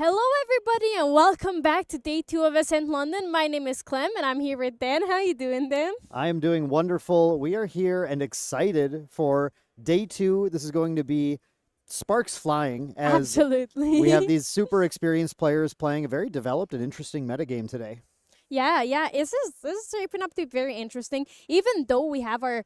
Hello, everybody, and welcome back to day 2 of Ascent London. My name is Clem, and I'm here with Dan. How you doing, Dan? I am doing wonderful. We are here and excited for day 2. This is going to be sparks flying as Absolutely. we have these super experienced players playing a very developed and interesting metagame today. Yeah. This is shaping up to be very interesting. Even though we have our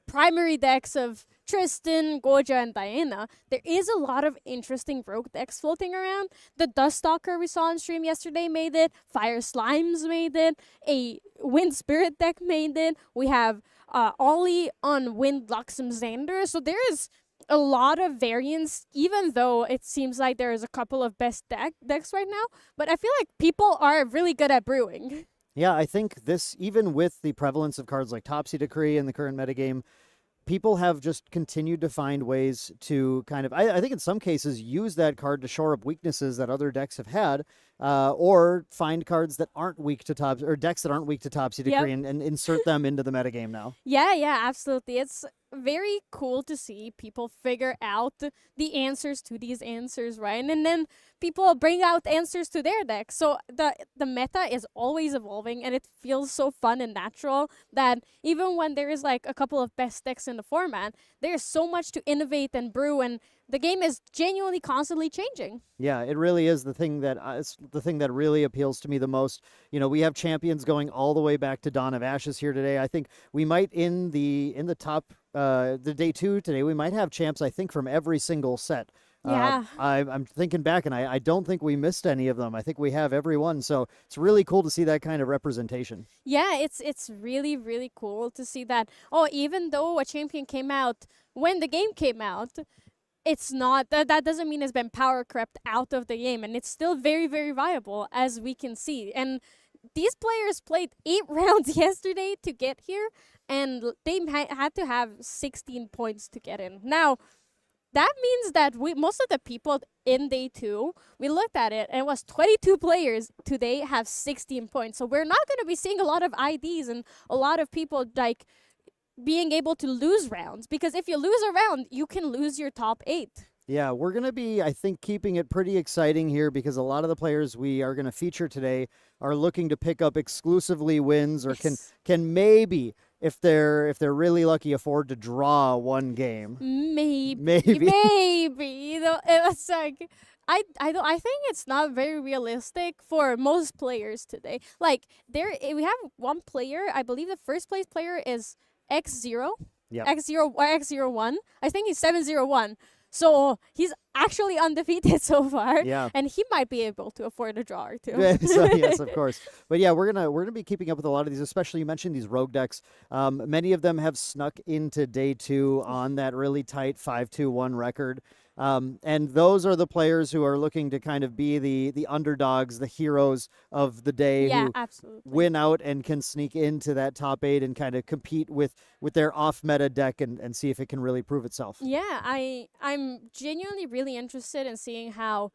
primary decks of Tristan, Goja, and Diana, there is a lot of interesting rogue decks floating around. The Duststalker we saw on stream yesterday made it. Fire Slimes made it. A Wind Spirit deck made it. We have Ollie on Wind Luxem Xander. So there is a lot of variance, even though it seems like there is a couple of best decks right now. But I feel like people are really good at brewing. Yeah, I think this, even with the prevalence of cards like Topsy Decree in the current metagame, people have just continued to find ways to kind of, I think in some cases, use that card to shore up weaknesses that other decks have had, or find cards that aren't weak to Topsy, or decks that aren't weak to Topsy Decree and insert them into the metagame now. Yeah, absolutely. It's very cool to see people figure out the answers to these answers, right? And then people bring out answers to their decks. So the meta is always evolving, and it feels so fun and natural that even when there is like a couple of best decks in the format, there's so much to innovate and brew, and the game is genuinely constantly changing. Yeah, it really is the thing that it's the thing that really appeals to me the most. You know, we have champions going all the way back to Dawn of Ashes here today. I think we might in the top the day 2 today, we might have champs, I think, from every single set. Yeah. I'm thinking back, and I don't think we missed any of them. I think we have every one. So it's really cool to see that kind of representation. Yeah, it's really, really cool to see that. Oh, even though a champion came out when the game came out, it's not that doesn't mean it's been power crept out of the game, and it's still very, very viable, as we can see. And these players played 8 rounds yesterday to get here, and they had to have 16 points to get in. Now, that means that most of the people in day 2, we looked at it, and it was 22 players today have 16 points. So we're not going to be seeing a lot of IDs and a lot of people like being able to lose rounds, because if you lose a round, you can lose your top 8. Yeah, we're going to be, I think, keeping it pretty exciting here because a lot of the players we are going to feature today are looking to pick up exclusively wins, or can maybe, if they're really lucky, afford to draw one game. Maybe. You know, it was like I think it's not very realistic for most players today. Like we have one player. I believe the first place player is X0. Yep. X0 or X01. I think he's 701. So he's actually undefeated so far. Yeah. And he might be able to afford a draw or two. So, yes, of course. But yeah, we're gonna be keeping up with a lot of these, especially you mentioned these rogue decks. Many of them have snuck into day 2 on that really tight 5-2-1 record. And those are the players who are looking to kind of be the underdogs, the heroes of the day, who absolutely win out and can sneak into that top 8 and kind of compete with their off-meta deck and see if it can really prove itself. Yeah, I'm genuinely really interested in seeing how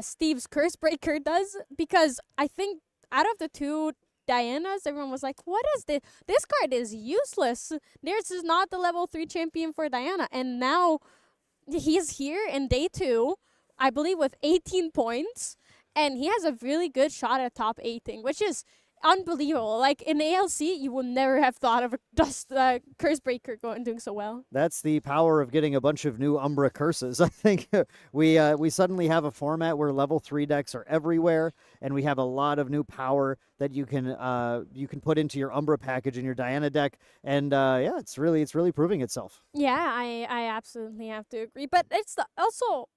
Steve's Cursebreaker does, because I think out of the 2 Dianas, everyone was like, what is this? This card is useless. This is not the level 3 champion for Diana. And now he's here in day 2, I believe, with 18 points, and he has a really good shot at top 8ing, which is unbelievable. Like in ALC, you would never have thought of a Cursebreaker doing so well. That's the power of getting a bunch of new Umbra curses. I think we suddenly have a format where level 3 decks are everywhere, and we have a lot of new power that you can put into your Umbra package in your Diana deck, and yeah, it's really proving itself. Yeah, I absolutely have to agree. But it's also,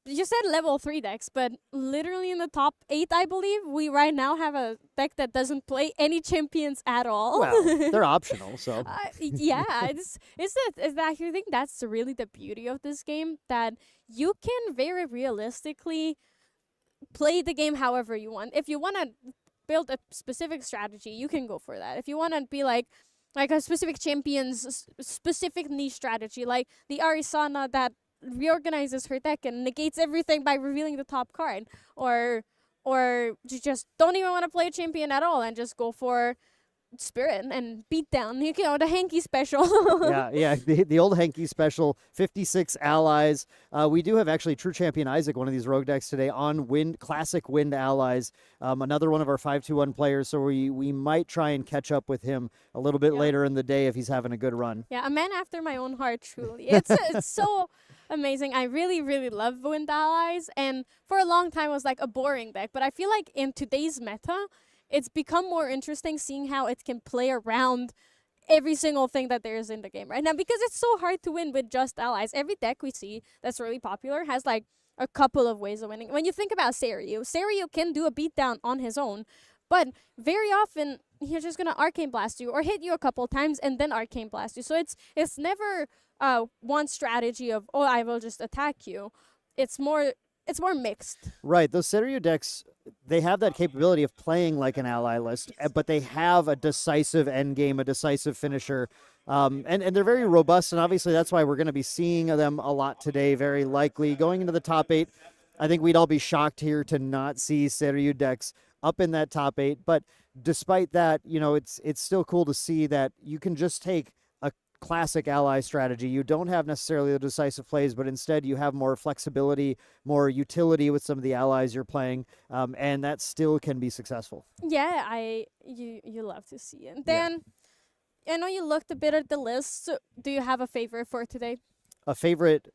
you said level 3 decks, but literally in the top 8, I believe, we right now have a deck that doesn't play any champions at all. Well, they're optional, so. Yeah, I think that's really the beauty of this game, that you can very realistically play the game however you want. If you want to build a specific strategy, you can go for that. If you want to be like a specific champion's specific niche strategy, like the Arisana that reorganizes her deck and negates everything by revealing the top card, or you just don't even want to play a champion at all and just go for Spirit and Beatdown. You know, the hanky special. Yeah, the old Henke special, 56 allies. We do have actually True Champion Isaac, one of these rogue decks today, on classic wind allies. Another one of our 5-2-1 players, so we might try and catch up with him a little bit later in the day if he's having a good run. Yeah, a man after my own heart, truly. It's so amazing. I really, really love wind allies, and for a long time it was like a boring deck, but I feel like in today's meta, it's become more interesting seeing how it can play around every single thing that there is in the game right now, because it's so hard to win with just allies. Every deck we see that's really popular has like a couple of ways of winning. When you think about Seiryu can do a beatdown on his own, but very often he's just gonna Arcane Blast you or hit you a couple times and then Arcane Blast you. So it's never one strategy of, oh, I will just attack you. It's more mixed. Right. Those Seiryu decks, they have that capability of playing like an ally list, but they have a decisive endgame, a decisive finisher. And they're very robust, and obviously that's why we're going to be seeing them a lot today, very likely. Going into the top 8, I think we'd all be shocked here to not see Seiryu decks up in that top 8. But despite that, you know, it's still cool to see that you can just take a classic ally strategy. You don't have necessarily the decisive plays, but instead you have more flexibility, more utility with some of the allies you're playing, and that still can be successful. Yeah, you love to see it. Then, I know you looked a bit at the list. So do you have a favorite for today? A favorite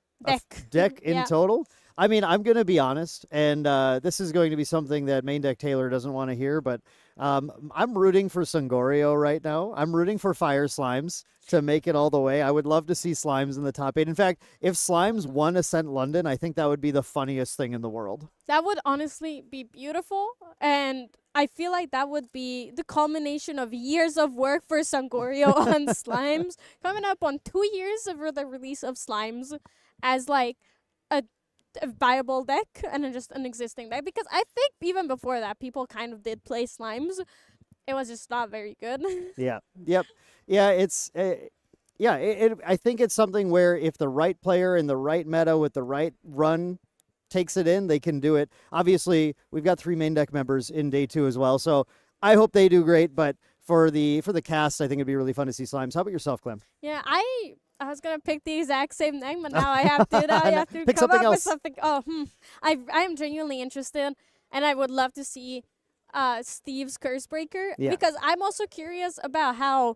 deck in total? I mean, I'm going to be honest, and this is going to be something that Main Deck Taylor doesn't want to hear, but I'm rooting for Sungorio right now. I'm rooting for Fire Slimes to make it all the way. I would love to see Slimes in the top 8. In fact, if Slimes won Ascent London, I think that would be the funniest thing in the world. That would honestly be beautiful, and I feel like that would be the culmination of years of work for Sungorio on Slimes, coming up on 2 years of the release of Slimes as like a viable deck and then just an existing deck, because I think even before that people kind of did play Slimes. It was just not very good. I think it's something where if the right player in the right meta with the right run takes it in, they can do it. Obviously, we've got 3 main deck members in day 2 as well, so I hope they do great. But for the cast, I think it'd be really fun to see Slimes. How about yourself, Clem? Yeah, I was gonna pick the exact same thing, but now I have to. Pick come something up else. with something. I am genuinely interested, and I would love to see Steve's Cursebreaker, because I'm also curious about how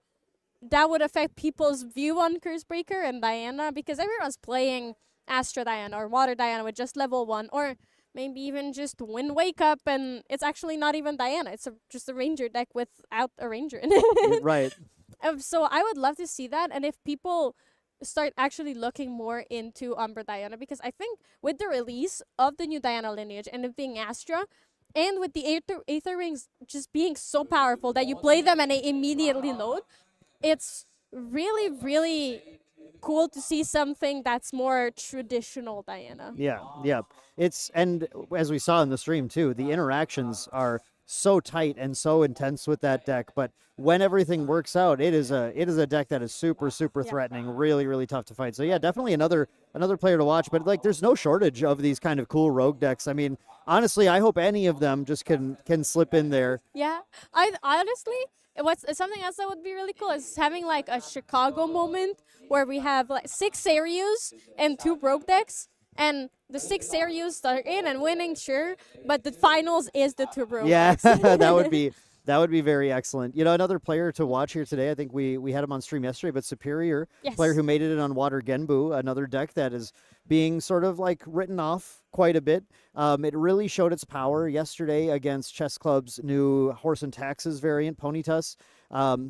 that would affect people's view on Cursebreaker and Diana, because everyone's playing Astra Diana or Water Diana with just level 1, or maybe even just Wind Wake Up, and it's actually not even Diana. It's just a Ranger deck without a Ranger in it. Right. So I would love to see that, and if people start actually looking more into Umbra Diana, because I think with the release of the new Diana lineage and it being Astra, and with the Aether Rings just being so powerful that you play them and they immediately load, it's really, really cool to see something that's more traditional Diana. Yeah. And as we saw in the stream too, the interactions are so tight and so intense with that deck, but when everything works out, it is a deck that is super threatening, really, really tough to fight. So yeah, definitely another player to watch. But like, there's no shortage of these kind of cool rogue decks. I mean, honestly, I hope any of them just can slip in there. Yeah, I honestly, what's something else that would be really cool is having like a Chicago moment where we have like 6 Seiryus and 2 rogue decks. And the 6 Seiryus are in and winning, sure, but the finals is the 2 rogue decks. That would be very excellent. You know, another player to watch here today, I think we had him on stream yesterday, but Superior, player who made it in on Water Genbu, another deck that is being sort of like written off quite a bit. It really showed its power yesterday against Chess Club's new Horse and Taxes variant, Ponytus.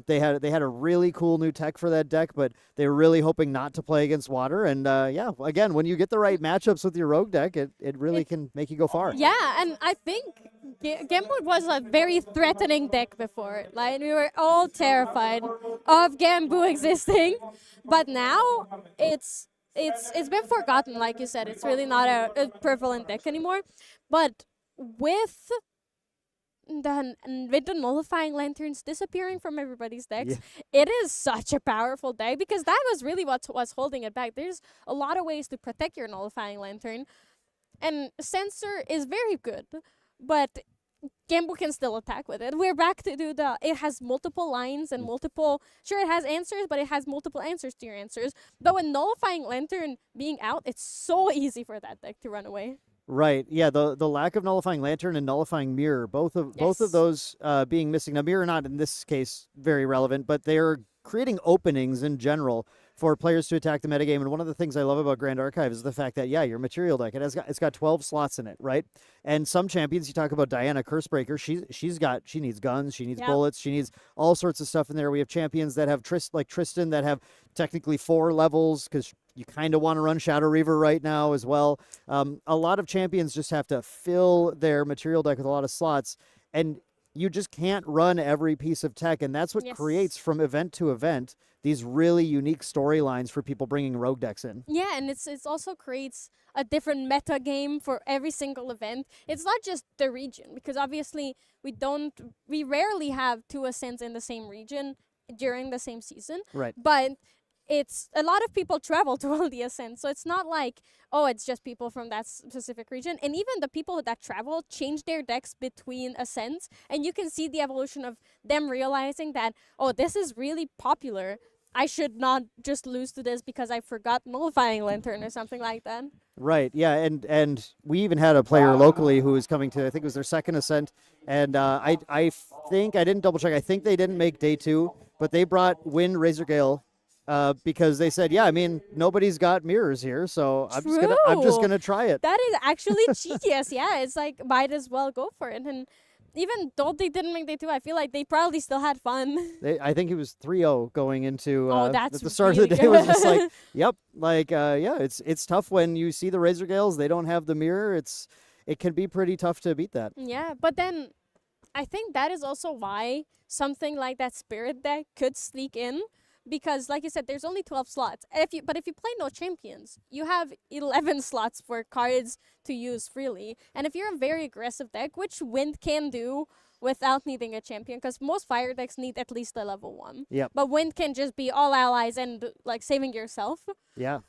They had a really cool new tech for that deck, but they were really hoping not to play against Water. And again, when you get the right matchups with your rogue deck, it really can make you go far. Yeah, and I think Genbu was a very threatening deck before. Like, we were all terrified of Genbu existing, but now it's been forgotten. Like you said, it's really not a prevalent deck anymore. But with the nullifying lanterns disappearing from everybody's decks, it is such a powerful deck, because that was really what was holding it back. There's a lot of ways to protect your nullifying lantern, and Sensor is very good, but Gamble can still attack with it. We're back to do it has multiple lines and multiple, sure it has answers, but it has multiple answers to your answers. But with Nullifying Lantern being out, it's so easy for that deck to run away. Right. Yeah. The lack of Nullifying Lantern and Nullifying Mirror, both of those being missing. Now, Mirror not in this case very relevant, but they're creating openings in general for players to attack the metagame. And one of the things I love about Grand Archive is the fact that, your material deck, it's got 12 slots in it, right? And some champions, you talk about Diana Cursebreaker, she needs guns, she needs bullets, she needs all sorts of stuff in there. We have champions that have like Tristan that have technically 4 levels because you kind of want to run Shadow Reaver right now as well. A lot of champions just have to fill their material deck with a lot of slots, and you just can't run every piece of tech, and that's what creates from event to event these really unique storylines for people bringing rogue decks in. Yeah, and it's also creates a different meta game for every single event. It's not just the region, because obviously we rarely have 2 Ascents in the same region during the same season. Right. But it's a lot of people travel to all the Ascents, so it's not like, oh, it's just people from that specific region. And even the people that travel change their decks between Ascents, and you can see the evolution of them realizing that, oh, this is really popular. I should not just lose to this because I forgot Nullifying Lantern or something like that. Right, yeah, and we even had a player locally who was coming to, I think it was their second Ascent, and I think, I didn't double check, I think they didn't make day 2, but they brought Wind Razorgale because they said, nobody's got mirrors here, so I'm just gonna try it. That is actually genius. Yeah, it's like might as well go for it. And even though they didn't make day 2, I feel like they probably still had fun. I think it was 3-0 going into at the start really of the day. It was just like, it's tough when you see the Razorgales. They don't have the mirror. It can be pretty tough to beat that. Yeah, but then I think that is also why something like that Spirit deck could sneak in. Because, like you said, there's only 12 slots. But if you play no champions, you have 11 slots for cards to use freely. And if you're a very aggressive deck, which Wind can do without needing a champion, because most fire decks need at least a level 1. Yep. But Wind can just be all allies and like saving yourself. Yeah.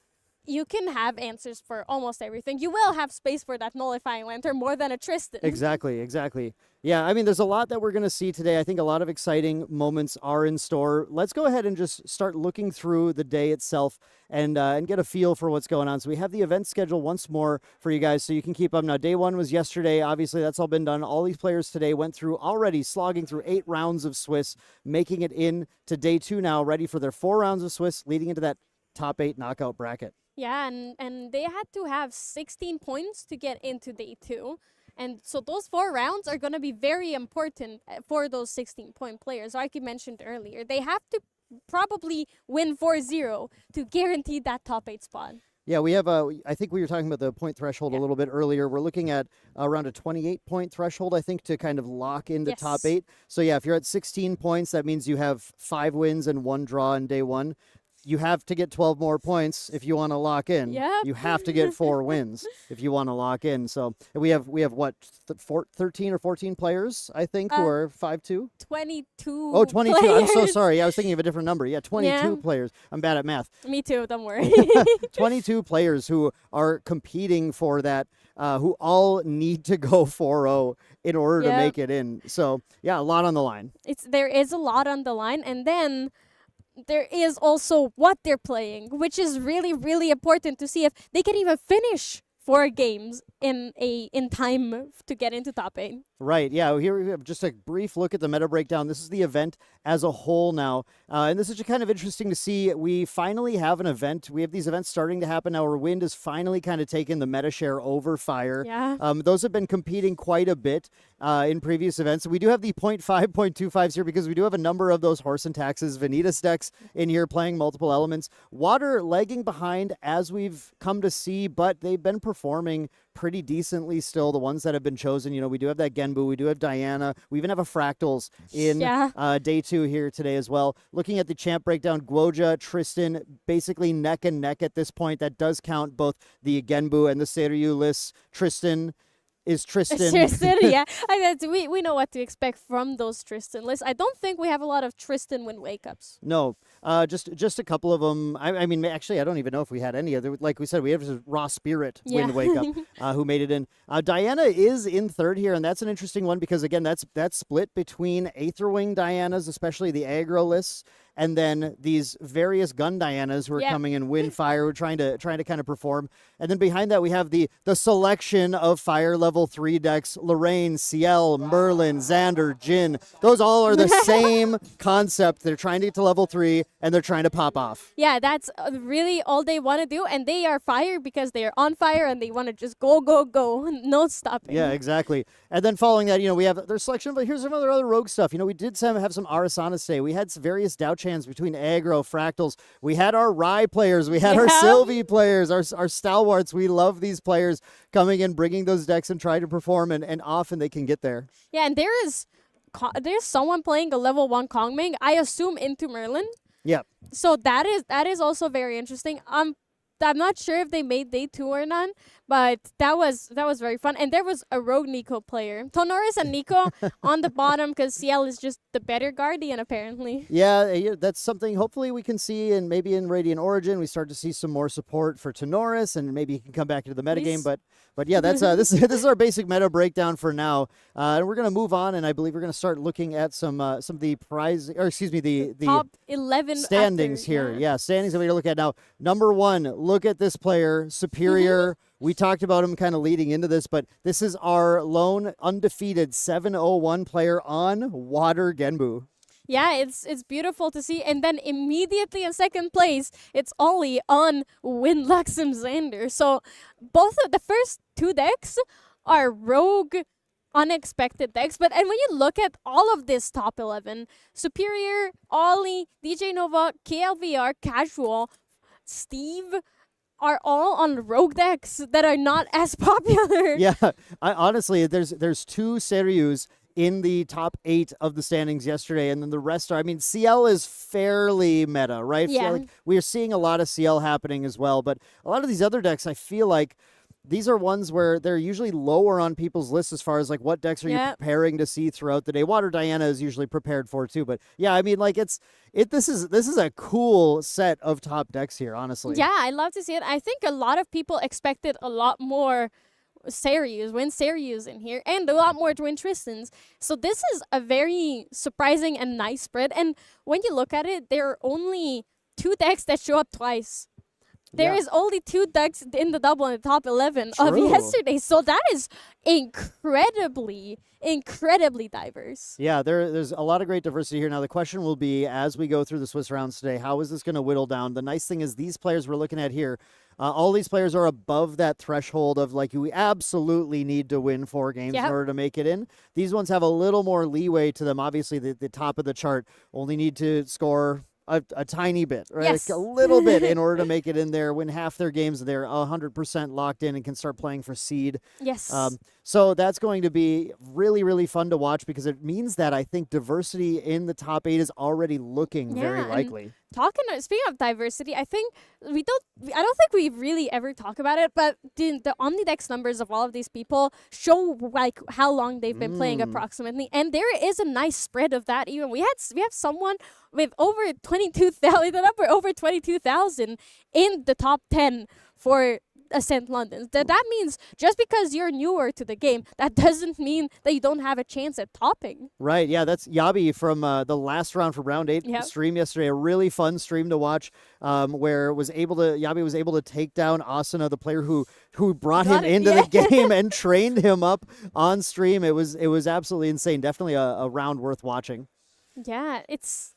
You can have answers for almost everything. You will have space for that Nullifying Lantern more than a Tristan. Exactly. Yeah, I mean, there's a lot that we're going to see today. I think a lot of exciting moments are in store. Let's go ahead and just start looking through the day itself and get a feel for what's going on. So we have the event schedule once more for you guys so you can keep up. Now, day 1 was yesterday. Obviously, that's all been done. All these players today went through already slogging through 8 rounds of Swiss, making it in to day 2 now, ready for their 4 rounds of Swiss, leading into that top 8 knockout bracket. Yeah, and they had to have 16 points to get into day 2. And so those 4 rounds are going to be very important for those 16-point players. Like you mentioned earlier, they have to probably win 4-0 to guarantee that top 8 spot. Yeah, we have I think we were talking about the point threshold a little bit earlier. We're looking at around a 28-point threshold, I think, to kind of lock into top 8. So yeah, if you're at 16 points, that means you have 5 wins and 1 draw in day 1. You have to get 12 more points if you want to lock in. Yep. You have to get 4 wins if you want to lock in. So we have what, 13 or 14 players, I think, who are 5-2? 22. Oh, 22. Players. I'm so sorry. I was thinking of a different number. Yeah, 22 players. I'm bad at math. Me too. Don't worry. 22 players who are competing for that, who all need to go 4-0 in order to make it in. So, yeah, a lot on the line. There is a lot on the line. And then there is also what they're playing, which is really, really important to see if they can even finish 4 games in time to get into top 8. Right, yeah. Here we have just a brief look at the meta breakdown. This is the event as a whole now. And this is just kind of interesting to see. We finally have an event. We have these events starting to happen now where Wind has finally kind of taken the meta share over Fire. Yeah. Those have been competing quite a bit in previous events. We do have the 0.5, 0.25s here because we do have a number of those Horse and Taxes, Vanitas decks in here playing multiple elements. Water lagging behind as we've come to see, but they've been performing pretty decently still, the ones that have been chosen. You know, we do have that Genbu, we do have Diana, we even have a Fractals in day 2 here today as well. Looking at the champ breakdown, Guoja, Tristan, basically neck and neck at this point. That does count both the Genbu and the Seiryu lists. Tristan is Tristan. Tristan, yeah. We know what to expect from those Tristan lists. I don't think we have a lot of Tristan win wake-ups. No, just a couple of them. I mean, actually, I don't even know if we had any other. Like we said, we have this Raw Spirit win wake up who made it in. Diana is in third here, and that's an interesting one because again, that's split between Aetherwing Dianas, especially the aggro lists, and then these various gun Dianas who are coming in wind fire, who are trying to kind of perform. And then behind that we have the selection of fire level 3 decks: Lorraine, Ciel, Merlin, Xander, Jin. Those all are the same concept. They're trying to get to level 3 and they're trying to pop off. Yeah, that's really all they want to do, and they are fire because they are on fire and they want to just go, go, go, no stopping. Yeah, exactly. And then following that, we have their selection, but here's some other rogue stuff. We did have some Arasana today. We had some various Douchans between aggro, fractals. We had our Rai players. We had our Sylvie players, our stalwarts. We love these players coming in, bringing those decks and trying to perform, and often they can get there. Yeah, and there's someone playing a level 1 Kongming, I assume into Merlin. Yeah. So that is also very interesting. I'm not sure if they made day 2 or none, but that was very fun. And there was a rogue Nico player. Tonoris and Nico on the bottom because Ciel is just the better guardian apparently. Yeah, that's something hopefully we can see, and maybe in Radiant Origin we start to see some more support for Tonoris, and maybe he can come back into the metagame. But yeah, that's this is our basic meta breakdown for now. And we're gonna move on, and I believe we're gonna start looking at some of the the top 11 standings here. Yeah, standings that we're gonna look at now. Number 1, look at this player, Superior. We talked about him kind of leading into this, but this is our lone undefeated 701 player on Water Genbu. Yeah, it's beautiful to see. And then immediately in second place, it's Ollie on Win Luxem Xander. So both of the first 2 decks are rogue, unexpected decks. And when you look at all of this top 11, Superior, Ollie, DJ Nova, KLVR, Casual, Steve, are all on rogue decks that are not as popular. Yeah, honestly, there's 2 Seryus in the top 8 of the standings yesterday, and then the rest are, Ciel is fairly meta, right? Yeah. We are seeing a lot of Ciel happening as well, but a lot of these other decks, I feel like these are ones where they're usually lower on people's lists as far as like what decks are you preparing to see throughout the day. Water Diana is usually prepared for too, but yeah, this is a cool set of top decks here, honestly. Yeah, I love to see it. I think a lot of people expected a lot more Win Seryus in here, and a lot more Twin Tristans. So this is a very surprising and nice spread. And when you look at it, there are only 2 decks that show up twice. There is only 2 decks in the double in the top 11 of yesterday. So that is incredibly diverse. Yeah, there's a lot of great diversity here. Now, the question will be, as we go through the Swiss rounds today, how is this going to whittle down? The nice thing is these players we're looking at here, all these players are above that threshold of like, we absolutely need to win 4 games in order to make it in. These ones have a little more leeway to them. Obviously, the top of the chart only need to score a tiny bit, right? Yes. Like a little bit in order to make it in there. Win half their games, they're 100% locked in and can start playing for seed. Yes. So that's going to be really, really fun to watch because it means that I think diversity in the top 8 is already looking very likely. Speaking of diversity, I don't think we really ever talk about it, but the Omnidex numbers of all of these people show like how long they've been playing approximately, and there is a nice spread of that. Even we have someone with over 22,000, the number over 22,000 in the top 10 for Ascent London. That means just because you're newer to the game, that doesn't mean that you don't have a chance at topping. Right, yeah, that's Yabi from the last round for round 8 stream yesterday. A really fun stream to watch where Yabi was able to take down Asuna, the player who brought him into the game and trained him up on stream. It was absolutely insane. Definitely a round worth watching. Yeah, it's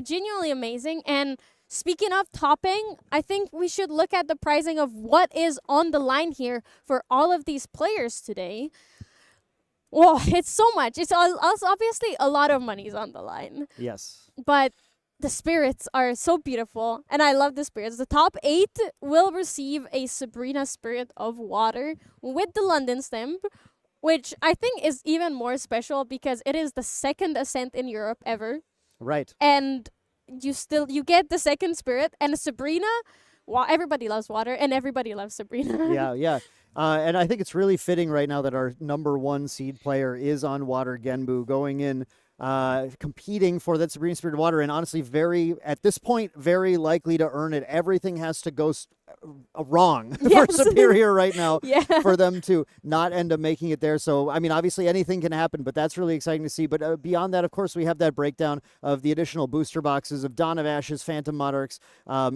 genuinely amazing. And speaking of topping, I think we should look at the pricing of what is on the line here for all of these players today. Well, it's so much. It's obviously a lot of money's on the line. Yes. But the spirits are so beautiful, and I love the spirits. The top 8 will receive a Sabrina Spirit of Water with the London stamp, which I think is even more special because it is the second Ascent in Europe ever. Right. And you get the second spirit, and Sabrina everybody loves water, and everybody loves Sabrina. Yeah, yeah. And I think it's really fitting right now that our number 1 seed player is on water, Genbu, going in, competing for that Sabrina Spirit of Water, and honestly, at this point, very likely to earn it. Everything has to go wrong Yes. for Superior right now Yeah. for them to not end up making it there. So, I mean, obviously anything can happen, but that's really exciting to see. But beyond that, of course, we have that breakdown of the additional booster boxes of Dawn of Ashes, Phantom Monarchs,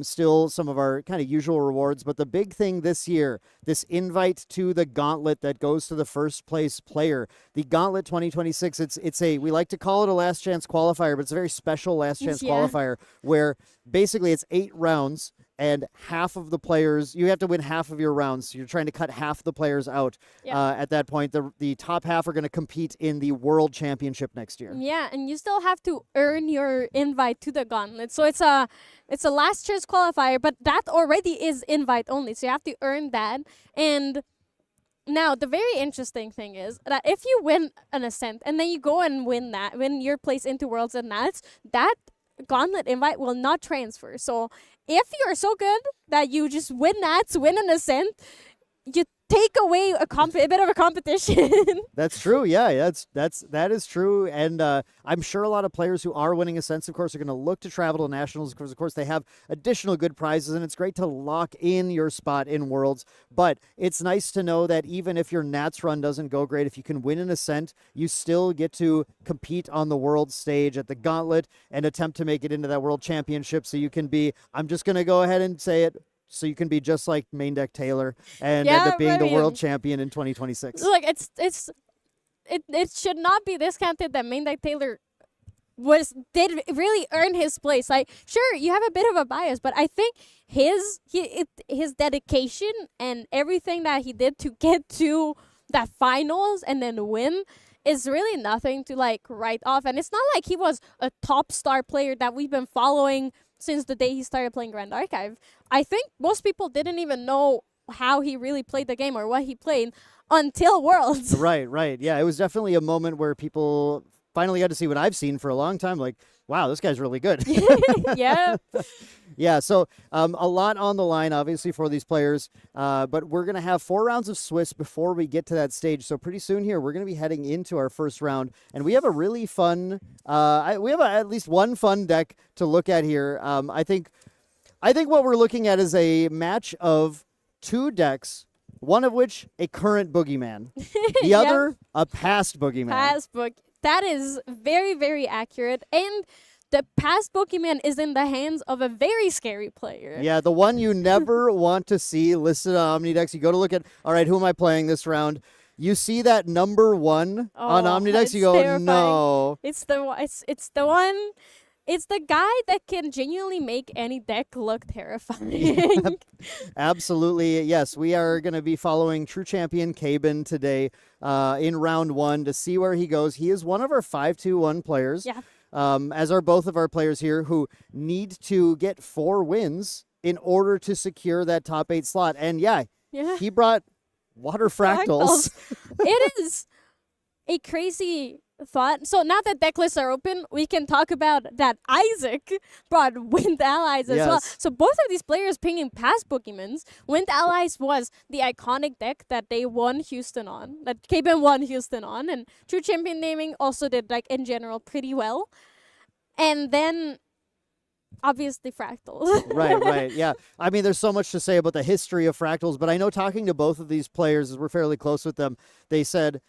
still some of our kind of usual rewards. But the big thing this year, this invite to the gauntlet that goes to the first place player, the Gauntlet 2026, we like to call it a last chance qualifier, but it's a very special last chance Yeah. qualifier where basically it's 8 rounds and half of the players, you have to win half of your rounds. So you're trying to cut half the players out. Yeah. At that point. The top half are going to compete in the World Championship next year. Yeah, and you still have to earn your invite to the gauntlet. So it's a last chance qualifier, but that already is invite only. So you have to earn that. And now the very interesting thing is that if you win an Ascent and then you go and win your place into Worlds and Nats, that gauntlet invite will not transfer. So if you're so good that you just win Nats, win an Ascent, you take away a bit of a competition. That's true. Yeah, that is true. And I'm sure a lot of players who are winning Ascents, of course, are going to look to travel to Nationals because, of course, they have additional good prizes, and it's great to lock in your spot in Worlds. But it's nice to know that even if your Nats run doesn't go great, if you can win an Ascent, you still get to compete on the World stage at the Gauntlet and attempt to make it into that World Championship. So you can be, I'm just going to go ahead and say it, so you can be just like Main Deck Taylor and end up being the world champion in 2026. Like it should not be discounted that Main Deck Taylor did really earn his place. Like, sure, you have a bit of a bias, but I think his dedication and everything that he did to get to that finals and then win is really nothing to like write off. And it's not like he was a top star player that we've been following since the day he started playing Grand Archive. I think most people didn't even know how he really played the game or what he played until Worlds. Right. Yeah, it was definitely a moment where people finally got to see what I've seen for a long time. Like, wow, this guy's really good. Yeah. Yeah, so a lot on the line, obviously, for these players. But we're going to have 4 rounds of Swiss before we get to that stage. So pretty soon here, we're going to be heading into our first round. And we have a really fun, we have at least one fun deck to look at here. I think what we're looking at is a match of 2 decks, one of which a current boogeyman, the other a past boogeyman. That is very, very accurate. And the past Pokemon is in the hands of a very scary player. Yeah, the one you never want to see listed on Omnidex. You go to look at, all right, who am I playing this round? You see that number 1 on Omnidex, you go, terrifying. No. It's the one. It's the guy that can genuinely make any deck look terrifying. Absolutely. Yes, we are going to be following True Champion Cabin today in round 1 to see where he goes. He is one of our 5-2-1 players. Yeah. As are both of our players here who need to get 4 wins in order to secure that top 8 slot. And yeah. He brought Water Fractals. It is a crazy thought. So now that deck lists are open, we can talk about that Isaac brought Wind Allies as well. So both of these players pinging past Pokemons. Wind Allies was the iconic deck that they won Houston on, that K-Ben won Houston on, and True Champion Naming also did, like, in general pretty well. And then obviously Fractals. Right. Yeah. I mean, there's so much to say about the history of Fractals, but I know talking to both of these players, as we're fairly close with them, they said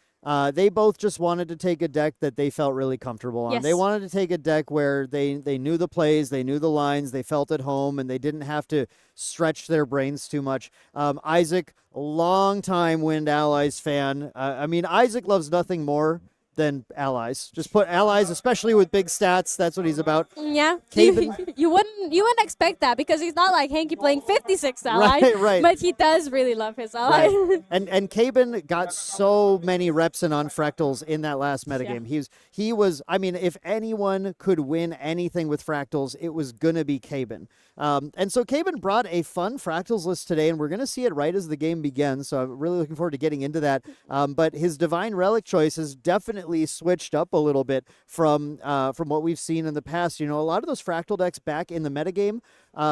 they both just wanted to take a deck that they felt really comfortable on. Yes. They wanted to take a deck where they knew the plays, they knew the lines, they felt at home, and they didn't have to stretch their brains too much. Isaac, long-time Wind Allies fan. I mean, Isaac loves nothing more than allies. Just put allies, especially with big stats. That's what he's about. Yeah. You wouldn't expect that because he's not like Hanky playing 56 allies. Right. But he does really love his allies. Right. And Cabin got so many reps in on Fractals in that last metagame. Yeah. He was, I mean, if anyone could win anything with Fractals, it was gonna be Cabin. And so Cabin brought a fun Fractals list today, and we're gonna see it right as the game begins. So I'm really looking forward to getting into that. But his Divine Relic choice has definitely switched up a little bit from what we've seen in the past. You know, a lot of those Fractal decks back in the metagame,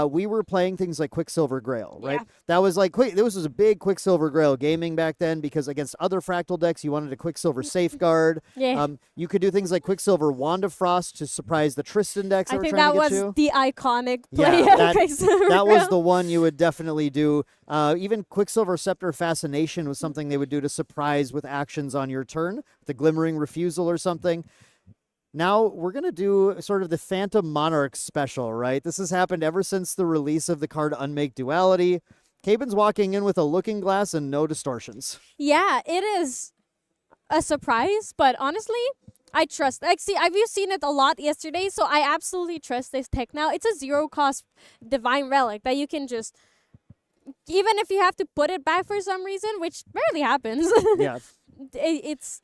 we were playing things like Quicksilver Grail, right? Yeah. That was like this was a big Quicksilver Grail gaming back then because against other Fractal decks, you wanted a Quicksilver Safeguard. Yeah. You could do things like Quicksilver Wand of Frost to surprise the Tristan decks that I were think trying that to was get you. the iconic Yeah, play. that was the one you would definitely do. Even Quicksilver Scepter Fascination was something they would do to surprise with actions on your turn, the Glimmering Refusal or something. Now we're going to do sort of the Phantom Monarch special, right? This has happened ever since the release of the card Unmake Duality. Caben's walking in with a Looking Glass and no distortions. Yeah, it is a surprise, but honestly, I trust. Like, see, I've seen it a lot yesterday, so I absolutely trust this tech now. It's a 0-cost Divine Relic that you can just, even if you have to put it back for some reason, which rarely happens. Yeah. It's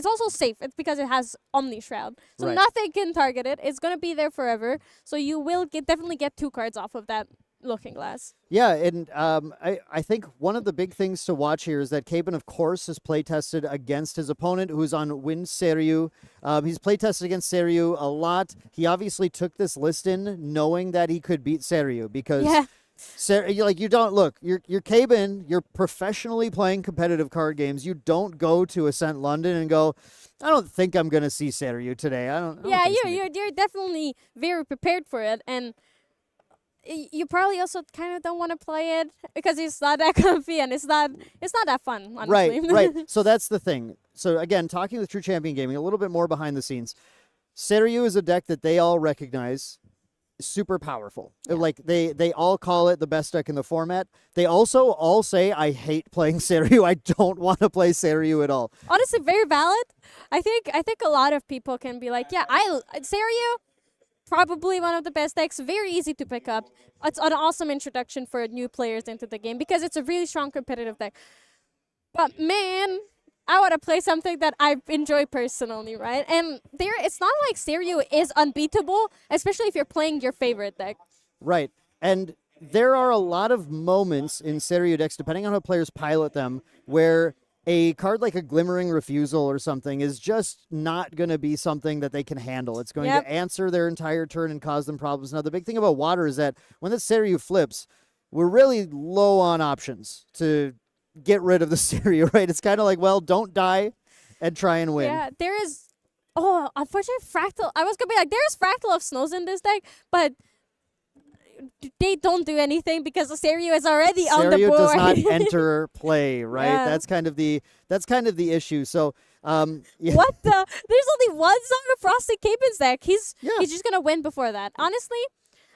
also safe. It's because it has Omni Shroud, so Right. nothing can target it. It's gonna be there forever. So you will definitely get 2 cards off of that Looking Glass. Yeah, and I think one of the big things to watch here is that Caben, of course, has playtested against his opponent, who's on Win Seryu. He's playtested against Seryu a lot. He obviously took this list in knowing that he could beat Seryu because Yeah. you don't look. You're Caben. You're professionally playing competitive card games. You don't go to Ascent London and go, I don't think I'm gonna see Seryu today. I don't Yeah, think it's gonna be-" you're definitely very prepared for it, and you probably also kind of don't want to play it because it's not that comfy and it's not that fun, honestly. Right. So that's the thing. So again, talking with True Champion Gaming, a little bit more behind the scenes. Seryu is a deck that they all recognize. Super powerful. Yeah. Like they all call it the best deck in the format. They also all say, I hate playing Seryu. I don't want to play Seryu at all. Honestly, very valid. I think a lot of people can be like, yeah, Seryu, probably one of the best decks. Very easy to pick up. It's an awesome introduction for new players into the game because it's a really strong competitive deck. But man, I want to play something that I enjoy personally, right? And it's not like Seryu is unbeatable, especially if you're playing your favorite deck. Right. And there are a lot of moments in Seryu decks, depending on how players pilot them, where a card like a Glimmering Refusal or something is just not going to be something that they can handle. It's going to answer their entire turn and cause them problems. Now, the big thing about Water is that when the Seryu flips, we're really low on options to get rid of the Seryu, right? It's kind of like, well, don't die and try and win. Yeah, there is... Oh, unfortunately, Fractal... I was going to be like, there's Fractal of Snows in this deck, but they don't do anything because the Seryu is already on the Seryu board. does not enter play, right? Yeah. That's kind of the issue. So, yeah. What the? There's only one song of Frosted Capen's deck. He's Yeah. just going to win before that. Honestly,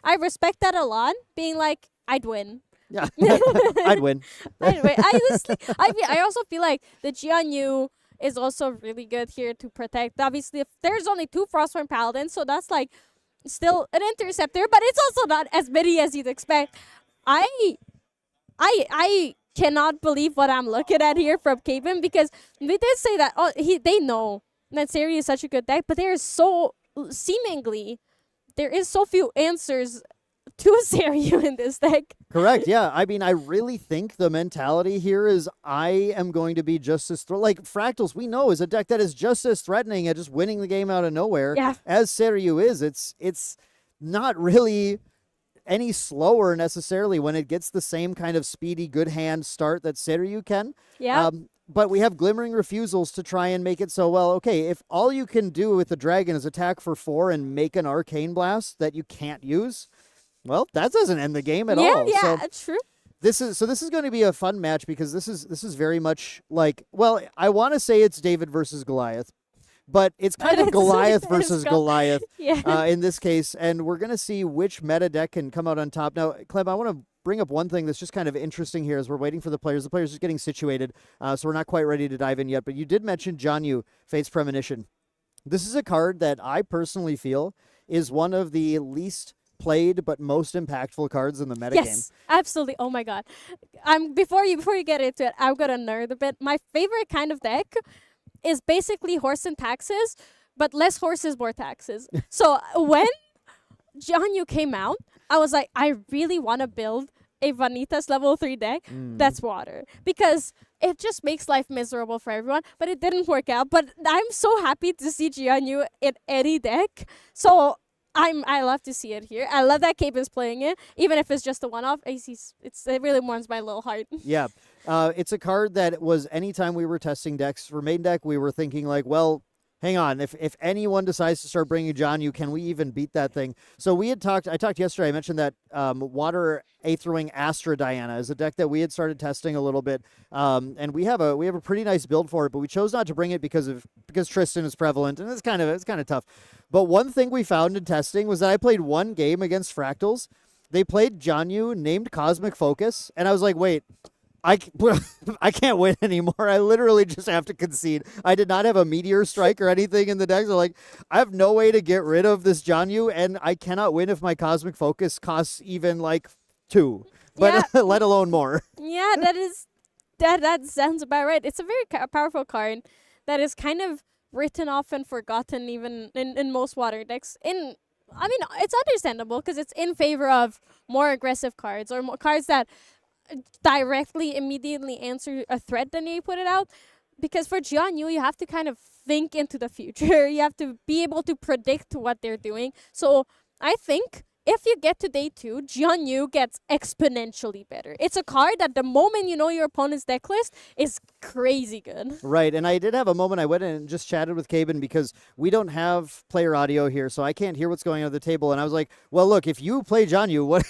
I respect that a lot, being like, I'd win. Yeah, I'd win. Anyway, I also feel like the Jianyu is also really good here to protect. Obviously, if there's only 2 Frostborn Paladins, so that's like still an interceptor, but it's also not as many as you'd expect. I cannot believe what I'm looking at here from Caven because they did say that they know that Seryu is such a good deck, but there is so few answers to Seryu in this deck. Correct. Yeah. I mean, I really think the mentality here is I am going to be just as like Fractals. We know is a deck that is just as threatening at just winning the game out of nowhere as Seryu is. It's not really any slower necessarily when it gets the same kind of speedy good hand start that Seryu can. Yeah. But we have Glimmering Refusals to try and make it so, well, okay, if all you can do with the dragon is attack for 4 and make an Arcane Blast that you can't use, well, that doesn't end the game at all. Yeah, so true. This is going to be a fun match because this is very much like, well, I want to say it's David versus Goliath, but it's kind of Goliath versus Goliath in this case, and we're going to see which meta deck can come out on top. Now, Clem, I want to bring up one thing that's just kind of interesting here as we're waiting for the players. The players are just getting situated, so we're not quite ready to dive in yet, but you did mention Jianyu, Fate's Premonition. This is a card that I personally feel is one of the least played but most impactful cards in the metagame. Yes, absolutely. Oh my god. Before you get into it, I'm gonna nerd a bit. My favorite kind of deck is basically horse and taxes, but less horses, more taxes. So when Jianyu came out, I was like, I really want to build a Vanitas level 3 deck that's water because it just makes life miserable for everyone, but it didn't work out. But I'm so happy to see Jianyu in any deck. So I love to see it here. I love that Cape is playing it, even if it's just a one-off. It really warms my little heart. Yeah. It's a card that was anytime we were testing decks for main deck, we were thinking like, well, hang on. If anyone decides to start bringing John Yu, can we even beat that thing? So I talked yesterday, I mentioned that Water Aetherwing Astra Diana is a deck that we had started testing a little bit. And we have a pretty nice build for it, but we chose not to bring it because Tristan is prevalent, and it's kind of tough. But one thing we found in testing was that I played one game against Fractals. They played John Yu named Cosmic Focus, and I was like, wait, I can't win anymore. I literally just have to concede. I did not have a Meteor Strike or anything in the deck. So like, I have no way to get rid of this John Yu, and I cannot win if my Cosmic Focus costs even like 2, but Yeah. let alone more. Yeah, that sounds about right. It's a very powerful card that is kind of written off and forgotten even in most water decks. I mean, it's understandable because it's in favor of more aggressive cards or more cards that directly immediately answer a threat than you put it out. Because for Jianyu, you have to kind of think into the future. You have to be able to predict what they're doing. So I think if you get to day 2, Jianyu gets exponentially better. It's a card that the moment you know your opponent's deck list is crazy good. Right, and I did have a moment I went in and just chatted with Caben because we don't have player audio here, so I can't hear what's going on at the table. And I was like, "Well, look, if you play John Yu, what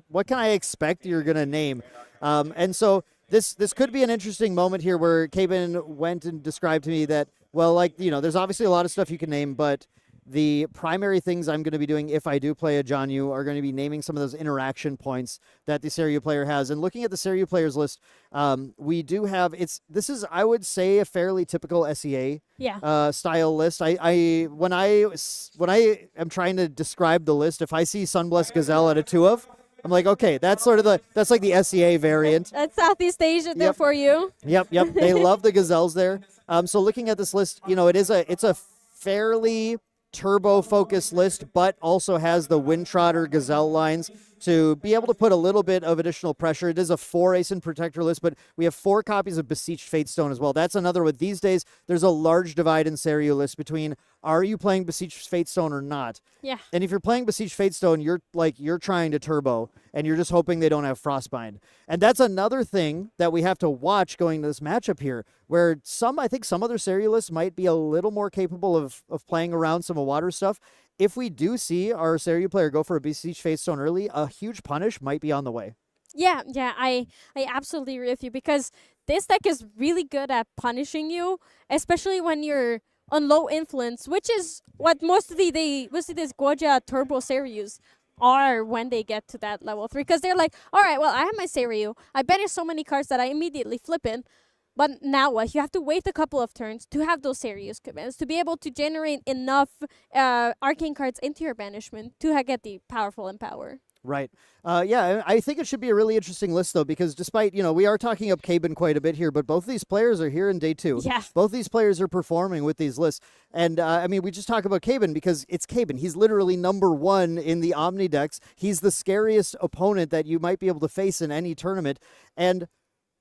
what can I expect you're gonna name?" And so this could be an interesting moment here where Caben went and described to me that, well, like, there's obviously a lot of stuff you can name, but the primary things I'm going to be doing if I do play a John Yu are going to be naming some of those interaction points that the Seru player has. And looking at the Seru players list, we do have this is, I would say, a fairly typical SEA style list. When I am trying to describe the list, if I see Sunblessed Gazelle at a 2 of, I'm like, okay, that's like the SEA variant. That's Southeast Asia there for you. Yep. They love the gazelles there. So looking at this list, it's a fairly turbo focused list, but also has the Windtrotter Gazelle lines to be able to put a little bit of additional pressure. It is a 4 Ascent Protector list, but we have 4 copies of Beseeched Fatestone as well. That's another one. These days, there's a large divide in Seru list between are you playing Beseeched Fatestone or not? Yeah. And if you're playing Beseeched Fatestone, you're trying to turbo, and you're just hoping they don't have Frostbind. And that's another thing that we have to watch going to this matchup here, where I think some other Seru lists might be a little more capable of playing around some of water stuff. If we do see our Seru player go for a Beseeched Fatestone early, a huge punish might be on the way. Yeah, I absolutely agree with you because this deck is really good at punishing you, especially when you're on low influence, which is what most of these Goja Turbo Seryus are when they get to that level 3. Because they're like, all right, well, I have my Seryu. I banish so many cards that I immediately flip in. But now what? You have to wait a couple of turns to have those Serious commands to be able to generate enough arcane cards into your banishment to get the powerful Empower. Right. I think it should be a really interesting list, though, because despite, we are talking up Caben quite a bit here, but both of these players are here in day 2. Yeah. Both these players are performing with these lists. And, we just talk about Caben because it's Caben. He's literally number 1 in the Omni decks. He's the scariest opponent that you might be able to face in any tournament. And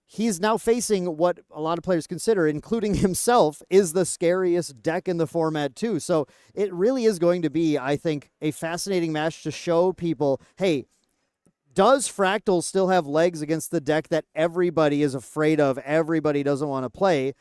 he's now facing what a lot of players consider, including himself, is the scariest deck in the format too. So it really is going to be, I think, a fascinating match to show people, hey, does Fractal still have legs against the deck that everybody is afraid of, everybody doesn't want to play?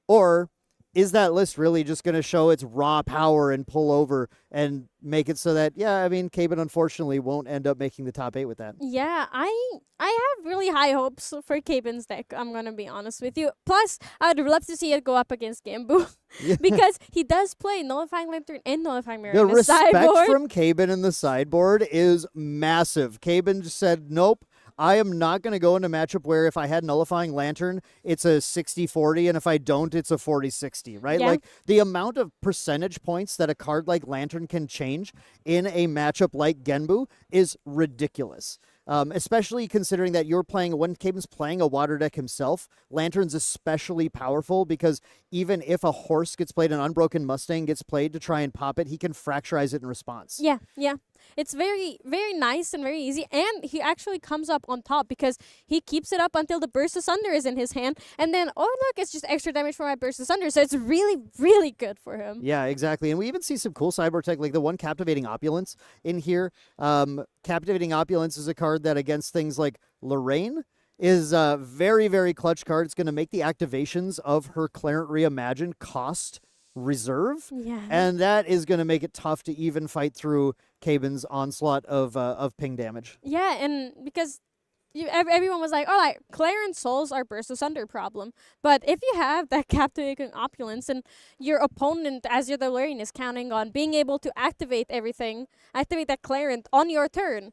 Or is that list really just going to show its raw power and pull over and make it so that, Caben unfortunately won't end up making the top 8 with that? Yeah, I have really high hopes for Caben's deck, I'm going to be honest with you. Plus, I would love to see it go up against Gambu. Because he does play Nullifying Lantern and Nullifying Mirror The in his respect sideboard. from Caben in the sideboard is massive. Caben just said, nope. I am not going to go into a matchup where if I had Nullifying Lantern, it's a 60-40, and if I don't, it's a 40-60, right? Yeah. Like, the amount of percentage points that a card like Lantern can change in a matchup like Genbu is ridiculous. Especially considering that when Caben's playing a water deck himself, Lantern's especially powerful because even if a horse gets played, an Unbroken Mustang gets played to try and pop it, he can fracturize it in response. Yeah. It's very, very nice and very easy. And he actually comes up on top because he keeps it up until the Burst Asunder is in his hand. And then, oh, look, it's just extra damage for my Burst Asunder. So it's really, really good for him. Yeah, exactly. And we even see some cool cyber tech, like the one Captivating Opulence in here. Captivating Opulence is a card that against things like Lorraine is a very, very clutch card. It's going to make the activations of her Clarent Reimagine cost reserve. Yeah. And that is going to make it tough to even fight through Caben's onslaught of ping damage. Yeah, and because everyone was like, oh, like, Clarence Souls are Burst Asunder problem. But if you have that Captivating Opulence and your opponent, as you're the Lorraine, is counting on being able to activate everything, activate that Clarent on your turn,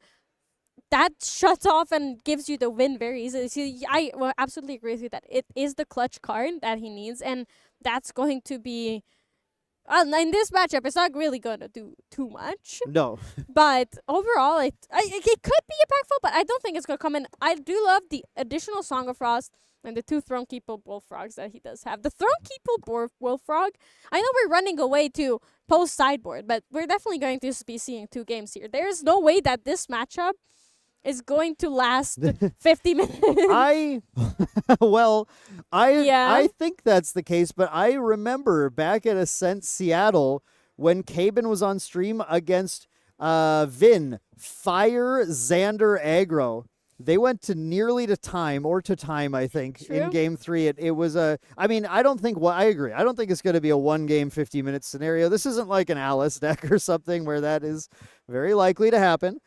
that shuts off and gives you the win very easily. So I will absolutely agree with you that it is the clutch card that he needs, and that's going to be... in this matchup, it's not really going to do too much. No. But overall, it could be impactful, but I don't think it's going to come in. I do love the additional Song of Frost and the 2 Thronekeeper Bullfrogs that he does have. The Thronekeeper Bullfrog, I know we're running away to post-sideboard, but we're definitely going to be seeing 2 games here. There's no way that this matchup is going to last 50 minutes. I think that's the case, but I remember back at Ascent Seattle when Caben was on stream against Vin, Fire, Xander, Aggro. They went to nearly to time, I think, True. in game 3. It was a, I mean, I agree. I don't think it's going to be a 1-game 50-minute scenario. This isn't like an Alice deck or something where that is very likely to happen.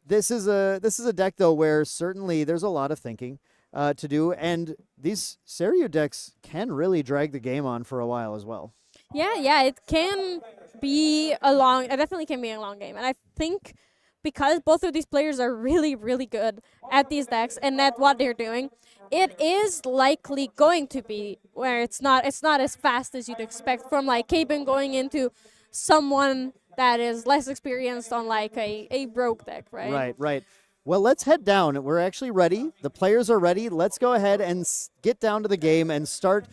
This is a deck, though, where certainly there's a lot of thinking to do, and these Seiryu decks can really drag the game on for a while as well. Yeah, it can be it definitely can be a long game. And I think because both of these players are really, really good at these decks and at what they're doing, it is likely going to be where it's not as fast as you'd expect from like Caben going into someone that is less experienced on like a broke deck, right? Right. Well, let's head down. We're actually ready. The players are ready. Let's go ahead and get down to the game and start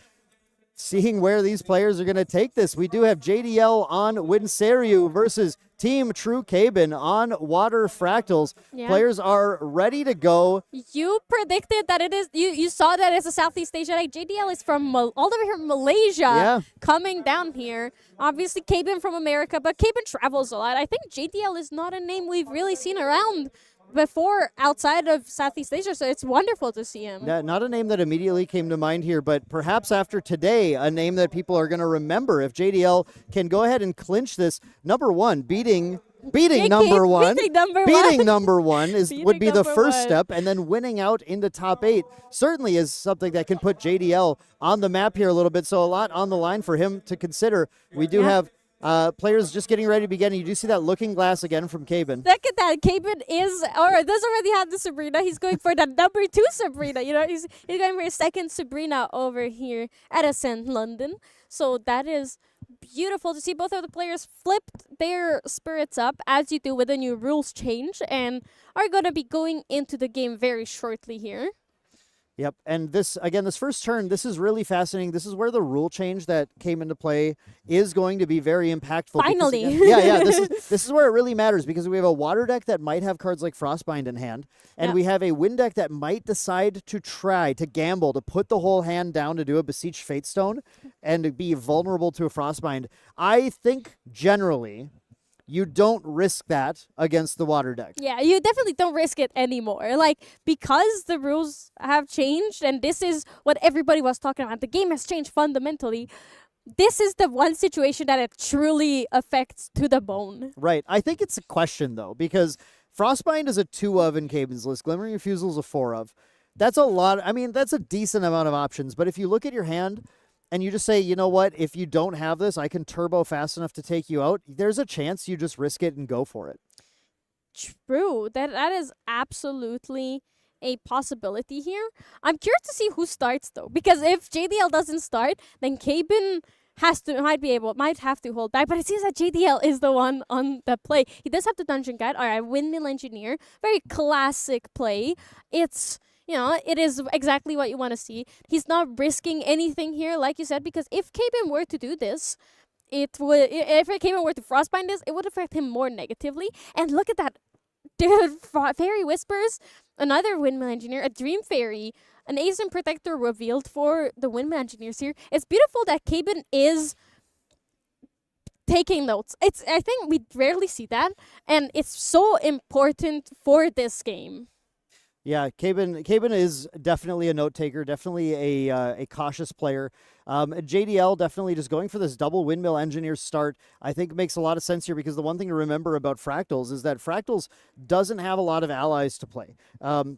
seeing where these players are going to take this. We do have JDL on Winseriu versus Team True Caben on Water Fractals. Yeah. Players are ready to go. You predicted that it is. You saw that it's a Southeast Asia. Like JDL is from all the way from Malaysia, coming down here. Obviously, Caben from America, but Caben travels a lot. I think JDL is not a name we've really seen around before outside of Southeast Asia, so it's wonderful to see him. Yeah, not a name that immediately came to mind here, but perhaps after today, a name that people are going to remember if JDL can go ahead and clinch this number one, beating number one. Beating number one would be the first step, and then winning out into top 8 certainly is something that can put JDL on the map here a little bit, so a lot on the line for him to consider. We do have players just getting ready to begin. You do see that looking glass again from Caben. Look at that. Caben does already have the Sabrina. He's going for the number 2 Sabrina. You know, he's going for a second Sabrina over here at Ascent London. So that is beautiful to see. Both of the players flipped their spirits up, as you do with the new rules change, and are going to be going into the game very shortly here. Yep, and this first turn, this is really fascinating. This is where the rule change that came into play is going to be very impactful. Finally. This is where it really matters, because we have a water deck that might have cards like Frostbind in hand, and we have a wind deck that might decide to try to gamble, to put the whole hand down to do a Beseech Fatestone and to be vulnerable to a Frostbind. I think generally you don't risk that against the water deck. Yeah, you definitely don't risk it anymore. Like, because the rules have changed, and this is what everybody was talking about, the game has changed fundamentally. This is the one situation that it truly affects to the bone. Right. I think it's a question, though, because Frostbind is a 2 of in Caben's list. Glimmering Refusal is a 4 of. That's a lot. I mean, that's a decent amount of options. But if you look at your hand and you just say, you know what, if you don't have this, I can turbo fast enough to take you out, there's a chance you just risk it and go for it. True. That is absolutely a possibility here. I'm curious to see who starts, though, because if JDL doesn't start, then Caben might have to hold back, but it seems that JDL is the one on the play. He does have the Dungeon Guide. All right, Windmill Engineer, very classic play. It's, it is exactly what you want to see. He's not risking anything here, like you said, because if Caben were to do this, if Cayman were to frostbind this, it would affect him more negatively. And look at that. Dude, Fairy Whispers, another Windmill Engineer, a Dream Fairy, an Ascent Protector revealed for the Windmill Engineers here. It's beautiful that Caben is taking notes. I think we rarely see that, and it's so important for this game. Yeah, Caben is definitely a note taker, definitely a cautious player. JDL definitely just going for this double Windmill Engineer start, I think makes a lot of sense here, because the one thing to remember about Fractals is that Fractals doesn't have a lot of allies to play.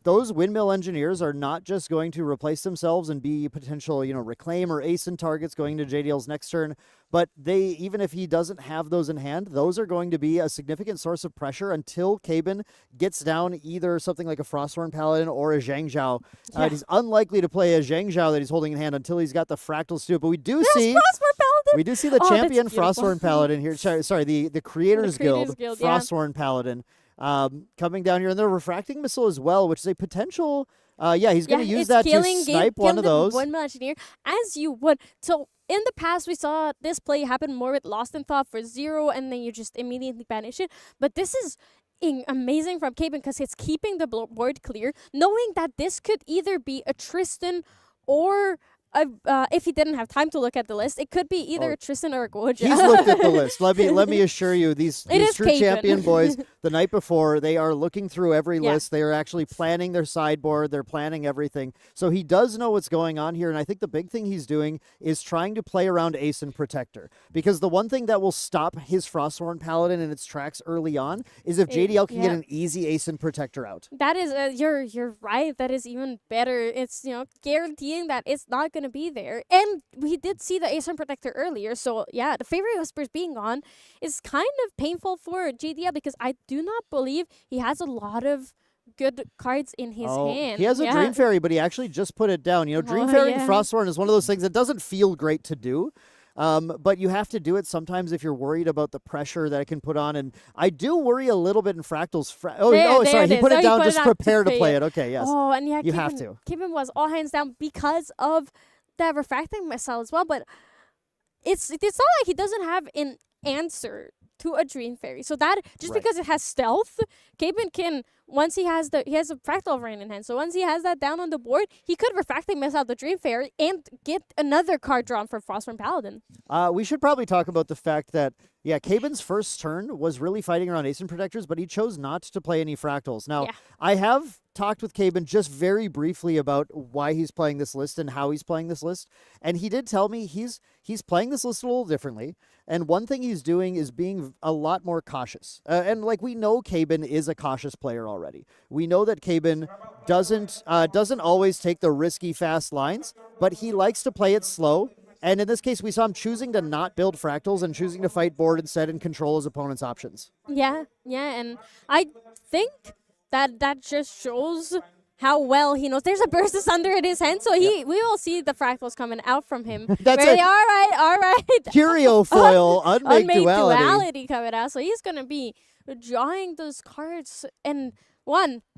Those Windmill Engineers are not just going to replace themselves and be potential, Reclaim or Ascent targets going to JDL's next turn, but even if he doesn't have those in hand, those are going to be a significant source of pressure until Caben gets down either something like a Frostborn Paladin or a Zhang Zhao. He's unlikely to play a Zhang Zhao that he's holding in hand until he's got the Fractals to it, but we do see the champion Frostborn Paladin here. Sorry, the Creators Guild Frostborn Paladin coming down here, and the Refracting Missile as well, which is a potential. He's going to use that to snipe one of those. Windmill Engineer, as you would. So in the past, we saw this play happen more with Lost in Thought for 0, and then you just immediately banish it. But this is amazing from Caben because it's keeping the board clear, knowing that this could either be a Tristan or if he didn't have time to look at the list, it could be either a Tristan or a Goja. He's looked at the list. Let me assure you, these true Caben. champion boys, the night before, they are looking through every list. They are actually planning their sideboard. They're planning everything. So he does know what's going on here, and I think the big thing he's doing is trying to play around Ascent Protector, because the one thing that will stop his Frostborn Paladin in its tracks early on is if JDL can get an easy Ascent Protector out. That is, you're right. That is even better. It's guaranteeing that it's not going to be there. And we did see the Ascent Protector earlier, so yeah, the Favorite Whispers being on is kind of painful for JDL, because I do not believe he has a lot of good cards in his hand. He has a Dream Fairy, but he actually just put it down. Dream Fairy and Frostborn is one of those things that doesn't feel great to do. But you have to do it sometimes if you're worried about the pressure that it can put on. And I do worry a little bit in Fractals. Sorry, he put it down, just prepare to play it. Okay, yes. Oh, and yeah, you have to. Caben was all hands down because of the Refracting Missile as well. But it's not like he doesn't have an answer to a Dream Fairy. So that, just because it has stealth, Caben can, once he has a Fractal Rain in hand, so once he has that down on the board, he could Refracting Missile the Dream Fairy and get another card drawn for Frostborn Paladin. We should probably talk about the fact that, Caben's first turn was really fighting around Ascent Protectors, but he chose not to play any Fractals. Now, I have talked with Caben just very briefly about why he's playing this list and how he's playing this list, and he did tell me he's playing this list a little differently, and one thing he's doing is being a lot more cautious. And we know Caben is a cautious player already. We know that Caben doesn't always take the risky fast lines, but he likes to play it slow. And in this case, we saw him choosing to not build Fractals and choosing to fight board instead and control his opponent's options. Yeah, and I think that just shows how well he knows. There's a Burst Asunder in his hand, so we will see the Fractals coming out from him. That's all right. Curio Foil, Unmake Duality coming out, so he's going to be drawing those cards. And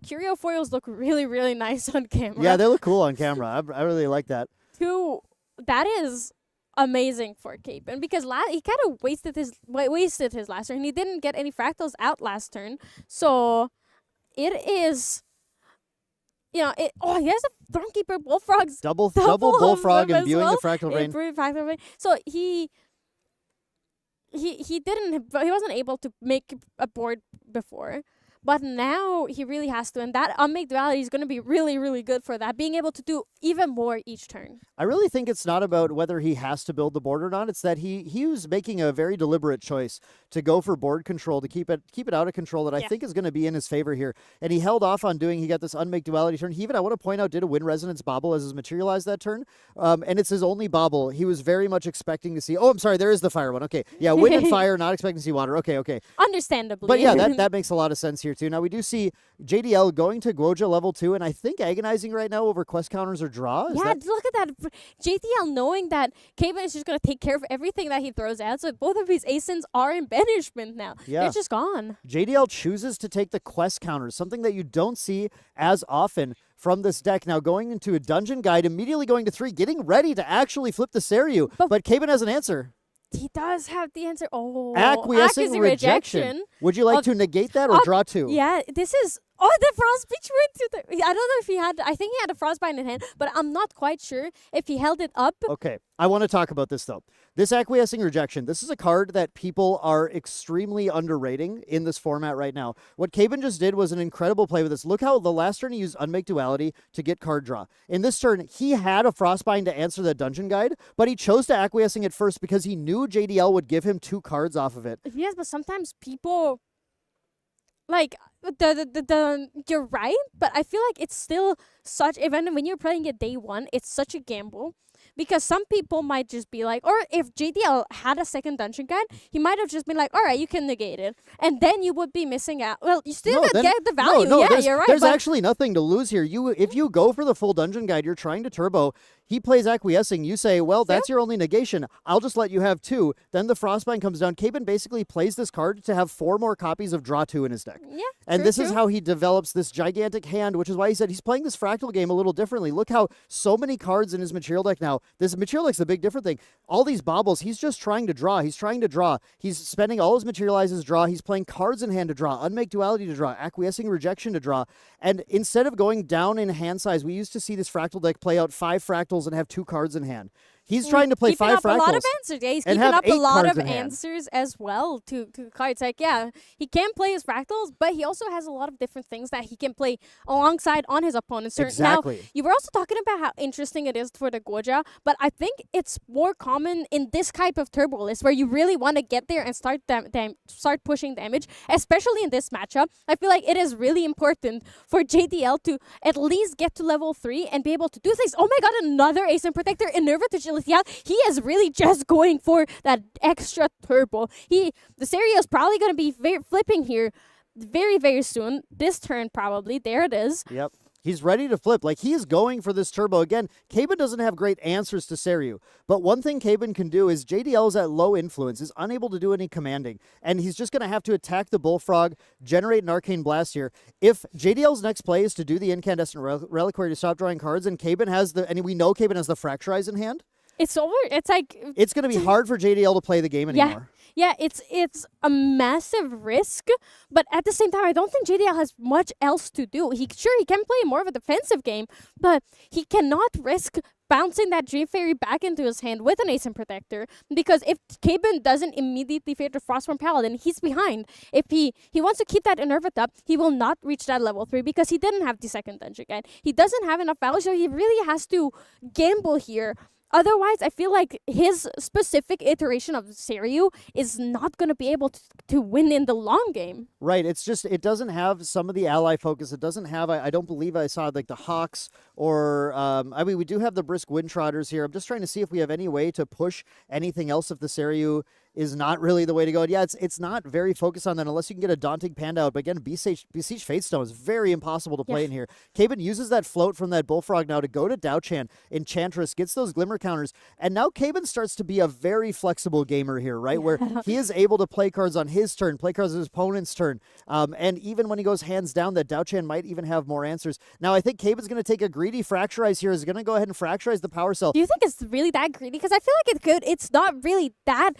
Curio Foils look really, really nice on camera. Yeah, they look cool on camera. I really like that. 2, that is amazing for Caben, because he kind of wasted his last turn. He didn't get any Fractals out last turn, so it is. He has a Thornkeeper Bullfrog's double Bullfrog imbuing the Fractal Rain. So he wasn't able to make a board before. But now he really has to, and that Unmake Duality is going to be really, really good for that, being able to do even more each turn. I really think it's not about whether he has to build the board or not. It's that he was making a very deliberate choice to go for board control, to keep it out of control, that I think is going to be in his favor here. And he held off on he got this Unmake Duality turn. He even, I want to point out, did a Wind Resonance Bobble as his materialized that turn. And it's his only bobble. He was very much expecting to see, I'm sorry, there is the fire one. Okay. Yeah, Wind and Fire, not expecting to see water. Okay. Understandably. But yeah, that makes a lot of sense here too. Now we do see JDL going to Goja level 2, and I think agonizing right now over quest counters or draw. Look at that. JDL knowing that Caben is just going to take care of everything that he throws out, so both of his Ascents are in banishment now. Yeah. They're just gone. JDL chooses to take the quest counters, something that you don't see as often from this deck. Now going into a Dungeon Guide, immediately going to 3, getting ready to actually flip the Seiryu, but Caben has an answer. He does have the answer. Oh, Acquiescing rejection. Would you like to negate that or draw 2? Yeah, this is... Oh, the frostbite went to the... I don't know if he had... I think he had a frostbite in hand, but I'm not quite sure if he held it up. Okay, I want to talk about this, though. This acquiescing rejection, this is a card that people are extremely underrating in this format right now. What Caben just did was an incredible play with this. Look how the last turn he used Unmake Duality to get card draw. In this turn, he had a Frostbind to answer the Dungeon Guide, but he chose to acquiescing it first because he knew JDL would give him 2 cards off of it. Yes, but sometimes people... Like, you're right, but I feel like it's still such... Even when you're playing it day 1, it's such a gamble. Because some people might just be like, or if JDL had a second Dungeon Guide, he might have just been like, all right, you can negate it. And then you would be missing out. Well, you still get the value. No, yeah, you're right. There's actually nothing to lose here. If you go for the full Dungeon Guide, you're trying to turbo. He plays acquiescing. You say, well, that's your only negation. I'll just let you have 2. Then the Frostbind comes down. Caben basically plays this card to have 4 more copies of Draw 2 in his deck. Yeah, and this is how he develops this gigantic hand, which is why he said he's playing this fractal game a little differently. Look how so many cards in his material deck now. This material deck's the big different thing. All these baubles, he's just trying to draw. He's trying to draw. He's spending all his materializes draw. He's playing cards in hand to draw, Unmake Duality to draw, acquiescing rejection to draw. And instead of going down in hand size, we used to see this fractal deck play out 5 fractals and have 2 cards in hand. He's trying to play 5 fractals. A lot of answers. Yeah, he's keeping up a lot of answers as well to cards. Like, yeah, he can play his fractals, but he also has a lot of different things that he can play alongside on his opponent's turn. Exactly. Now, you were also talking about how interesting it is for the Goja, but I think it's more common in this type of turbo list where you really want to get there and start pushing damage, especially in this matchup. I feel like it is really important for JDL to at least get to level 3 and be able to do things. Oh my god, another Ascent Protector, Enerva to yeah, he is really just going for that extra turbo. The Serio is probably going to be flipping here very, very soon. This turn probably. There it is. Yep. He's ready to flip. Like, he is going for this turbo. Again, Caben doesn't have great answers to Seiryu. But one thing Caben can do is JDL is at low influence, is unable to do any commanding. And he's just going to have to attack the Bullfrog, generate an Arcane Blast here. If JDL's next play is to do the Incandescent Reliquary to stop drawing cards, and Caben has and we know Caben has the Fracturize in hand, it's over. It's like... It's going to be hard for JDL to play the game anymore. Yeah, it's a massive risk, but at the same time, I don't think JDL has much else to do. He can play more of a defensive game, but he cannot risk bouncing that Dream Fairy back into his hand with an Ascent Protector, because if Caben doesn't immediately fear the Frostborn Paladin, he's behind. If he wants to keep that Enerva up, he will not reach that level 3 because he didn't have the second Dungeon Guide. He doesn't have enough value, so he really has to gamble here. Otherwise, I feel like his specific iteration of Seiryu is not going to be able to win in the long game. Right. It's just, it doesn't have some of the ally focus. It doesn't have, I don't believe I saw like the Hawks or, I mean, we do have the Brisk Windtrotters here. I'm just trying to see if we have any way to push anything else if the Seiryu is not really the way to go. And yeah, it's not very focused on that unless you can get a Daunting Panda out. But again, Beseech Fatestone is very impossible to play in here. Caben uses that float from that Bullfrog now to go to Dao-Chan. Enchantress gets those Glimmer counters. And now Caben starts to be a very flexible gamer here, right? Where he is able to play cards on his turn, play cards on his opponent's turn. And even when he goes hands down, that Dao-Chan might even have more answers. Now, I think Caben's going to take a greedy Fracturize here. He's going to go ahead and Fracturize the Power Cell. Do you think it's really that greedy? Because I feel like it could. It's not really that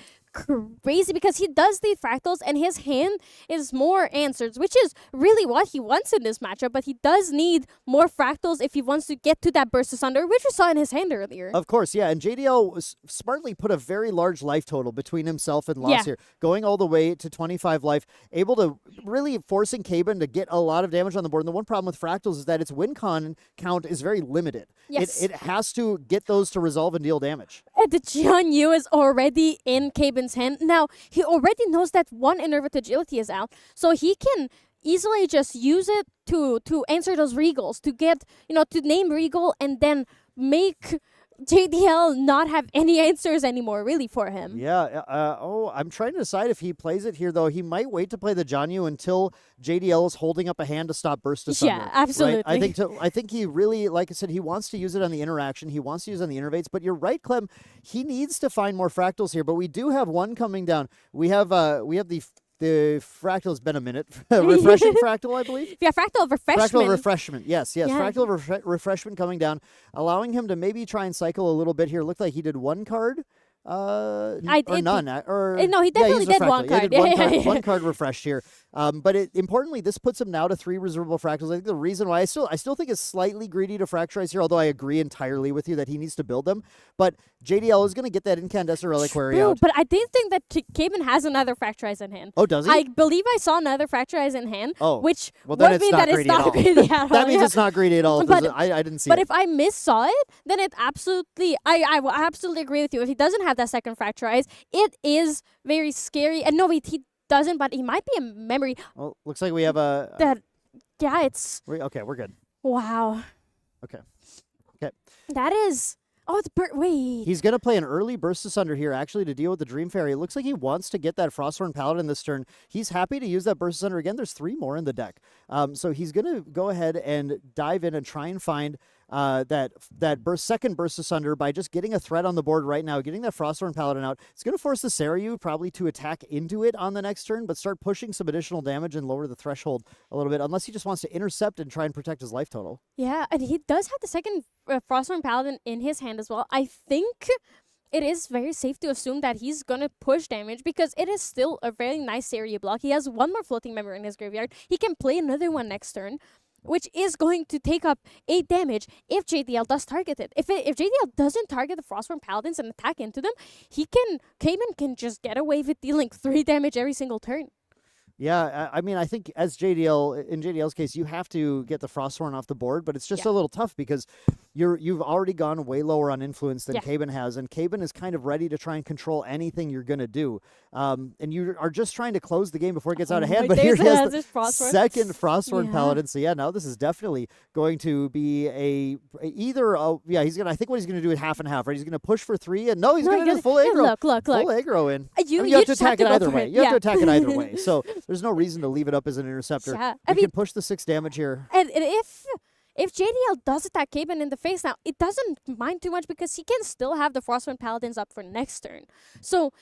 crazy because he does the fractals and his hand is more answers, which is really what he wants in this matchup, but he does need more fractals if he wants to get to that Burst Asunder, which we saw in his hand earlier. Of course, yeah, and JDL was smartly put a very large life total between himself and Loss here, going all the way to 25 life, able to really forcing Caben to get a lot of damage on the board. And the one problem with fractals is that its win con count is very limited. Yes. It has to get those to resolve and deal damage. And the Jian Yu is already in Caben's hand. Now, he already knows that one Enervated Agility is out, so he can easily just use it to answer those Regals, to get, to name Regal and then make JDL not have any answers anymore, really, for him. Yeah. I'm trying to decide if he plays it here, though. He might wait to play the Jianyu until JDL is holding up a hand to stop Burst Asunder. Yeah, absolutely. Right? I think he really, like I said, he wants to use it on the interaction. He wants to use it on the innervates. But you're right, Clem. He needs to find more fractals here. But we do have one coming down. We have the fractal's been a minute. Refreshing fractal, I believe? Yeah, fractal refreshment. Fractal refreshment, yes. Yeah. Fractal refreshment coming down, allowing him to maybe try and cycle a little bit here. Looked like he did one card Or none. No, he definitely did one card. He did one card refreshed here. But importantly, this puts him now to 3 reservable fractals. I think the reason why I still think it's slightly greedy to fracturize here, although I agree entirely with you that he needs to build them. But JDL is going to get that incandescent reliquary out. But I did think that Caven has another fracturize in hand. Oh, does he? I believe I saw another fracturize in hand, which well, then would it's mean not that it's not greedy at all. That means it's not greedy at all. But I didn't see But it. if I missaw it, then it absolutely, I will absolutely agree with you. If he doesn't have that second fracturize, it is very scary. And no, he doesn't, but he might be a memory. Well, looks like we have a... Yeah, it's... Okay, we're good. Wow. Okay. That is... Oh, wait. He's going to play an early Burst Asunder here, actually, to deal with the Dream Fairy. It looks like he wants to get that Frosthorn Paladin this turn. He's happy to use that Burst Asunder again. There's 3 more in the deck. So he's going to go ahead and dive in and try and find that second Burst Asunder by just getting a threat on the board right now, getting that Frosthorn Paladin out. It's going to force the Seiryu probably to attack into it on the next turn, but start pushing some additional damage and lower the threshold a little bit, unless he just wants to intercept and try and protect his life total. Yeah, and he does have the second Frosthorn Paladin in his hand as well. I think it is very safe to assume that he's going to push damage because it is still a very nice area block. He has 1 more floating memory in his graveyard. He can play another one next turn, which is going to take up 8 damage if JDL does target it. If JDL doesn't target the Frostborn Paladins and attack into them, Cayman can just get away with dealing 3 damage every single turn. Yeah, I mean, I think in JDL's case, you have to get the Frosthorn off the board, but it's just a little tough because you've already gone way lower on influence than Caban has, and Caban is kind of ready to try and control anything you're going to do. And you are just trying to close the game before it gets out of hand, but here he has the second Frosthorn Paladin. So now this is definitely going to be I think what he's going to do is half and half, right? He's going to push for 3, and he's going to do full aggro. Look. Full aggro in. You have to attack it either way. You have to attack it either way. So there's no reason to leave it up as an interceptor. Yeah. You can push the 6 damage here. And if JDL does attack Caban in the face now, it doesn't mind too much because he can still have the Frostwind Paladins up for next turn. So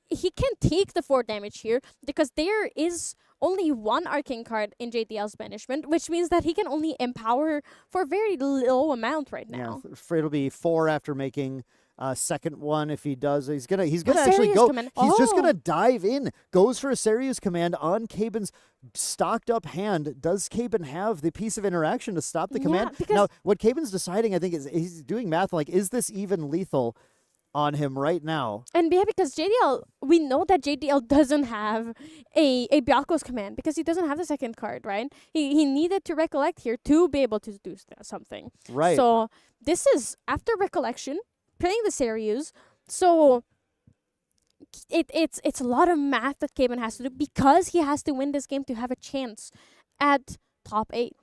he can take the 4 damage here because there is only 1 arcane card in JDL's banishment, which means that he can only empower for a very low amount right now. Yeah, it'll be 4 after making second one. If he does, he's gonna actually go. He's just gonna dive in. Goes for a Seiryu's command on Caban's stocked up hand. Does Caban have the piece of interaction to stop the command? Now, what Caban's deciding, I think, is he's doing math like, is this even lethal on him right now? And because JDL, we know that JDL doesn't have a Byakko's command because he doesn't have the second card, right? He needed to recollect here to be able to do something. Right. So this is after recollection, playing the Seiryu. So it's a lot of math that Caban has to do because he has to win this game to have a chance at top 8.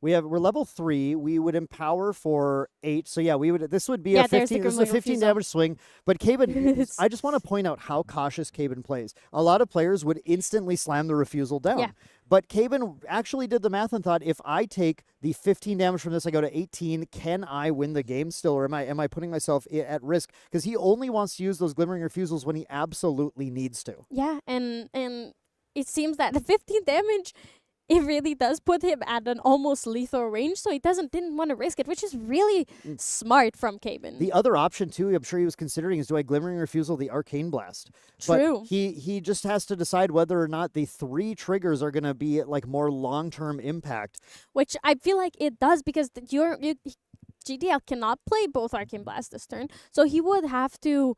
We're level 3. We would empower for 8. So this would be a 15. This is a 15 damage swing. But Caban, I just want to point out how cautious Caban plays. A lot of players would instantly slam the refusal down. Yeah. But Caban actually did the math and thought, if I take the 15 damage from this, I go to 18. Can I win the game still, or am I putting myself at risk? Because he only wants to use those glimmering refusals when he absolutely needs to. Yeah, and it seems that the 15 damage, it really does put him at an almost lethal range, so he didn't want to risk it, which is really smart from Caban. The other option, too, I'm sure he was considering, is do I Glimmering Refusal the Arcane Blast? True. But he just has to decide whether or not the 3 triggers are going to be like more long-term impact. Which I feel like it does because GDL cannot play both Arcane Blast this turn, so he would have to...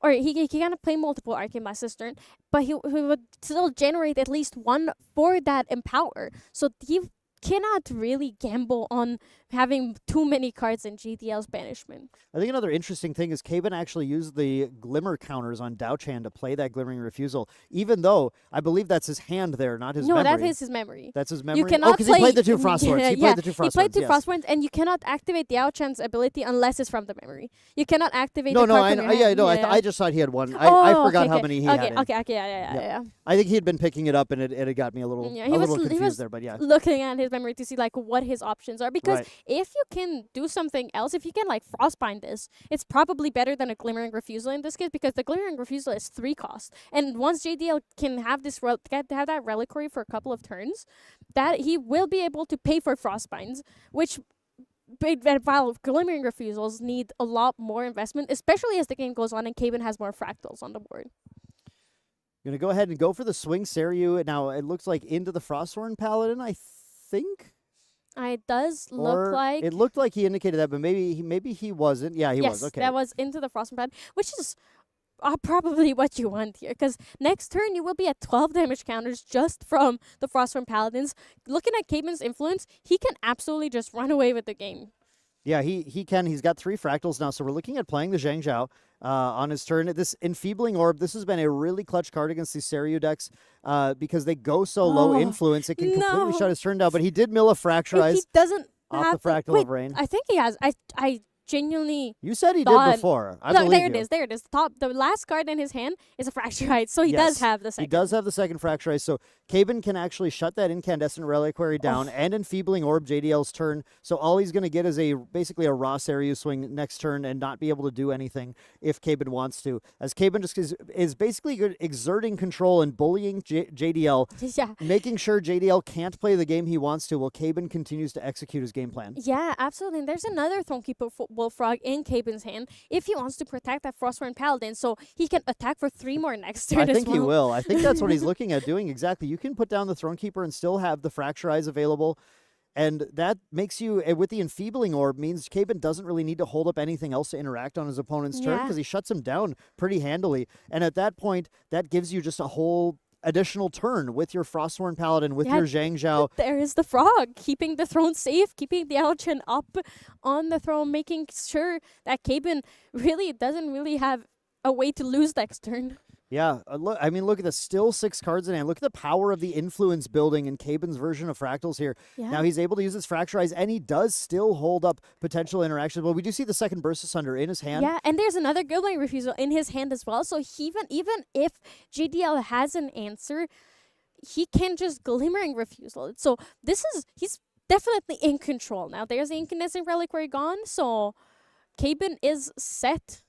Or he can play multiple Arcane Blast this turn, but he would still generate at least 1 for that Empower. So he cannot really gamble on having too many cards in GDL's banishment. I think another interesting thing is Caban actually used the Glimmer counters on Dao-Chan to play that Glimmering Refusal, even though I believe that's his hand there, not his memory. No, that is his memory. That's his memory? You cannot because he played the 2 Frostwords. He played the 2 Frostwords, and you cannot activate Dao-Chan's ability unless it's from the memory. You cannot activate the card from your hand. I just thought he had 1. I forgot how many he had. Okay, yeah. I think he had been picking it up, and it got me a little confused there, but yeah. Looking at his memory to see like what his options are, because if you can do something else, if you can like Frostbind this, it's probably better than a Glimmering Refusal in this case, because the Glimmering Refusal is 3 cost, and once JDL can have this have that reliquary for a couple of turns, that he will be able to pay for Frostbinds, which while Glimmering Refusals need a lot more investment, especially as the game goes on and Caben has more fractals on the board. Going to go ahead and go for the swing Seiryu. Now, it looks like into the Frostthorn Paladin, I think. It does look like... It looked like he indicated that, but maybe he wasn't. Yeah, he was. Okay. That was into the Frostthorn Paladin, which is probably what you want here, because next turn you will be at 12 damage counters just from the Frostthorn Paladins. Looking at Caben's influence, he can absolutely just run away with the game. Yeah, he can. He's got 3 fractals now, so we're looking at playing the Zhang Zhao on his turn. This Enfeebling Orb, this has been a really clutch card against these Seiryu decks because they go so low influence, it can completely shut his turn down. But he did mill a Fracturize he doesn't off the Fractal of Rain. I think he has. I genuinely... You said he did before. I believe there it is. There it is. The last card in his hand is a Fracturize, so he does have the second. He does have the second Fracturize, so Caben can actually shut that Incandescent Reliquary down and Enfeebling Orb JDL's turn, so all he's going to get is basically a raw Seiryu swing next turn and not be able to do anything if Caben wants to. As Caben just is basically exerting control and bullying JDL, making sure JDL can't play the game he wants to while Caben continues to execute his game plan. Yeah, absolutely. And there's another Thronekeeper Bullfrog in Caben's hand if he wants to protect that Frostthorn Paladin, so he can attack for 3 more next turn. I think he will. I think that's what he's looking at doing exactly. You can put down the Thronekeeper and still have the Fracturize available, and that makes you, with the Enfeebling Orb, means Caben doesn't really need to hold up anything else to interact on his opponent's turn because he shuts him down pretty handily. And at that point, that gives you just a whole additional turn with your Frostthorn Paladin, with your Zhang Zhao. There is the frog, keeping the throne safe, keeping the Alchin up on the throne, making sure that Caben really doesn't really have a way to lose next turn. Yeah, look at the still 6 cards in hand. Look at the power of the influence building in Caben's version of Fractals here. Yeah. Now he's able to use his Fracturize, and he does still hold up potential interactions. Well, we do see the second Burst Asunder in his hand. Yeah, and there's another Glimmering Refusal in his hand as well. So even if JDL has an answer, he can just Glimmering Refusal it. So he's definitely in control now. There's the Incandescent Reliquary gone, so Caben is set.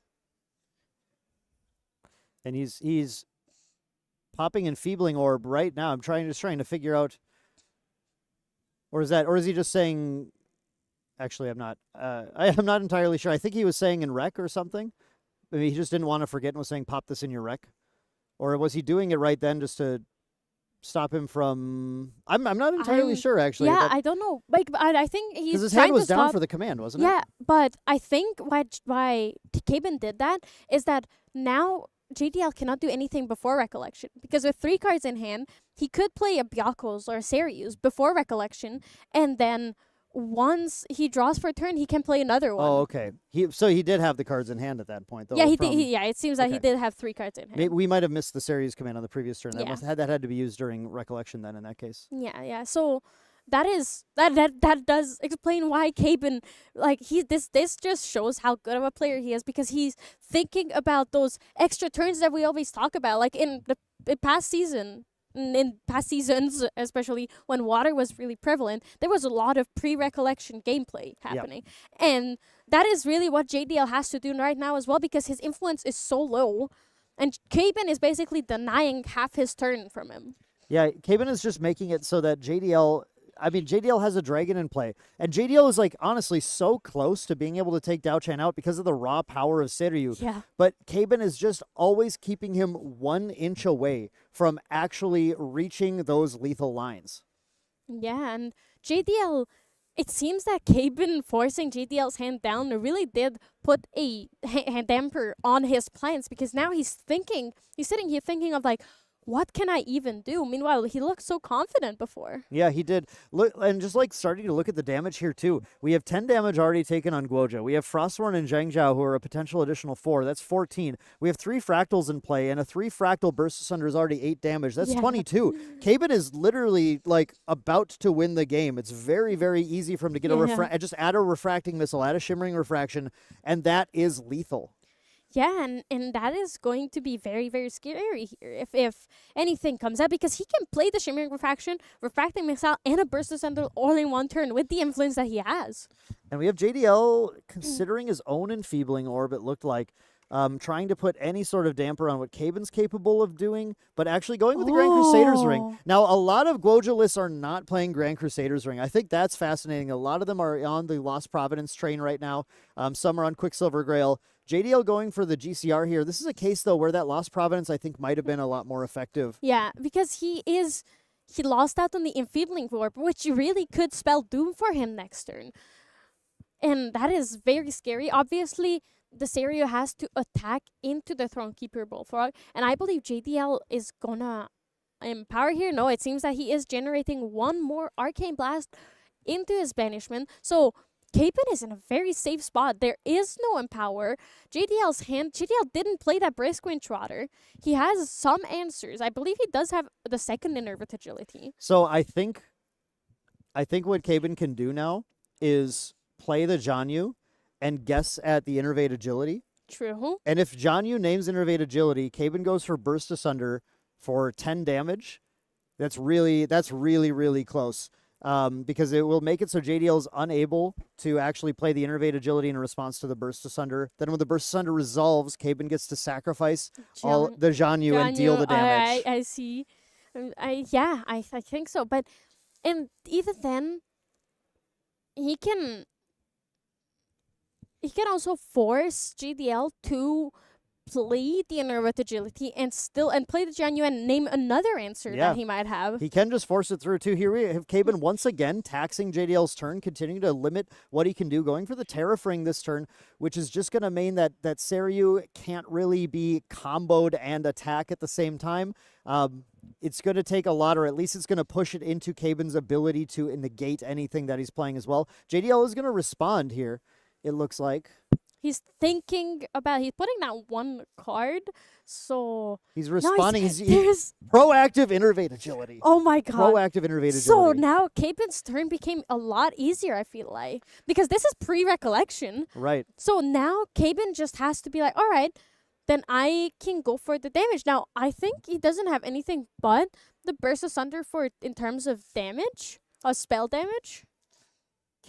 And he's popping Enfeebling Orb right now. I'm trying to figure out, or is he just saying? Actually, I'm not. I'm not entirely sure. I think he was saying in rec or something. Maybe he just didn't want to forget and was saying pop this in your rec, or was he doing it right then just to stop him from? I'm not entirely sure actually. Yeah, I don't know. Like, I think he's because his hand was down for the command, wasn't it? Yeah, but I think why Caben did that is that now JDL cannot do anything before Recollection, because with 3 cards in hand, he could play a Byakos or a Seiryu before Recollection, and then once he draws for a turn, he can play another one. Oh, okay. So he did have the cards in hand at that point, though. Yeah, he did. It seems that he did have 3 cards in hand. Maybe we might have missed the Seiryu command on the previous turn. That had to be used during Recollection then in that case. Yeah. So that does explain why Caben, this just shows how good of a player he is, because he's thinking about those extra turns that we always talk about, like in past seasons, especially when water was really prevalent, there was a lot of pre-recollection gameplay happening. Yep. And that is really what JDL has to do right now as well, because his influence is so low, and Caben is basically denying half his turn from him. Yeah, Caben is just making it so that JDL has a dragon in play, and JDL is honestly so close to being able to take Dao Chan out because of the raw power of Seiryu. Yeah. But Caben is just always keeping him 1 inch away from actually reaching those lethal lines. Yeah, and JDL, it seems that Caben forcing JDL's hand down really did put a hand damper on his plans, because now he's sitting here thinking of what can I even do? Meanwhile, he looked so confident before. Yeah, he did. Look, and just starting to look at the damage here too. We have 10 damage already taken on Guoja. We have Frostthorn and Zhang Zhao, who are a potential additional 4. That's 14. We have 3 fractals in play, and a 3 fractal Burst Asunder is already 8 damage. That's 22. Caben is literally about to win the game. It's very, very easy for him to get a just add a refracting missile, add a shimmering refraction, and that is lethal. Yeah, and that is going to be very, very scary here if anything comes out, because he can play the Shimmering Refraction, Refracting Missile, and a Burst Asunder all in one turn with the influence that he has. And we have JDL considering his own Enfeebling Orb, it looked like. trying to put any sort of damper on what Caben's capable of doing, but actually going with the Grand Crusaders ring. Now, a lot of Guoja lists are not playing Grand Crusaders ring. I think that's fascinating. A lot of them are on the Lost Providence train right now. Some are on Quicksilver Grail. JDL going for the GCR here. This is a case, though, where that Lost Providence, I think, might have been a lot more effective. Yeah, because he lost out on the Enfeebling Orb, which really could spell doom for him next turn. And that is very scary. Obviously, the Serio has to attack into the Thronekeeper Bullfrog, and I believe JDL is gonna empower here. No, it seems that he is generating one more Arcane Blast into his banishment. So Capen is in a very safe spot. There is no empower. JDL didn't play that Briskwind Trotter. He has some answers. I believe he does have the second Innervate Agility. So I think what Caben can do now is play the Janyu and guess at the Innervate Agility. True. And if Janyu names Innervate Agility, Caben goes for Burst Asunder for 10 damage. That's really, really close. Because it will make it so JDL is unable to actually play the Innervate Agility in response to the Burst Asunder. Then when the Burst Asunder resolves, Caben gets to sacrifice all the Janyu and deal the damage. I see. I think so. But and even then, he can also force JDL to play the Innervate Agility and play the Janyu and name another answer that he might have. He can just force it through too. Here we have Caben once again taxing JDL's turn, continuing to limit what he can do, going for the Terrafring this turn, which is just going to mean that Seiryu can't really be comboed and attack at the same time. It's going to take a lot, or at least it's going to push it into Caben's ability to negate anything that he's playing as well. JDL is going to respond here, it looks like. He's thinking about, he's putting down one card, so... He's responding. He's proactive Innervate Agility. Oh my god. Proactive Innervate Agility. So now Capen's turn became a lot easier, I feel like. Because this is pre-recollection. Right. So now Capen just has to be like, all right, then I can go for the damage. Now, I think he doesn't have anything but the Burst Asunder in terms of damage, spell damage.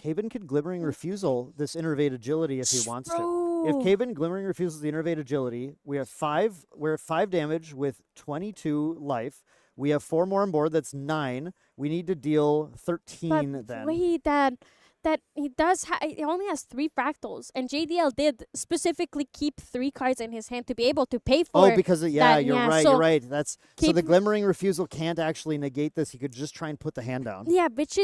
Caben can Glimmering Refusal this Innervate Agility if he wants to. If Caben Glimmering Refusals the Innervate Agility, we're at 5 damage with 22 life. We have 4 more on board, that's 9. We need to deal 13 then. Wait, that he does he only has 3 fractals, and JDL did specifically keep 3 cards in his hand to be able to pay for. Oh, because you're right. So the Glimmering Refusal can't actually negate this. He could just try and put the hand down. Yeah, which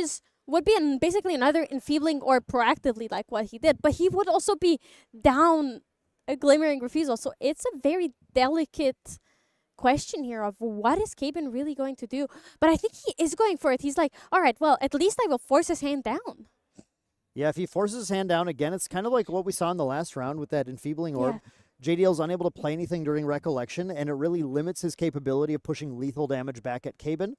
would be basically another enfeebling or proactively like what he did, but he would also be down a Glimmering Refusal. So it's a very delicate question here of what is Caben really going to do. But I think he is going for it. He's like, all right, well, at least I will force his hand down. Yeah, if he forces his hand down again, it's kind of like what we saw in the last round with that Enfeebling Orb. Yeah. JDL is unable to play anything during Recollection, and it really limits his capability of pushing lethal damage back at Caben.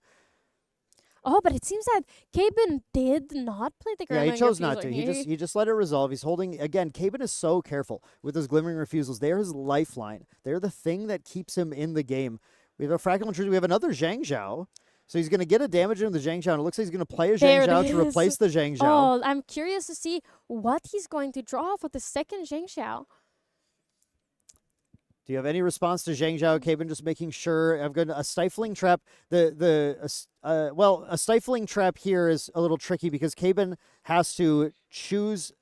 Oh, but it seems that Caben did not play the Glimmering Refusal. Yeah, he chose not to. He just let it resolve. He's holding, again, Caben is so careful with his Glimmering Refusals. They are his lifeline. They're the thing that keeps him in the game. We have a Fractal Intruder. We have another Zhang Zhao. So he's going to get a damage into the Zhang Zhao, and it looks like he's going to play a Zhang Zhao to replace the Zhang Zhao. Oh, I'm curious to see what he's going to draw for the second Zhang Zhao. Do you have any response to Zhang Zhao, Caben? Just making sure. I've got a Stifling Trap. A Stifling Trap here is a little tricky because Caben has to choose.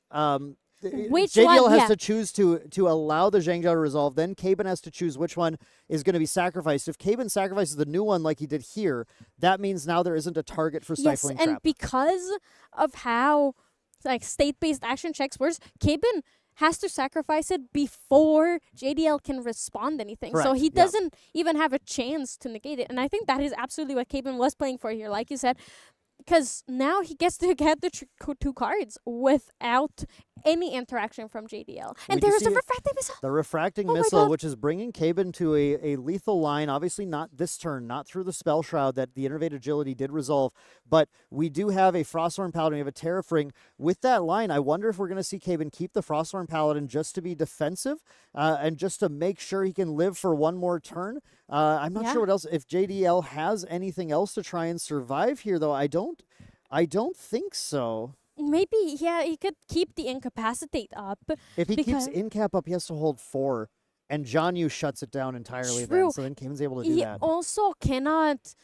Which JDL one? has to choose to allow the Zhang Zhao to resolve. Then Caben has to choose which one is going to be sacrificed. If Caben sacrifices the new one like he did here, that means now there isn't a target for Stifling Trap. Yes, and because of how state-based action checks works, Caben has to sacrifice it before JDL can respond anything. Correct. So he doesn't even have a chance to negate it. And I think that is absolutely what Caben was playing for here, like you said, because now he gets to get the 2 cards without any interaction from JDL. And there is the Refracting Missile. The Refracting Missile, which is bringing Caben to a lethal line. Obviously not this turn, not through the Spell Shroud that the Innervate Agility did resolve. But we do have a Frosthorn Paladin, we have a Terrafring. With that line, I wonder if we're going to see Caben keep the Frosthorn Paladin just to be defensive and just to make sure he can live for one more turn. I'm not sure what else. If JDL has anything else to try and survive here, though, I don't think so. Maybe, he could keep the Incapacitate up. If he keeps Incap up, he has to hold 4. And John Yu shuts it down entirely True. then. So then Kaben's able to do He that. also cannot.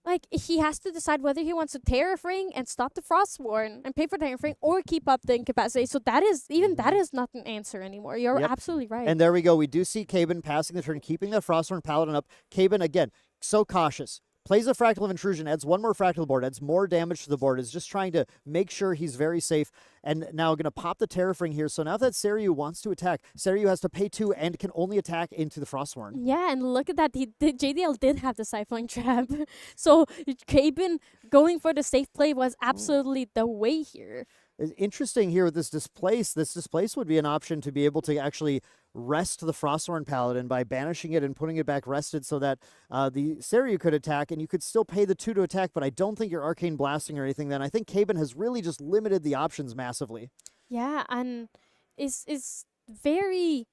Like, he has to decide whether he wants to Tariff Ring and stop the Frostborn and pay for Tariff Ring or keep up the incapacity. So that is, that is not an answer anymore. You're Yep. absolutely right. And there we go. We do see Kaben passing the turn, keeping the Frostborn Paladin up. Kaben, again, so cautious. Plays a Fractal of Intrusion, adds one more Fractal to the board, adds more damage to the board, is just trying to make sure he's very safe. And now going to pop the Tariff Ring here. So now that Seiryu wants to attack, Seiryu has to pay 2 and can only attack into the Frostborn. Yeah, and look at that. JDL did have the Siphoning Trap. So Kaben going for the safe play was absolutely the way here. It's interesting here with this displace. This displace would be an option to be able to actually rest the Frostborn Paladin by banishing it and putting it back rested so that the Seiryu could attack and you could still pay the 2 to attack, but I don't think you're arcane blasting or anything then. I think Kaben has really just limited the options massively. Yeah, and it's very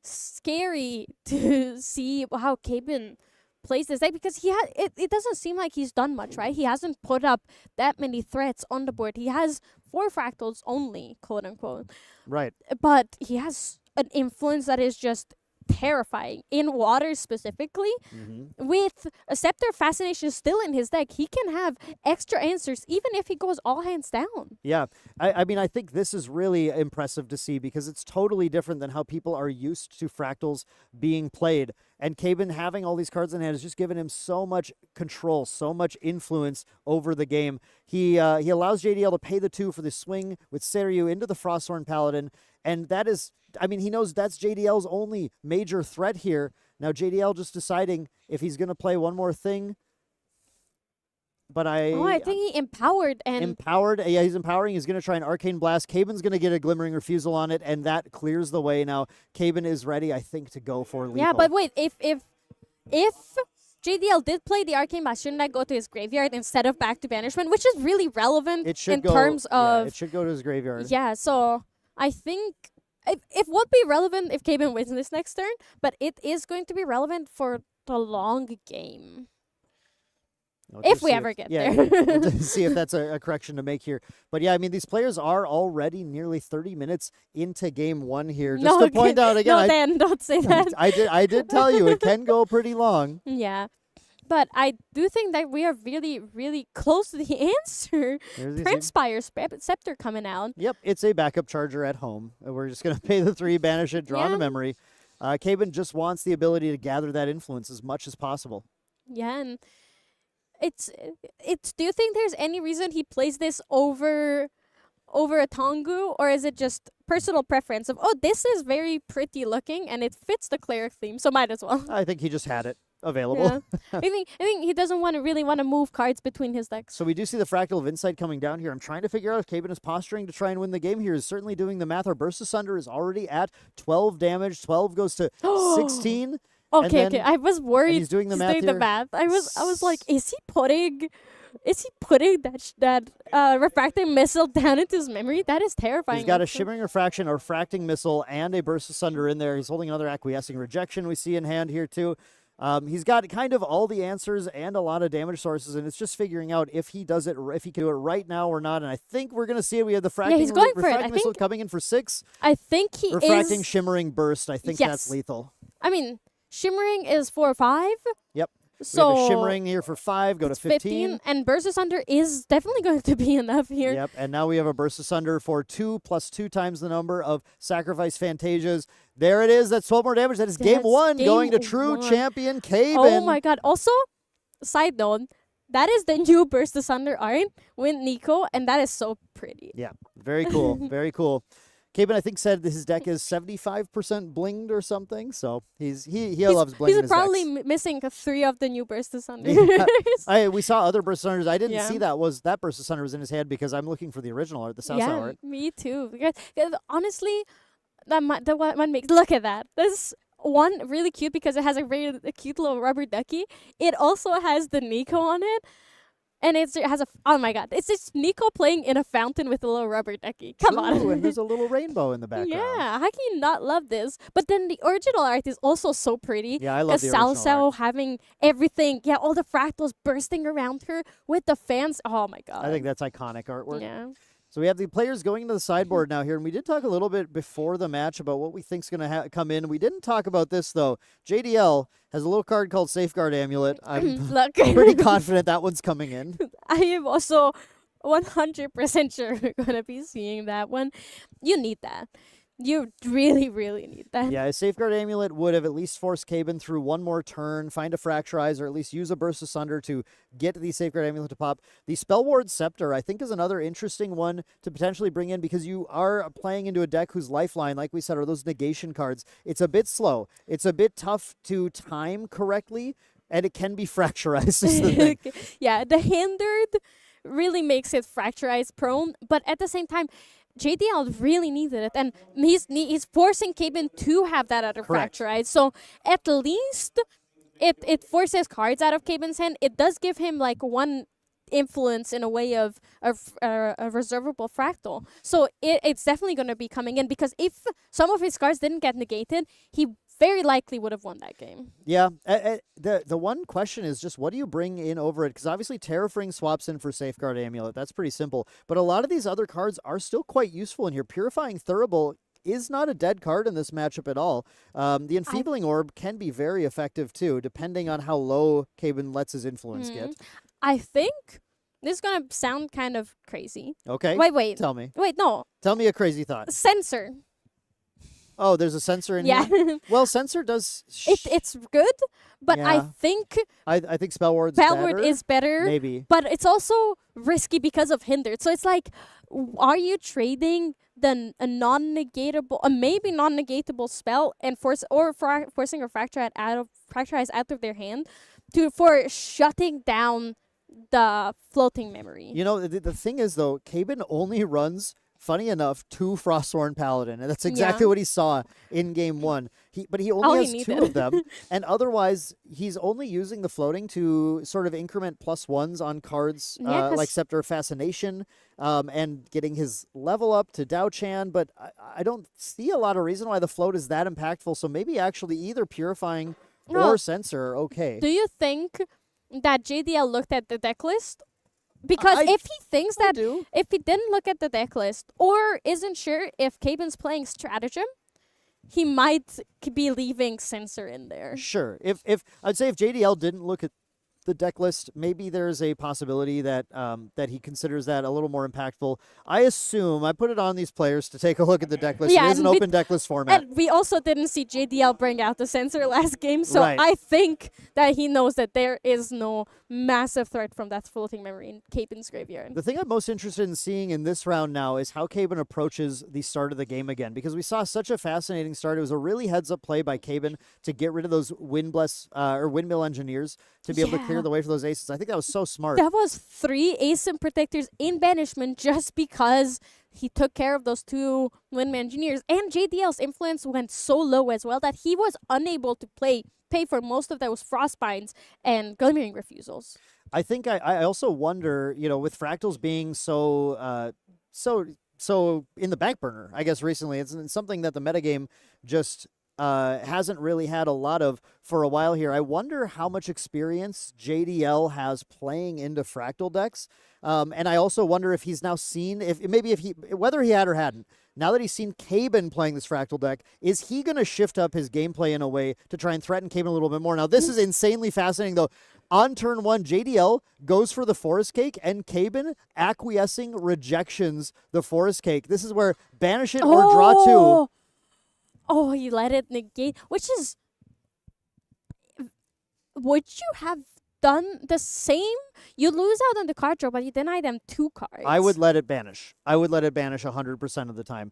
scary to see how Kaben plays this deck because it doesn't seem like he's done much, right? He hasn't put up that many threats on the board. He has 4 fractals only, quote unquote. Right. But he has an influence that is just terrifying in water specifically. With a Scepter Fascination still in his deck, he can have extra answers even if he goes all hands down. Yeah, I mean, I think this is really impressive to see because it's totally different than how people are used to fractals being played. And Kaben having all these cards in hand has just given him so much control, so much influence over the game. He allows JDL to pay the 2 for the swing with Seiryu into the Frosthorn Paladin, and that is, I mean, he knows that's JDL's only major threat here. Now JDL just deciding if he's going to play one more thing. But I think he empowered and... Empowered. Yeah, he's empowering. He's going to try an Arcane Blast. Kaben's going to get a Glimmering Refusal on it, and that clears the way. Now, Kaben is ready, I think, to go for lethal. Yeah, but wait. If JDL did play the Arcane Blast, shouldn't that go to his graveyard instead of back to Banishment? Which is really relevant terms of... Yeah, it should go to his graveyard. Yeah, so I think... It won't be relevant if Kaben wins this next turn, but it is going to be relevant for the long game. If we ever get there. We'll just see if that's a correction to make here. But yeah, I mean, these players are already nearly 30 minutes into game 1 here. Just to point out again. No, Dan, don't say that. I did tell you, it can go pretty long. Yeah. But I do think that we are really, really close to the answer. Transpire Scepter coming out. Yep, it's a backup charger at home. We're just going to pay the 3, banish it, draw the memory. Kaben just wants the ability to gather that influence as much as possible. Yeah, and it's. Do you think there's any reason he plays this over a Tongu, or is it just personal preference of, oh, this is very pretty looking and it fits the cleric theme, so might as well? I think he just had it available. Yeah. I think he doesn't really want to move cards between his decks. So we do see the Fractal of Insight coming down here. I'm trying to figure out if Kaben is posturing to try and win the game here. He's certainly doing the math. Our Burst Asunder is already at 12 damage. 12 goes to 16. Okay. I was worried. He's doing the math here. I was like, is he putting that refracting missile down into his memory? That is terrifying. He's got a Shimmering Refraction, a Refracting Missile, and a Burst Asunder in there. He's holding another Acquiescing Rejection we see in hand here too. He's got kind of all the answers and a lot of damage sources, and it's just figuring out if he does it, if he can do it right now or not. And I think we're going to see it. We have the Refracting Missile coming in for 6. I think he Refracting Shimmering Burst. I think that's lethal. I mean, Shimmering is 4 or 5. Yep. So we have a Shimmering here for 5, go to 15. And Burst Asunder is definitely going to be enough here. Yep, and now we have a Burst Asunder for 2 plus 2 times the number of Sacrifice Phantasias. There it is. That's 12 more damage. That is game 1 going to true champion Kaben. Oh my god. Also, side note, that is the new Burst Asunder art with Nico, and that is so pretty. Yeah, very cool. Very cool. Kaben, I think, said his deck is 75% blinged or something, so he loves blinging his He's probably decks. Missing 3 of the new Burst Asunder. Yeah. We saw other Burst Asunders. I didn't see that Burst Asunder was in his hand because I'm looking for the original art, the Sao art. Me too. Because honestly, the one makes, look at that. This one really cute because it has a cute little rubber ducky. It also has the Nico on it. And it has oh my god, it's just Nico playing in a fountain with a little rubber ducky. Come on. And there's a little rainbow in the background. Yeah, how can you not love this? But then the original art is also so pretty. Yeah, I love the original art. Having everything, all the fractals bursting around her with the fans. Oh my god. I think that's iconic artwork. Yeah. So we have the players going into the sideboard now here, and we did talk a little bit before the match about what we think's going to come in. We didn't talk about this, though. JDL has a little card called Safeguard Amulet. I'm Look, pretty confident that one's coming in. I am also 100% sure we're going to be seeing that one. You need that. You really, really need that. Yeah, a Safeguard Amulet would have at least forced Caben through one more turn, find a Fracturize, or at least use a Burst Asunder to get the Safeguard Amulet to pop. The Spellward Scepter, I think, is another interesting one to potentially bring in because you are playing into a deck whose lifeline, like we said, are those negation cards. It's a bit slow. It's a bit tough to time correctly, and it can be Fracturized is the thing. Yeah, the Hindered really makes it Fracturize prone, but at the same time, JDL really needed it, and he's forcing Caben to have that out of Correct. Fracturize. So at least it forces cards out of Caben's hand. It does give him like one influence in a way of a reservable fractal. So it's definitely going to be coming in, because if some of his cards didn't get negated, he very likely would have won that game. Yeah, the one question is just what do you bring in over it? Because obviously Terrafring swaps in for Safeguard Amulet. That's pretty simple. But a lot of these other cards are still quite useful in here. Purifying Thurible is not a dead card in this matchup at all. The Enfeebling Orb can be very effective too, depending on how low Caben lets his influence get. I think this is going to sound kind of crazy. Okay. Wait. Tell me. Wait, no. Tell me a crazy thought. Censor. Oh, there's a Censor in Yeah. here? Well, Censor does... It's good, but I Yeah. think I think Spellward's Spellward better. is better. Maybe. But it's also risky because of Hindered. So it's like, are you trading a non-negatable, a maybe non-negatable spell and forcing a Fracturize out of their hand for shutting down the floating memory? You know, the thing is, though, Caben only runs, funny enough, 2 Frostthorn Paladin, and that's exactly what he saw in Game 1. But he only has 2 of them, and otherwise, he's only using the floating to sort of increment +1s on cards like Scepter of Fascination, and getting his level up to Dao Chan, but I don't see a lot of reason why the float is that impactful, so maybe actually either Purifying or Censor are okay. Do you think that JDL looked at the deck list? Because if he thinks that, if he didn't look at the deck list or isn't sure if Caben's playing stratagem, he might be leaving Censor in there. Sure. If I'd say if JDL didn't look at the deck list, maybe there's a possibility that that he considers that a little more impactful. I assume I put it on these players to take a look at the deck list. Yeah, it is an open deck list format. And we also didn't see JDL bring out the Censor last game, so Right. I think that he knows that there is no massive threat from that floating memory in Caben's graveyard. The thing I'm most interested in seeing in this round now is how Caben approaches the start of the game again, because we saw such a fascinating start. It was a really heads-up play by Caben to get rid of those Windmill Engineers to be able to clear the way for those aces. I think that was so smart. That was 3 Ascent Protectors in banishment just because he took care of those 2 Windmill Engineers. And JDL's influence went so low as well that he was unable to pay for most of those Frostbinds and Glimmering Refusals. I think I also wonder, with Fractals being so in the back burner, I guess recently, it's something that the metagame just hasn't really had a lot of for a while here. I wonder how much experience JDL has playing into Fractal decks. And I also wonder if he's now seen, whether he had or hadn't, now that he's seen Caben playing this Fractal deck, is he going to shift up his gameplay in a way to try and threaten Caben a little bit more? Now, this is insanely fascinating, though. On turn 1, JDL goes for the Forest Cake, and Caben, acquiescing, rejections the Forest Cake. This is where banish it or draw 2. Oh, he let it negate, which is... Would you have done the same? You lose out on the card draw, but you deny them 2 cards. I would let it banish. 100% of the time.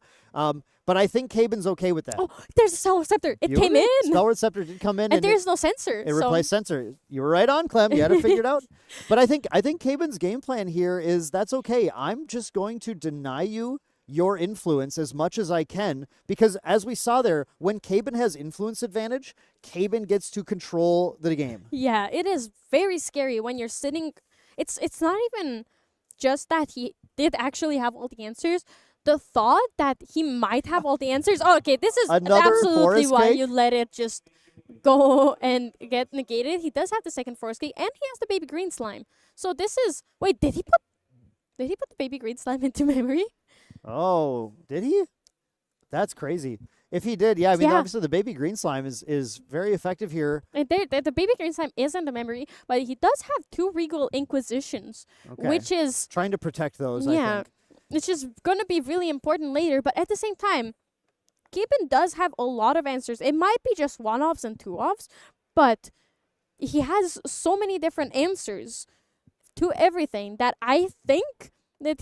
But I think Caben's okay with that. Oh, there's a Spellward Scepter. It came in. Spellward Scepter did come in. And there's no Censor. It replaced Censor. You were right on, Clem. You had it figured out. But I think Caben's game plan here is that's okay. I'm just going to deny you your influence as much as I can, because as we saw there, when Caben has influence advantage, Caben gets to control the game. Yeah, it is very scary when you're sitting. It's not even just that he did actually have all the answers. The thought that he might have all the answers. Oh, okay, this is absolutely why you let it just go and get negated. He does have the second Forest Cake, and he has the baby green slime. So this is... Wait, did he put... Did he put the baby green slime into memory? Oh, did he? That's crazy. If he did, yeah, I mean, Yeah. obviously the baby green slime is very effective here. And the baby green slime isn't the memory, but he does have 2 Regal Inquisitions, Okay. which is Trying to protect those, I yeah, think. it's just gonna be really important later. But at the same time, Gaben does have a lot of answers. It might be just 1-offs and 2-offs, but he has so many different answers to everything that I think that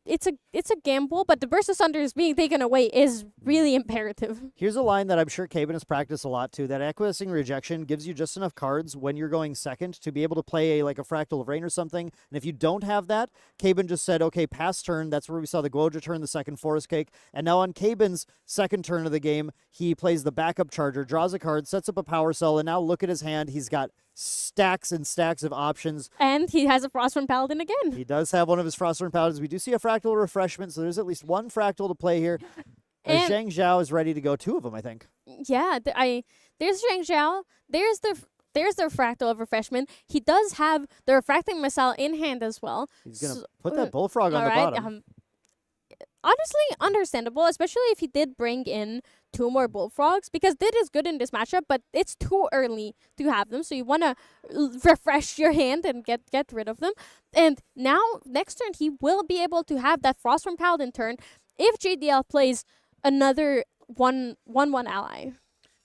it's a gamble, but the burst asunder is being taken away is really imperative. Here's a line that I'm sure Caben has practiced a lot too. That acquiescing rejection gives you just enough cards when you're going second to be able to play like a Fractal of Rain or something. And if you don't have that, Caben just said, okay, pass turn. That's where we saw the Guoja turn, the second Forest Cake. And now on Caben's second turn of the game, he plays the backup charger, draws a card, sets up a power cell, and now look at his hand. He's got stacks and stacks of options. And he has a Frostborn Paladin again. He does have one of his Frostborn Paladins. We do see a Fractal Refreshment, so there's at least one Fractal to play here. And Zhang Zhao is ready to go. 2 of them, I think. yeah, there's Zhang Zhao. There's the Fractal of Refreshment. He does have the Refracting Missile in hand as well. He's going to So- put that Bullfrog on the bottom. Honestly, understandable, especially if he did bring in 2 more Bullfrogs, because that is good in this matchup, but it's too early to have them, so you want to refresh your hand and get rid of them. And now, next turn, he will be able to have that Frostborn Paladin turn if JDL plays another 1/1 ally.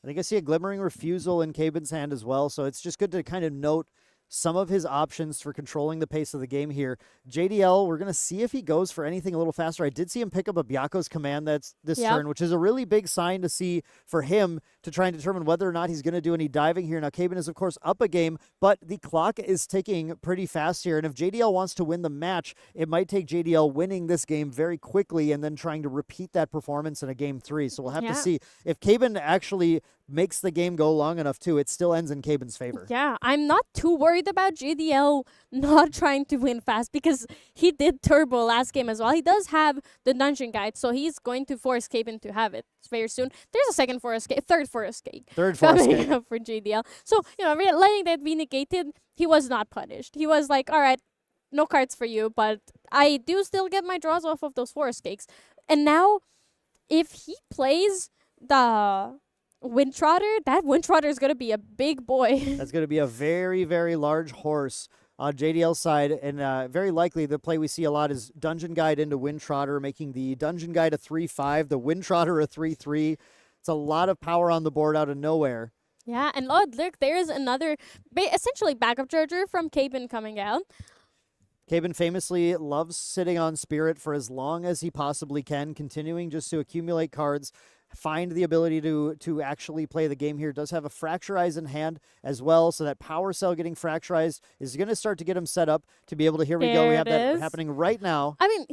I think I see a Glimmering Refusal in Caben's hand as well, so it's just good to kind of note some of his options for controlling the pace of the game here. JDL, we're going to see if he goes for anything a little faster. I did see him pick up a Byako's Command that's this turn, which is a really big sign to see for him to try and determine whether or not he's going to do any diving here. Now, Caben is, of course, up a game, but the clock is ticking pretty fast here, and if JDL wants to win the match, it might take JDL winning this game very quickly and then trying to repeat that performance in a game 3. So we'll have to see. If Caben actually makes the game go long enough, too, it still ends in Caben's favor. Yeah, I'm not too worried about JDL not trying to win fast, because he did turbo last game as well. He does have the dungeon guide, so he's going to force Caben to have it very soon. There's a third Forest Cake coming up for JDL. So, letting that be negated, he was not punished. He was like, all right, no cards for you, but I do still get my draws off of those Forest Cakes. And now, if he plays the Windtrotter, that Windtrotter is going to be a big boy. That's going to be a very, very large horse on JDL's side, and very likely the play we see a lot is Dungeon Guide into Windtrotter, making the Dungeon Guide a 3/5, the Windtrotter a 3/3. It's a lot of power on the board out of nowhere. Yeah, and look, there's another essentially backup charger from Caben coming out. Caben famously loves sitting on Spirit for as long as he possibly can, continuing just to accumulate cards, find the ability to actually play the game here. Does have a Fracturize in hand as well, so that Power Cell getting Fracturized is going to start to get him set up to be able to, here we go, we have that happening right now. I mean,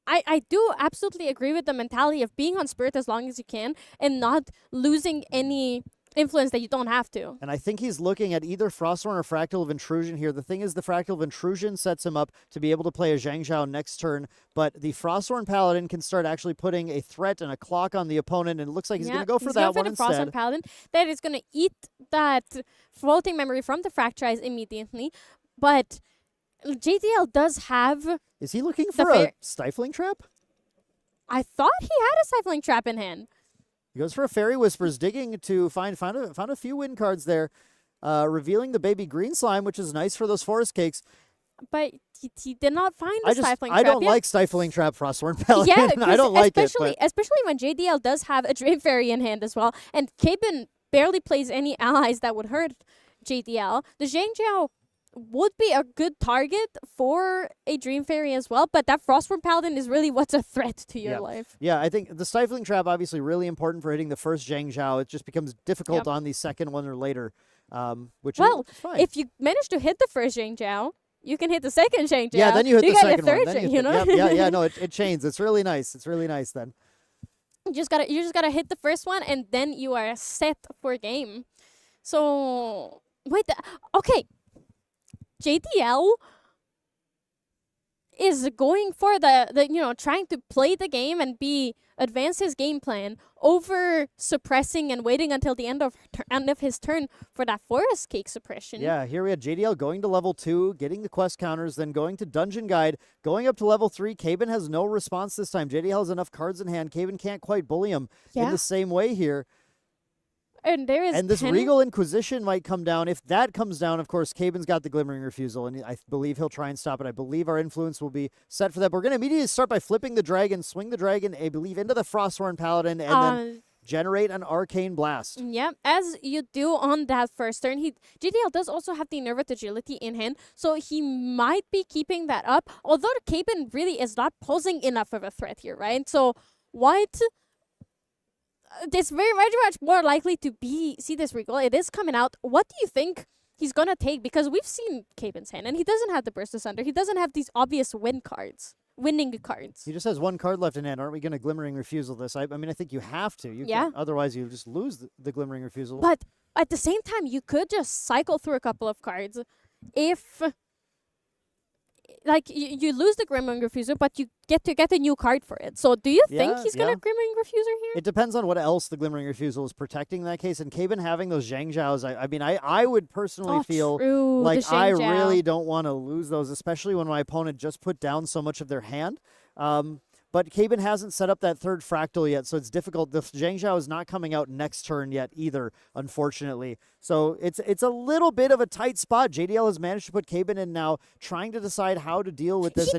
I do absolutely agree with the mentality of being on Spirit as long as you can and not losing any influence that you don't have to. And I think he's looking at either Frostborn or Fractal of Intrusion here. The thing is, the Fractal of Intrusion sets him up to be able to play a Zhang Zhao next turn, but the Frostborn Paladin can start actually putting a threat and a clock on the opponent, and it looks like he's going to go for that one instead. Frostborn Paladin that is going to eat that floating memory from the Fracturize immediately, but JDL does have... Is he looking for a Stifling Trap? I thought he had a Stifling Trap in hand. He goes for a Fairy Whispers, digging to found a few win cards there, revealing the baby green slime, which is nice for those Forest Cakes. But he did not find the Stifling Trap. I don't like Stifling Trap Frostborn Paladin. Yeah, I don't like it. Especially when JDL does have a Dream Fairy in hand as well, and Caben barely plays any allies that would hurt JDL. The Zhang Zhao would be a good target for a Dream Fairy as well, but that Frostborn Paladin is really what's a threat to your life. Yeah, I think the Stifling Trap obviously really important for hitting the first Zhang Zhao. It just becomes difficult on the second one or later, which is fine. If you manage to hit the first Zhang Zhao, you can hit the second Zhang Zhao. Yeah, then you hit the second one. Then you know? Yeah, no, it chains. It's really nice. It's really nice then. You just gotta hit the first one, and then you are set for game. So wait, okay. JDL is going for the trying to play the game and advance his game plan over suppressing and waiting until the end of his turn for that forest cake suppression. Yeah, here we had JDL going to level 2, getting the quest counters, then going to Dungeon Guide, going up to level 3. Kaban has no response this time. JDL has enough cards in hand. Kaban can't quite bully him in the same way here. And this Regal Inquisition might come down. If that comes down, of course, Kaban's got the Glimmering Refusal, and I believe he'll try and stop it. I believe our influence will be set for that. But we're going to immediately start by flipping the dragon, swing the dragon, I believe, into the Frosthorn Paladin, and then generate an Arcane Blast. Yeah, as you do on that first turn. JDL does also have the Nervous Agility in hand, so he might be keeping that up. Although Kaban really is not posing enough of a threat here, right? So White... it's very much more likely to see this Regal. It is coming out. What do you think he's going to take? Because we've seen Kaban's hand, and he doesn't have the Burst Asunder. He doesn't have these obvious winning cards. He just has one card left in hand. Aren't we going to Glimmering Refusal this? I mean, I think you have to. Otherwise, you just lose the Glimmering Refusal. But at the same time, you could just cycle through a couple of cards. If... like, you lose the Glimmering Refuser, but you get a new card for it. So do you think he's going to Glimmering Refuser here? It depends on what else the Glimmering Refusal is protecting in that case. And Kaban having those Zhang Zhaos, I would personally feel like I really don't want to lose those, especially when my opponent just put down so much of their hand. But Kaban hasn't set up that third fractal yet, so it's difficult. The Zhang Zhao is not coming out next turn yet either, unfortunately. So it's a little bit of a tight spot. JDL has managed to put Kaban in now, trying to decide how to deal with this. He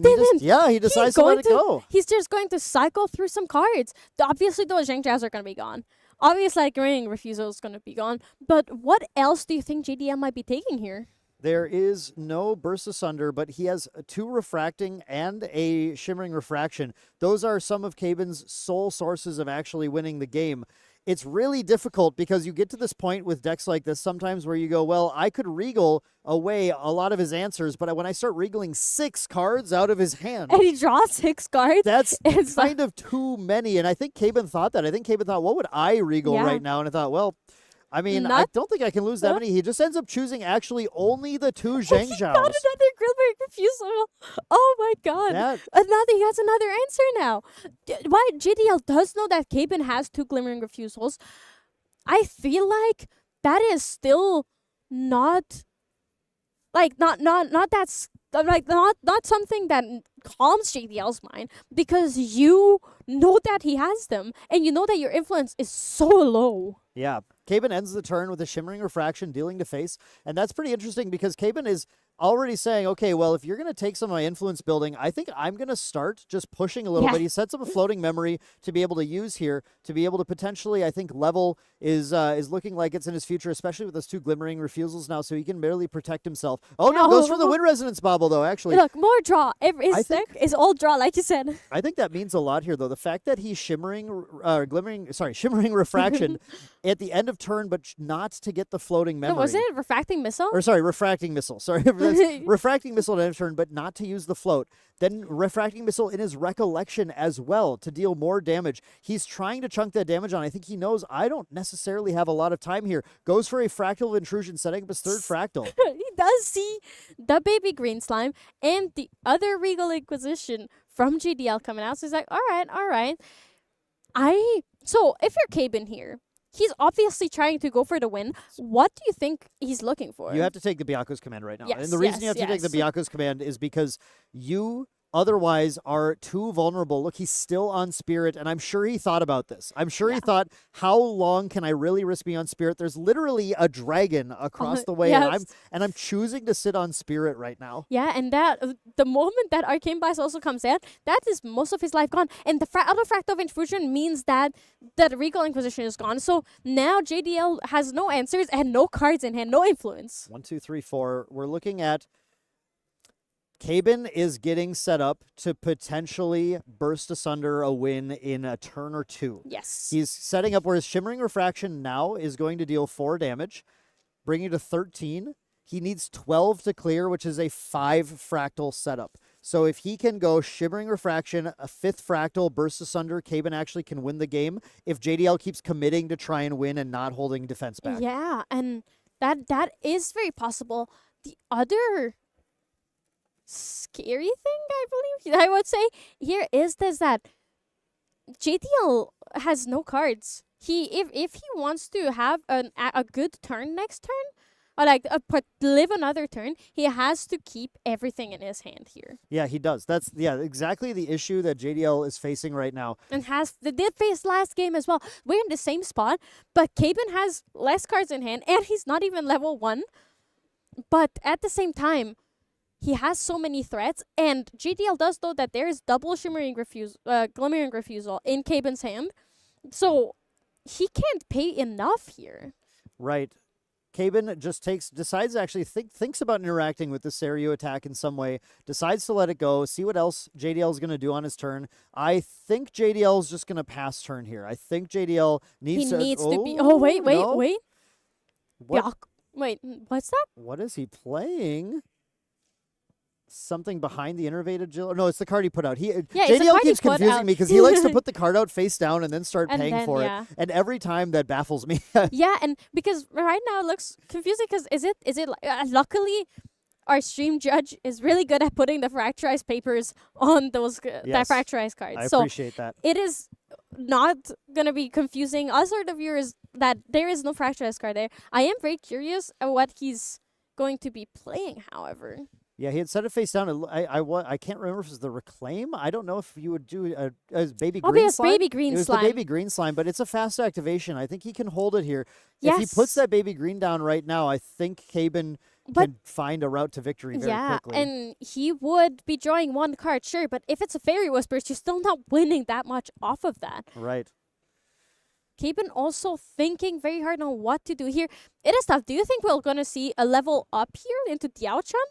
decides to let it go. He's just going to cycle through some cards. Obviously, those Zhang Zhaos are going to be gone. Obviously, like, Glimmering Refusal is going to be gone. But what else do you think JDL might be taking here? There is no Burst Asunder, but he has 2 Refracting and a Shimmering Refraction. Those are some of Kaban's sole sources of actually winning the game. It's really difficult because you get to this point with decks like this sometimes where you go, well, I could Regal away a lot of his answers, but when I start Regaling 6 cards out of his hand... and he draws 6 cards? That's kind of too many, and I think Kaban thought that. I think Kaban thought, what would I Regal right now? And I thought, well... I mean, I don't think I can lose that many. He just ends up choosing actually only the 2 Zhang Zhaos. He got another Glimmering Refusal. Oh my god. He has another answer now. Why JDL does know that Kaban has 2 Glimmering Refusals. I feel like that is still not something that calms JDL's mind, because you know that he has them and you know that your influence is so low. Yeah. Kaban ends the turn with a Shimmering Refraction dealing to face, and that's pretty interesting because Kaban is already saying, okay, well, if you're going to take some of my influence building, I think I'm going to start just pushing a little bit. He sets up a floating memory to be able to use here, to be able to potentially, I think, level is looking like it's in his future, especially with those 2 Glimmering Refusals now, so he can barely protect himself. Oh, no, goes for the Wind Resonance Bauble, though, actually. Look, more draw. His deck is all draw, like you said. I think that means a lot here, though. The fact that he's Shimmering Refraction at the end of turn, but not to get the floating memory. No, was it Refracting Missile? Or sorry, Refracting Missile. Sorry, Refracting Missile at end of turn, but not to use the float. Then Refracting Missile in his Recollection as well to deal more damage. He's trying to chunk that damage on. I think he knows I don't necessarily have a lot of time here. Goes for a Fractal of Intrusion, setting up his 3rd Fractal. He does see the baby green slime and the other Regal Inquisition from JDL coming out. So he's like, all right. So if you're Kaban here, he's obviously trying to go for the win. What do you think he's looking for? You have to take the Byaku's Command right now. Yes, and the reason you have to take the Byaku's Command is because you otherwise are too vulnerable. Look, he's still on Spirit, and I'm sure he thought about this. I'm sure he thought, how long can I really risk being on Spirit? There's literally a dragon across the way, and I'm choosing to sit on Spirit right now. Yeah, and that the moment that Arcane Blast also comes out, that is most of his life gone. And the Auto Fractal of Intrusion means that the Regal Inquisition is gone. So now JDL has no answers and no cards in hand, no influence. 1, 2, 3, 4. We're looking at Kaban is getting set up to potentially burst asunder a win in a turn or 2. Yes. He's setting up where his Shimmering Refraction now is going to deal 4 damage, bringing it to 13. He needs 12 to clear, which is a 5 fractal setup. So if he can go Shimmering Refraction, a 5th fractal, burst asunder, Kaban actually can win the game if JDL keeps committing to try and win and not holding defense back. Yeah, and that is very possible. The other scary thing, I believe I would say here is this, that JDL has no cards. If he wants to have a good turn next turn, or like live another turn, he has to keep everything in his hand here. Yeah, he does. That's exactly the issue that JDL is facing right now. And they did face last game as well. We're in the same spot, but Caben has less cards in hand, and he's not even level 1. But at the same time, he has so many threats, and JDL does know that there is double Glimmering Refusal in Caben's hand, so he can't pay enough here. Right. Caben just decides actually thinks about interacting with the Seiryu attack in some way, decides to let it go, see what else JDL is going to do on his turn. I think JDL is just going to pass turn here. I think JDL needs to be... Oh, wait. No? What? Wait, what's that? What is he playing? Something behind the Innervated Agility? No, it's the card he put out. JDL keeps confusing me because he likes to put the card out face down and then start paying for it. And every time that baffles me. Yeah, and because right now it looks confusing because is it luckily our stream judge is really good at putting the fracturized papers on those that fracturized cards. I appreciate that. It is not going to be confusing us or the viewers that there is no fracturized card there. I am very curious at what he's going to be playing, however. Yeah, he had set it face down. I can't remember if it was the Reclaim. I don't know if you would do a Baby Green Slime. Baby Green Slime. It was the Baby Green Slime, but it's a fast activation. I think he can hold it here. Yes. If he puts that Baby Green down right now, I think Caben can find a route to victory very quickly. Yeah, and he would be drawing one card, sure, but if it's a Fairy Whispers, you're still not winning that much off of that. Right. Caben also thinking very hard on what to do here. It is tough. Do you think we're going to see a level up here into Diao-chan?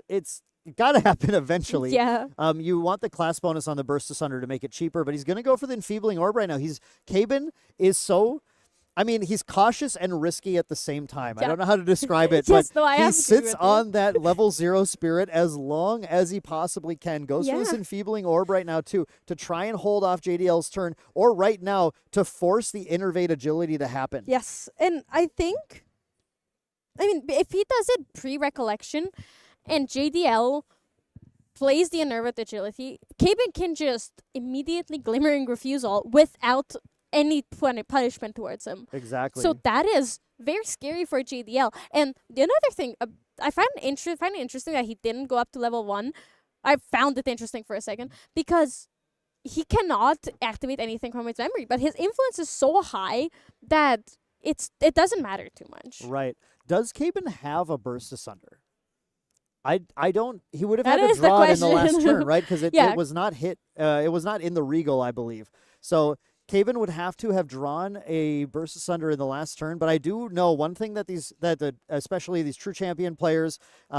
It's got to happen eventually. Yeah. You want the class bonus on the Burst Asunder to make it cheaper, but he's going to go for the Enfeebling Orb right now. Caben is so... I mean, he's cautious and risky at the same time. Yeah. I don't know how to describe it, but he sits on that level 0 spirit as long as he possibly can. Goes for this Enfeebling Orb right now, too, to try and hold off JDL's turn, or right now to force the Innervate Agility to happen. Yes, and I think... I mean, if he does it pre-recollection and JDL plays the Innervate Agility, Caben can just immediately Glimmering Refusal without any punishment towards him. Exactly. So that is very scary for JDL. And the another thing, I find it interesting that he didn't go up to level 1. I found it interesting for a second because he cannot activate anything from his memory, but his influence is so high that it doesn't matter too much. Right. Does Caben have a Burst Asunder? I don't. He would have had to draw it in the last turn, right? Because it was not hit. It was not in the Regal, I believe. So Caben would have to have drawn a Burst Asunder in the last turn. But I do know one thing that especially these true champion players,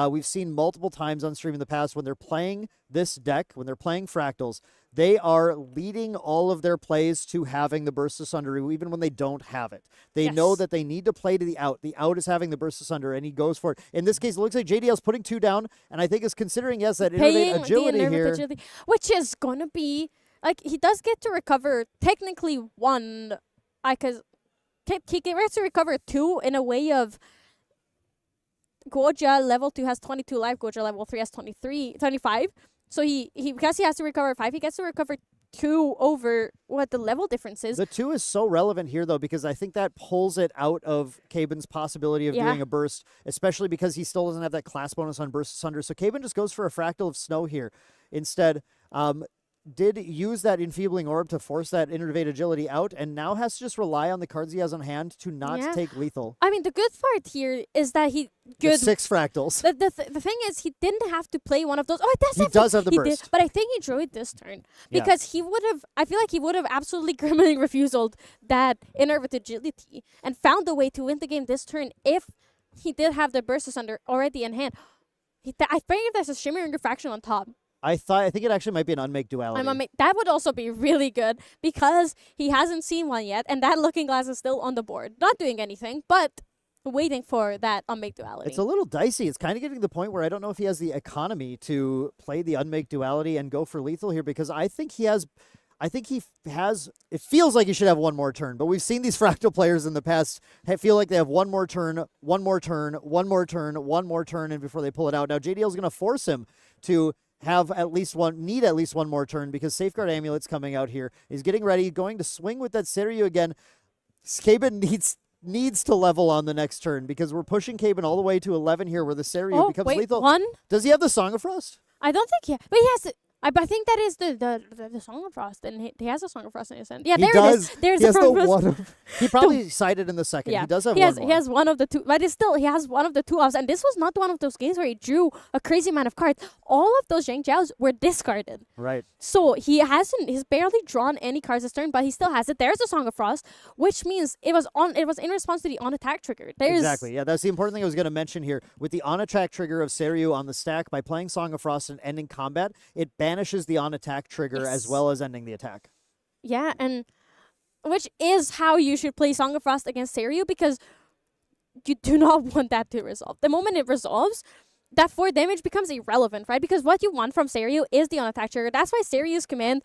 we've seen multiple times on stream in the past when they're playing this deck, when they're playing Fractals, they are leading all of their plays to having the Burst Asunder, even when they don't have it. They know that they need to play to the out. The out is having the Burst Asunder, and he goes for it. In this case, it looks like JDL's putting 2 down, and I think is considering, that Innervate Agility here. Which is going to be, like, he does get to recover technically 1, because he gets to recover 2 in a way of Goja level 2 has 22 life, Goja level 3 has 25. So because he has to recover 5, he gets to recover 2 over what the level difference is. The 2 is so relevant here, though, because I think that pulls it out of Caben's possibility of doing a burst, especially because he still doesn't have that class bonus on Burst Asunder. So Caben just goes for a Fractal of Snow here. Instead, did use that Enfeebling Orb to force that Innervate Agility out, and now has to just rely on the cards he has on hand to not take lethal. I mean, the good part here is that he... Good. 6 Fractals. The thing is, he didn't have to play one of those. Oh, he does have the burst. But I think he drew it this turn. Because he would have... I feel like he would have absolutely Glimmering Refusal that Innervate Agility and found a way to win the game this turn if he did have the Burst Asunder already in hand. I think there's a Shimmering Refraction on top. I think it actually might be an Unmake Duality. That would also be really good because he hasn't seen one yet, and that Looking Glass is still on the board. Not doing anything, but waiting for that Unmake Duality. It's a little dicey. It's kind of getting to the point where I don't know if he has the economy to play the Unmake Duality and go for lethal here, because I think he has... it feels like he should have one more turn, but we've seen these Fractal players in the past feel like they have one more turn, and before they pull it out. Now JDL's going to force him to need at least one more turn because Safeguard Amulet's coming out here. He's getting ready, going to swing with that Seiryu again. Skaben needs to level on the next turn because we're pushing Caben all the way to 11 here where the Seiryu becomes lethal. One? Does he have the Song of Frost? I don't think but he has I think that is the Song of Frost, and he has a Song of Frost in his hand. Yeah, he there does. it is. There's he has the one he probably sided in the second. Yeah. He does have he has, one more. He has one of the two, but he has one of the two offs, and this was not one of those games where he drew a crazy amount of cards. All of those Zhang Jiaos were discarded. Right. So he's barely drawn any cards this turn, but he still has it. There's a Song of Frost, which means it was in response to the on attack trigger. Exactly. Yeah, that's the important thing I was going to mention here. With the on attack trigger of Seiryu on the stack, by playing Song of Frost and ending combat, it banishes the on attack trigger as well as ending the attack. Yeah, and which is how you should play Song of Frost against Seiryu, because you do not want that to resolve. The moment it resolves, that 4 damage becomes irrelevant, right? Because what you want from Seiryu is the on-attack trigger. That's why Seiryu's command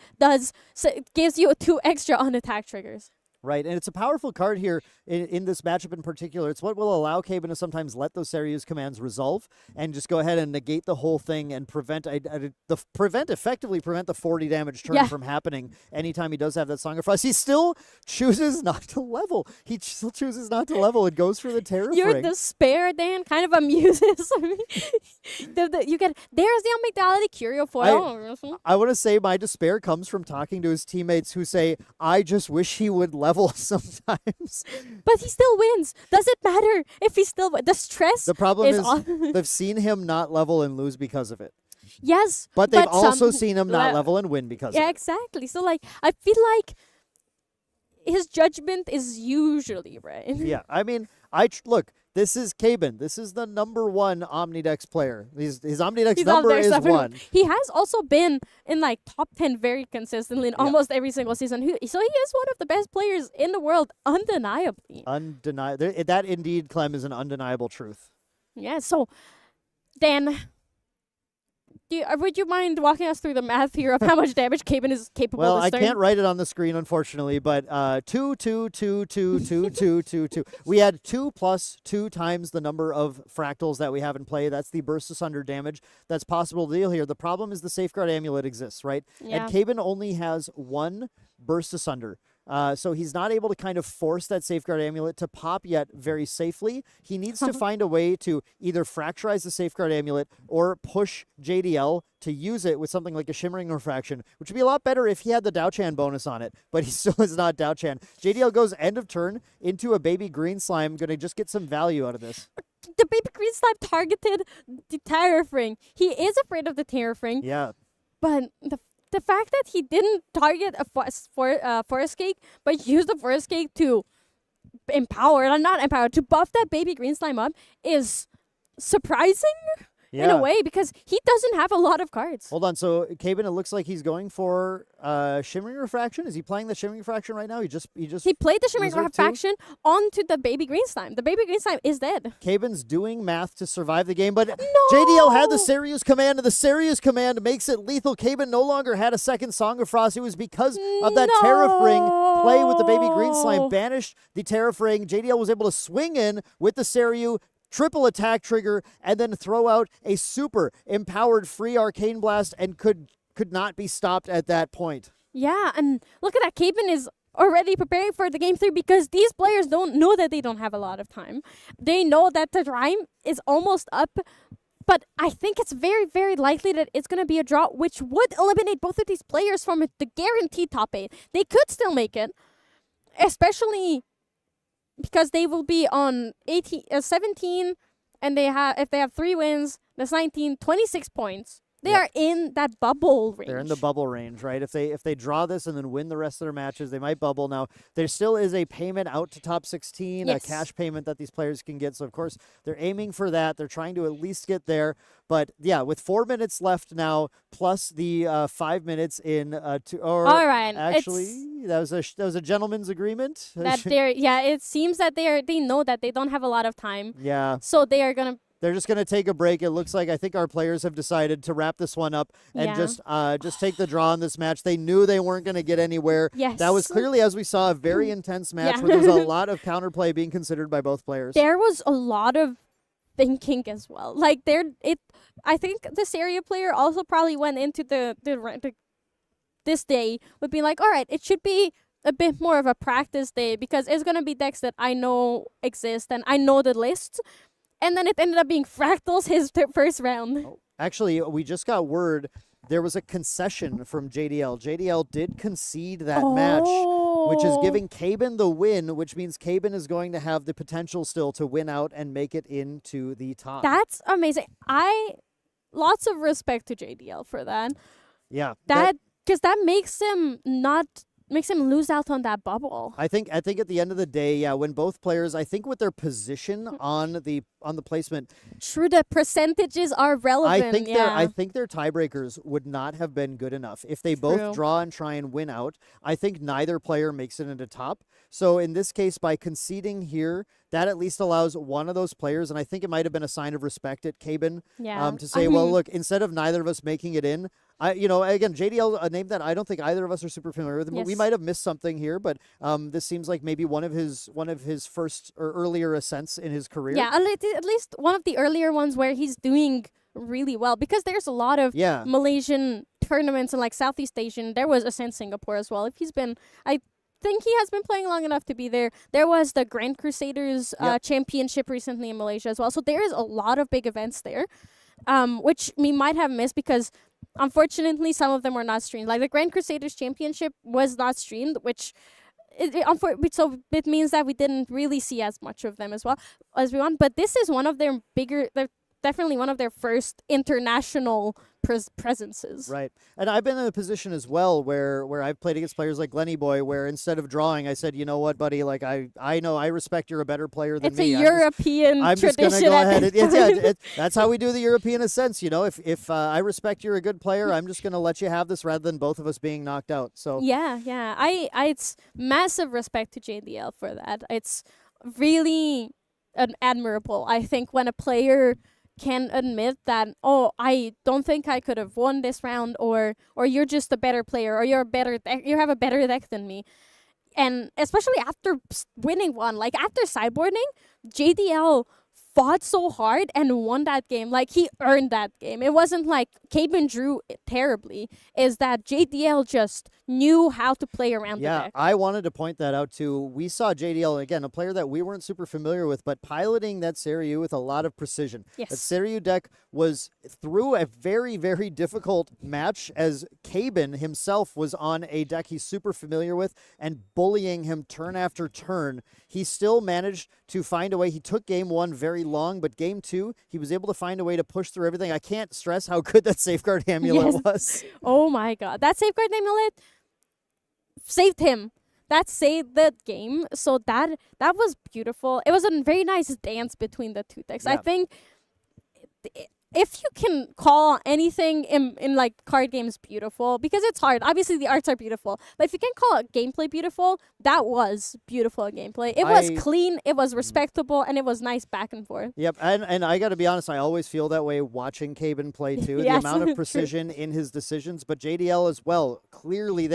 gives you 2 extra on-attack triggers. Right, and it's a powerful card here in this matchup in particular. It's what will allow Caben to sometimes let those Seiryu's commands resolve and just go ahead and negate the whole thing and effectively prevent the 40 damage turn from happening anytime he does have that Song of Frost. He still chooses not to level. He still chooses not to level. It goes for the Terror Your Ring. despair, Dan, kind of amuses me. You get there's the Unmigdality Curio foil. I want to say my despair comes from talking to his teammates who say, I just wish he would level sometimes. But he still wins. Does it matter if he still the stress? The problem is they've seen him not level and lose because of it. Yes. But they've also seen him not level and win because of it. Yeah, exactly. So I feel like his judgment is usually right. Yeah, I mean, look, this is Caben. This is the number 1 Omnidex player. His Omnidex number is 1. He has also been in top 10 very consistently in almost every single season. So he is one of the best players in the world, undeniably. Undeniable. That indeed, Clem, is an undeniable truth. Yeah, so then would you mind walking us through the math here of how much damage Caben is capable Well, this I turn? can't write it on the screen, unfortunately, but 2, 2, 2, 2, 2, 2, 2, 2. We had 2 plus 2 times the number of fractals that we have in play. That's the burst asunder damage that's possible to deal here. The problem is the Safeguard Amulet exists, right? Yeah. And Caben only has 1 burst asunder. So he's not able to kind of force that Safeguard Amulet to pop yet very safely. He needs to find a way to either fracturize the Safeguard Amulet or push JDL to use it with something like a Shimmering Refraction, which would be a lot better if he had the Dao-Chan bonus on it, but he still is not Dao-Chan. JDL goes end of turn into a Baby Green Slime, going to just get some value out of this. The Baby Green Slime targeted the Terrafring. He is afraid of the Terrafring. Yeah. But the fact that he didn't target a Forest Cake, but used the Forest Cake to to buff that Baby Green Slime up is surprising in a way, because he doesn't have a lot of cards. Hold on, so Caben, it looks like he's going for Shimmering Refraction. Is he playing the Shimmering Refraction right now? He played the Shimmering Refraction onto the Baby Green Slime. The Baby Green Slime is dead. Caben's doing math to survive the game, but No! JDL had the Seiryu's command, and the Seiryu's command makes it lethal. Caben no longer had a second Song of Frost. It was because of that Terrafring play with the Baby Green Slime. Banished the Terrafring. JDL was able to swing in with the Seiryu, triple attack trigger, and then throw out a super empowered free Arcane Blast, and could not be stopped at that point. Yeah, and look at that. Caben is already preparing for the game 3 because these players don't know that they don't have a lot of time. They know that the time is almost up, but I think it's very, very likely that it's going to be a draw, which would eliminate both of these players from the guaranteed top 8. They could still make it, especially because they will be on 17, and if they have 3 wins, that's 19, 26 points. They are in that bubble range. They're in the bubble range, right? If they draw this and then win the rest of their matches, they might bubble. Now, there still is a payment out to top 16, a cash payment that these players can get. So, of course, they're aiming for that. They're trying to at least get there. But, yeah, with 4 minutes left now, plus the 5 minutes in all right. Actually, that was a gentleman's agreement. It seems that they know that they don't have a lot of time. Yeah. So they are going to They're just going to take a break. It looks like I think our players have decided to wrap this one up and just take the draw in this match. They knew they weren't going to get anywhere. Yes. That was clearly, as we saw, a very intense match where there was a lot of counterplay being considered by both players. There was a lot of thinking as well. Like I think the Seria player also probably went into this day would be like, all right, it should be a bit more of a practice day because it's gonna be decks that I know exist and I know the lists. And then it ended up being Fractals his first round. Oh, actually, we just got word there was a concession from JDL. JDL did concede that match, which is giving Caben the win, which means Caben is going to have the potential still to win out and make it into the top. That's amazing. Lots of respect to JDL for that. Yeah. Because that makes him lose out on that bubble. I think at the end of the day, yeah, when both players, I think with their position on the placement, true, the percentages are relevant. I think their tiebreakers would not have been good enough if they both draw and try and win out. I think neither player makes it into top. So in this case, by conceding here, that at least allows one of those players, and I think it might have been a sign of respect at Caben, to say, well, look, instead of neither of us making it in, again, JDL, a name that I don't think either of us are super familiar with. Yes. We might have missed something here, but this seems like maybe one of his first or earlier ascents in his career. Yeah, at least one of the earlier ones where he's doing really well, because there's a lot of Malaysian tournaments and like Southeast Asian. There was Ascent Singapore as well. If he's been, I think he has been playing long enough to be there. There was the Grand Crusaders championship recently in Malaysia as well. So there is a lot of big events there, which we might have missed because unfortunately some of them were not streamed. Like the Grand Crusaders championship was not streamed, which so it means that we didn't really see as much of them as well as we want. But this is one of their definitely one of their first international presences. Right. And I've been in a position as well where I've played against players like Glenny Boy, where instead of drawing, I said, you know what, buddy, like I know I respect you're a better player than me. It's a European I'm just tradition. going to go ahead. That's how we do the European Ascents. You know, if I respect you're a good player, I'm just going to let you have this rather than both of us being knocked out. So yeah. It's massive respect to JDL for that. It's really admirable, I think, when a player can admit that, oh, I don't think I could have won this round, or you're just a better player, or you have a better deck than me. And especially after winning one, like after sideboarding, JDL fought so hard and won that game. Like he earned that game. It wasn't like Caben drew terribly. Is that JDL just knew how to play around the deck. I wanted to point that out too. We saw JDL, again, a player that we weren't super familiar with, but piloting that Seiryu with a lot of precision. Yes. That Seiryu deck was through a very, very difficult match as Caben himself was on a deck he's super familiar with and bullying him turn after turn. He still managed to find a way. He took game one very long, but game two, he was able to find a way to push through everything. I can't stress how good that Safeguard Amulet was. Oh my god. That Safeguard Amulet saved him. That saved the game. So that was beautiful. It was a very nice dance between the two decks. I think if you can call anything in like card games beautiful, because it's hard. Obviously the arts are beautiful, but if you can call it gameplay beautiful, that was beautiful gameplay. It was clean, it was respectable, and it was nice back and forth. Yep, and I got to be honest, I always feel that way watching Caben play too. Yes, the amount of precision in his decisions, but JDL as well, clearly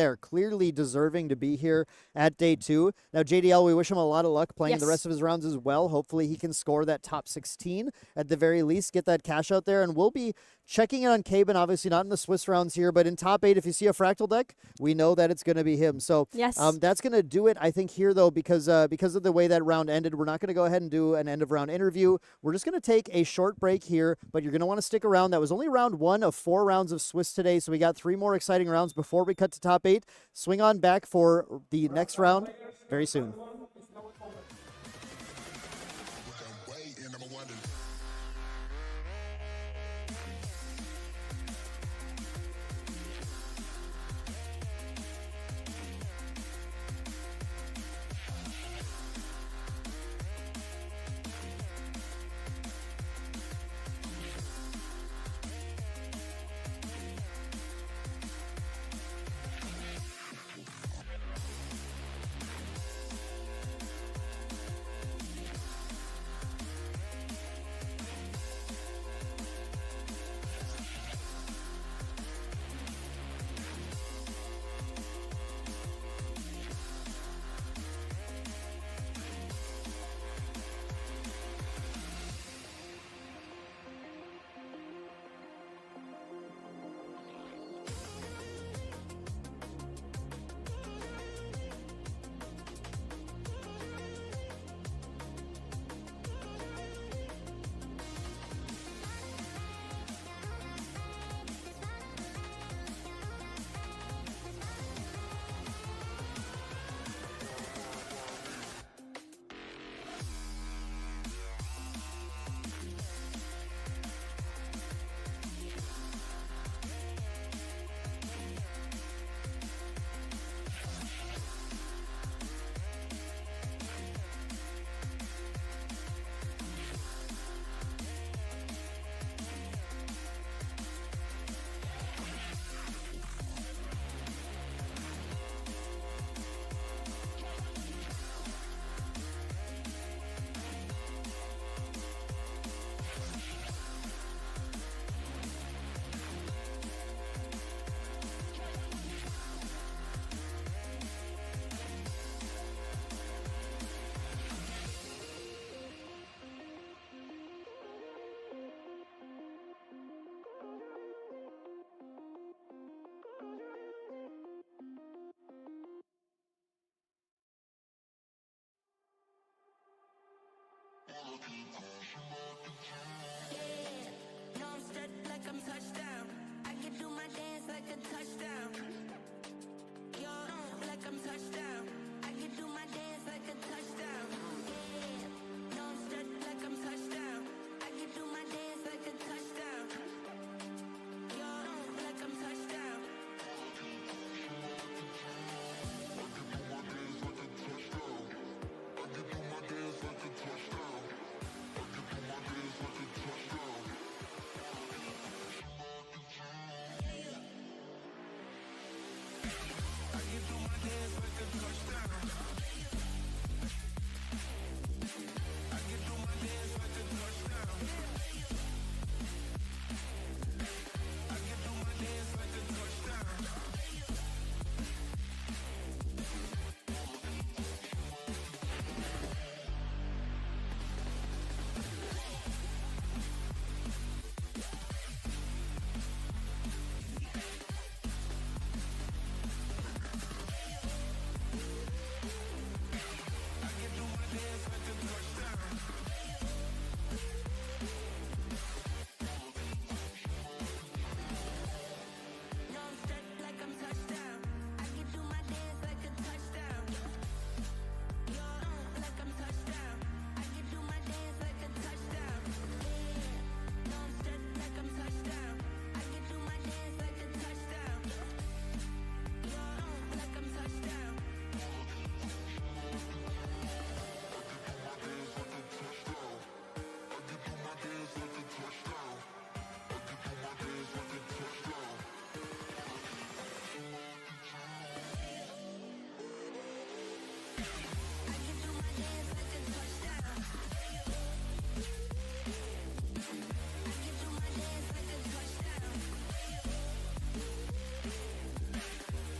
deserving to be here at day two. Now JDL, we wish him a lot of luck playing the rest of his rounds as well. Hopefully he can score that top 16 at the very least, get that cash out there, and we'll be checking in on Caben, obviously not in the Swiss rounds here, but in top 8, if you see a Fractal deck, we know that it's going to be him. So that's going to do it, I think, here, though, because of the way that round ended. We're not going to go ahead and do an end-of-round interview. We're just going to take a short break here, but you're going to want to stick around. That was only round 1 of 4 rounds of Swiss today, so we got 3 more exciting rounds before we cut to top 8. Swing on back for the next round very soon. Yeah, no, I'm stuck like I'm touchdown. I can do my dance like a touchdown. Yo, like I'm touchdown. I can do my dance like a touchdown. Yeah, no, I'm stuck like I'm touchdown. I can do my dance like a touchdown. Yo, like I'm touchdown. No, I'm stuck like I'm touchdown. I can do my dance like a touchdown. Yo, like I'm touchdown. I can do my dance like a touchdown. Yeah, no, I'm stuck like I'm touchdown. I can do my dance like a touchdown. Yo, like I'm touchdown. I can do my dance like a touchdown. I can do my dance like a touchdown.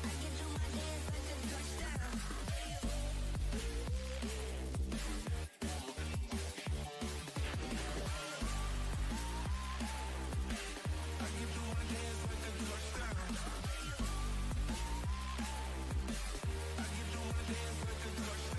I can do my dance like a touchdown. I can do my dance like a touchdown. I can do my dance like a touchdown.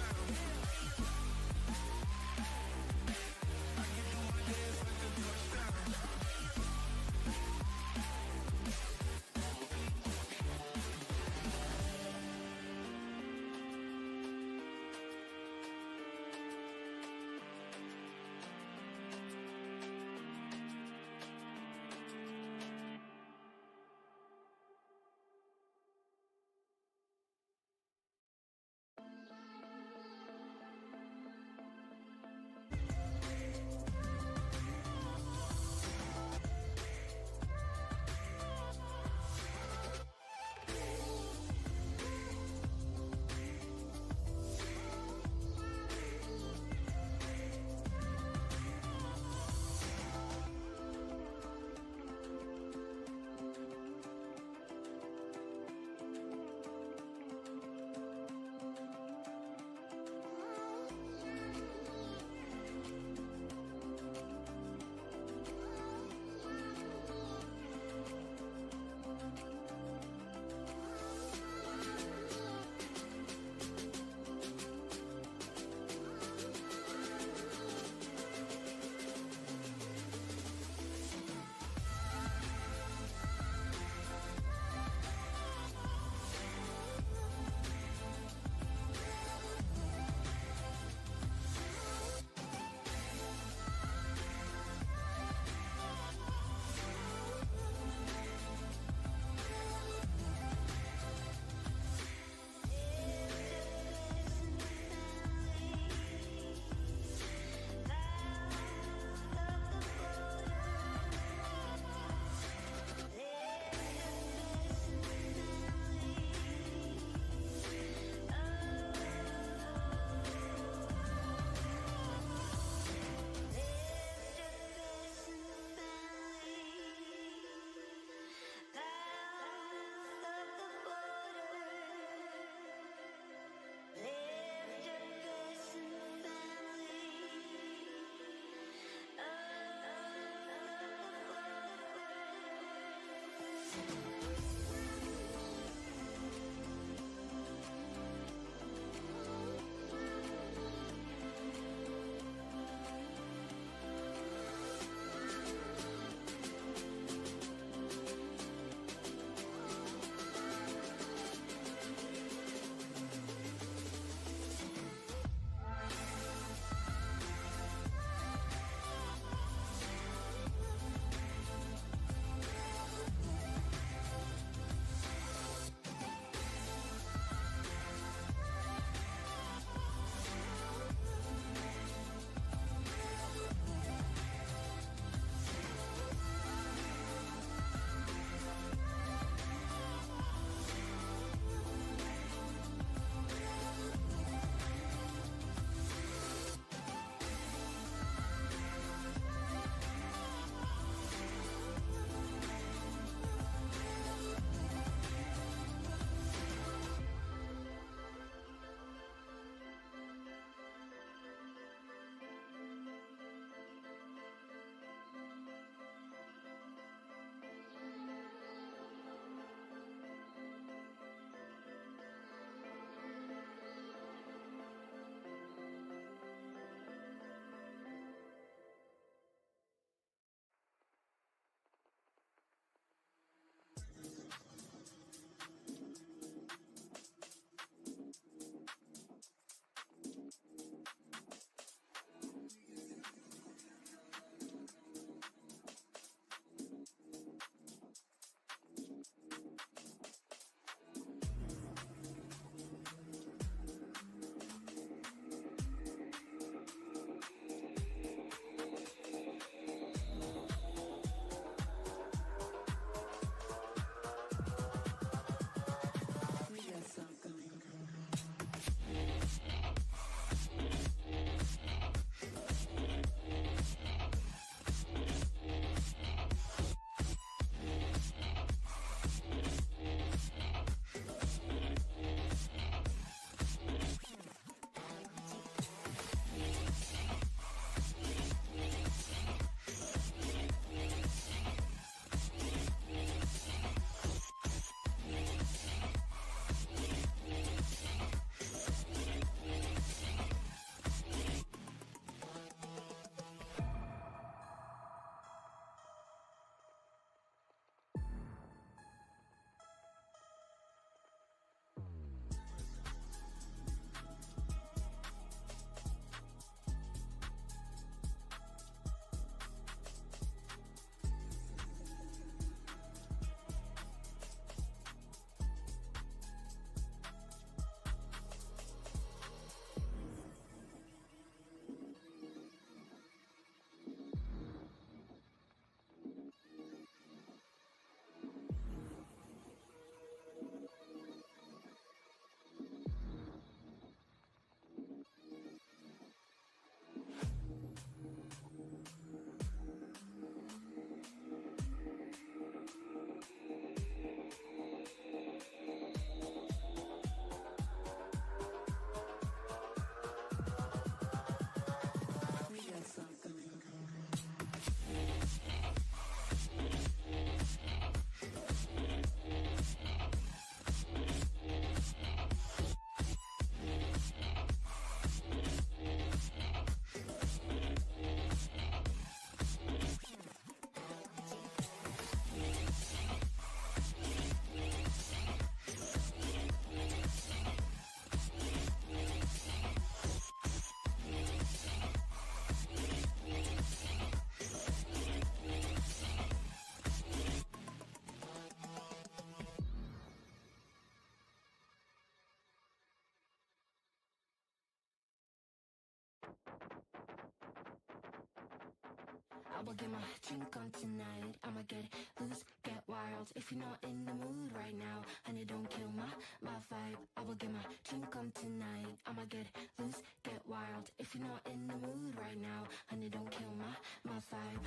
will get my drink on tonight. I'ma get loose, get wild. If you're not in the mood right now, honey, don't kill my vibe. I will get my drink on tonight. I'ma get loose, get wild. If you're not in the mood right now, honey, don't kill my vibe.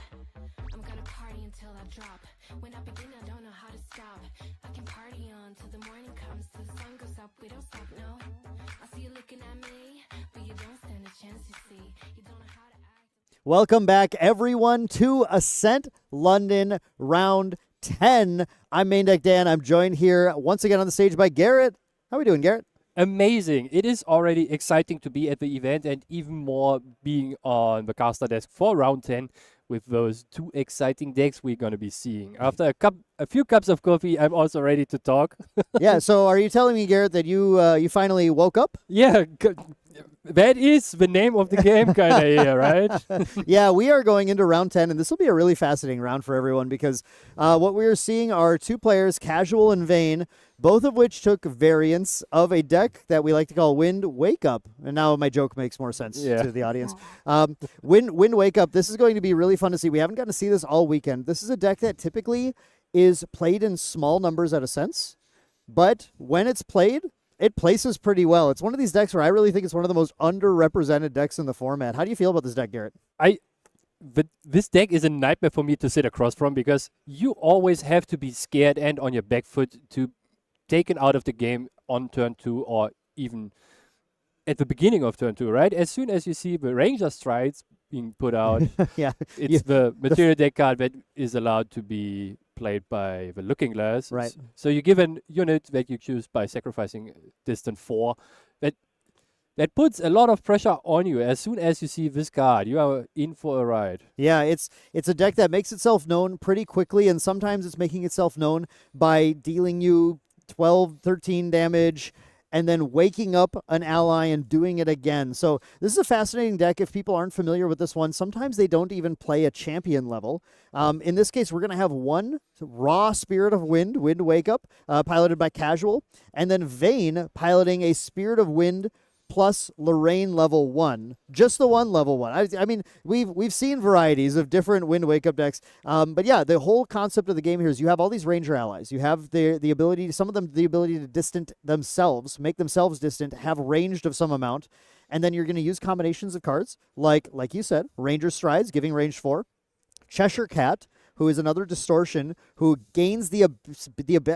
I'm gonna party until I drop. When I begin, I don't know how to stop. I can party on till the morning comes, till the sun goes up. We don't stop, no. I see you looking at me, but you don't stand a chance. You see, you don't know how to act. Welcome back, everyone, to Ascent London Round 10. I'm Main Deck Dan. I'm joined here once again on the stage by Garrett. How are we doing, Garrett? Amazing. It is already exciting to be at the event and even more being on the caster desk for round 10 with those two exciting decks we're going to be seeing. After a few cups of coffee, I'm also ready to talk. Yeah, so are you telling me, Garrett, that you finally woke up? Yeah, that is the name of the game kind of here, right? Yeah, we are going into round 10, and this will be a really fascinating round for everyone because what we are seeing are two players, Casual and Vayne, both of which took variants of a deck that we like to call Wind Wake Up. And now my joke makes more sense to the audience. Wind Wake Up, this is going to be really fun to see. We haven't gotten to see this all weekend. This is a deck that typically is played in small numbers at Ascent, but when it's played, it places pretty well. It's one of these decks where I really think it's one of the most underrepresented decks in the format. How do you feel about this deck, Garrett? This deck is a nightmare for me to sit across from because you always have to be scared and on your back foot to taken out of the game on turn 2 or even at the beginning of turn 2, right? As soon as you see the Ranger Strides being put out, Yeah, it's the material deck card that is allowed to be played by the Looking Glass. Right. So you give a unit that you choose by sacrificing distant 4. That puts a lot of pressure on you. As soon as you see this card, you are in for a ride. Yeah, it's a deck that makes itself known pretty quickly, and sometimes it's making itself known by dealing you 12, 13 damage, and then waking up an ally and doing it again. So this is a fascinating deck. If people aren't familiar with this one, sometimes they don't even play a champion level. In this case, we're going to have one raw Spirit of Wind Wake Up, piloted by Casual, and then Vayne piloting a Spirit of Wind plus Lorraine level 1, just the one level 1. I mean, we've seen varieties of different Wind Wake Up decks, but yeah, the whole concept of the game here is you have all these Ranger allies. You have the ability, some of them the ability to distant themselves, make themselves distant, have ranged of some amount, and then you're going to use combinations of cards like you said, Ranger Strides giving range 4, Cheshire Cat, who is another distortion, who gains the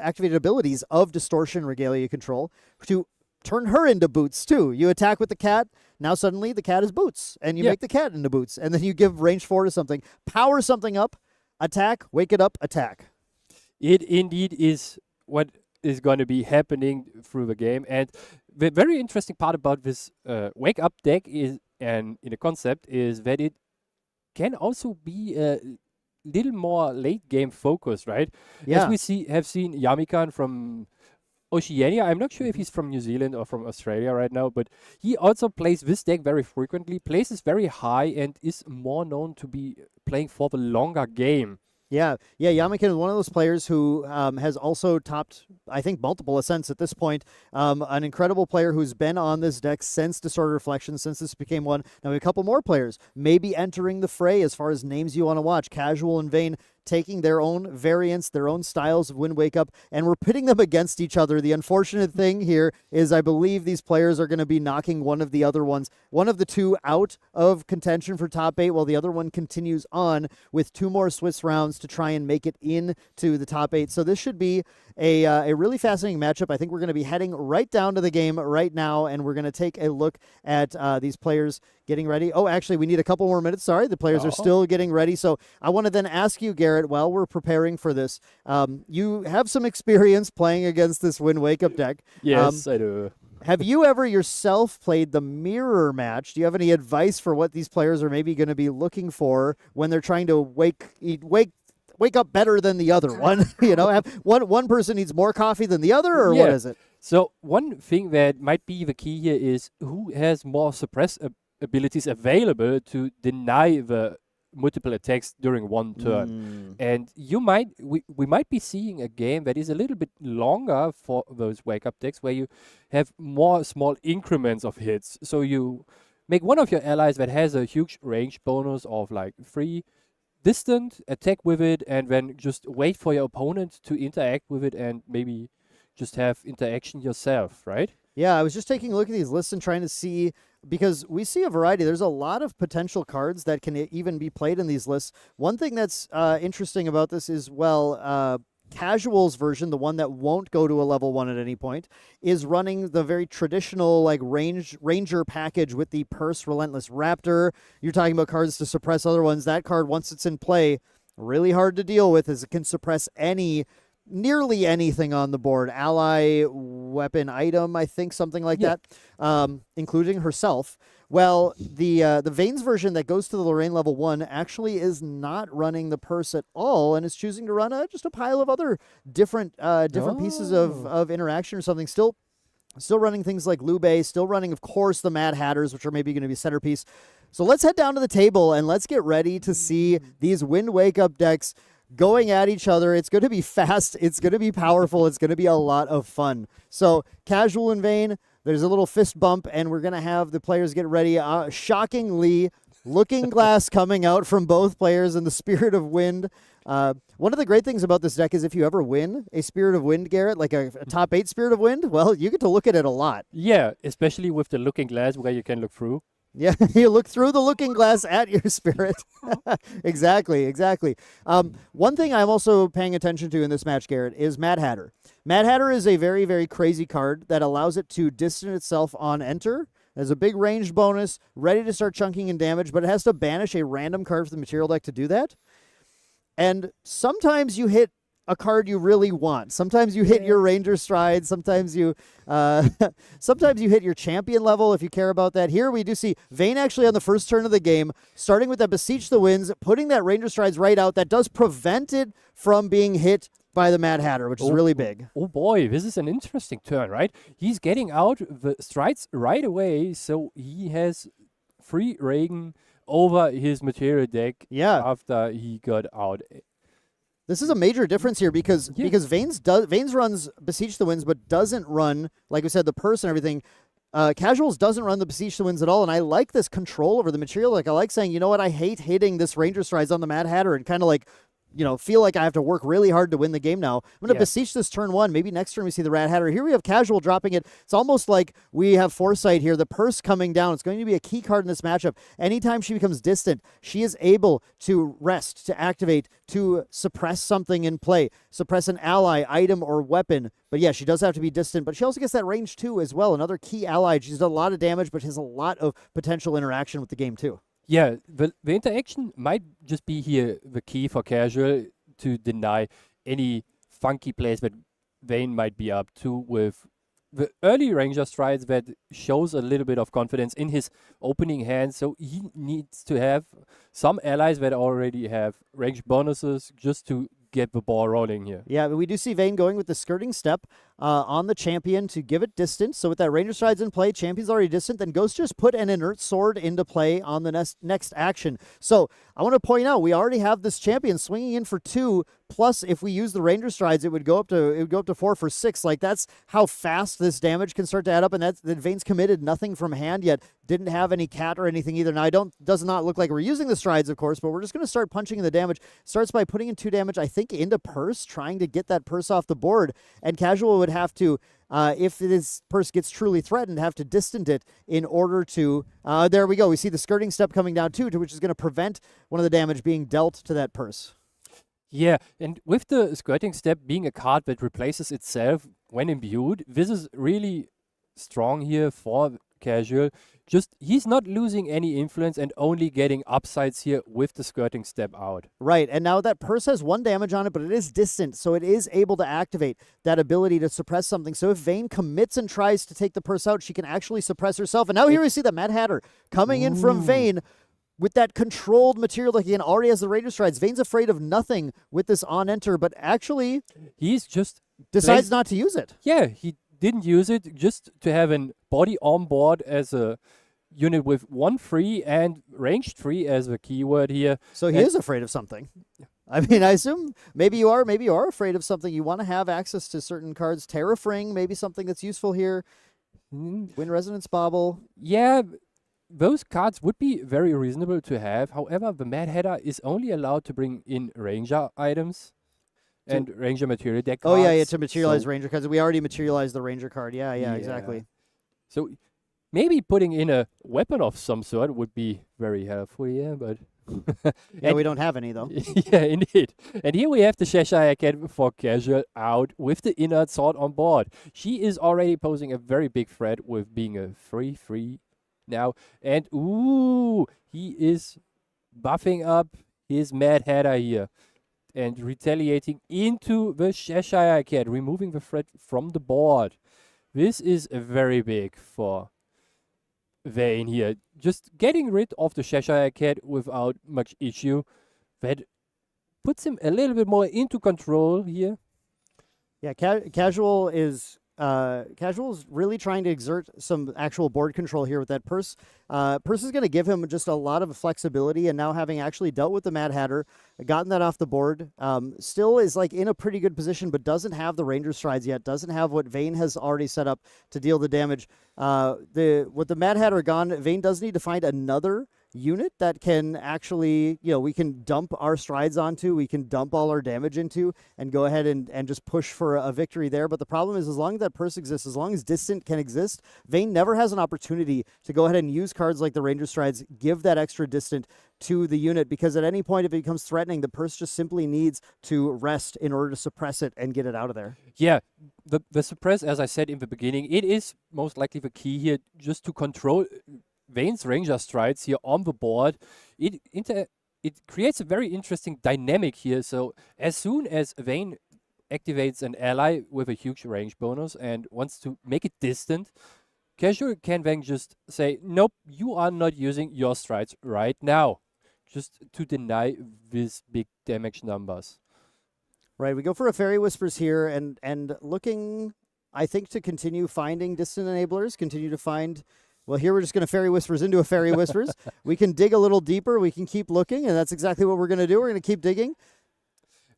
activated abilities of distortion regalia control to turn her into Boots, too. You attack with the cat. Now suddenly the cat is Boots, and you make the cat into Boots. And then you give range 4 to something. Power something up, attack, wake it up, attack. It indeed is what is going to be happening through the game. And the very interesting part about this Wake Up deck is, and in the concept, is that it can also be a little more late game focused, right? Yeah. As we have seen Yamikan from Oceania. I'm not sure if he's from New Zealand or from Australia right now, but he also plays this deck very frequently, places very high, and is more known to be playing for the longer game. Yeah, Yamakin is one of those players who has also topped, I think, multiple ascents at this point. An incredible player who's been on this deck since Distorted Reflection, since this became one. Now, we have a couple more players maybe entering the fray as far as names you want to watch. Casual and Vayne taking their own variants, their own styles of Wind Wake Up, and we're pitting them against each other. The unfortunate thing here is I believe these players are going to be knocking one of the two out of contention for top 8, while the other one continues on with 2 more Swiss rounds to try and make it into the top 8. So this should be a really fascinating matchup. I think we're going to be heading right down to the game right now, and we're going to take a look at these players getting ready. Oh, actually, we need a couple more minutes. Sorry, the players are still getting ready. So I want to then ask you, Garrett, while we're preparing for this, you have some experience playing against this Wind Wake Up deck. Yes, I do. Have you ever yourself played the mirror match? Do you have any advice for what these players are maybe going to be looking for when they're trying to wake up better than the other one? Have one person needs more coffee than the other, or what is it? So one thing that might be the key here is who has more suppress abilities available to deny the multiple attacks during one turn. And we might be seeing a game that is a little bit longer for those wake up decks where you have more small increments of hits. So you make one of your allies that has a huge range bonus of like 3 distant, attack with it, and then just wait for your opponent to interact with it and maybe just have interaction yourself, right? Yeah, I was just taking a look at these lists and trying to see, because we see a variety. There's a lot of potential cards that can even be played in these lists. One thing that's interesting about this is, well, Casual's version, the one that won't go to a level 1 at any point, is running the very traditional like ranger package with the Purse Relentless Raptor. You're talking about cards to suppress other ones. That card, once it's in play, really hard to deal with, as it can suppress nearly anything on the board. Ally, weapon, item, I think, something like that, including herself. Well, the Vayne's version that goes to the Lorraine level 1 actually is not running the purse at all, and is choosing to run just a pile of other different pieces of interaction or something. Still running things like Lube, still running, of course, the Mad Hatters, which are maybe going to be centerpiece. So let's head down to the table and let's get ready to see these Wind Wake Up decks going at each other. It's going to be fast. It's going to be powerful. It's going to be a lot of fun. So Casual and Vayne, there's a little fist bump, and we're going to have the players get ready. Shockingly, Looking Glass coming out from both players in the Spirit of Wind. One of the great things about this deck is if you ever win a Spirit of Wind, Garrett, like a top 8 Spirit of Wind, well, you get to look at it a lot. Yeah, especially with the Looking Glass where you can look through. Yeah, you look through the Looking Glass at your spirit. Exactly. One thing I'm also paying attention to in this match, Garrett, is Mad Hatter. Mad Hatter is a very, very crazy card that allows it to distance itself on enter. There's a big ranged bonus, ready to start chunking in damage, but it has to banish a random card from the material deck to do that. And sometimes you hit a card you really want. Sometimes you hit your Ranger Stride. Sometimes you hit your champion level if you care about that. Here we do see Vayne actually on the first turn of the game, starting with that Beseech the Winds, putting that Ranger Strides right out. That does prevent it from being hit by the Mad Hatter, which is really big. Oh boy, this is an interesting turn, right? He's getting out the Strides right away, so he has free Reagan over his material deck after he got out. This is a major difference here because Vayne's runs Beseech the Winds, but doesn't run, like we said, the purse and everything. Casuals doesn't run the Beseech the Winds at all, and I like this control over the material. Like, I like saying, you know what, I hate hitting this Ranger Strides on the Mad Hatter and kind of like, feel like I have to work really hard to win the game now. I'm going to Beseech this turn 1. Maybe next turn we see the Rat Hatter. Here we have Casual dropping it. It's almost like we have Foresight here. The purse coming down. It's going to be a key card in this matchup. Anytime she becomes distant, she is able to rest, to activate, to suppress something in play, suppress an ally, item, or weapon. But yeah, she does have to be distant, but she also gets that range 2 as well. Another key ally. She's done a lot of damage, but has a lot of potential interaction with the game too. Yeah, the interaction might just be here the key for Casual to deny any funky plays that Vayne might be up to with the early Ranger Strides that shows a little bit of confidence in his opening hand. So he needs to have some allies that already have range bonuses just to get the ball rolling here. Yeah, but we do see Vayne going with the skirting step on the champion to give it distance. So with that Ranger Strides in play, champion's already distant, then Ghost just put an inert sword into play on the next action. So I want to point out, we already have this champion swinging in for 2, plus if we use the Ranger Strides, it would go up to 4 for 6. Like, that's how fast this damage can start to add up, and that Vayne's committed nothing from hand yet. Didn't have any cat or anything either. Now, does not look like we're using the Strides, of course, but we're just going to start punching in the damage. Starts by putting in 2 damage, I think, into Purse, trying to get that Purse off the board, and Casual would have to, if this Purse gets truly threatened, have to distant it in order to, there we go. We see the skirting step coming down too, which is going to prevent one of the damage being dealt to that Purse. Yeah, and with the skirting step being a card that replaces itself when imbued, this is really strong here for Casual. Just, he's not losing any influence and only getting upsides here with the skirting step out. Right, and now that Purse has 1 damage on it, but it is distant, so it is able to activate that ability to suppress something. So if Vayne commits and tries to take the Purse out, she can actually suppress herself. And now here we see the Mad Hatter coming in from Vayne with that controlled material. Like, again, already has the Ranger Strides. Vayne's afraid of nothing with this on-enter, but actually he's just decides not to use it. Yeah, he didn't use it just to have an body on board as a unit with 1 free and ranged free as the keyword here. So he is afraid of something. I mean, I assume maybe you are afraid of something. You want to have access to certain cards. Terrafring, maybe something that's useful here. Wind Resonance Bauble. Yeah, those cards would be very reasonable to have. However, the Mad Hatter is only allowed to bring in Ranger items and Ranger material deck Oh cards. yeah, to materialize so, Ranger cards. We already materialized the Ranger card. Yeah, Yeah. exactly. So maybe putting in a weapon of some sort would be very helpful, yeah, but Yeah, And- we don't have any though. yeah, indeed. And here we have the Cheshire Cat for casual out with the inert sword on board. She is already posing a very big threat with being a 3/3 now. And ooh, he is buffing up his Mad Hatter here and retaliating into the Cheshire Cat, removing the threat from the board. This is very big for Vayne here. Just getting rid of the Cheshire Cat without much issue. That puts him a little bit more into control here. Yeah, Casual's really trying to exert some actual board control here with that purse. Purse is going to give him just a lot of flexibility, and now having actually dealt with the Mad Hatter, gotten that off the board, still is like in a pretty good position, but doesn't have the Ranger strides yet. Doesn't have what Vayne has already set up to deal the damage. With the Mad Hatter gone, Vayne does need to find another unit that can actually, we can dump our strides onto, we can dump all our damage into, and go ahead and just push for a victory there. But the problem is, as long as that purse exists, as long as Distant can exist, Vayne never has an opportunity to go ahead and use cards like the Ranger strides, give that extra Distant to the unit, because at any point if it becomes threatening, the purse just simply needs to rest in order to suppress it and get it out of there. Yeah, the suppress, as I said in the beginning, it is most likely the key here, just to control Vayne's Ranger strides here on the board. It creates a very interesting dynamic here. So as soon as Vayne activates an ally with a huge range bonus and wants to make it distant, Casual can then just say, nope, you are not using your strides right now, just to deny these big damage numbers. Right, we go for a Fairy Whispers here, and looking, I think, to continue finding distant enablers, continue to find. Well, here we're just going to Fairy Whispers into a Fairy Whispers. We can dig a little deeper. We can keep looking, and that's exactly what we're going to do. We're going to keep digging.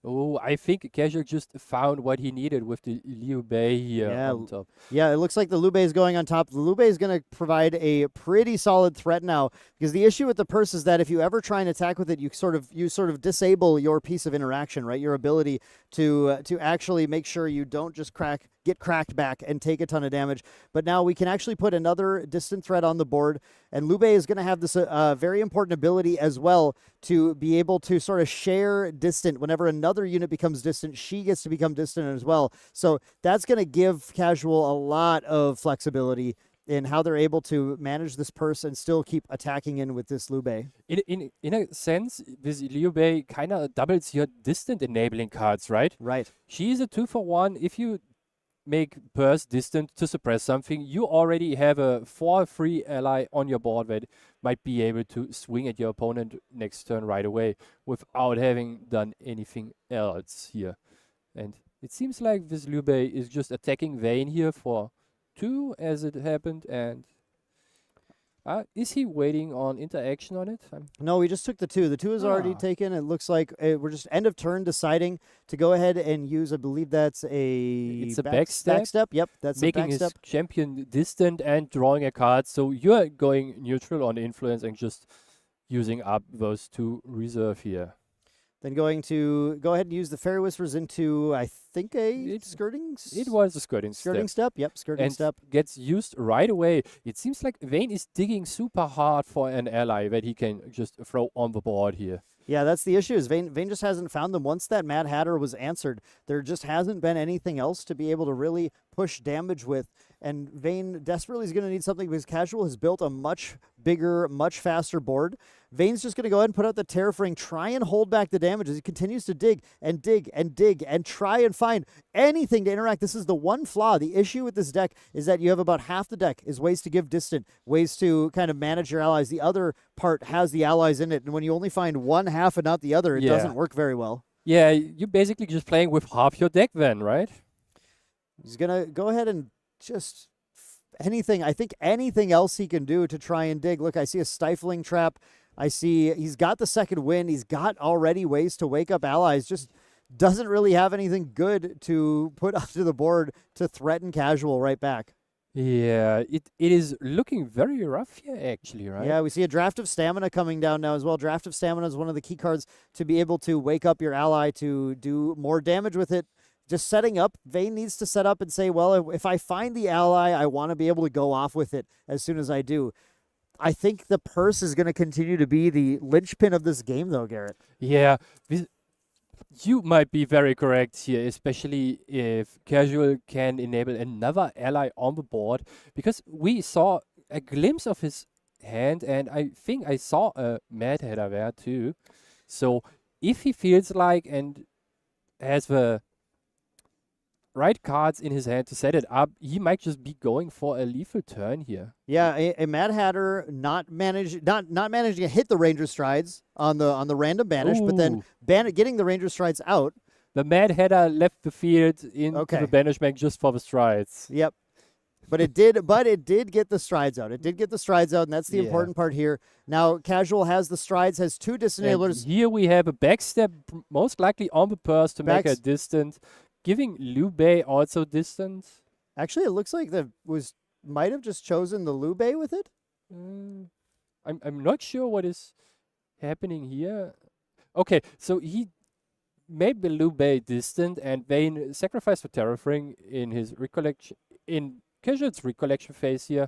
Oh, I think Casual just found what he needed with the Liu Bei here on top. Yeah, it looks like the Liu Bei is going on top. The Liu Bei is going to provide a pretty solid threat now, because the issue with the purse is that if you ever try and attack with it, you sort of disable your piece of interaction, right? Your ability to actually make sure you don't just get cracked back and take a ton of damage. But now we can actually put another distant threat on the board, and Liu Bei is going to have this very important ability as well to be able to sort of share distant. Whenever another unit becomes distant, she gets to become distant as well. So that's going to give Casual a lot of flexibility in how they're able to manage this purse and still keep attacking in with this Liu Bei. In a sense, this Liu Bei kind of doubles your distant enabling cards, right? Right. She is a 2-for-1. If you make Purse distant to suppress something, you already have a 4/3 ally on your board that might be able to swing at your opponent next turn right away without having done anything else here. And it seems like this Liu Bei is just attacking Vayne here for 2 as it happened, and is he waiting on interaction on it? No, we just took the 2. The 2 is already taken. It looks like we're just end of turn deciding to go ahead and use, I believe that's It's a backstep. Yep, that's making a his backstep. champion distant and drawing a card. So you're going neutral on influence and just using up those 2 reserve here. Then going to go ahead and use the Fairy Whispers into, I think, skirting. It was a skirting step. Yep, skirting and step. Gets used right away. It seems like Vayne is digging super hard for an ally that he can just throw on the board here. Yeah, that's the issue. Is Vayne just hasn't found them. Once that Mad Hatter was answered, there just hasn't been anything else to be able to really push damage with. And Vayne desperately is going to need something, because Casual has built a much bigger, much faster board. Vayne's just going to go ahead and put out the Terrafring, try and hold back the damage as he continues to dig and dig and dig and try and find anything to interact. This is the one flaw. The issue with this deck is that you have about half the deck is ways to give distant, ways to kind of manage your allies. The other part has the allies in it, and when you only find one half and not the other, it doesn't work very well. Yeah, you're basically just playing with half your deck then, right? He's going to go ahead and just anything. I think anything else he can do to try and dig. Look, I see a stifling trap. I see he's got the second wind. He's got already ways to wake up allies. Just doesn't really have anything good to put onto the board to threaten Casual right back. Yeah, it is looking very rough here, actually, right? Yeah, we see a Draft of Stamina coming down now as well. Draft of Stamina is one of the key cards to be able to wake up your ally to do more damage with it. Just setting up, Vayne needs to set up and say, well, if I find the ally, I want to be able to go off with it as soon as I do. I think the purse is going to continue to be the linchpin of this game, though, Garrett. Yeah, you might be very correct here, especially if Casual can enable another ally on the board, because we saw a glimpse of his hand, and I think I saw a Mad Hatter there too. So if he feels like and has the right cards in his hand to set it up, he might just be going for a lethal turn here. Yeah, a Mad Hatter not managing to hit the Ranger Strides on the random banish, but then getting the Ranger Strides out. The Mad Hatter left the field into Okay. the banishment just for the strides. Yep. But it did get the strides out. It did get the strides out, and that's the Yeah. important part here. Now, Casual has the strides, has two And disenablers. here we have a backstep, most likely on the purse to make a distance, giving Liu Bei also distance. Actually, it looks like might have just chosen the Liu Bei with it. I'm not sure what is happening here. Okay, so he made the Liu Bei distant, and Vayne sacrificed the Terrafring in his Casual's recollection phase here.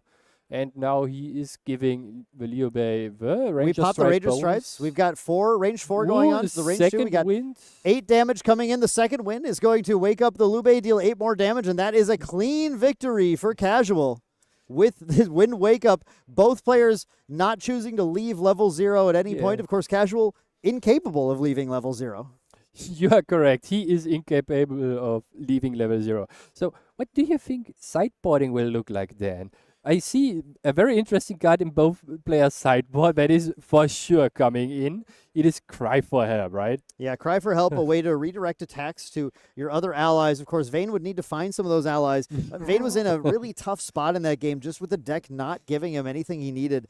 And now he is giving the Liu Bei the Ranger We popped the Strike Ranger bonus. Stripes. We've got range 4 going Ooh, on. the So the range 2, second we got wind. 8 damage coming in. The second wind is going to wake up the Liu Bei, deal 8 more damage, and that is a clean victory for Casual. With the wind wake up, both players not choosing to leave level 0 at any point. Of course, Casual incapable of leaving level 0. You are correct. He is incapable of leaving level 0. So what do you think sideboarding will look like then? I see a very interesting card in both players' sideboard that is for sure coming in. It is Cry for Help, right? Yeah, Cry for Help, a way to redirect attacks to your other allies. Of course, Vayne would need to find some of those allies. Vayne was in a really tough spot in that game, just with the deck not giving him anything he needed.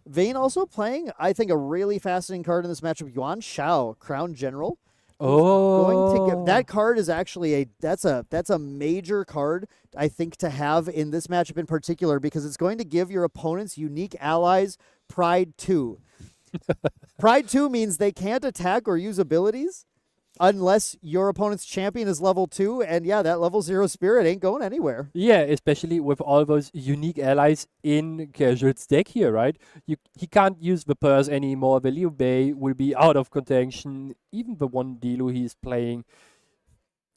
Vayne also playing, I think, a really fascinating card in this matchup, Yuan Shao, Crown General. That card is actually that's a major card, I think, to have in this matchup in particular, because it's going to give your opponent's unique allies Pride 2. Pride 2 means they can't attack or use abilities unless your opponent's champion is level 2, and yeah, that level 0 spirit ain't going anywhere. Yeah, especially with all those unique allies in Casual's deck here, right? He can't use the purse anymore. The Liu Bei will be out of contention. Even the one Dilu he's playing.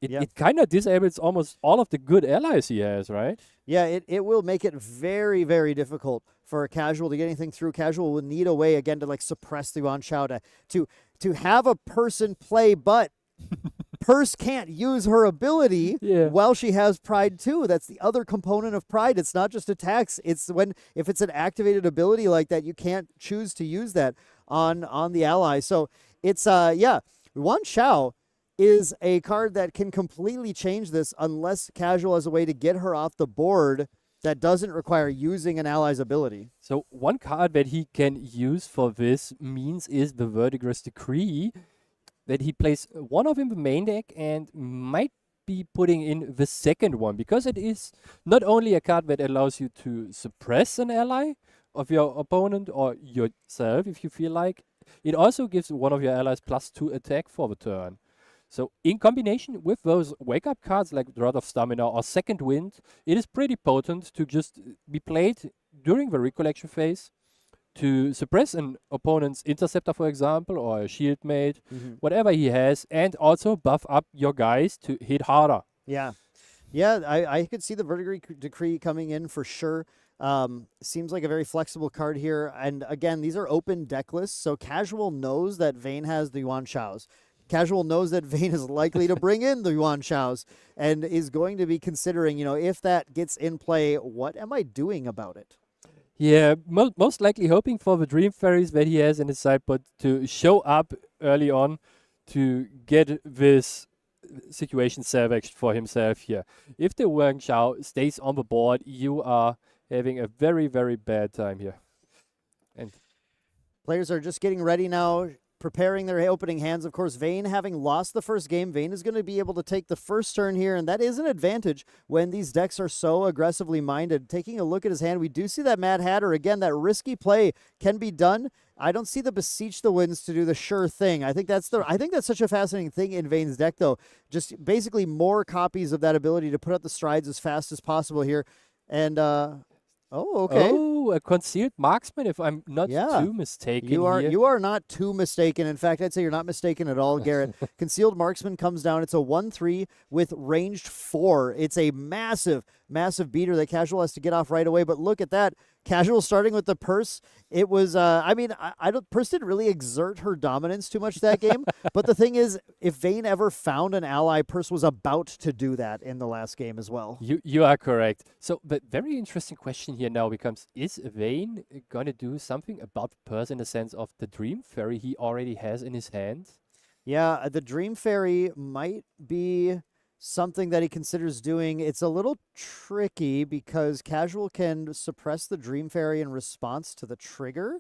It kind of disables almost all of the good allies he has, right? Yeah, it will make it very, very difficult for a Casual to get anything through. Casual will need a way, again, to like suppress the Yuan Shao to have a person play, but Purse can't use her ability while she has Pride 2. That's the other component of Pride. It's not just attacks. It's if it's an activated ability like that, you can't choose to use that on the ally. So it's Yuan Shao is a card that can completely change this unless Casual has a way to get her off the board that doesn't require using an ally's ability. So one card that he can use for this means is the Vertigrous Decree, that he plays one of in the main deck and might be putting in the second one, because it is not only a card that allows you to suppress an ally of your opponent or yourself if you feel like, it also gives one of your allies +2 attack for the turn. So in combination with those wake-up cards like Drought of Stamina or Second Wind, it is pretty potent to just be played during the recollection phase to suppress an opponent's Interceptor, for example, or a Shield Mate, whatever he has, and also buff up your guys to hit harder. Yeah. Yeah, I could see the Vertigrous Decree coming in for sure. Seems like a very flexible card here. And again, these are open deck lists, so Casual knows that Vayne has the Yuan Shaos. Casual knows that Vayne is likely to bring in the Yuan Shaos and is going to be considering, if that gets in play, what am I doing about it? Yeah, most likely hoping for the Dream Fairies that he has in his sideboard to show up early on to get this situation salvaged for himself here. If the Yuan Shao stays on the board, you are having a very, very bad time here. And players are just getting ready now. preparing their opening hands. Of course, Vayne, having lost the first game, Vayne is going to be able to take the first turn here, and that is an advantage when these decks are so aggressively minded. Taking a look at his hand, we do see that Mad Hatter. Again, that risky play can be done. I don't see the Beseech the Winds to do the sure thing. I think that's such a fascinating thing in Vayne's deck, though. Just basically more copies of that ability to put out the strides as fast as possible here. And okay. Oh, a concealed marksman, if I'm not too mistaken. You are here. you are not too mistaken. In fact, I'd say you're not mistaken at all, Garrett. Concealed marksman comes down. It's a 1/3 with ranged 4. It's a massive, massive beater that Casual has to get off right away. But look at that. Casual starting with the Purse. It was, I don't. Purse didn't really exert her dominance too much that game. But the thing is, if Vayne ever found an ally, Purse was about to do that in the last game as well. You are correct. So the very interesting question here now becomes: is Vayne gonna do something about the Purse in the sense of the Dream Fairy he already has in his hand? Yeah, the Dream Fairy might be something that he considers doing. It's a little tricky because Casual can suppress the Dream Fairy in response to the trigger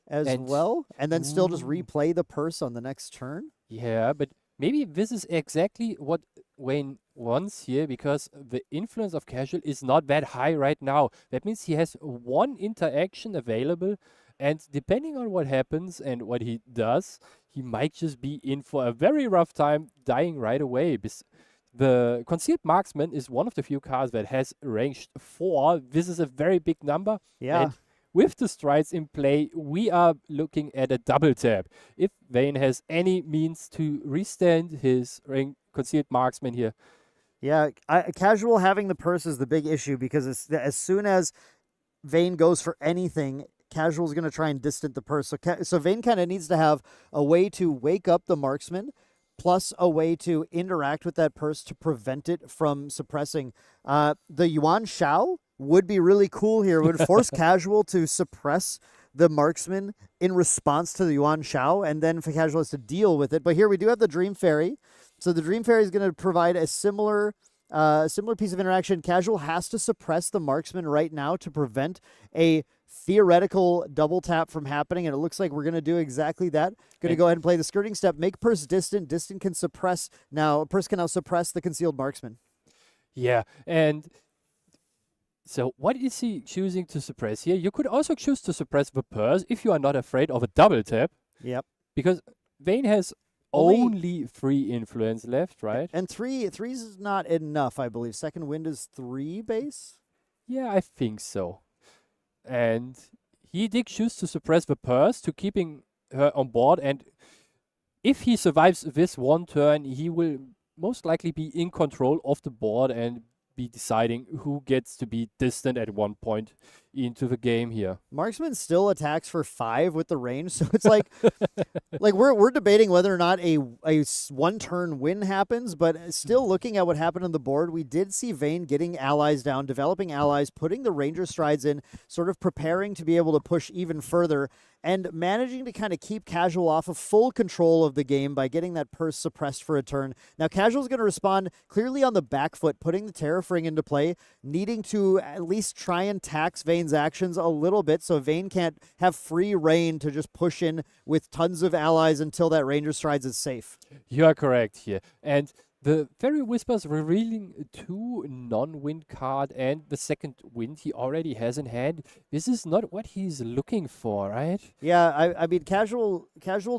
as well, and then still just replay the Purse on the next turn. Yeah, but maybe this is exactly what Wayne wants here, because the influence of Casual is not that high right now. That means he has one interaction available, and depending on what happens and what he does, he might just be in for a very rough time, dying right away. The Concealed Marksman is one of the few cards that has ranged 4. This is a very big number. Yeah. And with the strides in play, we are looking at a double tap. If Vayne has any means to restand his Concealed Marksman here. Yeah, Casual having the Purse is the big issue because as soon as Vayne goes for anything, Casual is going to try and distant the Purse. So Vayne kind of needs to have a way to wake up the Marksman, plus a way to interact with that Purse to prevent it from suppressing. The Yuan Shao would be really cool here. It would force Casual to suppress the Marksman in response to the Yuan Shao, and then for Casual has to deal with it. But here we do have the Dream Fairy. So the Dream Fairy is going to provide a similar piece of interaction. Casual has to suppress the Marksman right now to prevent a theoretical double tap from happening, and it looks like we're going to do exactly that. Going to go ahead and play the Skirting Step, make Purse distant. Distant can suppress now. Purse can now suppress the Concealed Marksman. Yeah, and so what is he choosing to suppress here? You could also choose to suppress the Purse if you are not afraid of a double tap. Yep. Because Vayne has only 3 influence left, right? And three is not enough, I believe. Second Wind is 3 base. Yeah, I think so. And he did choose to suppress the Purse to keeping her on board, and if he survives this one turn, he will most likely be in control of the board and be deciding who gets to be distant at one point into the game here. Marksman still attacks for 5 with the range, so it's like we're debating whether or not a one turn win happens, but still looking at what happened on the board, we did see Vayne getting allies down, developing allies, putting the Ranger strides in, sort of preparing to be able to push even further, and managing to kind of keep Casual off of full control of the game by getting that Purse suppressed for a turn. Now Casual's going to respond clearly on the back foot, putting the Terrafring into play, needing to at least try and tax Vayne's actions a little bit so Vayne can't have free reign to just push in with tons of allies until that Ranger strides is safe. You are correct here. And the Fairy Whispers revealing 2 non-wind card and the second wind he already has in hand. This is not what he's looking for, right? Yeah, I mean, Casual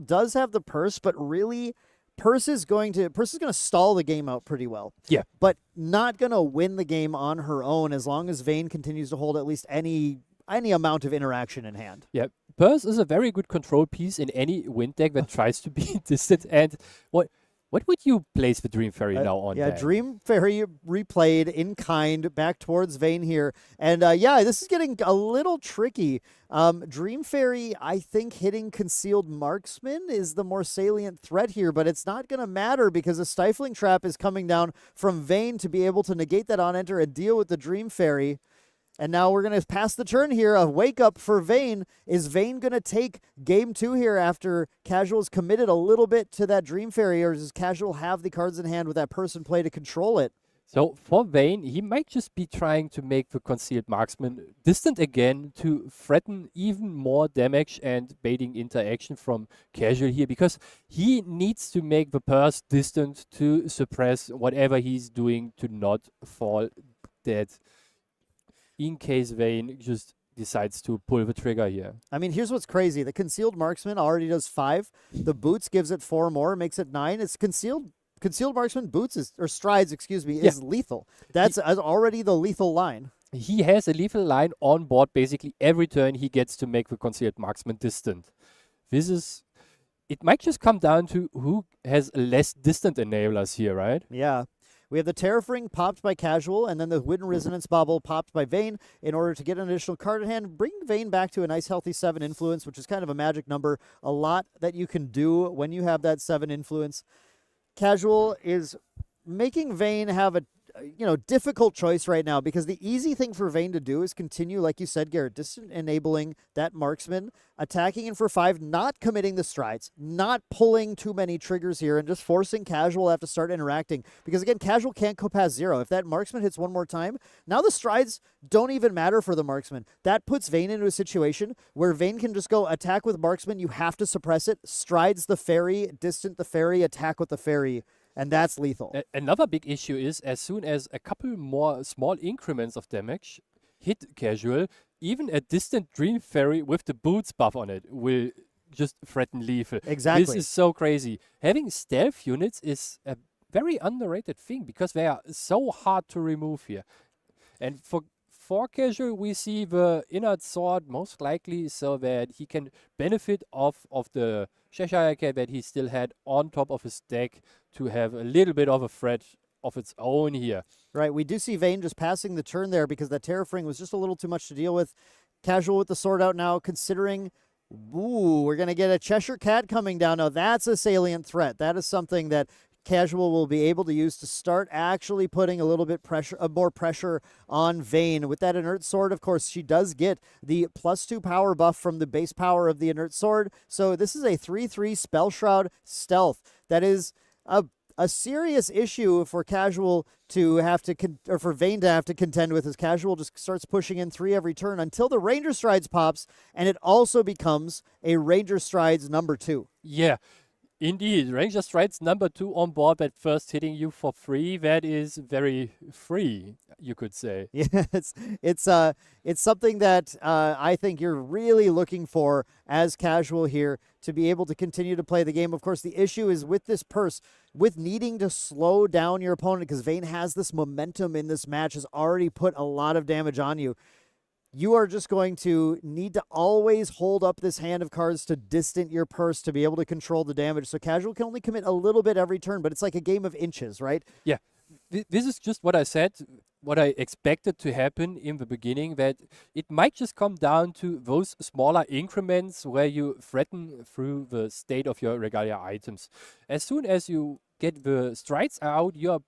does have the Purse, but really, Purse is going to stall the game out pretty well. Yeah. But not going to win the game on her own as long as Vayne continues to hold at least any amount of interaction in hand. Yeah, Purse is a very good control piece in any wind deck that tries to be distant. And what would you place the Dream Fairy now on? Yeah, that? Dream Fairy replayed in kind back towards Vayne here. And this is getting a little tricky. Dream Fairy, I think hitting Concealed Marksman is the more salient threat here, but it's not going to matter because a Stifling Trap is coming down from Vayne to be able to negate that on enter and deal with the Dream Fairy. And now we're going to pass the turn here. A wake up for Vayne. Is Vayne going to take game 2 here after Casual's committed a little bit to that Dream Fairy, or does Casual have the cards in hand with that Purse in play to control it? So for Vayne, he might just be trying to make the concealed marksman distant again to threaten even more damage and baiting interaction from casual here, because he needs to make the purse distant to suppress whatever he's doing to not fall dead in case Vayne just decides to pull the trigger here. I mean, here's what's crazy. The concealed marksman already does 5. The boots gives it 4 more, makes it 9. It's concealed marksman boots is strides, excuse me, is lethal. That's already the lethal line. He has a lethal line on board basically every turn he gets to make the concealed marksman distant. It might just come down to who has less distant enablers here, right? Yeah. We have the Terrafring popped by Casual, and then the Wind Resonance Bauble popped by Vayne in order to get an additional card in hand, bring Vayne back to a nice healthy 7 influence, which is kind of a magic number. A lot that you can do when you have that 7 influence. Casual is making Vayne have a difficult choice right now, because the easy thing for Vayne to do is continue, like you said, Garrett, distant enabling that marksman, attacking in for 5, not committing the strides, not pulling too many triggers here, and just forcing Casual to have to start interacting. Because again, Casual can't go past 0. If that marksman hits one more time, now the strides don't even matter for the marksman. That puts Vayne into a situation where Vayne can just go attack with marksman, you have to suppress it, strides the fairy, distant the fairy, attack with the fairy. And that's lethal. Another big issue is as soon as a couple more small increments of damage hit Casual, even a distant Dream Fairy with the boots buff on it will just threaten lethal. Exactly. This is so crazy. Having stealth units is a very underrated thing because they are so hard to remove here. And for Casual, we see the Inner Sword most likely so that he can benefit off of the Cheshire Cat that he still had on top of his deck to have a little bit of a threat of its own here. Right, we do see Vayne just passing the turn there because that Terrafring was just a little too much to deal with. Casual with the sword out now, considering, we're going to get a Cheshire Cat coming down. Now, that's a salient threat. That is something that Casual will be able to use to start actually putting a little bit more pressure on Vayne. With that Inert Sword, of course, she does get the +2 power buff from the base power of the Inert Sword. So this is a 3/3 Spell Shroud Stealth. That is a serious issue for Casual to have to, or for Vayne to have to contend with, as Casual just starts pushing in 3 every turn until the Ranger Strides pops, and it also becomes a Ranger Strides number 2. Yeah. Indeed, Ranger Strides number 2 on board, but first hitting you for free. That is very free, you could say. Yeah, it's something that I think you're really looking for as Casual here to be able to continue to play the game. Of course, the issue is with this purse, with needing to slow down your opponent, because Vayne has this momentum in this match, has already put a lot of damage on you. You are just going to need to always hold up this hand of cards to distant your purse to be able to control the damage. So Casual can only commit a little bit every turn, but it's like a game of inches, right? Yeah. This is just what I said, what I expected to happen in the beginning, that it might just come down to those smaller increments where you threaten through the state of your regalia items. As soon as you get the strides out, you're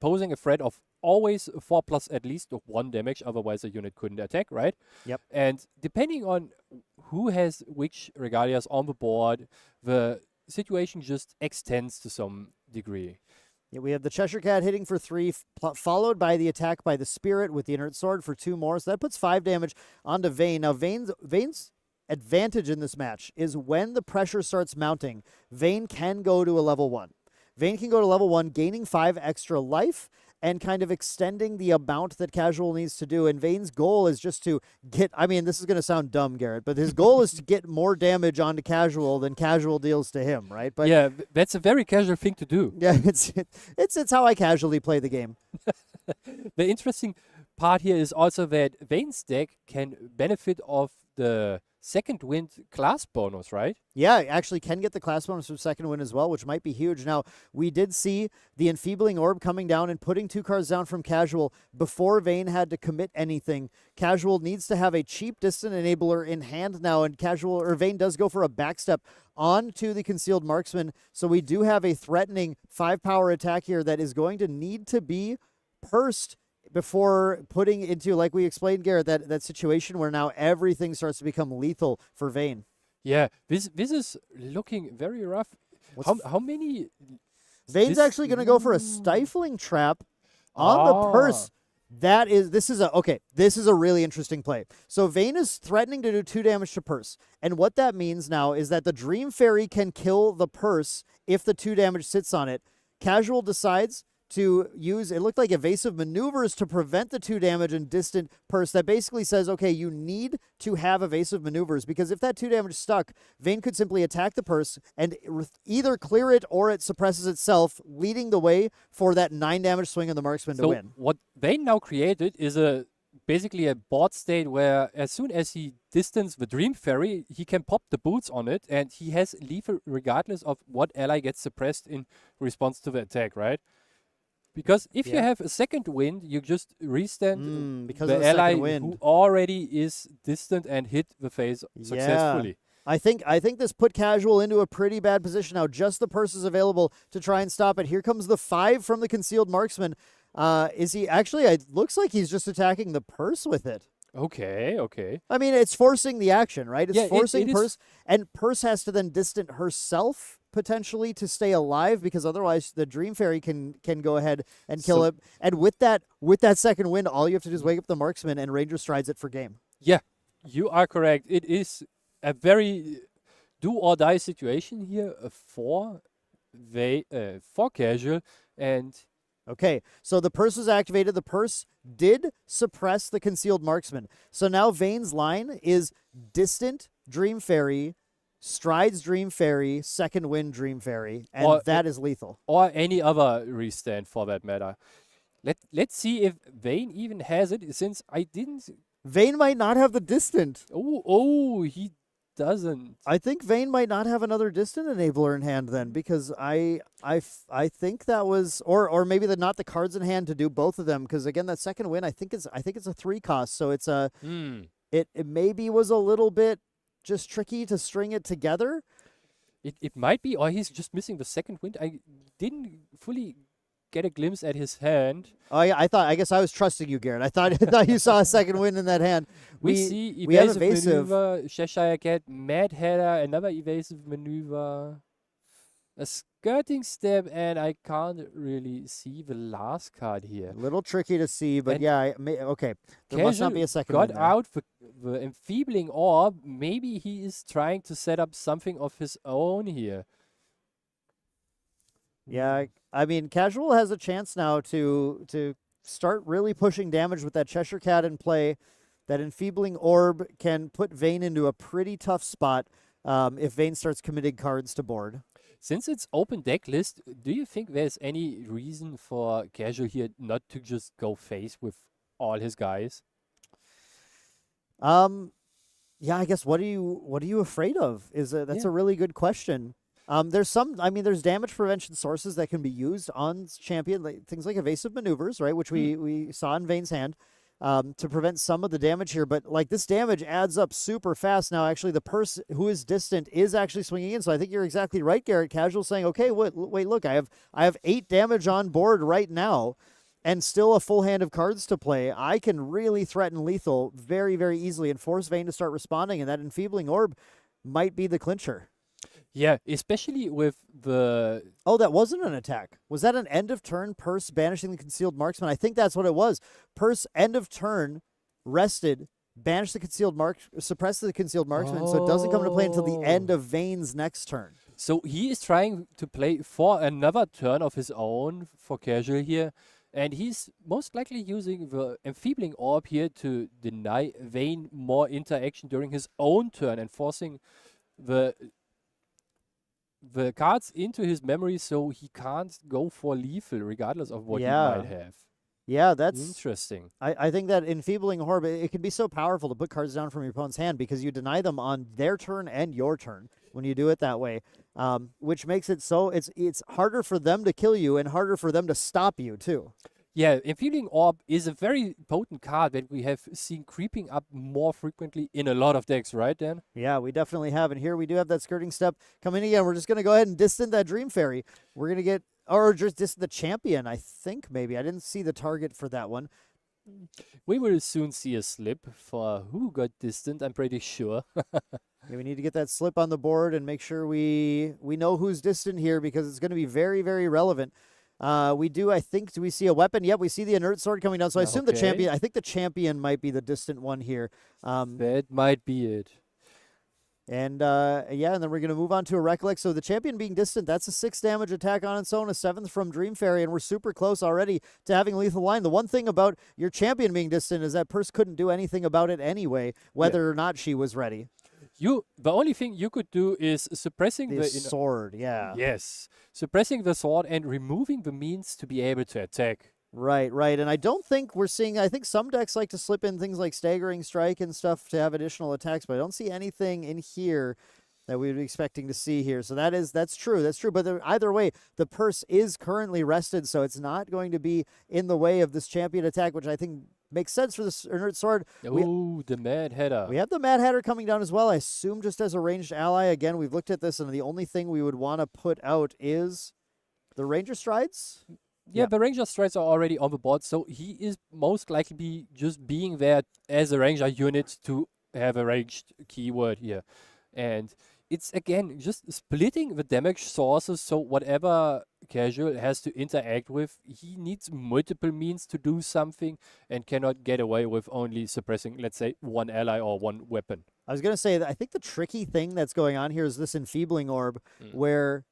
posing a threat of always 4 plus at least 1 damage, otherwise a unit couldn't attack, right? Yep. And depending on who has which regalias on the board, the situation just extends to some degree. Yeah, we have the Cheshire Cat hitting for 3, followed by the attack by the Spirit with the Inert Sword for 2 more. So that puts 5 damage onto Vayne. Now, Vayne's advantage in this match is when the pressure starts mounting, Vayne can go to a level 1. Vayne can go to level 1, gaining 5 extra life and kind of extending the amount that Casual needs to do. And Vayne's goal is just to get, I mean, this is going to sound dumb, Garrett, but his goal is to get more damage onto Casual than Casual deals to him, right? But yeah, that's a very casual thing to do. yeah, it's how I casually play the game. The interesting part here is also that Vayne's deck can benefit of the second wind class bonus, right? Yeah, actually can get the class bonus from second win as well, which might be huge. Now, we did see the Enfeebling Orb coming down and putting 2 cards down from Casual before Vayne had to commit anything. Casual needs to have a cheap distant enabler in hand now, and Vayne does go for a backstep onto the Concealed Marksman. So we do have a threatening 5 power attack here that is going to need to be pursed before putting into, like we explained, Garrett, that situation where now everything starts to become lethal for Vayne. Yeah, this is looking very rough. How many? Vayne's actually going to go for a Stifling Trap On the Ah. purse, this is a really interesting play. So Vayne is threatening to do 2 damage to purse. And what that means now is that the Dream Fairy can kill the purse if the 2 damage sits on it. Casual decides to use, it looked like evasive maneuvers to prevent the 2 damage and distant purse. That basically says, okay, you need to have evasive maneuvers, because if that 2 damage stuck, Vayne could simply attack the purse and either clear it or it suppresses itself, leading the way for that 9 damage swing on the marksman to win. What they now created is basically a board state where as soon as he distances the Dream Fairy, he can pop the boots on it, and he has lethal regardless of what ally gets suppressed in response to the attack, right? Because if you have a second wind, you just restand because the of the ally second wind. who already is distant and hit the face successfully. I think this put Casual into a pretty bad position now. Just the purse is available to try and stop it. Here comes the 5 from the concealed marksman. Is he actually? It looks like he's just attacking the purse with it. Okay. I mean, it's forcing the action, right? It's forcing it purse, and purse has to then distant herself potentially to stay alive, because otherwise the Dream Fairy can go ahead and kill it. And with that second wind, all you have to do is wake up the marksman, and Ranger strides it for game. Yeah, you are correct. It is a very do or die situation here for Casual, and Okay, so the purse was activated. The purse did suppress the concealed marksman. So now Vayne's line is distant Dream Fairy, strides Dream Fairy, second wind Dream Fairy, and that is lethal. Or any other restand for that matter. Let's see if Vayne even has it, since I didn't. Vayne might not have the distant. Oh, he doesn't. I think Vayne might not have another distant enabler in hand then, because I think that was, or maybe not the cards in hand to do both of them, because again that second win I think it's a 3 cost, so it's a it maybe was a little bit just tricky to string it together. It might be, or he's just missing the second wind. I didn't fully get a glimpse at his hand. Oh yeah, I guess I was trusting you, Garrett. I thought you saw a second wind in that hand. We see we have evasive maneuver, Cheshire Cat, Mad Hatter, another evasive maneuver, a skirting step, and I can't really see the last card here. A little tricky to see, but And okay. There must not be a second got wind there. out the enfeebling orb. Maybe he is trying to set up something of his own here. Yeah, I mean, Casual has a chance now to start really pushing damage with that Cheshire Cat in play. That enfeebling orb can put Vayne into a pretty tough spot if Vayne starts committing cards to board. Since it's open deck list, do you think there's any reason for Casual here not to just go face with all his guys? Yeah, I guess what are you afraid of? That's a really good question. There's damage prevention sources that can be used on champion, things like evasive maneuvers, right, which we saw in Vayne's hand, to prevent some of the damage here. But like this damage adds up super fast. Now, actually, the purse who is distant is actually swinging in. So I think you're exactly right, Garrett. Casual saying, okay, wait, look, I have 8 damage on board right now, and still a full hand of cards to play. I can really threaten lethal very, very easily and force Vayne to start responding, and that enfeebling orb might be the clincher. Yeah, especially with the... Oh, that wasn't an attack. Was that an end of turn purse banishing the concealed marksman? I think that's what it was. Purse end of turn rested, banished the concealed suppressed the concealed marksman, so it doesn't come into play until the end of Vayne's next turn. So he is trying to play for another turn of his own for Casual here, and he's most likely using the enfeebling orb here to deny Vayne more interaction during his own turn and forcing the cards into his memory so he can't go for lethal regardless of what he might have. Yeah, that's interesting. I think that enfeebling orb, it can be so powerful to put cards down from your opponent's hand because you deny them on their turn and your turn when you do it that way, which makes it so it's harder for them to kill you and harder for them to stop you too. Yeah, Enfeebling Orb is a very potent card that we have seen creeping up more frequently in a lot of decks, right, Dan? Yeah, we definitely have. And here we do have that skirting step coming again. We're just going to go ahead and distant that Dream Fairy. We're going to get, or just distant the champion, I think, maybe. I didn't see the target for that one. We will soon see a slip for who got distant, I'm pretty sure. Yeah, we need to get that slip on the board and make sure we know who's distant here because it's going to be very, very relevant. We do, I think, do we see a weapon? Yep, we see the inert sword coming down. So I assume the Okay. champion, I think the champion might be the distant one here. That might be it. And yeah, and then we're going to move on to a Recollect. So the champion being distant, that's a 6 damage attack on its own, a 7th from Dream Fairy, and we're super close already to having lethal line. The one thing about your champion being distant is that Purse couldn't do anything about it anyway, whether or not she was ready. The only thing you could do is suppressing The sword, yeah. Yes, suppressing the sword and removing the means to be able to attack. Right, right. And I don't think we're seeing, I think some decks like to slip in things like Staggering Strike and stuff to have additional attacks, but I don't see anything in here that we would be expecting to see here. So that's true. That's true. But either way, the Purse is currently rested, so it's not going to be in the way of this champion attack, which I think makes sense for this inert sword. Oh, the Mad Hatter. We have the Mad Hatter coming down as well, I assume just as a ranged ally. Again, we've looked at this, and the only thing we would want to put out is the Ranger Strides. Yeah, the Ranger Strides are already on the board, so he is most likely just being there as a Ranger unit to have a ranged keyword here. And it's, again, just splitting the damage sources, so whatever Casual has to interact with, he needs multiple means to do something and cannot get away with only suppressing, let's say, one ally or one weapon. I was going to say that I think the tricky thing that's going on here is this Enfeebling Orb, where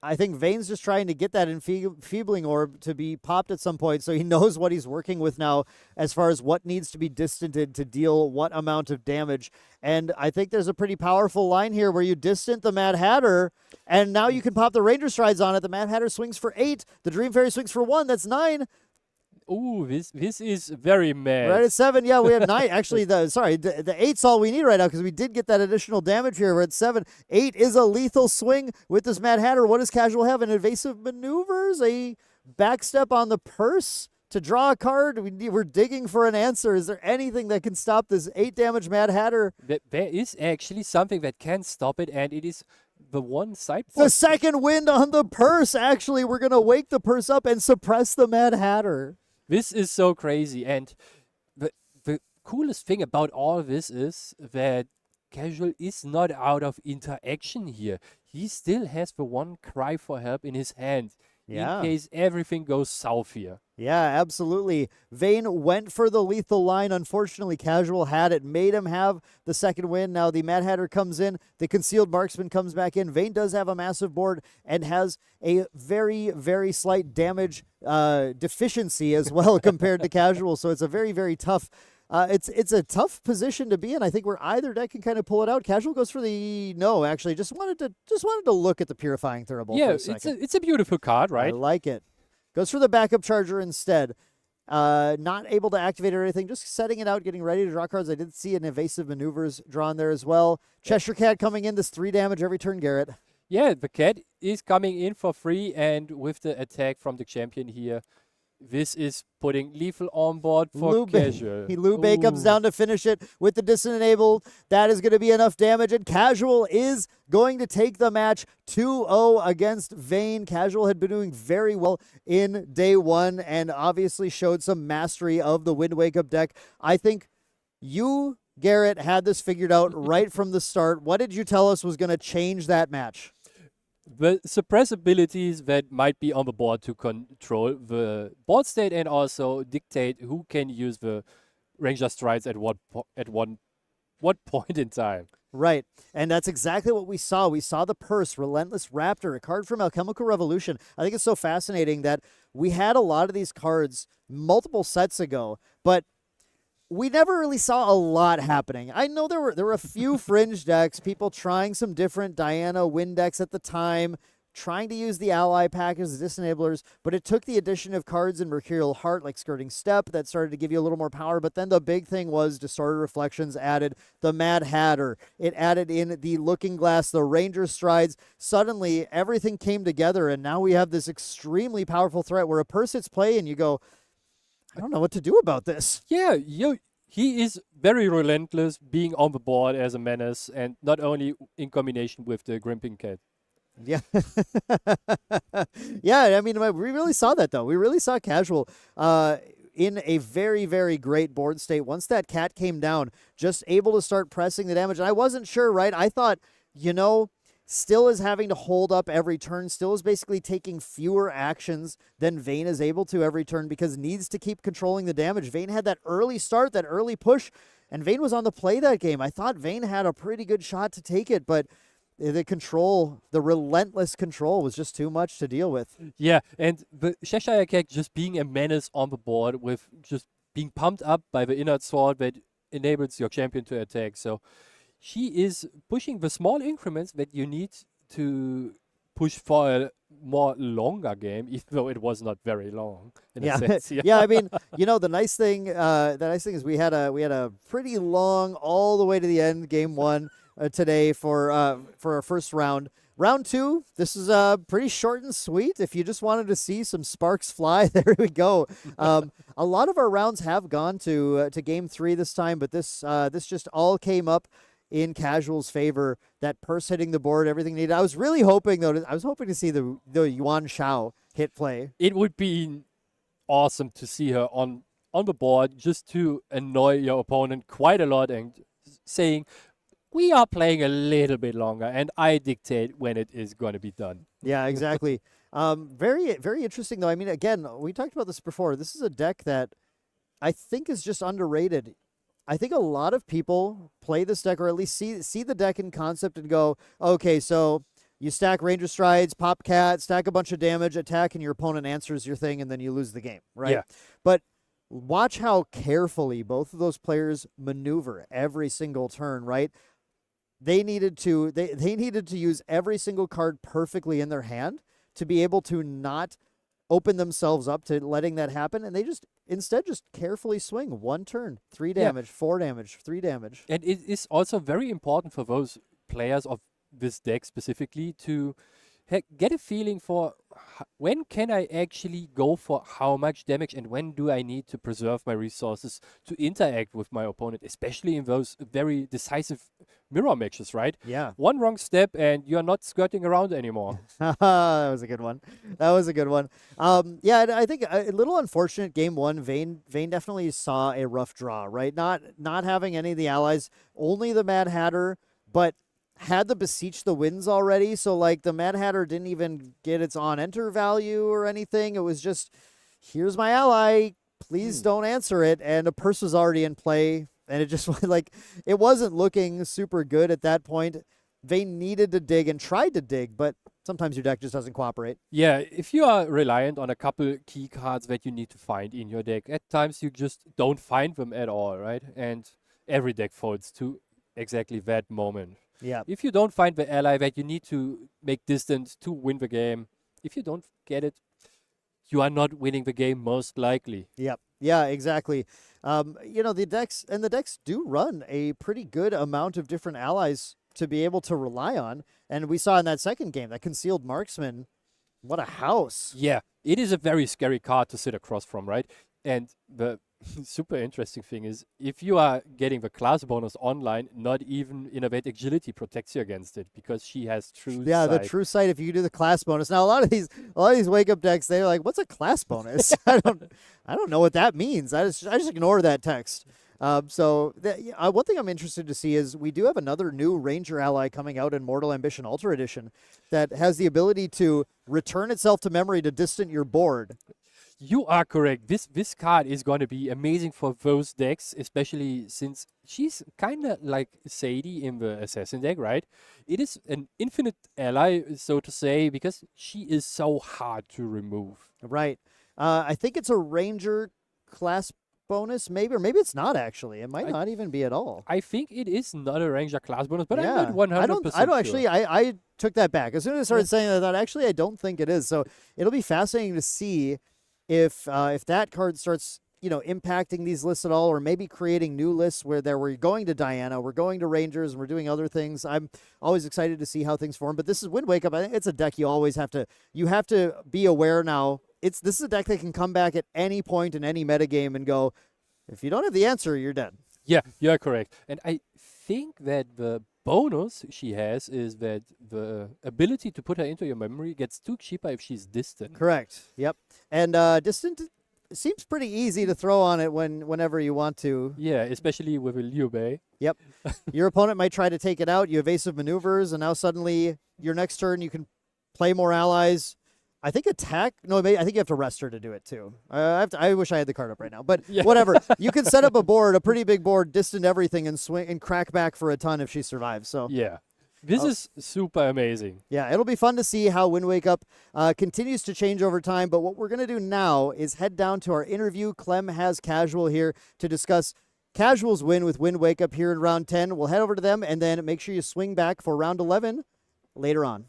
I think Vane's just trying to get that Enfeebling Orb to be popped at some point, so he knows what he's working with now as far as what needs to be distanted to deal what amount of damage. And I think there's a pretty powerful line here where you distant the Mad Hatter, and now you can pop the Ranger Strides on it. The Mad Hatter swings for 8. The Dream Fairy swings for 1. That's 9. Ooh, this is very mad. Right at 7, yeah, we have 9. Actually, the 8's all we need right now because we did get that additional damage here. We're at 7. 8 is a lethal swing with this Mad Hatter. What does Casual have? An evasive maneuvers, a backstep on the Purse to draw a card. We're digging for an answer. Is there anything that can stop this 8 damage Mad Hatter? There is actually something that can stop it, and it is the one side. The second wind on the Purse. Actually, we're going to wake the Purse up and suppress the Mad Hatter. This is so crazy, and the coolest thing about all this is that Casual is not out of interaction here. He still has the one cry for help in his hand in case everything goes south here. Yeah, absolutely. Vane went for the lethal line. Unfortunately, Casual had it, made him have the second win. Now the Mad Hatter comes in, the Concealed Marksman comes back in. Vane does have a massive board and has a very, very slight damage deficiency as well compared to Casual. So it's a very, very tough. It's a tough position to be in. I think where either deck can kind of pull it out. Casual goes for the no. Actually, just wanted to look at the Purifying Thurible. Yeah, for a second. it's a beautiful card, right? I like it. Goes for the backup charger instead. Not able to activate or anything, just setting it out, getting ready to draw cards. I did see an evasive maneuvers drawn there as well. Cheshire Cat coming in, this 3 damage every turn, Garrett. Yeah, the cat is coming in for free, and with the attack from the champion here, this is putting lethal on board for Casual. Lube comes down to finish it with the disenabled. That is going to be enough damage, and Casual is going to take the match 2-0 against Vane. Casual had been doing very well in day 1 and obviously showed some mastery of the Wind Wake Up deck. I think you, Garrett, had this figured out right from the start. What did you tell us was going to change that match? The suppress abilities that might be on the board to control the board state and also dictate who can use the Ranger Strides at what point in time. Right, and that's exactly what we saw. We saw the Purse, Relentless Raptor, a card from Alchemical Revolution. I think it's so fascinating that we had a lot of these cards multiple sets ago, but we never really saw a lot happening. I know there were a few fringe decks, people trying some different Diana Wind decks at the time, trying to use the ally pack as disenablers, but it took the addition of cards in Mercurial Heart like Skirting Step that started to give you a little more power. But then the big thing was Distorted Reflections added the Mad Hatter. It added in the Looking Glass, the Ranger Strides. Suddenly, everything came together, and now we have this extremely powerful threat where a Purse hits play and you go, I don't know what to do about this. Yeah, he is very relentless, being on the board as a menace, and not only in combination with the Grimping Cat. Yeah. Yeah, I mean, we really saw that, though. We really saw Casual in a very, very great board state. Once that cat came down, just able to start pressing the damage. And I wasn't sure, right? I thought, still is having to hold up every turn, still is basically taking fewer actions than Vayne is able to every turn because needs to keep controlling the damage. Vayne had that early start, that early push, and Vayne was on the play that game. I thought Vayne had a pretty good shot to take it, but the control, the relentless control was just too much to deal with. Yeah, and the Cheshire Cat just being a menace on the board with just being pumped up by the inner sword that enables your champion to attack. So she is pushing the small increments that you need to push for a more longer game, even though it was not very long in a sense. Yeah. I mean, the nice thing is we had a pretty long all the way to the end game one today for our first round. Round two, this is pretty short and sweet. If you just wanted to see some sparks fly, there we go. A lot of our rounds have gone to game three this time, but this just all came up in Casual's favor. That purse hitting the board, everything needed. I was really hoping to see the Yuan Shao hit play. It would be awesome to see her on the board just to annoy your opponent quite a lot and saying, we are playing a little bit longer, and I dictate when it is going to be done. Yeah, exactly. Very, very interesting, though. I mean, again, we talked about this before. This is a deck that I think is just underrated. I think a lot of people play this deck, or at least see the deck in concept and go, okay, so you stack Ranger Strides, Pop Cat, stack a bunch of damage, attack, and your opponent answers your thing, and then you lose the game, right? Yeah. But watch how carefully both of those players maneuver every single turn, right? They needed to use every single card perfectly in their hand to be able to not open themselves up to letting that happen, and they instead just carefully swing one turn, 3 damage, 4 damage, 3 damage. And it is also very important for those players of this deck specifically to get a feeling for when can I actually go for how much damage and when do I need to preserve my resources to interact with my opponent, especially in those very decisive mirror matches, right? Yeah. One wrong step and you're not skirting around anymore. That was a good one. Yeah, I think a little unfortunate game one. Vayne definitely saw a rough draw, right? Not having any of the allies, only the Mad Hatter, but had the Beseech the Winds already, so like the Mad Hatter didn't even get its on-enter value or anything. It was just, here's my ally, please don't answer it, and a purse was already in play, and it just like, it wasn't looking super good at that point. Vayne needed to dig and tried to dig, but sometimes your deck just doesn't cooperate. Yeah, if you are reliant on a couple key cards that you need to find in your deck, at times you just don't find them at all, right? And every deck folds to exactly that moment. Yeah. If you don't find the ally that you need to make distance to win the game, if you don't get it, you are not winning the game most likely. Yep. Yeah, exactly. The decks do run a pretty good amount of different allies to be able to rely on. And we saw in that second game, that Concealed Marksman, what a house. Yeah, it is a very scary card to sit across from, right? And the super interesting thing is, if you are getting the class bonus online, not even Innovate Agility protects you against it because she has True Sight. The True Sight, if you do the class bonus. Now, a lot of these wake up decks, they're like, what's a class bonus? I don't know what that means. I just ignore that text. One thing I'm interested to see is we do have another new Ranger ally coming out in Mortal Ambition Ultra Edition that has the ability to return itself to memory to distant your board. You are correct. This card is going to be amazing for those decks, especially since she's kind of like Sadie in the Assassin deck, right? It is an infinite ally, so to say, because she is so hard to remove. Right. I think it's a Ranger class bonus, maybe, or maybe it's not actually. It might not even be at all. I think it is not a Ranger class bonus, but I'm not 100% I don't sure. actually. I took that back. As soon as I started saying that, I thought, actually, I don't think it is. So it'll be fascinating to see if that card starts, impacting these lists at all, or maybe creating new lists where we're going to Diana, we're going to Rangers, and we're doing other things. I'm always excited to see how things form. But this is Wind Wake Up. I think it's a deck you always have to be aware now. This is a deck that can come back at any point in any metagame and go, if you don't have the answer, you're dead. Yeah, you're correct. And I think that the bonus she has is that the ability to put her into your memory gets too cheaper if she's distant. Correct. Yep. And distant seems pretty easy to throw on it whenever you want to. Yeah, especially with a Liu Bei. Yep. Your opponent might try to take it out. You evasive maneuvers, and now suddenly your next turn you can play more allies. I think attack. No, I think you have to rest her to do it too. I wish I had the card up right now, but Yeah. whatever. You can set up a board, a pretty big board, distant everything, and swing and crack back for a ton if she survives. So Yeah. This Oh. is super amazing. yeah, it'll be fun to see how Wind Wake Up continues to change over time. But what we're going to do now is head down to our interview. Clem has Casual here to discuss Casual's win with Wind Wake Up here in round 10. We'll head over to them and then make sure you swing back for round 11 later on.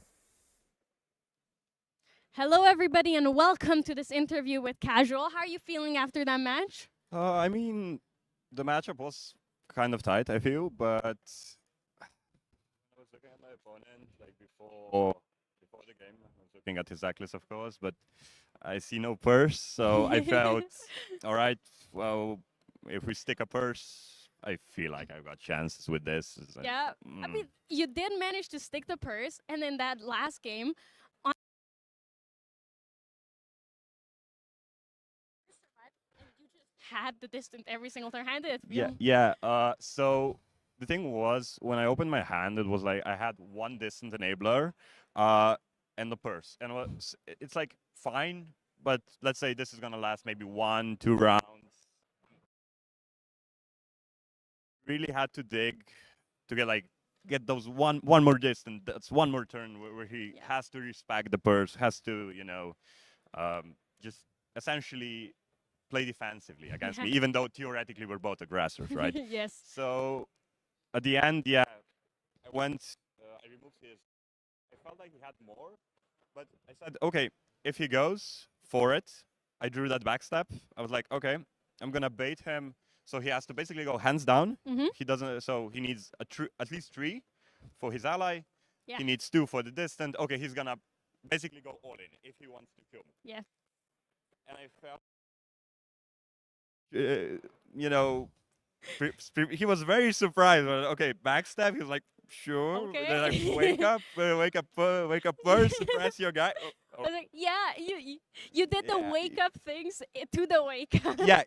Hello, everybody, and welcome to this interview with Casual. How are you feeling after that match? I mean, the matchup was kind of tight, I feel, but I was looking at my opponent like before the game. I was looking at his deck list, of course, but I see no purse, so I felt, all right, well, if we stick a purse, I feel like I've got chances with this. It's like, Yeah, I mean, you did manage to stick the purse, and in that last game, and you just had the distant every single turn. How did it feel? yeah. So the thing was, when I opened my hand, it was like I had one distant enabler, and the purse, and it's like fine, but let's say this is gonna last maybe 1-2 rounds. Really had to dig to get those one more distant. That's one more turn where he Yeah. has to respect the purse, has to just essentially play defensively against me, even though theoretically we're both aggressors, right? Yes. So at the end, yeah, I went. I removed his. I felt like he had more, but I said, okay, if he goes for it, I drew that backstep. I was like, okay, I'm gonna bait him. So he has to basically go hands down. Mm-hmm. He doesn't. So he needs at least 3 for his ally. Yeah. He needs 2 for the distant. Okay, he's gonna basically go all in if he wants to kill me. Yeah. And I felt, he was very surprised. Okay, backstab. He was like, sure. Okay. Then I wake up first, suppress your guy. I was like, yeah, you did the Yeah, wake up things to the wake up. yeah.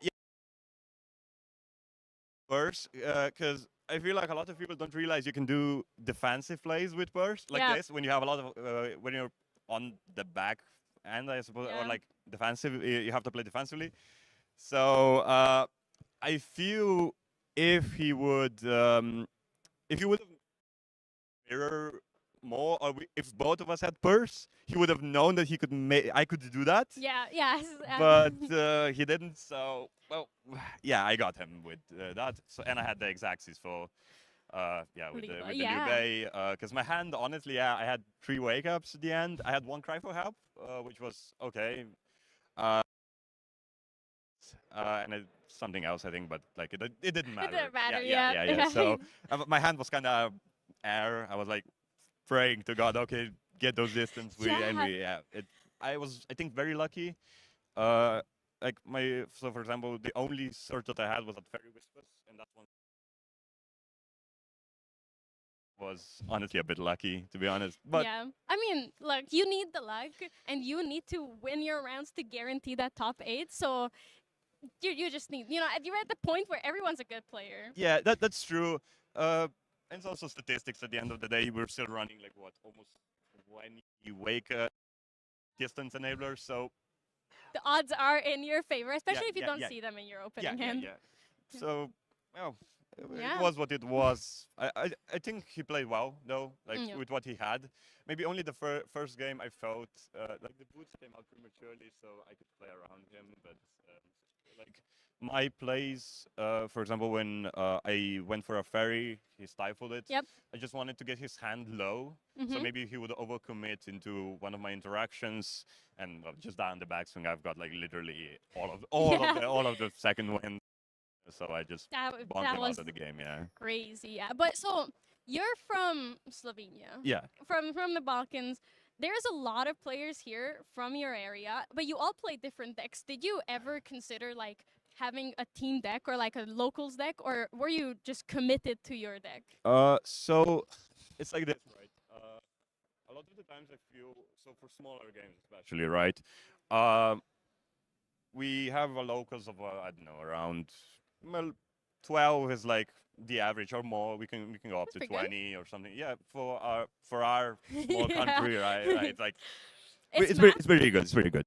Burst, because I feel like a lot of people don't realize you can do defensive plays with burst like Yeah. this when you have a lot of when you're on the back end, I suppose, Yeah. or like defensive. You have to play defensively. So I feel if he would mirror more, or if both of us had purse, he would have known that he could I could do that. Yeah, yeah. But he didn't. So well, yeah, I got him with that. So and I had the exactsies for with Liu the Bei, Liu yeah. Bei, because my hand, honestly, yeah, I had 3 wake ups at the end. I had 1 cry for help, which was okay. And something else, I think, but like it didn't matter. didn't matter, Yeah. yeah. So my hand was kind of air. I was like praying to God, okay, get those distance. I was, I think, very lucky. So for example, the only search that I had was at Fairy Whispers, and that one was honestly a bit lucky, to be honest. But yeah, I mean, look, you need the luck, and you need to win your rounds to guarantee that top 8. So you just need, you're at the point where everyone's a good player. yeah, that's true. And it's also statistics. At the end of the day, we're still running like what, almost 20 wake distance enablers. So The odds are in your favor, especially if you yeah, don't yeah. see them in your opening hand. So well, Yeah. it was what it was. I think he played well though, like Yeah. with what he had. Maybe only the first game I felt like the boots came out prematurely, so I could play around him. But like my plays, for example, when I went for a fairy, he stifled it. Yep. I just wanted to get his hand low, so Mhm. maybe he would overcommit into one of my interactions, and just down the backswing, I've got like literally all of the second wind. So I just That bonked him was out of the game. Yeah. crazy, yeah. But so you're from Slovenia, Yeah. from the Balkans. There's a lot of players here from your area, but you all play different decks. Did you ever consider like having a team deck or like a locals deck, or were you just committed to your deck? So it's like this, right? A lot of the times I feel, so for smaller games especially, right? we have a locals of I don't know, around, well, 12 is like the average or more. We can go up That's to pretty good. 20 or something. Yeah, for our small Yeah. country, right? It's like It's it's pretty good. It's pretty good.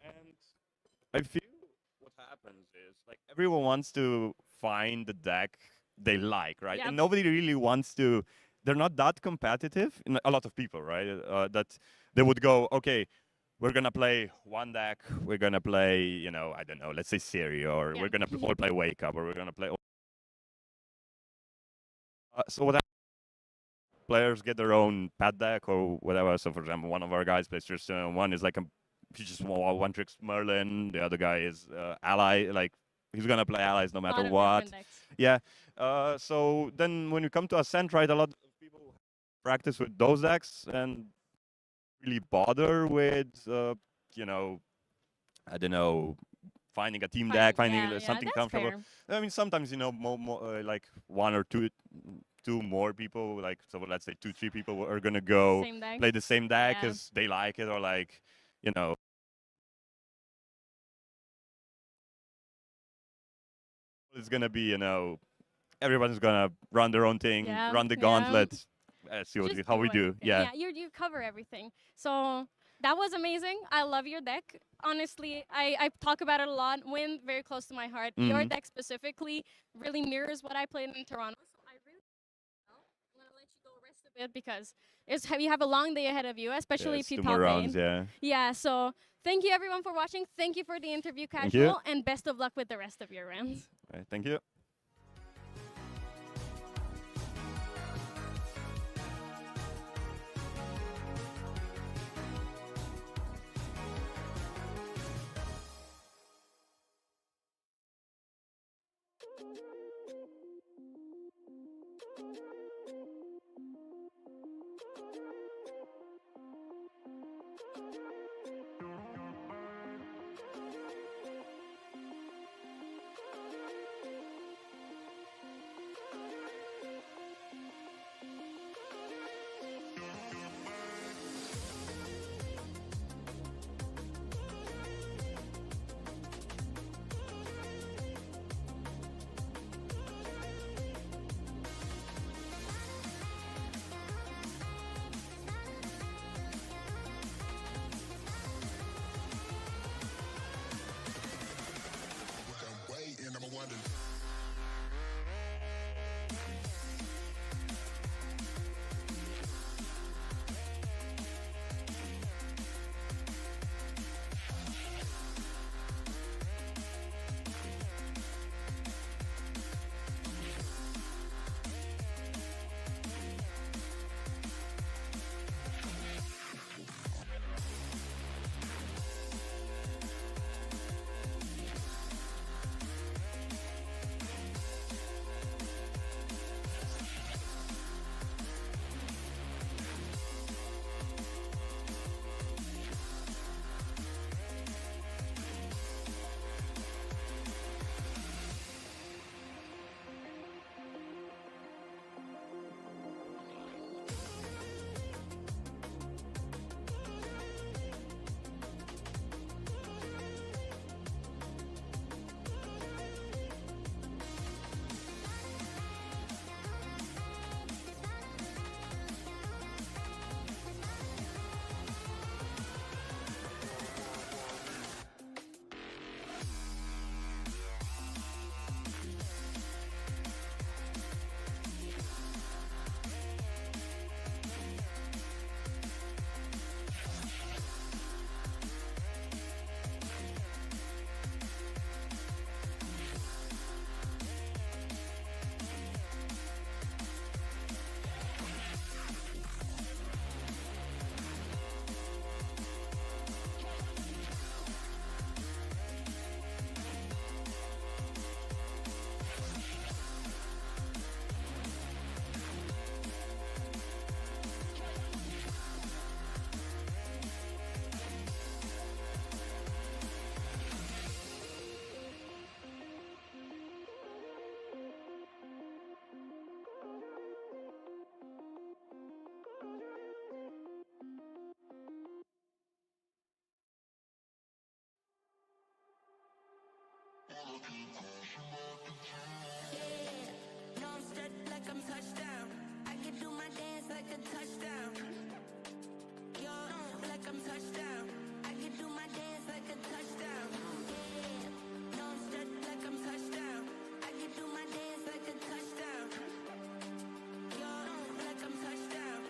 And I feel what happens is like everyone wants to find the deck they like, right? Yep. And nobody really wants to. They're not that competitive. A lot of people, right? That they would go, okay, we're gonna play one deck. We're gonna play, I don't know, let's say Siri, or Yeah. we're gonna all play Wake Up, or we're gonna play. So what players get their own pad deck or whatever. So for example, one of our guys plays Tristan. One is like he's just one tricks Merlin. The other guy is ally. Like he's gonna play allies no A lot matter of what. different decks. Yeah. So then when you come to Ascent, right, a lot of people practice with those decks and really bother with, I don't know, finding a team deck, finding something that's comfortable. fair. I mean, sometimes like one or two more people, like so let's say 2-3 people are gonna go Same deck. play the same deck Yeah. because they like it, or like it's gonna be everyone's gonna run their own thing, Yeah, run the yeah. gauntlet. See Just how we do. everything. Yeah. You cover everything. So that was amazing. I love your deck. Honestly, I talk about it a lot. Win very close to my heart. Your Mhm. deck specifically really mirrors what I played in Toronto. So I really I'm gonna let you go rest a bit because you have a long day ahead of you, especially if Yes, you 2 top more rounds. lane. Yeah. Yeah. So thank you everyone for watching. Thank you for the interview, Thank you. Casual, and best of luck with the rest of your rounds. Right, thank you. Yeah, no, I'm strapped like I'm touchdown. I can do my dance like a touchdown. Yeah, like I'm touchdown. I can do my dance like a touchdown. Yeah, no, I'm strapped like I'm touchdown. I can do my dance like a touchdown. Yeah, like I'm touchdown.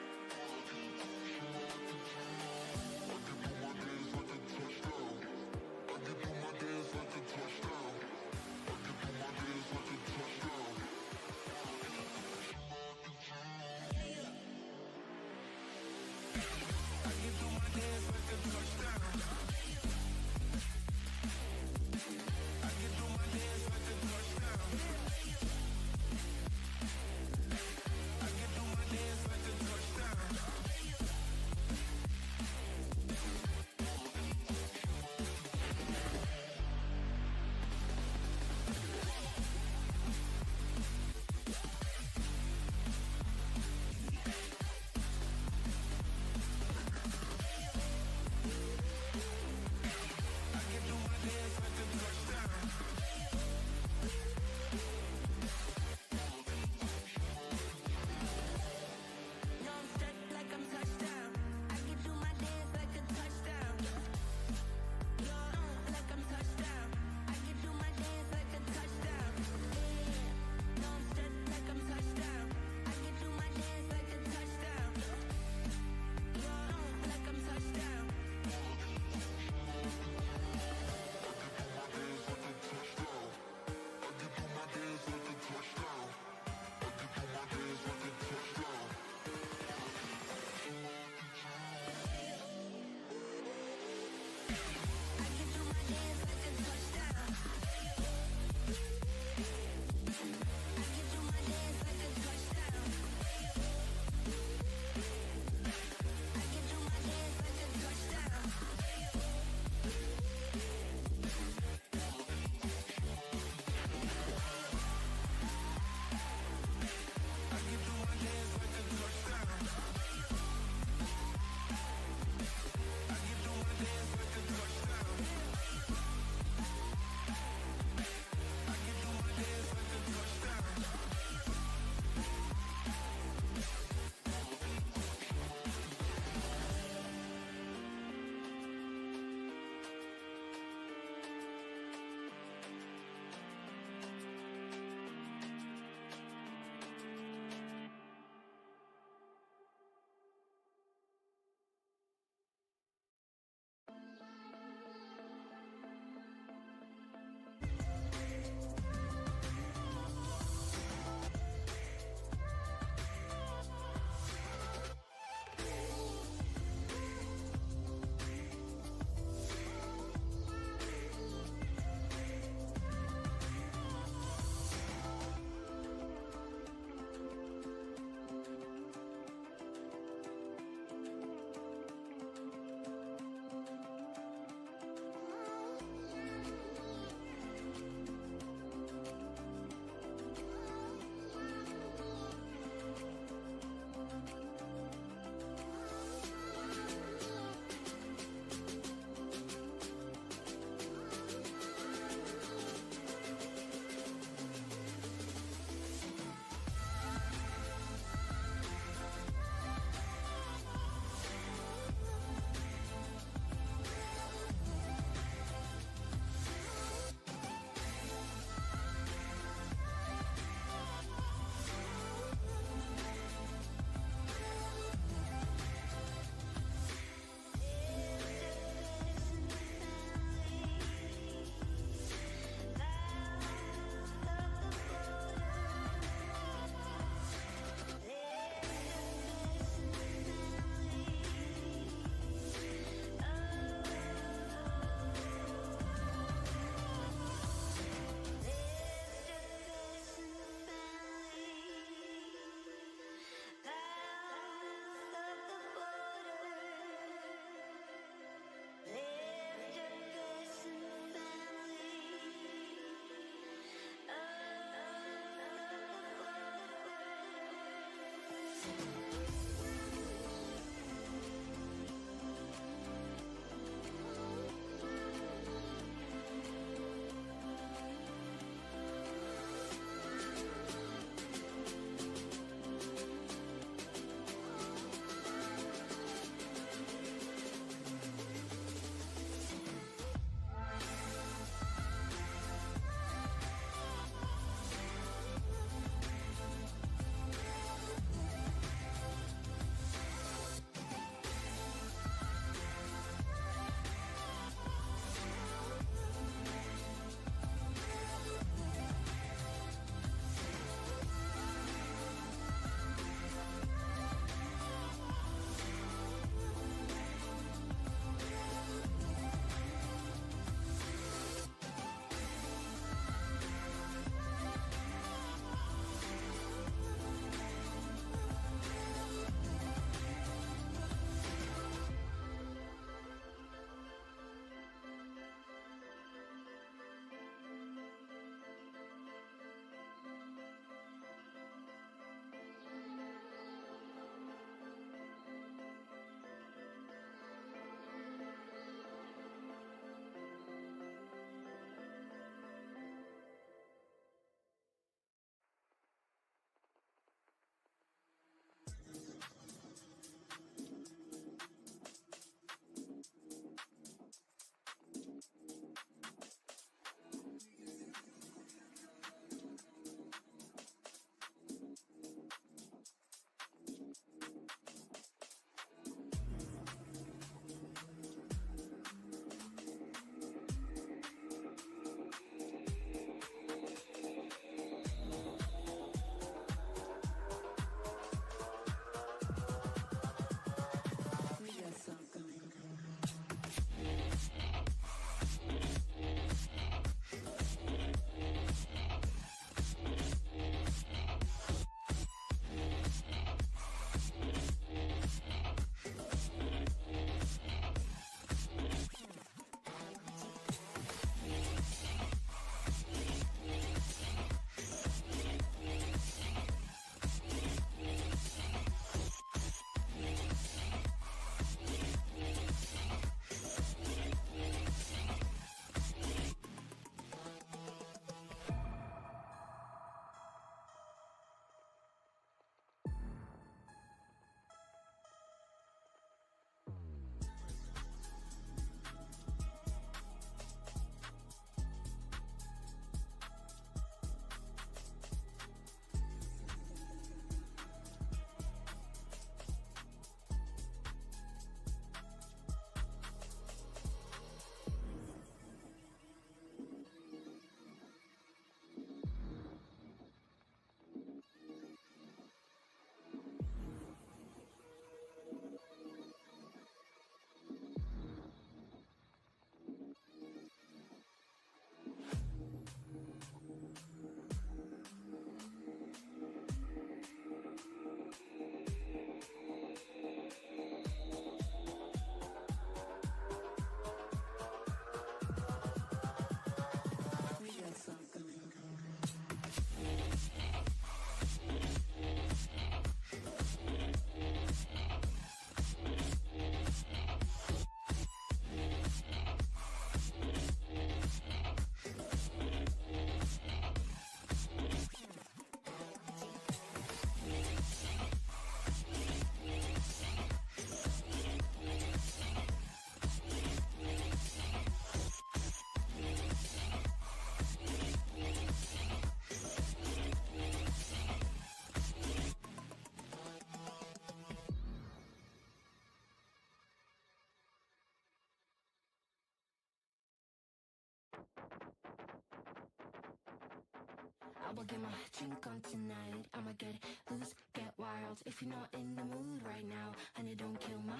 will get my drink on tonight. I'ma get loose, get wild. If you're not in the mood right now, honey, don't kill my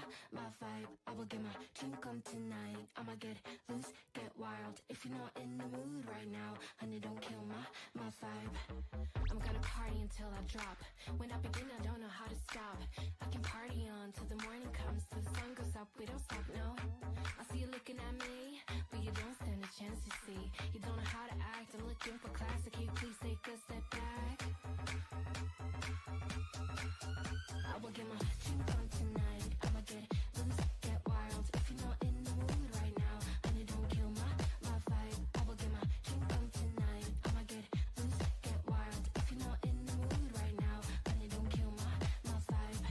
vibe. I will get my drink on tonight. I'ma get loose, get wild. If you're not in the mood right now, honey, don't kill my vibe. I'm gonna party until I drop. When I begin, I don't know how to stop. I can party on till the morning comes, till the sun goes up. We don't stop, no. I see you looking at me, but you don't stand a chance, you see. You don't know how to act. I'm looking for class. Can you please take a step back? I will get my drink on tonight. I'ma get loose, get wild. If you're not in the mood right now, honey, don't kill my vibe. I will get my drink on tonight. I'ma get loose, get wild. If you're not in the mood right now, honey, don't kill my vibe.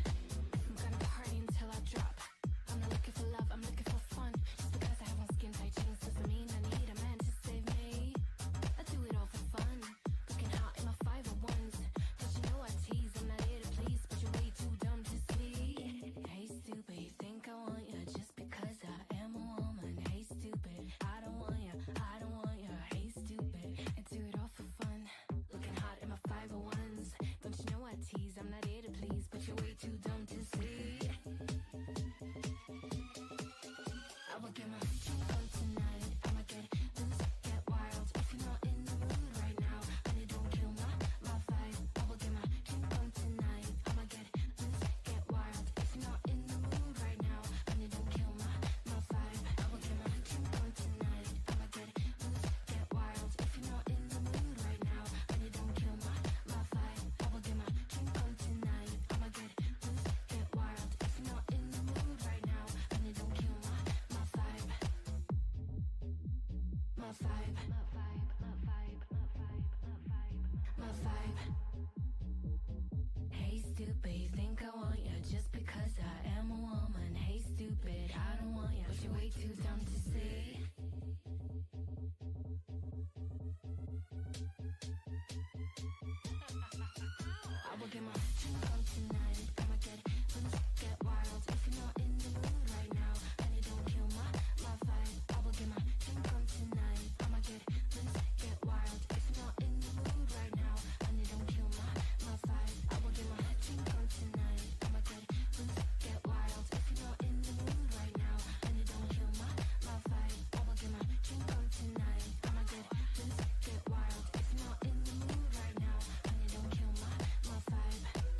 I'm gonna party until I drop. I'm not looking for love, I'm looking for fun. Just because I have on skin tight jeans doesn't mean I need a man to save me. I do it all for fun. Looking hot in my 501s. Don't you know I tease? I'm not here to please, but you're way too dumb to see. Hey stupid, you think I want you just because I am a woman. Hey stupid, I don't want you, I don't want you. Hey stupid, I do it all for fun. Looking hot in my 501s. Don't you know I tease? I'm not here to please, but you're way too dumb to see. I will get my drink on tonight. I'ma get loose, get wild. If you're not in the mood right now, honey, don't kill my vibe. I will get my drink on tonight. I'ma get loose, get wild. If you're not in the mood right now, honey, don't kill my vibe. I will get my drink on tonight. I'ma get loose, get wild. If you're not in the mood right now, honey, don't kill my vibe. I will get my drink on tonight. I'ma get loose, get wild. If you're not in the mood right now, honey, don't kill my vibe. My vibe. My vibe. My vibe. My vibe. My vibe. My vibe. Hey stupid, you think I want you just because I am a woman. Hey stupid, I don't want you, but you're way too dumb to see. I will get my drink on tonight. I'ma get loose, get wild. If you're not in the mood right now, honey, don't kill my vibe. I will get my drink on tonight. I'ma get loose, get wild. If you're not in the mood right now, honey, don't kill my vibe. I will get my drink on tonight. I'ma get loose, get wild. If you're not in the mood right now, honey, don't kill my vibe. I will get my drink on tonight. I'ma get loose, get wild. If you're not in the mood right now, honey, don't kill my vibe.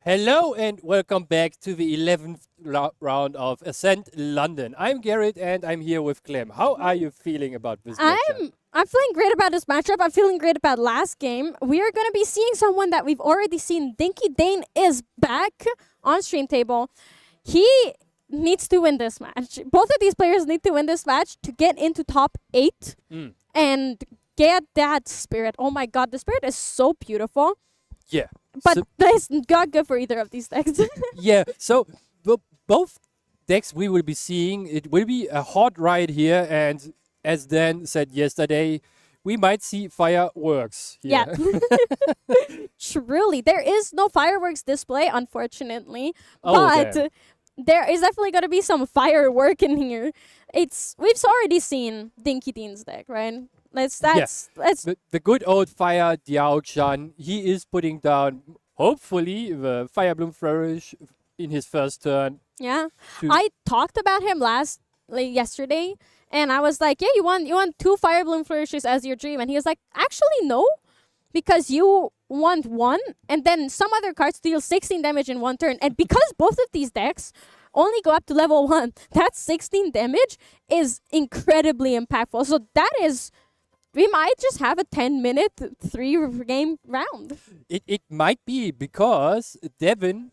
Hello and welcome back to the 11th round of Ascent London. I'm Garrett and I'm here with Clem. How are you feeling about this matchup? I'm feeling great about this matchup. I'm feeling great about last game. We are going to be seeing someone that we've already seen. Dinky Dane is back on stream table. He needs to win this match. Both of these players need to win this match to get into top 8 and get that spirit. Oh my god, the spirit is so beautiful. Yeah. But So- that's not good for either of these decks. yeah, so both decks we will be seeing, it will be a hot ride here, and as Dan said yesterday, we might see fireworks here. Yeah. Truly. There is no fireworks display, unfortunately. Oh, but damn. there is definitely going to be some firework in here. We've already seen Dinky Dean's deck, right? That's The good old Fire Diao Chan, he is putting down, hopefully, the Fire Bloom Flourish in his first turn. yeah. to- I talked about him yesterday, and I was like, yeah, you want 2 Fire Bloom Flourishes as your dream, and he was like, actually no, because you want 1, and then some other cards deal 16 damage in 1 turn, and because both of these decks only go up to level 1, that 16 damage is incredibly impactful. So that is, we might just have a 10-minute 3-game round. It might be because Devin,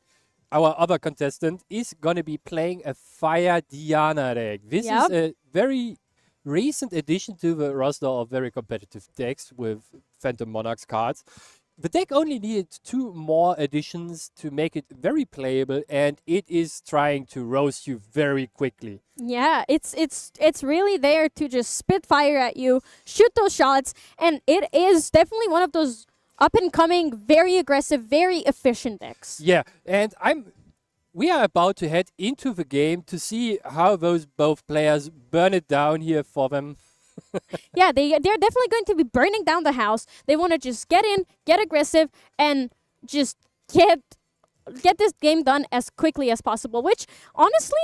our other contestant, is going to be playing a Fire Diana deck. This Yep. is a very recent addition to the roster of very competitive decks with Phantom Monarchs cards. The deck only needed 2 more additions to make it very playable, and it is trying to roast you very quickly. Yeah, it's really there to just spit fire at you, shoot those shots, and it is definitely one of those up and coming, very aggressive, very efficient decks. Yeah, and we are about to head into the game to see how those both players burn it down here for them. Yeah, they're definitely going to be burning down the house. They want to just get in, get aggressive, and just get this game done as quickly as possible. Which honestly,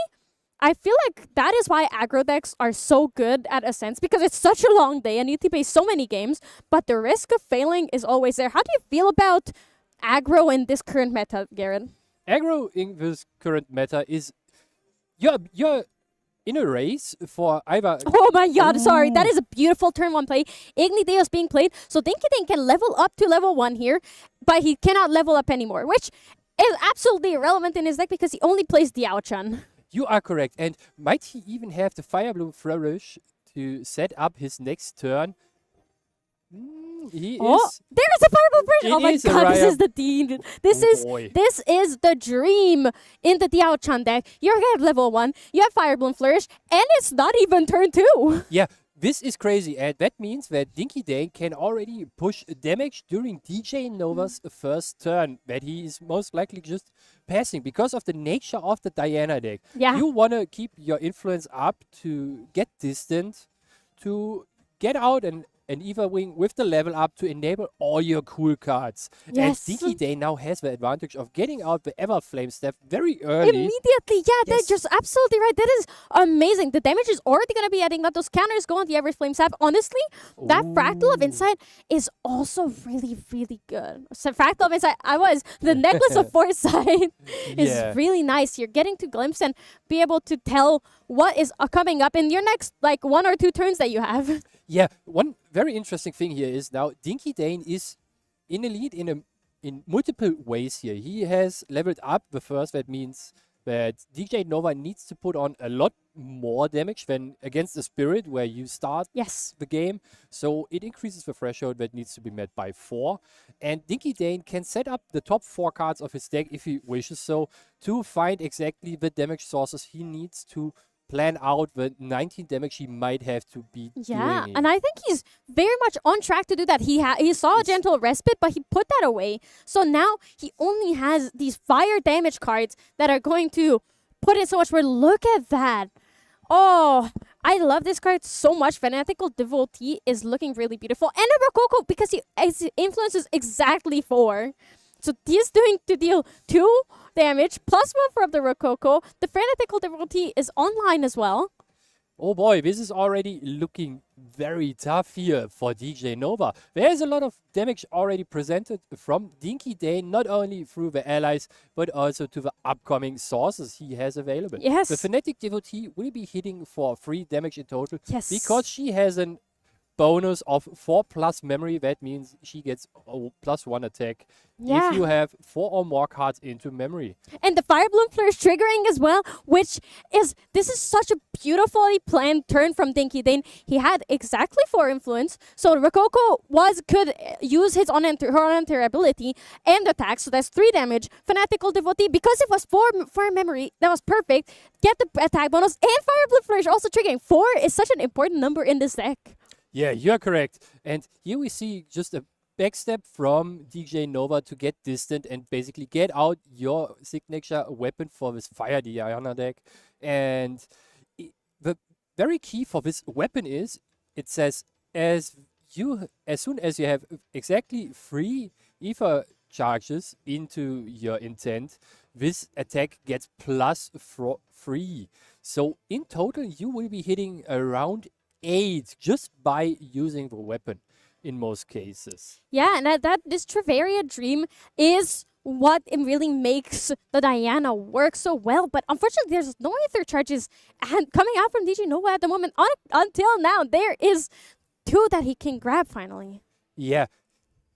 I feel like that is why aggro decks are so good at Ascent, because it's such a long day and you need to play so many games, but the risk of failing is always there. How do you feel about aggro in this current meta, Garrett? Aggro in this current meta is you're in a race for either. Oh my god, sorry. That is a beautiful turn 1 play. Ignite is being played, so Dinky Dane can level up to level 1 here, but he cannot level up anymore, which is absolutely irrelevant in his deck because he only plays Diao-chan. You are correct, and might he even have the Fire Bloom Flourish to set up his next turn? He Oh, is. there's a fireball bridge. It Oh my is a god, this Raya- is the dean. This Oh is boy. this is the dream in the Diao-chan deck. You're at level 1, you have Firebloom Flourish, and it's not even turn 2. Yeah, this is crazy, and that means that Dinky Dane can already push damage during DJ Nova's first turn, that he is most likely just passing because of the nature of the Diana deck. Yeah. You want to keep your influence up to get distant, to get out and Eva Wing with the level up to enable all your cool cards. Yes. And Dinky Dane now has the advantage of getting out the Everflame Staff very early. Immediately, yeah, Yes. that's just absolutely right. That is amazing. The damage is already going to be adding up. Those counters go on the Everflame Staff. Honestly, that Fractal of Insight is also really, really good. So Fractal of Insight, the Necklace of Foresight is Yeah. really nice. You're getting to glimpse and be able to tell what is coming up in your next 1 or 2 turns that you have. Yeah, one very interesting thing here is now Dinky Dane is in the lead in multiple ways here. He has leveled up the first. That means that DJ Nova needs to put on a lot more damage than against the Spirit, where you start Yes. the game. So it increases the threshold that needs to be met by 4. And Dinky Dane can set up the top 4 cards of his deck if he wishes so to find exactly the damage sources he needs to plan out the 19 damage he might have to be Yeah, doing. and I think he's very much on track to do that. He saw a Yes. gentle respite, but he put that away. So now he only has these fire damage cards that are going to put in so much more. Look at that. Oh, I love this card so much. Fanatical Devotee is looking really beautiful. And a Rococo because his influence is exactly 4. So he's doing to deal 2 damage plus 1 from the Rococo. The Fanatical Devotee is online as well. Oh boy, this is already looking very tough here for DJ Nova. There's a lot of damage already presented from Dinky Dane, not only through the allies, but also to the upcoming sources he has available. Yes. The Fnatic Devotee will be hitting for 3 damage in total Yes. because she has an bonus of 4+ memory. That means she gets a +1 attack Yeah. if you have 4 or more cards into memory. And the Fire Bloom Flourish triggering as well, which is, this is such a beautifully planned turn from Dinky Dane. He had exactly 4 influence, so Rococo could use his her on-enter ability and attack, so that's 3 damage. Fanatical Devotee, because it was 4 memory, that was perfect. Get the attack bonus, and Fire Bloom Flourish also triggering. 4 is such an important number in this deck. Yeah, you're correct. And here we see just a backstep from DJ Nova to get distant and basically get out your signature weapon for this Fire Diana deck. And the very key for this weapon is, it says, as soon as you have exactly 3 Ether charges into your intent, this attack gets +3. So in total, you will be hitting around 8 just by using the weapon in most cases. Yeah, and this Treveria Dream is what it really makes the Diana work so well. But unfortunately, there's no Aether charges and coming out from DJ Nova at the moment. Until now, there is 2 that he can grab finally. Yeah.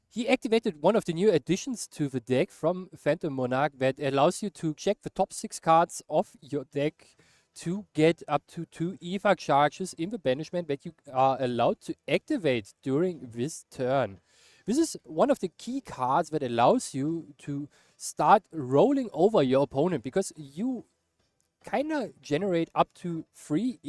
He activated one of the new additions to the deck from Phantom Monarch that allows you to check the top 6 cards of your deck to get up to 2 evac charges in the banishment that you are allowed to activate during this turn. This is one of the key cards that allows you to start rolling over your opponent, because you kind of generate up to 3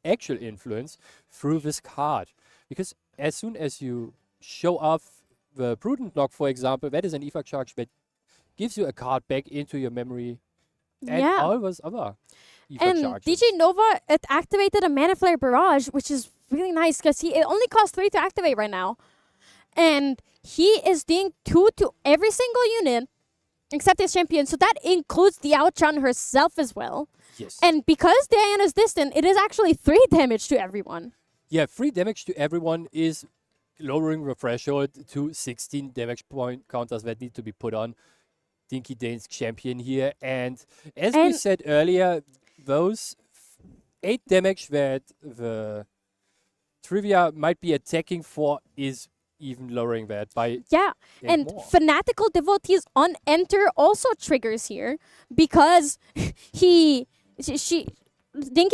actual influence through this card. Because as soon as you show off the Prudent Lock, for example, that is an evac charge that gives you a card back into your memory, and all those other And charges. DJ Nova activated a Mana Flare Barrage, which is really nice because it only costs 3 to activate right now. And he is doing 2 to every single unit except his champion. So that includes the Outchan herself as well. Yes. And because Diana's distant, it is actually 3 damage to everyone. Yeah, 3 damage to everyone is lowering the threshold to 16 damage point counters that need to be put on Dinky Dane's champion here. And as we said earlier, those 8 damage that the Trivia might be attacking for is even lowering that by and more. Fanatical Devotee's on enter also triggers here because Dinky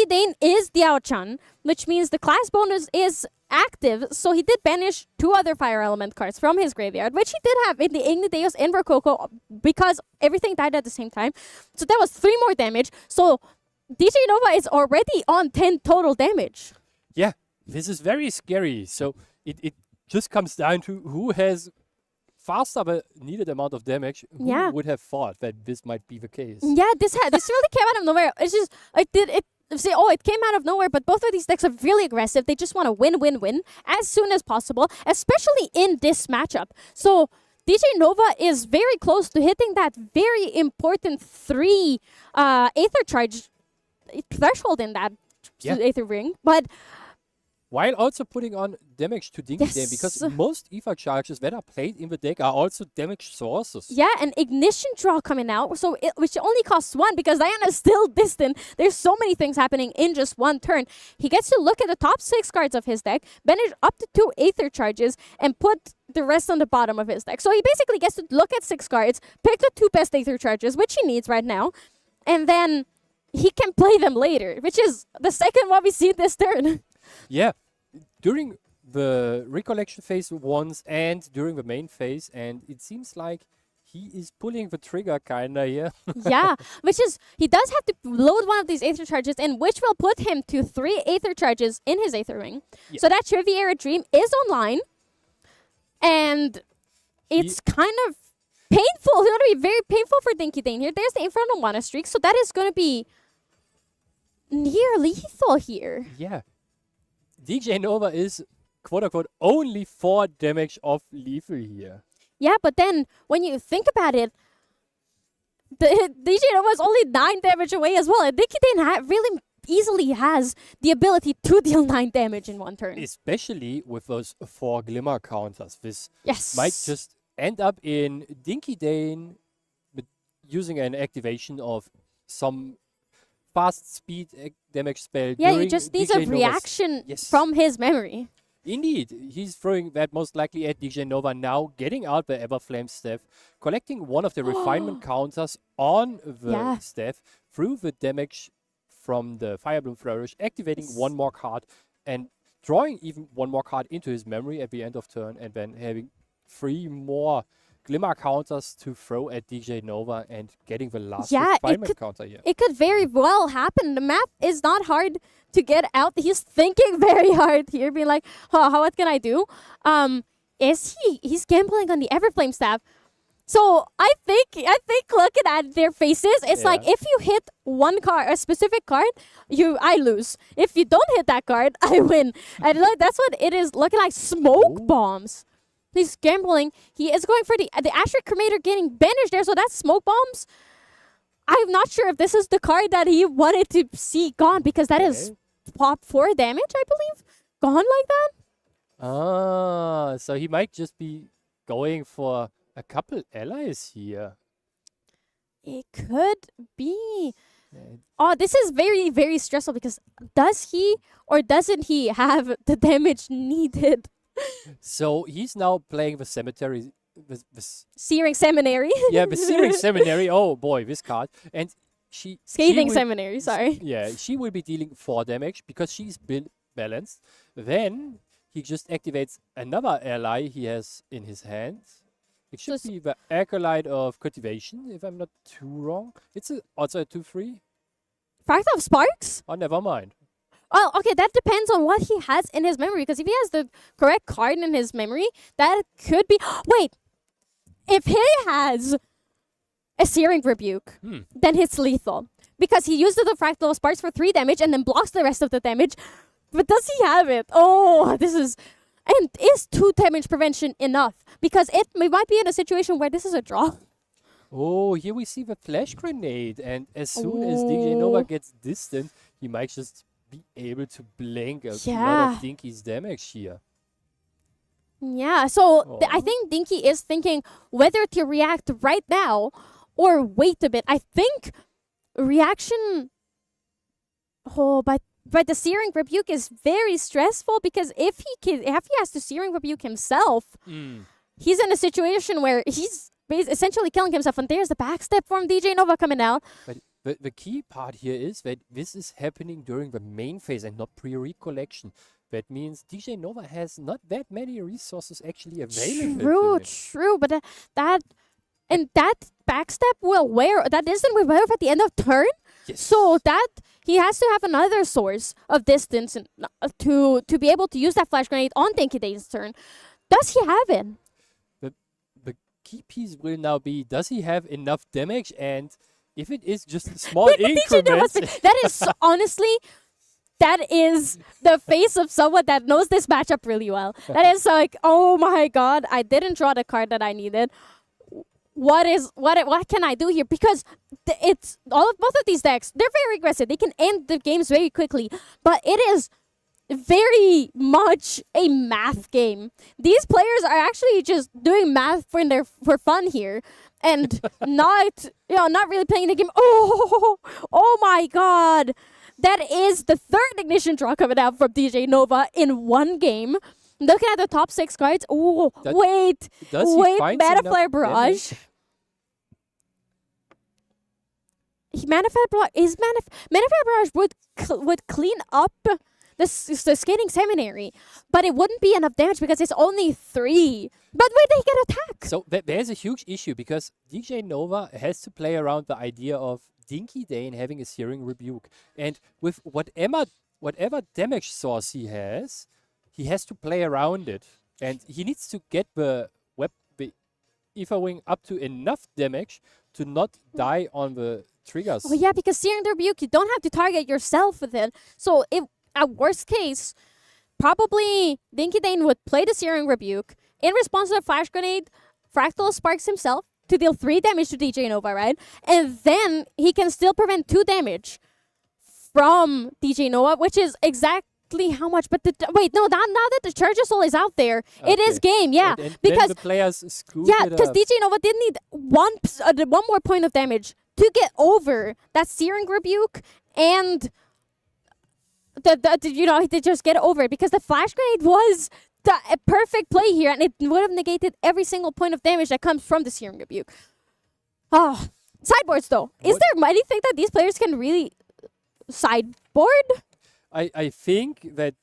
Dane is the Outchan, which means the class bonus is active, so he did banish 2 other fire element cards from his graveyard, which he did have in the Ignideus and Rococo because everything died at the same time. So that was 3 more damage. So DJ Nova is already on 10 total damage. Yeah, this is very scary. So it just comes down to who has faster the needed amount of damage. Who would have thought that this might be the case? Yeah, this really came out of nowhere. It's just it came out of nowhere, but both of these decks are really aggressive. They just want to win as soon as possible, especially in this matchup. So DJ Nova is very close to hitting that very important 3 Aether Charge threshold in that Aether Ring. But while also putting on damage to Dinky Dane, because most evac charges that are played in the deck are also damage sources. Yeah, an Ignition Draw coming out, which only costs 1 because Diana's still distant. There's so many things happening in just 1 turn. He gets to look at the top 6 cards of his deck, banish up to 2 Aether Charges, and put the rest on the bottom of his deck. So he basically gets to look at 6 cards, pick the 2 best Aether Charges, which he needs right now, and then he can play them later, which is the second one we see this turn. Yeah, during the recollection phase once and during the main phase, and it seems like he is pulling the trigger kinda here. Yeah, which is, he does have to load one of these Aether Charges in, which will put him to 3 Aether Charges in his Aether Ring. Yeah. So that Triviera Dream is online, and it's kind of painful. It's going to be very painful for Dinky Dane here. There's the Infernal Mana Streak, so that is going to be near lethal here. Yeah. DJ Nova is, quote-unquote, only 4 damage off lethal here. Yeah, but then, when you think about it, DJ Nova is only 9 damage away as well. And Dinky Dane really easily has the ability to deal 9 damage in one turn. Especially with those 4 Glimmer counters. This Yes. might just end up in Dinky Dane with using an activation of some fast speed damage spell. Yeah, during he just needs DJ a Nova's- reaction Yes. from his memory. Indeed, he's throwing that most likely at DJ Nova now, getting out the Everflame staff, collecting one of the refinement counters on the Yeah. staff through the damage from the Firebloom Flourish, activating one more card and drawing even one more card into his memory at the end of turn, and then having 3 more Glimmer counters to throw at DJ Nova and getting the last Yeah, it refinement could- counter here. It could very well happen. The map is not hard to get out. He's thinking very hard here, being like, what can I do? He's gambling on the Everflame staff. So I think looking at their faces, it's like Yeah. if you hit one card, a specific card, I lose. If you don't hit that card, I win. And look, that's what it is looking like. Smoke Ooh. bombs. He's gambling. He is going for the Astrid Cremator getting banished there, so that's smoke bombs. I'm not sure if this is the card that he wanted to see gone, because that is Okay. pop 4 damage, I believe. Gone like that? Ah, so he might just be going for a couple allies here. It could be. Yeah. Oh, this is very, very stressful, because does he or doesn't he have the damage needed? So he's now playing the cemetery. Searing Seminary. Yeah, the Searing Seminary. Oh boy, this card. And she Scathing will- Seminary, sorry. Yeah, she will be dealing 4 damage because she's balanced. Then he just activates another ally he has in his hand. It should So be the Acolyte of Cultivation, if I'm not too wrong. It's also a 2/3. Fractal of Sparks? Oh, never mind. Oh, okay, that depends on what he has in his memory, because if he has the correct card in his memory, that could be... Wait! If he has a Searing Rebuke, then it's lethal. Because he uses the Fractal of Sparks for 3 damage and then blocks the rest of the damage. But does he have it? Oh, this is... And is 2 damage prevention enough? Because we might be in a situation where this is a draw. Oh, here we see the Flash Grenade. And as soon as DJ Nova Oh. gets distant, he might just be able to blank a lot Yeah. of Dinky's damage here. Yeah, so I Oh. think Dinky is thinking whether to react right now or wait a bit. I think reaction... Oh, but the Searing Rebuke is very stressful, because if he has to Searing Rebuke himself, he's in a situation where he's essentially killing himself, and there's the backstep from DJ Nova coming out. But the key part here is that this is happening during the main phase and not pre-recollection. That means DJ Nova has not that many resources actually available. True, to him. true, but that backstep will wear, that instant will wear at the end of turn. Yes. So that he has to have another source of distance and, to be able to use that flash grenade on Dinky Dane's turn. Does he have it? The key piece will now be, does he have enough damage? And if it is just small Wait, but DJ Nova's increments... that is honestly, that is the face of someone that knows this matchup really well. That is like, oh my god, I didn't draw the card that I needed. What can I do here? Because it's both of these decks, they're very aggressive. They can end the games very quickly, but it is very much a math game. These players are actually just doing math for fun here, and not really playing the game. Oh my god. That is the 3rd ignition draw coming out from DJ Nova in one game. Looking at the top 6 cards. Oh, Does- wait. Does he Wait, find Mana enough Flare Barrage. damage? Mana Flare Barrage would clean up the Skating Seminary, but it wouldn't be enough damage because it's only 3. But wait, they get attack. So there's a huge issue, because DJ Nova has to play around the idea of Dinky Dane having a Searing Rebuke. And with whatever damage source he has to play around it. And he needs to get the Ether Wing up to enough damage to not die on the triggers. Oh yeah, because Searing the Rebuke, you don't have to target yourself with it. So at worst case, probably Dinky Dane would play the Searing Rebuke in response to the Flash Grenade, Fractal Sparks himself to deal 3 damage to DJ Nova, right? And then he can still prevent 2 damage from DJ Noah, which is exactly how much. But wait, no, now that the Charger Soul is out there, it is Okay. game, yeah. And then because the players screwed yeah, it because up. DJ Nova did need one more point of damage to get over that Searing Rebuke and to just get over it, because the Flash Grenade was a perfect play here, and it would have negated every single point of damage that comes from the Searing Rebuke. Oh, sideboards though. Is What- there anything that these players can really sideboard? I think that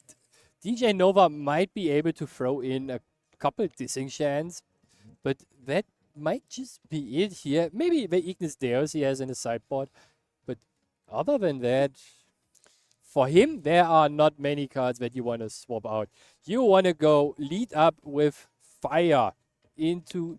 DJ Nova might be able to throw in a couple dissing chants, but that might just be it here. Maybe the Ignis Deus he has in his sideboard, but other than that, for him, there are not many cards that you want to swap out. You want to go lead up with fire into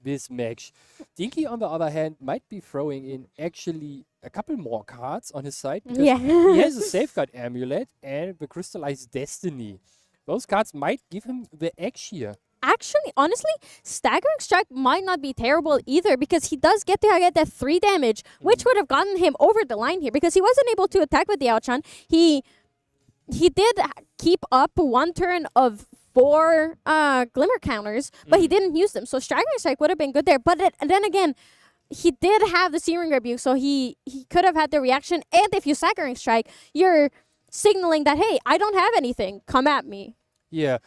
this match. Dinky, on the other hand, might be throwing in actually a couple more cards on his side, because Yeah. he has a Safeguard Amulet and the Crystallized Destiny. Those cards might give him the edge here. Actually, honestly, Staggering Strike might not be terrible either, because he does get that 3 damage, which would have gotten him over the line here, because he wasn't able to attack with the Outchan. He did keep up one turn of 4 Glimmer counters, but he didn't use them. So Staggering Strike would have been good there. But then again, he did have the Searing Rebuke, so he could have had the reaction. And if you Staggering Strike, you're signaling that, hey, I don't have anything. Come at me. Yeah,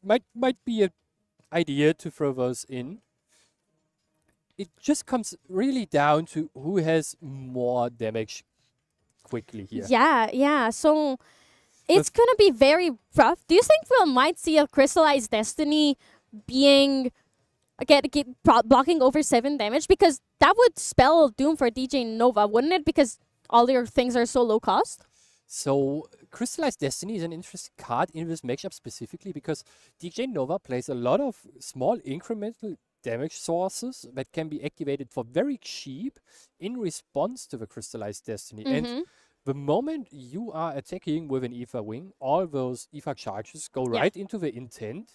might be an idea to throw those in. It just comes really down to who has more damage quickly here. Yeah. So it's going to be very rough. Do you think we might see a Crystallized Destiny being blocking over 7 damage? Because that would spell doom for DJ Nova, wouldn't it? Because all your things are so low cost. So Crystallized Destiny is an interesting card in this matchup specifically, because DJ Nova plays a lot of small incremental damage sources that can be activated for very cheap in response to the Crystallized Destiny. And the moment you are attacking with an Aether Wing, all those Aether charges go right into the intent.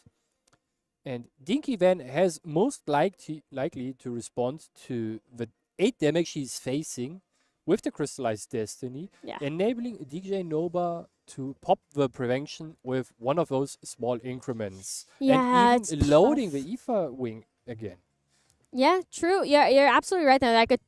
And Dinky then has most likely to respond to the 8 damage he's facing with the Crystallized Destiny, enabling DJ Nova to pop the prevention with one of those small increments. Yeah, and it's even loading tough. the Aether Wing again. Yeah, true. Yeah, you're absolutely right. Like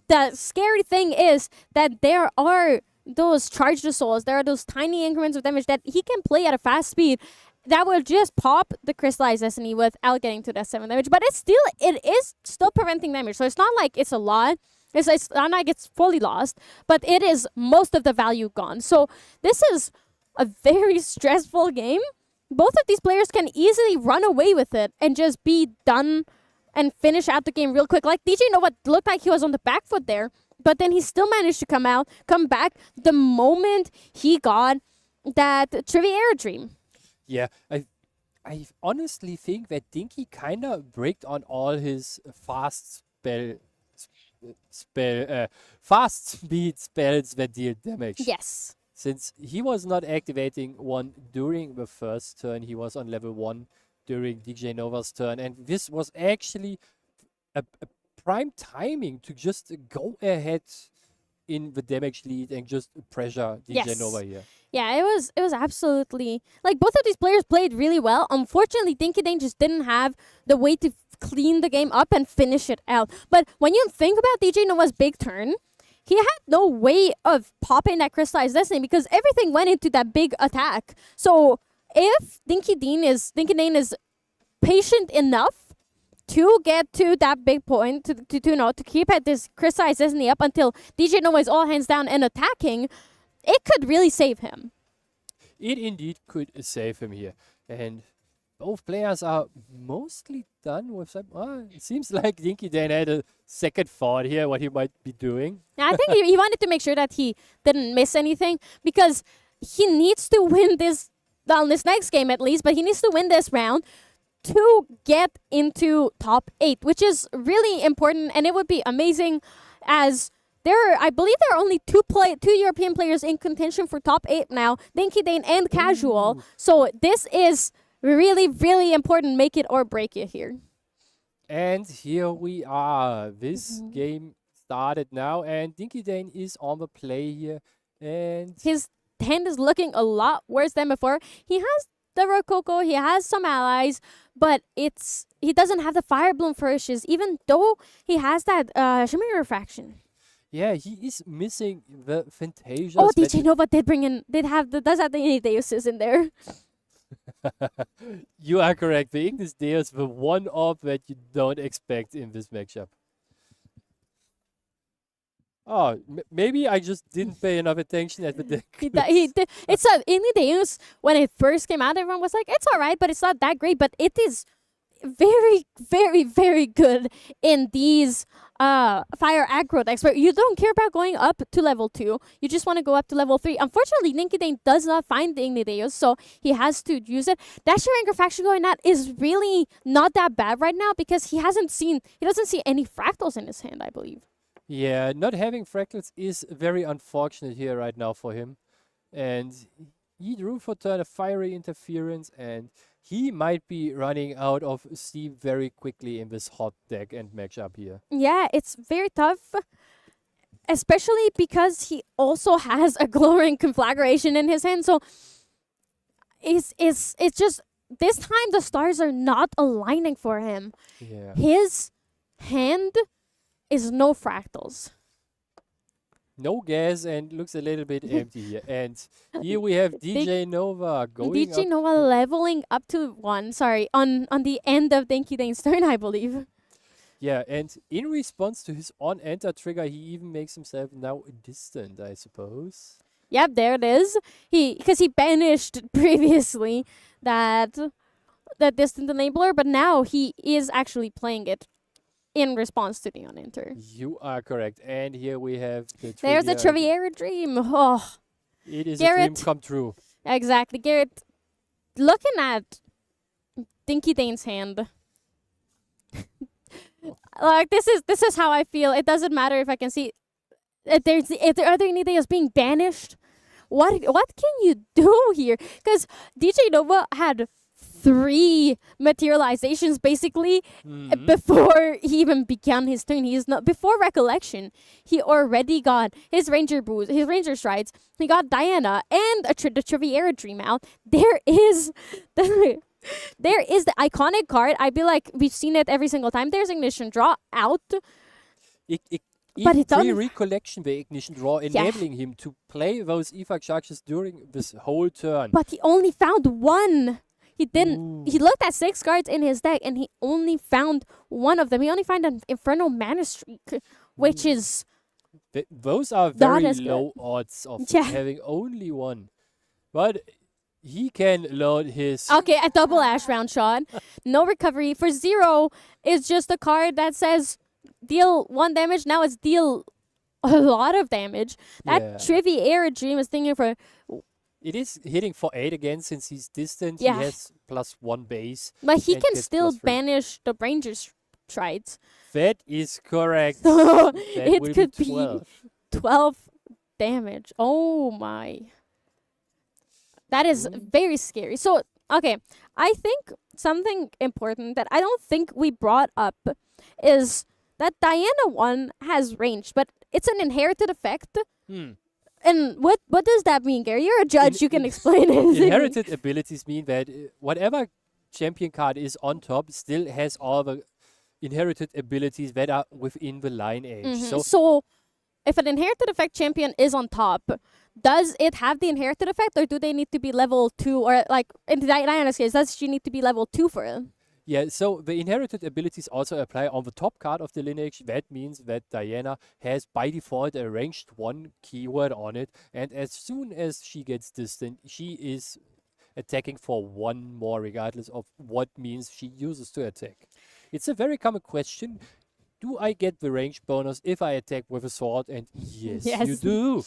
the scary thing is that there are those charged souls. There are those tiny increments of damage that he can play at a fast speed that will just pop the Crystallized Destiny without getting to that 7 damage. But it is still preventing damage. So it's not like it's a lot. It's not like it's fully lost, but it is most of the value gone. So this is a very stressful game. Both of these players can easily run away with it and just be done and finish out the game real quick. Like DJ Nova looked like he was on the back foot there, but then he still managed to come back the moment he got that Triviera Dream. Yeah, I honestly think that Dinky kind of bricked on all his fast speed spells that deal damage. Yes. Since he was not activating one during the first turn, he was on level 1 during DJ Nova's turn, and this was actually a prime timing to just go ahead in the damage lead and just pressure DJ Nova here. Yeah, it was absolutely, like, both of these players played really well. Unfortunately, Dinky Dane just didn't have the way to clean the game up and finish it out. But when you think about DJ Nova's big turn, he had no way of popping that Crystallized Destiny because everything went into that big attack. So if Dinky Dane is patient enough to get to that big point, to keep at this Crystallized Destiny up until DJ Nova is all hands down and attacking, it could really save him. It indeed could save him here. And both players are mostly done with some... it seems like Dinky Dane had a second thought here, what he might be doing. I think he wanted to make sure that he didn't miss anything because he needs to win this next game at least, but he needs to win this round to get into top 8, which is really important, and it would be amazing as I believe there are only two European players in contention for top 8 now, Dinky Dane and Casual. So this is really, really important. Make it or break it here. And here we are. This game started now, and Dinky Dane is on the play here, and His hand is looking a lot worse than before. He has the Rococo, he has some allies, but he doesn't have the Fire Bloom Flourishes, even though he has that Shimmering Refraction. yeah, he is missing the Fantasias. Oh, that DJ Nova does have the Inideuses in there. You are correct. The Ignis Deus, the one op that you don't expect in this matchup. Oh, maybe I just didn't pay enough attention at the deck. It's a Inideus. When it first came out, everyone was like, "It's all right, but it's not that great." But it is very, very, very good in these fire aggro decks where you don't care about going up to level 2. You just want to go up to level 3. Unfortunately, Ninkidane does not find the Ignideus, so he has to use it. That Shimmering Refraction going out is really not that bad right now because he doesn't see any fractals in his hand, I believe. Yeah, not having fractals is very unfortunate here right now for him. And he drew for turn a Fiery Interference, and he might be running out of steam very quickly in this hot deck and matchup here. Yeah, it's very tough, especially because he also has a Glowing Conflagration in his hand. So it's just this time the stars are not aligning for him. Yeah. His hand is no fractals. No gas and looks a little bit empty here. And here we have DJ Nova going DJ up. Nova leveling up to 1. Sorry, on the end of Dinky Dane's turn, I believe. Yeah, and in response to his on-enter trigger, he even makes himself now distant, I suppose. Yep, there it is. Because he banished previously that distant enabler, but now he is actually playing it in response to the on-enter. You are correct. And here we have the There's the trivia. Triviera Dream. Oh, It is a dream Garrett. come true. exactly. Garrett, looking at Dinky Dane's hand. Like this is how I feel. It doesn't matter if I can see if there are any ideas being banished. What can you do here? Because DJ Nova had 3 materializations basically before he even began his turn. He is not before Recollection. He already got his Ranger boost, his Ranger strides. He got Diana and the Triviera Dream out. There is the iconic card. I feel like we've seen it every single time. There's Ignition Draw out. But it's on- recollection, the Ignition Draw, enabling him to play those EFAC charges during this whole turn. But he only found 1. He didn't. Ooh. He looked at 6 cards in his deck, and he only found 1 of them. He only found an Infernal Mana Streak, which is Those are Not very as good. low odds of Yeah. having only 1. But he can load his... okay. A double Ash Round shot, no recovery for 0 is just a card that says deal 1 damage. Now it's deal a lot of damage. That Yeah. Triviera Dream is thinking for It is hitting for 8 again since he's distant. Yeah. He has +1 base. but he And can gets still +3. banish the Ranger's strides. That is correct. So That it will could be be 12. 12 damage. Oh my. That is very scary. So, okay, I think something important that I don't think we brought up is that Diana 1 has range, but it's an inherited effect. And what does that mean, Gary? You're a judge. You can explain it. Inherited abilities mean that whatever champion card is on top still has all the inherited abilities that are within the lineage. So, if an inherited effect champion is on top, does it have the inherited effect, or do they need to be level 2? Or, like, in Diana's case, does she need to be level 2 for it? Yeah, so the inherited abilities also apply on the top card of the lineage. That means that Diana has by default a ranged 1 keyword on it, and as soon as she gets distant, she is attacking for 1 more regardless of what means she uses to attack. It's a very common question. Do I get the range bonus if I attack with a sword? And yes, you Yes. do.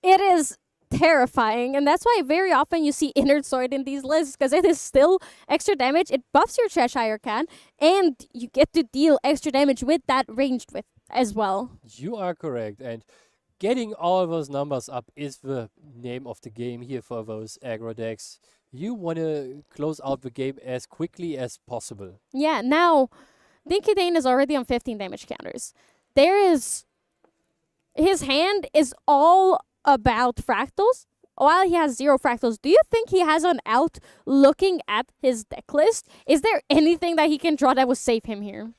It is terrifying, and that's why very often you see Inner Sword in these lists, because it is still extra damage. It buffs your Cheshire Cat, and you get to deal extra damage with that ranged with as well. You are correct. And getting all those numbers up is the name of the game here for those aggro decks. You want to close out the game as quickly as possible. Yeah, now Dinky Dane is already on 15 damage counters. There is his hand is all about fractals while he has 0 fractals. Do you think he has an out looking at his deck list? Is there anything that he can draw that will save him here?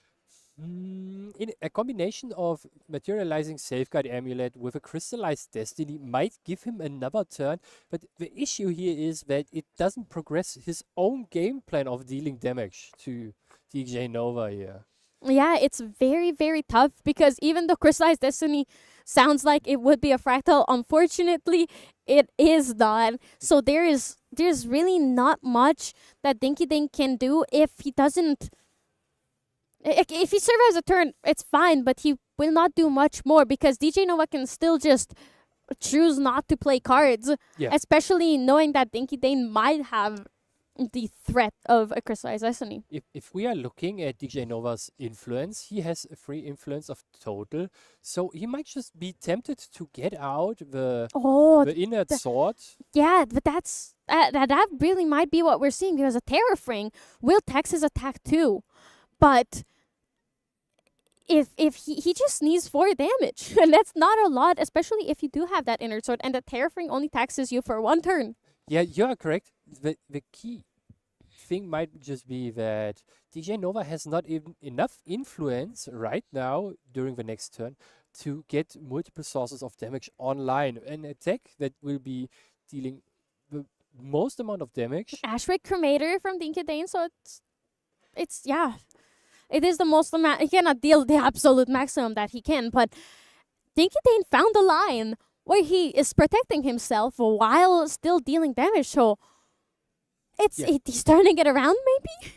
In a combination of materializing Safeguard Amulet with a Crystallized Destiny might give him another turn, but the issue here is that it doesn't progress his own game plan of dealing damage to DJ Nova here. Yeah, it's very, very tough because even though Crystallized Destiny sounds like it would be a fractal, unfortunately, it is not. So there's really not much that Dinky Dane can do if he doesn't. If he survives a turn, it's fine, but he will not do much more because DJ Nova can still just choose not to play cards, Yeah. especially knowing that Dinky Dane might have the threat of a Crystallized Destiny. If we are looking at DJ Nova's influence, he has a free influence of total, so he might just be tempted to get out the Oh, Inert Sword. yeah, but that really might be what we're seeing because a Terrafring will tax his attack too. But if he just needs 4 damage, and that's not a lot, especially if you do have that Inner Sword, and the Terrafring only taxes you for 1 turn. Yeah, you are correct. The key thing might just be that DJ Nova has not even enough influence right now during the next turn to get multiple sources of damage online. An attack that will be dealing the most amount of damage. Ashwick Cremator from Dinky Dane, so it's yeah. It is the most amount. He cannot deal the absolute maximum that he can, but Dinky Dane found a line where he is protecting himself while still dealing damage. So he's turning it around, maybe.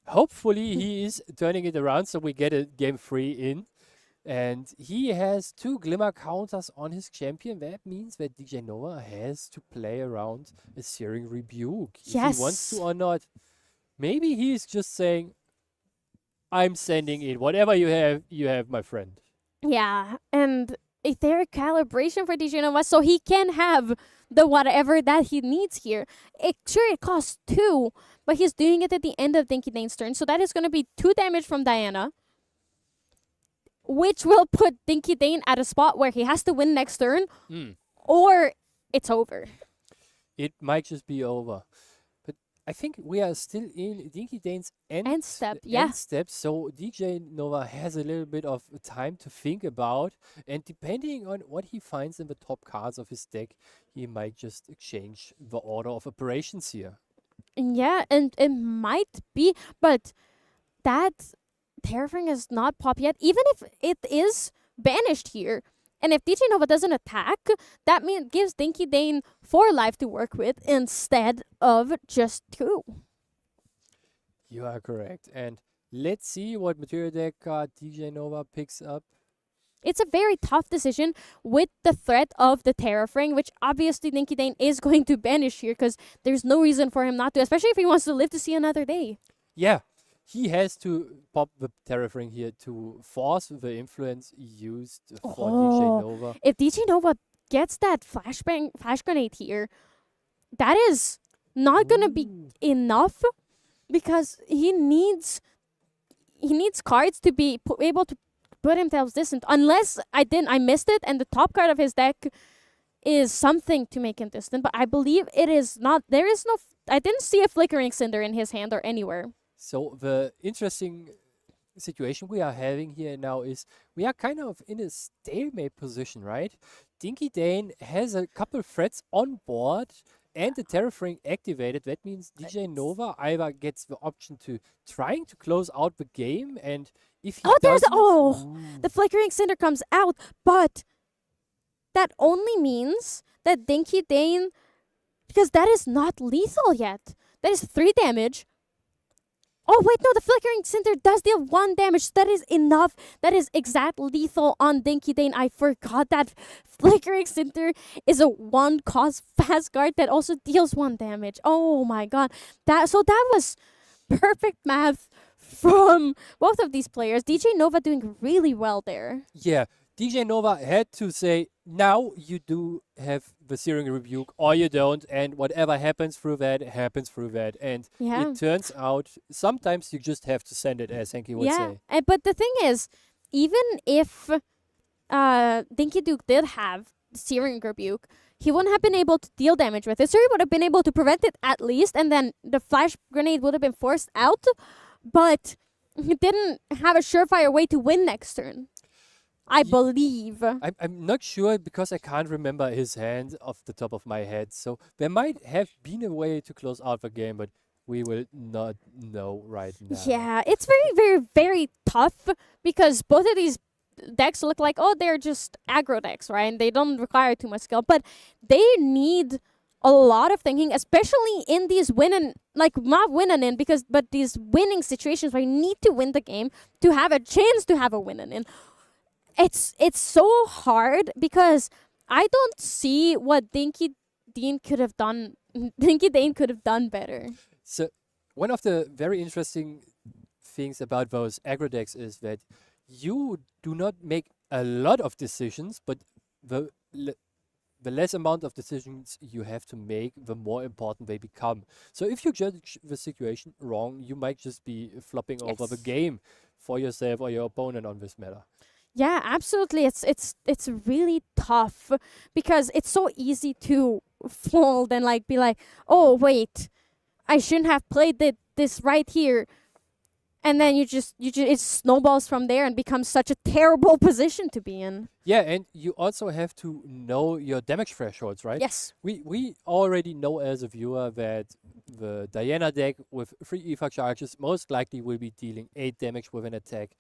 Hopefully he is turning it around so we get a game 3 in. And he has 2 Glimmer counters on his champion. That means that DJ Nova has to play around a Searing Rebuke. If he wants to or not. Maybe he's just saying, I'm sending in whatever you have, my friend. Yeah, and is there a calibration for DJ Nova so he can have the whatever that he needs here? It costs 2, but he's doing it at the end of Dinky Dane's turn. So that is going to be 2 damage from Diana, which will put Dinky Dane at a spot where he has to win next turn, or it's over. It might just be over. I think we are still in Dinky Dane's end step, end step, so DJ Nova has a little bit of time to think about, and depending on what he finds in the top cards of his deck, he might just change the order of operations here. Yeah, and it might be, but that Terrafring is not pop yet. Even if it is banished here, and if DJ Nova doesn't attack, that gives Dinky Dane 4 life to work with instead of just 2. You are correct. And let's see what material deck DJ Nova picks up. It's a very tough decision with the threat of the Terrafring, which obviously Dinky Dane is going to banish here because there's no reason for him not to, especially if he wants to live to see another day. Yeah. He has to pop the Terrafring here to force the influence used for DJ Nova. If DJ Nova gets that flash grenade here, that is not going to be enough because he needs cards to be able to put himself distant. Unless I missed it, and the top card of his deck is something to make him distant. But I believe it is not. There is no. I didn't see a Flickering Cinder in his hand or anywhere. So the interesting situation we are having here now is we are kind of in a stalemate position, right? Dinky Dane has a couple threats on board and the Terrafring activated. That means DJ Nova either gets the option to trying to close out the game, and if he the Flickering Cinder comes out, but that only means that Dinky Dane, because that is not lethal yet. That is 3 damage. Oh, wait, no, the Flickering Cinder does deal 1 damage. That is enough. That is exact lethal on Dinky Dane. I forgot that Flickering Cinder is a 1-cost fast card that also deals 1 damage. Oh my god. That was perfect math from both of these players. DJ Nova doing really well there. Yeah, DJ Nova had to say, now you do have the Searing Rebuke or you don't, and whatever happens through that, happens through that. And it turns out sometimes you just have to send it, as Henki would say. But the thing is, even if Dinky Duke did have Searing Rebuke, he wouldn't have been able to deal damage with it. So he would have been able to prevent it at least, and then the flash grenade would have been forced out. But he didn't have a surefire way to win next turn, I believe. I'm not sure because I can't remember his hand off the top of my head. So there might have been a way to close out the game, but we will not know right now. Yeah, it's very, very, very tough because both of these decks look like, oh, they're just aggro decks, right? And they don't require too much skill, but they need a lot of thinking, especially in these not winning in but these winning situations where you need to win the game to have a chance to have a winning in. It's so hard because I don't see what Dinky Dane could have done. Dinky Dane could have done better. So one of the very interesting things about those aggro decks is that you do not make a lot of decisions, but the less amount of decisions you have to make, the more important they become. So if you judge the situation wrong, you might just be flopping over the Yes. game for yourself or your opponent on this matter. Yeah, absolutely. It's really tough because it's so easy to fold and be like, oh wait, I shouldn't have played this right here, and then you just it snowballs from there and becomes such a terrible position to be in. Yeah, and you also have to know your damage thresholds, right? Yes. We already know as a viewer that the Diana deck with 3 EFAC charges most likely will be dealing 8 damage with an attack.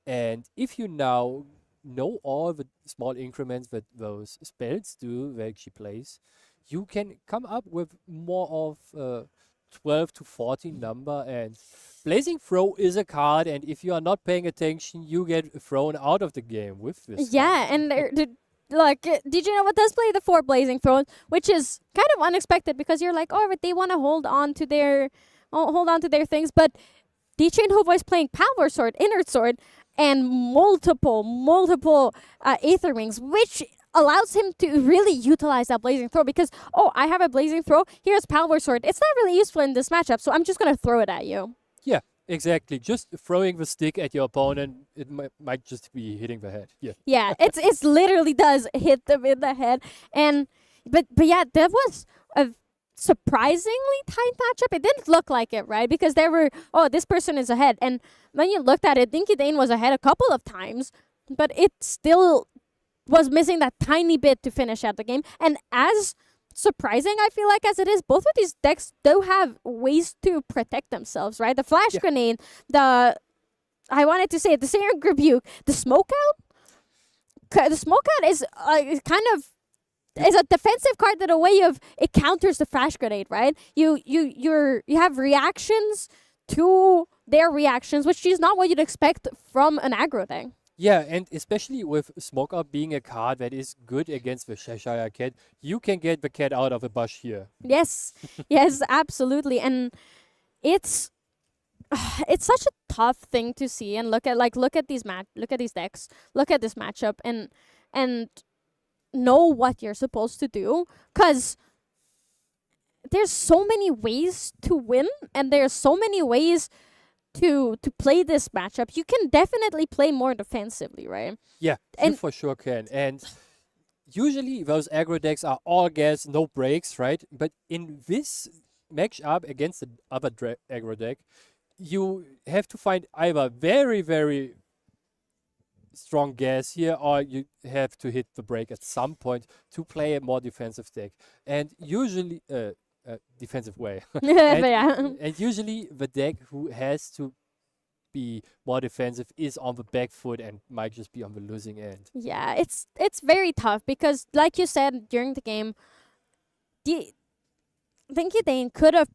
And if you now know all the small increments that those spells do that she plays, you can come up with more of 12 to 14 number. And Blazing Throw is a card, and if you are not paying attention, you get thrown out of the game with this. Yeah, card. and did you know what does play the 4 Blazing Thrones, which is kind of unexpected because you're like, oh, but they want to hold on to their things, but D-Chain Hova is playing Power Sword, Inner Sword, and multiple Aether Wings, which allows him to really utilize that Blazing Throw because, oh, I have a Blazing Throw, here's Power Sword. It's not really useful in this matchup, so I'm just going to throw it at you. Yeah, exactly. Just throwing the stick at your opponent, it might just be hitting the head. Yeah. Yeah, it's literally does hit them in the head. But yeah, that was a surprisingly tight matchup. It didn't look like it, right? Because there were, oh, this person is ahead. And when you looked at it, Dinky Dane was ahead a couple of times, but it still was missing that tiny bit to finish out the game. And as surprising, I feel like, as it is, both of these decks do have ways to protect themselves, right? The Flash Grenade, I wanted to say the Searing Rebuke, the Smoke Out. The Smoke Out is kind of is a defensive card in a way of it counters the Flash Grenade, right? You have reactions to their reactions, which is not what you'd expect from an aggro deck. Yeah, and especially with Smoke Out being a card that is good against the Cheshire Cat, you can get the cat out of a bush here. Yes, yes, absolutely, and it's such a tough thing to see and look at these decks, look at this matchup, and know what you're supposed to do, because there's so many ways to win, and there's so many ways to play this matchup. You can definitely play more defensively, right? Yeah, And- you for sure can. And usually those aggro decks are all gas, no breaks, right? But in this matchup against the other aggro deck, you have to find either very, very strong gas here, or you have to hit the break at some point to play a more defensive deck. And usually, defensive way. And usually the deck who has to be more defensive is on the back foot and might just be on the losing end. Yeah, it's very tough because, like you said during the game, Dinky Dane could have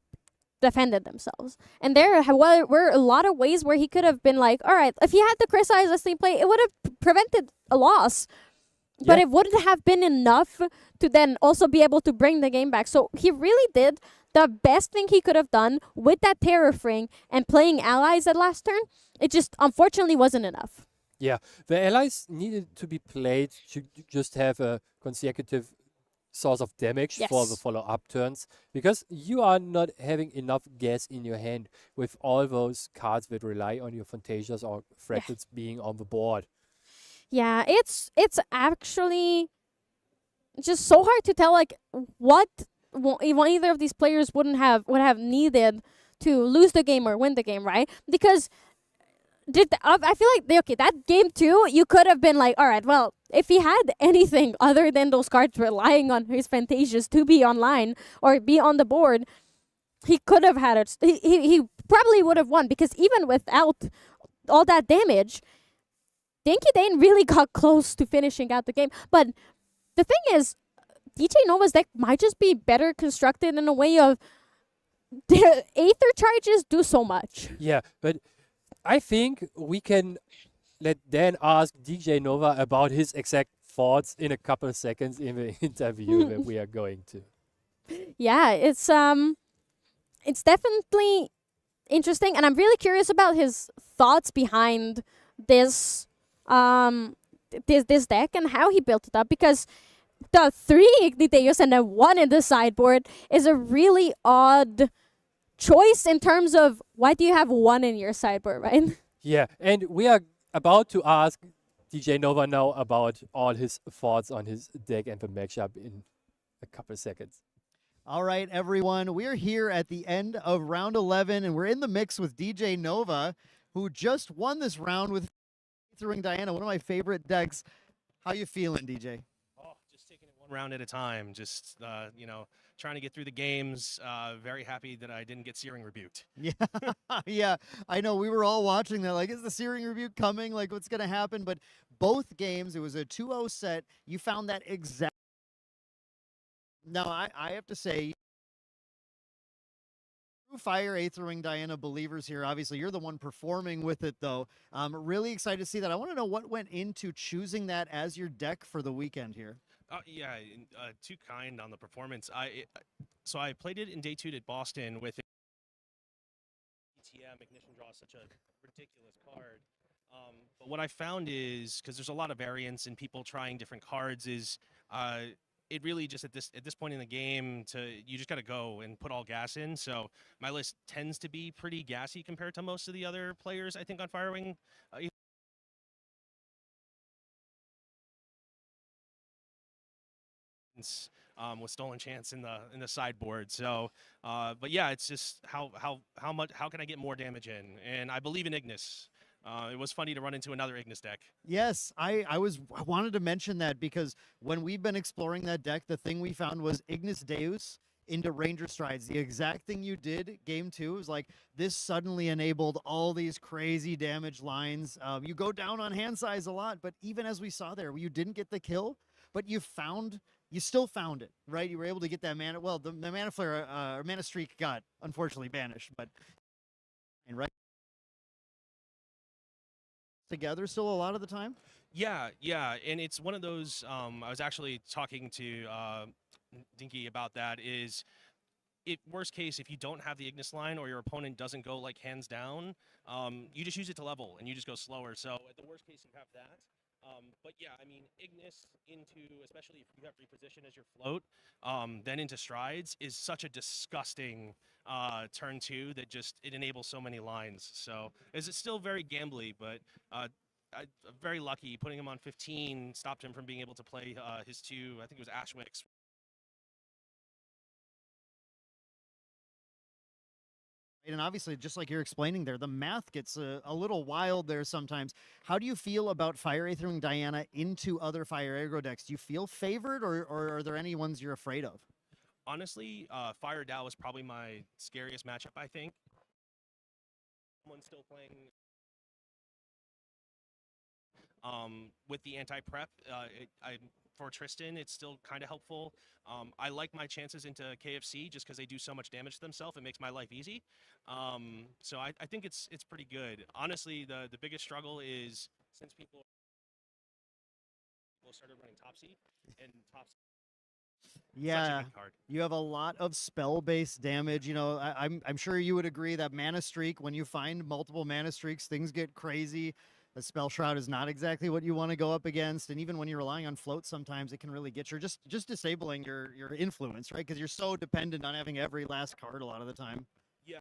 defended themselves, and there were a lot of ways where he could have been like, all right, if he had the criticize this thing play, it would have prevented a loss. But Yeah. it wouldn't have been enough to then also be able to bring the game back. So he really did the best thing he could have done with that Terror Ring and playing allies at last turn. It just unfortunately wasn't enough. Yeah, the allies needed to be played to just have a consecutive source of damage for the Yes. follow-up turns, because you are not having enough gas in your hand with all those cards that rely on your Fantasias or Fractals being on the board. Yeah, it's actually just so hard to tell like what either of these players would have needed to lose the game or win the game, right? Because I feel like okay, that game too, you could have been like, all right, well, if he had anything other than those cards relying on his Fantasias to be online or be on the board, he could have had it. He probably would have won because even without all that damage, Dinky Dane really got close to finishing out the game. But the thing is, DJ Nova's deck might just be better constructed in a way of the Aether charges do so much. Yeah, but I think we can let Dan ask DJ Nova about his exact thoughts in a couple of seconds in the interview that we are going to. Yeah, it's definitely interesting, and I'm really curious about his thoughts behind this this deck and how he built it up, because the 3 Igniteos and a 1 in the sideboard is a really odd choice in terms of why do you have 1 in your sideboard, right? Yeah, and we are about to ask DJ Nova now about all his thoughts on his deck and the matchup in a couple of seconds. All right, everyone. We're here at the end of round 11, and we're in the mix with DJ Nova, who just won this round with Ring Diana, one of my favorite decks. How you feeling, DJ? Oh, just taking it one round at a time. Just trying to get through the games. Very happy that I didn't get Searing rebuked. Yeah, yeah. I know we were all watching that. Like, is the Searing Rebuke coming? Like, what's gonna happen? But both games, it was a 2-0 set. You found that exact. Now, I have to say, Fire Aetherwing Diana believers here. Obviously, you're the one performing with it, though. I'm really excited to see that. I want to know what went into choosing that as your deck for the weekend here. Yeah, too kind on the performance. So I played it in day 2 at Boston with ETM. Ignition Draw is such a ridiculous card. But what I found is, because there's a lot of variance in people trying different cards, is it really just at this point in the game, you just got to go and put all gas in. So my list tends to be pretty gassy compared to most of the other players, I think, on Firewing. With Stolen Chance in the sideboard. So, but yeah, it's just how can I get more damage in? And I believe in Ignis. It was funny to run into another Ignis deck. Yes, I wanted to mention that because when we've been exploring that deck, the thing we found was Ignis Deus into Ranger Strides. The exact thing you did game 2 was like this suddenly enabled all these crazy damage lines. You go down on hand size a lot, but even as we saw there, you didn't get the kill, but you still found it, right? You were able to get that mana. Well, the mana flare or mana streak got unfortunately banished, but and right together still a lot of the time. Yeah, and it's one of those. I was actually talking to Dinky about that. Is it worst case if you don't have the Ignis line or your opponent doesn't go like hands down, you just use it to level and you just go slower. So at the worst case you have that. But yeah, I mean, Ignis into, especially if you have reposition as your float, then into Strides is such a disgusting turn 2 that just it enables so many lines. So it's still very gambly, but I'm very lucky. Putting him on 15 stopped him from being able to play his 2. I think it was Ashwix. And obviously, just like you're explaining there, the math gets a little wild there sometimes. How do you feel about Fire Aetherwing Diana into other Fire Aggro decks? Do you feel favored, or are there any ones you're afraid of? Honestly, Fire Dow is probably my scariest matchup, I think. Someone's still playing with the anti-prep. For Tristan, it's still kind of helpful. I like my chances into KFC just because they do so much damage to themselves. It makes my life easy. So I think it's pretty good. Honestly, the biggest struggle is since people started running Topsy, and Topsy. Yeah, you have a lot of spell-based damage. You know, I'm sure you would agree that mana streak, when you find multiple mana streaks, things get crazy. The Spell Shroud is not exactly what you want to go up against, and even when you're relying on float, sometimes it can really get you just disabling your influence, right? Because you're so dependent on having every last card a lot of the time. Yeah,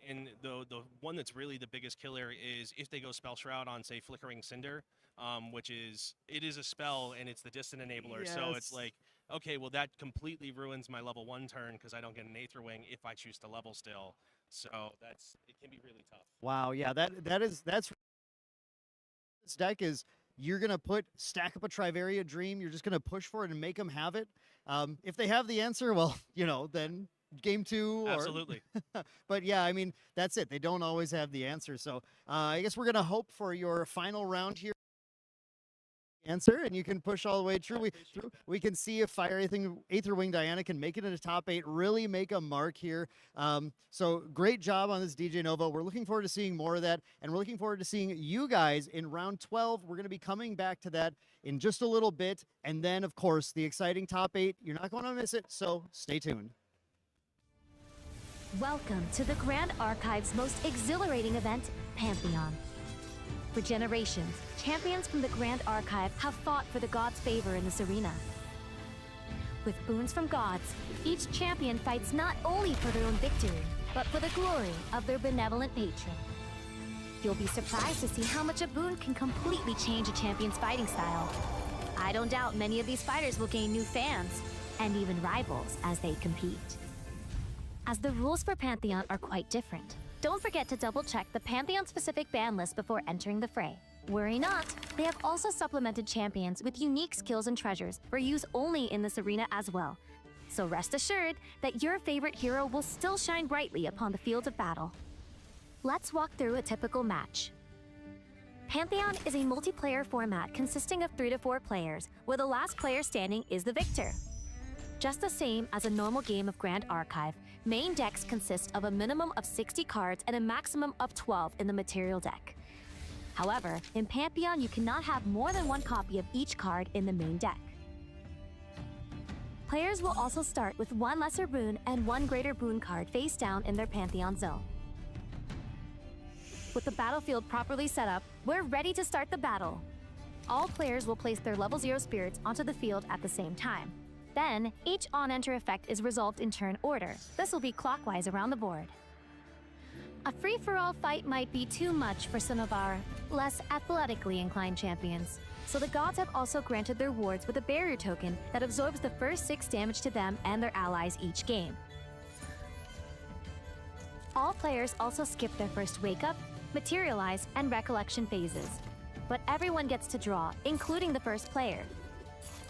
and the one that's really the biggest killer is if they go Spell Shroud on, say, Flickering Cinder, which is a spell and it's the distant enabler. So it's Yes. like, okay, well that completely ruins my level 1 turn because I don't get an Aether Wing if I choose to level still. So it can be really tough. Wow, yeah, that's this deck is you're gonna stack up a Trivaria Dream. You're just gonna push for it and make them have it. If they have the answer, well, then game 2 or Absolutely. but yeah, I mean that's it. They don't always have the answer. So I guess we're gonna hope for your final round here. Answer and you can push all the way through. We can see if Aetherwing Diana can make it into top 8, really make a mark here. So great job on this, DJ Nova. We're looking forward to seeing more of that, and we're looking forward to seeing you guys in round 12. We're going to be coming back to that in just a little bit, and then of course the exciting top 8. You're not going to miss it, so stay tuned. Welcome to the Grand Archive's most exhilarating event, Pantheon. For generations, champions from the Grand Archive have fought for the gods' favor in this arena. With boons from gods, each champion fights not only for their own victory, but for the glory of their benevolent patron. You'll be surprised to see how much a boon can completely change a champion's fighting style. I don't doubt many of these fighters will gain new fans, and even rivals as they compete. As the rules for Pantheon are quite different, don't forget to double-check the Pantheon-specific ban list before entering the fray. Worry not, they have also supplemented champions with unique skills and treasures for use only in this arena as well. So rest assured that your favorite hero will still shine brightly upon the field of battle. Let's walk through a typical match. Pantheon is a multiplayer format consisting of 3 to 4 players, where the last player standing is the victor. Just the same as a normal game of Grand Archive, main decks consist of a minimum of 60 cards and a maximum of 12 in the material deck. However, in Pantheon, you cannot have more than 1 copy of each card in the main deck. Players will also start with 1 lesser boon and 1 greater boon card face down in their Pantheon zone. With the battlefield properly set up, we're ready to start the battle. All players will place their level 0 spirits onto the field at the same time. Then, each on-enter effect is resolved in turn order. This will be clockwise around the board. A free-for-all fight might be too much for some of our less athletically inclined champions, so the gods have also granted their wards with a barrier token that absorbs the first 6 damage to them and their allies each game. All players also skip their first wake-up, materialize, and recollection phases. But everyone gets to draw, including the first player.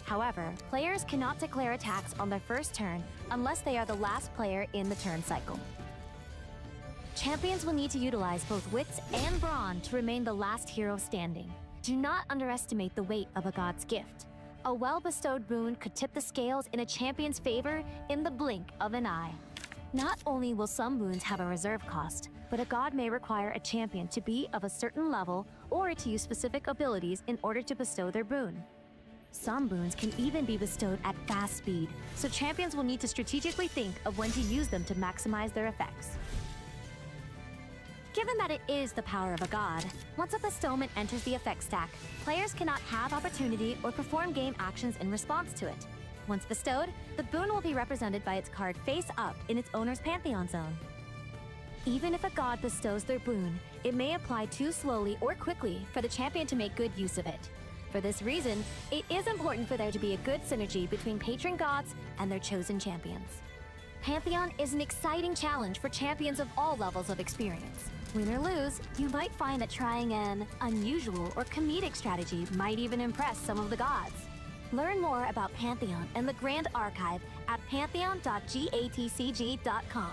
However, players cannot declare attacks on their first turn unless they are the last player in the turn cycle. Champions will need to utilize both wits and brawn to remain the last hero standing. Do not underestimate the weight of a god's gift. A well-bestowed boon could tip the scales in a champion's favor in the blink of an eye. Not only will some boons have a reserve cost, but a god may require a champion to be of a certain level or to use specific abilities in order to bestow their boon. Some boons can even be bestowed at fast speed, so champions will need to strategically think of when to use them to maximize their effects. Given that it is the power of a god, once a bestowment enters the effect stack, players cannot have opportunity or perform game actions in response to it. Once bestowed, the boon will be represented by its card face up in its owner's Pantheon zone. Even if a god bestows their boon, it may apply too slowly or quickly for the champion to make good use of it. For this reason, it is important for there to be a good synergy between patron gods and their chosen champions. Pantheon is an exciting challenge for champions of all levels of experience. Win or lose, you might find that trying an unusual or comedic strategy might even impress some of the gods. Learn more about Pantheon and the Grand Archive at pantheon.gatcg.com.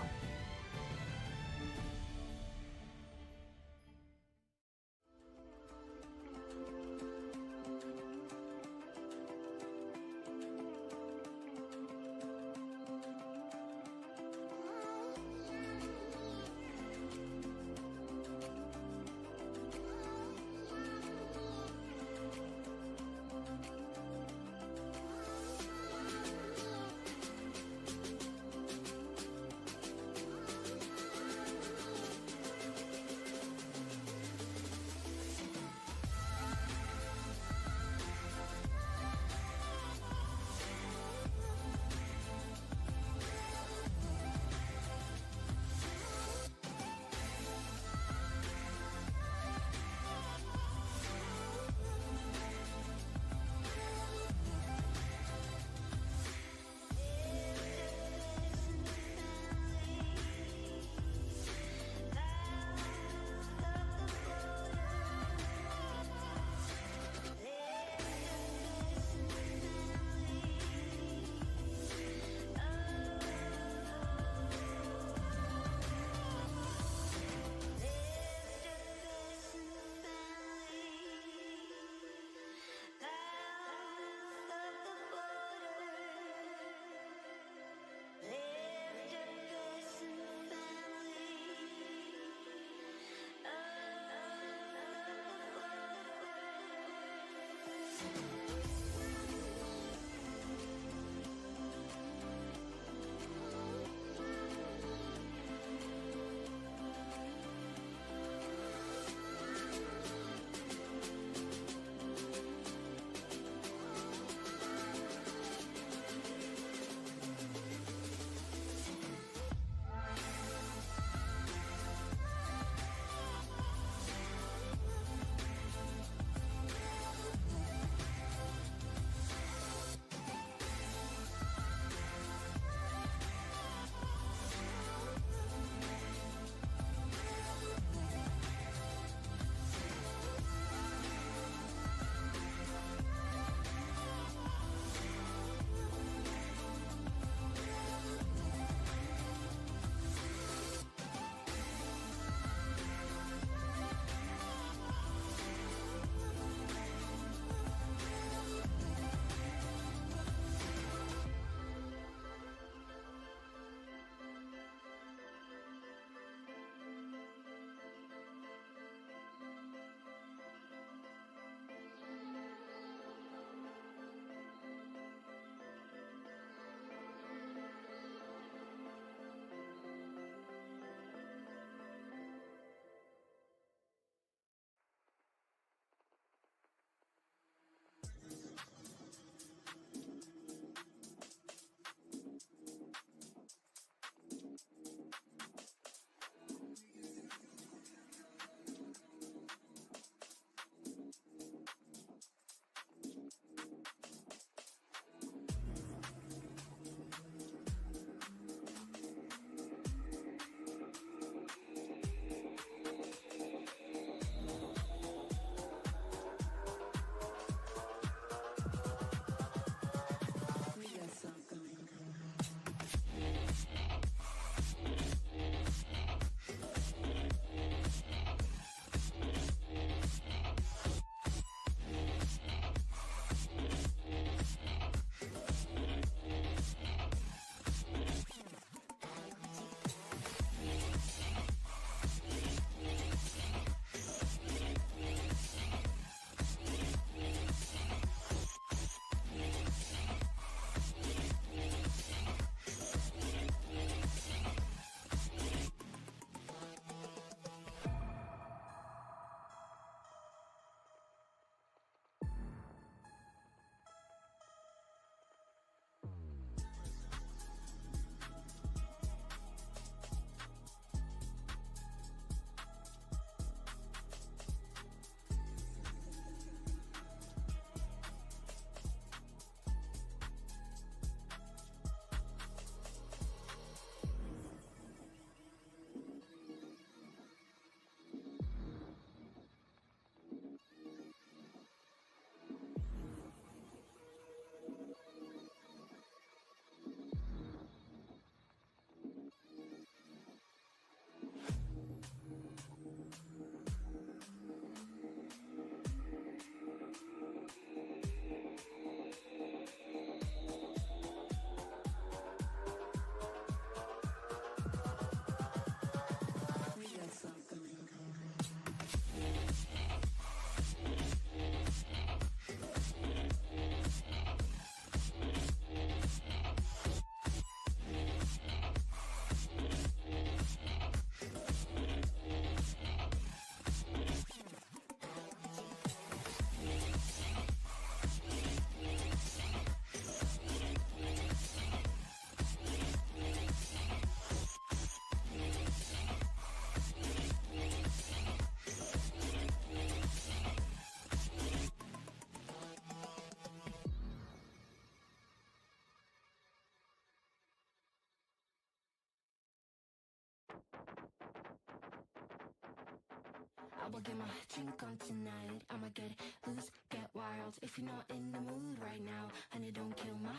will get my drink on tonight. I'ma get loose, get wild. If you're not in the mood right now, honey, don't kill my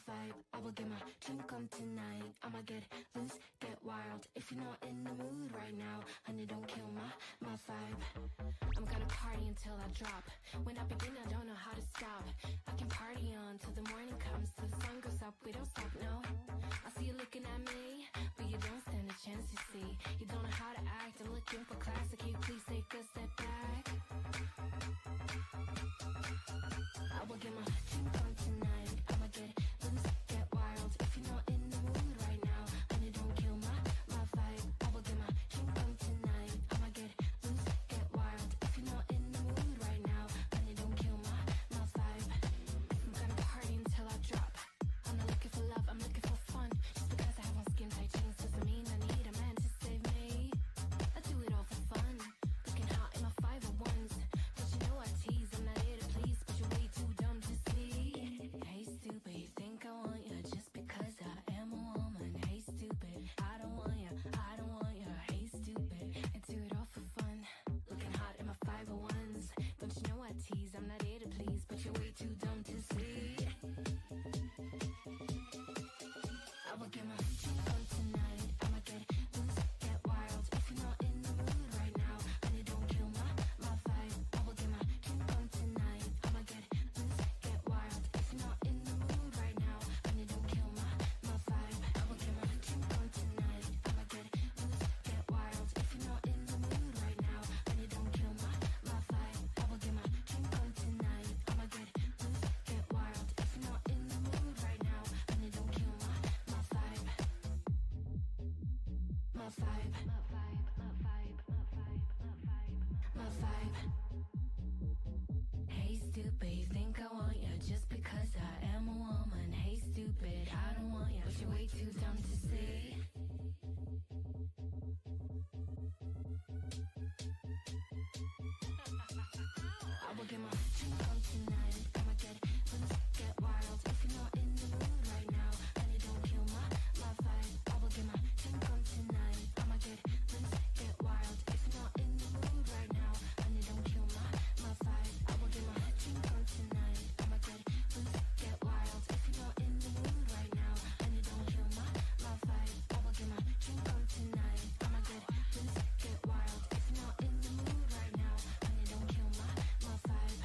vibe. I will get my drink on tonight. I'ma get loose, get wild. If you're not in the mood right now, honey, don't kill my vibe. I'm gonna party until I drop. When I begin, I don't know how to stop. I can party on till the morning comes, till the sun goes up. We don't stop, no. I see you looking at me, but you don't stand a chance, you see. You don't know how to act. I'm looking for class. Can you please take a step back? I will get my drink on tonight. I'ma get loose, get wild. If you're not in the mood right now, honey, don't kill my vibe. I will get my drink on tonight. I'ma get loose, get wild. If you're not in the mood right now, honey, don't kill my vibe. I'm gonna party until I drop. I'm not looking for love, I'm looking for fun. Just because I have on skin tight jeans doesn't mean I need a man to save me. I do it all for fun. Looking hot in my 501s. But you know I tease, I'm not here to please, but you're way too dumb to see. Hey stupid, you think I want you just because I am a woman. Hey stupid, I don't want you, I don't want you. Hey stupid, I do it all for fun. Looking hot in my 501s. Don't you know I tease, I'm not here to please, but you're way too dumb to see. I will get my drink on tonight. I'ma get loose, get wild. If you're not in the mood right now, honey, don't kill my vibe. I will get my drink on tonight. I'ma get loose, get wild. If you're not in the mood right now, honey, don't kill my vibe. I will get my drink on tonight. I'ma get loose, get wild. If you're not in the mood right now, honey, don't kill my vibe. I will get my drink on tonight. I'ma get loose, get wild. If you're not in the mood right now, honey, don't kill my vibe. My vibe. My vibe. My vibe. My vibe. My vibe. Hey stupid, you think I want you just because I am a woman. Hey stupid, I don't want you, but you're way too dumb to see. I will get my drink on tonight. I'ma get loose, get wild. If you're not in the mood right now, honey, don't kill my vibe. I will get my drink on tonight. I'ma get loose, get wild. If you're not in the mood right now, honey, don't kill my vibe. I will get my drink on tonight. I'ma get loose, get wild. If you're not in the mood right now, honey, don't kill my vibe. I will get my drink on tonight. I'ma get loose, get wild. If you're not in the mood right now, honey, don't kill my vibe.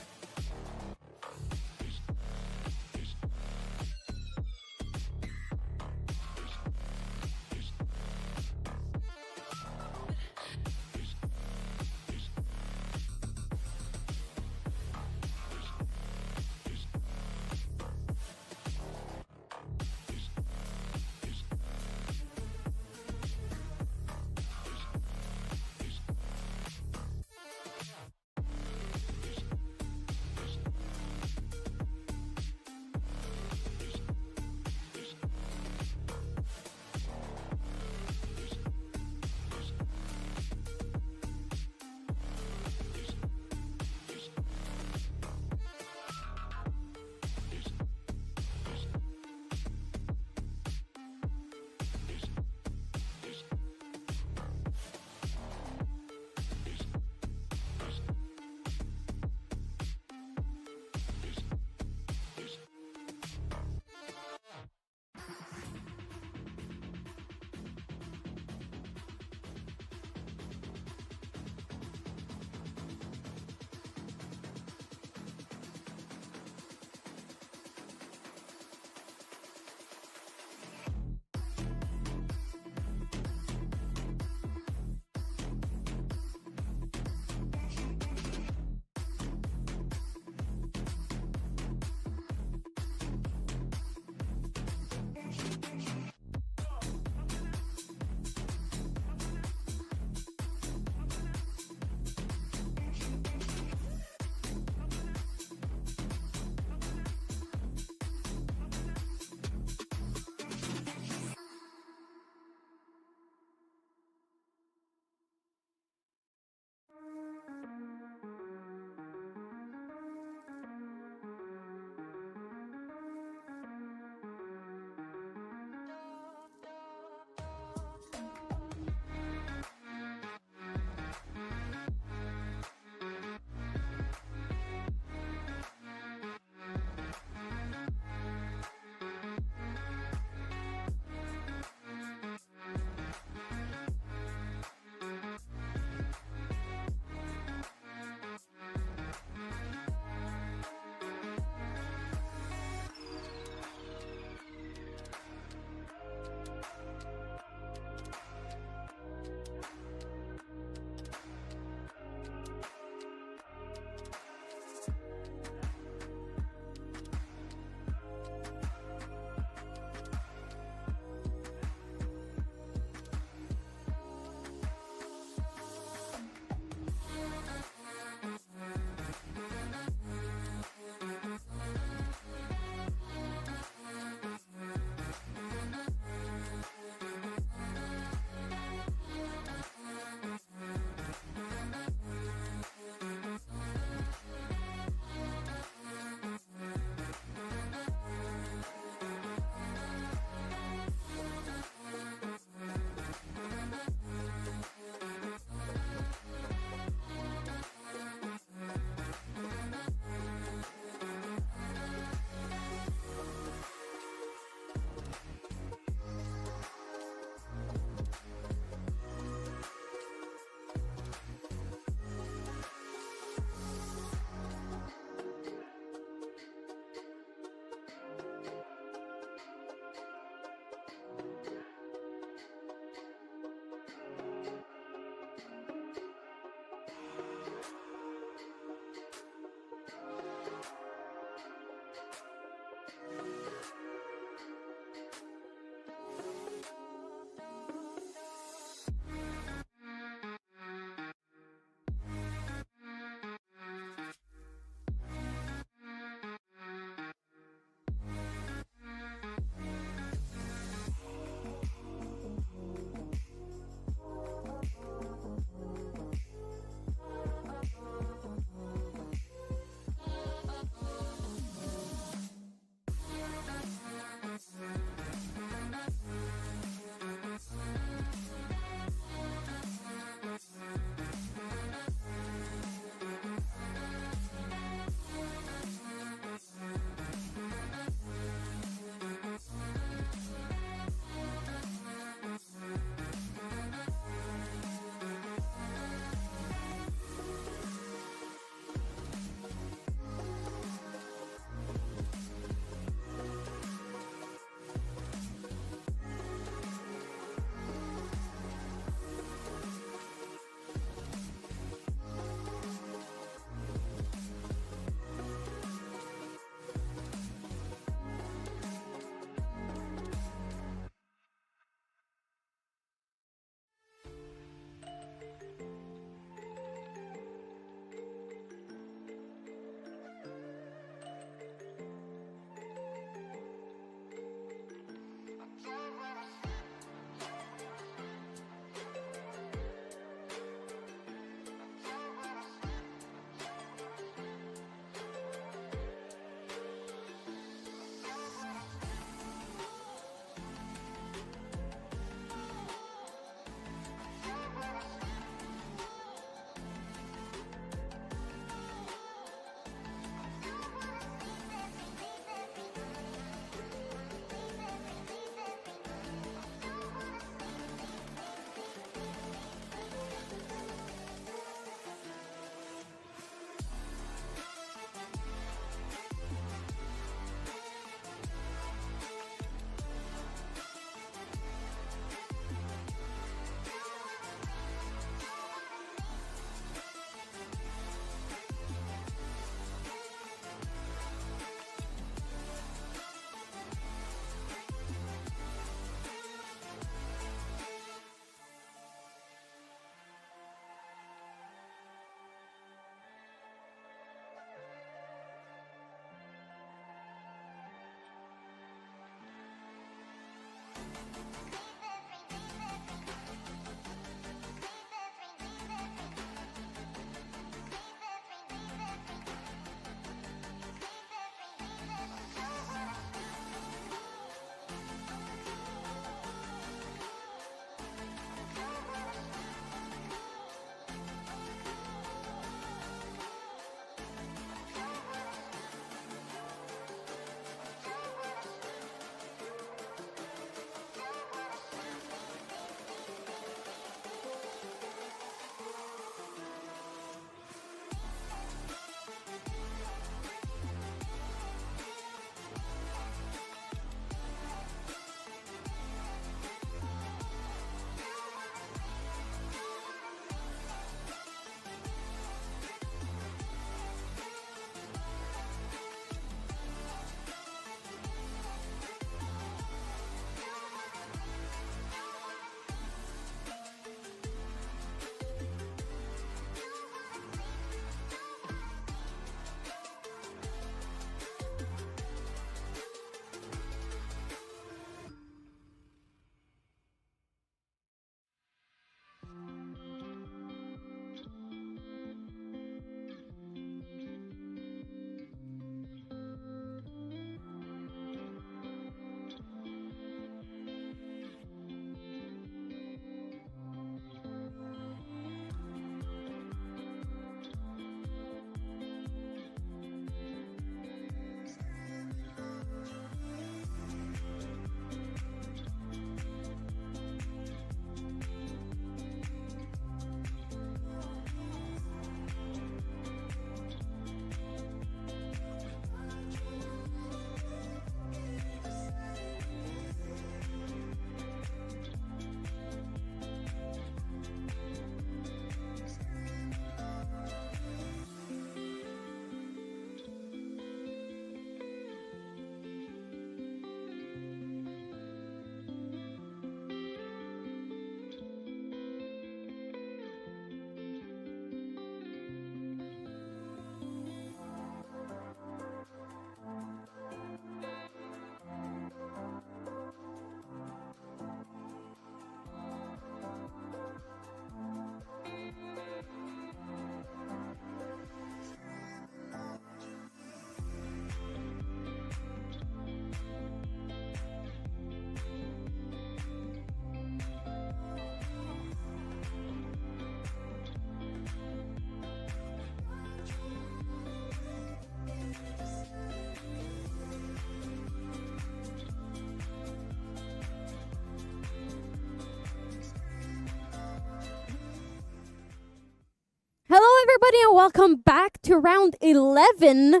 everybody, and welcome back to round 11.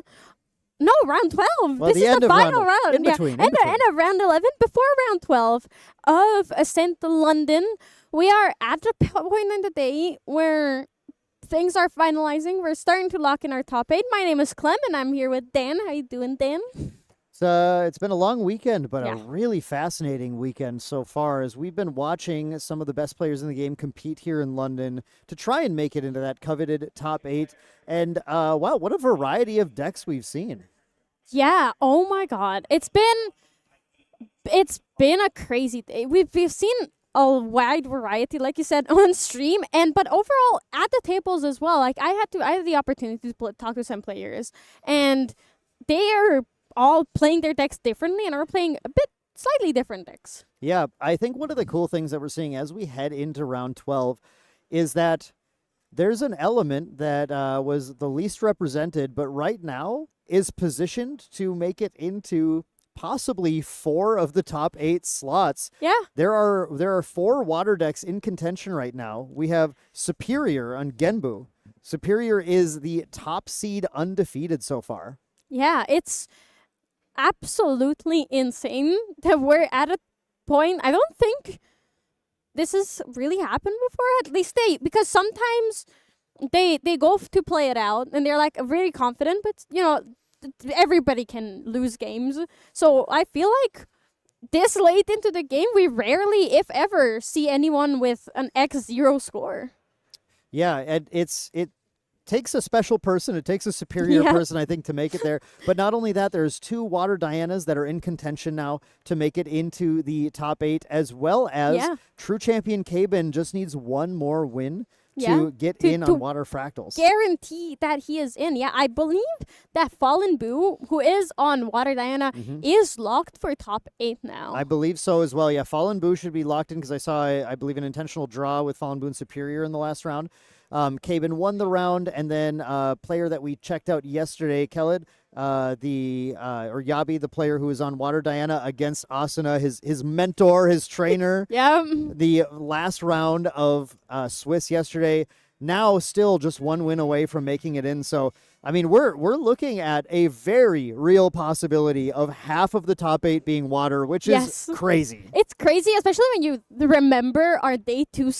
No, round 12. Well, this the is end the of final round- round. in Yeah. between, in End between. of round 11, before round 12 of Ascent London. We are at the point in the day where things are finalizing. We're starting to lock in our top 8. My name is Clem, and I'm here with Dan. How you doing, Dan? It's been a long weekend, but a Yeah. really fascinating weekend so far as we've been watching some of the best players in the game compete here in London to try and make it into that coveted top 8. And wow, what a variety of decks we've seen. Yeah. Oh my God. It's been a crazy day. We've seen a wide variety, like you said, on stream, but overall at the tables as well. Like I had the opportunity to talk to some players, and they are all playing their decks differently and are playing a bit slightly different decks. Yeah, I think one of the cool things that we're seeing as we head into round 12 is that there's an element that was the least represented, but right now is positioned to make it into possibly 4 of the top 8 slots. Yeah. There are 4 water decks in contention right now. We have Superior on Genbu. Superior is the top seed undefeated so far. Yeah, it's absolutely insane that we're at a point. I don't think this has really happened before. At least because sometimes they go to play it out and they're like really confident, but everybody can lose games. So I feel like this late into the game, we rarely, if ever, see anyone with an X0 score. Yeah, and it takes a special person. It takes a superior Yeah. person, I think, to make it there. But not only that, there's 2 Water Dianas that are in contention now to make it into the top 8, as well as Yeah. True Champion Kabin just needs 1 more win Yeah, to get to- in to on Water Fractals. Guarantee that he is in. Yeah, I believe that Fallen Boo, who is on Water Diana, Mhm. is locked for top 8 now. I believe so as well. Yeah, Fallen Boo should be locked in because I saw, I believe, an intentional draw with Fallen Boo and Superior in the last round. Kabin won the round, and then player that we checked out yesterday, Khaled, or Yabi, the player who was on Water Diana against Asuna, his mentor, his trainer. Yeah. The last round of Swiss yesterday. Now still just 1 win away from making it in. So I mean, we're looking at a very real possibility of half of the top 8 being water, which Yes. is crazy. It's crazy, especially when you remember our day 2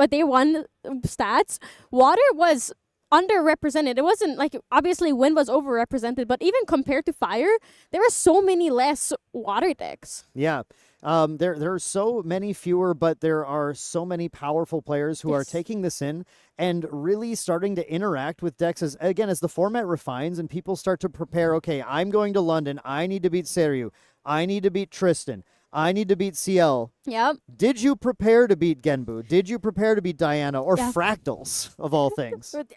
day 1 stats. Water was underrepresented. It wasn't like, obviously wind was overrepresented, but even compared to fire, there were so many less water decks. Yeah. There are so many fewer, but there are so many powerful players who are Yes. taking this in and really starting to interact with decks as the format refines and people start to prepare, okay, I'm going to London. I need to beat Seryu. I need to beat Tristan. I need to beat CL. Yep. Did you prepare to beat Genbu? Did you prepare to beat Diana or Yeah. Fractals of all things? But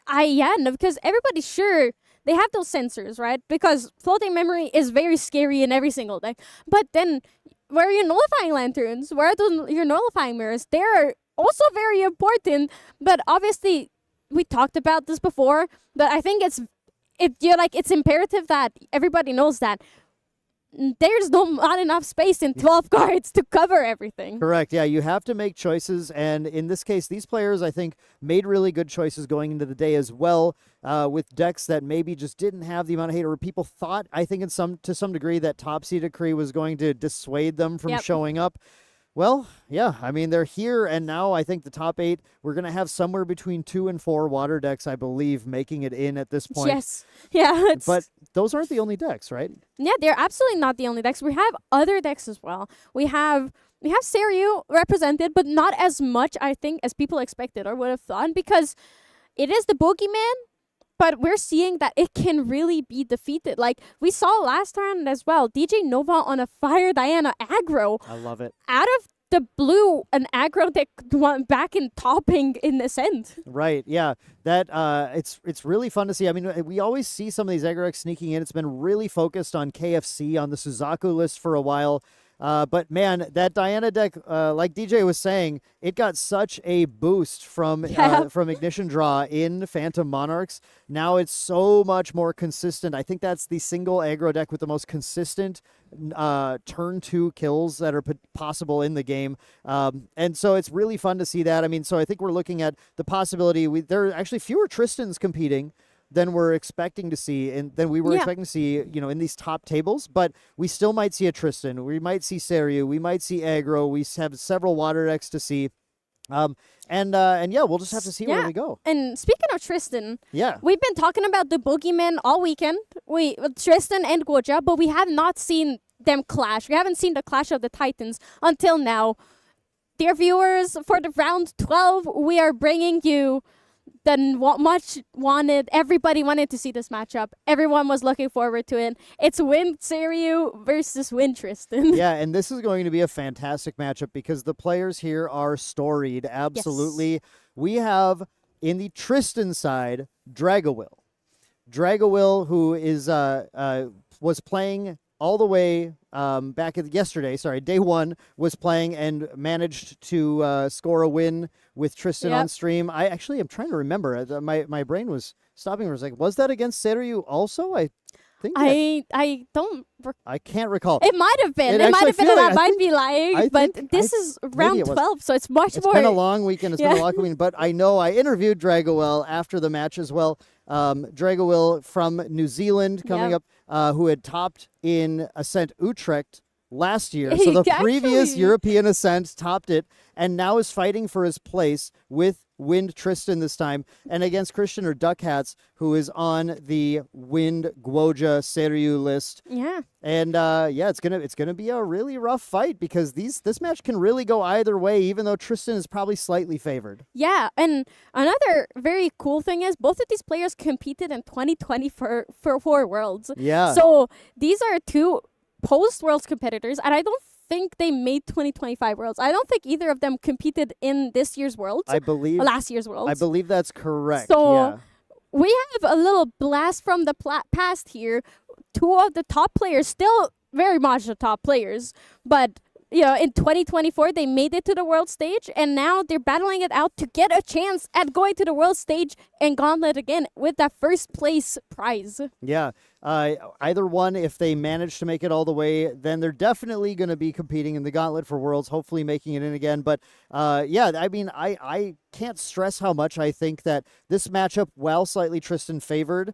no, because everybody's sure they have those sensors, right? Because floating memory is very scary in every single deck. But then, where are your nullifying lanterns? Where are your nullifying mirrors? They're also very important. But obviously, we talked about this before. But I think it's imperative that everybody knows that there's not enough space in 12 cards to cover everything. Correct. Yeah, you have to make choices, and in this case, these players, I think, made really good choices going into the day as well, with decks that maybe just didn't have the amount of hate, or people thought, I think, to some degree, that Top Seed Decree was going to dissuade them from Yep. showing up. Well, yeah, I mean, they're here, and now I think the top 8, we're going to have somewhere between 2 and 4 water decks, I believe, making it in at this point. Yes. Yeah. But those aren't the only decks, right? Yeah, they're absolutely not the only decks. We have other decks as well. We have Seryu represented, but not as much, I think, as people expected or would have thought, because it is the boogeyman, but we're seeing that it can really be defeated. Like we saw last time as well, DJ Nova on a Fire Diana aggro. I love it. Out of the blue, an aggro deck went back in topping in Ascent. Right. Yeah. That it's really fun to see. I mean, we always see some of these aggro decks sneaking in. It's been really focused on KFC on the Suzaku list for a while. But man, that Diana deck, like DJ was saying, it got such a boost from Ignition Draw in Phantom Monarchs. Now it's so much more consistent. I think that's the single aggro deck with the most consistent turn 2 kills that are possible in the game. And so it's really fun to see that. I mean, so I think we're looking at the possibility. There are actually fewer Tristans competing than we're expecting to see, and than we were expecting to see, in these top tables. But we still might see a Tristan. We might see Seryu. We might see aggro. We have several water decks to see. And yeah, we'll just have to see where we go. And speaking of Tristan, Yeah. we've been talking about the boogeymen all weekend. Tristan and Goja, but we have not seen them clash. We haven't seen the clash of the Titans until now. Dear viewers, for the round 12, we are bringing you the much wanted. Everybody wanted to see this matchup. Everyone was looking forward to it. It's Wind Seryu versus Wind Tristan. Yeah, and this is going to be a fantastic matchup because the players here are storied. Absolutely. Yes. We have in the Tristan side, Dragowil. Dragowil, who is was playing all the way back yesterday, day one, was playing and managed to score a win with Tristan on stream. I actually am trying to remember. My brain was stopping. I was like, was that against Seryu also? I think I don't. I can't recall. It might have been. It might have been, and I might be lying. But this is round 12, so it's much more. It's been a long weekend. It's been a long weekend. But I know I interviewed Dragowil after the match as well. Dragowil from New Zealand coming up, who had topped in Ascent Utrecht last year. So the previous European Ascent topped it, and now is fighting for his place with Wind Tristan this time, and against Christian or Duck Hats, who is on the Wind Guoja Seryu list. Yeah. And it's gonna be a really rough fight because this match can really go either way, even though Tristan is probably slightly favored. Yeah, and another very cool thing is both of these players competed in 2020 for 4 Worlds. Yeah. So these are two post-Worlds competitors, and I don't think they made 2025 Worlds. I don't think either of them competed in this year's Worlds. I believe last year's Worlds. I believe that's correct. So we have a little blast from the past here. 2 of the top players, still very much the top players, but in 2024 they made it to the world stage, and now they're battling it out to get a chance at going to the world stage and gauntlet again with that first place prize. Yeah. Either one, if they manage to make it all the way, then they're definitely going to be competing in the gauntlet for Worlds, hopefully making it in again. But I mean, I can't stress how much I think that this matchup, while slightly Tristan favored,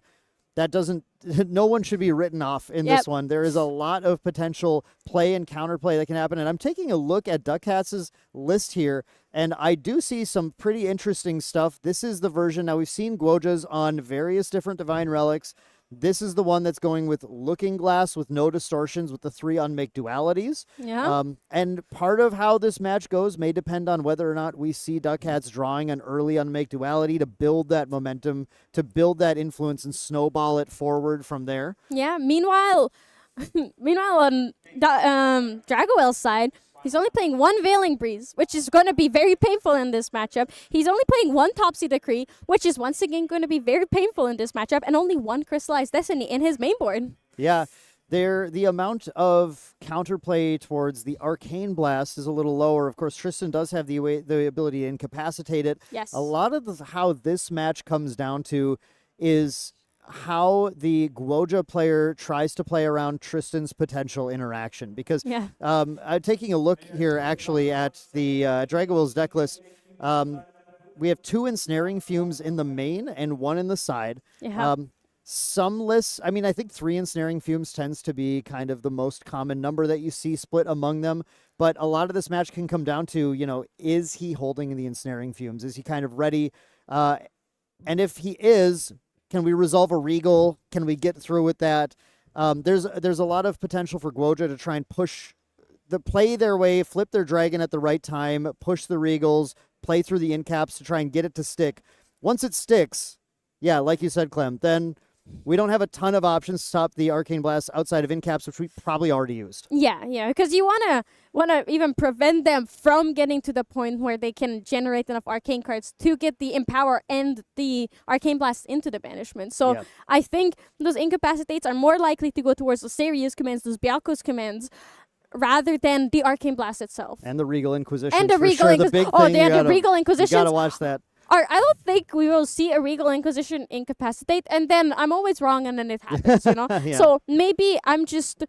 no one should be written off in this one. There is a lot of potential play and counterplay that can happen. And I'm taking a look at Duck Hats' list here, and I do see some pretty interesting stuff. This is the version. Now, we've seen Guojas on various different Divine Relics. This is the one that's going with Looking Glass with no distortions with the 3 unmake dualities. Yeah. And part of how this match goes may depend on whether or not we see Duck Hats drawing an early unmake duality to build that momentum, to build that influence and snowball it forward from there. Yeah. Meanwhile on Dragowell's side, he's only playing 1 Veiling Breeze, which is going to be very painful in this matchup. He's only playing 1 Topsy Decree, which is once again going to be very painful in this matchup, and only 1 Crystallized Destiny in his main board. Yeah, the amount of counterplay towards the Arcane Blast is a little lower. Of course, Tristan does have the ability to incapacitate it. Yes. A lot of how this match comes down to is how the Guoja player tries to play around Tristan's potential interaction. Because I'm taking a look here actually at the Dragowil's deck list. We have 2 Ensnaring Fumes in the main and 1 in the side. Yeah. Some lists, I mean, I think 3 Ensnaring Fumes tends to be kind of the most common number that you see split among them. But a lot of this match can come down to, is he holding the Ensnaring Fumes? Is he kind of ready? And if he is, can we resolve a Regal? Can we get through with that? There's a lot of potential for Guoja to try and play their way, flip their dragon at the right time, push the Regals, play through the incaps to try and get it to stick. Once it sticks, like you said, Clem, then we don't have a ton of options to stop the Arcane Blast outside of incaps, which we probably already used. Yeah, because you wanna even prevent them from getting to the point where they can generate enough arcane cards to get the Empower and the Arcane Blast into the banishment. So I think those incapacitates are more likely to go towards those Serious commands, those Byakko's commands, rather than the Arcane Blast itself. And the Regal Inquisition. And the for Regal sure. The Inquisition. big Oh, thing, they you have the Regal You Inquisitions. gotta watch that. I don't think we will see a Regal Inquisition incapacitate, and then I'm always wrong, and then it happens, you know. Yeah. So maybe I'm just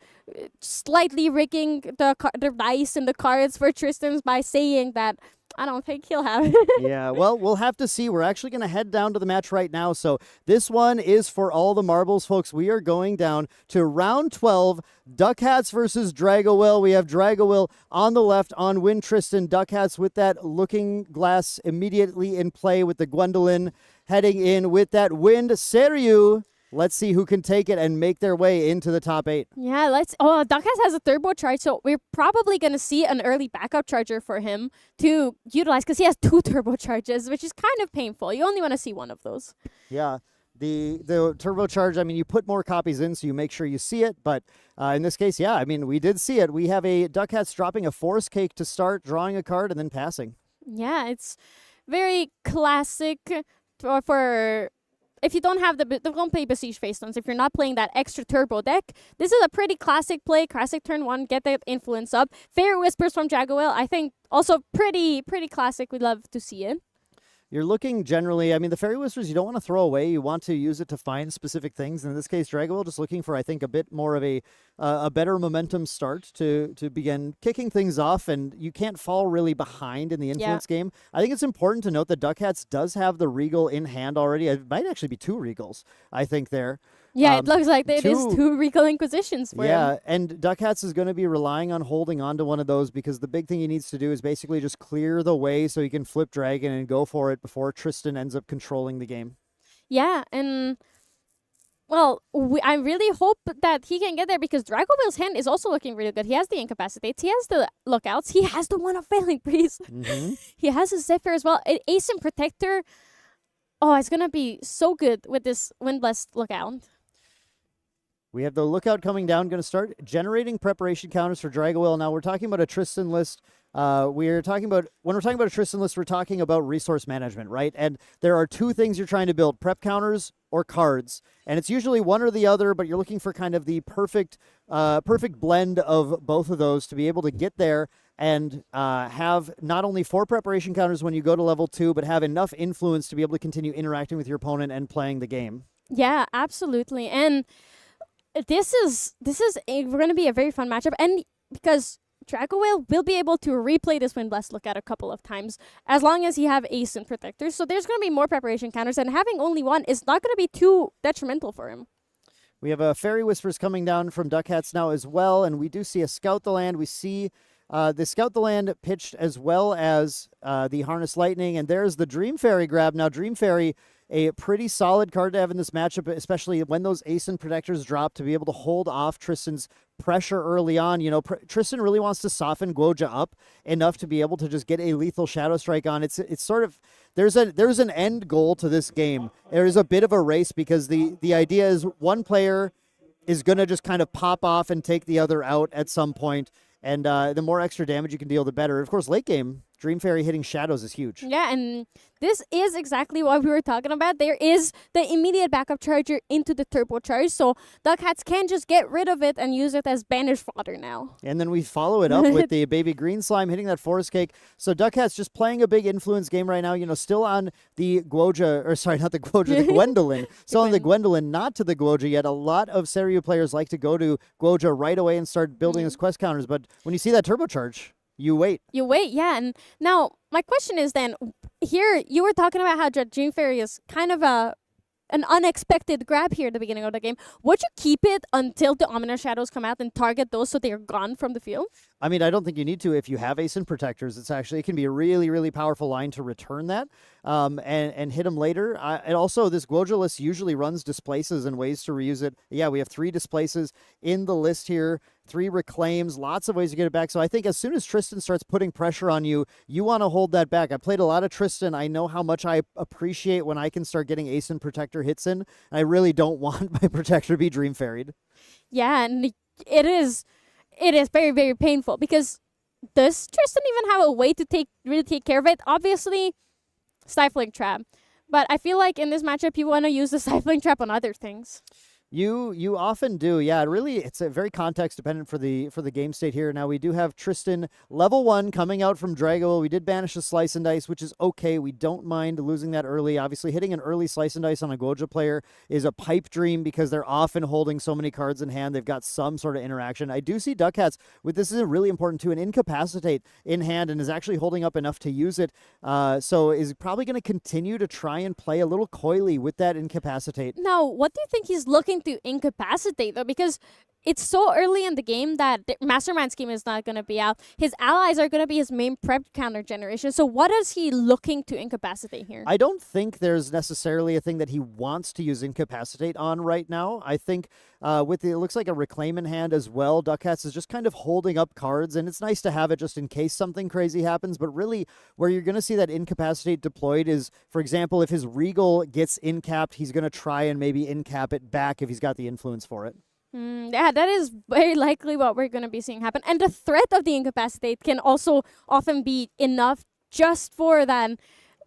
slightly rigging the dice and the cards for Tristan's by saying that I don't think he'll have it. Yeah, well, we'll have to see. We're actually going to head down to the match right now. So this one is for all the marbles, folks. We are going down to round 12, Duckhats versus Dragowell. We have Dragowell on the left on Win Tristan. Duckhats with that Looking Glass immediately in play with the Gwendolyn heading in with that Wind Seryu. Let's see who can take it and make their way into the top 8. Yeah, Duckhats has a turbo charge, so we're probably going to see an early backup charger for him to utilize because he has 2 turbo charges, which is kind of painful. You only want to see one of those. Yeah. The turbocharge, I mean, you put more copies in, so you make sure you see it. But in this case, yeah, I mean, we did see it. We have a Duckhats dropping a Forest Cake to start, drawing a card, and then passing. Yeah, it's very classic for if you don't have don't play Besiege Face Stones, if you're not playing that extra turbo deck, this is a pretty classic play. Classic turn 1, get that influence up. Fair Whispers from Dragowell, I think also pretty classic. We'd love to see it. You're looking generally, I mean, the Fairy Whispers you don't want to throw away. You want to use it to find specific things. In this case, Dragowell just looking for, I think, a bit more of a better momentum start to begin kicking things off, and you can't fall really behind in the influence game. I think it's important to note that Duckhats does have the Regal in hand already. It might actually be 2 Regals, I think, there. Yeah, it looks like it is 2 Regal Inquisitions for him. Yeah, and Duckhats is going to be relying on holding on to one of those because the big thing he needs to do is basically just clear the way so he can flip Dragon and go for it before Tristan ends up controlling the game. Yeah, and well, I really hope that he can get there because Dragowell's hand is also looking really good. He has the Incapacitates, he has the Lookouts, he has the one of Failing Breeze. He has a Zephyr as well. Ace and Protector. Oh, it's going to be so good with this Windblessed Lookout. We have the Lookout coming down, going to start generating preparation counters for Dragowell. Now, we're talking about a Tristan list. When we're talking about a Tristan list, we're talking about resource management, right? And there are 2 things you're trying to build, prep counters or cards. And it's usually one or the other, but you're looking for kind of the perfect blend of both of those to be able to get there and have not only 4 preparation counters when you go to level 2, but have enough influence to be able to continue interacting with your opponent and playing the game. Yeah, absolutely. And this is going to be a very fun matchup, and because Dragowell will be able to replay this Windblast Lookout a couple of times as long as he have Ace and Protectors. So there's going to be more preparation counters, and having only one is not going to be too detrimental for him. We have a Fairy Whispers coming down from Duckhats now as well, and we do see a Scout the Land. We see the Scout the Land pitched as well as the Harness Lightning, and there's the Dream Fairy grab. Now, Dream Fairy, a pretty solid card to have in this matchup, especially when those Ace and Protectors drop, to be able to hold off Tristan's pressure early on. You know, Tristan really wants to soften Guoja up enough to be able to just get a lethal Shadow Strike on. It's sort of, there's an end goal to this game. There is a bit of a race because the idea is one player is going to just kind of pop off and take the other out at some point. And the more extra damage you can deal, the better. Of course, late game, Dream Fairy hitting shadows is huge. Yeah, and this is exactly what we were talking about. There is the immediate backup charger into the turbo charge, so Duckhats can just get rid of it and use it as banish fodder now. And then we follow it up with the Baby Green Slime hitting that Forest Cake. So Duckhats just playing a big influence game right now, you know, still on the Guoja, or sorry, not the Guoja, the Gwendolyn. Still on the Gwendolyn, not to the Guoja yet. A lot of Seryu players like to go to Guoja right away and start building his quest counters, but when you see that turbocharge, you wait. You wait, yeah. And now, my question is then, here, you were talking about how Dream Fairy is kind of an unexpected grab here at the beginning of the game. Would you keep it until the Ominous Shadows come out and target those so they're gone from the field? I mean, I don't think you need to if you have Ace and Protectors. It can be a really, really powerful line to return that and hit them later. And also, this Guoja list usually runs Displaces and ways to reuse it. Yeah, we have 3 Displaces in the list here, 3 Reclaims, lots of ways to get it back. So I think as soon as Tristan starts putting pressure on you, you want to hold that back. I played a lot of Tristan. I know how much I appreciate when I can start getting Ace and Protector hits in. I really don't want my Protector to be Dream Fairied. Yeah, and it is very, very painful because does Tristan even have a way to really take care of it? Obviously, Stifling Trap. But I feel like in this matchup, you want to use the Stifling Trap on other things. You often do, yeah. It's a very context dependent for the game state here. Now we do have Tristan level 1 coming out from Drago. We did banish a slice and dice, which is okay. We don't mind losing that early. Obviously, hitting an early slice and dice on a Goja player is a pipe dream because they're often holding so many cards in hand. They've got some sort of interaction. I do see Duck Hats with this is really important too. An incapacitate in hand and is actually holding up enough to use it. So is probably going to continue to try and play a little coyly with that incapacitate. Now, what do you think he's looking to incapacitate though? Because it's so early in the game that the Mastermind Scheme is not going to be out. His allies are going to be his main prep counter generation. So what is he looking to incapacitate here? I don't think there's necessarily a thing that he wants to use incapacitate on right now. I think it looks like a reclaim in hand as well. Duckhats is just kind of holding up cards, and it's nice to have it just in case something crazy happens. But really, where you're going to see that incapacitate deployed is, for example, if his Regal gets incapped, he's going to try and maybe incap it back if he's got the influence for it. Yeah, that is very likely what we're going to be seeing happen. And the threat of the incapacitate can also often be enough just for that,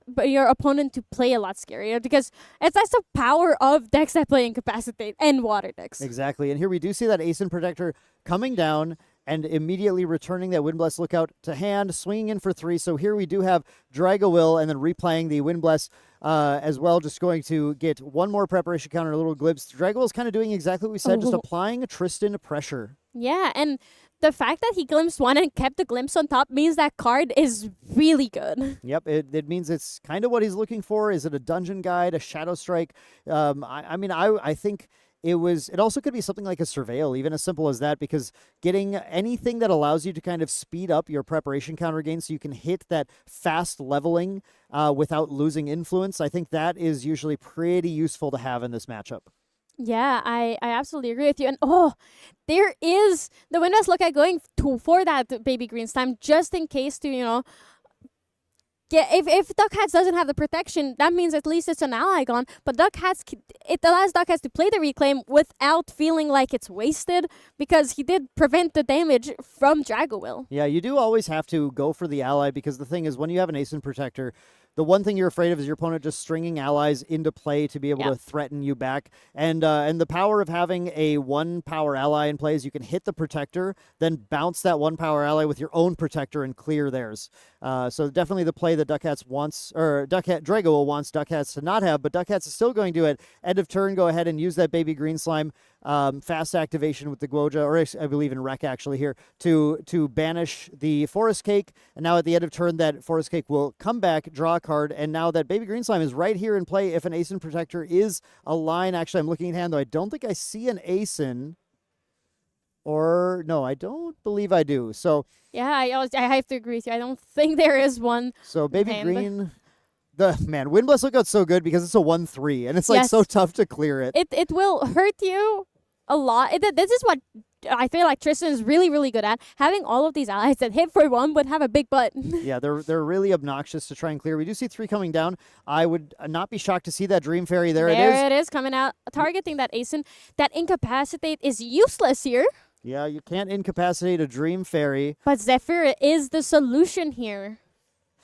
but your opponent to play a lot scarier, because that's the power of decks that play incapacitate and water decks. Exactly. And here we do see that Ascent Protector coming down and immediately returning that Windbless Lookout to hand, swinging in for 3. So here we do have Drago Will and then replaying the Windbless as well, just going to get one more preparation counter, a little glimpse. Drago Will's kind of doing exactly what we said, just applying a Tristan pressure. Yeah, and the fact that he glimpsed one and kept the glimpse on top means that card is really good. Yep, it means it's kind of what he's looking for. Is it a Dungeon Guide, a Shadow Strike? I think it also could be something like a Surveil, even as simple as that, because getting anything that allows you to kind of speed up your preparation counter gain so you can hit that fast leveling without losing influence, I think that is usually pretty useful to have in this matchup. Yeah, I absolutely agree with you. And there is the Windbless Lookout going for that baby green slime just in case to, if Duck Hats doesn't have the protection, that means at least it's an ally gone. But it allows Duck Hats to play the reclaim without feeling like it's wasted, because he did prevent the damage from Drago Will. Yeah, you do always have to go for the ally, because the thing is, when you have an Ascent Protector, the one thing you're afraid of is your opponent just stringing allies into play to be able to threaten you back. And the power of having a 1-power ally in play is you can hit the Protector, then bounce that 1-power ally with your own Protector and clear theirs. So definitely the play that Duckhats wants, or Drago wants Duckhats to not have, but Duckhats is still going to, at end of turn, go ahead and use that baby green slime. Fast activation with the Guoja, or I believe in Rec actually here, to banish the Forest Cake. And now at the end of turn, that Forest Cake will come back, draw a card, and now that Baby Green Slime is right here in play if an Ascent Protector is a line. Actually, I'm looking at hand, though I don't think I see an Ascent. Or, no, I don't believe I do. So yeah, I have to agree with you. I don't think there is one. So Baby Green... Windbless Lookout's so good because it's a 1/3, and it's like so tough to clear it. It will hurt you a lot. This is what I feel like Tristan is really, really good at. Having all of these allies that hit for 1 but have a big butt. Yeah, they're really obnoxious to try and clear. We do see 3 coming down. I would not be shocked to see that Dream Fairy. There it is coming out, targeting that Ascent. That incapacitate is useless here. Yeah, you can't incapacitate a Dream Fairy. But Zephyr is the solution here.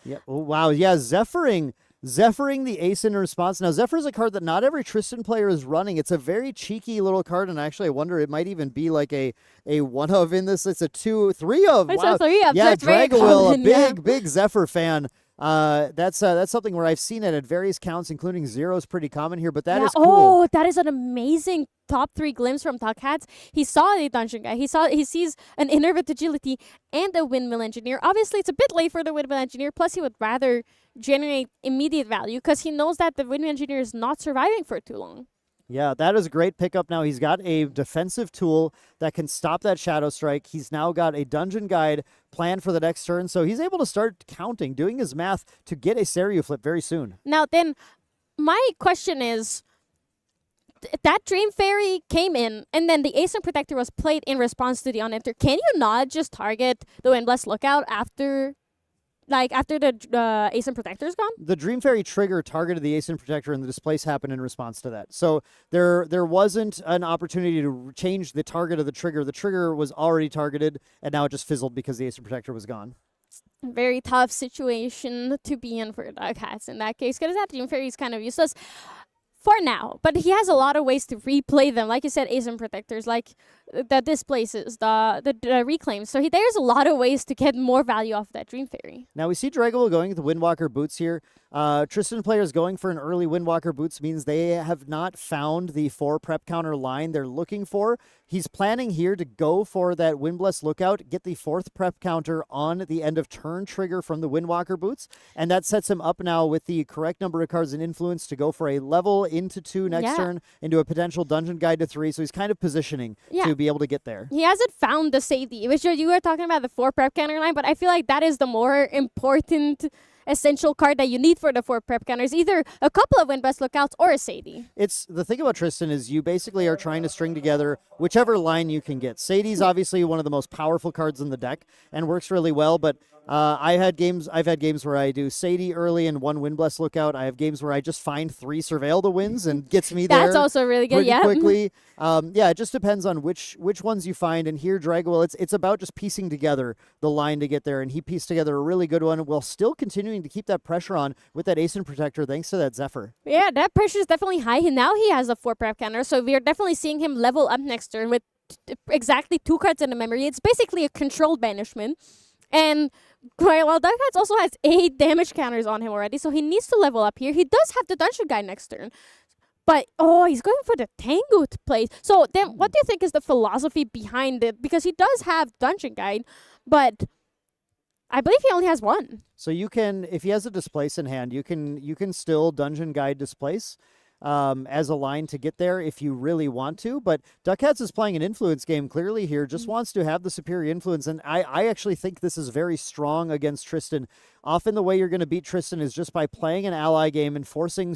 Yeah. Oh, wow. Yeah, Zephyring the Ascent in response. Now, Zephyr is a card that not every Tristan player is running. It's a very cheeky little card, and actually, I wonder, it might even be like a 1 of in this. It's a 2, 3 of. It's wow. a 3 of. Yeah, So Drago Will, a big Zephyr fan. That's something where I've seen it at various counts, including 0 is pretty common here, but that is cool. Oh, that is an amazing top 3 glimpse from Duck Hats. He saw the Dungeon Guy. He sees an Innervate Agility and a Windmill Engineer. Obviously, it's a bit late for the Windmill Engineer, plus he would rather generate immediate value because he knows that the Windmill Engineer is not surviving for too long. Yeah, that is a great pickup. Now he's got a defensive tool that can stop that Shadow Strike. He's now got a Dungeon Guide planned for the next turn, so he's able to start counting, doing his math to get a Seiryu flip very soon. Now then, my question is, that Dream Fairy came in, and then the Ascent Protector was played in response to the on-enter. Can you not just target the Windbless Lookout after the Ascent Protector's gone? The Dream Fairy trigger targeted the Ascent Protector, and the displace happened in response to that. So there wasn't an opportunity to change the target of the trigger. The trigger was already targeted, and now it just fizzled because the Ascent Protector was gone. Very tough situation to be in for Duck Hats in that case, because that Dream Fairy is kind of useless. for now. But he has a lot of ways to replay them. Like you said, Ascent Protectors, like the displaces, the reclaims. So there's a lot of ways to get more value off that Dream Fairy. Now we see Dragowell going with the Windwalker Boots here. Tristan players going for an early Windwalker Boots means they have not found the 4 prep counter line they're looking for. He's planning here to go for that Windbless Lookout, get the 4th prep counter on the end of turn trigger from the Windwalker Boots, and that sets him up now with the correct number of cards in Influence to go for a level into 2 next turn, into a potential Dungeon Guide to 3, so he's kind of positioning to be able to get there. He hasn't found the Sadie, which you were talking about the 4 prep counter line, but I feel like that is the more important essential card that you need for the 4 prep counters, either a couple of Windbless Lookouts or a Sadie. It's the thing about Tristan is you basically are trying to string together whichever line you can get. Sadie's obviously one of the most powerful cards in the deck and works really well, but I've had games where I do Sadie early and 1 Windbless Lookout. I have games where I just find 3 Surveil the Winds and gets me there. That's also really good, pretty quickly. It just depends on which ones you find. And here, Dragowell, it's about just piecing together the line to get there. And he pieced together a really good one while still continuing to keep that pressure on with that Ascent Protector thanks to that Zephyr. Yeah, that pressure is definitely high. Now he has a 4 prep counter, so we are definitely seeing him level up next turn with exactly 2 cards in the memory. It's basically a controlled banishment. And while Darkhat's also has 8 damage counters on him already, so he needs to level up here. He does have the Dungeon Guide next turn. But, he's going for the Tengu play. So then what do you think is the philosophy behind it? Because he does have Dungeon Guide, but I believe he only has 1. So you can, if he has a Displace in hand, you can still Dungeon Guide Displace as a line to get there if you really want to. But Duckhats is playing an influence game clearly here, just wants to have the superior influence. And I actually think this is very strong against Tristan. Often the way you're going to beat Tristan is just by playing an ally game and forcing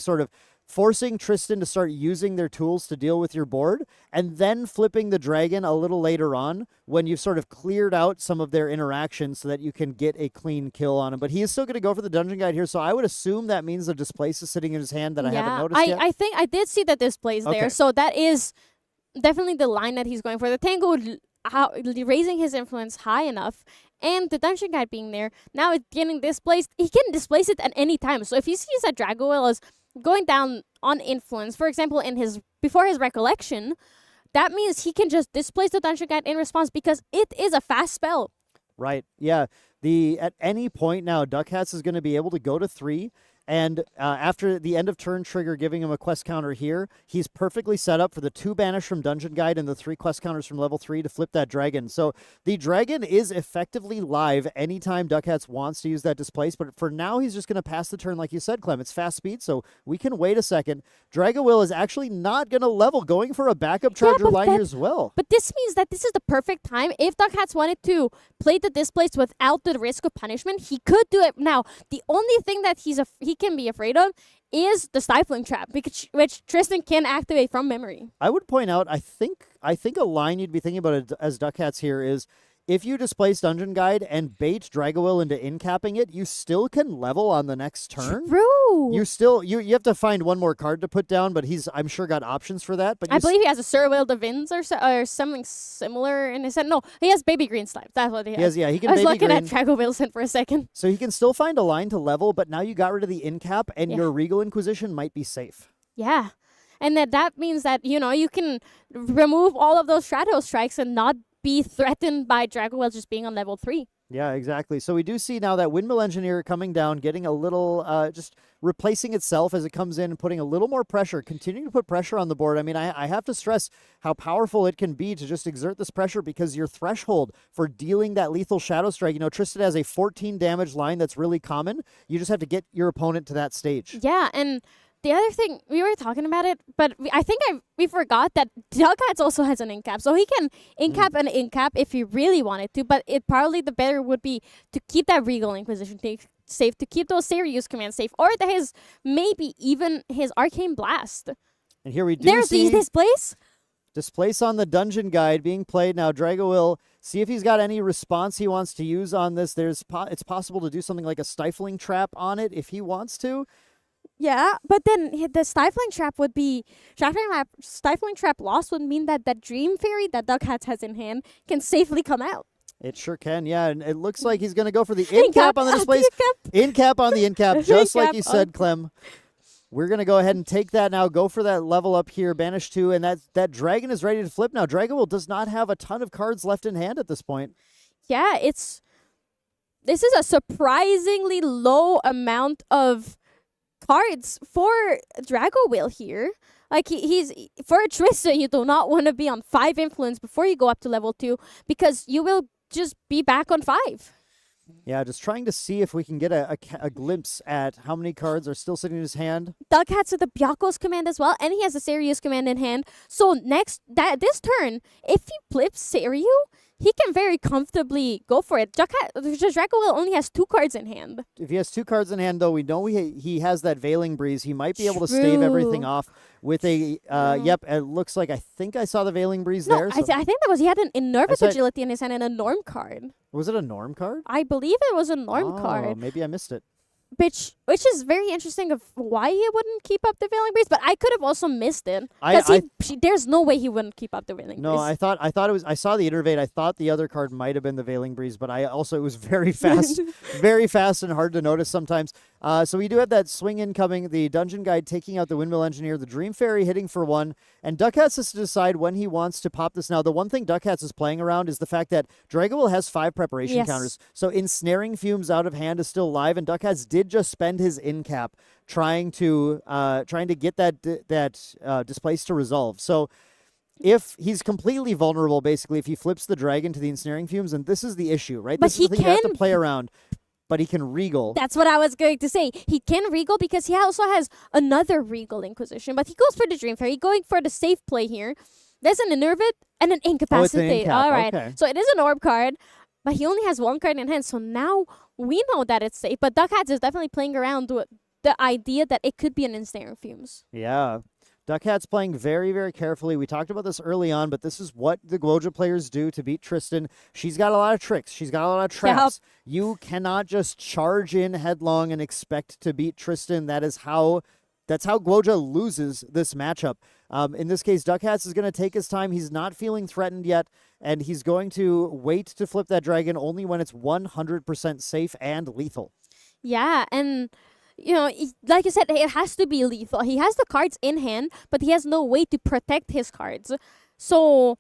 Tristan to start using their tools to deal with your board, and then flipping the dragon a little later on when you've sort of cleared out some of their interactions so that you can get a clean kill on him. But he is still going to go for the Dungeon Guide here, so I would assume that means the Displace is sitting in his hand that I haven't noticed yet. I think I did see the Displace there, so that is definitely the line that he's going for. The Tango raising his influence high enough, and the Dungeon Guide being there, now it's getting displaced. He can displace it at any time. So if he sees that Dragowell is going down on influence, for example, before his recollection, that means he can just displace the Dungeon Guide in response because it is a fast spell. Right. Yeah. At any point now, Duckhats is going to be able to go to 3. And after the end of turn trigger giving him a quest counter here, he's perfectly set up for the 2 banish from Dungeon Guide and the 3 quest counters from level 3 to flip that dragon. So the dragon is effectively live anytime Duckhats wants to use that Displace. But for now, he's just going to pass the turn like you said, Clem. It's fast speed, so we can wait a second. Dragowell is actually not going to level, going for a backup charger line here as well. But this means that this is the perfect time. If Duckhats wanted to play the Displace without the risk of punishment, he could do it. Now, the only thing that he can be afraid of is the Stifling Trap, which Tristan can activate from memory. I would point out, I think a line you'd be thinking about as Duckhats here is, if you displace Dungeon Guide and bait Dragowell into incapping it, you still can level on the next turn. True. You have to find 1 more card to put down, but he's, I'm sure, got options for that. But I believe he has a Surveil the Winds or something similar in his head. No, he has Baby Green Slime. That's what he has. He can. I was Baby looking Green. at Dragowell's head for a second. So he can still find a line to level, but now you got rid of the incap, and your Regal Inquisition might be safe. Yeah. And that means that, you can remove all of those Shadow Strikes and not be threatened by Dragowell just being on level 3. Yeah, exactly. So we do see now that Windmill Engineer coming down, getting a little, just replacing itself as it comes in and putting a little more pressure, continuing to put pressure on the board. I mean, I have to stress how powerful it can be to just exert this pressure, because your threshold for dealing that lethal Shadow Strike, Tristan has a 14 damage line that's really common. You just have to get your opponent to that stage. Yeah, and the other thing, we were talking about it, but I think we forgot that Duckhats also has an incap. So he can incap an incap if he really wanted to, but it probably the better would be to keep that Regal Inquisition safe, to keep those Serious commands safe, or maybe even his Arcane Blast. And here we do see this place. Displace on the Dungeon Guide being played. Now Dragowell, see if he's got any response he wants to use on this. It's possible to do something like a Stifling Trap on it if he wants to. Yeah, but then the Stifling Trap loss would mean that that Dream Fairy that Duckhats has in hand can safely come out. It sure can, yeah. And it looks like he's going to go for the incap on the Displace. Incap on the incap, just like you said, Clem. We're going to go ahead and take that now, go for that level up here, banish 2, and that dragon is ready to flip now. Dragon does not have a ton of cards left in hand at this point. Yeah, this is a surprisingly low amount of cards for Drago here. Like he's for Trista, you do not want to be on 5 influence before you go up to level 2 because you will just be back on 5. Yeah, just trying to see if we can get a glimpse at how many cards are still sitting in his hand. Doug has the Byakos command as well, and he has a Serious command in hand. So this turn, if he flips Seiryu, he can very comfortably go for it. Draco only has 2 cards in hand. If he has 2 cards in hand, though, we know he has that Veiling Breeze. He might be able to stave everything off with a... Yep, it looks like I think I saw the Veiling Breeze there. I think that was... He had an Nervous Agility in his hand and a Norm card. Was it a Norm card? I believe it was a Norm card. Maybe I missed it. Which is very interesting of why he wouldn't keep up the Veiling Breeze, but I could have also missed it because there's no way he wouldn't keep up the Veiling Breeze. No, I thought it was. I saw the Innervate. I thought the other card might have been the Veiling Breeze, but it was very fast, very fast and hard to notice sometimes. So we do have that swing incoming. The Dungeon Guide taking out the Windmill Engineer, the Dream Fairy hitting for 1, and Duckhats has to decide when he wants to pop this. Now, the one thing Duckhats is playing around is the fact that Drago has 5 preparation counters, so Ensnaring Fumes out of hand is still live, and Duckhats did just spend his incap trying to get that Displace to resolve. So if he's completely vulnerable, basically, if he flips the dragon to the Ensnaring Fumes, and this is the issue, right? But this is the thing you have to play around. But he can Regal. That's what I was going to say. He can Regal because he also has another Regal Inquisition, but he goes for the Dream Fairy, going for the safe play here. There's an Innervate and an Incapacitate. All right. Okay. So it is an Orb card, but he only has 1 card in hand. So now we know that it's safe. But Duckhats is definitely playing around with the idea that it could be an Ensnaring Fumes. Yeah. Duckhat's playing very, very carefully. We talked about this early on, but this is what the Guoja players do to beat Tristan. She's got a lot of tricks. She's got a lot of traps. Yep. You cannot just charge in headlong and expect to beat Tristan. That's how Guoja loses this matchup. In this case, Duckhats is going to take his time. He's not feeling threatened yet, and he's going to wait to flip that dragon only when it's 100% safe and lethal. Yeah, and... like you said, it has to be lethal. He has the cards in hand, but he has no way to protect his cards. So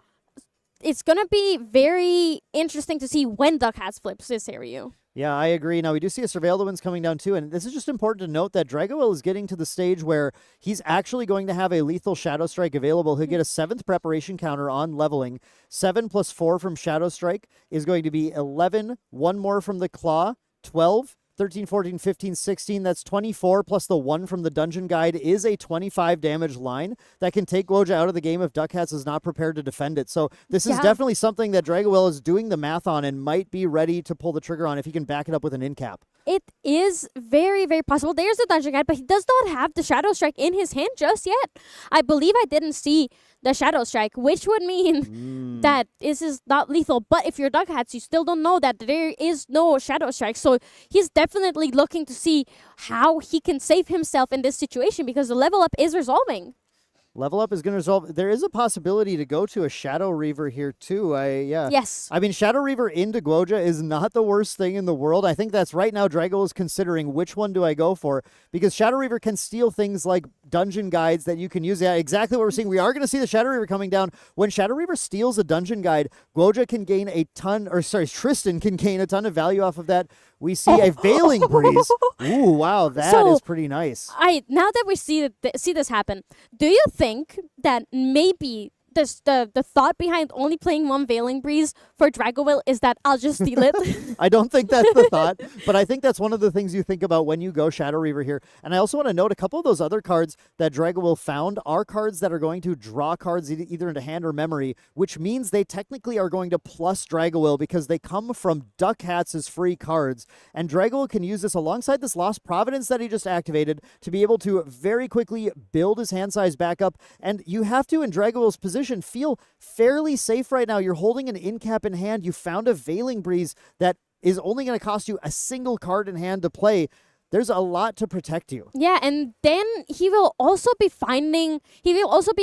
it's going to be very interesting to see when Duckhats flips this area. Yeah, I agree. Now, we do see a Surveil Winds coming down, too, and this is just important to note that Dragoil is getting to the stage where he's actually going to have a lethal Shadow Strike available. He'll get a 7th preparation counter on leveling. 7 plus 4 from Shadow Strike is going to be 11, 1 more from the Claw, 12, 13, 14, 15, 16, that's 24, plus the 1 from the Dungeon Guide is a 25 damage line that can take Guoja out of the game if Duckhats is not prepared to defend it. So this is definitely something that Dragoil is doing the math on and might be ready to pull the trigger on if he can back it up with an incap. It is very, very possible. There's the Dungeon Guide, but he does not have the Shadow Strike in his hand just yet. I believe I didn't see the Shadow Strike, which would mean that this is not lethal. But if you're Duckhats, you still don't know that there is no Shadow Strike. So he's definitely looking to see how he can save himself in this situation because the level up is resolving. Level up is going to resolve. There is a possibility to go to a Shadow Reaver here, too. Yes. I mean, Shadow Reaver into Guoja is not the worst thing in the world. I think that's right now Drago is considering which one do I go for because Shadow Reaver can steal things like Dungeon Guides that you can use. Yeah, exactly what we're seeing. We are going to see the Shadow Reaver coming down. When Shadow Reaver steals a Dungeon Guide, Guoja can gain Tristan can gain a ton of value off of that. We see a Veiling Breeze. Ooh, wow, that is pretty nice. Now that we see this happen, do you think that maybe the thought behind only playing 1 Veiling Breeze for Dragoville is that I'll just steal it? I don't think that's the thought, but I think that's one of the things you think about when you go Shadow Reaver here. And I also want to note a couple of those other cards that Dragoville found are cards that are going to draw cards either into hand or memory, which means they technically are going to plus Dragoville because they come from Duckhats' free cards. And Dragoville can use this alongside this Lost Providence that he just activated to be able to very quickly build his hand size back up. And you have to, in Dragoville's position, feel fairly safe right now. You're holding an incap in hand. You found a Veiling Breeze that is only going to cost you a single card in hand to play. There's a lot to protect you. Yeah, and then he will also be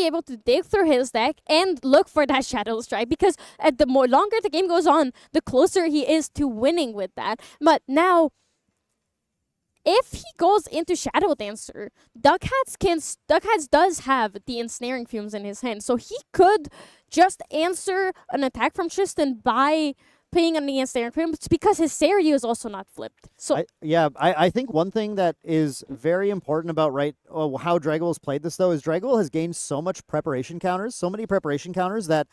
able to dig through his deck and look for that Shadow Strike because the longer the game goes on, the closer he is to winning with that. But now if he goes into Shadow Dancer, Duckhats does have the Ensnaring Fumes in his hand, so he could just answer an attack from Tristan by playing on the Ensnaring Fumes because his Seiryu is also not flipped. So I think one thing that is very important about how Dragowell's played this, though, is Dragowell has gained so many preparation counters, that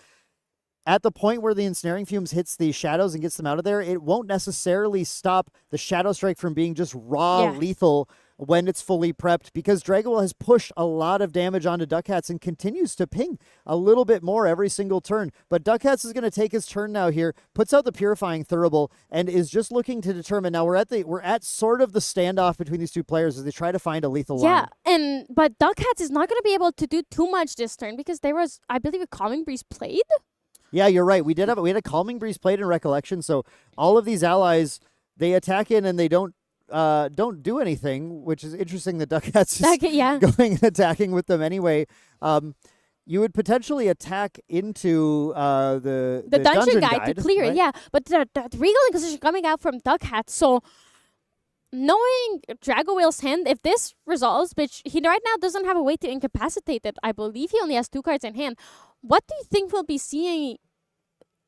at the point where the Ensnaring Fumes hits the shadows and gets them out of there, it won't necessarily stop the Shadow Strike from being just raw lethal when it's fully prepped, because Dragowell has pushed a lot of damage onto Duckhats and continues to ping a little bit more every single turn. But Duckhats is going to take his turn now here, puts out the Purifying Thurible, and is just looking to determine. Now we're at sort of the standoff between these two players as they try to find a lethal line. Yeah, but Duckhats is not going to be able to do too much this turn because there was, I believe, a Calming Breeze played. Yeah, you're right. We had a Calming Breeze played in Recollection, so all of these allies, they attack in and they don't do anything, which is interesting that Duckhats is going and attacking with them anyway. You would potentially attack into the dungeon guide to clear right? it, yeah. But the Regal Inquisition coming out from Duckhats, so knowing Dragowell's hand, if this resolves, which he right now doesn't have a way to incapacitate it, I believe he only has 2 cards in hand. What do you think we'll be seeing?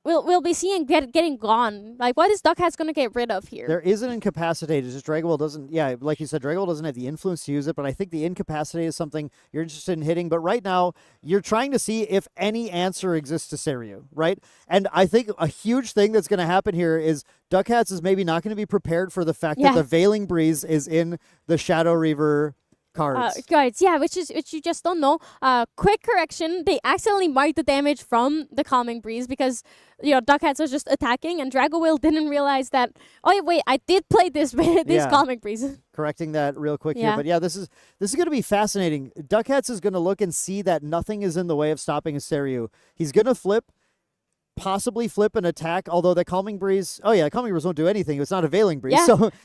We'll be seeing getting gone. Like, what is Duckhats going to get rid of here? There is an incapacitate. It's just Dragowell doesn't, like you said, Dragowell doesn't have the influence to use it, but I think the incapacitate is something you're interested in hitting. But right now, you're trying to see if any answer exists to Seiryu, right? And I think a huge thing that's going to happen here is Duckhats is maybe not going to be prepared for the fact that the Veiling Breeze is in the Shadow Reaver cards. Which you just don't know. Quick correction, they accidentally marked the damage from the Calming Breeze because Duckhats was just attacking and Dragowell didn't realize that, I did play this Calming Breeze. Correcting that real quick here. But this is going to be fascinating. Duckhats is going to look and see that nothing is in the way of stopping a Seiryu. He's going to possibly flip an attack, although the Calming Breeze, Calming Breeze won't do anything. It's not a Veiling Breeze.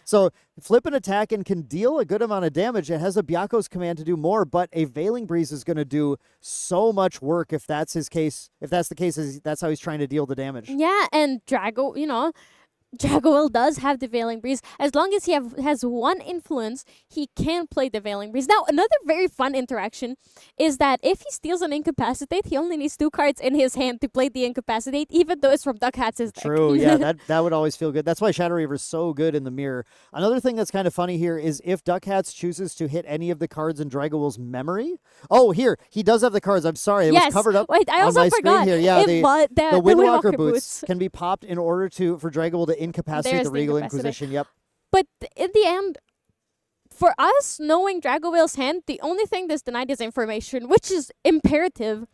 So flip an attack and can deal a good amount of damage. It has a Byaku's command to do more, but a Veiling Breeze is going to do so much work if that's his case. If that's the case, that's how he's trying to deal the damage. Yeah, and Dragowell does have the Veiling Breeze. As long as he has 1 influence, he can play the Veiling Breeze. Now, another very fun interaction is that if he steals an Incapacitate, he only needs 2 cards in his hand to play the Incapacitate, even though it's from Duckhats' deck. True, yeah, that would always feel good. That's why Shadow Reaver is so good in the mirror. Another thing that's kind of funny here is if Duckhats chooses to hit any of the cards in Dragowell's memory. Oh, here, he does have the cards. I'm sorry, it was covered up I also on my forgot. screen here. Yeah, the Windwalker boots boots can be popped in order for Dragowell to incapacitate the Regal Inquisition. Yep. But in the end, for us knowing Dragowell's hand, the only thing that's denied is information, which is imperative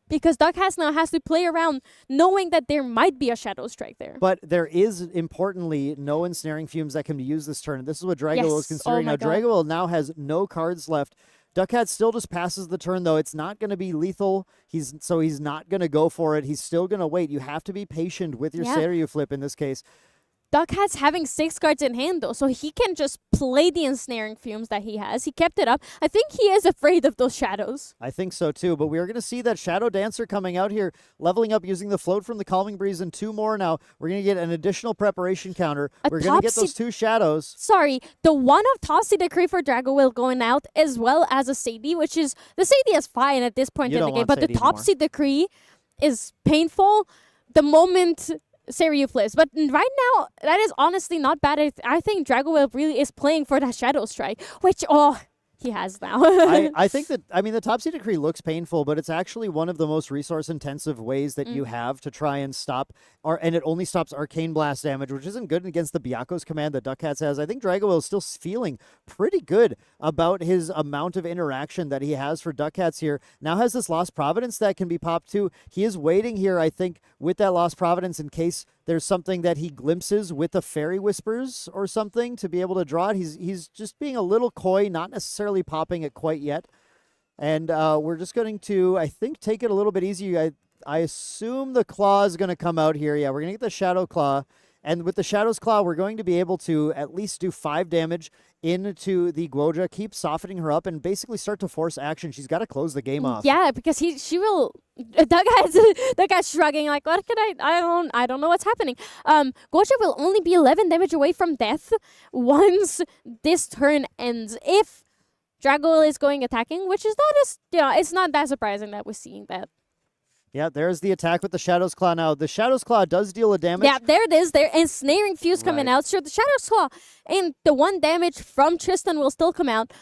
because Duckhats now has to play around knowing that there might be a Shadow Strike there. But there is, importantly, no Ensnaring Fumes that can be used this turn. This is what Dragowell is considering. Now, Dragowell now has no cards left. Duckhats still just passes the turn, though. It's not going to be lethal. He's not going to go for it. He's still going to wait. You have to be patient with your Seiryu flip in this case. Duckhats having 6 cards in hand, though, so he can just play the Ensnaring Fumes that he has. He kept it up. I think he is afraid of those shadows. I think so, too. But we are going to see that Shadow Dancer coming out here, leveling up using the float from the Calming Breeze and 2 more now. We're going to get an additional preparation counter. We're going to get those 2 shadows. Sorry, the one of Tossy Decree for Dragowell going out, as well as a Sadie, which is... The Sadie is fine at this point in the game, but the Topsy Decree is painful the moment... Seiryu flips. But right now, that is honestly not bad. I think Dragowell really is playing for that Shadow Strike, which, he has now. I think that, the Topsy Decree looks painful, but it's actually one of the most resource-intensive ways that you have to try and stop, and it only stops Arcane Blast damage, which isn't good against the Byaku's command that Duckhats has. I think Dragowell is still feeling pretty good about his amount of interaction that he has for Duckhats here. Now has this Lost Providence that can be popped too. He is waiting here, I think, with that Lost Providence in case there's something that he glimpses with the Fairy Whispers or something to be able to draw it. He's just being a little coy, not necessarily popping it quite yet. And we're just going to, I think, take it a little bit easy. I assume the Claw is going to come out here. Yeah, we're going to get the Shadow Claw. And with the Shadow's Claw, we're going to be able to at least do 5 damage into the Guoja, keep softening her up, and basically start to force action. She's got to close the game off. Yeah, because she will. That guy's shrugging like, what can I don't know what's happening. Goja will only be 11 damage away from death once this turn ends. If Dragol is going attacking, which is not as it's not that surprising that we're seeing that. Yeah, there's the attack with the Shadow's Claw now. The Shadow's Claw does deal a damage. Yeah, there it is. There ensnaring fuse coming Right. out. So the Shadow's Claw and the 1 damage from Tristan will still come out,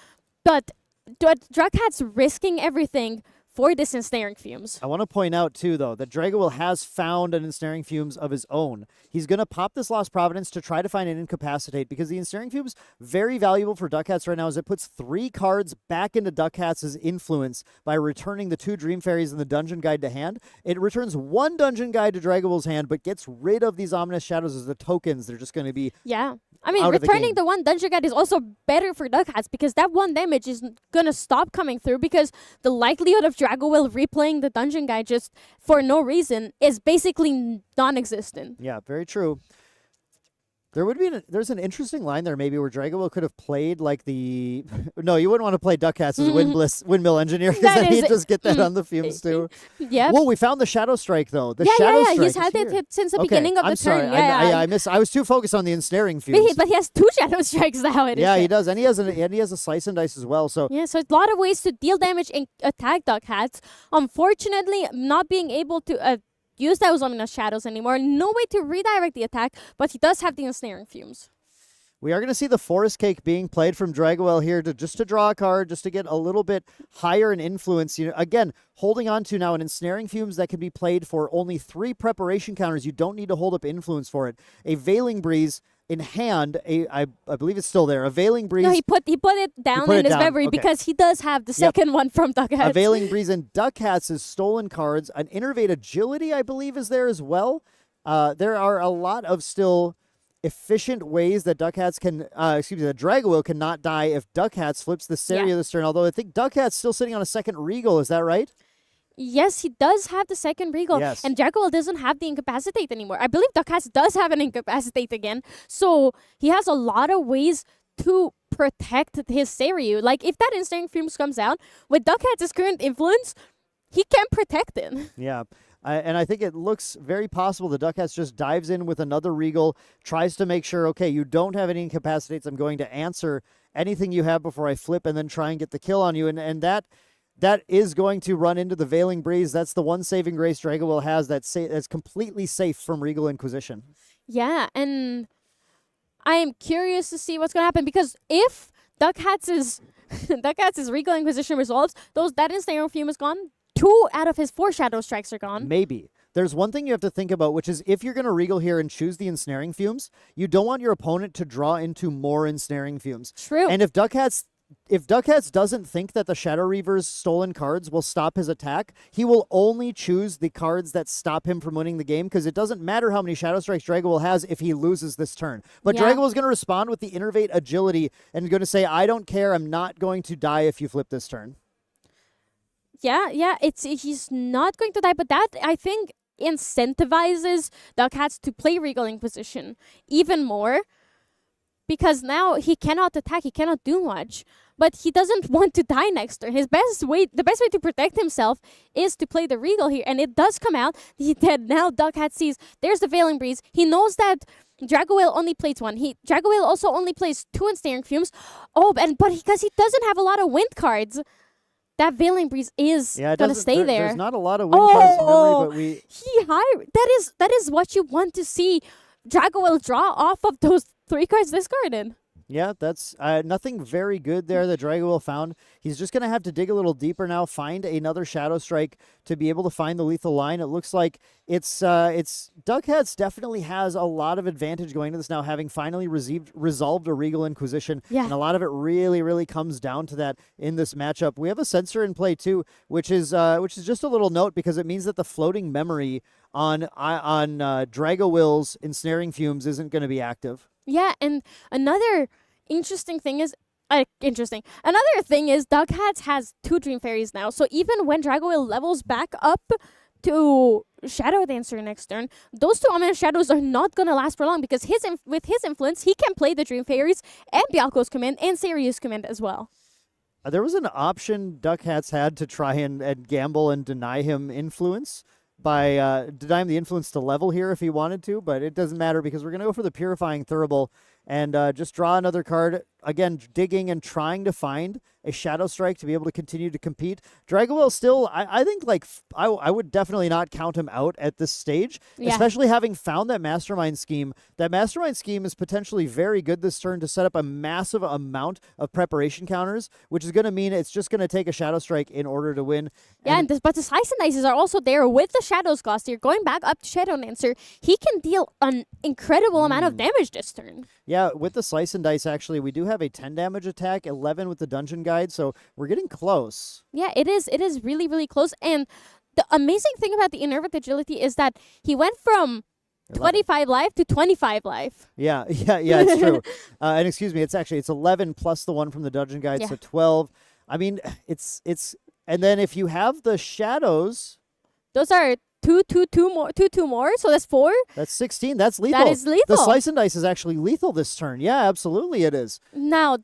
but Drughat's risking everything for this ensnaring fumes. I want to point out, too, though, that Dragowil has found an ensnaring fumes of his own. He's going to pop this Lost Providence to try to find an incapacitate, because the ensnaring fumes, very valuable for Duck Hats right now, as it puts 3 cards back into Duck Hats' influence by returning the 2 Dream Fairies and the Dungeon Guide to hand. It returns 1 Dungeon Guide to Dragowil's hand, but gets rid of these Ominous Shadows as the tokens. They're just going to be... Yeah. I mean, out of the returning game. the 1 Dungeon Guide is also better for Duck Hats because that 1 damage is going to stop coming through, because the likelihood of Dragowil replaying the Dungeon Guide just for no reason is basically non-existent. Yeah, very true. There would be there's an interesting line there maybe where Dragowil could have played like the... No, you wouldn't want to play Duck Hats as a Windmill Engineer, because That then is- he'd just get that on the fumes too. Yep. Whoa, we found the Shadow Strike, though. The yeah, Shadow yeah, Strike he's had is it here. since the Okay, beginning of I'm the sorry. turn. Yeah, I was too focused on the ensnaring but fumes. he has 2 Shadow Strikes now. Yeah, he does, and he has a Slice and Dice as well. So Yeah, so a lot of ways to deal damage and attack Duck Hats. Unfortunately, not being able to use those Ominous Shadows anymore. No way to redirect the attack, but he does have the ensnaring fumes. we are going to see the Forest Cake being played from Dragowil here to draw a card, just to get a little bit higher in influence. Again, holding on to now an ensnaring fumes that can be played for only 3 preparation counters. You don't need to hold up influence for it. A Veiling Breeze in hand. I believe it's still there. A Veiling Breeze. No, he put it down put in it his down, memory okay. because he does have the second one from Duck A Hats. Veiling Breeze and Duck Hats is stolen cards. An Innervate Agility, I believe, is there as well. There are a lot of still efficient ways that that Dragowil cannot die if Duck Hats flips the Saria this turn. Although I think Duck Hats still sitting on a second Regal. Is that right? Yes, he does have the second Regal. Yes. And Dragowil doesn't have the Incapacitate anymore. I believe Duck Hats does have an Incapacitate again. So he has a lot of ways to protect his Saryu. Like, if that Ensnaring Fumes comes out, with Duck Hats' current influence, he can protect it. Yeah. And I think it looks very possible the Duck Hats just dives in with another Regal, tries to make sure, okay, you don't have any incapacitates. I'm going to answer anything you have before I flip and then try and get the kill on you. And that is going to run into the Veiling Breeze. That's the one saving grace Dragowil has that's completely safe from Regal Inquisition. Yeah, and I am curious to see what's going to happen, because if Duck Hats' Regal Inquisition resolves, that Ensnaring Fume is gone. 2 out of his 4 Shadow Strikes are gone. Maybe. There's one thing you have to think about, which is if you're going to Regal here and choose the Ensnaring Fumes, you don't want your opponent to draw into more Ensnaring Fumes. True. And if Duck Hats doesn't think that the Shadow Reaver's stolen cards will stop his attack, he will only choose the cards that stop him from winning the game, because it doesn't matter how many Shadow Strikes Dragowil has if he loses this turn. But Yeah. Dragowil is going to respond with the Innervate Agility and going to say, I don't care, I'm not going to die if you flip this turn. Yeah, he's not going to die, but that, I think, incentivizes Duck Hats to play Regal Inquisition even more, because now he cannot attack, he cannot do much, but he doesn't want to die next turn. The best way to protect himself is to play the Regal here, and it does come out. Now Duck Hat sees there's the Veiling Breeze. He knows that Dragowil only plays 1. Dragowil also only plays 2 Ensnaring Fumes. But because he doesn't have a lot of wind cards, that Veiling Breeze is gonna stay there. There's not a lot of win cards in memory, but that is what you want to see Dragowil draw off of those 3 cards discarded. yeah, that's nothing very good there that Dragowil found. He's just going to have to dig a little deeper now, find another Shadow Strike to be able to find the lethal line. It looks like it's Duck Hats definitely has a lot of advantage going to this now, having finally resolved a Regal Inquisition. Yeah. And a lot of it really, really comes down to that in this matchup. We have a Censor in play too, which is just a little note, because it means that the floating memory on Dragowil's Ensnaring Fumes isn't going to be active. Yeah, and another interesting thing is Duck Hats has 2 Dream Fairies now. So even when Dragowil levels back up to Shadow Dancer next turn, those 2 Ominous Shadows are not going to last for long because with his influence, he can play the Dream Fairies and Byakko's Command and Serious Command as well. There was an option Duck Hats had to try and gamble and deny him influence by deny him the influence to level here if he wanted to, but it doesn't matter because we're going to go for the Purifying Thurible and just draw another card. Again, digging and trying to find a Shadow Strike to be able to continue to compete. Dragowill still, I think, like, I would definitely not count him out at this stage, especially having found that Mastermind Scheme. That Mastermind Scheme is potentially very good this turn to set up a massive amount of preparation counters, which is going to mean it's just going to take a Shadow Strike in order to win. Yeah, but the Slice and Dices are also there with the Shadows cost here. Going back up to Shadow Dancer, he can deal an incredible amount of damage this turn. Yeah, with the Slice and Dice, actually, we do have a 10 damage attack, 11 with the Dungeon Guide, so we're getting close. Yeah, it is really, really close. And the amazing thing about the Enervate Agility is that he went from 25 life to 25 life. Yeah, it's true. And excuse me, it's 11 plus the one from the Dungeon Guide, so 12. I mean, it's and then if you have the Shadows, those are two more, so that's 4. That's 16. That's lethal. That is lethal. The Slice and Dice is actually lethal this turn. Yeah, absolutely it is. Now,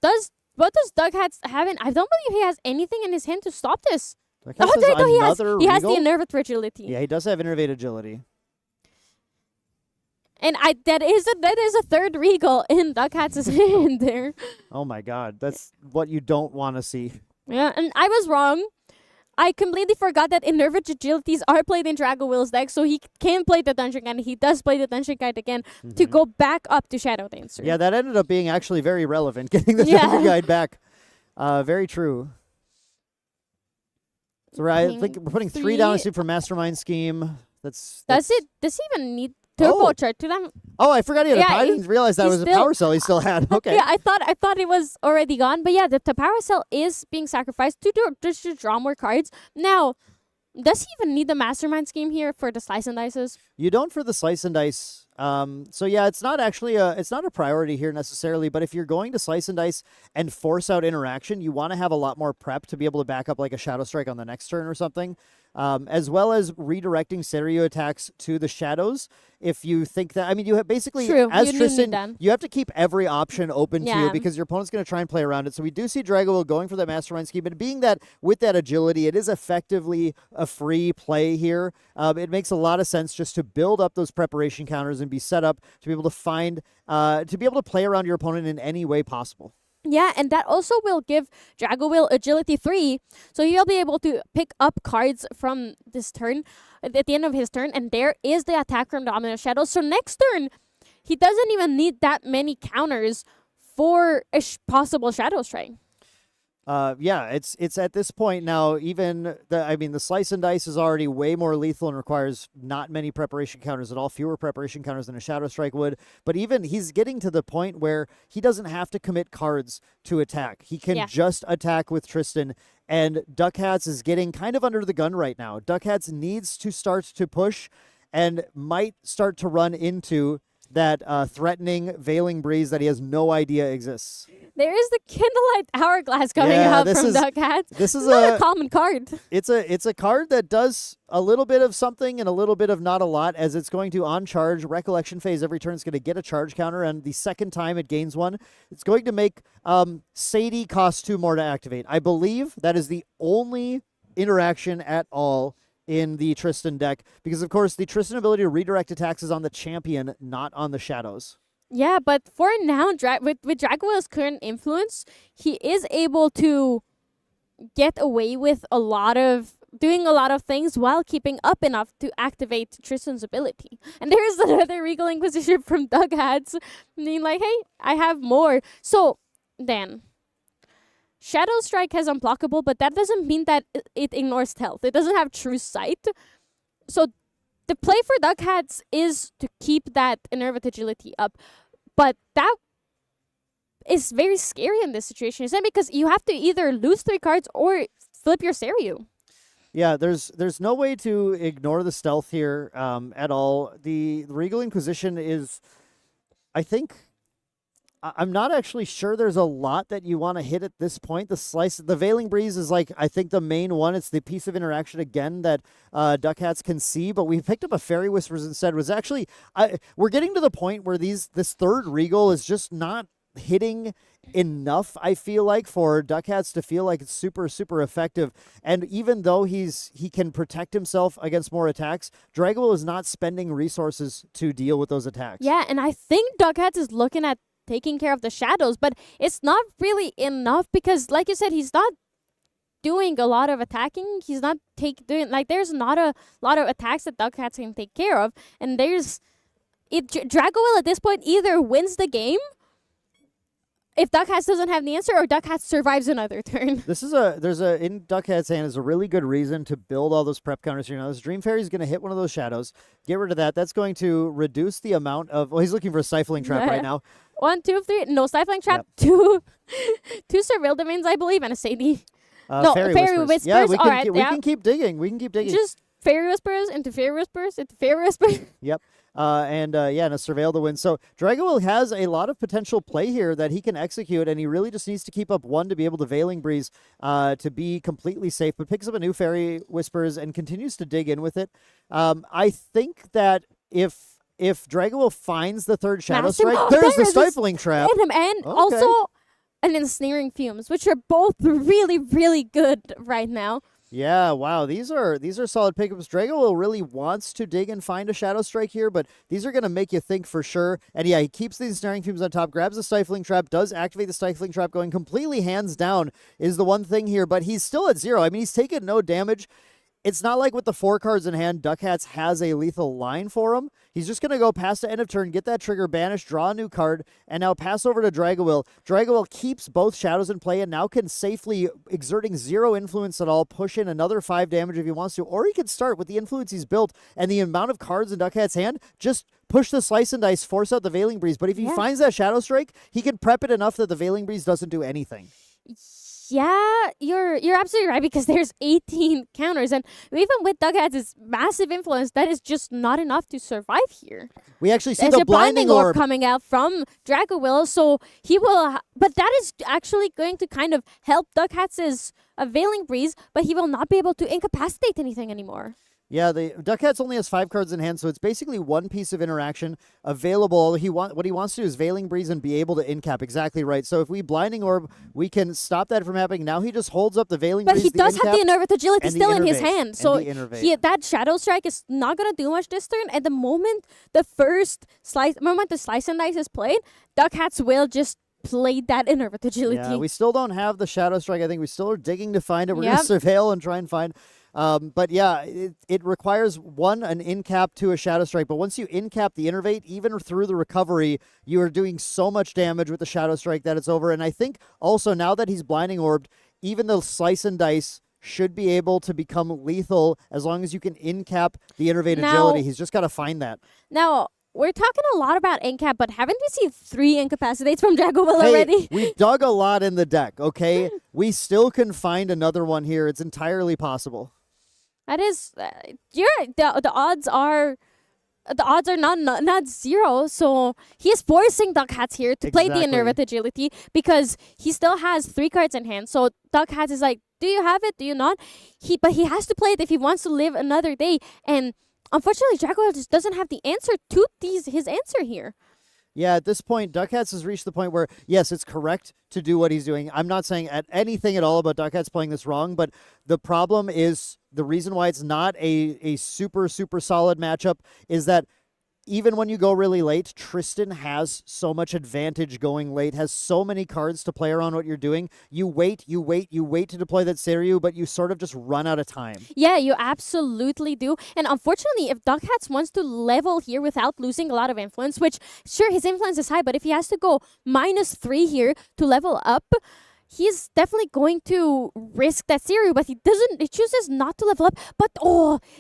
what does Doug Hats have in? I don't believe he has anything in his hand to stop this. He has He has the Enervate Agility. Yeah, he does have Innervate Agility. And that is a third Regal in Doug Hats' hand there. Oh my god, that's what you don't want to see. Yeah, and I was wrong. I completely forgot that Enervate Agilities are played in Dragowill's deck, so he can play the Dungeon Guide. He does play the Dungeon Guide again to go back up to Shadow Dancer. Yeah, that ended up being actually very relevant, getting the Dungeon Guide back. Very true. So I think we're putting 3 down for Mastermind Scheme. Does he even need Turbo Charge to them? Oh, I forgot he had I didn't realize that was a power cell he still had. Okay. Yeah, I thought it was already gone, but yeah, the power cell is being sacrificed to draw more cards. Now, does he even need the Mastermind Scheme here for the Slice and Dices? You don't for the Slice and Dice. So yeah, it's not actually it's not a priority here necessarily, but if you're going to Slice and Dice and force out interaction, you want to have a lot more prep to be able to back up like a Shadow Strike on the next turn or something. As well as redirecting stereo attacks to the Shadows. If you think that, I mean, you have basically, as Tristan, you have to keep every option open to you because your opponent's going to try and play around it. So we do see Dragowill going for that Mastermind Scheme, and being that with that agility, it is effectively a free play here. It makes a lot of sense just to build up those preparation counters and be set up to be able to find, to be able to play around your opponent in any way possible. Yeah, and that also will give Dragowill Agility 3, so he'll be able to pick up cards from this turn, at the end of his turn, and there is the attack from the Ominous Shadows. So next turn, he doesn't even need that many counters for a possible Shadow Strike. Yeah, it's at this point now, even the Slice and Dice is already way more lethal and requires not many preparation counters at all, fewer preparation counters than a Shadow Strike would. But even he's getting to the point where he doesn't have to commit cards to attack. He can just attack with Tristan. And Duck Hats is getting kind of under the gun right now. Duck Hats needs to start to push and might start to run into that threatening Veiling Breeze that he has no idea exists. There is the Candlelight Hourglass coming up from Duck Hats. This is not a common card. It's a card that does a little bit of something and a little bit of not a lot, as it's going to on charge Recollection Phase every turn. It's going to get a charge counter, and the second time it gains one, it's going to make Sadie cost 2 more to activate. I believe that is the only interaction at all in the Tristan deck, because of course the Tristan ability to redirect attacks is on the champion, not on the Shadows. Yeah, but for now, with Dragowill's current influence, he is able to get away with doing a lot of things while keeping up enough to activate Tristan's ability. And there's another Regal Inquisition from Doug Hats, being like, hey, I have more. So then, Shadow Strike has unblockable, but that doesn't mean that it ignores stealth. It doesn't have true sight. So the play for Duck Hats is to keep that Enervate Agility up. But that is very scary in this situation, isn't it? Because you have to either lose 3 cards or flip your stereo. Yeah, there's no way to ignore the stealth here at all. The Regal Inquisition is, I think I'm not actually sure there's a lot that you want to hit at this point. The Veiling Breeze is like, I think, the main one. It's the piece of interaction again that Duck Hats can see, but we picked up a Fairy Whispers instead. Was actually, we're getting to the point where this third Regal is just not hitting enough, I feel like, for Duck Hats to feel like it's super, super effective. And even though he can protect himself against more attacks, Dragul is not spending resources to deal with those attacks. Yeah, and I think Duck Hats is looking at taking care of the shadows, but it's not really enough because, like you said, he's not doing a lot of attacking. He's not doing, like, there's not a lot of attacks that Duck Hats can take care of, and Dragowell at this point either wins the game if Duck Hats doesn't have the answer, or Duck Hats survives another turn. In Duck Hats' hand is a really good reason to build all those prep counters here. Now, this Dream Fairy is going to hit one of those shadows. Get rid of that. That's going to reduce the amount of, well, he's looking for a Stifling Trap right now. 1, 2, 3, no Stifling Trap, two Surveil Domains, I believe, and a Sadie. No, Fairy Whispers. Yeah, we Alright, can keep digging. We can keep digging. Just Fairy Whispers into Fairy Whispers into Fairy Whispers. Yep. And a Surveil to win. So Dragowell has a lot of potential play here that he can execute, and he really just needs to keep up one to be able to Veiling Breeze to be completely safe, but picks up a new Fairy Whispers and continues to dig in with it. I think that if Dragowell finds the third Shadow Strike, there's the Stifling Trap. And also an Ensnaring Fumes, which are both really, really good right now. Yeah, wow. These are solid pickups. Dragowell really wants to dig and find a Shadow Strike here, but these are going to make you think for sure. And yeah, he keeps these Ensnaring Fumes on top, grabs the Stifling Trap, does activate the Stifling Trap, going completely hands down is the one thing here, but he's still at 0. I mean, he's taken no damage. It's not like with the 4 cards in hand, Duck Hats has a lethal line for him. He's just going to go past the end of turn, get that trigger, banish, draw a new card, and now pass over to Dragowell. Dragowell keeps both shadows in play and now can safely, exerting 0 influence at all, push in another 5 damage if he wants to, or he can start with the influence he's built and the amount of cards in Duck Hat's hand, just push the Slice and Dice, force out the Veiling Breeze. But if he finds that Shadow Strike, he can prep it enough that the Veiling Breeze doesn't do anything. Yeah, you're absolutely right, because there's 18 counters, and even with Duck Hats' massive influence, that is just not enough to survive here. We actually see There's the a Blinding Orb coming out from Dragowell, so he will, but that is actually going to kind of help Duck Hats' Veiling Breeze, but he will not be able to incapacitate anything anymore. Yeah, the Duck Hats only has 5 cards in hand, so it's basically one piece of interaction available. What he wants to do is Veiling Breeze and be able to incap. Exactly right. So if we Blinding Orb, we can stop that from happening. Now he just holds up the Veiling Breeze. But he does have the Innervate Agility still in his hand, so that Shadow Strike is not going to do much this turn. At the moment the Slice and Dice is played, Duck Hats will just play that Innervate Agility. Yeah, we still don't have the Shadow Strike. I think we still are digging to find it. We're going to surveil and try and find. But yeah, it requires an incap to a Shadow Strike. But once you incap the Innervate, even through the recovery, you are doing so much damage with the Shadow Strike that it's over. And I think also now that he's Blinding Orbed, even the Slice and Dice should be able to become lethal as long as you can incap the Innervate Agility. He's just got to find that. Now, we're talking a lot about incap, but haven't we seen 3 incapacitates from Dragowell already? We dug a lot in the deck, okay? We still can find another one here. It's entirely possible. That is, the odds are not 0. So he is forcing Duck Hats here to play the Innervate Agility because he still has 3 cards in hand. So Duck Hats is like, do you have it? Do you not? But he has to play it if he wants to live another day. And unfortunately, Dragowell just doesn't have the answer to his answer here. Yeah, at this point, Duck Hats has reached the point where, yes, it's correct to do what he's doing. I'm not saying anything at all about Duck Hats playing this wrong, but the problem is, the reason why it's not a super, super solid matchup is that even when you go really late, Tristan has so much advantage going late, has so many cards to play around what you're doing. You wait to deploy that Seiryu, but you sort of just run out of time. Yeah, you absolutely do. And unfortunately, if Duck Hats wants to level here without losing a lot of influence, which, sure, his influence is high, but if he has to go -3 here to level up, he's definitely going to risk that Seiryu, but he chooses not to level up. But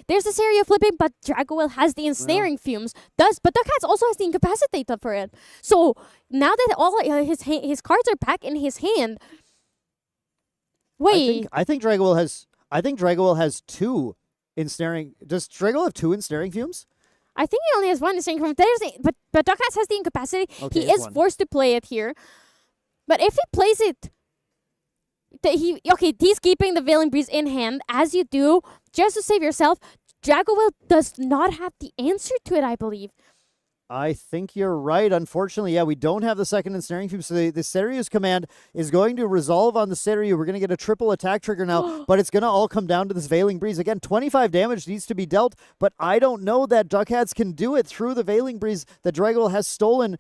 there's the Seiryu flipping, but Dragowell has the Ensnaring Fumes. But Duck Hats also has the Incapacitate up for it. So now that all his cards are back in his hand, wait. I think Dragowell has 2 Ensnaring. Does Dragowell have 2 Ensnaring Fumes? I think he only has one insane from but Duck Hats has the incapacity. Okay, He it's is one. forced to play it here. But if he plays it, he's keeping the Veiling Breeze in hand, as you do, just to save yourself. Drago does not have the answer to it, I believe. I think you're right. Unfortunately, yeah, we don't have the second ensnaring fume, so the Seryu's command is going to resolve on the Seryu. We're going to get a triple attack trigger now, but it's going to all come down to this Veiling Breeze. Again, 25 damage needs to be dealt, but I don't know that Duck Hats can do it through the Veiling Breeze that Dragowell has stolen.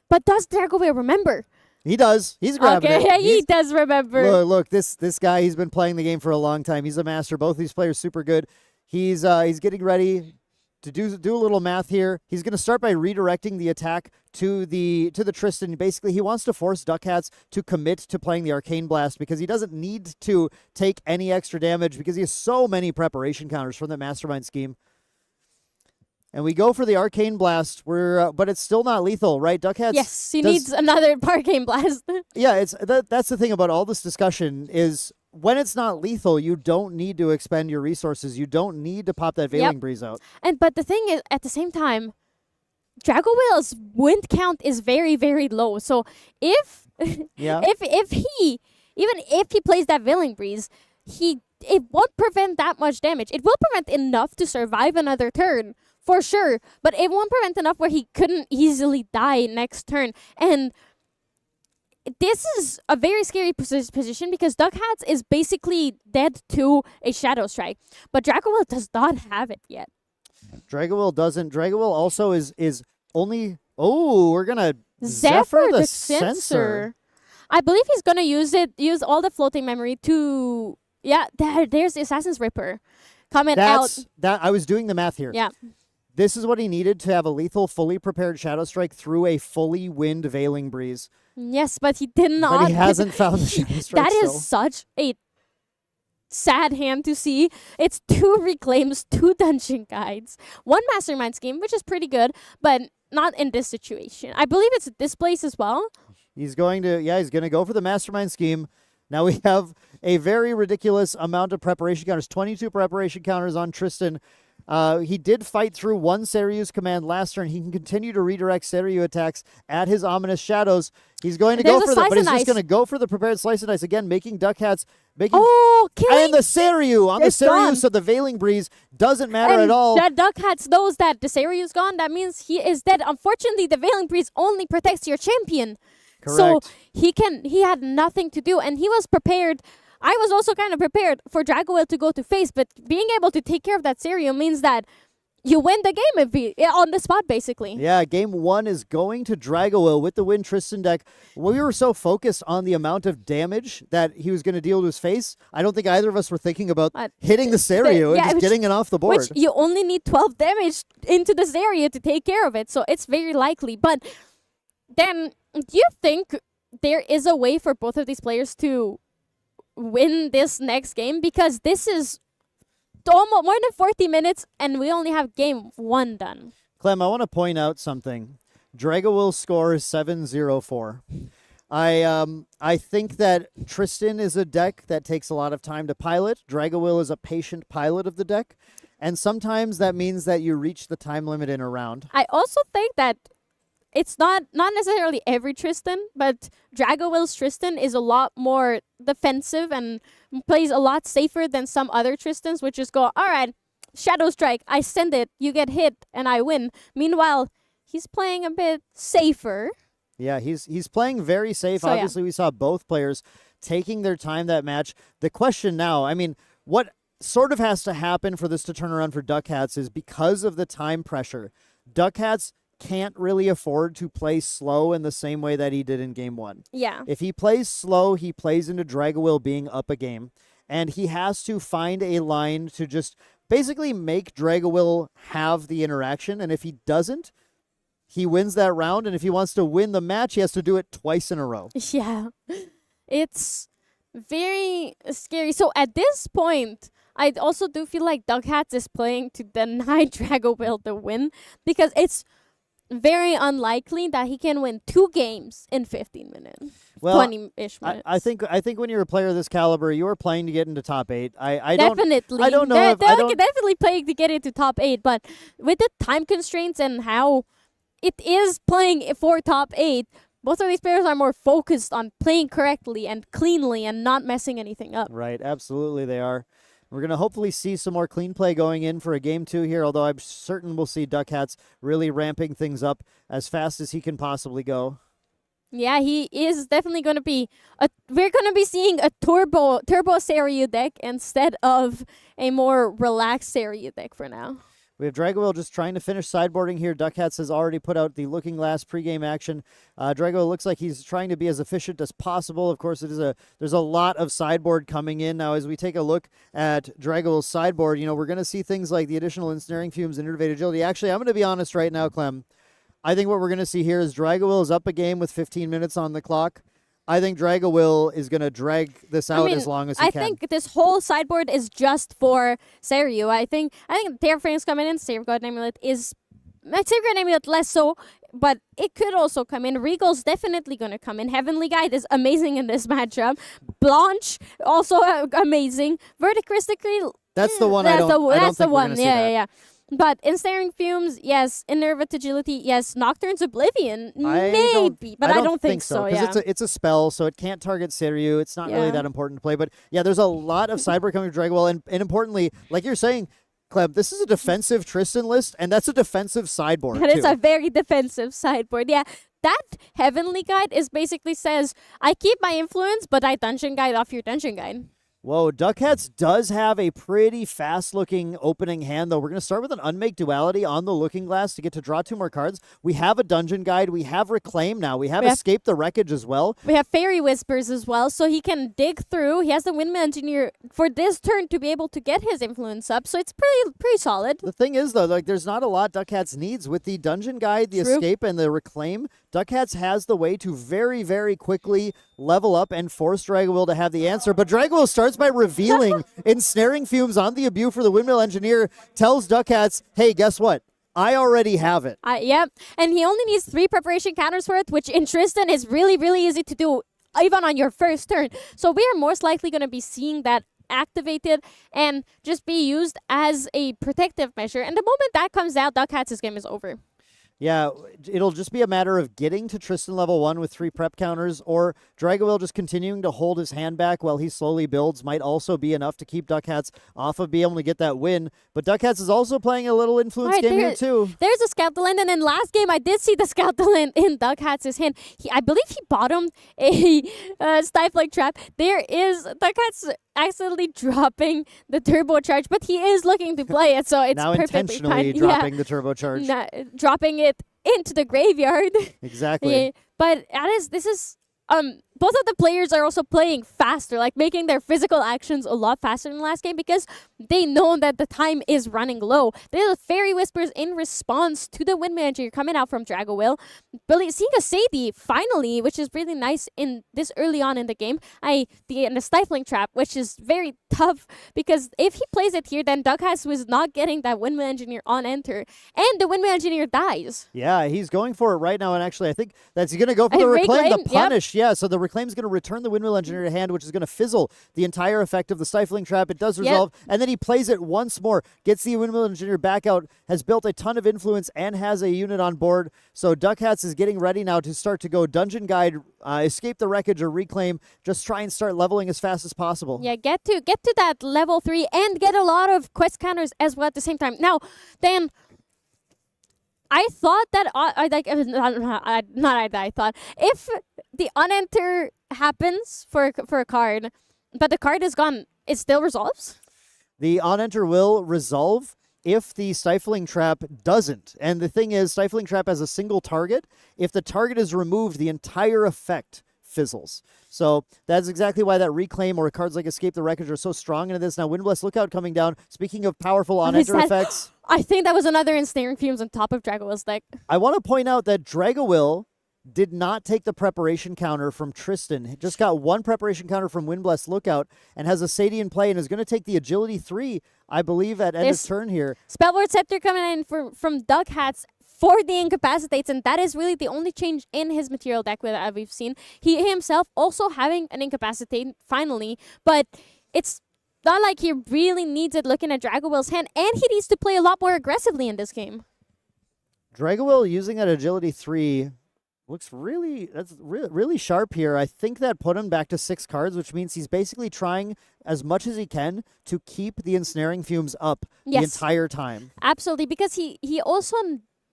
But does Drago remember? He does. He's grabbing Okay, it. he does remember. Look, this guy, he's been playing the game for a long time. He's a master. Both these players super good. He's getting ready to do a little math here. He's going to start by redirecting the attack to the Tristan. Basically, he wants to force Duck Hats to commit to playing the Arcane Blast because he doesn't need to take any extra damage because he has so many preparation counters from the Mastermind scheme. And we go for the Arcane Blast, but it's still not lethal, right? Duck Hats. Yes, he needs another Arcane Blast. Yeah, that's the thing about all this discussion is when it's not lethal, you don't need to expend your resources. You don't need to pop that Veiling Breeze out. But the thing is, at the same time, Dragowell's wind count is very, very low. So if if he plays that Veiling Breeze, it won't prevent that much damage. It will prevent enough to survive another turn, for sure. But it won't prevent enough where he couldn't easily die next turn. And this is a very scary position because Duck Hats is basically dead to a Shadow Strike. But Dragowell does not have it yet. Dragowell doesn't. Dragowell also is only... Oh, we're going to Zephyr the Sensor. I believe he's going to use all the floating memory to... Yeah, there's the Assassin's Ripper coming out. I was doing the math here. Yeah. This is what he needed to have a lethal, fully prepared Shadow Strike through a fully wind Veiling Breeze. Yes, but he did not. But he hasn't found the Shadow Strike. That is such a sad hand to see. It's 2 reclaims, 2 dungeon guides, 1 mastermind scheme, which is pretty good, but not in this situation. I believe it's this place as well. He's going to go for the mastermind scheme. Now we have a very ridiculous amount of preparation counters, 22 preparation counters on Tristan. He did fight through 1 Seryu's command last turn. He can continue to redirect Seryu attacks at his ominous shadows. He's going to go for but he's just going to go for the prepared slice and dice again, making Duck Hats, killing and the Seryu on the Seryu, so the Veiling Breeze doesn't matter at all. That Duck Hats knows that the Seryu's gone. That means he is dead. Unfortunately, the Veiling Breeze only protects your champion. Correct. So he had nothing to do, and he was prepared. I was also kind of prepared for Dragowell to go to face, but being able to take care of that Seryu means that you win the game on the spot, basically. Yeah, game 1 is going to Dragowell with the Win Tristan deck. We were so focused on the amount of damage that he was going to deal to his face. I don't think either of us were thinking about hitting the Seryu and just getting it off the board. Which you only need 12 damage into the Seryu to take care of it, so it's very likely. But then, do you think there is a way for both of these players to win this next game? Because this is almost more than 40 minutes and we only have game 1 done. Clem, I want to point out something. Dragowell's score is 7-0-4. I think that Tristan is a deck that takes a lot of time to pilot. Dragowell is a patient pilot of the deck, and sometimes that means that you reach the time limit in a round. I also think that it's not necessarily every Tristan, but Dragowell's Tristan is a lot more defensive and plays a lot safer than some other Tristans, which just go, all right, Shadow Strike, I send it, you get hit, and I win. Meanwhile, he's playing a bit safer. Yeah, he's playing very safe. So, obviously, we saw both players taking their time that match. The question now, I mean, what sort of has to happen for this to turn around for Duck Hats is because of the time pressure. Duck Hats can't really afford to play slow in the same way that he did in game 1. Yeah. If he plays slow, he plays into Dragowell being up a game, and he has to find a line to just basically make Dragowell have the interaction, and if he doesn't, he wins that round, and if he wants to win the match, he has to do it twice in a row. Yeah. It's very scary. So at this point, I also do feel like Duck Hats is playing to deny Dragowell the win, because it's very unlikely that he can win 2 games in 15 minutes. Well, 20-ish minutes. I think when you're a player of this caliber, you are playing to get into top 8. I Definitely. I don't know They're, if they're I like don't. definitely playing to get into top 8, but with the time constraints and how it is playing for top 8, both of these players are more focused on playing correctly and cleanly and not messing anything up. Right, absolutely they are. We're going to hopefully see some more clean play going in for a game 2 here, although I'm certain we'll see Duckhats really ramping things up as fast as he can possibly go. Yeah, he is definitely going to be we're going to be seeing a turbo Seiryu deck instead of a more relaxed Seiryu deck for now. We have Dragoil just trying to finish sideboarding here. Duckhats has already put out the Looking Glass pregame action. Dragoil looks like he's trying to be as efficient as possible. Of course, there's a lot of sideboard coming in. Now, as we take a look at Dragoil's sideboard, we're going to see things like the additional ensnaring fumes and innervate agility. Actually, I'm going to be honest right now, Clem. I think what we're going to see here is Dragoil is up a game with 15 minutes on the clock. I think Dragoil is going to drag this out as long as he can. I think this whole sideboard is just for Seiryu. I think Terra Frame's coming in. Safeguard Amulet is... Safeguard Amulet less so, but it could also come in. Regal's definitely going to come in. Heavenly Guide is amazing in this matchup. Blanche, also amazing. Verticris Decree... That's the one I don't think we're going to see that. Yeah. But Ensnaring Fumes, yes. Innervate Agility, yes. Nocturne's Oblivion, maybe. But I don't think so, yeah. Because it's a spell, so it can't target Seiryu. It's not really that important to play. But, yeah, there's a lot of sideboard coming to Dragoil. And importantly, like you're saying, Clem, this is a defensive Tristan list, and that's a defensive sideboard, That is a very defensive sideboard, yeah. That Heavenly Guide basically says, I keep my influence, but I Dungeon Guide off your Dungeon Guide. Whoa, Duckhats does have a pretty fast-looking opening hand, though. We're going to start with an Unmake Duality on the Looking Glass to get to draw 2 more cards. We have a Dungeon Guide. We have Reclaim now. We have Escape the Wreckage as well. We have Fairy Whispers as well, so he can dig through. He has the Windmill Engineer for this turn to be able to get his influence up, so it's pretty solid. The thing is, though, there's not a lot Duckhats needs. With the Dungeon Guide, the Escape, and the Reclaim, Duckhats has the way to very, very quickly level up and force Dragoil to have the answer. But Dragoil starts by revealing Ensnaring Fumes on the Abu for the Windmill Engineer, tells Duckhats, hey, guess what? I already have it. Yep, and he only needs 3 preparation counters for it, which in Tristan is really, really easy to do, even on your first turn. So we are most likely going to be seeing that activated and just be used as a protective measure. And the moment that comes out, Duckhats' game is over. Yeah, it'll just be a matter of getting to Tristan level 1 with 3 prep counters, or Dragoil just continuing to hold his hand back while he slowly builds might also be enough to keep Duckhats off of being able to get that win. But Duckhats is also playing a little influence game here too. There's a Scout Land, and then last game I did see the Scout Land in Duckhats' hand. I believe he bottomed a Stifling Trap. There is Duckhats accidentally dropping the turbocharge, but he is looking to play it, so it's now perfectly intentionally fine. dropping the turbocharge. Dropping it into the graveyard. Exactly. Yeah, but this is both of the players are also playing faster, like making their physical actions a lot faster than the last game because they know that the time is running low. There's Fairy Whispers in response to the Windmill Engineer coming out from Dragoil. Seeing a Sadie finally, which is really nice in this early on in the game. The Stifling Trap, which is very tough because if he plays it here, then Duckhats was not getting that Windmill Engineer on enter, and the Windmill Engineer dies. Yeah, he's going for it right now, and actually I think that's going to go for the Reclaim, the Punish. Yep. Yeah, so the Reclaim's going to return the Windmill Engineer to hand, which is going to fizzle the entire effect of the Stifling Trap. It does resolve, and then he plays it once more, gets the Windmill Engineer back out, has built a ton of influence, and has a unit on board. So Duckhats is getting ready now to start to go Dungeon Guide, Escape the Wreckage, or Reclaim. Just try and start leveling as fast as possible. Yeah, get to that level 3 and get a lot of quest counters as well at the same time. Now, Dan, I thought that I thought if the unenter happens for a card, but the card is gone, it still resolves? The unenter will resolve if the Stifling Trap doesn't. And the thing is, Stifling Trap has a single target. If the target is removed, the entire effect fizzles. So that's exactly why that Reclaim or cards like Escape the Wreckage are so strong into this. Now, Windblast Lookout coming down. Speaking of powerful on-enter effects. I think that was another Ensnaring Fumes on top of Dragoil's deck. I want to point out that Dragoil did not take the preparation counter from Tristan. He just got 1 preparation counter from Windblast Lookout and has a Sadie in play and is going to take the Agility 3, I believe, at end of turn here. Spellboard Scepter coming in from Duckhats. for the incapacitates, and that is really the only change in his material deck that we've seen. He himself also having an incapacitate finally, but it's not like he really needs it looking at Dragowill's hand, and he needs to play a lot more aggressively in this game. Dragowill using that agility 3 looks really sharp here. I think that put him back to 6 cards, which means he's basically trying as much as he can to keep the ensnaring fumes up the entire time. Absolutely, because he also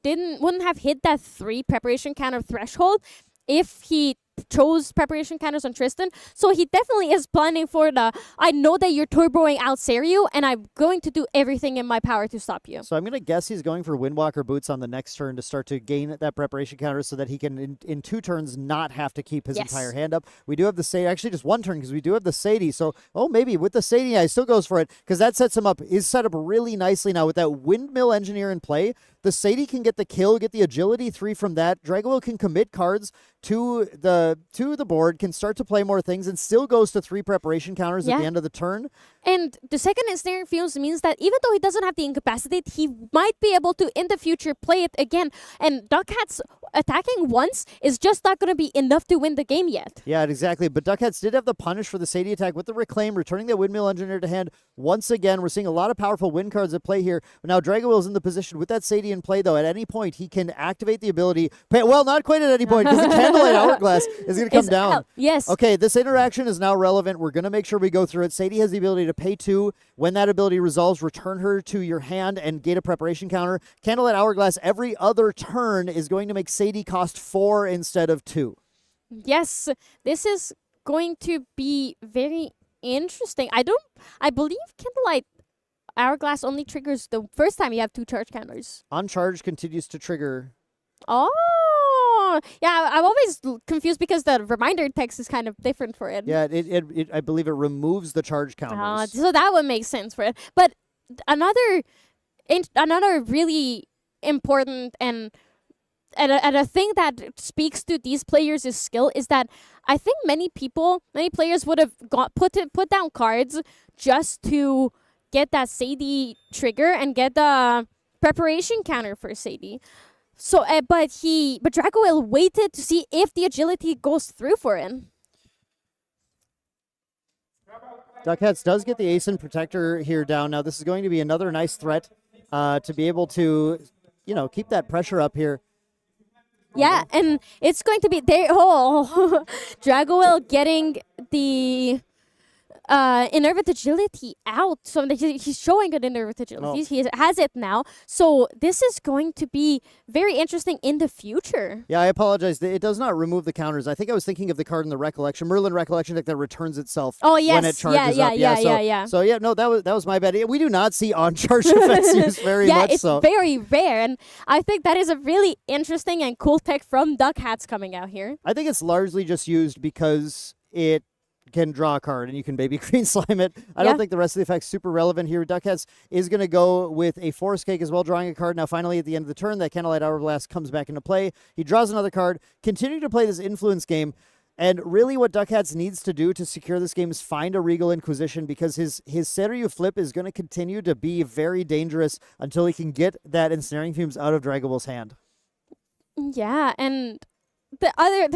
wouldn't have hit that 3 preparation counter threshold if he chose preparation counters on Tristan. So he definitely is planning for I know that you're turboing out Seiryu, and I'm going to do everything in my power to stop you. So I'm going to guess he's going for Windwalker Boots on the next turn to start to gain that preparation counter so that he can, in 2 turns, not have to keep his entire hand up. We do have the Sadie, actually just 1 turn because we do have the Sadie. So, maybe with the Sadie, he still goes for it because that sets him up, is set up really nicely now with that Windmill Engineer in play. The Sadie can get the kill, get the agility 3 from that. Dragowill can commit cards to the board, can start to play more things, and still goes to 3 preparation counters at the end of the turn. And the second ensnaring fumes means that even though he doesn't have the incapacitate, he might be able to, in the future, play it again. And Duckhat's attacking once is just not going to be enough to win the game yet. Yeah, exactly. But Duckhats did have the punish for the Sadie attack with the Reclaim, returning that Windmill Engineer to hand. Once again, we're seeing a lot of powerful win cards at play here. Now, Dragowill's in the position with that Sadie in play, though. At any point, he can activate the ability. Well, not quite at any point, because the Candlelight Hourglass is going to come down. Yes. Okay, this interaction is now relevant. We're going to make sure we go through it. Sadie has the ability to pay 2. When that ability resolves, return her to your hand and get a preparation counter. Candlelight Hourglass every other turn is going to make Sadie cost 4 instead of 2. Yes, this is going to be very interesting. I believe Candlelight Hourglass only triggers the first time you have 2 charge counters. On charge continues to trigger. Oh, yeah, I'm always confused because the reminder text is kind of different for it. Yeah, it I believe it removes the charge counters. So that would make sense for it. But another really important and a thing that speaks to these players' skill is that I think many players would have put down cards just to get that Sadie trigger and get the preparation counter for Sadie. So, but Dragowill waited to see if the agility goes through for him. Duckhats does get the Ascent Protector here down. Now, this is going to be another nice threat to be able to, keep that pressure up here. Yeah, and it's going to be there. Oh, Dragowill getting the Innervate Agility out. So he's showing good Innervate Agility. He has it now. So this is going to be very interesting in the future. Yeah, I apologize. It does not remove the counters. I think I was thinking of the card in the Merlin Recollection deck that returns itself when it charges up. Yeah. So no, that was my bad. We do not see on-charge effects used very much. Yeah, it's very rare. And I think that is a really interesting and cool tech from Duckhats coming out here. I think it's largely just used because it can draw a card and you can baby green slime it. I don't think the rest of the effect's super relevant here. Duckhats is going to go with a Forest Cake as well, drawing a card. Now, finally, at the end of the turn, that Candlelight Hourglass comes back into play. He draws another card, continuing to play this influence game. And really what Duckhats needs to do to secure this game is find a Regal Inquisition, because his Seiryu flip is going to continue to be very dangerous until he can get that Ensnaring Fumes out of Dragowill's hand. Yeah, and the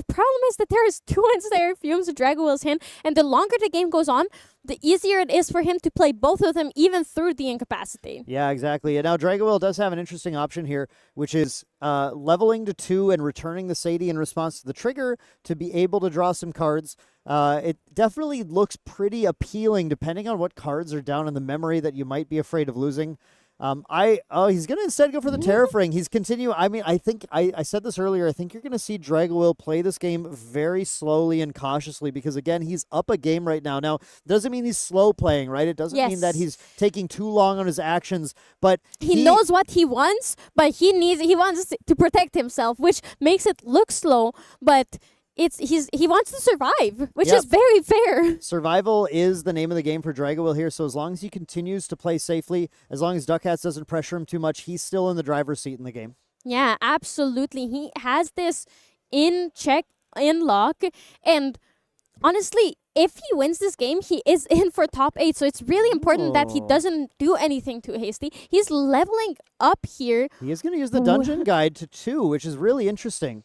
problem is that there is 2 Ensnaring Fumes in Dragowill's hand, and the longer the game goes on, the easier it is for him to play both of them, even through the incapacitate. Yeah, exactly. And now Dragowill does have an interesting option here, which is leveling to 2 and returning the Sadie in response to the trigger to be able to draw some cards. It definitely looks pretty appealing, depending on what cards are down in the memory that you might be afraid of losing. He's going to instead go for the Terrafring. He's continuing. I mean, I think I said this earlier. I think you're going to see Dragowill play this game very slowly and cautiously, because again, he's up a game right now. Now, doesn't mean he's slow playing, right? It doesn't mean that he's taking too long on his actions, but he knows what he wants, but he wants to protect himself, which makes it look slow, but he wants to survive, which is very fair. Survival is the name of the game for Dragowill here, so as long as he continues to play safely, as long as Duckhats doesn't pressure him too much, he's still in the driver's seat in the game. Yeah, absolutely. He has this in check, in lock, and honestly, if he wins this game, he is in for top 8. So it's really important that he Oh. doesn't do anything too hasty. He's leveling up here. He is going to use the dungeon guide to 2, which is really interesting.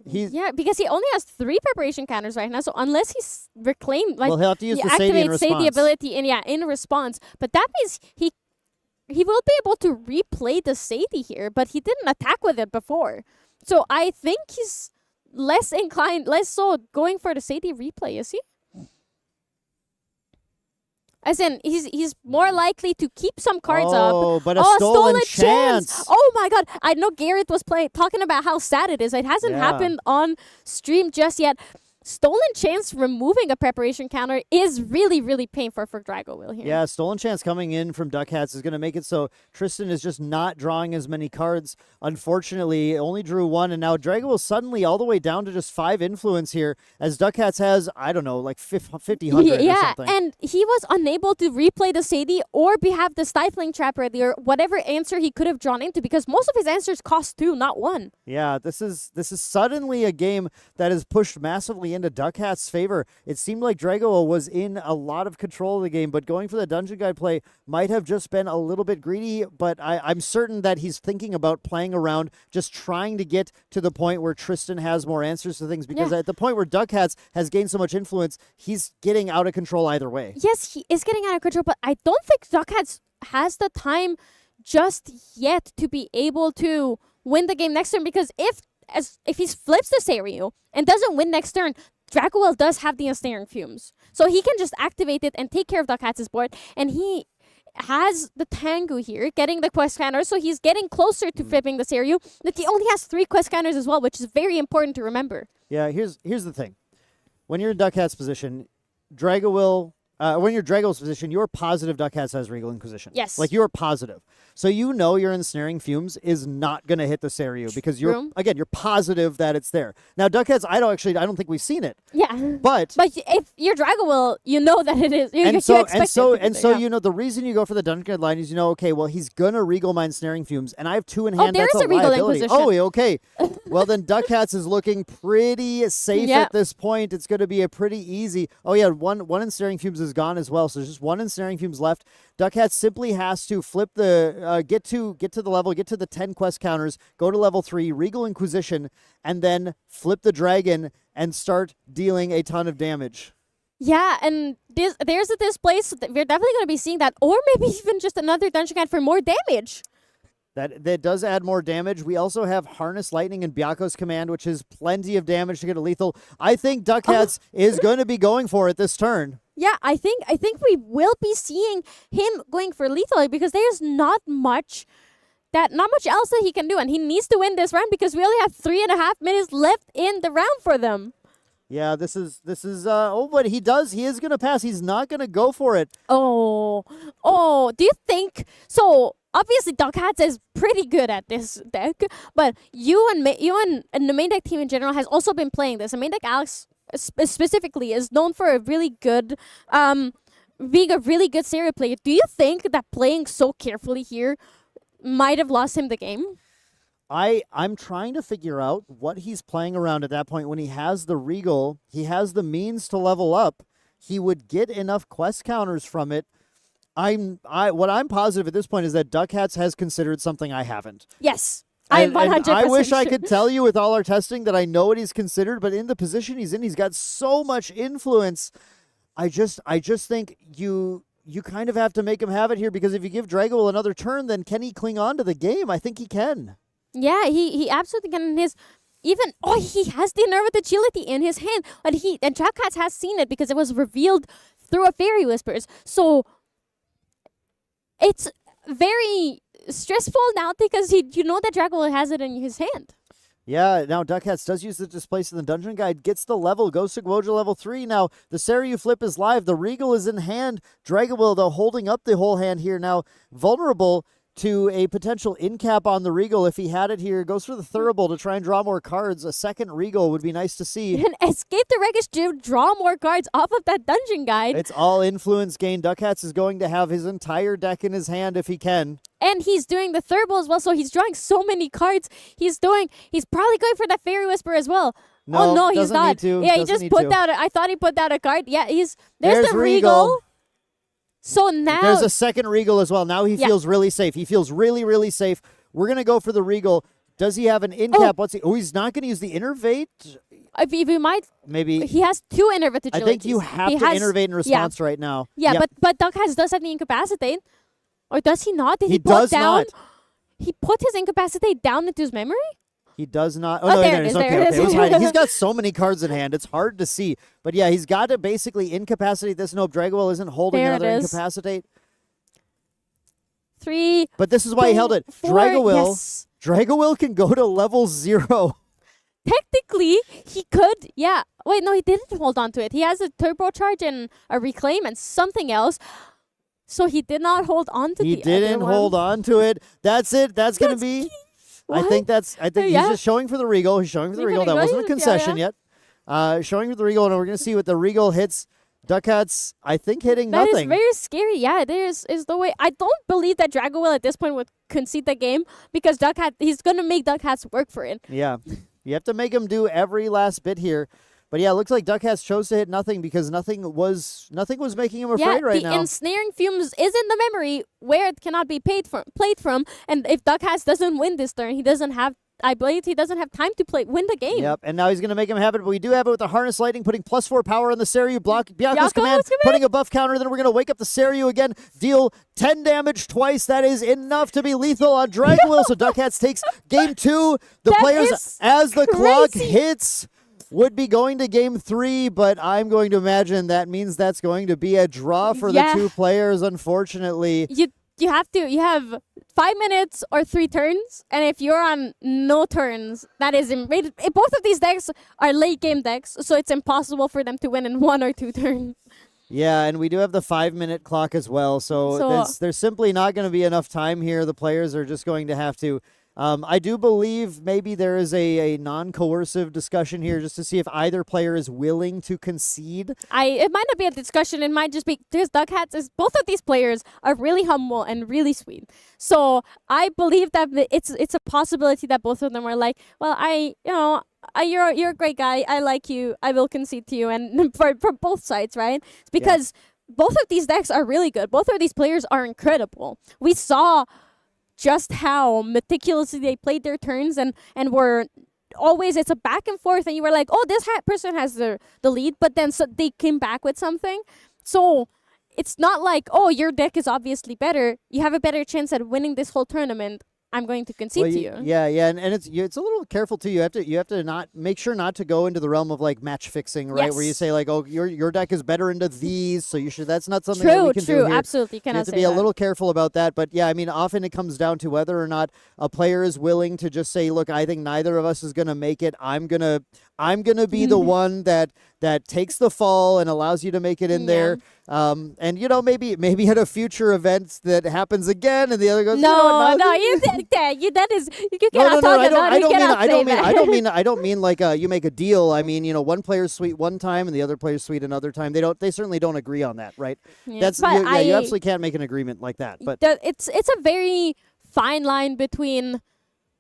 Yeah, because he only has 3 preparation counters right now. So unless he's reclaimed, like Well, he'll have to use he the Sadie in activates Sadie response. ability in response. But that means he will be able to replay the Sadie here, but he didn't attack with it before. So I think he's less inclined, less so going for the Sadie replay, is he? As in, he's more likely to keep some cards up. Oh, but a stolen chance. Oh my god. I know Garrett was talking about how sad it is. It hasn't Yeah. happened on stream just yet. Stolen chance removing a preparation counter is really, really painful for Drago Will here. Yeah, stolen chance coming in from Duck Hats is going to make it so Tristan is just not drawing as many cards. Unfortunately, only drew 1, and now Drago will suddenly all the way down to just 5 influence here, as Duck Hats has, I don't know, like 50, 100 or Yeah, something. and he was unable to replay the Sadie or have the stifling trap ready or whatever answer he could have drawn into, because most of his answers cost 2, not 1. Yeah, this is suddenly a game that is pushed massively into Duck Hat's favor. It seemed like Drago was in a lot of control of the game, but going for the dungeon guide play might have just been a little bit greedy, but I'm certain that he's thinking about playing around, just trying to get to the point where Tristan has more answers to things, because Yeah. at the point where Duck Hats has gained so much influence, he's getting out of control either way. Yes, he is getting out of control, but I don't think Duckhats has the time just yet to be able to win the game next turn, because if he flips the Seiryu and doesn't win next turn, Dracowell does have the ensnaring fumes. So he can just activate it and take care of Duckhats' board, and he has the Tengu here, getting the quest counters, so he's getting closer to flipping the Seiryu, but he only has 3 quest counters as well, which is very important to remember. Yeah, here's the thing. When you're in Duck Hat's position, when you're Drago's position, you're positive Duck Hats has Regal Inquisition. Yes. Like, you're positive. So you know your ensnaring fumes is not going to hit the Seiryu, because you're positive that it's there. Now, Duck Hats, I don't think we've seen it. Yeah. But if you're Dragowell, you know that it is. You and expect it so to be there, yeah. you know the reason you go for the dungeon guide line is, you know, okay, well, he's gonna Regal my ensnaring fumes, and I have 2 in hand. there's That's a Regal liability. Inquisition. Oh, okay. Well, then Duck Hats is looking pretty safe Yep. at this point. It's going to be a pretty easy. Oh yeah, one ensnaring fumes is gone as well. So there's just 1 ensnaring fumes left. Duck Hats simply has to flip the get to the level, get to the 10 quest counters, go to level 3, Regal Inquisition, and then flip the dragon and start dealing a ton of damage. Yeah, and there's a display, so we're definitely going to be seeing that, or maybe even just another dungeon guide for more damage. That does add more damage. We also have Harness Lightning and Byako's Command, which is plenty of damage to get a lethal. I think Duck Hats is going to be going for it this turn. Yeah, I think we will be seeing him going for lethal, because there's not much else that he can do, and he needs to win this round because we only have 3.5 minutes left in the round for them. Yeah, this is but he is going to pass. He's not going to go for it. Oh, do you think so? Obviously, Duck Hats is pretty good at this deck, but you and the main deck team in general has also been playing this. The main deck Alex specifically is known for a really good, being a really good serial player. Do you think that playing so carefully here might have lost him the game? I'm trying to figure out what he's playing around at that point. When he has the Regal, he has the means to level up. He would get enough quest counters from it. What I'm positive at this point is that Duck Hats has considered something I haven't. Yes. I'm 100% I wish I sure. could tell you with all our testing that I know what he's considered, but in the position he's in, he's got so much influence. I just think you kind of have to make him have it here, because if you give Drago another turn, then can he cling on to the game? I think he can. Yeah, he absolutely can. He has the Nerve with Agility in his hand, and Duck Hats has seen it because it was revealed through a Fairy Whispers. So it's very stressful now, because you know that Drago has it in his hand. Yeah, now Duck Hats does use the Displace in the Dungeon Guide, gets the level, goes to Gwoja level 3. Now, the Seiryu flip is live, the Regal is in hand. Dragowill, though, holding up the whole hand here now, vulnerable to a potential in-cap on the Regal. If he had it here, goes for the Thurible to try and draw more cards. A second Regal would be nice to see. And Escape the Wreckage to draw more cards off of that Dungeon Guide. It's all influence gain. Duck Hats is going to have his entire deck in his hand if he can. And he's doing the Thurible as well, so he's drawing so many cards. He's probably going for that Fairy Whisper as well. No, oh no, he's doesn't not. need to, Yeah, he doesn't just need put to. down. I thought he put down a card. Yeah, there's There's the Regal. Regal. So now There's a second Regal as well. Now he Yeah. feels really safe. He feels really, really safe. We're going to go for the Regal. Does he have an in cap? What's he? Oh, he's not going to use the innervate? if he might, Maybe. he has 2 innervate I agilities. think you have He to has- innervate in response right now. Yeah, Yep. but Doug does have the incapacitate, or does he not? Did He he put does down? not. He put his incapacitate down into his memory. He does not. Oh, Oh, no, there there it it is, is. Okay, there it okay. is. It was hiding. He's got so many cards in hand. It's hard to see. But yeah, he's got to basically incapacitate this. Nope, Dragwell isn't holding There it another is. incapacitate. 3, But this is why he held it. 4, Dragowell. yes. Dragowell can go to level 0. Technically, he could. Yeah. Wait, no, he didn't hold on to it. He has a turbocharge and a reclaim and something else. So he did not hold on to He the didn't other hold one. on to it. That's it. That's going to That's be. What? I think Yeah. he's just showing for the Regal. He's showing for the Showing for Regal. the That wasn't a Regal? Yeah, concession yet. Showing for the Regal, and we're going to see what the Regal hits. Ducats, I think, hitting That is nothing. very scary. Yeah, it is the way. I don't believe that Dragowell at this point would concede the game because he's going to make Duck Hats work for it. Yeah. You have to make him do every last bit here. But yeah, it looks like Ducats chose to hit nothing because nothing was making him afraid right the now. ensnaring fumes is in the memory where it cannot be played from. And if Duck Hats doesn't win this turn, he doesn't have time to win the game. Yep, and now he's going to make him have it, but we do have it with the Harness Lightning, putting +4 power on the Seiryu, block Byaku's command, putting a buff counter, then we're going to wake up the Seiryu again, deal 10 damage twice. That is enough to be lethal on Dragwell, so Ducats takes game 2. The That players, is as the clock crazy. hits, would be going to game 3, but I'm going to imagine that means that's going to be a draw for Yeah. the 2 players, unfortunately. You have 5 minutes or 3 turns, and if you're on no turns, that is both of these decks are late game decks, so it's impossible for them to win in 1 or 2 turns. Yeah, and we do have the 5-minute clock as well, so there's simply not going to be enough time here. The players are just going to have to. I do believe maybe there is a non-coercive discussion here just to see if either player is willing to concede. It might not be a discussion. It might just be there's Duck Hats. Both of these players are really humble and really sweet. So I believe that it's a possibility that both of them are like, well, you're a great guy. I like you. I will concede to you, and for both sides, right? It's because both of these decks are really good. Both of these players are incredible. We saw just how meticulously they played their turns and were always, it's a back and forth, and you were like, oh, this person has the lead, but then they came back with something. So it's not like, oh, your deck is obviously better. You have a better chance at winning this whole tournament. I'm going to concede to you. Yeah, and it's a little careful too. You have to not make sure not to go into the realm of like match fixing, right? Where you Yes. say like, oh, your deck is better into these, so you should. That's not something that we can do True, here. absolutely. You You cannot have to say be a that. little careful about that. But yeah, I mean, often it comes down to whether or not a player is willing to just say, look, I think neither of us is going to make it. I'm gonna be the one that takes the fall and allows you to make it in there. And maybe at a future event that happens again, and the other goes, that is you cannot talk about it. You cannot say that. I don't mean like you make a deal. I mean, one player's sweet one time and the other player's sweet another time. They certainly don't agree on that, right? Yeah. That's But you absolutely can't make an agreement like that. But it's a very fine line between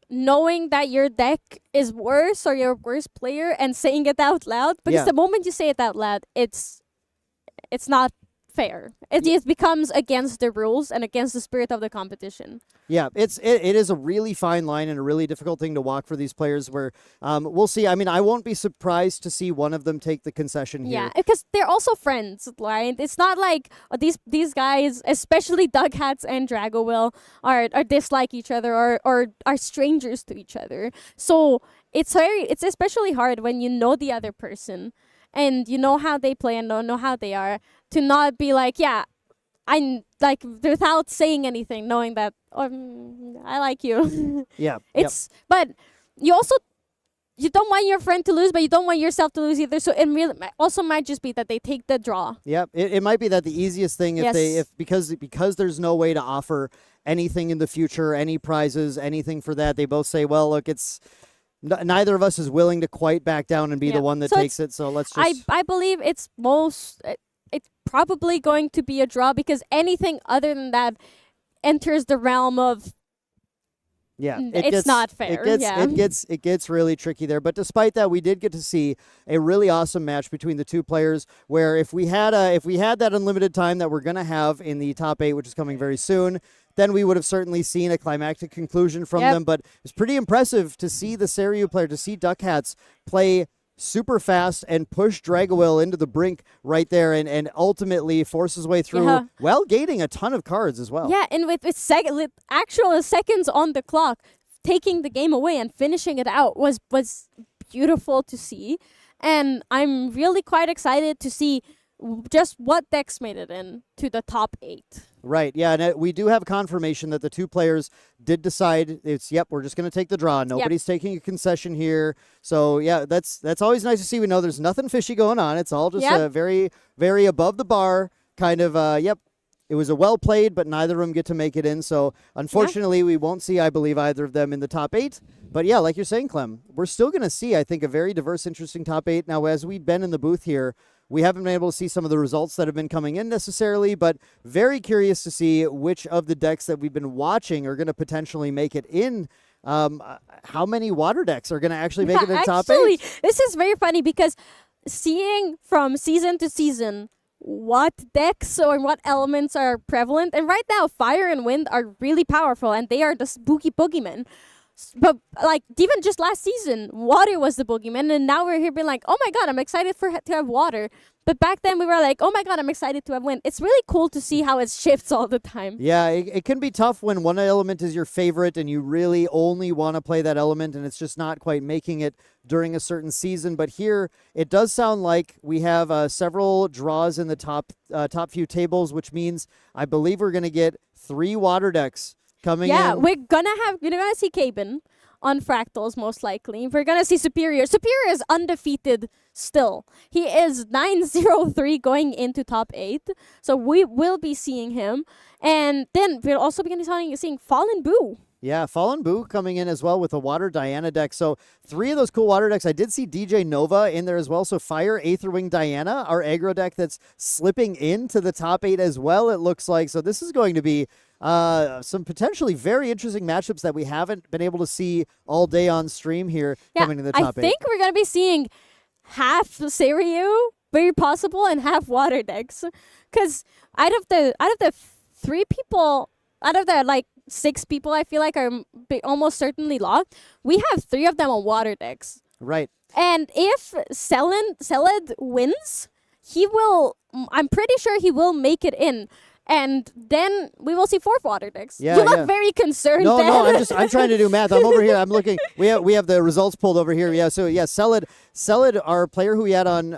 knowing that your deck is worse or you're a worse player and saying it out loud, because Yeah. the moment you say it out loud, it's not fair. It just becomes against the rules and against the spirit of the competition. yeah, it is a really fine line and a really difficult thing to walk for these players. Where we'll see. I mean, I won't be surprised to see one of them take the concession here. Yeah, because they're also friends, right? It's not like these guys, especially Doug Hats and Dragowell, are dislike each other or are strangers to each other. So it's especially hard when you know the other person and you know how they play and don't know how they are, to not be like, yeah, I'm like, without saying anything, knowing that I like you. Yeah, It's but you don't want your friend to lose, but you don't want yourself to lose either. So it really also might just be that they take the draw. Yep. It might be that the easiest thing Yes. because there's no way to offer anything in the future, any prizes, anything for that. They both say, well, look, it's neither of us is willing to quite back down and be the Yeah. one that So takes it. So let's just. I believe it's it's probably going to be a draw, because anything other than that enters the realm of Yeah, it's not fair. It gets really tricky there. But despite that, we did get to see a really awesome match between the two players. Where if we had that unlimited time that we're gonna have in the top 8, which is coming very soon, then we would have certainly seen a climactic conclusion from them. But it's pretty impressive to see the Seiryu player, to see Duck Hats play super fast and push Dragowil into the brink right there, and ultimately force his way through while gaining a ton of cards as well. Yeah, and with actual seconds on the clock, taking the game away and finishing it out was beautiful to see. And I'm really quite excited to see just what decks made it in to the top 8. Right, yeah, and we do have confirmation that the two players did decide we're just going to take the draw. Nobody's taking a concession here. So, yeah, that's always nice to see. We know there's nothing fishy going on. It's all just a very, very above the bar kind of, it was a well played, but neither of them get to make it in. So, unfortunately, we won't see, I believe, either of them in the top 8. But, yeah, like you're saying, Clem, we're still going to see, I think, a very diverse, interesting top 8. Now, as we've been in the booth here, we haven't been able to see some of the results that have been coming in necessarily, but very curious to see which of the decks that we've been watching are going to potentially make it in. How many water decks are going to actually make it in the top 8? This is very funny because seeing from season to season what decks or what elements are prevalent, and right now fire and wind are really powerful and they are the spooky boogeymen. But like even just last season, water was the boogeyman, and now we're here being like, oh my god, I'm excited to have water. But back then we were like, oh my god, I'm excited to have wind. It's really cool to see how it shifts all the time. Yeah, it can be tough when one element is your favorite and you really only want to play that element, and it's just not quite making it during a certain season. But here it does sound like we have several draws in the top few tables, which means I believe we're going to get 3 water decks coming in. Yeah, we're gonna see Caben on Fractals most likely. We're gonna see Superior. Superior is undefeated still. He is 9-0-3 going into top 8. So we will be seeing him. And then we'll also be seeing Fallen Boo. Yeah, Fallen Boo coming in as well with a Water Diana deck. So 3 of those cool water decks. I did see DJ Nova in there as well. So Fire, Aetherwing, Diana, our aggro deck that's slipping into the top 8 as well, it looks like. So this is going to be some potentially very interesting matchups that we haven't been able to see all day on stream here coming to the top 8. I think we're going to be seeing half Seiryu, very possible, and half water decks. Because out of the 3 people, out of the like 6 people I feel like are almost certainly locked, we have 3 of them on water decks. Right. And if Seled wins, I'm pretty sure he will make it in. And then we will see 4 water decks. Yeah, you look very concerned. No, Ben. I'm trying to do math. I'm over here. I'm looking. We have the results pulled over here. Yeah. So yeah, Seled, our player who we had on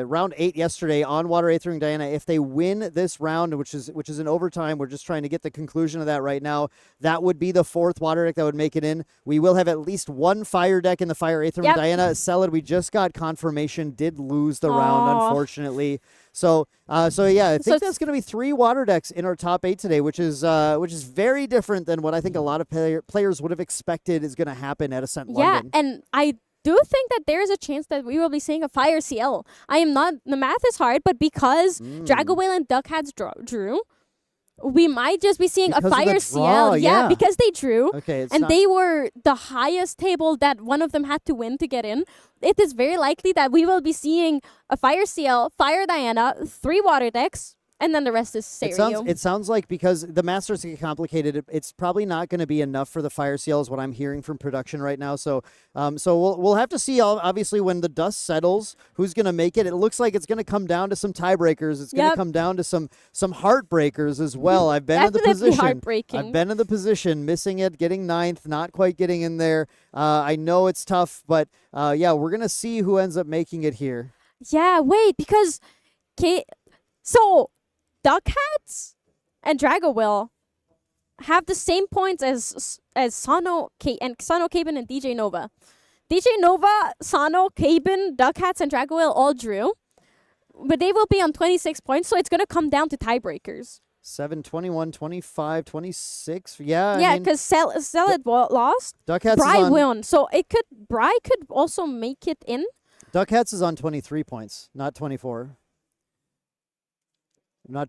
round 8 yesterday on Water Aethering Diana. If they win this round, which is in overtime, we're just trying to get the conclusion of that right now. That would be the 4th water deck that would make it in. We will have at least 1 fire deck in the Fire Aethering Diana. Seled, we just got confirmation, did lose the round, unfortunately. So yeah, I think that's going to be 3 water decks in our top 8 today, which is very different than what I think a lot of players would have expected is going to happen at Ascent London. Yeah, and I do think that there is a chance that we will be seeing a Fire CL. The math is hard, but because Dragowhale and Duck Hats drew, we might just be seeing because a Fire CL. Yeah, because they drew. Okay, and they were the highest table that one of them had to win to get in. It is very likely that we will be seeing a Fire CL, Fire Diana, 3 water decks, and then the rest is Seiryu. It sounds like because the math starts to get complicated, it's probably not going to be enough for the Fire CL is what I'm hearing from production right now. So we'll have to see, obviously, when the dust settles, who's going to make it. It looks like it's going to come down to some tiebreakers. It's going to come down to some heartbreakers as well. I've been in the position. Heartbreaking. I've been in the position, missing it, getting 9th, not quite getting in there. I know it's tough, but yeah, we're going to see who ends up making it here. Yeah, wait, because so Duck Hats and Dragowil have the same points as Sano, Caben, and DJ Nova. DJ Nova, Sano, Caben, Duck Hats, and Dragowil all drew, but they will be on 26 points, so it's going to come down to tiebreakers. 7, 21, 25, 26. Yeah. Yeah, because Seled lost. Duck Hats Bry won, so Bry could also make it in. Duck Hats is on 23 points, not 24.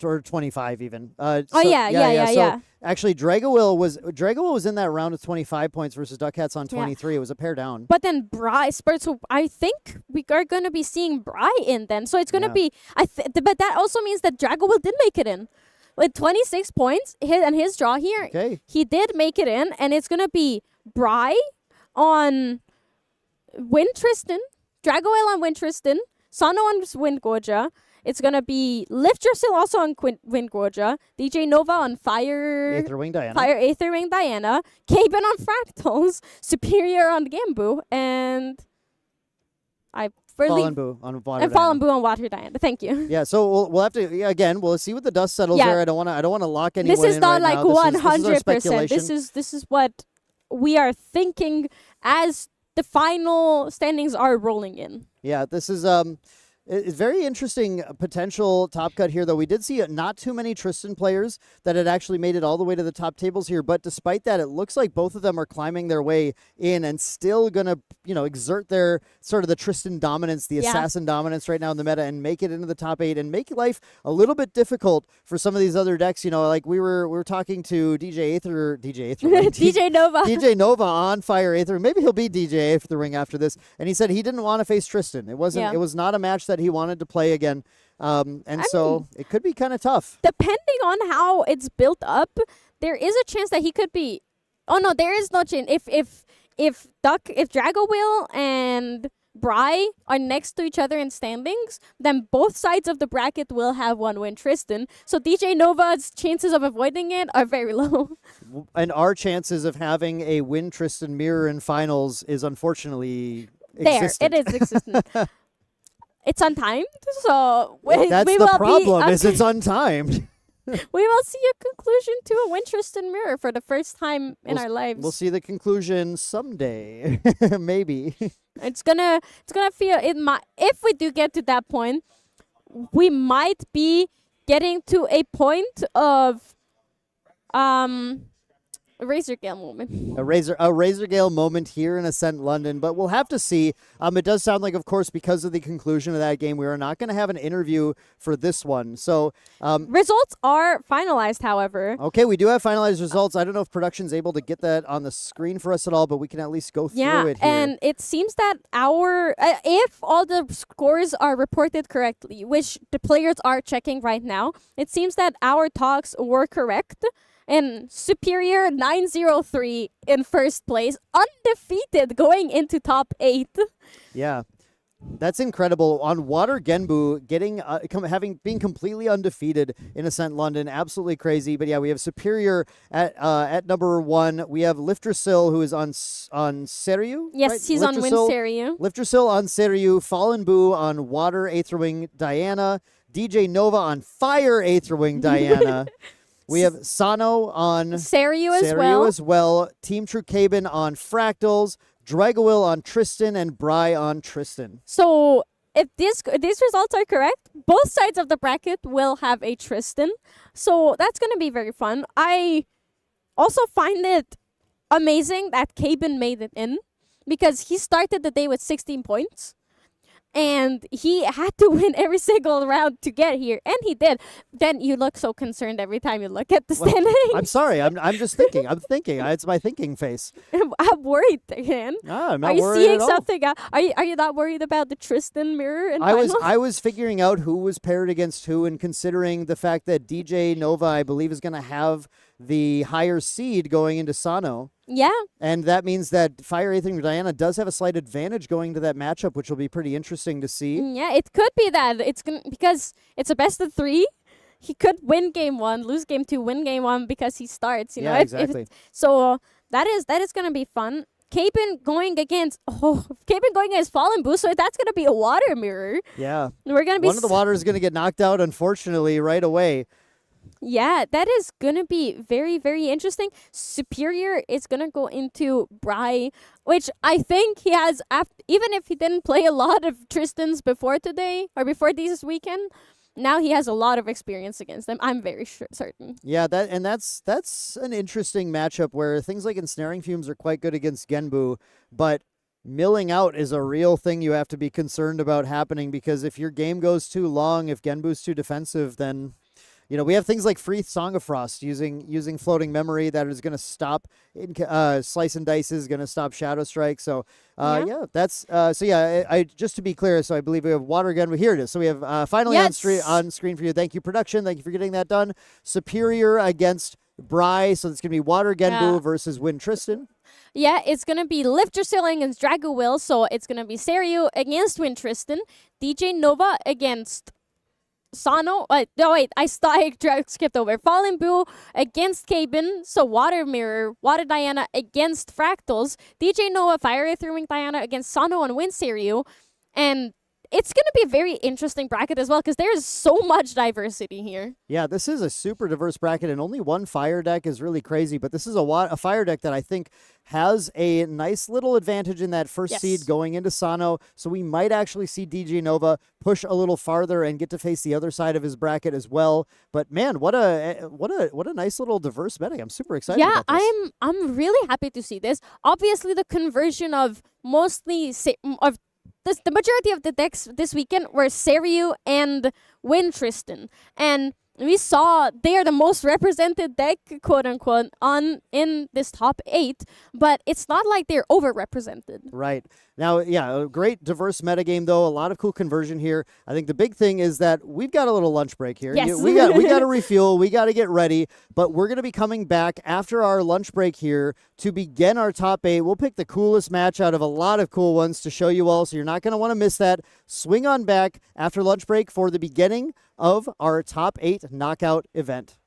Or 25 even. Yeah. Actually, Dragowill was in that round of 25 points versus Duckhats on 23. It was a pair down. But then Bry Spurs. So I think we are gonna be seeing Bry in then. So it's gonna be. But that also means that Dragowill did make it in. With 26 points and his draw here, he did make it in, and it's gonna be Bry on Win Tristan, Dragowill on Win Tristan, Sano on Win Gorja. It's gonna be Lift Yourself also on Win Gorja, DJ Nova on Fire Aetherwing Diana, Aetherwing Diana, Caben on Fractals, Superior on Gambu, and Fallen Boo on Water and Fallen Boo on Water Diana. Thank you. Yeah, so we'll have to again. We'll see what the dust settles there. I don't want to lock anyone in. This is not like 100%. This is what we are thinking as the final standings are rolling in. Yeah, this is it's very interesting potential top cut here, though. We did see not too many Tristan players that had actually made it all the way to the top tables here. But despite that, it looks like both of them are climbing their way in and still going to, exert their sort of the Tristan dominance, the assassin dominance right now in the meta and make it into the top 8 and make life a little bit difficult for some of these other decks. Like we were talking to DJ Nova on Fire Aether. Maybe he'll be DJ Aetherwing after this. And he said he didn't want to face Tristan. It was not a match that he wanted to play again. So it could be kind of tough. Depending on how it's built up, there is a chance that he could be. Oh no, there is no chance. If Dragowill and Bry are next to each other in standings, then both sides of the bracket will have one win Tristan. So DJ Nova's chances of avoiding it are very low. And our chances of having a win Tristan mirror in finals is unfortunately existent. It is existent. It's untimed, so that's we the will problem. Is it's untimed. We will see a conclusion to a Tristan mirror for the first time in our lives. We'll see the conclusion someday, maybe. It's gonna feel if we do get to that point, we might be getting to a point of a Razor Gale moment. A Razor Gale moment here in Ascent London, but we'll have to see. It does sound like, of course, because of the conclusion of that game, we are not going to have an interview for this one. So results are finalized, however. Okay, we do have finalized results. I don't know if production's able to get that on the screen for us at all, but we can at least go through it here. And it seems that if all the scores are reported correctly, which the players are checking right now, it seems that our talks were correct. And Superior 903 in first place, undefeated going into top 8. Yeah, that's incredible. On Water Genbu, being completely undefeated in Ascent London, absolutely crazy. But yeah, we have Superior at number 1. We have Liftersil, who is on Seryu. Yes, right? he's on Win Seryu. Liftersil on Seryu, Fallen Boo on Water Aetherwing Diana, DJ Nova on Fire Aetherwing Diana. We have Sano on Seryu as well. Team True Caben on Fractals, Dragowill on Tristan, and Bry on Tristan. So if these results are correct, both sides of the bracket will have a Tristan. So that's going to be very fun. I also find it amazing that Caben made it in because he started the day with 16 points. And he had to win every single round to get here, and he did. Then you look so concerned every time you look at the standings. I'm sorry. I'm just thinking. I'm thinking. It's my thinking face. I'm worried again. I'm not are you worried seeing at all. something? Are you not worried about the Tristan mirror in finals? I was figuring out who was paired against who, and considering the fact that DJ Nova, I believe, is going to have the higher seed going into Sano. Yeah. And that means that Fire Aether Diana does have a slight advantage going to that matchup, which will be pretty interesting to see. Yeah, it could be that. Because it's a best of 3. He could win game 1, lose game 2, win game 1 because he starts. Yeah, exactly. So that is going to be fun. Caben going against Fallen Boo, so that's going to be a water mirror. Yeah. We're going to be one of the water is going to get knocked out, unfortunately, right away. Yeah, that is going to be very, very interesting. Superior is going to go into Bry, which I think he has, even if he didn't play a lot of Tristans before today, or before this weekend, now he has a lot of experience against them. I'm very certain. Yeah, that's an interesting matchup where things like Ensnaring Fumes are quite good against Genbu, but milling out is a real thing you have to be concerned about happening, because if your game goes too long, if Genbu's too defensive, then we have things like free Song of Frost using floating memory that is going to stop Slice and Dice is going to stop Shadow Strike. So that's I just to be clear, so I believe we have Water Gun. Here it is. So we have finally on screen for you. Thank you, production. Thank you for getting that done. Superior against Bry. So it's going to be Water Genbu versus Win Tristan. Yeah, it's going to be Lifter Ceiling against Drago Will, so it's going to be Seiryu against Win Tristan, DJ Nova against Sano. No, wait, I skipped over. Fallen Boo against Cabin, so Water Mirror, Water Diana against Fractals, DJ Nova, Fire Throwing Diana against Sano and Win Seiryu, and it's going to be a very interesting bracket as well because there's so much diversity here. Yeah, this is a super diverse bracket, and only one fire deck is really crazy, but this is a fire deck that I think has a nice little advantage in that first seed going into Sano, so we might actually see DJ Nova push a little farther and get to face the other side of his bracket as well. But man, what a nice little diverse betting. I'm super excited about this. I'm really happy to see this. Obviously, the conversion of the majority of the decks this weekend were Seiryu and Win Tristan. And we saw they are the most represented deck, quote unquote, in this top 8, but it's not like they're overrepresented. Right. Now, a great diverse metagame though, a lot of cool conversion here. I think the big thing is that we've got a little lunch break here. Yes. We got to refuel, we got to get ready, but we're going to be coming back after our lunch break here to begin our top 8. We'll pick the coolest match out of a lot of cool ones to show you all, so you're not going to want to miss that. Swing on back after lunch break for the beginning of our top 8 knockout event.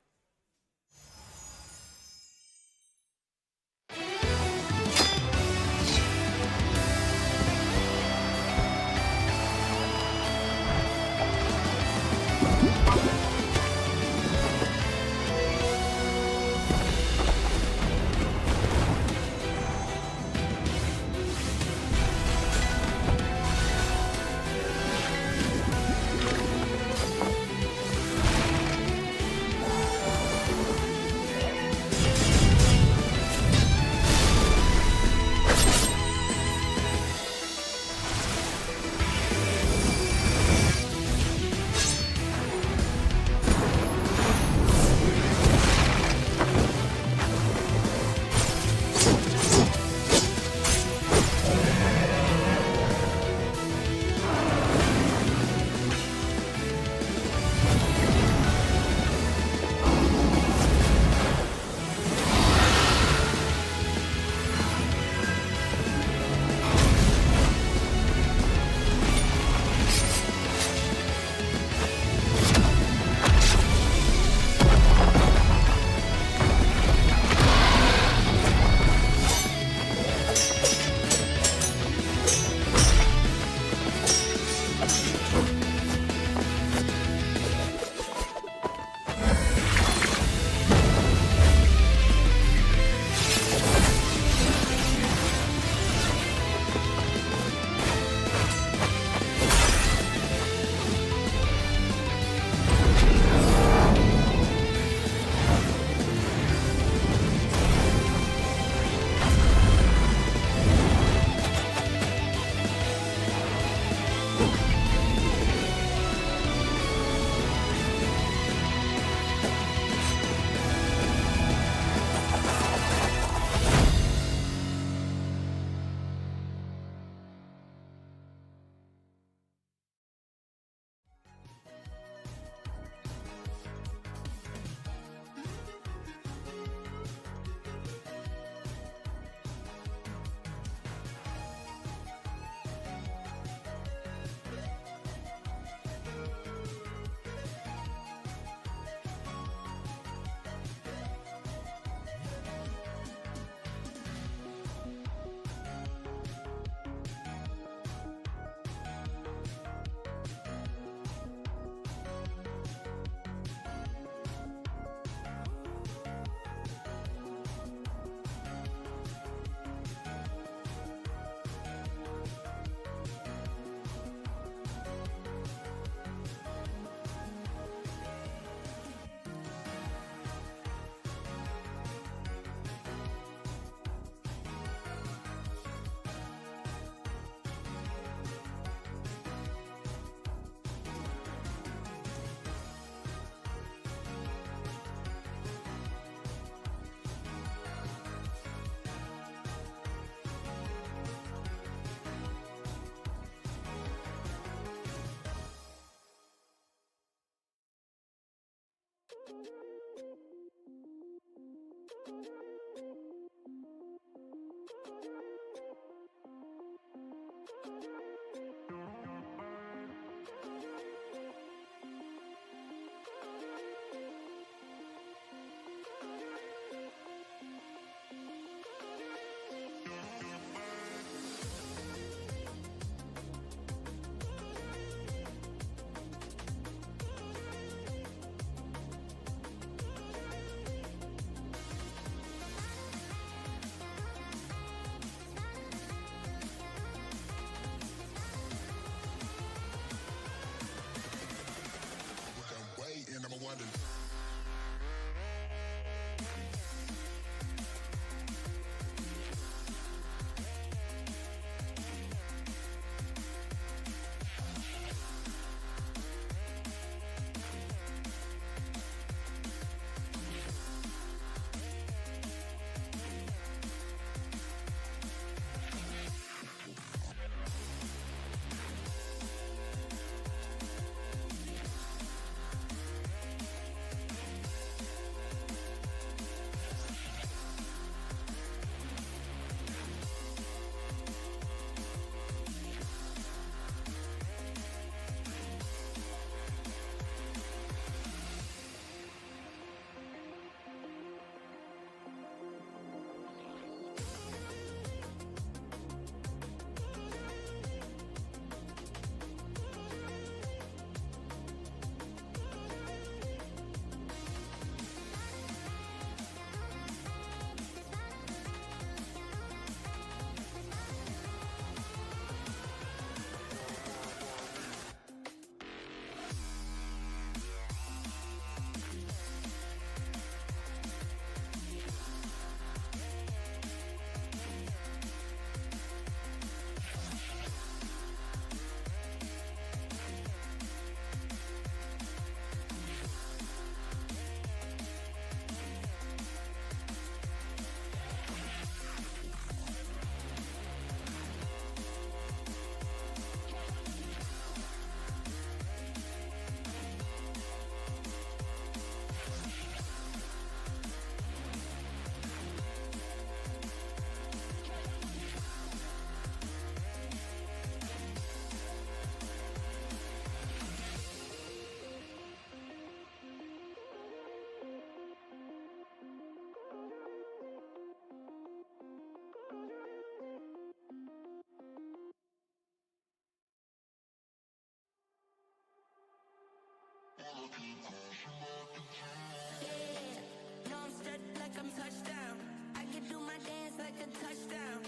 No, I'm stepped like I'm touchdown. I can do my dance like a touchdown.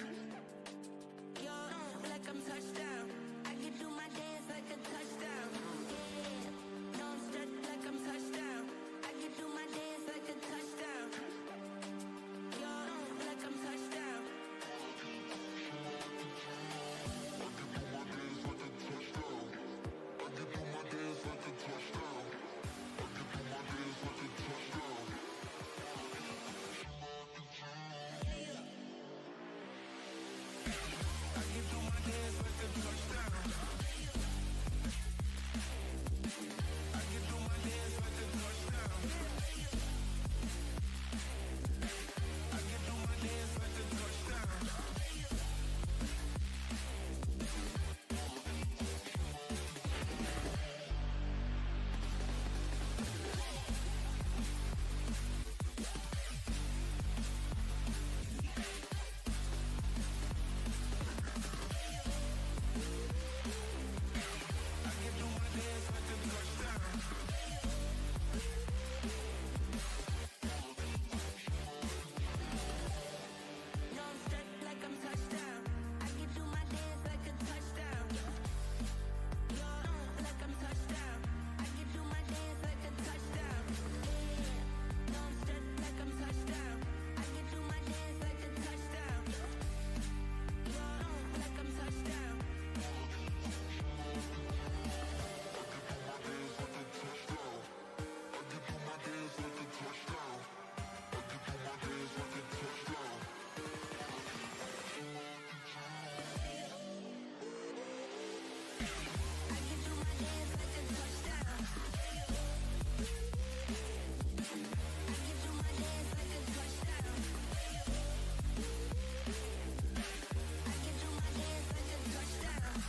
Yo, like I'm touchdown. I can do my dance like a touchdown. No, I'm stepped like I'm touchdown. I can do my dance like a touchdown. Yo, like I'm touchdown. No, I'm stepped like I'm touchdown. I can do my dance like a touchdown. Yo, like I'm touchdown. I can do my dance like a touchdown. No, I'm stepped like I'm touchdown. I can do my dance like a touchdown. Yo, like I'm touchdown. I can do my dance like a touchdown. I can do my dance like a touchdown. I can do my dance like a touchdown.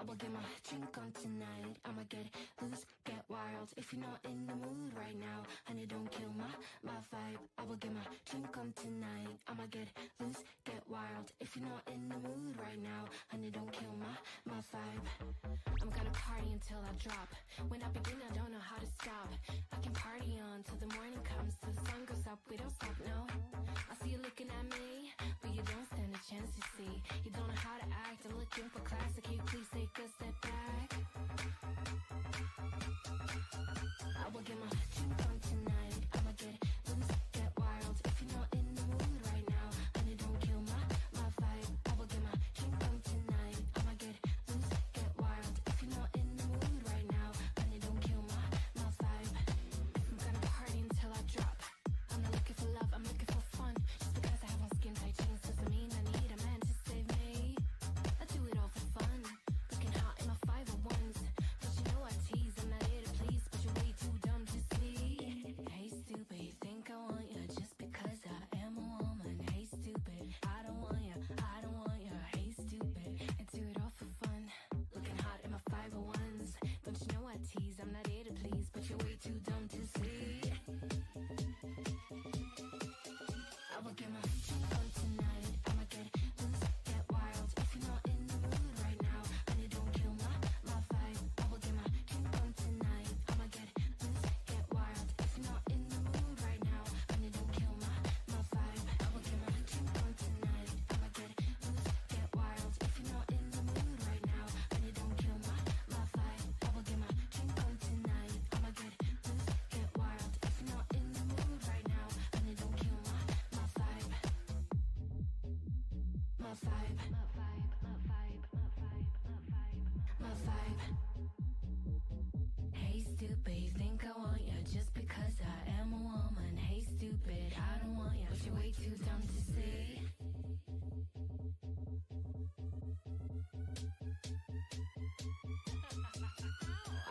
I will get my drink on tonight. I'ma get loose, get wild. If you're not in the mood right now, honey, don't kill my vibe. I will get my drink on tonight. I'ma get loose, get wild. If you're not in the mood right now, honey, don't kill my vibe. I'm gonna party until I drop. When I begin, I don't know how to stop. I can party on till the morning comes, till the sun goes up. We don't stop, no. I see you looking at me, but you don't stand a chance, you see. You don't know how to act. I'm looking for class. Can you please take a step back? I will get my drink on tonight. I'ma get loose, get wild. If you're not in the mood right now, honey, don't kill my vibe. I will get my drink on tonight. I'ma get loose, get wild. If you're not in the mood right now, honey, don't kill my vibe. I'm gonna party until I drop. I'm not looking for love, I'm looking for fun. Just because I have on skin tight jeans doesn't mean I need a man to save me. I do it all for fun. Looking hot in my 501s. Don't you know I tease? I'm not here to please, but you're way too dumb to see. Hey stupid, you think I want you just because I am a woman. Hey stupid, I don't want you, I don't want you. Hey stupid, I do it all for fun. Looking hot in my 501s. Don't you know I tease? I'm not here to please, but you're way too dumb to see. I will get my drink on tonight. I'ma get loose, get wild. If you're not in the mood right now, honey, don't kill my vibe. I will get my drink on tonight. I'ma get loose, get wild. If you're not in the mood right now, honey, don't kill my vibe. I will get my drink on tonight. I'ma get loose, get wild. If you're not in the mood right now, honey, don't kill my vibe. I will get my drink on tonight. I'ma get loose, get wild. If you're not in the mood right now, honey, don't kill my vibe. My vibe, my vibe, my vibe, my vibe, my vibe, my vibe. Hey stupid, you think I want you just because I am a woman. Hey stupid, I don't want you, but you're way too dumb to see.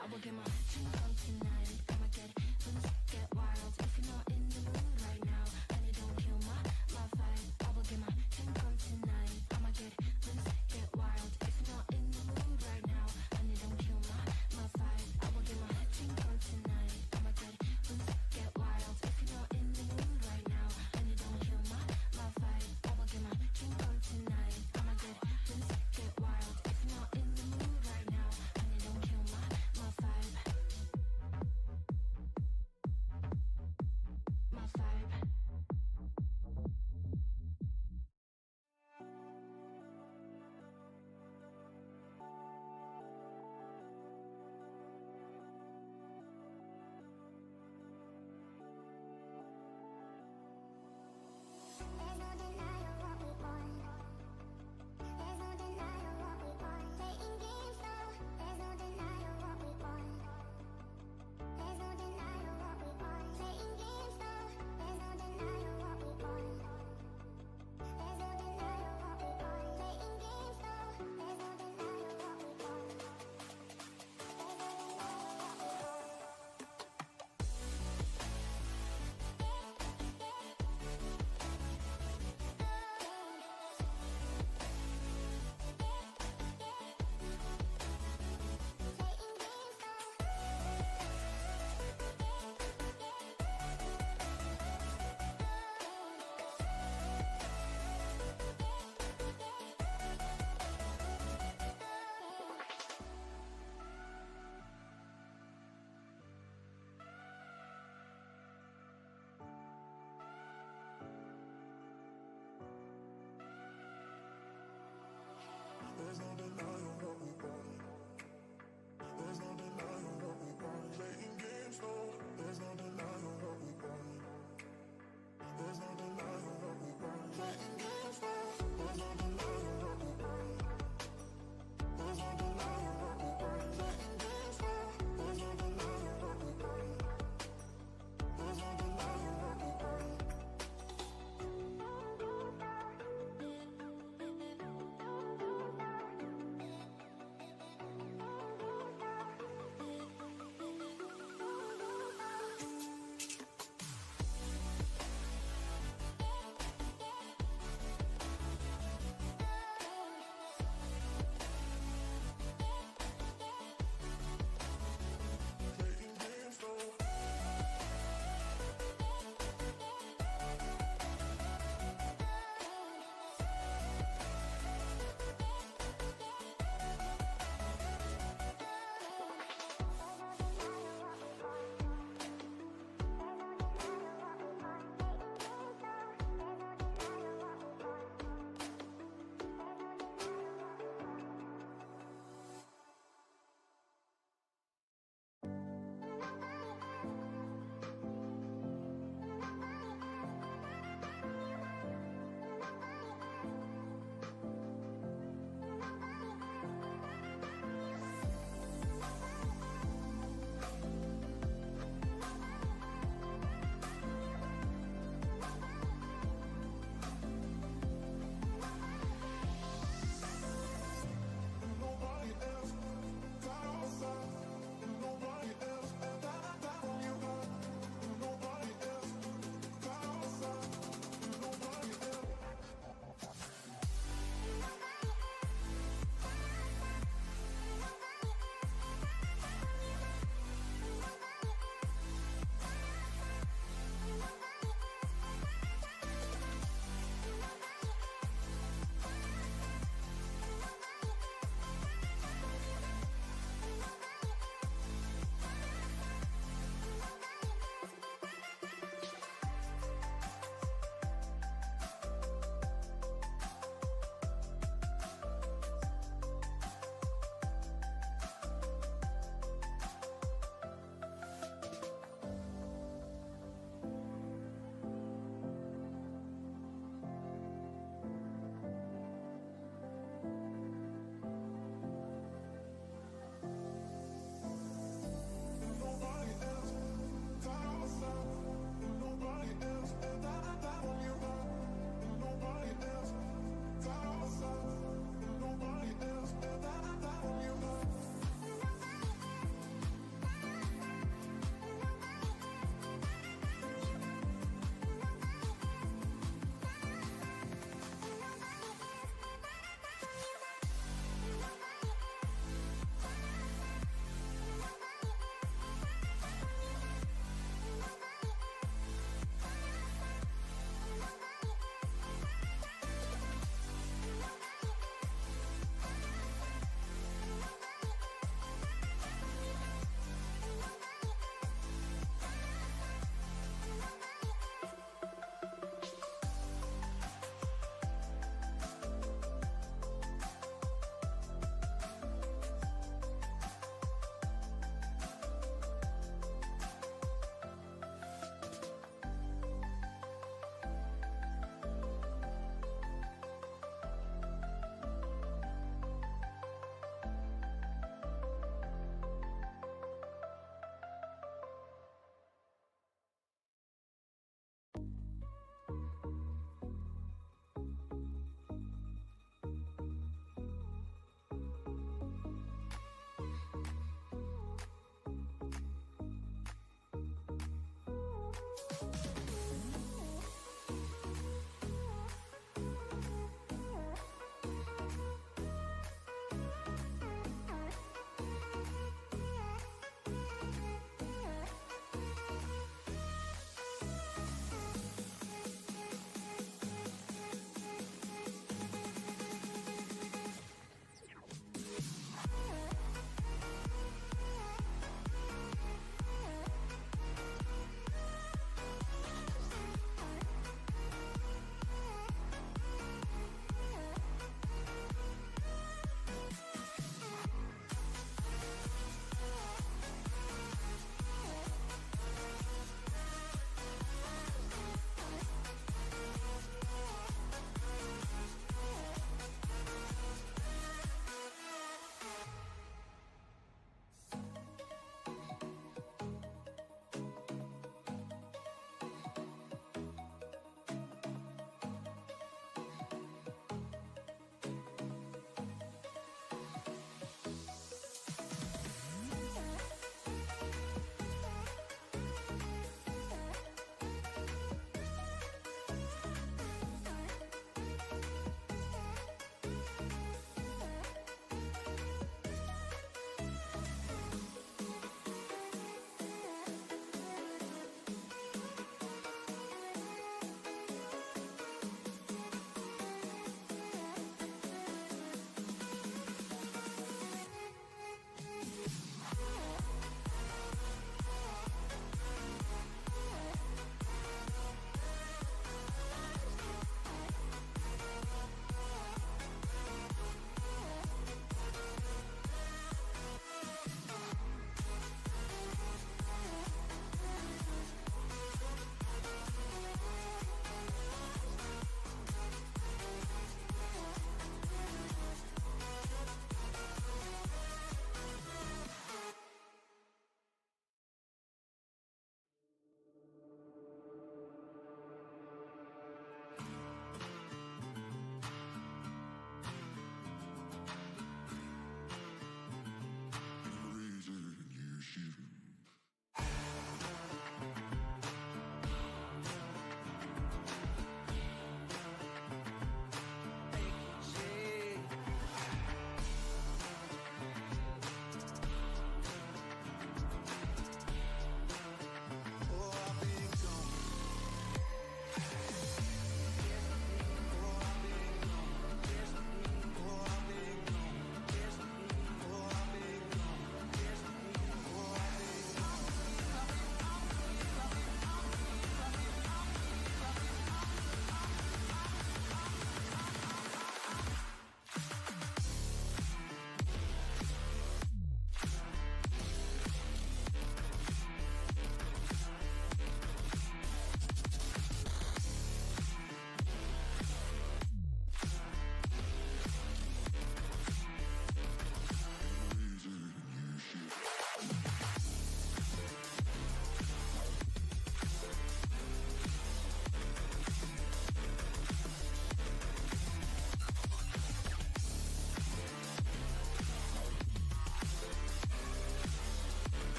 I will get my drink on tonight. I'ma get loose, get wild. If you're not in the mood right now, honey, don't kill my vibe. I will get my drink on tonight. I'ma get loose, get wild. If you're not in the mood right now, honey, don't kill my vibe. I will get my drink on tonight. I'ma get loose, get wild. If you're not in the mood right now, honey, don't kill my vibe. I will get my drink on tonight. I'ma get loose, get wild. If you're not in the mood right now, honey, don't kill my vibe.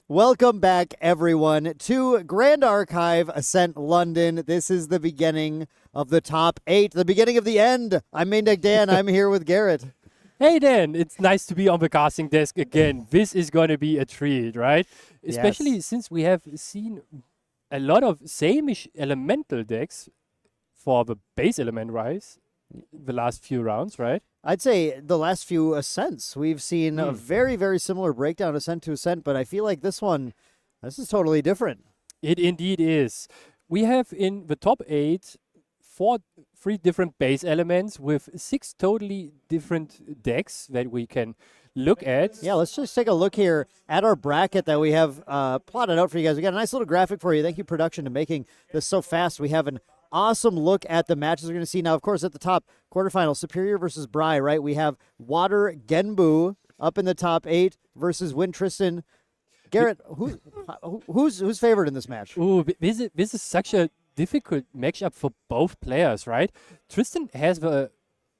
Welcome back, everyone, to Grand Archive Ascent London. This is the beginning of the top 8, the beginning of the end. I'm Maindeck Dan. I'm here with Garrett. Hey Dan, it's nice to be on the casting desk again. This is going to be a treat, right? Especially since we have seen a lot of same-ish elemental decks for the base element rise the last few rounds, right? I'd say the last few Ascents, we've seen a very, very similar breakdown, Ascent to Ascent, but I feel like this is totally different. It indeed is. We have in the top 8 three different base elements with 6 totally different decks that we can look at. Yeah, let's just take a look here at our bracket that we have plotted out for you guys. We got a nice little graphic for you. Thank you, production, to making this so fast. We have an awesome look at the matches we're going to see. Now, of course, at the top, quarterfinal, Superior versus Bry, right? We have Water Genbu up in the top 8 versus Win Tristan. Garrett, who's favored in this match? Ooh, this is such a difficult matchup for both players, right? Tristan has the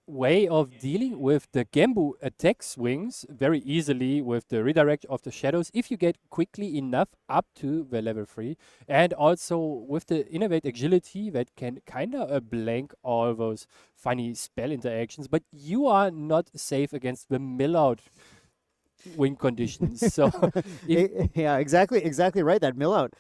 way of dealing with the Genbu attack swings very easily with the redirect of the shadows if you get quickly enough up to the level 3, and also with the innovate agility that can kind of blank all those funny spell interactions, but you are not safe against the mill out win conditions. So yeah, exactly right. That mill out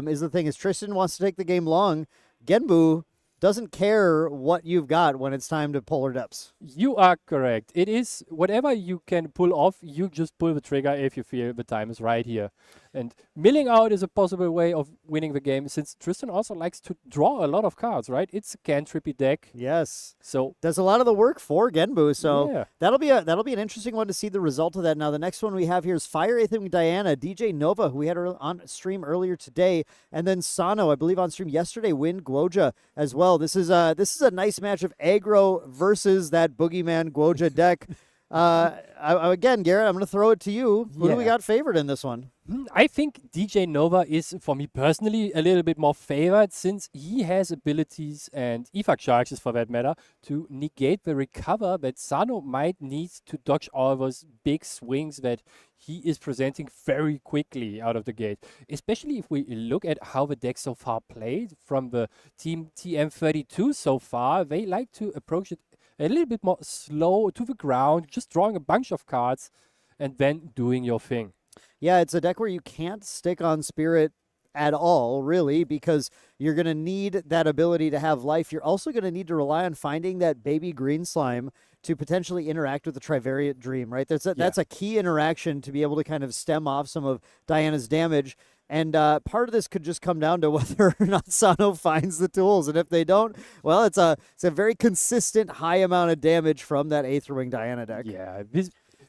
is the thing. Is Tristan wants to take the game long. Genbu doesn't care what you've got when it's time to polar depths. You are correct. It is whatever you can pull off, you just pull the trigger if you feel the time is right here. And milling out is a possible way of winning the game, since Tristan also likes to draw a lot of cards, right? It's a cantrippy deck. Yes. So does a lot of the work for Genbu. So yeah, that'll be an interesting one to see the result of that. Now the next one we have here is Fire Aethering Diana, DJ Nova, who we had on stream earlier today, and then Sano, I believe on stream yesterday, Win Guoja as well. This is a nice match of aggro versus that Boogeyman Guoja deck. Again, Garrett, I'm going to throw it to you. Who do we got favored in this one? I think DJ Nova is, for me personally, a little bit more favored, since he has abilities, and Efak charges for that matter, to negate the recover that Sano might need to dodge all those big swings that he is presenting very quickly out of the gate. Especially if we look at how the deck so far played from the team TM32 so far, they like to approach it a little bit more slow to the ground, just drawing a bunch of cards and then doing your thing. Yeah, it's a deck where you can't stick on Spirit at all, really, because you're going to need that ability to have life. You're also going to need to rely on finding that baby green slime to potentially interact with the Trivariate Dream, right? That's a key interaction to be able to kind of stem off some of Diana's damage. And part of this could just come down to whether or not Sano finds the tools. And if they don't, well, it's a very consistent high amount of damage from that Aetherwing Diana deck. Yeah,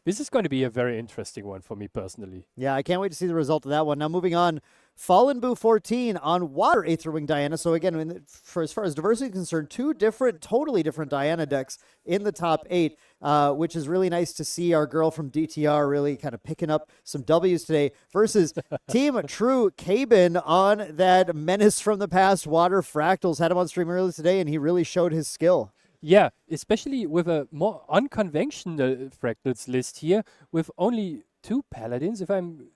this is going to be a very interesting one for me personally. Yeah, I can't wait to see the result of that one. Now moving on, Fallen Boo 14 on Water Aetherwing Diana. So again, for as far as diversity is concerned, 2 totally different Diana decks in the top 8, which is really nice to see our girl from DTR really kind of picking up some W's today versus Team True Cabin on that menace from the past, Water Fractals. Had him on stream earlier today, and he really showed his skill. Yeah, especially with a more unconventional Fractals list here, with only 2 Paladins, if I'm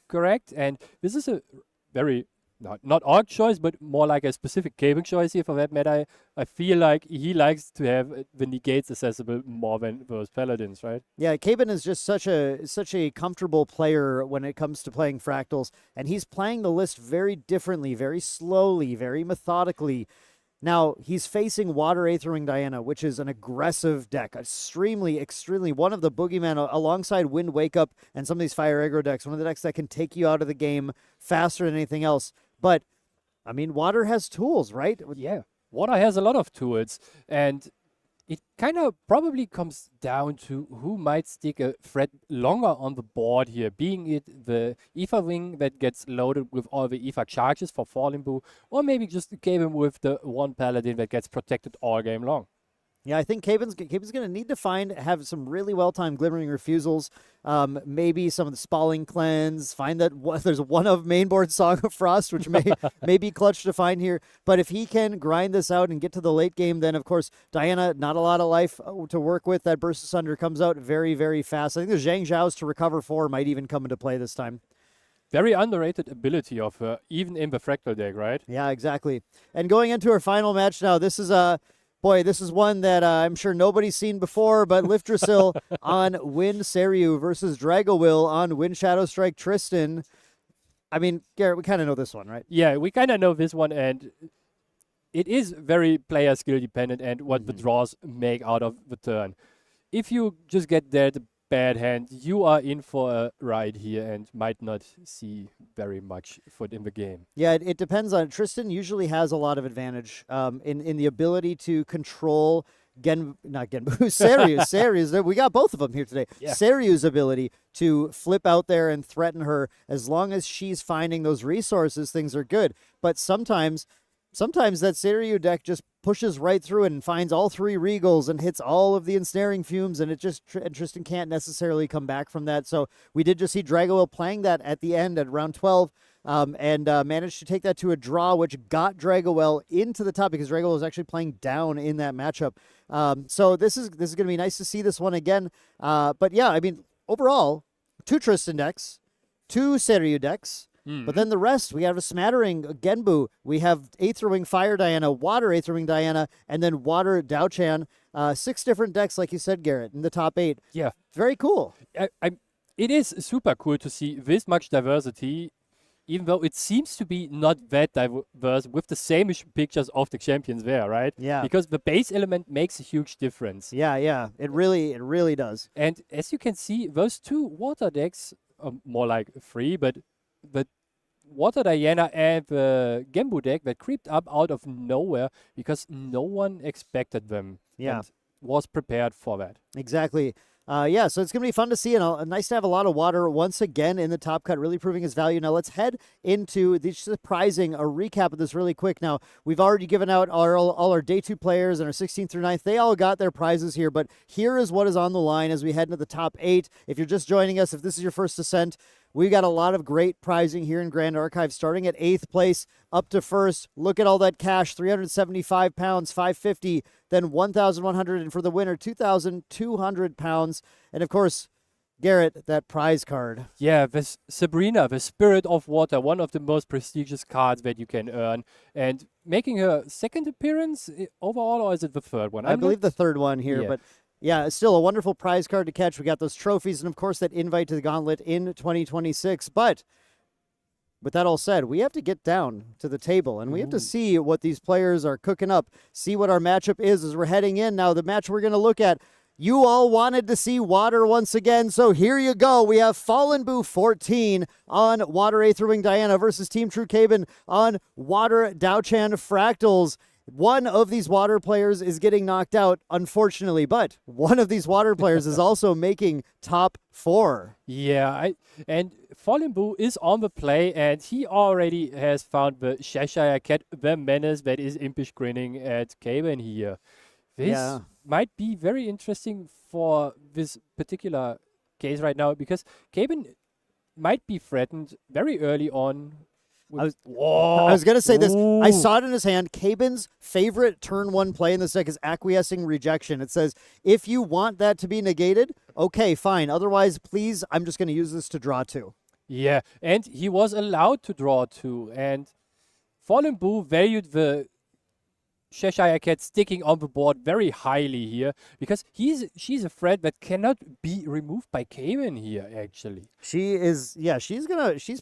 correct. And this is a very, not odd choice, but more like a specific Cabin choice here for that matter. I feel like he likes to have the negates accessible more than those Paladins, right? Yeah, Cabin is just such a comfortable player when it comes to playing Fractals, and he's playing the list very differently, very slowly, very methodically. Now, he's facing Water Aetherwing Diana, which is an aggressive deck. Extremely one of the boogeyman alongside Wind Wake Up and some of these Fire Aggro decks. One of the decks that can take you out of the game faster than anything else. But, I mean, Water has tools, right? Yeah, Water has a lot of tools. And it kind of probably comes down to who might stick a threat longer on the board here, being it the Aether Wing that gets loaded with all the Aether charges for Fallen Boo, or maybe just Cabin with the one Paladin that gets protected all game long. Yeah, I think Caben's going to need to have some really well-timed glimmering refusals. Maybe some of the Spalling Cleanse. Find that there's one of mainboard Song of Frost, which may be clutch to find here. But if he can grind this out and get to the late game, then of course Diana, not a lot of life to work with. That Burst Asunder comes out very, very fast. I think the Zhang Zhao's to recover 4 might even come into play this time. Very underrated ability of her, even in the Fractal deck, right? Yeah, exactly. And going into our final match now, this is this is one that I'm sure nobody's seen before, but Lifdrasil on Win Seryu versus Dragowill on Win Shadow Strike Tristan. I mean, Garrett, we kind of know this one, right? Yeah, we kind of know this one, and it is very player skill dependent and what the draws make out of the turn. If you just get there the bad hand, you are in for a ride here and might not see very much foot in the game. Yeah, it depends on Tristan. Usually has a lot of advantage in the ability to control Seryu's. We got both of them here today. Yeah. Seryu's ability to flip out there and threaten her. As long as she's finding those resources, things are good. But sometimes that Seryu deck just pushes right through it and finds all 3 Regals and hits all of the ensnaring fumes, and Tristan can't necessarily come back from that. So we did just see Dragowill playing that at the end at round 12 and managed to take that to a draw, which got Dragowill into the top because Dragowill was actually playing down in that matchup. So this is going to be nice to see this one again. But yeah, I mean, overall, 2 Tristan decks, 2 Seryu decks. But then the rest, we have a smattering Genbu. We have Aetherwing Fire Diana, Water Aetherwing Diana, and then Water Daochan. 6 different decks, like you said, Garrett, in the top 8. Yeah. Very cool. It is super cool to see this much diversity, even though it seems to be not that diverse with the same pictures of the champions there, right? Yeah. Because the base element makes a huge difference. Yeah. It really does. And as you can see, those 2 water decks, more like 3, but the Water Diana and the Genbu deck that creeped up out of nowhere because no one expected them. Yeah. And was prepared for that. Exactly. So it's going to be fun to see, and nice to have a lot of water once again in the top cut, really proving its value. Now let's head into the surprising, a recap of this really quick. Now, we've already given out all our day 2 players and our 16th through 9th. They all got their prizes here, but here is what is on the line as we head into the top 8. If you're just joining us, if this is your first Ascent, we got a lot of great prizing here in Grand Archive, starting at 8th place up to 1st. Look at all that cash, £375, $550, then $1,100, and for the winner, £2,200. And of course, Garrett, that prize card. Yeah, this Sabrina, the Spirit of Water, one of the most prestigious cards that you can earn, and making her 2nd appearance overall, or is it the 3rd one? I believe the 3rd one here, Yeah. but yeah, it's still a wonderful prize card to catch. We got those trophies and, of course, that invite to the Gauntlet in 2026. But with that all said, we have to get down to the table, and we have to see what these players are cooking up, see what our matchup is as we're heading in. Now, the match we're going to look at, you all wanted to see water once again, so here you go. We have Fallen Boo 14 on Water Aetherwing Diana versus Team True Caben on Water Daochan Fractals. One of these water players is getting knocked out, unfortunately, but one of these water players is also making top 4. Yeah, and Fallen Boo is on the play, and he already has found the Cheshire Cat, the menace that is impish grinning at Caben here. This might be very interesting for this particular case right now, because Caben might be threatened very early on. I was going to say this. I saw it in his hand. Caben's favorite turn 1 play in this deck is Acquiescing Rejection. It says, if you want that to be negated, okay, fine. Otherwise, please, I'm just going to use this to draw 2. Yeah, and he was allowed to draw 2. And Fallen Boo valued the Cheshire Cat sticking on the board very highly here, because she's a threat that cannot be removed by Caben here, actually. She's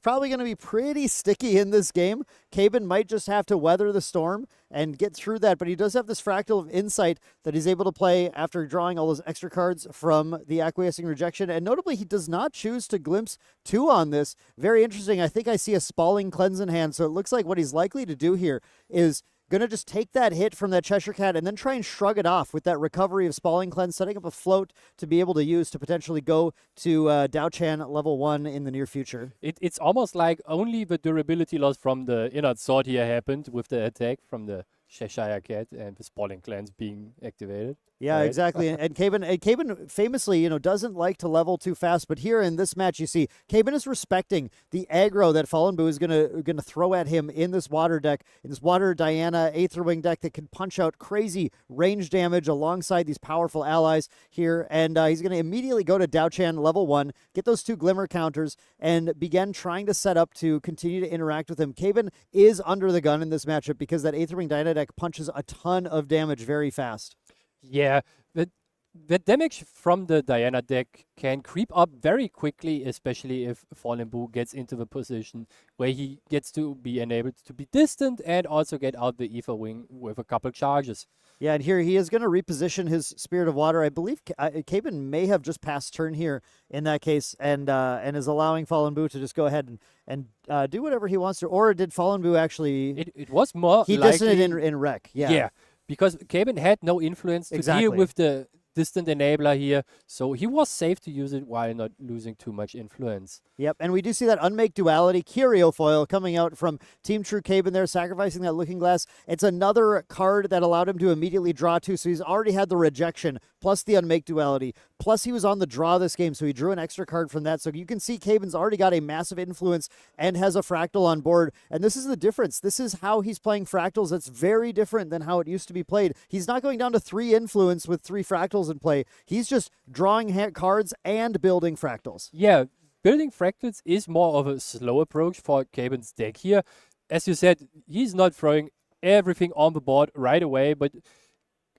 probably gonna be pretty sticky in this game. Caben might just have to weather the storm and get through that, but he does have this Fractal of Insight that he's able to play after drawing all those extra cards from the Acquiescing Rejection, and notably he does not choose to glimpse 2 on this. Very interesting. I think I see a Spalling Cleanse in hand, so it looks like what he's likely to do here is going to just take that hit from that Cheshire Cat and then try and shrug it off with that recovery of Spalling Cleanse, setting up a float to be able to use to potentially go to Daochan level 1 in the near future. It's almost like only the durability loss from the Inner Sword here happened with the attack from the Cheshire Cat and the Spalling Cleanse being activated. Yeah, right? exactly. And Caben famously, doesn't like to level too fast. But here in this match, you see Caben is respecting the aggro that Fallen Boo is gonna throw at him in this water deck, in this water Diana Aether Wing deck that can punch out crazy range damage alongside these powerful allies here. And he's gonna immediately go to Dao-Chan level 1, get those 2 Glimmer counters, and begin trying to set up to continue to interact with him. Caben is under the gun in this matchup because that Aether Wing Diana deck punches a ton of damage very fast. Yeah, the damage from the Diana deck can creep up very quickly, especially if Fallen Boo gets into the position where he gets to be enabled to be distant and also get out the Aether Wing with a couple charges. Yeah, and here he is going to reposition his Spirit of Water. I believe Caben may have just passed turn here in that case, and is allowing Fallen Boo to just go ahead and do whatever he wants to. Or did Fallen Boo actually? It was more he likely, dissented in Rec. Yeah, because Caben had no influence to deal with the distant enabler here, so he was safe to use it while not losing too much influence. Yep, and we do see that Unmake Duality, Curio Foil, coming out from Team True Caben there, sacrificing that Looking Glass. It's another card that allowed him to immediately draw 2, so he's already had the rejection, plus the Unmake Duality, plus he was on the draw this game, so he drew an extra card from that. So you can see Caben's already got a massive influence and has a Fractal on board, and this is the difference. This is how he's playing Fractals. That's very different than how it used to be played. He's not going down to 3 influence with 3 Fractals in play. He's just drawing cards and building Fractals. Yeah, building fractals is more of a slow approach for Caben's deck here. As you said, he's not throwing everything on the board right away, but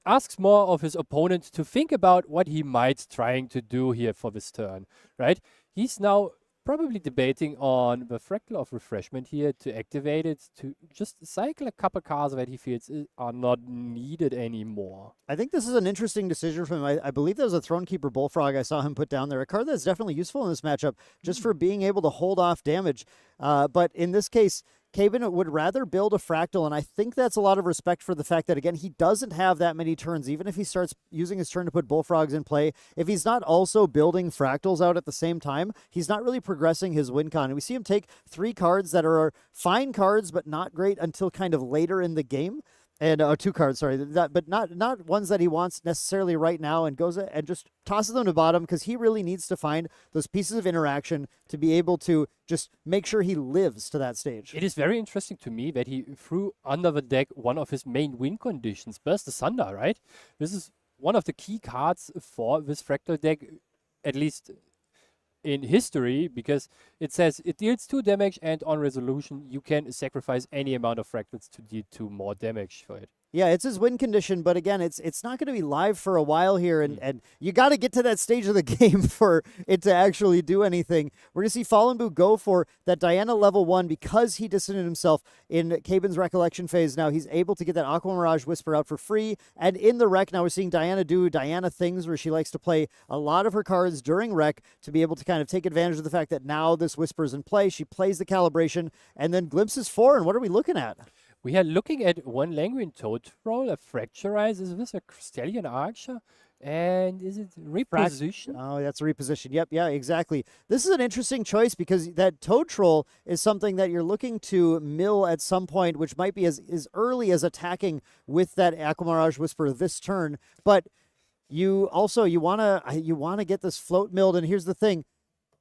asks more of his opponent to think about what he might trying to do here for this turn, right? He's now probably debating on the Fractal of Refreshment here to activate it, to just cycle a couple cards that he feels are not needed anymore. I think this is an interesting decision from him. I believe there was a Thronekeeper Bullfrog I saw him put down there. A card that's definitely useful in this matchup just for being able to hold off damage. But in this case, Caben would rather build a Fractal, and I think that's a lot of respect for the fact that, again, he doesn't have that many turns. Even if he starts using his turn to put Bullfrogs in play, if he's not also building Fractals out at the same time, he's not really progressing his win con. And we see him take 3 cards that are fine cards, but not great until kind of later in the game. And 2 cards, sorry, but not ones that he wants necessarily right now, and goes and just tosses them to bottom because he really needs to find those pieces of interaction to be able to just make sure he lives to that stage. It is very interesting to me that he threw under the deck one of his main win conditions, Burst Asunder, right? This is one of the key cards for this Fractal deck, at least in history, because it says it deals 2 damage, and on resolution you can sacrifice any amount of fractals to deal 2 more damage for it. Yeah, it's his win condition, but again, it's not going to be live for a while here, and you got to get to that stage of the game for it to actually do anything. We're going to see Fallen Boo go for that Diana level 1 because he distanced himself in Caben's Recollection phase. Now he's able to get that Aqua Mirage Whisper out for free, and in the Rec, now we're seeing Diana do Diana things where she likes to play a lot of her cards during Rec to be able to kind of take advantage of the fact that now this Whisper's in play. She plays the Calibration, and then glimpses 4, and what are we looking at? We are looking at one Languin Toad Troll, a Fracturize. Is this a Crystallian Archer? And is it Reposition? Oh, that's a reposition. Yep, yeah, exactly. This is an interesting choice because that Toad Troll is something that you're looking to mill at some point, which might be as early as attacking with that Aqua Mirage Whisper this turn. But you want to get this float milled, and here's the thing.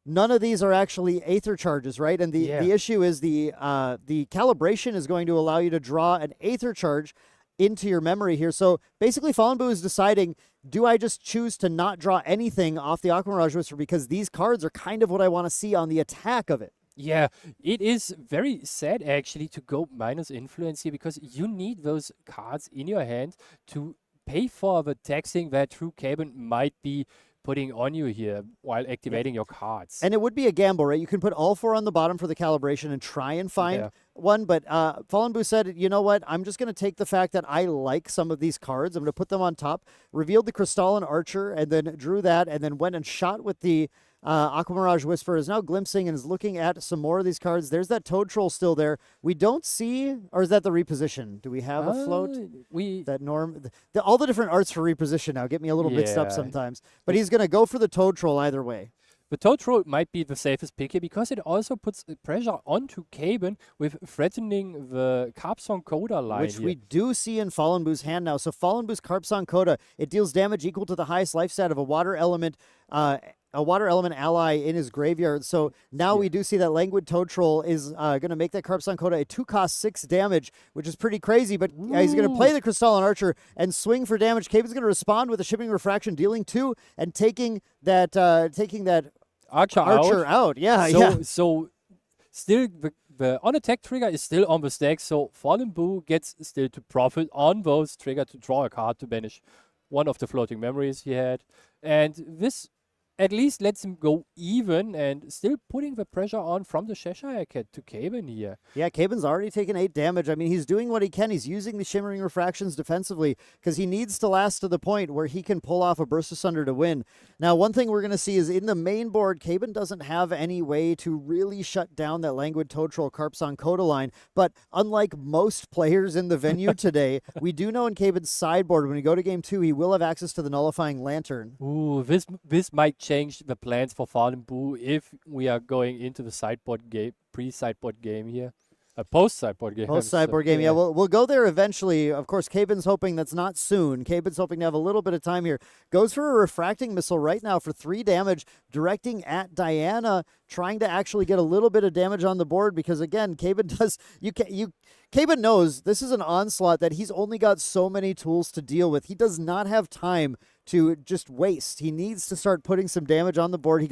None of these are actually Aether charges, right? And the issue is the Calibration is going to allow you to draw an Aether charge into your memory here. So basically, Fallen Boo is deciding, do I just choose to not draw anything off the Aqua Mirage Whisper because these cards are kind of what I want to see on the attack of it? Yeah, it is very sad actually to go minus influence here because you need those cards in your hand to pay for the taxing that True Caben might be putting on you here while activating your cards. And it would be a gamble, right? You can put all 4 on the bottom for the Calibration and try and find one, but Fallen Boo said, you know what, I'm just going to take the fact that I like some of these cards, I'm going to put them on top, revealed the Crystalline Archer, and then drew that, and then went and shot with the Aqua Mirage Whisper, is now glimpsing and is looking at some more of these cards. There's that Toad Troll still there. We don't see, or is that the reposition? Do we have a float? All the different arts for reposition now get me a little mixed up sometimes. But he's going to go for the Toad Troll either way. The Toad Throw might be the safest pick here because it also puts pressure onto Caben with threatening the Carpsong Coda line which here. we do see in Fallen Boo's hand now. So Fallen Boo's Carpsong Coda, it deals damage equal to the highest life stat of a water element ally in his graveyard. So now we do see that Languid Toad Troll is going to make that Carpsong Coda a 2-cost 6 damage, which is pretty crazy, but he's going to play the Crystalline Archer and swing for damage. Caben's going to respond with a Shimmering Refraction, dealing 2 and taking that Archer out. So still the on attack trigger is still on the stack, so Fallen Boo gets still to profit on those trigger to draw a card to banish one of the floating memories he had. And this at least lets him go even and still putting the pressure on from the Cheshire Cat to Caben here. Yeah, Caben's already taken 8 damage. I mean, he's doing what he can. He's using the Shimmering Refractions defensively because he needs to last to the point where he can pull off a Burst Asunder to win. Now, one thing we're going to see is in the main board, Caben doesn't have any way to really shut down that Languid Toad Troll Carpsong Coda line. But unlike most players in the venue today, we do know in Caben's sideboard, when we go to game 2, he will have access to the Nullifying Lantern. Ooh, this might change the plans for Fallen Boo if we are going into the sideboard game, pre-sideboard game here. Post-sideboard game. Post-sideboard game, yeah. We'll go there eventually. Of course, Caben's hoping that's not soon. Caben's hoping to have a little bit of time here. Goes for a Refracting Missile right now for 3 damage, directing at Diana, trying to actually get a little bit of damage on the board because, again, Caben does... Caben knows this is an onslaught that he's only got so many tools to deal with. He does not have time to just waste. He needs to start putting some damage on the board. He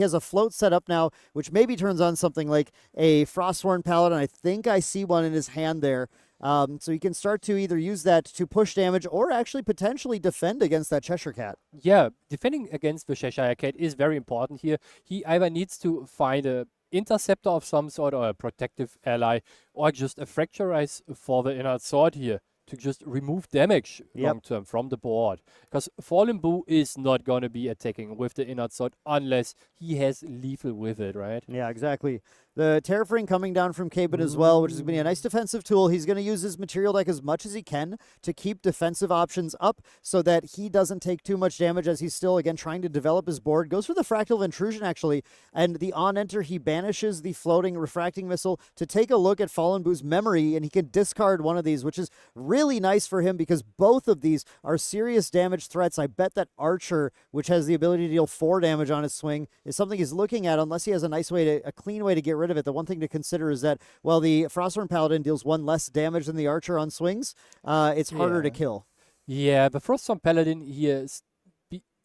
has a float set up now, which maybe turns on something like a Frostworn Paladin. I think I see one in his hand there. So he can start to either use that to push damage or actually potentially defend against that Cheshire Cat. Yeah, defending against the Cheshire Cat is very important here. He either needs to find a interceptor of some sort or a protective ally or just a Fracturize for the Inner Sword here to just remove damage long term from the board. Because Fallen Boo is not going to be attacking with the Inner Sword unless he has lethal with it, right? Yeah, exactly. The Terrafring coming down from Caben as well, which is going to be a nice defensive tool. He's going to use his material deck as much as he can to keep defensive options up so that he doesn't take too much damage as he's still, again, trying to develop his board. Goes for the Fractal Intrusion, actually, and the on-enter, he banishes the floating Refracting Missile to take a look at Fallen Boo's memory, and he can discard one of these, which is really nice for him because both of these are serious damage threats. I bet that Archer, which has the ability to deal 4 damage on his swing, is something he's looking at unless he has a clean way to get rid of it. The one thing to consider is that, well, the Frostworn Paladin deals 1 less damage than the Archer on swings. It's harder to kill. Yeah, the Frostworn Paladin here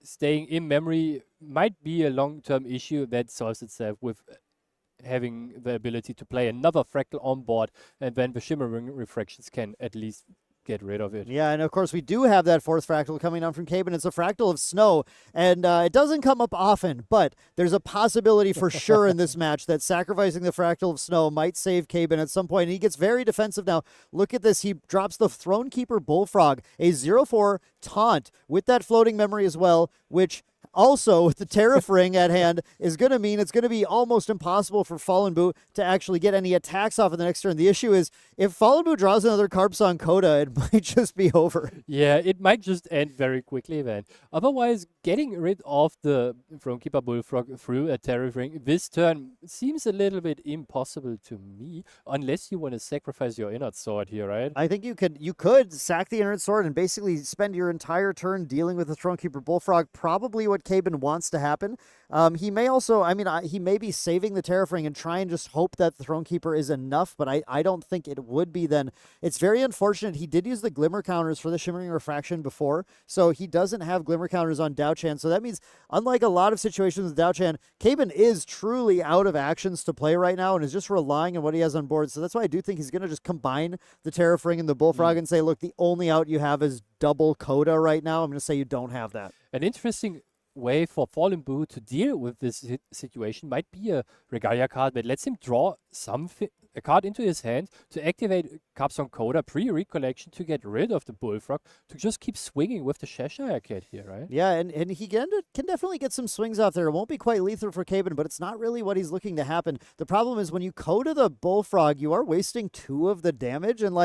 staying in memory might be a long-term issue that solves itself with having the ability to play another Fractal on board, and then the Shimmering Refractions can at least get rid of it. Yeah, and of course we do have that 4th Fractal coming down from Caben. It's a Fractal of Snow, and it doesn't come up often, but there's a possibility for sure in this match that sacrificing the Fractal of Snow might save Caben at some point. And he gets very defensive now. Look at this. He drops the Thronekeeper Bullfrog, a 0/4 taunt with that floating memory as well, which also, with the Terrafring at hand, is going to mean it's going to be almost impossible for Fallen Boo to actually get any attacks off in the next turn. The issue is, if Fallen Boo draws another Carpsong Coda, it might just be over. Yeah, it might just end very quickly then. Otherwise, getting rid of the Thronekeeper Bullfrog through a Terrafring this turn seems a little bit impossible to me, unless you want to sacrifice your Inner Sword here, right? I think you could sack the Inner Sword and basically spend your entire turn dealing with the Thronekeeper Bullfrog, probably what Caben wants to happen. He may also, he may be saving the Terrafring and try and just hope that the Thronekeeper is enough, but I don't think it would be then. It's very unfortunate. He did use the Glimmer counters for the Shimmering Refraction before, so he doesn't have Glimmer counters on Dao-Chan, so that means, unlike a lot of situations with Dao-Chan, Caben is truly out of actions to play right now and is just relying on what he has on board, so that's why I do think he's going to just combine the Terrafring and the Bullfrog and say, look, the only out you have is double Coda right now. I'm going to say you don't have that. An interesting way for Fallen Boo to deal with this situation might be a Regalia card that lets him draw a card into his hand to activate Carpsong Coda pre-recollection to get rid of the Bullfrog, to just keep swinging with the Cheshire Cat here, right? Yeah, and he can definitely get some swings out there. It won't be quite lethal for Caben, but it's not really what he's looking to happen. The problem is when you Coda the Bullfrog, you are wasting 2 of the damage, and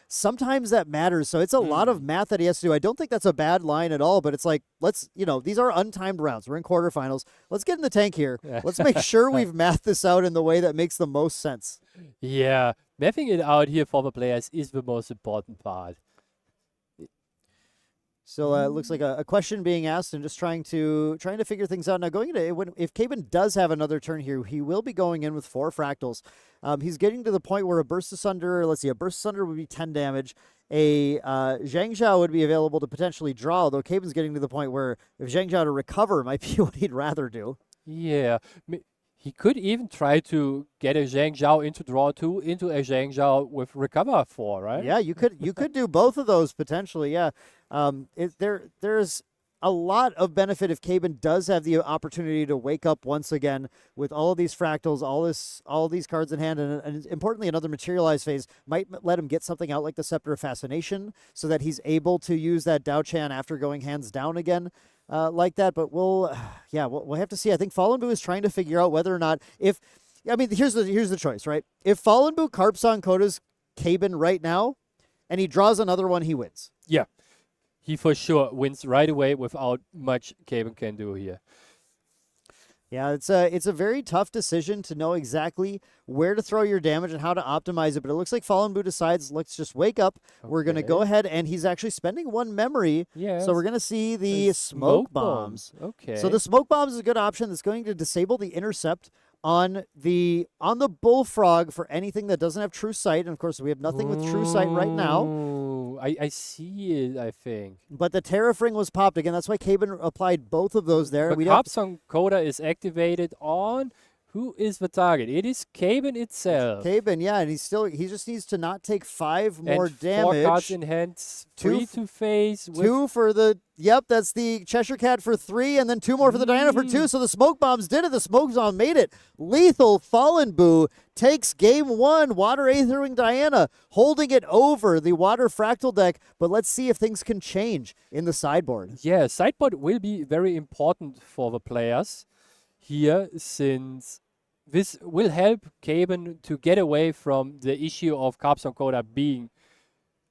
sometimes that matters. So it's a lot of math that he has to do. I don't think that's a bad line at all, but it's these are untimed timed rounds. We're in quarterfinals. Let's get in the tank here. Let's make sure we've mathed this out in the way that makes the most sense. Yeah, mapping it out here for the players is the most important part. So it looks like a question being asked and just trying to figure things out. Now, going into if Caben does have another turn here, he will be going in with 4 fractals. He's getting to the point where a burst asunder, let's see, a burst asunder would be 10 damage. A Zhang Zhao would be available to potentially draw, although Caben's getting to the point where if Zhang Zhao to recover might be what he'd rather do. Yeah, he could even try to get a Zhang Zhao into draw 2 into a Zhang Zhao with recover 4, right? Yeah, you could do both of those potentially. Yeah, there's a lot of benefit if Caben does have the opportunity to wake up once again with all of these fractals, all these cards in hand, and importantly, another materialized phase might let him get something out like the Scepter of Fascination, so that he's able to use that Dao Chan after going hands down again. Like that, but we'll have to see. I think Fallen Boo is trying to figure out whether or not here's the choice, right? If Fallen Boo carps on Koda's Caben right now, and he draws another one, he wins. Yeah, he for sure wins right away without much Caben can do here. Yeah, it's a very tough decision to know exactly where to throw your damage and how to optimize it. But it looks like Fallen Boo decides, let's just wake up. Okay. We're going to go ahead, and he's actually spending 1 memory. Yeah. So we're going to see the smoke bombs. Okay. So the smoke bombs is a good option. That's going to disable the intercept on the bullfrog for anything that doesn't have true sight. And of course, we have nothing with true sight right now. I see it, I think. But the Tariff Ring was popped again. That's why Caben applied both of those there. The Capsong Coda is activated on who is the target? It is Caben itself. Caben, yeah, and he just needs to not take 5 more and damage. 4 cards in hand, 3 to face. 2 for the, that's the Cheshire Cat for 3, and then 2 more for the Diana for 2. So the Smoke Bombs did it. The Smoke Bomb made it. Lethal Fallen Boo takes game 1. Water Aethering Diana holding it over the Water Fractal deck. But let's see if things can change in the sideboard. Yeah, sideboard will be very important for the players here, since this will help Caben to get away from the issue of Capsong Coda being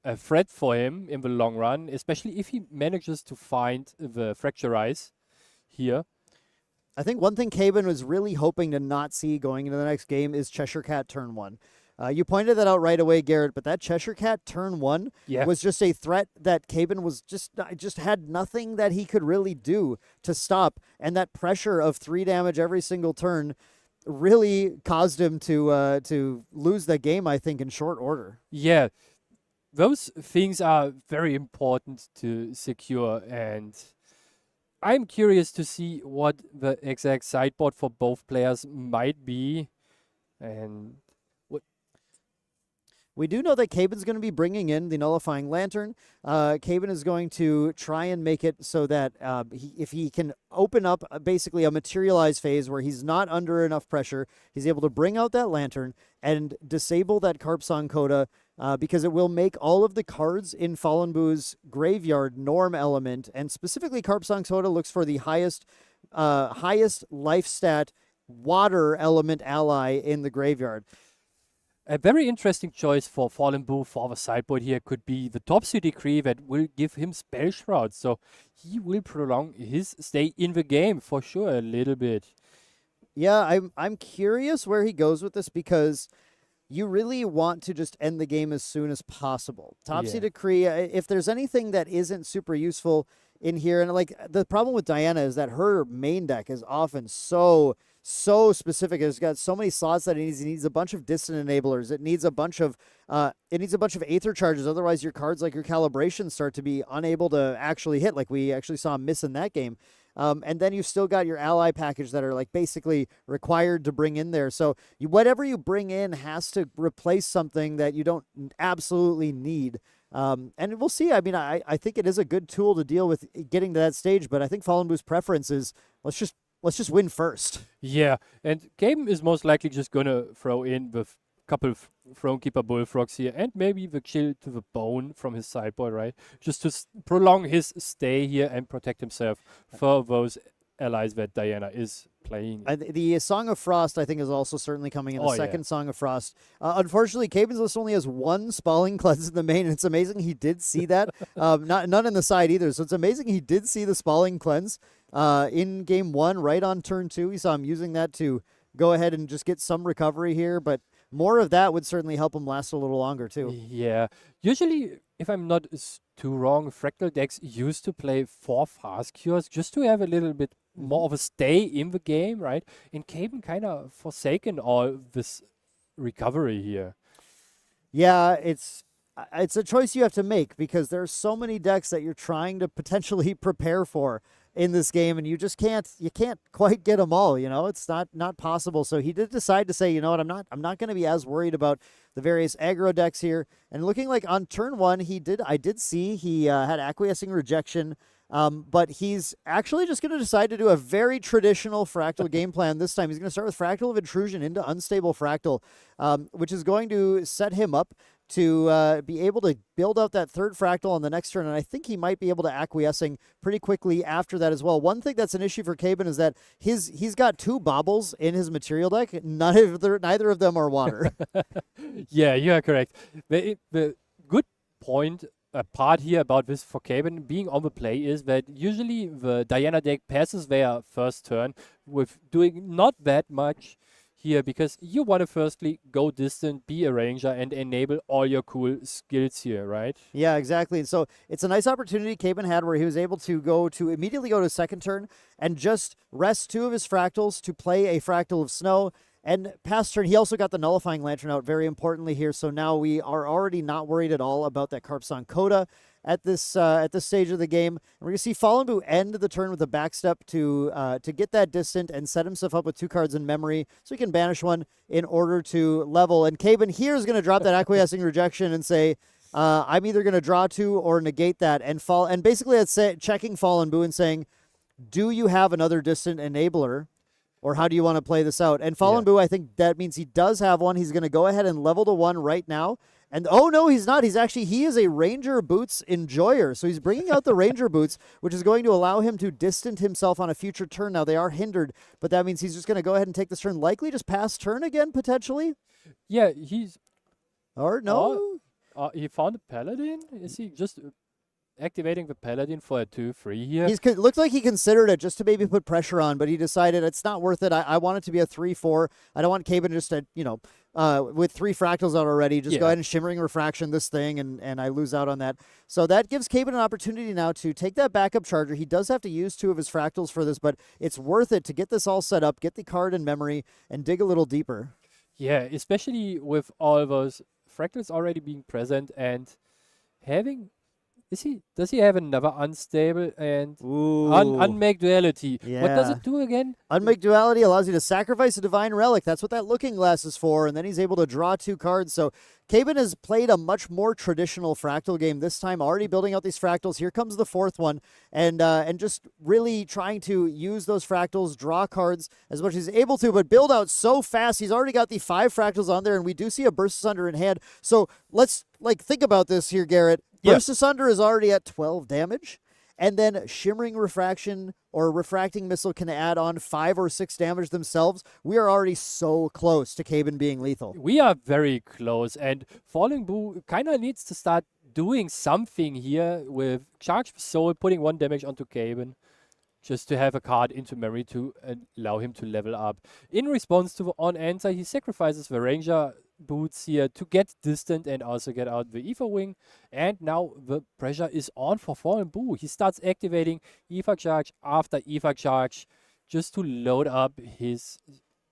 a threat for him in the long run, especially if he manages to find the Fracturize here. I think one thing Caben was really hoping to not see going into the next game is Cheshire Cat turn 1. You pointed that out right away, Garrett, but that Cheshire Cat turn 1 was just a threat that Caben was just had nothing that he could really do to stop, and that pressure of 3 damage every single turn really caused him to lose the game, I think, in short order. Yeah, those things are very important to secure, and I'm curious to see what the exact sideboard for both players might be, and we do know that Caben's going to be bringing in the Nullifying Lantern. Caben is going to try and make it so that if he can open up basically a materialized phase where he's not under enough pressure, he's able to bring out that Lantern and disable that Carpsong Coda, because it will make all of the cards in Fallen Boo's graveyard norm element, and specifically Carpsong Coda looks for the highest life stat water element ally in the graveyard. A very interesting choice for Fallen Boo for the sideboard here could be the Topsy Decree that will give him Spell Shroud. So he will prolong his stay in the game for sure a little bit. Yeah, I'm curious where he goes with this, because you really want to just end the game as soon as possible. Topsy Decree, if there's anything that isn't super useful in here, and like the problem with Diana is that her main deck is often so specific. It's got so many slots that it needs. It needs a bunch of distant enablers. It needs a bunch of Aether charges. Otherwise, your cards like your Calibration start to be unable to actually hit, like we actually saw him miss in that game. And then you've still got your ally package that are like basically required to bring in there. So whatever you bring in has to replace something that you don't absolutely need. And we'll see. I mean, I think it is a good tool to deal with getting to that stage, but I think Fallen Boo's preference is let's just win first. Yeah, and Caben is most likely just gonna throw in the couple of Thronekeeper Bullfrogs here, and maybe the Chill to the Bone from his sideboard, right? Just to prolong his stay here and protect himself for those allies that Diana is playing. The Song of Frost, I think, is also certainly coming in the second Song of Frost. Unfortunately, Caben's list only has 1 Spalling Cleanse in the main, and it's amazing he did see that. None in the side either, so it's amazing he did see the Spalling Cleanse. in game 1, right on turn 2. We saw him using that to go ahead and just get some recovery here, but more of that would certainly help him last a little longer too. Yeah. Usually, if I'm not too wrong, Fractal decks used to play 4 fast cures just to have a little bit more of a stay in the game, right? And Caden kind of forsaken all this recovery here. Yeah, it's a choice you have to make because there's so many decks that you're trying to potentially prepare for in this game, and you can't quite get them all. It's not possible. So he did decide to say, you know what, I'm not going to be as worried about the various aggro decks here. And looking like on turn 1, I did see he had acquiescing rejection. But he's actually just going to decide to do a very traditional Fractal game plan this time. He's going to start with Fractal of Intrusion into Unstable Fractal, which is going to set him up to be able to build out that third Fractal on the next turn, and I think he might be able to acquiescing pretty quickly after that as well. One thing that's an issue for Caben is that he's got 2 baubles in his material deck. Neither of them are water. Yeah, you are correct. The good point part here about this for Caben being on the play is that usually the Diana deck passes their first turn with doing not that much here because you want to firstly go distant, be a ranger, and enable all your cool skills here, right? Yeah, exactly. And so it's a nice opportunity Caben had where he was able to immediately go to second turn and just rest 2 of his fractals to play a Fractal of Snow. And past turn, he also got the Nullifying Lantern out very importantly here. So now we are already not worried at all about that Carpsong Coda at this stage of the game. And we're going to see Fallen Boo end the turn with a backstep to get that distant and set himself up with 2 cards in memory so he can banish one in order to level. And Caben here is going to drop that Acquiescing Rejection and say, I'm either going to draw 2 or negate that. And basically that's checking Fallen Boo and saying, do you have another distant enabler? Or how do you want to play this out? And Fallen Boo, I think that means he does have one. He's going to go ahead and level to 1 right now. And oh no, he's not. He is a Ranger Boots enjoyer. So he's bringing out the Ranger Boots, which is going to allow him to distant himself on a future turn. Now they are hindered, but that means he's just going to go ahead and take this turn. Likely just pass turn again, potentially. Yeah, he's... Or no? He found a Paladin? Is he just activating the Paladin for a 2/3 here? Looks like he considered it just to maybe put pressure on, but he decided it's not worth it. I want it to be a 3/4. I don't want Caben just to, with 3 fractals out already, just go ahead and Shimmering Refraction this thing, and I lose out on that. So that gives Caben an opportunity now to take that backup charger. He does have to use 2 of his fractals for this, but it's worth it to get this all set up, get the card in memory, and dig a little deeper. Yeah, especially with all those fractals already being present and having... Does he have another unstable and unmake duality? Yeah. What does it do again? Unmake duality allows you to sacrifice a divine relic. That's what that looking glass is for, and then he's able to draw 2 cards. So Caben has played a much more traditional fractal game this time, already building out these fractals. Here comes the 4th one, and just really trying to use those fractals, draw cards as much as he's able to, but build out so fast. He's already got the 5 fractals on there, and we do see a Burst Asunder in hand. So let's think about this here, Garrett. Burst Asunder is already at 12 damage, and then Shimmering Refraction or Refracting Missile can add on 5 or 6 damage themselves. We are already so close to Caben being lethal. We are very close, and Falling Boo kind of needs to start doing something here with Charge Soul, putting 1 damage onto Caben, just to have a card into memory to allow him to level up. In response to the on-answer, he sacrifices the Ranger Boots here to get distant and also get out the Ether Wing. And now the pressure is on for Fallen Boo. He starts activating Ether Charge after Ether Charge just to load up his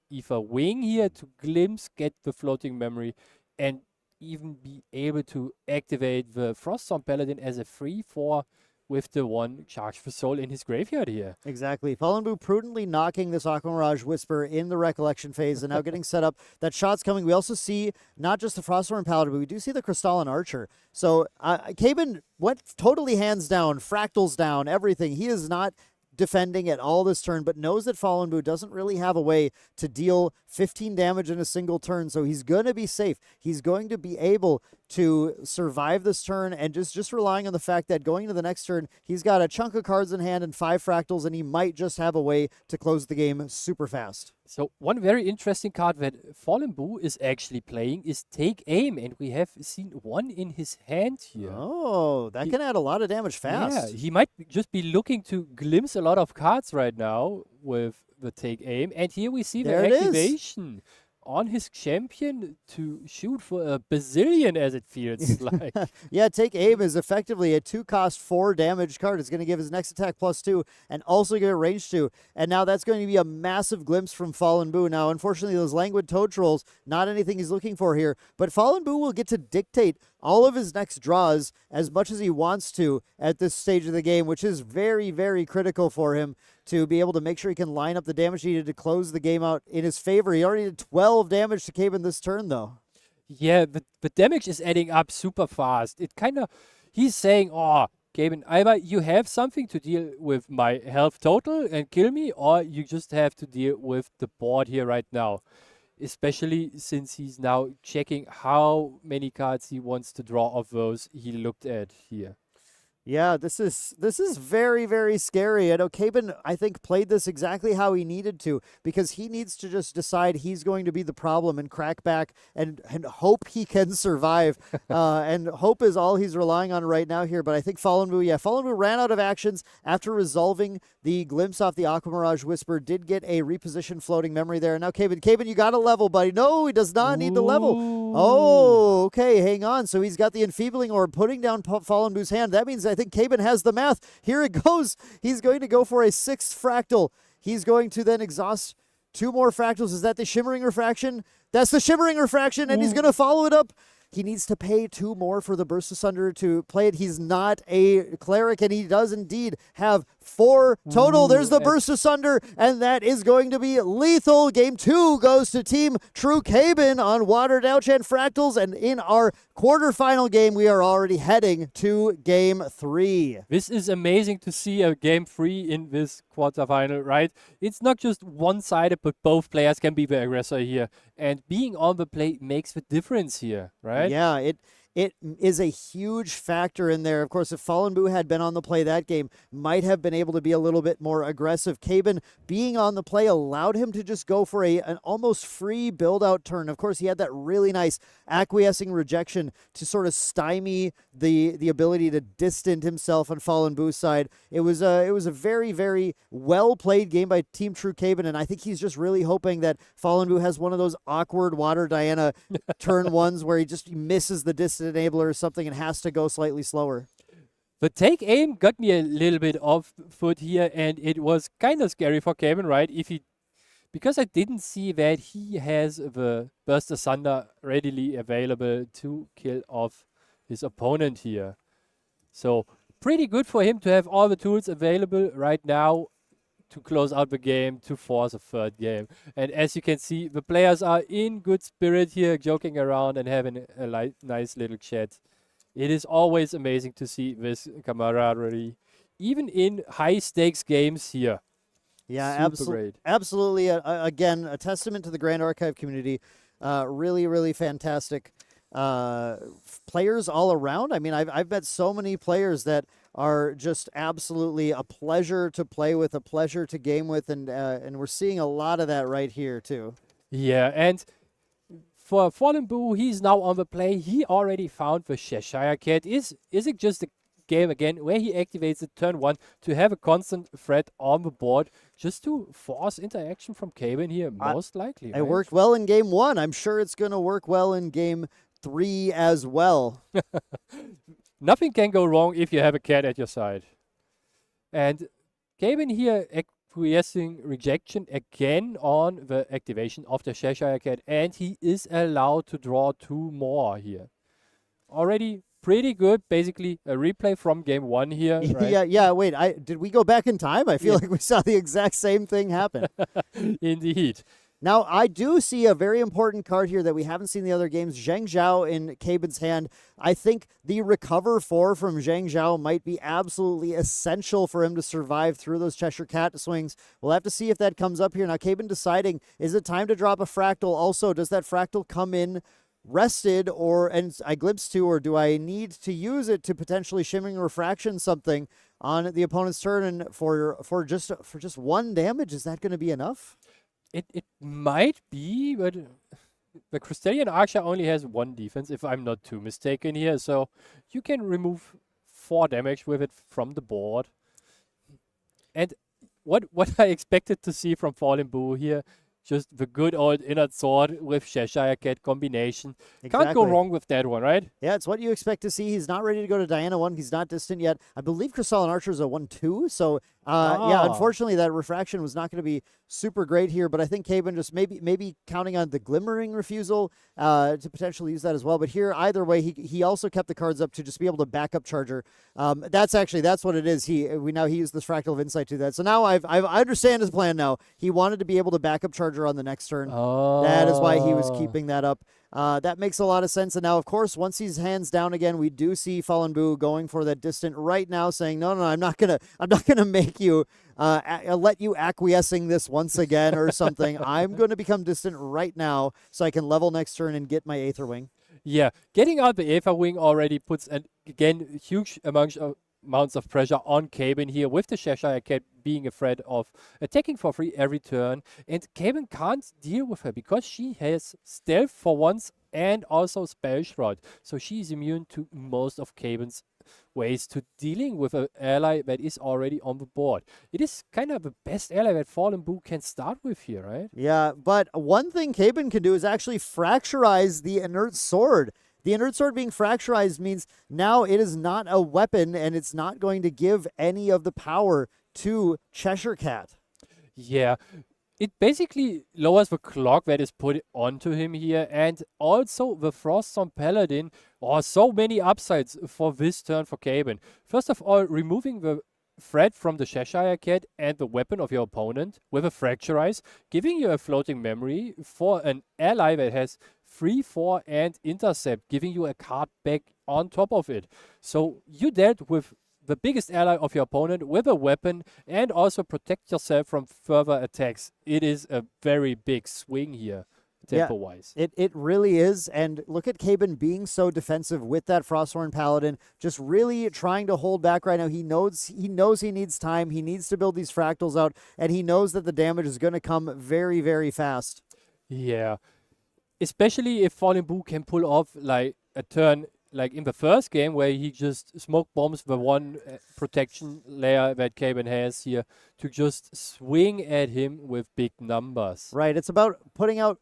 Ether Wing here to glimpse, get the floating memory, and even be able to activate the Froststorm Paladin as a 3/4 with the 1 Charge for Soul in his graveyard here. Exactly. Fallen Boo prudently knocking this Aqua Mirage Whisper in the Recollection phase and now getting set up. That shot's coming. We also see not just the Froststorm Paladin, but we do see the Crystalline Archer. So Caben went totally hands down, fractals down, everything. He is not defending at all this turn, but knows that Fallen Boo doesn't really have a way to deal 15 damage in a single turn, so he's going to be safe. He's going to be able to survive this turn, and just relying on the fact that going into the next turn, he's got a chunk of cards in hand and 5 fractals, and he might just have a way to close the game super fast. So one very interesting card that Fallen Boo is actually playing is Take Aim, and we have seen one in his hand here. Oh, that can add a lot of damage fast. Yeah, he might just be looking to glimpse a lot of cards right now with the Take Aim, and here we see There the it is. activation on his champion to shoot for a bazillion, as it feels like. Yeah, Take Aim is effectively a 2-cost 4 damage card. It's going to give his next attack +2 and also give it range 2. And now that's going to be a massive glimpse from Fallen Boo. Now, unfortunately, those Languid Toad Trolls, not anything he's looking for here. But Fallen Boo will get to dictate all of his next draws as much as he wants to at this stage of the game, which is very, very critical for him to be able to make sure he can line up the damage needed to close the game out in his favor. He already did 12 damage to Caben this turn, though. Yeah, the damage is adding up super fast. It kind of, he's saying, oh, Gaben, either you have something to deal with my health total and kill me, or you just have to deal with the board here right now. Especially since he's now checking how many cards he wants to draw of those he looked at here. Yeah, this is very, very scary. I know Caben, I think, played this exactly how he needed to, because he needs to just decide he's going to be the problem and crack back and hope he can survive. And hope is all he's relying on right now here. But I think Fallen Boo ran out of actions after resolving the glimpse off the Aqua Mirage Whisper, did get a reposition floating memory there. And now Caben, you got a level, buddy. No, he does not need the level. Oh, okay, hang on. So he's got the Enfeebling Orb putting down Fallen Boo's hand. That means I think Caben has the math. Here it goes. He's going to go for a 6th fractal. He's going to then exhaust 2 more fractals. Is that the Shimmering Refraction? That's the Shimmering Refraction, and he's going to follow it up. He needs to pay 2 more for the Burst Asunder to play it. He's not a cleric, and he does indeed have 4 total. There's the Burst Asunder, and that is going to be lethal. Game 2 goes to Team True Caben on Watered Outchant Fractals, and in our quarterfinal game, we are already heading to Game 3. This is amazing to see a Game 3 in this quarterfinal, right? It's not just one-sided, but both players can be the aggressor here. And being on the play makes the difference here, right? Yeah, it is a huge factor in there. Of course, if Fallen Boo had been on the play that game, might have been able to be a little bit more aggressive. Caben being on the play allowed him to just go for an almost free build-out turn. Of course, he had that really nice acquiescing rejection to sort of stymie the ability to distance himself on Fallen Boo's side. It was a very, very well-played game by Team True Caben, and I think he's just really hoping that Fallen Boo has one of those awkward Water Diana turn ones where he just misses the distance enabler or something and has to go slightly slower. The Take Aim got me a little bit off foot here, and it was kind of scary for Caben, right? Because I didn't see that he has the Burst Asunder readily available to kill off his opponent here. So pretty good for him to have all the tools available right now to close out the game, to force a 3rd game. And as you can see, the players are in good spirit here, joking around and having a nice little chat. It is always amazing to see this camaraderie, even in high-stakes games here. Yeah, great. Absolutely. Again, a testament to the Grand Archive community. Really, really fantastic players all around. I mean, I've met so many players that are just absolutely a pleasure to play with, a pleasure to game with, and we're seeing a lot of that right here too. Yeah, and for Fallen Boo, he's now on the play. He already found the Cheshire Cat. Is it just a game again where he activates it turn 1 to have a constant threat on the board just to force interaction from Caben here? Most likely. It worked well in Game 1. I'm sure it's going to work well in Game 3 as well. Nothing can go wrong if you have a cat at your side. And Caben here acquiescing rejection again on the activation of the Cheshire Cat, and he is allowed to draw 2 more here. Already pretty good, basically a replay from Game 1 here. Right? Yeah. Wait, did we go back in time? I feel like we saw the exact same thing happen. Indeed. Now, I do see a very important card here that we haven't seen in the other games. Zhang Zhao in Caben's hand. I think the recover 4 from Zhang Zhao might be absolutely essential for him to survive through those Cheshire Cat swings. We'll have to see if that comes up here. Now, Caben deciding, is it time to drop a fractal? Also, does that fractal come in rested and I glimpse to, or do I need to use it to potentially Shimmering Refraction something on the opponent's turn and for just 1 damage? Is that going to be enough? It might be, but the Crystallian Archer only has 1 defense, if I'm not too mistaken here. So you can remove 4 damage with it from the board. And what I expected to see from Fallen Boo here, just the good old Inner Sword with Cheshire Cat combination. Can't go wrong with that one, right? Yeah, it's what you expect to see. He's not ready to go to Diana 1. He's not distant yet. I believe Crystalline Archer is a 1-2. So, yeah, unfortunately, that refraction was not going to be super great here. But I think Caben just maybe counting on the Glimmering refusal to potentially use that as well. But here, either way, he also kept the cards up to just be able to back up Charger. That's what it is. He used this Fractal of Insight to that. So now I understand his plan now. He wanted to be able to back up Charger on the next turn. That is why he was keeping that up. That makes a lot of sense. And now, of course, once he's hands down again, we do see Fallen Boo going for that distant right now, saying, no, I'm not gonna make you let you acquiescing this once again or something. I'm going to become distant right now so I can level next turn and get my Aether Wing. Yeah, getting out the Aether Wing already puts again huge amounts of pressure on Caben here, with the Cheshire Cat being afraid of attacking for free every turn. And Caben can't deal with her because she has Stealth for once and also Spell Shroud. So she is immune to most of Caben's ways to dealing with an ally that is already on the board. It is kind of the best ally that Fallen Boo can start with here, right? Yeah, but one thing Caben can do is actually fracturize the Inert Sword. The Inert Sword being fracturized means now it is not a weapon and it's not going to give any of the power to Cheshire Cat. Yeah, it basically lowers the clock that is put onto him here, and also the Froststorm Paladin. So many upsides for this turn for Caben. First of all, removing the threat from the Cheshire Cat and the weapon of your opponent with a Fracturize, giving you a floating memory for an ally that has 3-4 and Intercept, giving you a card back on top of it. So you dealt with the biggest ally of your opponent with a weapon and also protect yourself from further attacks. It is a very big swing here, tempo-wise. Yeah, it really is. And look at Caben being so defensive with that Frosthorn Paladin, just really trying to hold back right now. He knows he needs time. He needs to build these fractals out, and he knows that the damage is going to come very, very fast. Yeah. Especially if Fallen Boo can pull off like a turn like in the first game where he just smoke bombs the one protection layer that Caben has here to just swing at him with big numbers. Right. It's about putting up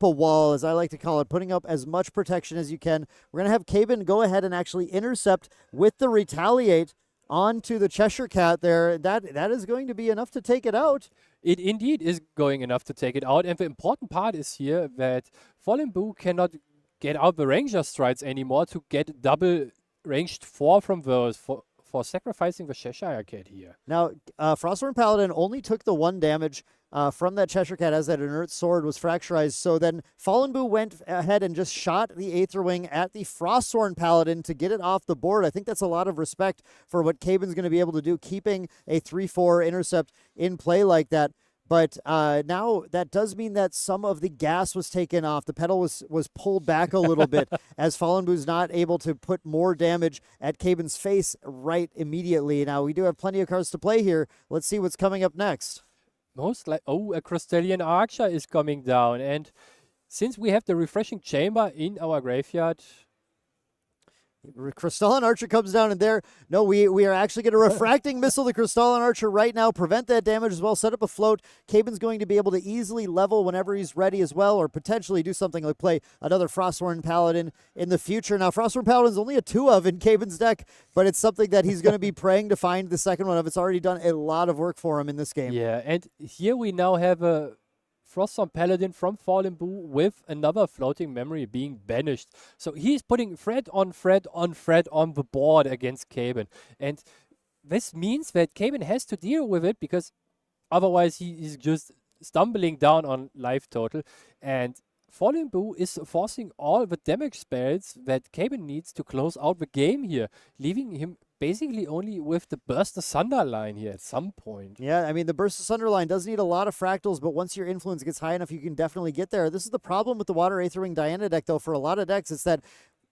a wall, as I like to call it, putting up as much protection as you can. We're going to have Caben go ahead and actually intercept with the Retaliate onto the Cheshire Cat there. That is going to be enough to take it out. It indeed is going enough to take it out. And the important part is here that Fallen Boo cannot get out the Ranger Strides anymore to get double ranged 4 from those for sacrificing the Cheshire Cat here. Now, Frosthorn Paladin only took the 1 damage from that Cheshire Cat as that Inert Sword was fracturized. So then Fallen Boo went ahead and just shot the Aether Wing at the Frosthorn Paladin to get it off the board. I think that's a lot of respect for what Caben's going to be able to do, keeping a 3-4 intercept in play like that. But now that does mean that some of the gas was taken off. The pedal was pulled back a little bit as Fallen Boo's not able to put more damage at Caben's face right immediately. Now, we do have plenty of cards to play here. Let's see what's coming up next. A Crystallian Archer is coming down. And since we have the Refreshing Chamber in our graveyard, Crystalline Archer comes down, and there, no, we are actually going to Refracting Missile the Crystalline Archer right now, prevent that damage as well, set up a float. Caben's going to be able to easily level whenever he's ready as well, or potentially do something like play another Frosthorn Paladin in the future. Now, Frosthorn Paladin's only a 2 of in Caben's deck, but it's something that he's going to be praying to find the second one of. It's already done a lot of work for him in this game. Yeah, and here we now have a Froststorm Paladin from Fallen Boo with another floating memory being banished. So he's putting threat on threat on threat on the board against Caben. And this means that Caben has to deal with it because otherwise he is just stumbling down on life total. And Fallen Boo is forcing all the damage spells that Caben needs to close out the game here, leaving him basically only with the Burst Asunder line here at some point. Yeah, I mean, the Burst Asunder line does need a lot of fractals, but once your influence gets high enough, you can definitely get there. This is the problem with the Water Aether Wing Diana deck, though. For a lot of decks, it's that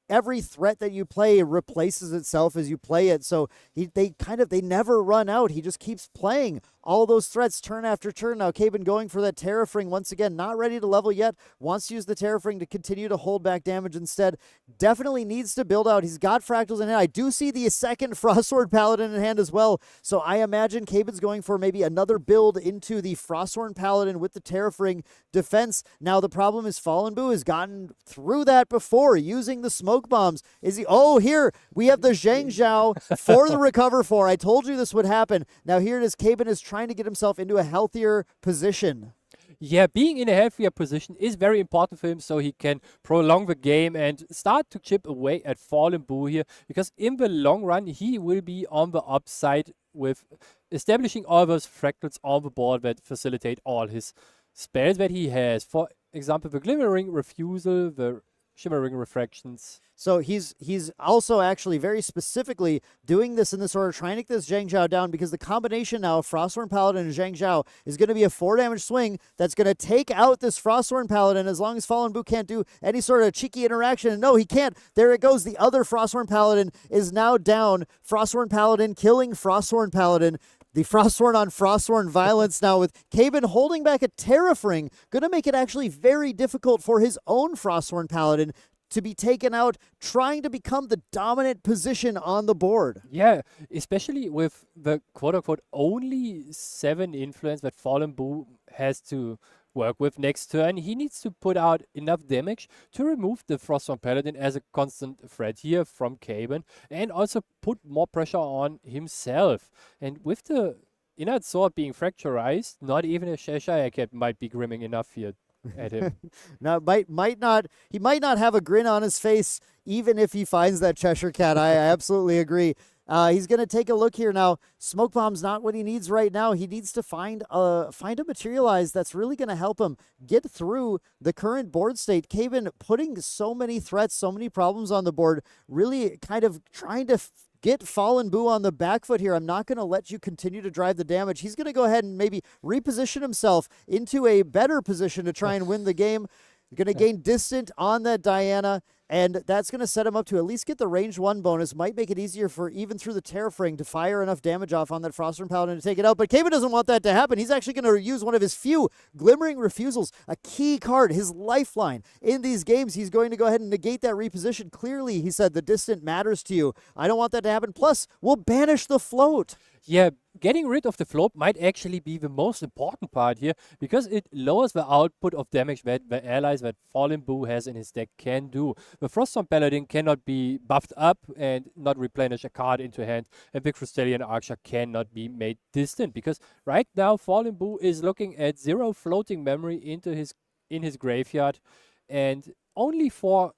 every threat that you play replaces itself as you play it. So they never run out. He just keeps playing all those threats turn after turn. Now, Caben going for that Terrafring once again, not ready to level yet, wants to use the Terrafring to continue to hold back damage instead. Definitely needs to build out. He's got fractals in hand. I do see the second Frostsword Paladin in hand as well. So I imagine Caben's going for maybe another build into the Frostsword Paladin with the Terrafring defense. Now, the problem is Fallen Boo has gotten through that before using the smoke bombs. Is he? Oh, here we have the Zhang Zhao for the recover 4. I told you this would happen. Now, here it is. Caben is trying to get himself into a healthier position. Yeah, being in a healthier position is very important for him so he can prolong the game and start to chip away at Fallen Boo here, because in the long run he will be on the upside with establishing all those fractals on the board that facilitate all his spells that he has. For example, the Glimmering Refusal, the Shimmering Refractions. So he's also actually very specifically doing this in this order, trying to get this Zhang Zhao down, because the combination now of Frosthorn Paladin and Zhang Zhao is going to be a 4 damage swing that's going to take out this Frosthorn Paladin as long as Fallen Boo can't do any sort of cheeky interaction. And no, he can't. There it goes. The other Frosthorn Paladin is now down. Frosthorn Paladin killing Frosthorn Paladin. The Frosthorn on Frosthorn violence now with Caben holding back a Terrafring. Going to make it actually very difficult for his own Frosthorn Paladin to be taken out, trying to become the dominant position on the board. Yeah, especially with the quote-unquote only 7 influence that Fallen Boo has to work with next turn. He needs to put out enough damage to remove the Frosthorn Paladin as a constant threat here from Caben, and also put more pressure on himself. And with the Inner Sword being fracturized, not even a Cheshire Cat might be grimming enough here at him. Now, he might not have a grin on his face even if he finds that Cheshire Cat. I absolutely agree. He's going to take a look here now. Smoke Bomb's not what he needs right now. He needs to find a Materialize that's really going to help him get through the current board state. Caben putting so many threats, so many problems on the board, really kind of trying to get Fallen Boo on the back foot here. I'm not going to let you continue to drive the damage. He's going to go ahead and maybe reposition himself into a better position to try and win the game. Going to gain distant on that Diana, and that's going to set him up to at least get the range 1 bonus. Might make it easier for even through the Terrafring to fire enough damage off on that Frosthorn Paladin to take it out. But Caben doesn't want that to happen. He's actually going to use one of his few Glimmering Refusals, a key card, his lifeline. In these games, he's going to go ahead and negate that reposition. Clearly, he said the distant matters to you. I don't want that to happen. Plus, we'll banish the float. Yeah, getting rid of the float might actually be the most important part here, because it lowers the output of damage that the allies that Fallen Boo has in his deck can do. The Frosthorn Paladin cannot be buffed up and not replenish a card into hand, and the Crystallian Archer cannot be made distant, because right now Fallen Boo is looking at 0 floating memory in his graveyard, and only 5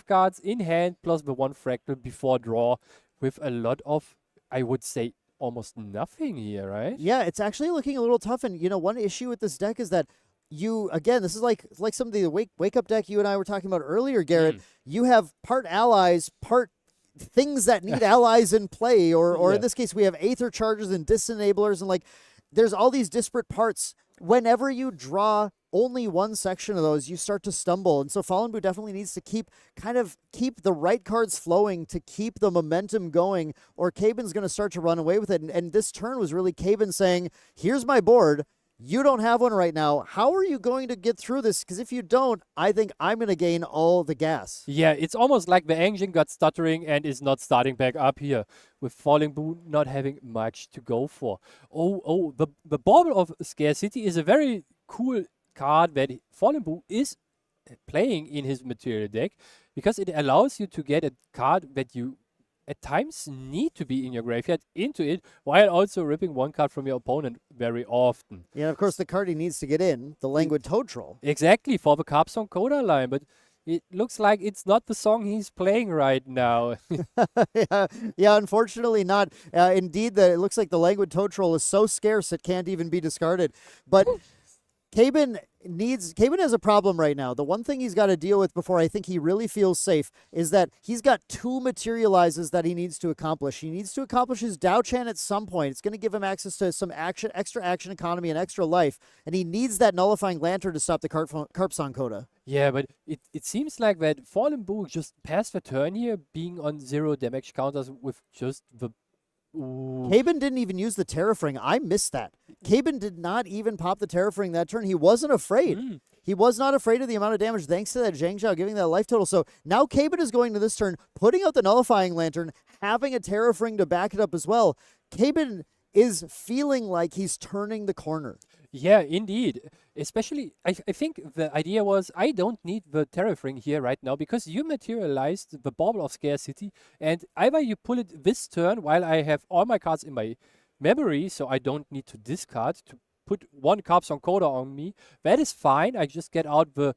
cards in hand plus the 1 fractal before draw, with a lot of, I would say, almost nothing here, right? Yeah, it's actually looking a little tough. And, one issue with this deck is that this is like some of the wake up deck you and I were talking about earlier, Garrett. You have part allies, part things that need allies in play, or in this case, we have Aether Chargers and Disenablers, and there's all these disparate parts. Whenever you draw only one section of those, you start to stumble. And so Fallen Boo definitely needs to keep the right cards flowing to keep the momentum going, or Caben's going to start to run away with it. And this turn was really Caben saying, here's my board. You don't have one right now. How are you going to get through this? Because if you don't, I think I'm going to gain all the gas. Yeah, it's almost like the engine got stuttering and is not starting back up here, with Fallen Boo not having much to go for. The Bauble of Scarcity is a very cool card that Fallen Boo is playing in his material deck, because it allows you to get a card that you at times need to be in your graveyard into it, while also ripping 1 card from your opponent very often. Yeah, of course, the card he needs to get in, the Languid Toad Troll. Exactly, for the Carpsong Coda line, but it looks like it's not the song he's playing right now. yeah, unfortunately not. Indeed, it looks like the Languid Toad Troll is so scarce it can't even be discarded. But Caben Caven has a problem right now. The one thing he's got to deal with before I think he really feels safe is that he's got 2 materializes that he needs to accomplish. He needs to accomplish his Dao Chan at some point. It's going to give him access to some extra action economy and extra life, and he needs that nullifying lantern to stop the Carpsong Coda. Yeah, but it seems like that Fallen Boo just passed the turn here, being on 0 damage counters with just the... Ooh. Caben didn't even use the Terrafring. I missed that. Caben did not even pop the Terrafring that turn. He wasn't afraid. He was not afraid of the amount of damage thanks to that Zhang Zhao giving that life total. So now Caben is going to this turn, putting out the nullifying lantern, having a Terrafring to back it up as well. Caben is feeling like he's turning the corner. Yeah, indeed. Especially, I think the idea was, I don't need the Terrafring here right now because you materialized the Bauble of Scarcity, and either you pull it this turn while I have all my cards in my memory, so I don't need to discard to put 1 Carpsong Coda on me. That is fine. I just get out the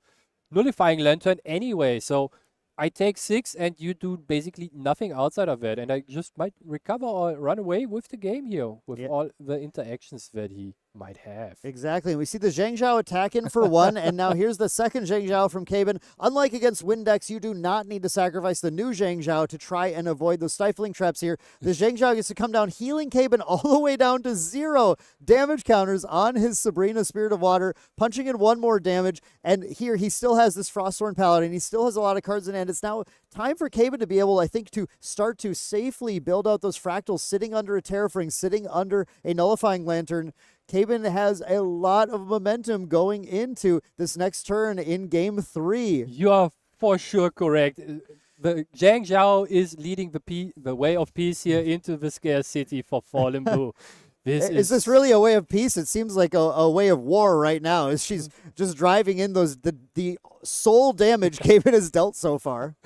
Nullifying Lantern anyway, so I take 6 and you do basically nothing outside of it, and I just might recover or run away with the game here with all the interactions that he might have. Exactly. And we see the Zhang Zhao attack in for 1, and now here's the second Zhang Zhao from Caben. Unlike against Windex, you do not need to sacrifice the new Zhang Zhao to try and avoid those stifling traps here. The Zhang Zhao gets to come down, healing Caben all the way down to 0 damage counters on his Sabrina Spirit of Water, punching in 1 more damage, and here he still has this Frostthorn Paladin. He still has a lot of cards in hand. It's now time for Caben to be able, I think, to start to safely build out those fractals, sitting under a Terrafring, sitting under a Nullifying Lantern. Caben has a lot of momentum going into this next turn in Game 3. You are for sure correct. The Zhang Zhao is leading the way of peace here into the Scarcity for Fallen Boo. Is this really a way of peace? It seems like a way of war right now. As she's just driving in the soul damage Caben has dealt so far.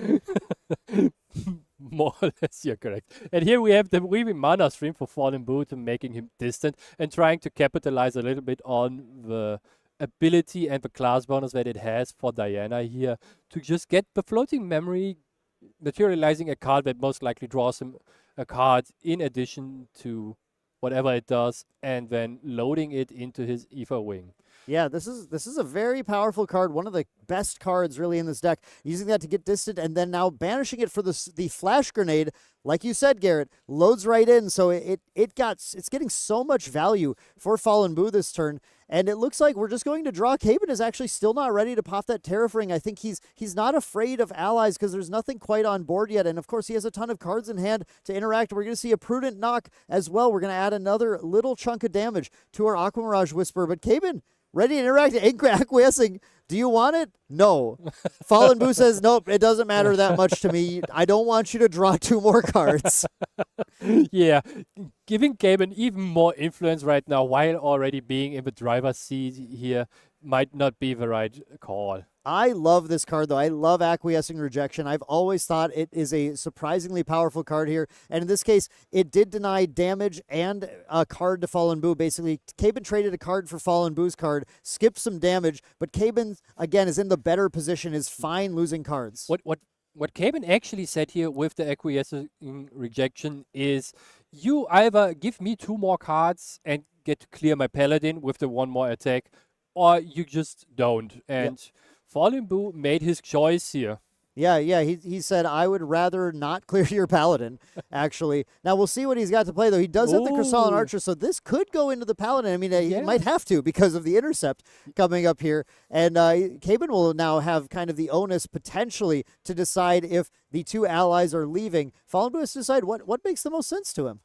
More or less, you're correct. And here we have the Weaving Mana stream for Fallen Boo to making him distant and trying to capitalize a little bit on the ability and the class bonus that it has for Diana here to just get the floating memory, materializing a card that most likely draws him a card in addition to whatever it does, and then loading it into his Ether Wing. Yeah, this is a very powerful card, one of the best cards really in this deck. Using that to get distant and then now banishing it for the Flash Grenade, like you said, Garrett, loads right in. So it's getting so much value for Fallen Boo this turn. And it looks like we're just going to draw. Caben is actually still not ready to pop that Terrafring. I think he's not afraid of allies because there's nothing quite on board yet. And of course, he has a ton of cards in hand to interact. We're going to see a Prudent Knock as well. We're going to add another little chunk of damage to our Aqua Mirage Whisper. But Caben, ready to interact, acquiescing. Do you want it? No. Fallen Boo says, nope, it doesn't matter that much to me. I don't want you to draw 2 more cards. Yeah, giving Caben even more influence right now while already being in the driver's seat here might not be the right call. I love this card, though. I love Acquiescing Rejection. I've always thought it is a surprisingly powerful card here. And in this case, it did deny damage and a card to Fallen Boo. Basically, Caben traded a card for Fallen Boo's card, skipped some damage, but Caben, again, is in the better position, is fine losing cards. What Caben actually said here with the Acquiescing Rejection is, you either give me 2 more cards and get to clear my Paladin with the 1 more attack, or you just don't. And Fallen Boo made his choice here. Yeah, he said, I would rather not clear your Paladin, actually. Now, we'll see what he's got to play, though. He does have the Crystalline Archer, so this could go into the Paladin. I mean, he might have to because of the Intercept coming up here. And Caben will now have kind of the onus, potentially, to decide if the 2 allies are leaving. Fallen Boo has to decide what makes the most sense to him.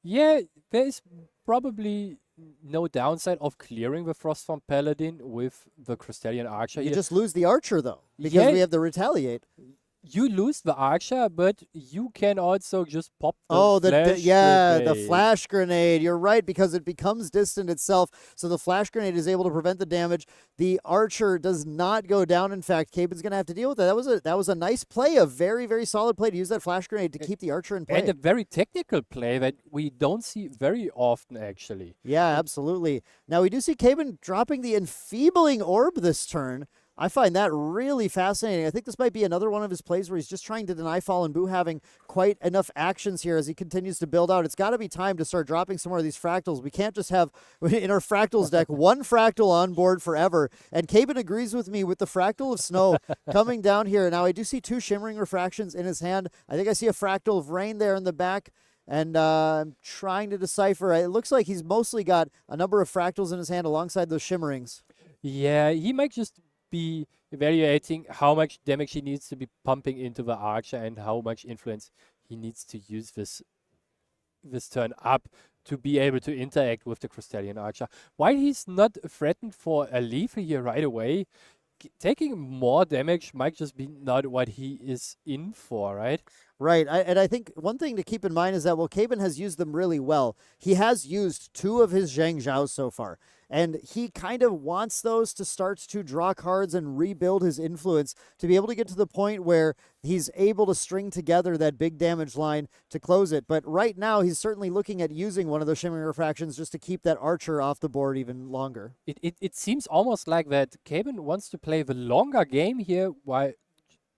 Yeah, there's probably no downside of clearing the Frostform Paladin with the Crystalline Archer. You just lose the Archer, though, because we have the Retaliate. You lose the Archer, but you can also just pop the the Flash Grenade. You're right, because it becomes distant itself, so the Flash Grenade is able to prevent the damage. The Archer does not go down. In fact, Caben's going to have to deal with that. That was a nice play, a very, very solid play to use that Flash Grenade to keep the Archer in play. And a very technical play that we don't see very often, actually. Yeah, absolutely. Now, we do see Caben dropping the Enfeebling Orb this turn. I find that really fascinating. I think this might be another one of his plays where he's just trying to deny Fallen Boo having quite enough actions here as he continues to build out. It's got to be time to start dropping some more of these fractals. We can't just have, in our fractals deck, one fractal on board forever. And Caben agrees with me with the fractal of snow coming down here. Now, I do see 2 shimmering refractions in his hand. I think I see a fractal of rain there in the back. And I'm trying to decipher. It looks like he's mostly got a number of fractals in his hand alongside those shimmerings. Yeah, he might just be evaluating how much damage he needs to be pumping into the archer and how much influence he needs to use this turn up to be able to interact with the Crystallian Archer. While he's not threatened for a lethal here right away, taking more damage might just be not what he is in for, right? Right, and I think one thing to keep in mind is that, well, Caben has used them really well. He has used 2 of his Zhang Zhaos so far, and he kind of wants those to start to draw cards and rebuild his influence to be able to get to the point where he's able to string together that big damage line to close it. But right now, he's certainly looking at using one of those Shimmering Refractions just to keep that Archer off the board even longer. It seems almost like that Caben wants to play the longer game here, while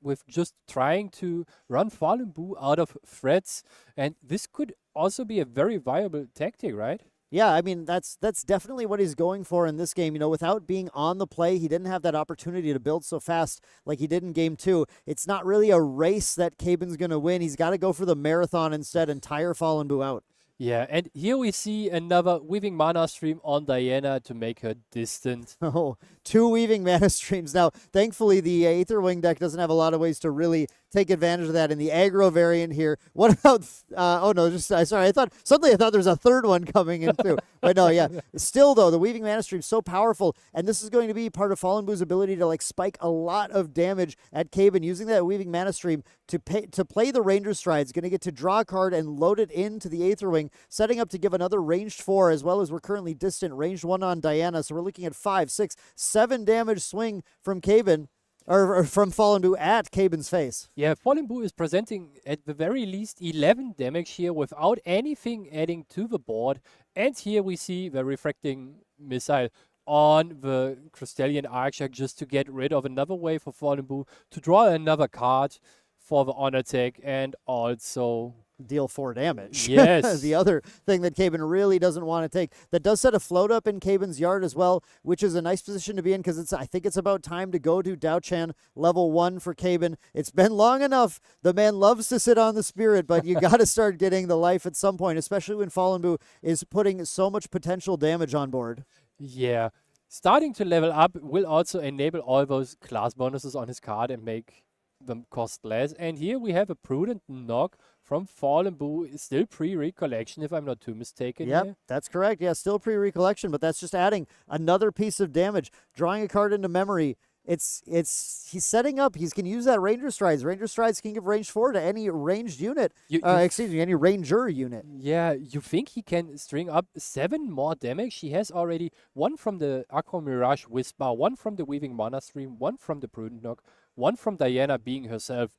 with just trying to run Fallen Boo out of threats, and this could also be a very viable tactic, right? Yeah, I mean, that's definitely what he's going for in this game. You know, without being on the play, he didn't have that opportunity to build so fast like he did in Game 2. It's not really a race that Caben's going to win. He's got to go for the marathon instead and tire Fallen Boo out. Yeah, and here we see another Weaving Mana Stream on Diana to make her distant. Oh, 2 Weaving Mana Streams. Now, thankfully, the Aetherwing deck doesn't have a lot of ways to really take advantage of that in the aggro variant here. What about, oh no, just, sorry, I thought there was a third one coming in too. But no, yeah. Still though, the Weaving Mana Stream is so powerful, and this is going to be part of Fallen Boo's ability to like spike a lot of damage at Caben using that Weaving Mana Stream to play the Ranger Strides. Going to get to draw a card and load it into the Aetherwing, setting up to give another ranged 4, as well as we're currently distant, ranged 1 on Diana. So we're looking at 5, 6, 7 damage swing from Caben. Or from Fallen Boo at Caben's face. Yeah, Fallen Boo is presenting at the very least 11 damage here without anything adding to the board. And here we see the refracting missile on the Crystallian Archer just to get rid of another way for Fallen Boo to draw another card for the honor tag and also deal 4 damage. Yes. The other thing that Caben really doesn't want to take. That does set a float up in Caben's yard as well, which is a nice position to be in because I think it's about time to go to Dao-Chan level 1 for Caben. It's been long enough. The man loves to sit on the spirit, but you got to start getting the life at some point, especially when Fallen Boo is putting so much potential damage on board. Yeah. Starting to level up will also enable all those class bonuses on his card and make them cost less. And here we have a prudent knock from Fallen Boo. Still pre-recollection, if I'm not too mistaken. Yep, here. that's correct. Yeah, still pre-recollection, but that's just adding another piece of damage. Drawing a card into memory. He's setting up. He can use that Ranger Strides. Ranger Strides can give range 4 to any ranged unit. Excuse me, any Ranger unit. Yeah, you think he can string up 7 more damage? He has already 1 from the Aqua Mirage Whisper, 1 from the Weaving Mana Stream, 1 from the Prudent Knock, 1 from Diana being herself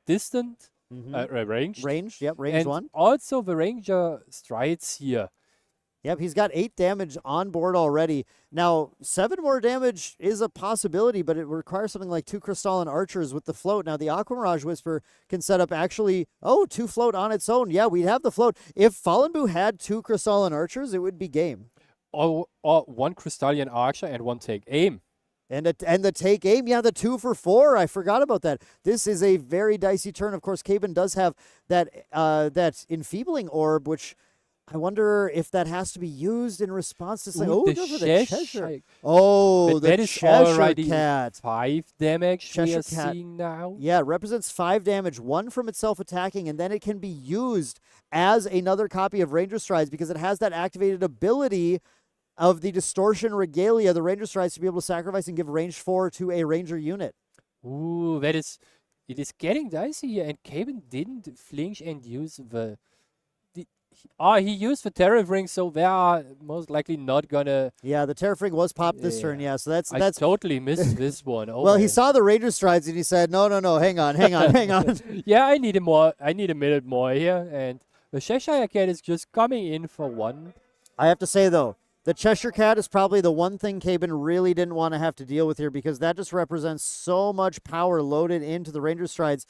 distant, ranged. Ranged, yep, ranged and 1. Also the Ranger Strides here. Yep, he's got 8 damage on board already. Now, 7 more damage is a possibility, but it requires something like 2 Crystalline Archers with the float. Now, the Aqua Mirage Whisper can set up actually, 2 float on its own. Yeah, we'd have the float. If Fallen Boo had 2 Crystalline Archers, it would be game. Or 1 Crystallian Archer and 1 Take Aim. And the take aim, yeah, the 2 for 4. I forgot about that. This is a very dicey turn. Of course, Caben does have that Enfeebling Orb, which I wonder if that has to be used in response to something. Ooh, Oh, the go for the Cheshire. Cheshire. Oh, But the that is Cheshire already Cat. 5 damage we Cheshire are Cat. seeing now. Yeah, it represents 5 damage, 1 from itself attacking, and then it can be used as another copy of Ranger Strides because it has that activated ability of the Distortion Regalia, the Ranger Strides, to be able to sacrifice and give range 4 to a Ranger unit. Ooh, it is getting dicey here, and Caben didn't flinch and use he used the Tariff Ring, so they are most likely not gonna. Yeah, the Tariff Ring was popped this turn, yeah, so that's I totally missed this one. Oh, well, he man. saw the Ranger Strides and he said, no, hang on. Yeah, I need a minute more here, and the Cheshire Cat is just coming in for 1. I have to say, though, The Cheshire Cat is probably the one thing Caben really didn't want to have to deal with here, because that just represents so much power loaded into the Ranger Strides.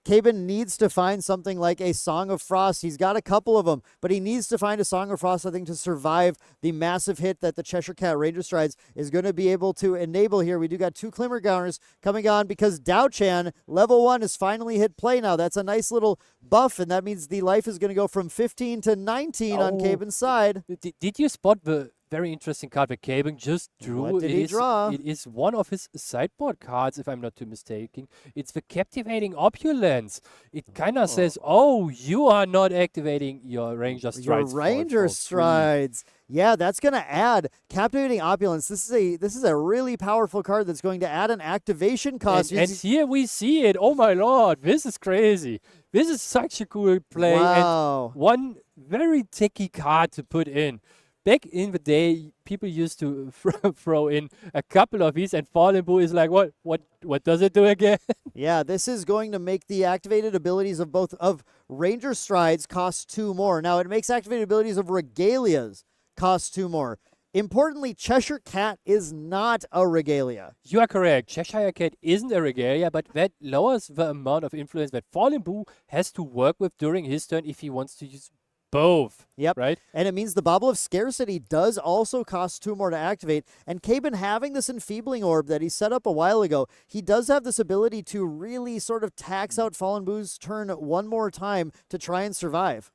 Caben needs to find something like a Song of Frost. He's got a couple of them, but he needs to find a Song of Frost, I think, to survive the massive hit that the Cheshire Cat Ranger Strides is going to be able to enable here. We do got 2 Glimmer Counters coming on because Dao-Chan, level 1, has finally hit play now. That's a nice little buff, and that means the life is going to go from 15 to 19 on Caben's side. Did you spot the very interesting card that Caben just drew? What did he draw? It is one of his sideboard cards, if I'm not too mistaken. It's the Captivating Opulence. It kind of says, oh, you are not activating your Ranger Strides. Your Ranger Strides. Yeah, that's going to add Captivating Opulence. This is a really powerful card that's going to add an activation cost. And here we see it. Oh my lord, this is crazy. This is such a cool play. Wow. And one very tricky card to put in. Back in the day, people used to throw in a couple of these, and Fallen Boo is like, what does it do again? Yeah, this is going to make the activated abilities of both of Ranger Strides cost 2 more. Now, it makes activated abilities of Regalias cost 2 more. Importantly, Cheshire Cat is not a Regalia. You are correct. Cheshire Cat isn't a Regalia, but that lowers the amount of influence that Fallen Boo has to work with during his turn if he wants to use both. Yep. Right? And it means the Bauble of Scarcity does also cost 2 more to activate. And Caben, having this Enfeebling Orb that he set up a while ago, he does have this ability to really sort of tax out Fallen Boo's turn 1 more time to try and survive.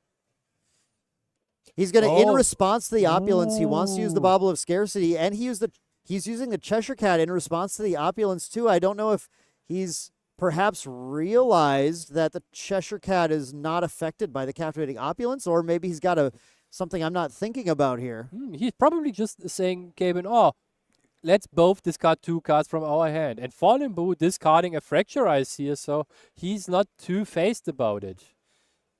He's going to, in response to the Opulence, he wants to use the Bauble of Scarcity, and he's using the Cheshire Cat in response to the Opulence too. I don't know if he's perhaps realized that the Cheshire Cat is not affected by the Captivating Opulence, or maybe he's got something I'm not thinking about here. He's probably just saying, Caben, let's both discard 2 cards from our hand. And Fallen Boo discarding a Fracturize here, so he's not too phased about it.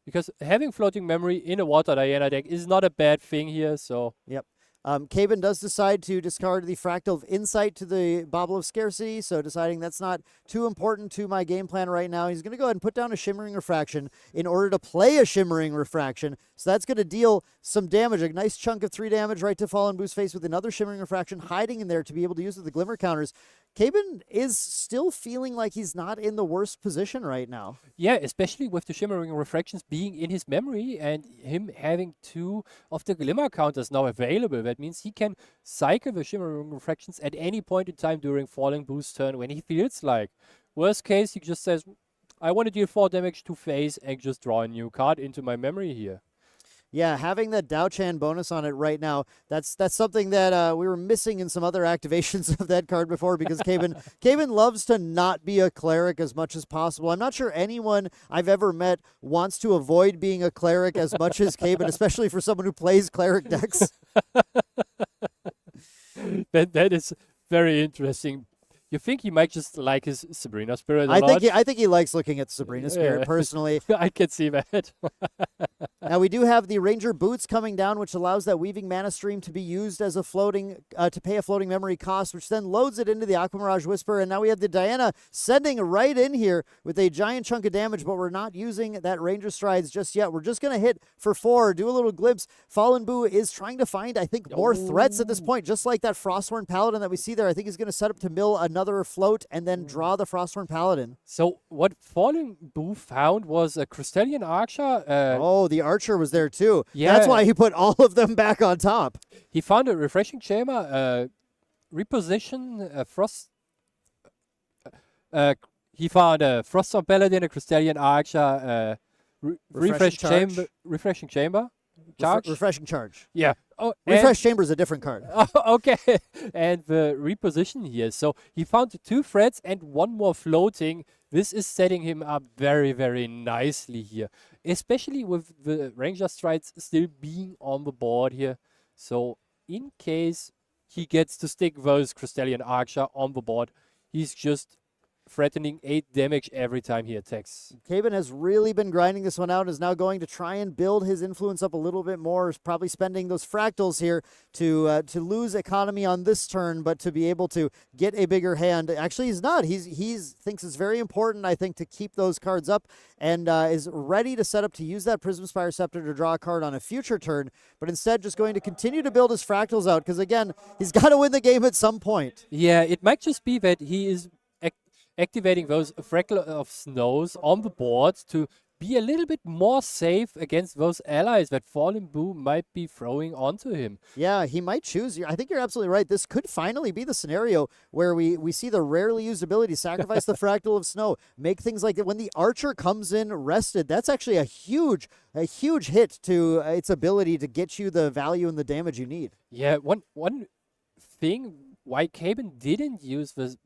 Because having Floating Memory in a Water Diana deck is not a bad thing here, so... Yep. Caben does decide to discard the Fractal of Insight to the Bauble of Scarcity, so deciding that's not too important to my game plan right now. He's going to go ahead and put down a Shimmering Refraction in order to play a Shimmering Refraction. So that's going to deal some damage, a nice chunk of 3 damage right to Fallen Boo's face with another Shimmering Refraction hiding in there to be able to use with the Glimmer Counters. Caben is still feeling like he's not in the worst position right now. Yeah, especially with the Shimmering Refractions being in his memory and him having 2 of the Glimmer Counters now available. That means he can cycle the Shimmering Refractions at any point in time during Falling Boo's turn when he feels like. Worst case, he just says, I want to deal 4 damage to face and just draw a new card into my memory here. Yeah, having that Dao-Chan bonus on it right now, that's something that we were missing in some other activations of that card before, because Caben loves to not be a cleric as much as possible. I'm not sure anyone I've ever met wants to avoid being a cleric as much as Caben, especially for someone who plays cleric decks. That is very interesting. You think he might just like his Sabrina Spirit a lot? I think he likes looking at Sabrina Spirit, personally. I can see that. Now, we do have the Ranger Boots coming down, which allows that Weaving Mana Stream to be used as a floating, to pay a floating memory cost, which then loads it into the Aqua Mirage Whisper. And now we have the Diana sending right in here with a giant chunk of damage, but we're not using that Ranger Strides just yet. We're just going to hit for 4, do a little glimpse. Fallen Boo is trying to find, I think, more threats at this point, just like that Frosthorn Paladin that we see there. I think he's going to set up to mill another float and then draw the Frosthorn Paladin. So what Fallen Boo found was a Crystallian Archer. The Archer was there too. Yeah. That's why he put all of them back on top. He found a Refreshing Chamber, reposition, Frost. He found a Frosthorn Paladin, a Crystallian Archer, Refreshing Chamber. Charge? Refreshing Charge. Yeah. Oh, Refresh Chamber is a different card. Okay. And the reposition here. So he found 2 threats and 1 more floating. This is setting him up very, very nicely here. Especially with the Ranger Strides still being on the board here. So in case he gets to stick those Crystallian Archer on the board, he's just threatening 8 damage every time he attacks. Caben has really been grinding this one out, is now going to try and build his influence up a little bit more, is probably spending those fractals here to lose economy on this turn, but to be able to get a bigger hand. Actually, he's not. He's thinks it's very important, I think, to keep those cards up, and is ready to set up to use that Prism Spire Scepter to draw a card on a future turn, but instead just going to continue to build his fractals out, because again, he's got to win the game at some point. Yeah, it might just be that he is activating those fractal of snows on the board to be a little bit more safe against those allies that Fallen Boo might be throwing onto him. Yeah, he might choose. I think you're absolutely right. This could finally be the scenario where we see the rarely used ability, sacrifice the Fractal of Snow, make things like that. When the Archer comes in rested, that's actually a huge hit to its ability to get you the value and the damage you need. Yeah, one thing why Caben didn't use the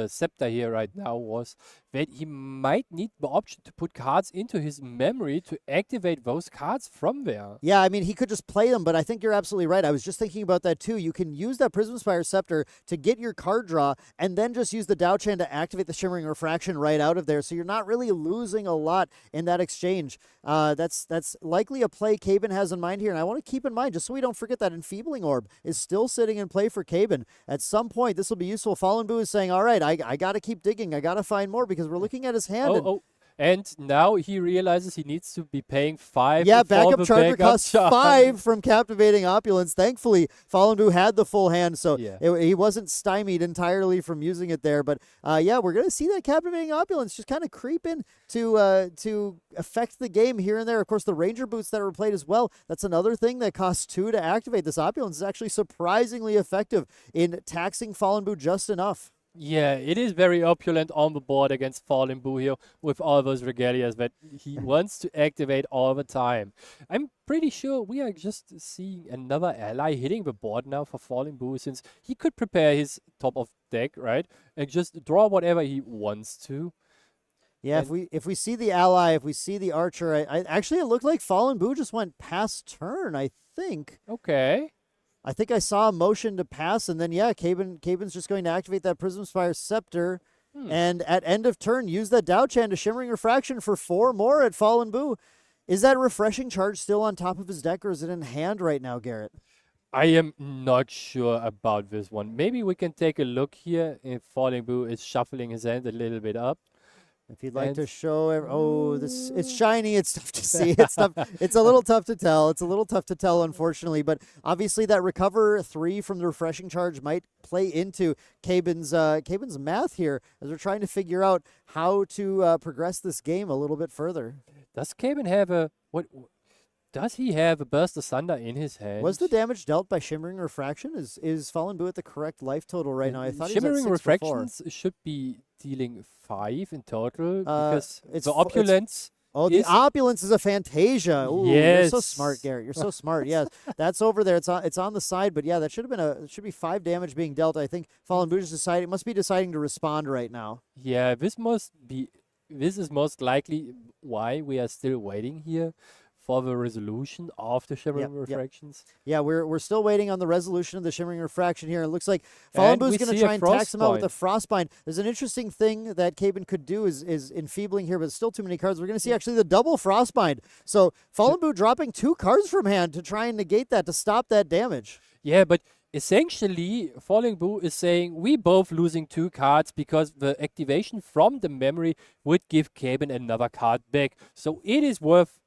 scepter here right now was that he might need the option to put cards into his memory to activate those cards from there. Yeah, I mean, he could just play them, but I think you're absolutely right. I was just thinking about that too. You can use that Prism Spire Scepter to get your card draw and then just use the Dao-Chan to activate the Shimmering Refraction right out of there, so you're not really losing a lot in that exchange. That's likely a play Caben has in mind here, and I want to keep in mind, just so we don't forget, that Enfeebling Orb is still sitting in play for Caben. At some point, this will be useful. Fallen Boo is saying, all right, I got to keep digging. I got to find more, because we're looking at his hand. And now he realizes he needs to be paying 5. Yeah, before backup the charger backup costs charge. 5 from Captivating Opulence. Thankfully, Fallen Boo had the full hand, so Yeah. he wasn't stymied entirely from using it there. But yeah, we're going to see that Captivating Opulence just kind of creep in to affect the game here and there. Of course, the Ranger Boots that were played as well, that's another thing that costs 2 to activate. This Opulence is actually surprisingly effective in taxing Fallen Boo just enough. Yeah, it is very opulent on the board against Fallen Boo here with all those regalias that he wants to activate all the time. I'm pretty sure we are just seeing another ally hitting the board now for Fallen Boo, since he could prepare his top of deck, right? And just draw whatever he wants to. Yeah, if we see the ally, if we see the Archer, I actually, it looked like Fallen Boo just went past turn, I think. Okay. I think I saw a motion to pass, and then, yeah, Caben's just going to activate that Prism Spire Scepter, and at end of turn, use that Dao-Chan to Shimmering Refraction for 4 more at Fallen Boo. Is that Refreshing Charge still on top of his deck, or is it in hand right now, Garrett? I am not sure about this one. Maybe we can take a look here if Fallen Boo is shuffling his hand a little bit up. If you'd like to show, it's shiny. It's tough to see. It's tough. It's a little tough to tell. It's a little tough to tell, unfortunately. But obviously, that recover 3 from the Refreshing Charge might play into Caben's math here as we're trying to figure out how to progress this game a little bit further. Does Caben have a Does he have a Burst Asunder in his hand? Was the damage dealt by Shimmering Refraction? Is Fallen Boo at the correct life total right now? I thought Shimmering he was at 6 for 4. Refractions should be dealing 5 in total because it's the opulence. The opulence is a Fantasia. Ooh, yes. You're so smart, Garrett. You're so smart. Yes, that's over there. It's on the side, but yeah, that should have been it should be 5 damage being dealt. I think Fallen Boo is must be deciding to respond right now. Yeah, this is most likely why we are still waiting here for the resolution of the Shimmering Refractions. Yeah, we're still waiting on the resolution of the Shimmering Refraction here. It looks like Fallen Boo's going to try and tax him out with the Frostbind. There's an interesting thing that Caben could do is enfeebling here, but it's still too many cards. We're going to see actually the double Frostbind. So Fallen Boo dropping 2 cards from hand to try and negate that, to stop that damage. Yeah, but essentially, Falling Boo is saying we both losing 2 cards because the activation from the memory would give Caben another card back. So it is worth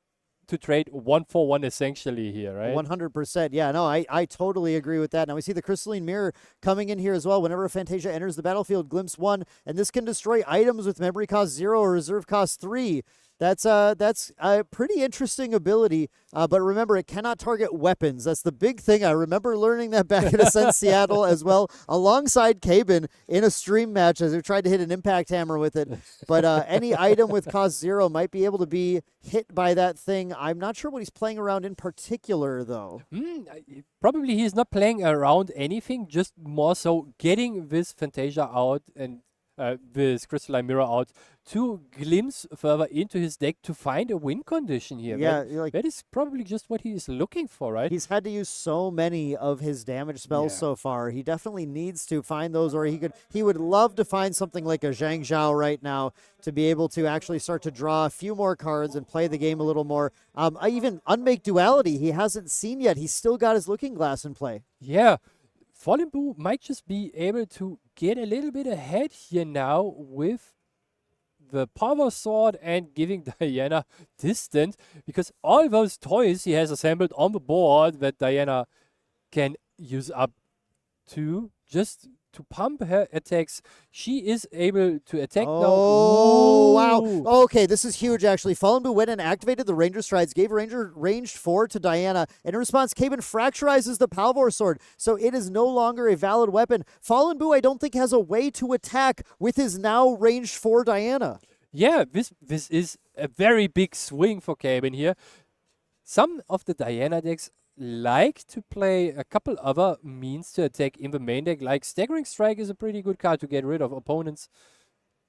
to trade 1 for 1 essentially here, right? 100%. Yeah, no, I totally agree with that. Now we see the Crystalline Mirror coming in here as well. Whenever a Fantasia enters the battlefield, glimpse 1, and this can destroy items with memory cost 0 or reserve cost 3. That's a pretty interesting ability, but remember, it cannot target weapons. That's the big thing. I remember learning that back in Ascent Seattle as well, alongside Caben in a stream match as we tried to hit an impact hammer with it. But any item with cost 0 might be able to be hit by that thing. I'm not sure what he's playing around in particular, though. Probably he's not playing around anything, just more so getting this Fantasia out and this Crystalline Mirror out to glimpse further into his deck to find a win condition here. Yeah, that is probably just what he is looking for, right? He's had to use so many of his damage spells so far. He definitely needs to find those, or he would love to find something like a Zhang Zhao right now to be able to actually start to draw a few more cards and play the game a little more. Even Unmake Duality he hasn't seen yet. He's still got his Looking Glass in play. Yeah. Fallen Boo might just be able to get a little bit ahead here now with the Power Sword and giving Diana distant, because all those toys he has assembled on the board that Diana can use up to just to pump her attacks. She is able to attack now. Oh, wow. Ooh. Okay, this is huge, actually. Fallen Boo went and activated the Ranger Strides, gave Ranger ranged 4 to Diana, and in response, Caben fracturizes the Palvor Sword, so it is no longer a valid weapon. Fallen Boo, I don't think, has a way to attack with his now ranged 4 Diana. Yeah, this is a very big swing for Caben here. Some of the Diana decks like to play a couple other means to attack in the main deck, like Staggering Strike is a pretty good card to get rid of opponents'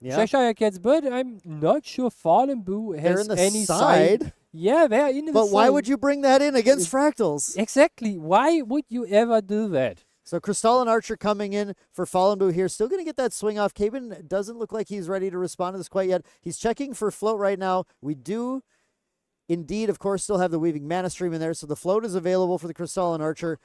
Cheshire Cats, but I'm not sure Fallen Boo has in the any side. Yeah, they're in the But side. why would you bring that in against Fractals? Exactly. Why would you ever do that? So Crystalline Archer coming in for Fallen Boo here. Still going to get that swing off. Caben doesn't look like he's ready to respond to this quite yet. He's checking for float right now. We do indeed, of course, still have the Weaving Mana Stream in there, so the float is available for the Crystalline Archer.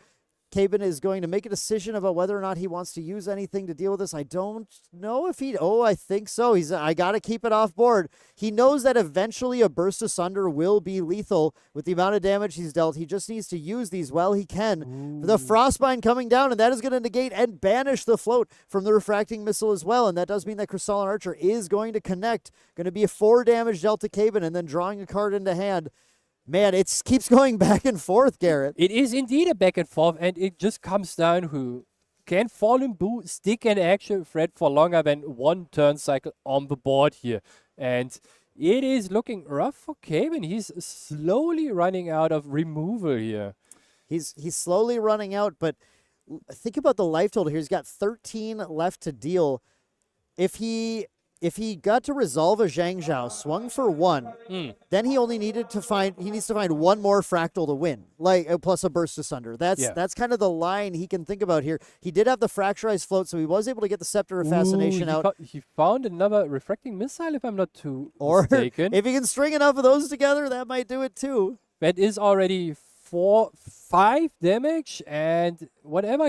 Caben is going to make a decision about whether or not he wants to use anything to deal with this. I don't know if he... Oh, I think so. I got to keep it off board. He knows that eventually a Burst Asunder will be lethal with the amount of damage he's dealt. He just needs to use these while he can. Ooh. The Frostbind coming down, and that is going to negate and banish the float from the Refracting Missile as well, and that does mean that Crystalline Archer is going to connect. Going to be a 4 damage dealt to Caben, and then drawing a card into hand. Man, it keeps going back and forth, Garrett. It is indeed a back and forth, and it just comes down to, can Fallen Boo stick an actual threat for longer than one turn cycle on the board here? And it is looking rough for Caben. He's slowly running out of removal here. He's slowly running out, but think about the life total here. He's got 13 left to deal. If he got to resolve a Zhang Zhao, swung for 1, then he needs to find one more Fractal to win, like plus a Burst Asunder. That's kind of the line he can think about here. He did have the Fracturized Float, so he was able to get the Scepter of Fascination out. He found another Refracting Missile, if I'm not too Or mistaken. if he can string enough of those together, that might do it too. That is already 5 damage, and whatever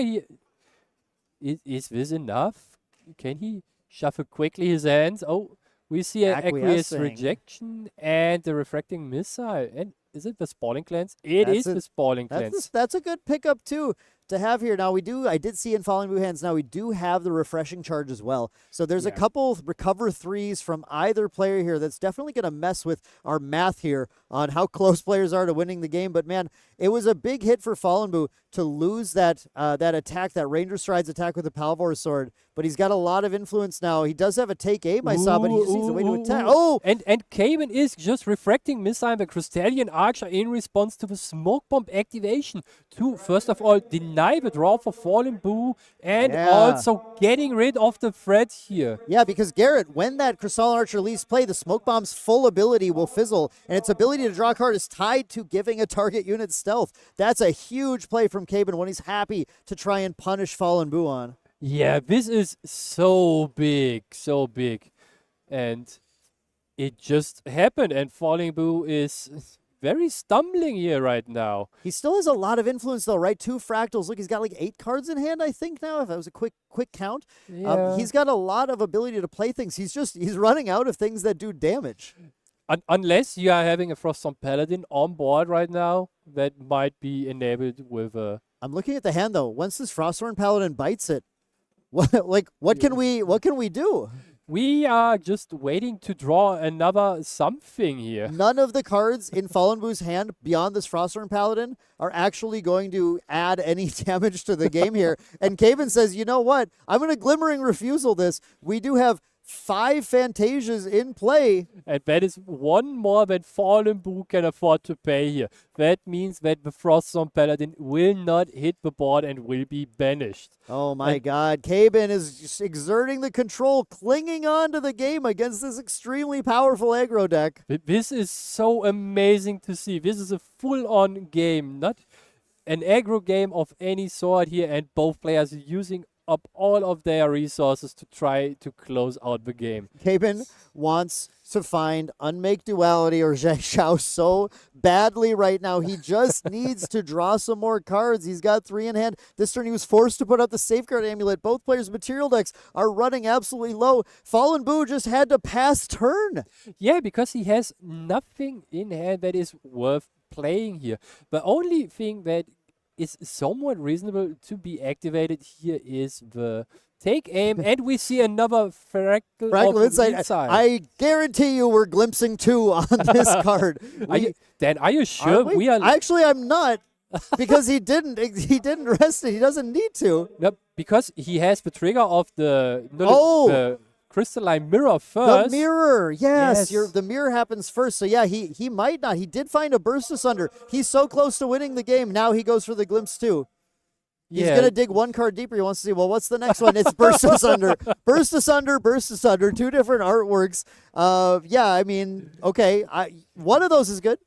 is this enough? Can he shuffle quickly his hands? Oh, we see an Aqueous Acquiescing. Rejection and the Refracting Missile. And is it the Spalling Cleanse? It is the Spalling Cleanse. That's a good pickup too to have here. Now I did see in Falling Boo hands. Now we do have the Refreshing Charge as well. So there's a couple recover 3s from either player here. That's definitely going to mess with our math here on how close players are to winning the game. But man, it was a big hit for Fallen Boo to lose that attack, that Ranger Strides attack with the Palvor Sword. But he's got a lot of influence now. He does have a take aim, I saw, but he just needs a way to attack. Oh! And Caben is just Refracting Missile the Crystalline Archer in response to the Smoke Bomb activation to, first of all, deny the draw for Fallen Boo and also getting rid of the threat here. Yeah, because Garrett, when that Crystalline Archer leaves play, the Smoke Bomb's full ability will fizzle, and its ability to draw a card is tied to giving a target unit stealth. That's a huge play from Caben when he's happy to try and punish Fallen Boo on. Yeah, this is so big. And it just happened, and Falling Boo is very stumbling here right now. He still has a lot of influence, though, right? 2 Fractals. Look, he's got like 8 cards in hand, I think, now, if that was a quick count. Yeah. He's got a lot of ability to play things. He's running out of things that do damage. Unless you are having a Froststorm Paladin on board right now, that might be enabled with a... I'm looking at the hand, though. Once this Froststorm Paladin bites it, what can we do? We are just waiting to draw another something here. None of the cards in Fallen Boo's hand beyond this Froststorm Paladin are actually going to add any damage to the game here. And Caben says, you know what? I'm going to Glimmering Refusal this. We do have 5 Fantasias in play. And that is one more that Fallen Boo can afford to pay here. That means that the Froststorm Paladin will not hit the board and will be banished. Oh my God. Caben is just exerting the control, clinging on to the game against this extremely powerful aggro deck. This is so amazing to see. This is a full-on game, not an aggro game of any sort here, and both players using up all of their resources to try to close out the game. Caben wants to find Unmake Duality or Xiao so badly right now. He just needs to draw some more cards. He's got 3 in hand. This turn he was forced to put out the Safeguard Amulet. Both players' material decks are running absolutely low. Fallen Boo just had to pass turn. Yeah, because he has nothing in hand that is worth playing here. The only thing that is somewhat reasonable to be activated here is the take aim, and we see another fractal of Insight. I guarantee you we're glimpsing 2 on this card. Dan, are you sure we are? Actually, I'm not, because he didn't rest it. He doesn't need to. No, because he has the trigger of the crystalline mirror first. The mirror, yes. Yes. The mirror happens first. So yeah, he might not. He did find a Burst Asunder. He's so close to winning the game. Now he goes for the Glimpse too. He's going to dig 1 card deeper. He wants to see, well, what's the next one? It's Burst Asunder. Burst Asunder, Burst Asunder. 2 different artworks. Yeah, I mean, okay. One of those is good.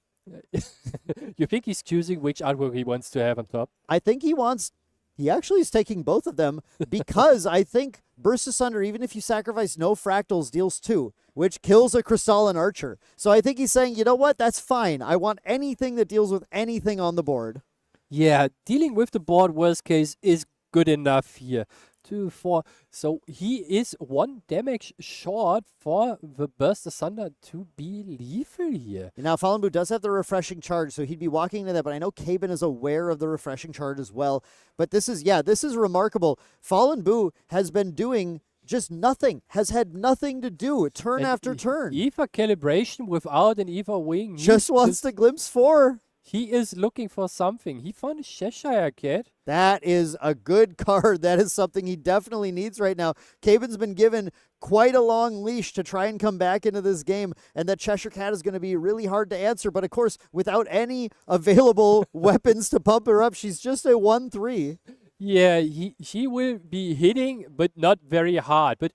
You think he's choosing which artwork he wants to have on top? I think he actually is taking both of them because I think Burst Asunder, even if you sacrifice no fractals, deals 2, which kills a Crystalline Archer. So I think he's saying, you know what? That's fine. I want anything that deals with anything on the board. Yeah, dealing with the board worst case is good enough here. 2, 4. So he is 1 damage short for the Burst Asunder to be lethal here. Now, Fallen Boo does have the Refreshing Charge, so he'd be walking into that, but I know Caben is aware of the Refreshing Charge as well. But this is remarkable. Fallen Boo has been doing just nothing, has had nothing to do turn after turn. Aether Calibration without an Aether Wing. Just wants to glimpse 4. He is looking for something. He found a Cheshire Cat. That is a good card. That is something he definitely needs right now. Caben's been given quite a long leash to try and come back into this game, and that Cheshire Cat is going to be really hard to answer. But of course, without any available weapons to pump her up, she's just a 1/3. Yeah, she will be hitting, but not very hard. But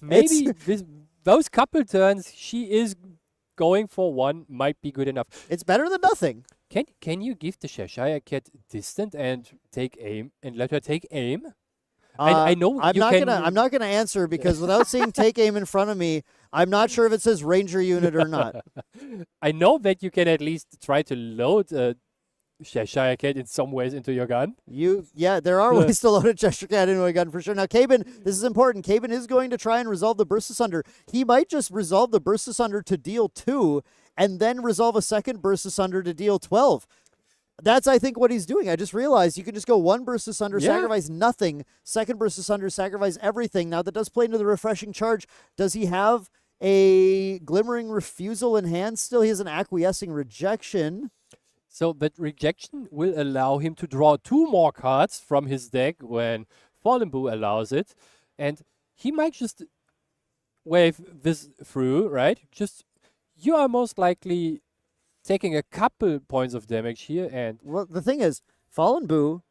maybe those couple turns, she is going for 1 might be good enough. It's better than nothing. Can you give the Cheshire Cat distant and take aim and let her take aim? I know I'm not gonna answer because without seeing take aim in front of me, I'm not sure if it says Ranger unit or not. I know that you can at least try to load a Cheshire Cat in some ways into your gun. There are ways to load a Cheshire Cat into a gun for sure. Now, Caben, this is important. Caben is going to try and resolve the Burst Asunder. He might just resolve the Burst Asunder to deal 2 and then resolve a second Burst Asunder to deal 12. That's, I think, what he's doing. I just realized you can just go 1 Burst Asunder, sacrifice nothing, second Burst Asunder, sacrifice everything. Now, that does play into the Refreshing Charge. Does he have a Glimmering Refusal in hand still? He has an Acquiescing Rejection. So that rejection will allow him to draw 2 more cards from his deck when Fallen Boo allows it. And he might just wave this through, right? You are most likely taking a couple points of damage here. And well, the thing is, Fallen Boo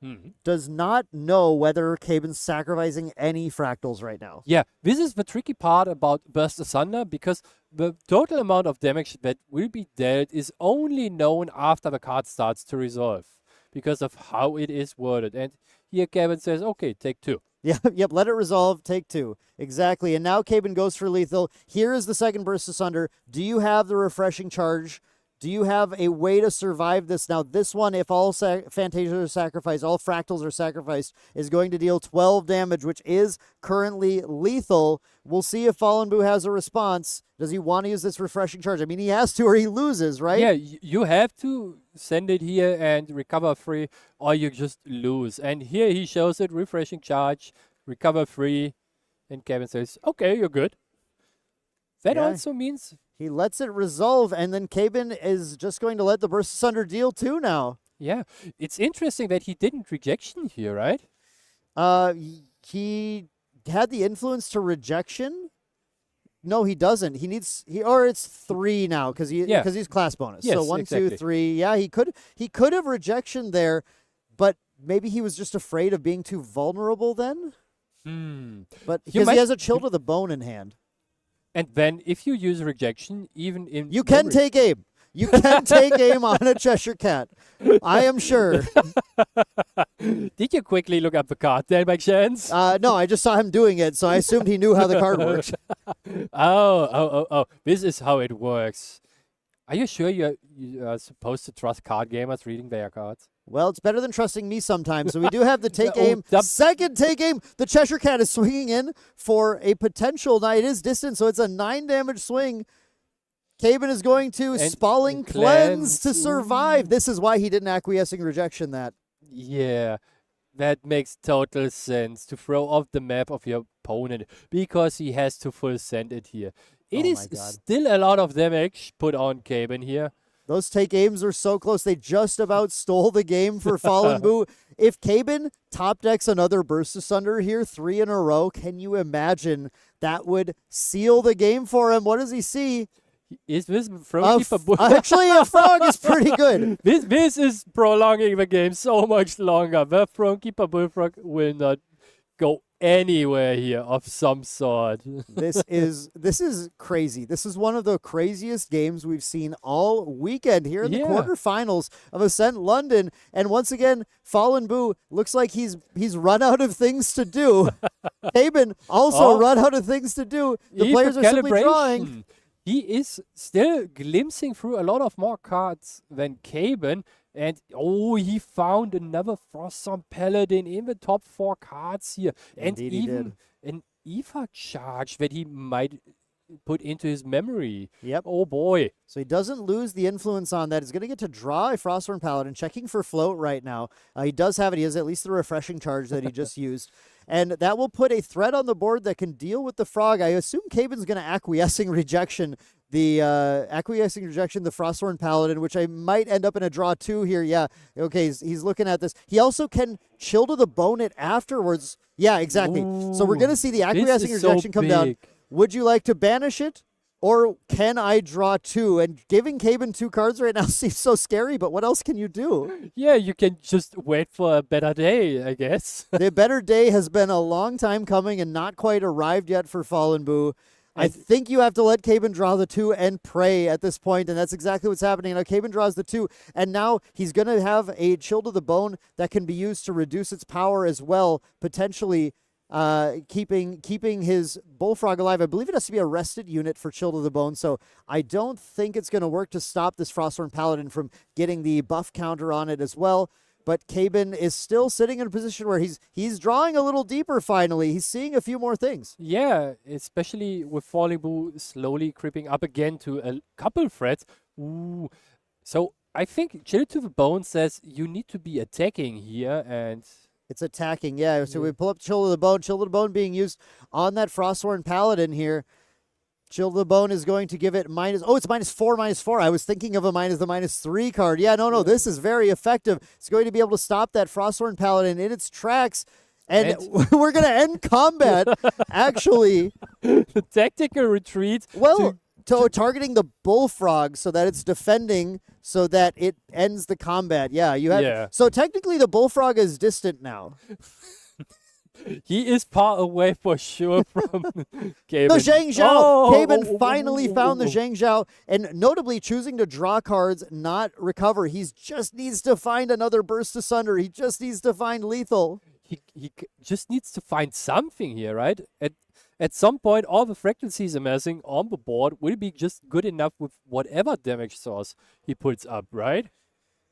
does not know whether Caben's sacrificing any fractals right now. Yeah, this is the tricky part about Burst Asunder, because the total amount of damage that will be dealt is only known after the card starts to resolve because of how it is worded. And here Caben says, okay, take 2. Yep, let it resolve, take 2. Exactly. And now Caben goes for lethal. Here is the second Burst Asunder. Do you have the Refreshing Charge? Do you have a way to survive this? Now, this one, if all Fantasias are sacrificed, all fractals are sacrificed, is going to deal 12 damage, which is currently lethal. We'll see if Fallen Boo has a response. Does he want to use this Refreshing Charge? I mean, he has to or he loses, right? Yeah, you have to send it here and recover free, or you just lose. And here he shows it, Refreshing Charge, recover free, and Caben says, okay, you're good. That also means he lets it resolve, and then Caben is just going to let the Burst Asunder deal 2 now. Yeah, it's interesting that he didn't rejection here, right? He had the influence to rejection, No, he doesn't. Or it's 3 now because he's class bonus. Yes, so 1, exactly. 2, 3. Yeah, he could have rejection there, but maybe he was just afraid of being too vulnerable then. But because he has a chill to the bone in hand. And then if you use rejection, even in You can memory- take aim. You can take aim on a Cheshire Cat. I am sure. Did you quickly look up the card then, by chance? No, I just saw him doing it, so I assumed he knew how the card worked. Oh. This is how it works. Are you sure you are supposed to trust card gamers reading their cards? Well, it's better than trusting me sometimes. So we do have the take Oh, aim. that- Second take aim. The Cheshire Cat is swinging in for a potential. Now, it is distant, so it's a 9 damage swing. Caben is going to And Spalling cleanse. Cleanse to survive. This is why he didn't acquiescing rejection that. Yeah, that makes total sense to throw off the map of your opponent because he has to full send it here. It Oh is my God. still a lot of damage put on Caben here. Those take aims are so close. They just about stole the game for Fallen Boo. If Caben top decks another Burst Asunder here 3 in a row, can you imagine that would seal the game for him? What does he see? Is this Frozen Actually, a frog is pretty good. This is prolonging the game so much longer. The Thronekeeper Bullfrog will not go anywhere here of some sort. This is crazy. This is one of the craziest games we've seen all weekend here in the Yeah. quarterfinals of Ascent London. And once again, Fallen Boo looks like he's run out of things to do. Caben also run out of things to do. The Even players are simply calibration. drawing. He is still glimpsing through a lot of more cards than Caben. And he found another Froststorm Paladin in the top 4 cards here. And Indeed he even an Eva charge that he might put into his memory. Yep. Oh boy. So he doesn't lose the influence on that. He's going to get to draw a Frostborn Paladin, checking for float right now. He does have it. He has at least the refreshing charge that he just used. And that will put a threat on the board that can deal with the frog. I assume Caben's going to acquiescing rejection the Frostborn Paladin, which I might end up in a draw 2 here. Yeah, okay, he's looking at this. He also can chill to the bone it afterwards. Yeah, exactly. So we're going to see the acquiescing is so rejection come down. big. Would you like to banish it? Or can I draw 2? And giving Caben 2 cards right now seems so scary, but what else can you do? Yeah, you can just wait for a better day, I guess. The better day has been a long time coming and not quite arrived yet for Fallen Boo. I think you have to let Caben draw the 2 and pray at this point, and that's exactly what's happening. Now Caben draws the 2, and now he's going to have a Chill to the Bone that can be used to reduce its power as well, potentially keeping his Bullfrog alive. I believe it has to be a rested unit for Chill to the Bone, so I don't think it's going to work to stop this Frosthorn Paladin from getting the buff counter on it as well. But Caben is still sitting in a position where he's drawing a little deeper finally. He's seeing a few more things. Yeah, especially with Falling Boo slowly creeping up again to a couple threats. Ooh. So I think Chill to the Bone says you need to be attacking here, and it's attacking, yeah. So we pull up Chill to the Bone. Chill to the Bone being used on that Frosthorn Paladin here. Chill to the Bone is going to give it minus... Oh, it's -4. I was thinking of the -3 card. Yeah, no, this is very effective. It's going to be able to stop that Frosthorn Paladin in its tracks. And we're going to end combat, actually. The tactical retreat. Well, targeting the Bullfrog so that it's defending so that it ends the combat. Yeah, you have... Yeah. So technically the Bullfrog is distant now. He is far away for sure from Caben. The Zhang Zhao. Caben oh, finally oh, found the oh. Zhang Zhao, and notably choosing to draw cards, not recover. He just needs to find another Burst Asunder. He just needs to find lethal. He just needs to find something here, right? At some point, all the fractals he's amassing on the board will be just good enough with whatever damage source he puts up, right?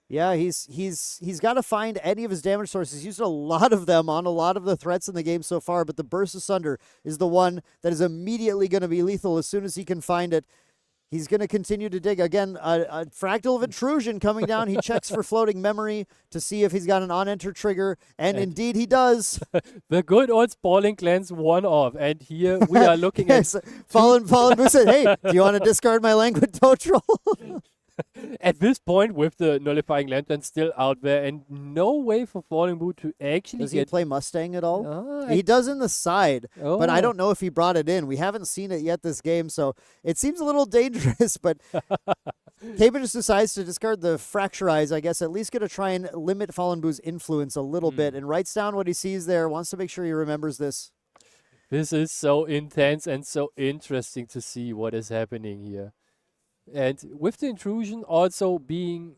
Yeah, he's got to find any of his damage sources. He's used a lot of them on a lot of the threats in the game so far, but the Burst Asunder is the one that is immediately going to be lethal as soon as he can find it. He's going to continue to dig. Again, a Fractal of Intrusion coming down. He checks for floating memory to see if he's got an on-enter trigger, and indeed he does. The good old Spalling Cleanse one-off, and here we are looking yes, at... Fallen Boo said, hey, do you want to discard my Languid Toad Troll? At this point, with the nullifying lantern still out there, and no way for Falling Boo to actually Does he get. play Mustang at all? Ah, He does in the side, but I oh. don't know if he brought it in. We haven't seen it yet this game, so it seems a little dangerous, but Caben just decides to discard the Fracture Eyes, I guess, at least going to try and limit Fallen Boo's influence a little bit, and writes down what he sees there, wants to make sure he remembers this. This is so intense and so interesting to see what is happening here. And with the intrusion also being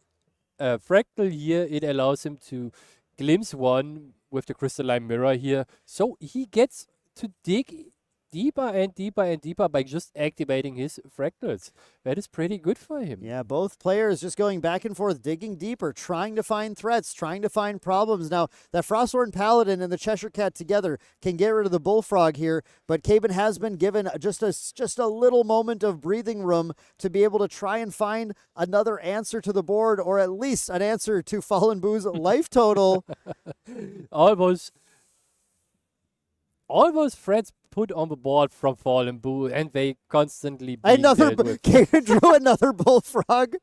a fractal here, it allows him to glimpse one with the crystalline mirror here. So he gets to dig deeper and deeper and deeper by just activating his fractals. That is pretty good for him. Yeah, both players just going back and forth, digging deeper, trying to find threats, trying to find problems. Now, that Frostborn Paladin and the Cheshire Cat together can get rid of the Bullfrog here, but Caben has been given just a little moment of breathing room to be able to try and find another answer to the board, or at least an answer to Fallen Boo's life total. Almost threats put on the board from Fallen Boo, and they constantly being Another dealt with. Caben drew another Bullfrog.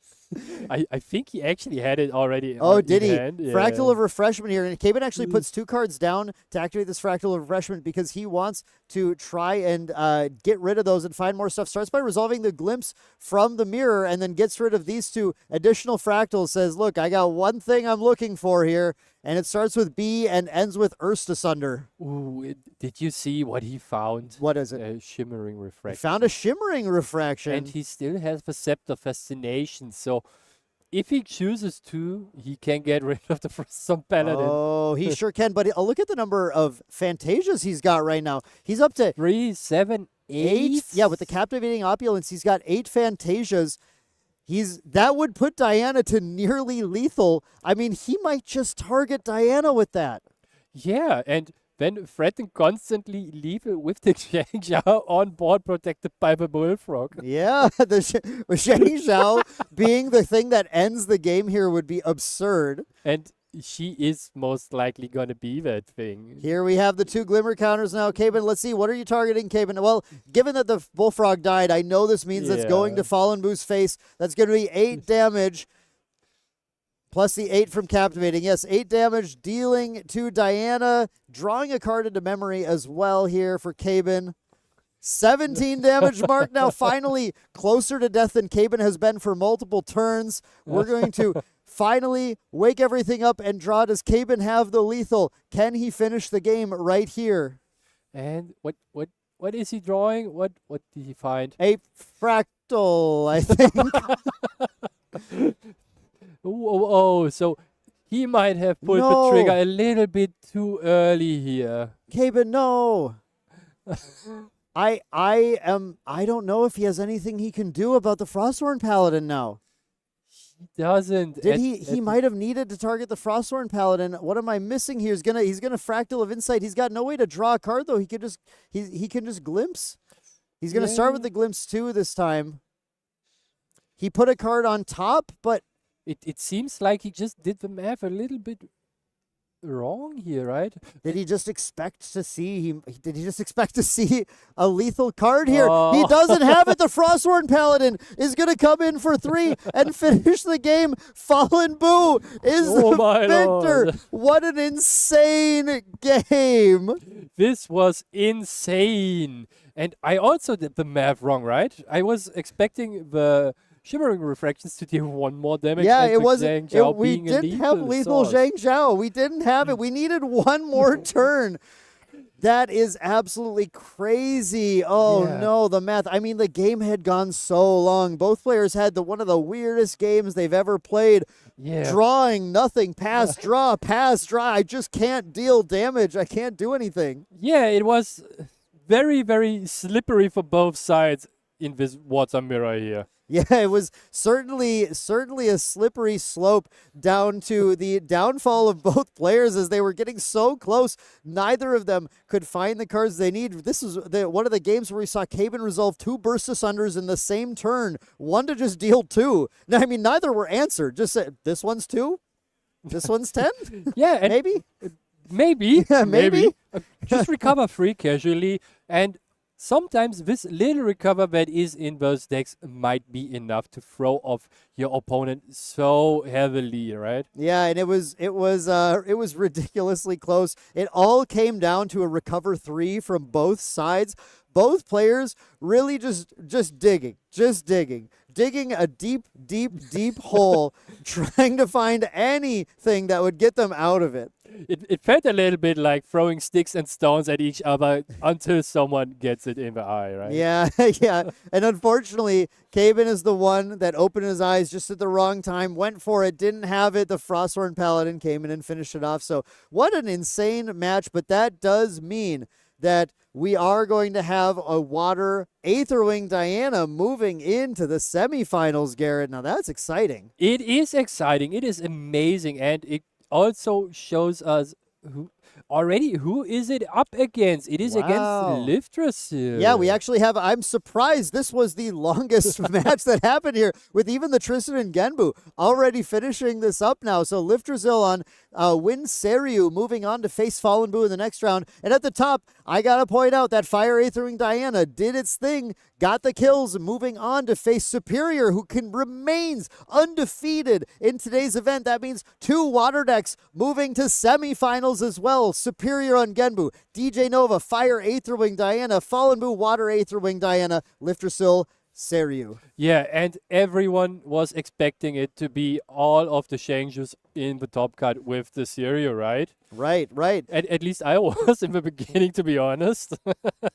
I think he actually had it already. Oh, in did he? hand. Fractal Yeah. of Refreshment here. And Caben actually puts 2 cards down to activate this Fractal of Refreshment because he wants to try and get rid of those and find more stuff. Starts by resolving the glimpse from the mirror and then gets rid of these 2 additional fractals. Says, look, I got one thing I'm looking for here. And it starts with B and ends with Asunder. Ooh, did you see what he found? What is it? A shimmering He refraction. found a Shimmering Refraction. And he still has Perceptor Fascination. So if he chooses to, he can get rid of the Frostborn Paladin. Oh, he sure can. But look at the number of Fantasias he's got right now. He's up to 3, 7, 8. Yeah, with the Captivating Opulence, he's got 8 Fantasias. That would put Diana to nearly lethal. I mean, he might just target Diana with that. Yeah, and then threaten constantly lethal with the Zhang Zhao on board protected by the Bullfrog. Yeah, the Zhang Zhao being the thing that ends the game here would be absurd. And she is most likely going to be that thing. Here we have the 2 Glimmer counters now. Caben, let's see. What are you targeting, Caben? Well, given that the Bullfrog died, I know this means that's going to Fallen Boo's face. That's going to be 8 damage. Plus the 8 from Captivating. Yes, 8 damage dealing to Diana. Drawing a card into memory as well here for Caben. 17 damage mark now, finally closer to death than Caben has been for multiple turns. We're going to finally wake everything up and draw. Does Caben have the lethal? Can he finish the game right here? And what is he drawing? What did he find? A fractal, I think. Oh, so he might have pulled No. the trigger a little bit too early here. Caben, no. I don't know if he has anything he can do about the Frostborn Paladin now. He doesn't. Did he might have needed to target the Frostborn Paladin. What am I missing here? He's gonna Fractal of Insight. He's got no way to draw a card though. He can just glimpse. He's gonna start with the glimpse 2 this time. He put a card on top, but It seems like he just did the math a little bit wrong here, right? did he just expect to see a lethal card here? He Oh. doesn't have it. The Frostborn Paladin is going to come in for 3 and finish the game. Fallen Boo is Oh the my victor. Lord. What an insane game. This was insane. And I also did the math wrong, right? I was expecting the Shimmering Refractions to deal 1 more damage. Yeah, and it the wasn't. Zhang Zhao We being a didn't have lethal source. Zhang Zhao. We didn't have it. We needed 1 more turn. That is absolutely crazy. Oh Yeah. no, the math. I mean, the game had gone so long. Both players had one of the weirdest games they've ever played. Yeah. Drawing nothing, pass, draw, pass, draw. I just can't deal damage. I can't do anything. Yeah, it was very, very slippery for both sides in this water mirror here. Yeah, it was certainly a slippery slope down to the downfall of both players as they were getting so close. Neither of them could find the cards they need. This was one of the games where we saw Caben resolve 2 Burst Asunders in the same turn, one to just deal 2. Now, I mean, neither were answered. Just said, this one's 2, this one's 10, Yeah, and maybe. maybe. Yeah, maybe. Just recover 3 casually and sometimes this little recover that is in those decks might be enough to throw off your opponent so heavily, right? Yeah, and it was ridiculously close. It all came down to a recover 3 from both sides. Both players really just digging a deep hole, trying to find anything that would get them out of it. It felt a little bit like throwing sticks and stones at each other until someone gets it in the eye, right? Yeah, yeah. And unfortunately, Caben is the one that opened his eyes just at the wrong time, went for it, didn't have it. The Frosthorn Paladin came in and finished it off. So what an insane match, but that does mean that we are going to have a Water Aetherwing Diana moving into the semifinals, Garrett. Now that's exciting. It is exciting. It is amazing. And it also shows us who is it up against? It is Wow. against Liftrasil. Yeah, we actually have. I'm surprised this was the longest match that happened here, with even the Tristan and Genbu already finishing this up now. So Liftrasil on Win Seryu moving on to face Fallen Boo in the next round. And at the top, I got to point out that Fire Aethering Diana did its thing, got the kills, moving on to face Superior, who remains undefeated in today's event. That means 2 water decks moving to semifinals as well. Superior on Genbu, DJ Nova, Fire Aetherwing Diana, Fallen Boo, Water Aetherwing Diana, Liftrasil, Seryu. Yeah, and everyone was expecting it to be all of the Shangjus in the top cut with the Syria, right? Right. At least I was in the beginning, to be honest.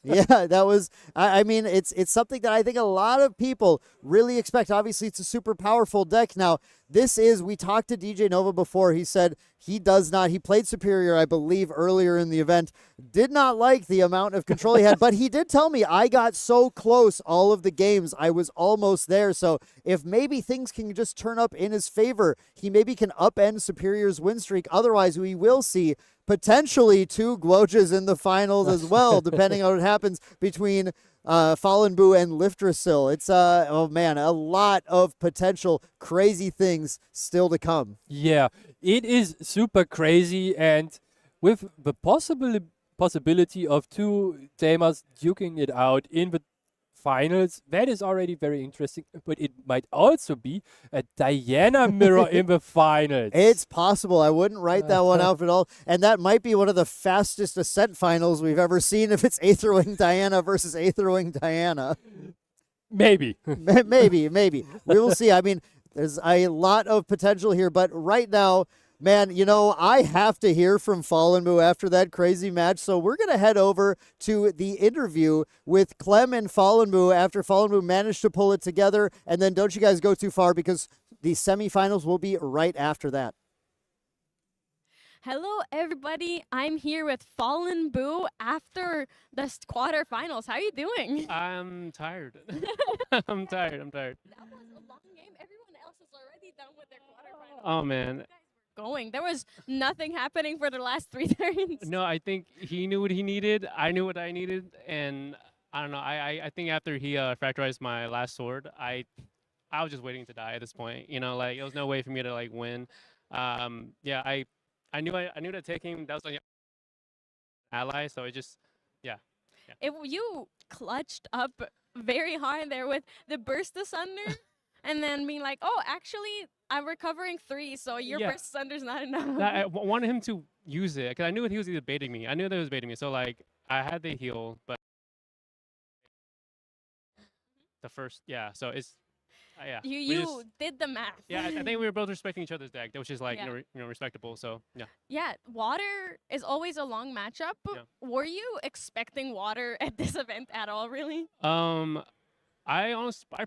Yeah, that was, I mean, it's something that I think a lot of people really expect. Obviously, it's a super powerful deck. Now, we talked to DJ Nova before. He said he played Superior, I believe, earlier in the event. Did not like the amount of control he had, but he did tell me, I got so close all of the games. I was almost there. So if maybe things can just turn up in his favor, he maybe can upend Superior's win streak. Otherwise, we will see potentially 2 Guojas in the finals as well, depending on what happens between Fallen Boo and Liftrasil. It's oh man, a lot of potential crazy things still to come. Yeah, it is super crazy, and with the possibility of 2 Tamers duking it out in the finals, that is already very interesting, but it might also be a Diana mirror in the finals. It's possible. I wouldn't write that one out at all. And that might be one of the fastest Ascent finals we've ever seen if it's Aetherwing Diana versus Aetherwing Diana. Maybe. Maybe. We will see. I mean, there's a lot of potential here, but right now, man, I have to hear from Fallen Boo after that crazy match, so we're going to head over to the interview with Clem and Fallen Boo after Fallen Boo managed to pull it together, and then don't you guys go too far because the semifinals will be right after that. Hello, everybody. I'm here with Fallen Boo after the quarterfinals. How are you doing? I'm tired. I'm tired. That was a long game. Everyone else is already done with their quarterfinals. Oh, man. Going. There was nothing happening for the last 3 turns. No, I think he knew what he needed. I knew what I needed. And I don't know. I think after he fracturized my last sword, I was just waiting to die at this point. Like, there was no way for me to, like, win. Yeah, I knew to take him. That was like ally. So it just, yeah. You clutched up very hard there with the burst asunder and then being like, oh, actually, I'm recovering 3, so your Yeah. burst asunder's not enough. I wanted him to use it because I knew he was either baiting me. I knew that he was baiting me. So, like, I had the heal, but the first, yeah. So it's, yeah. You did the math. Yeah, I think we were both respecting each other's deck, which is like Yeah. respectable. So yeah. Yeah, water is always a long matchup. Yeah. Were you expecting water at this event at all, really? I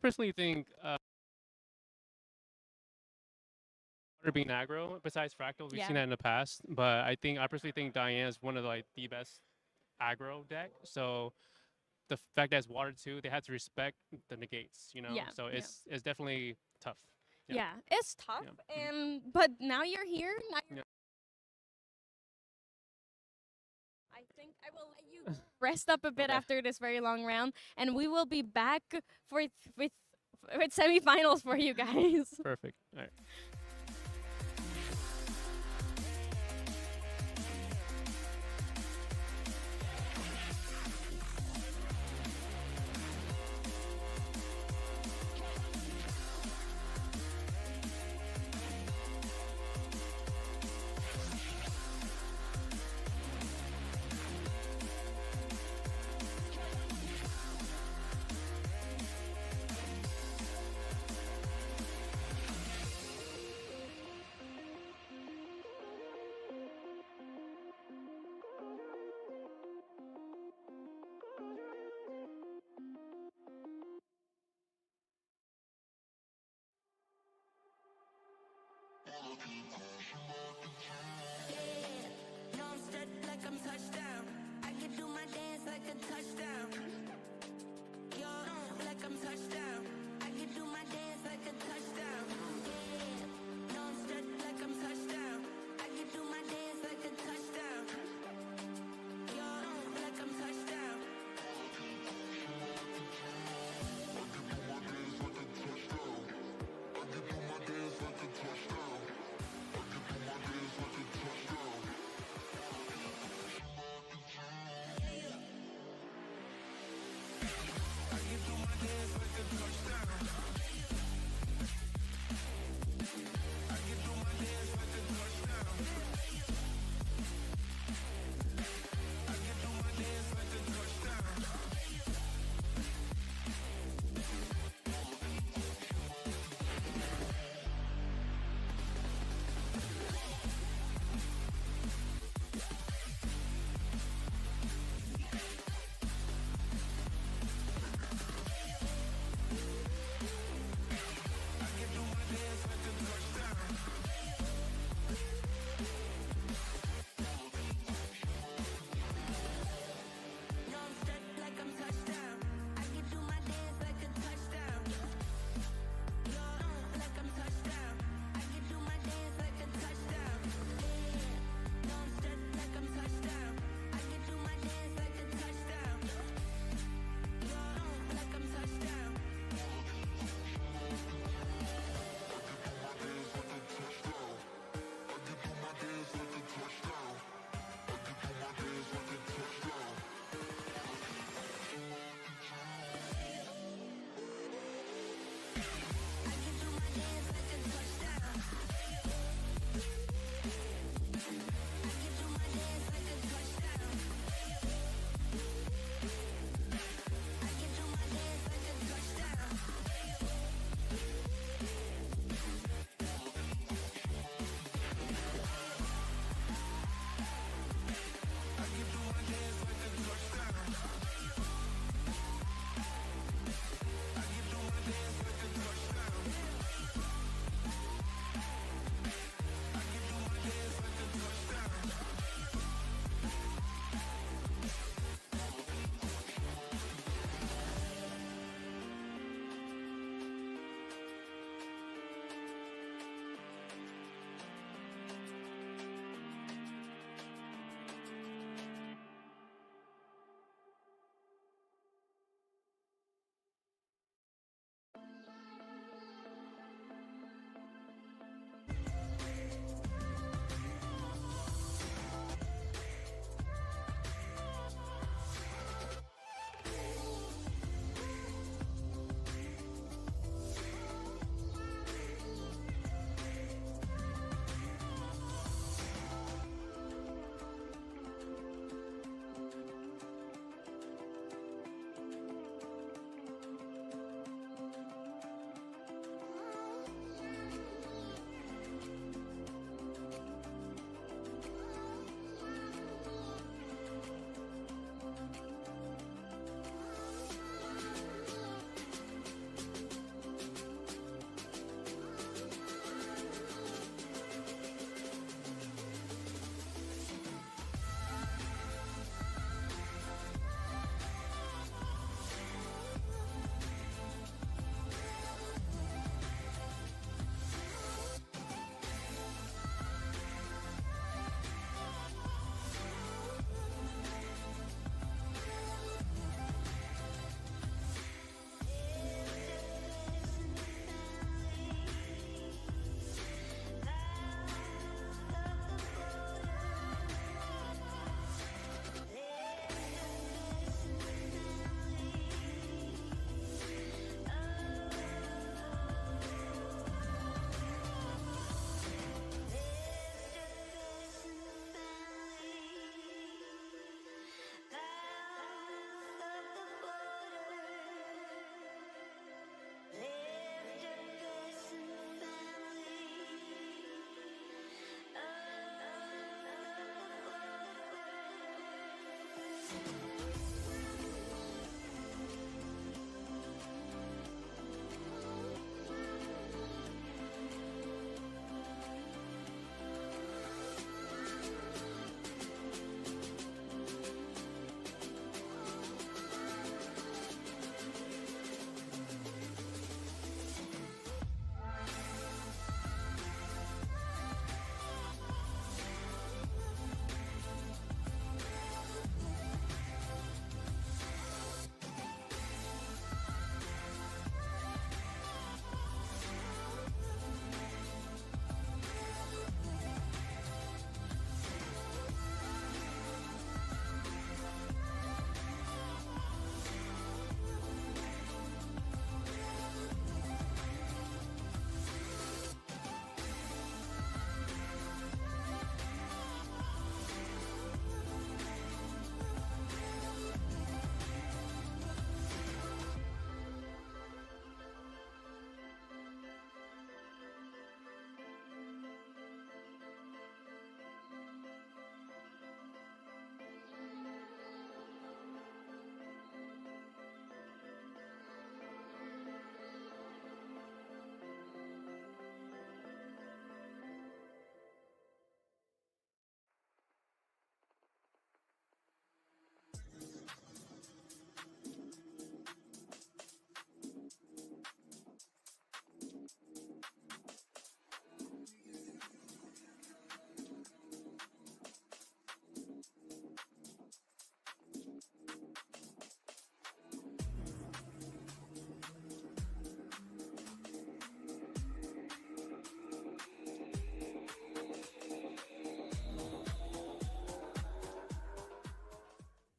personally think water being aggro, besides Fractal, we've seen that in the past. But I personally think Diana is one of the best aggro deck. So the fact that it's water too, they had to respect the negates, Yeah, So it's definitely tough. Yeah, it's tough. Yeah. But now you're here. Now Yeah. I think I will let you rest up a bit Okay. after this very long round, and we will be back with semifinals for you guys. Perfect. All right. Yeah, no, I'm stepped like I'm touchdown. I can do my dance like a touchdown. Yo, like I'm touchdown. I can do my dance like a touchdown. Yeah, no, I'm stepped like I'm touchdown. I can do my dance like a touchdown. Yo, like I'm touchdown.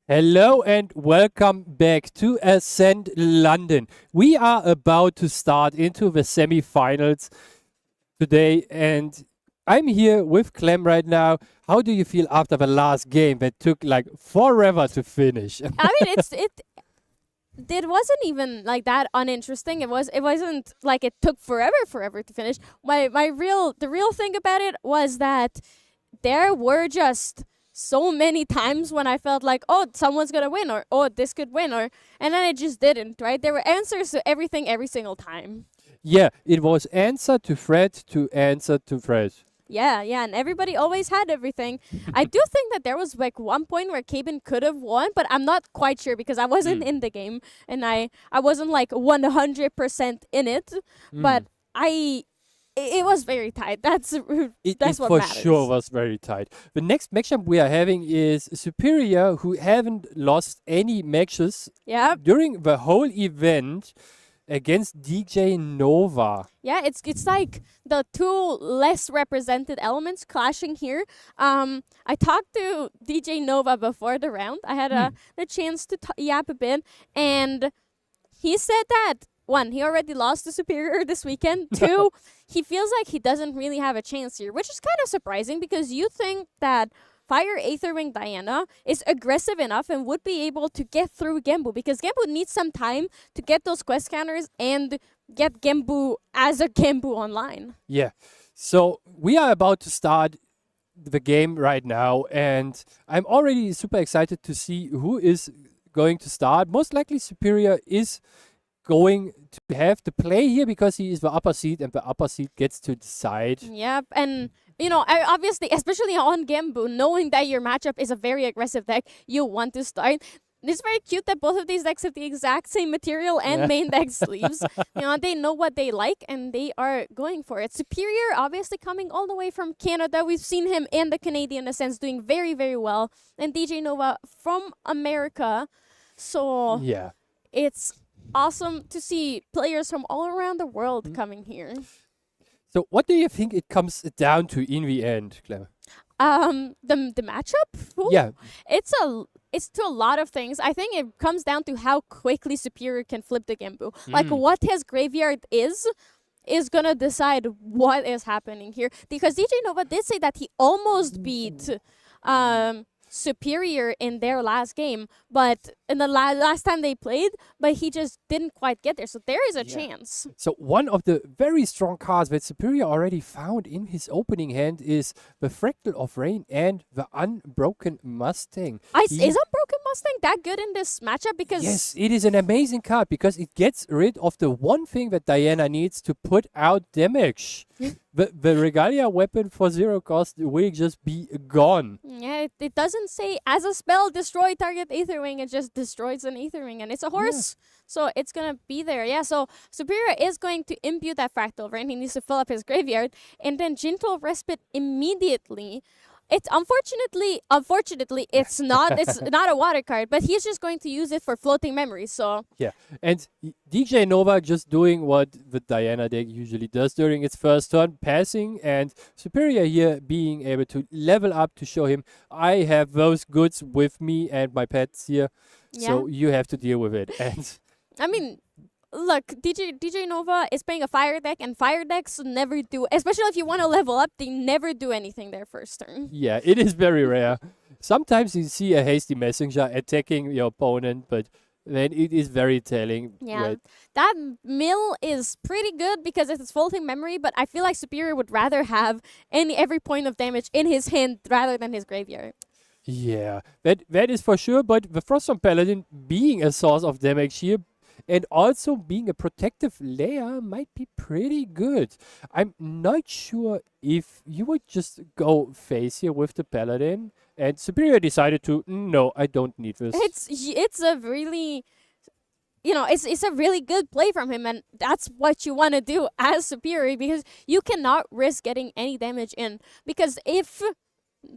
Hello and welcome back to Ascent London. We are about to start into the semi-finals today, and I'm here with Clem right now. How do you feel after the last game that took like forever to finish? I mean, it wasn't even like that uninteresting. It wasn't like it took forever to finish. The real thing about it was that there were just so many times when I felt like, oh, someone's gonna win, or oh, this could win, and then it just didn't. Right? There were answers to everything every single time. Yeah, it was answer to threat to answer to threat. Yeah, and everybody always had everything. I do think that there was like one point where Caben could have won, but I'm not quite sure because I wasn't in the game and I wasn't like 100% in it. But it was very tight. That's It what for matters. sure was very tight. The next matchup we are having is Superior, who haven't lost any matches Yeah, during the whole event, against DJ Nova. yeah. It's like the two less represented elements clashing here. I talked to DJ Nova before the round. I had the chance to yap a bit, and he said that one, he already lost to Superior this weekend. Two, he feels like he doesn't really have a chance here, which is kind of surprising because you think that Fire Aetherwing Diana is aggressive enough and would be able to get through Genbu because Genbu needs some time to get those quest counters and get Genbu as a Genbu online. Yeah. So we are about to start the game right now, and I'm already super excited to see who is going to start. Most likely Superior is going to have to play here because he is the upper seed and the upper seed gets to decide. Yep, and obviously, especially on Genbu, knowing that your matchup is a very aggressive deck, you want to start. It's very cute that both of these decks have the exact same material and main deck sleeves. They know what they like and they are going for it. Superior, obviously coming all the way from Canada. We've seen him in the Canadian Ascents doing very, very well. And DJ Nova from America. So Yeah. it's awesome to see players from all around the world coming here. So what do you think it comes down to in the end, Clem? The matchup? Ooh. Yeah. It's to a lot of things. I think it comes down to how quickly Superior can flip the Genbu. Like what his graveyard is gonna decide what is happening here. Because DJ Nova did say that he almost beat Superior in their last game, but in the last time they played, but he just didn't quite get there. So there is a chance. So one of the very strong cards that Superior already found in his opening hand is the Fractal of Rain and the Unbroken Mustang. Is Unbroken Mustang that good in this matchup? Because Yes, it is an amazing card because it gets rid of the one thing that Diana needs to put out damage. The Regalia weapon for 0 cost will just be gone. yeah, it doesn't say as a spell destroy target Aetherwing. It just destroys an Aetherwing, and it's a horse, so it's gonna be there. Yeah, so Superior is going to impute that Fractal, right? He needs to fill up his graveyard, and then Gentle Respite immediately. It's unfortunately, it's not a water card, but he's just going to use it for floating memories. So Yeah, and DJ Nova just doing what the Diana deck usually does during its first turn, passing, and Superior here being able to level up to show him, I have those goods with me and my pets here, so you have to deal with it. And I mean, look, DJ Nova is playing a fire deck, and fire decks never do, especially if you want to level up, they never do anything their first turn. yeah, it is very rare. Sometimes you see a hasty messenger attacking your opponent, but then it is very telling. Yeah, that mill is pretty good because it's floating memory, but I feel like Superior would rather have every point of damage in his hand rather than his graveyard. Yeah, that is for sure, but the Froststone Paladin being a source of damage here and also being a protective layer might be pretty good. I'm not sure if you would just go face here with the Paladin, and Superior decided to, no, I don't need this. It's a really, it's a really good play from him, and that's what you want to do as Superior because you cannot risk getting any damage in. Because if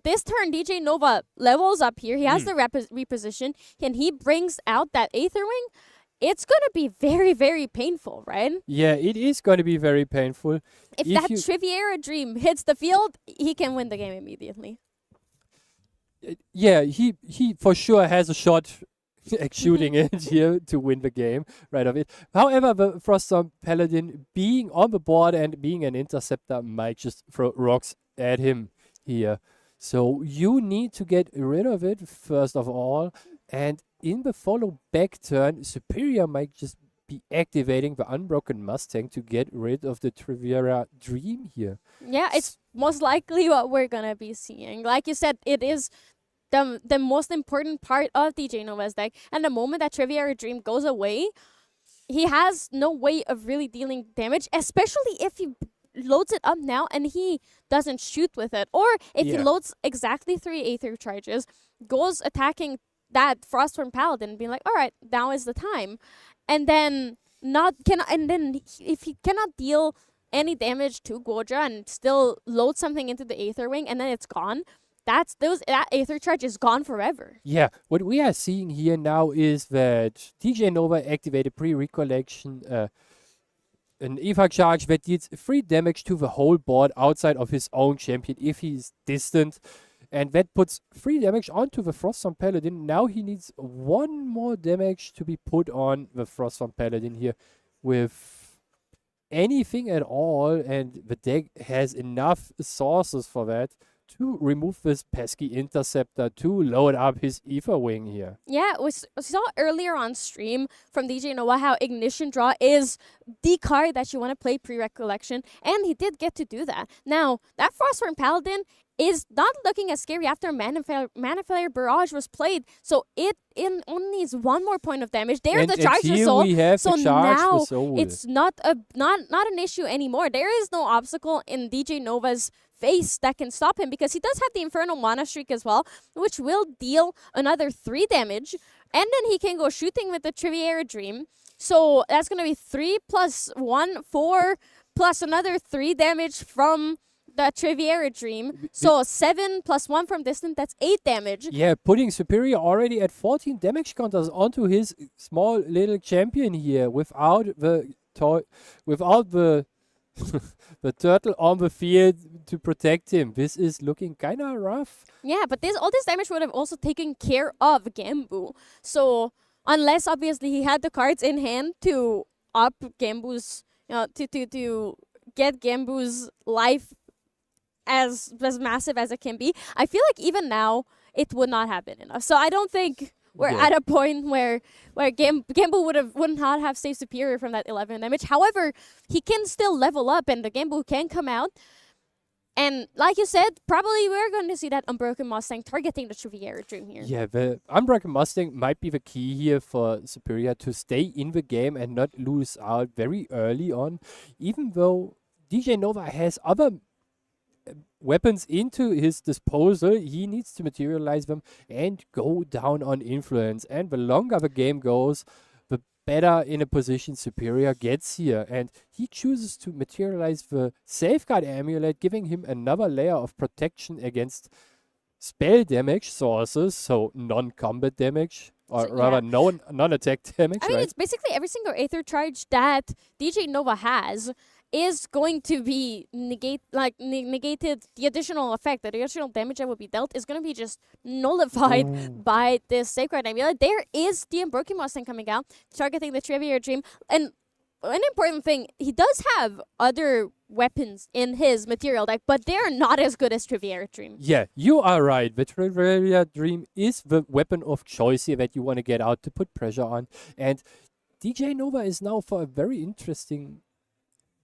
this turn DJ Nova levels up here, he has the reposition, and he brings out that Aetherwing, it's going to be very, very painful, right? Yeah, it is going to be very painful. If that Triviera Dream hits the field, he can win the game immediately. Yeah, he for sure has a shot at shooting it here to win the game right of it. However, the Froststorm Paladin being on the board and being an interceptor might just throw rocks at him here. So you need to get rid of it first of all, and in the follow back turn, Superior might just be activating the Unbroken Mustang to get rid of the Triviera Dream here. Yeah, it's most likely what we're gonna be seeing. Like you said, it is the most important part of DJ Nova's deck. And the moment that Triviera Dream goes away, he has no way of really dealing damage, especially if he loads it up now and he doesn't shoot with it. Or if he Yeah. loads exactly 3 Aether charges, goes attacking that Frostborn Paladin and being like, alright, now is the time. And then if he cannot deal any damage to Godra and still load something into the Aether Wing and then it's gone, that Aether charge is gone forever. Yeah, what we are seeing here now is that DJ Nova activated pre-recollection, an evac charge that deals 3 damage to the whole board outside of his own champion if he's distant. And that puts 3 damage onto the Froststorm Paladin. Now he needs 1 more damage to be put on the Froststorm Paladin here with anything at all. And the deck has enough sources for that to remove this pesky interceptor to load up his Ether Wing here. Yeah, we saw earlier on stream from DJ Noah how Ignition Draw is the card that you want to play pre-recollection, and he did get to do that. Now, that Frostborn Paladin is not looking as scary after Mana Flare Barrage was played, so it only needs 1 more point of damage. There's the charge here soul, we have so the charge now for soul. it's not an issue anymore. There is no obstacle in DJ Nova's face that can stop him because he does have the Infernal Mana Streak as well, which will deal another 3 damage, and then he can go shooting with the Triviera Dream. So that's going to be 3 plus 1, 4, plus another 3 damage from the Triviera Dream. So 7 plus 1 from distant, that's 8 damage. Yeah, putting Superior already at 14 damage counters onto his small little champion here without the the turtle on the field to protect him. This is looking kind of rough. Yeah, but all this damage would have also taken care of Gambu. So unless obviously he had the cards in hand to up Gambu's, to get Gambu's life as massive as it can be, I feel like even now it would not have been enough. So I don't think we're at a point where Gambu would not have saved Superior from that 11 damage. However, he can still level up and the Gambu can come out. And like you said, probably we're going to see that Unbroken Mustang targeting the Triviera Dream here. Yeah, the Unbroken Mustang might be the key here for Superior to stay in the game and not lose out very early on. Even though DJ Nova has other weapons into his disposal, he needs to materialize them and go down on influence. And the longer the game goes, the better in a position Superior gets here. And he chooses to materialize the Safeguard Amulet, giving him another layer of protection against spell damage sources, so non-combat damage, or rather non-attack damage, I mean, right? it's basically every single Aether charge that DJ Nova has is going to be negated. The additional effect, the additional damage that will be dealt is going to be just nullified by this Sacred Amulet. There is the Unbroken Mustang coming out, targeting the Triviera Dream. And an important thing, he does have other weapons in his material deck, but they're not as good as Triviera Dream. Yeah, you are right. The Triviera Dream is the weapon of choice here that you want to get out to put pressure on. And DJ Nova is now for a very interesting...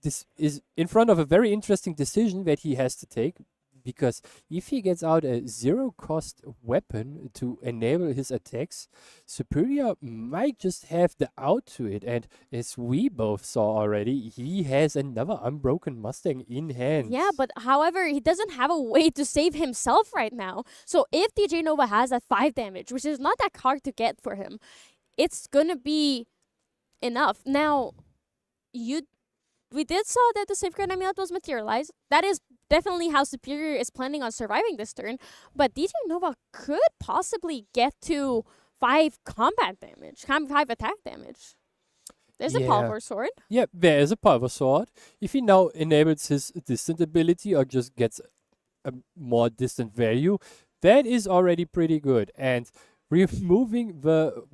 This is in front of a very interesting decision that he has to take, because if he gets out a 0-cost weapon to enable his attacks, Superior might just have the out to it. And as we both saw already, he has another Unbroken Mustang in hand. Yeah, but however, he doesn't have a way to save himself right now. So if DJ Nova has that 5 damage, which is not that hard to get for him, it's gonna be enough. Now, we did saw that the Safeguard Amulet was materialized. That is definitely how Superior is planning on surviving this turn. But DJ Nova could possibly get to 5 combat damage, 5 attack damage. There's a Pulver Sword. Yeah, there is a Pulver Sword. If he now enables his distant ability or just gets a more distant value, that is already pretty good. And removing the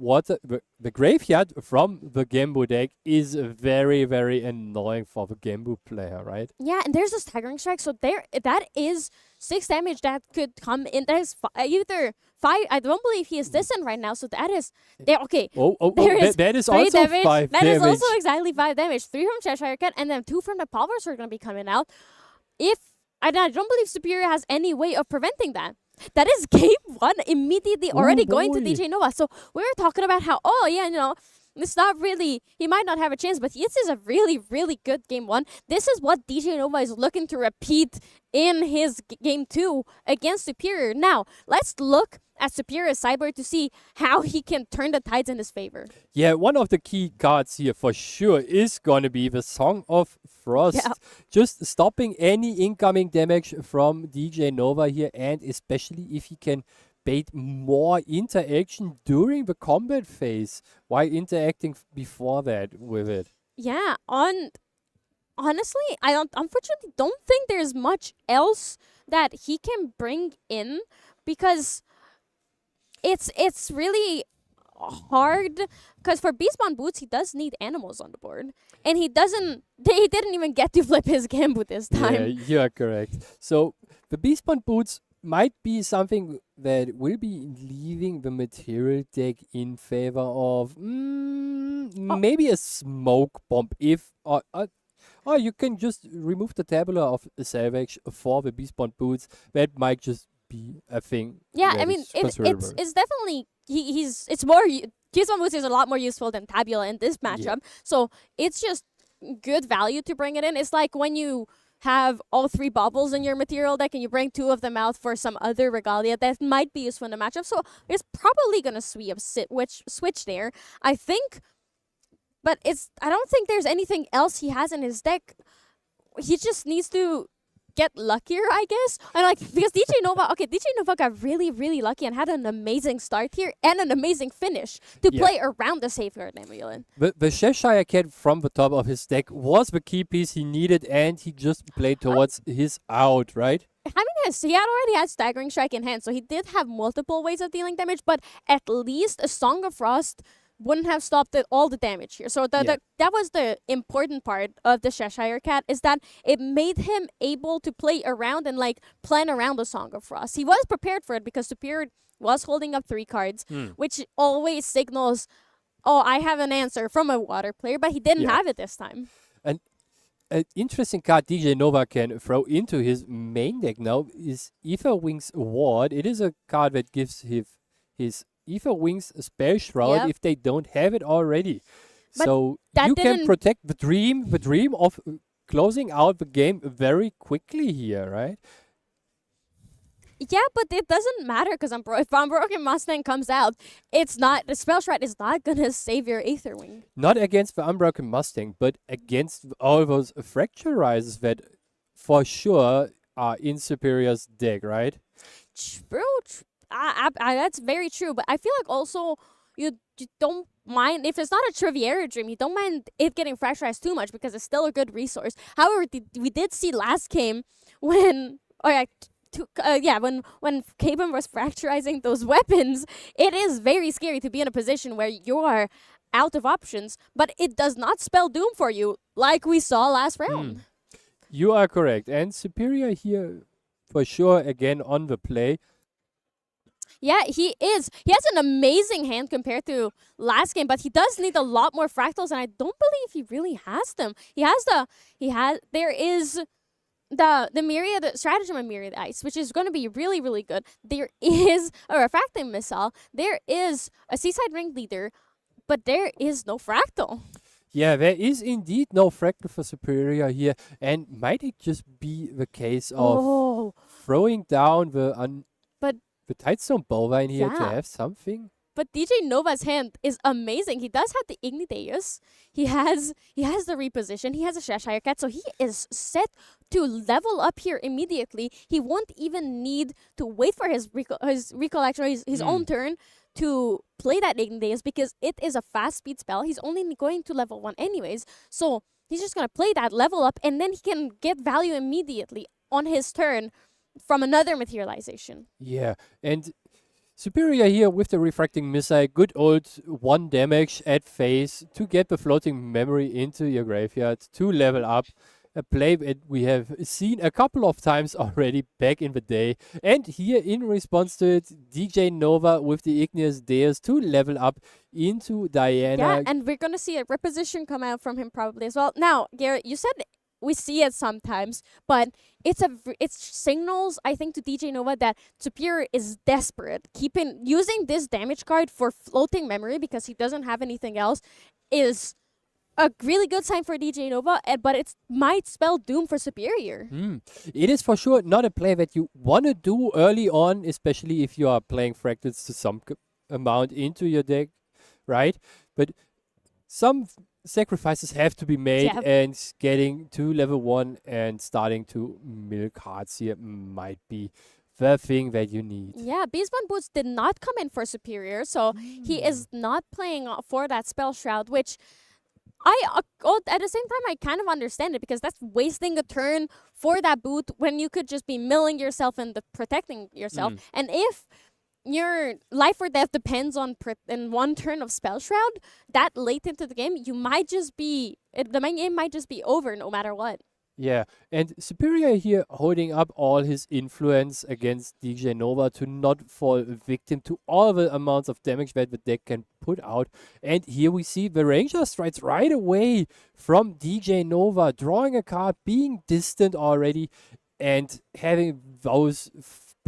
graveyard from the Gembu deck is very, very annoying for the Gembu player, right? Yeah, and there's a staggering strike, so that is 6 damage that could come in. That is either 5. I don't believe he is distant right now, so that is there. Okay, there is that is 3 also damage. 5 That damage. is also exactly 5 damage. 3 from Cheshire Cat, and then 2 from the Pulvers are going to be coming out. I don't believe Superior has any way of preventing that. That is game 1 immediately already going to boy. DJ Nova. So we were talking about how, it's not really, he might not have a chance, but this is a really, really good game 1. This is what DJ Nova is looking to repeat in his game 2 against Superior. Now, let's look at Superior sideboard to see how he can turn the tides in his favor. Yeah, one of the key cards here for sure is going to be the Song of Frost. Yeah. Just stopping any incoming damage from DJ Nova here, and especially if he can bait more interaction during the combat phase while interacting before that with it. Yeah, honestly, unfortunately don't think there's much else that he can bring in, because it's really hard, because for Beastbond Boots he does need animals on the board, and he didn't even get to flip his Gambit this time. Yeah, you are correct. So the Beastbond Boots might be something that will be leaving the material deck in favor of maybe a smoke bomb, or you can just remove the Tabula of Savage for the Beastbond Boots. That might just be a thing. Yeah, that I mean, is it's considerable. definitely it's more Beastbond Boots is a lot more useful than Tabula in this matchup. So it's just good value to bring it in. It's like when you have all 3 baubles in your material deck and you bring 2 of them out for some other regalia that might be useful in the matchup. So it's probably gonna switch there, I think. But I don't think there's anything else he has in his deck. He just needs to get luckier, I guess. And because DJ Nova got really, really lucky and had an amazing start here and an amazing finish to play around the Safeguard Amulet. The Cheshire Cat from the top of his deck was the key piece he needed, and he just played towards his out, right? I mean, he already had Staggering Strike in hand, so he did have multiple ways of dealing damage, but at least a Song of Frost wouldn't have stopped all the damage here. So that was the important part of the Cheshire Cat, is that it made him able to play around and plan around the Song of Frost. He was prepared for it because Superior was holding up 3 cards, which always signals, I have an answer from a water player, but he didn't have it this time. And an interesting card DJ Nova can throw into his main deck now is Ether Wings Ward. It is a card that gives his Ether Wings Spell Shroud if they don't have it already. But so you can protect the dream of closing out the game very quickly here, right? Yeah, but it doesn't matter, because if Unbroken Mustang comes out, the Spell Shroud is not gonna save your Aether Wing. Not against the Unbroken Mustang, but against all those Fracturizers that for sure are in Superior's deck, right? True. That's very true, but I feel like also you don't mind, if it's not a Triviera Dream, you don't mind it getting fracturized too much because it's still a good resource. However, we did see last game when Caben was fracturizing those weapons, it is very scary to be in a position where you are out of options, but it does not spell doom for you like we saw last round. You are correct, and Superior here for sure again on the play. Yeah, he is. He has an amazing hand compared to last game, but he does need a lot more fractals, and I don't believe he really has them. There is the Myriad Stratagem and Myriad Ice, which is going to be really, really good. There is a Refracting Missile. There is a Seaside Ringleader, but there is no Fractal. Yeah, there is indeed no Fractal for Superior here, and might it just be the case of throwing down the Tidestone Bovine here to have something? But DJ Nova's hand is amazing. He does have the Ignideus. He has the Reposition. He has a Cheshire Cat. So he is set to level up here immediately. He won't even need to wait for his Recollection or his own turn to play that Ignideus, because it is a fast speed spell. He's only going to level 1 anyways. So he's just going to play that, level up, and then he can get value immediately on his turn from another materialization. Yeah, and Superior here with the refracting missile, good old 1 damage at phase to get the floating memory into your graveyard to level up. A play that we have seen a couple of times already back in the day. And here in response to it, DJ Nova with the Igneous Deus to level up into Diana. Yeah, and we're gonna see a reposition come out from him probably as well. Now, Garrett, you said we see it sometimes, but it signals, I think, to DJ Nova that Superior is desperate. Using this damage card for floating memory because he doesn't have anything else is a really good sign for DJ Nova, but it might spell doom for Superior. It is for sure not a play that you want to do early on, especially if you are playing fractals to some amount into your deck, right? But some sacrifices have to be made, and getting to level 1 and starting to milk cards here might be the thing that you need. Yeah, Beastborn Boots did not come in for Superior, so he is not playing for that Spell Shroud, which at the same time, I kind of understand it because that's wasting a turn for that boot when you could just be milling yourself and protecting yourself. And if your life or death depends on in one turn of Spell Shroud, that late into the game, the main game might just be over no matter what. Yeah, and Superior here holding up all his influence against DJ Nova to not fall victim to all the amounts of damage that the deck can put out. And here we see the Ranger Strides right away from DJ Nova, drawing a card, being distant already, and having those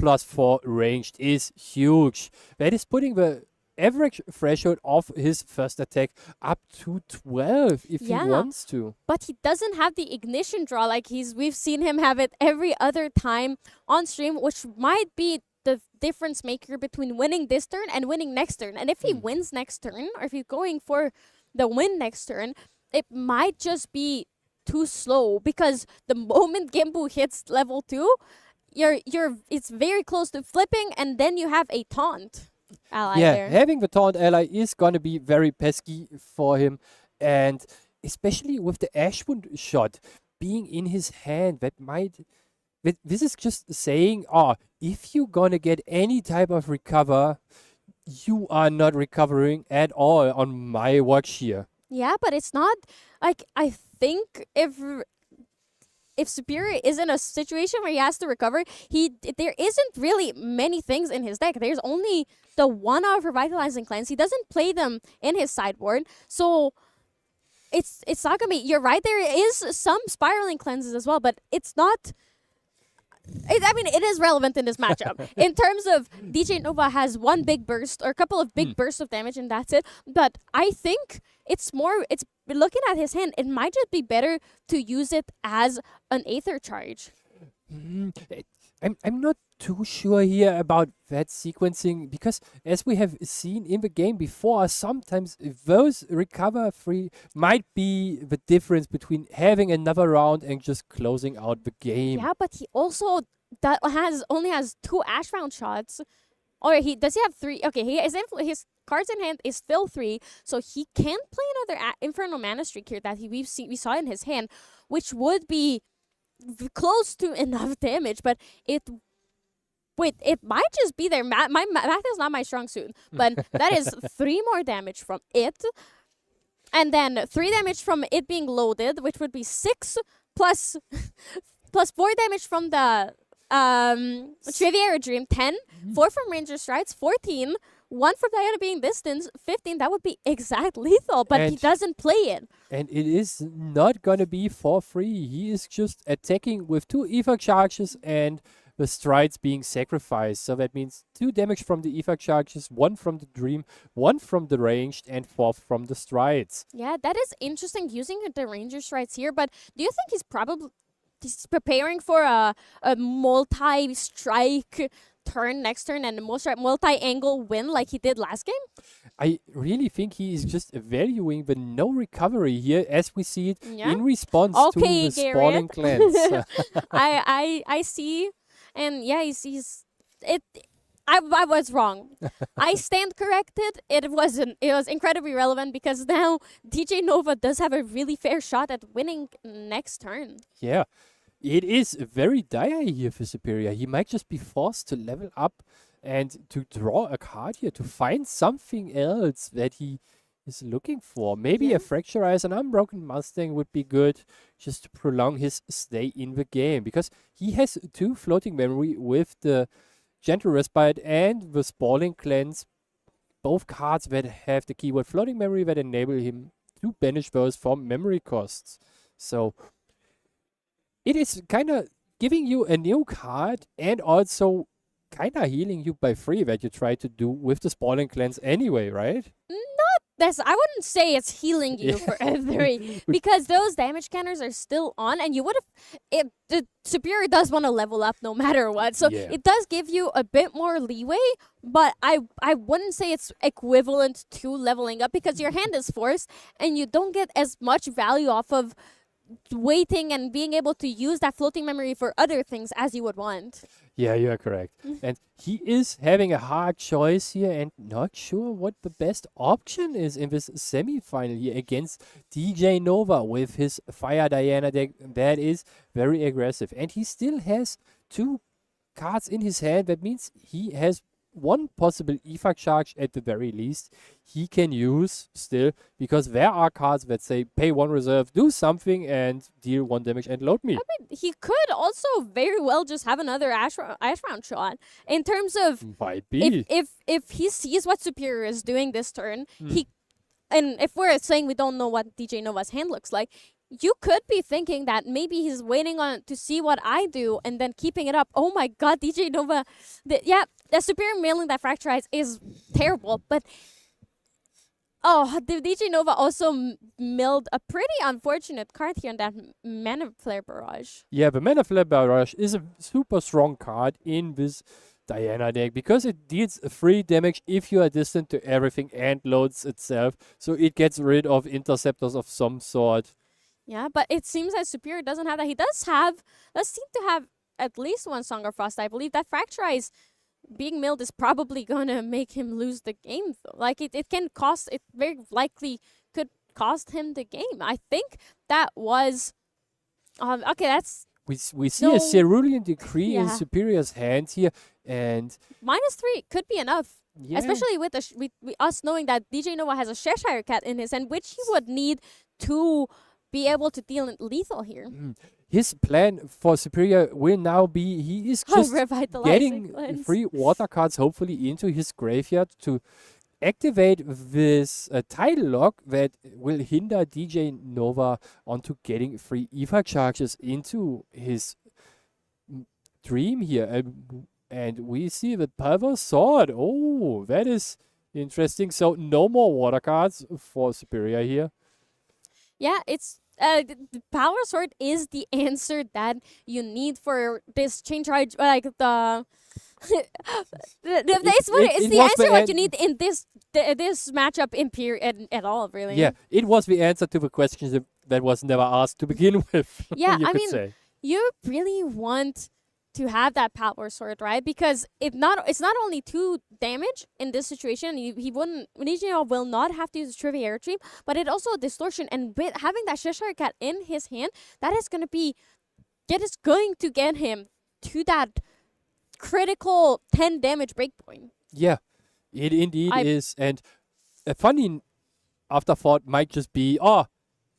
+4 ranged is huge. That is putting the average threshold of his first attack up to 12 if he wants to. But he doesn't have the ignition draw like we've seen him have it every other time on stream, which might be the difference maker between winning this turn and winning next turn. And if he wins next turn, or if he's going for the win next turn, it might just be too slow because the moment Gimbu hits level 2, it's very close to flipping, and then you have a taunt ally there. Having the taunt ally is gonna be very pesky for him, and especially with the Ashwood shot being in his hand, this is just saying, if you're gonna get any type of recover, you are not recovering at all on my watch here. Yeah, but it's not like, I think if Superior is in a situation where he has to recover, there isn't really many things in his deck. There's only the one of Revitalizing Cleanse. He doesn't play them in his sideboard, so it's not gonna be. You're right. There is some Spiraling Cleanses as well, but it's not. It is relevant in this matchup. In terms of DJ Nova has one big burst or a couple of big bursts of damage, and that's it. But I think it's looking at his hand, it might just be better to use it as an Aether Charge. I'm not too sure here about that sequencing, because as we have seen in the game before, sometimes those recover free might be the difference between having another round and just closing out the game. Yeah, but he also only has 2 Ash Round shots. Or does he have 3? Okay, his cards in hand is still 3, so he can play another Infernal Mana Streak here that we saw in his hand, which would be close to enough damage, but it might just be there. My math is not my strong suit, but that is 3 more damage from it, and then 3 damage from it being loaded, which would be 6 plus 4 damage from the Triviera Dream, 10, 4 from Ranger Strides, 14, 1 from Diana being distance, 15. That would be exact lethal, but he doesn't play it. And it is not gonna be for free. He is just attacking with 2 Ether Charges and the Strides being sacrificed. So that means 2 damage from the Ether Charges, 1 from the Dream, 1 from the Ranged, and 4 from the Strides. Yeah, that is interesting using the Ranger Strides here, but do you think he's preparing for a multi-strike turn next turn and a multi-angle win like he did last game? I really think he is just valuing the no recovery here as we see it in response to the Spawning Cleanse. I see, and yeah, he's it. I was wrong. I stand corrected. It was incredibly relevant because now DJ Nova does have a really fair shot at winning next turn. Yeah. It is very dire here for Superior. He might just be forced to level up and to draw a card here to find something else that he is looking for. Maybe a Fracturize and Unbroken Mustang would be good just to prolong his stay in the game, because he has 2 floating memory with the Gentle Respite and the Spalling Cleanse, both cards that have the keyword floating memory that enable him to banish those from memory costs. So it is kind of giving you a new card and also kind of healing you by 3 that you try to do with the Spalling Cleanse anyway, right? I wouldn't say it's healing you for every because those damage counters are still on, and you would have the Superior does want to level up no matter what, so it does give you a bit more leeway. But I wouldn't say it's equivalent to leveling up, because your hand is forced and you don't get as much value off of waiting and being able to use that floating memory for other things as you would want. Yeah, you are correct. And he is having a hard choice here and not sure what the best option is in this semi-final here against DJ Nova with his Fire Diana deck. That is very aggressive. And he still has 2 cards in his hand. That means he has 1 possible EFAC charge at the very least he can use still, because there are cards that say pay 1 reserve, do something, and deal 1 damage and load me. I mean, he could also very well just have another Ash round shot. In terms of Might be. if he sees what Superior is doing this turn, and if we're saying we don't know what DJ Nova's hand looks like, you could be thinking that maybe he's waiting on to see what I do and then keeping it up. Oh my god, DJ Nova. The Superior mailing that Fracturize is terrible, but the DJ Nova also milled a pretty unfortunate card here in that Mana Flare Barrage. Yeah, the Mana Flare Barrage is a super strong card in this Diana deck because it deals 3 damage if you are distant to everything and loads itself, so it gets rid of interceptors of some sort. Yeah, but it seems that Superior doesn't have that. He does seem to have at least 1 Song of Frost. I believe that Fracturize being milled is probably gonna make him lose the game, though. Like it can cost. It very likely could cost him the game. I think that was okay. That's we see a Cerulean Decree in Superior's hand here, and -3 could be enough. Yeah. Especially with us knowing that DJ Nova has a Cheshire Cat in his hand, which he would need to be able to deal lethal here. His plan for Superior will now be he is just getting Cleanse. 3 water cards hopefully into his graveyard to activate this title lock that will hinder DJ Nova onto getting 3 EFA charges into his dream here. And we see the Power Sword. Oh, that is interesting. So no more water cards for Superior here. Yeah, it's the Power Sword is the answer that you need for this chain charge. Like it's the answer what you need in this matchup in period at all, really. Yeah, it was the answer to the question that was never asked to begin with. Yeah, you I could mean, say. you really want to have that Power Sword, right? Because it's not only 2 damage in this situation. Nijino will not have to use Trivia Air Dream, but it also a distortion. And with having that Cheshire Cat in his hand, that is going to get him to that critical 10 damage breakpoint. Yeah, it indeed is. And a funny afterthought might just be,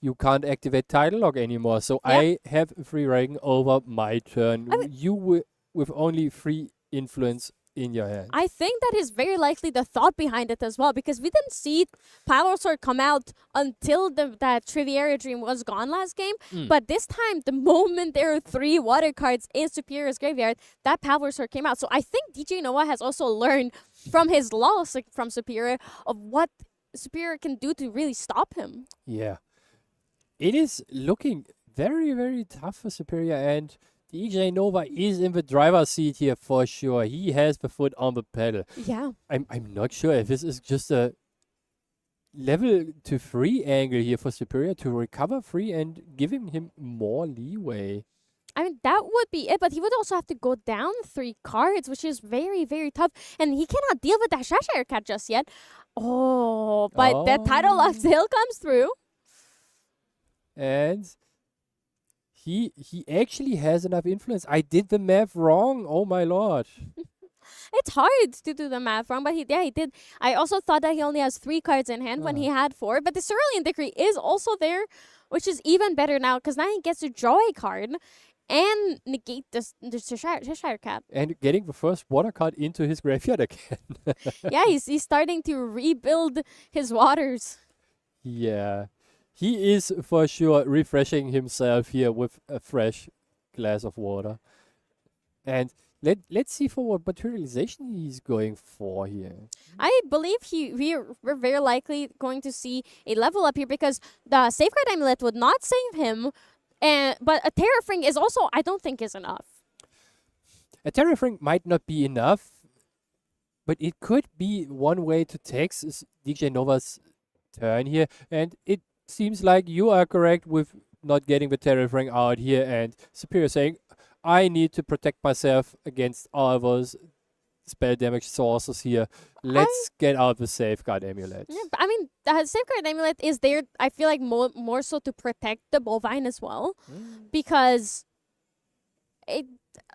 you can't activate Title Lock anymore, so I have free ranking over my turn. You with only 3 influence in your hand. I think that is very likely the thought behind it as well, because we didn't see Power Sword come out until that Triviaria Dream was gone last game. But this time, the moment there are 3 water cards in Superior's graveyard, that Power Sword came out. So I think DJ Noah has also learned from his loss from Superior of what Superior can do to really stop him. Yeah. It is looking very, very tough for Superior, and DJ Nova is in the driver's seat here for sure. He has the foot on the pedal. Yeah. I'm not sure if this is just a level to 3 angle here for Superior to recover 3 and giving him more leeway. I mean, that would be it, but he would also have to go down 3 cards, which is very, very tough. And he cannot deal with that Cheshire Cat just yet. But that Title Lock still comes through. And he actually has enough influence. I did the math wrong. Oh my lord. It's hard to do the math wrong, but he did. I also thought that he only has 3 cards in hand when he had 4, but the Cerulean Decree is also there, which is even better now because now he gets to draw a card and negate the Cheshire Cat. And getting the first water card into his graveyard again. Yeah, he's starting to rebuild his waters. Yeah. He is for sure refreshing himself here with a fresh glass of water. And let's see for what materialization he's going for here. I believe we're very likely going to see a level up here because the Safeguard Amulet would not save him, but a Terrafring is also, I don't think, is enough. A Terrafring might not be enough, but it could be one way to tax DJ Nova's turn here. And it seems like you are correct with not getting the Terrafring out here, and Superior saying, I need to protect myself against all those spell damage sources here. Let's get out the Safeguard Amulet. Yeah, but I mean, the Safeguard Amulet is there, I feel like, more so to protect the Bovine as well, because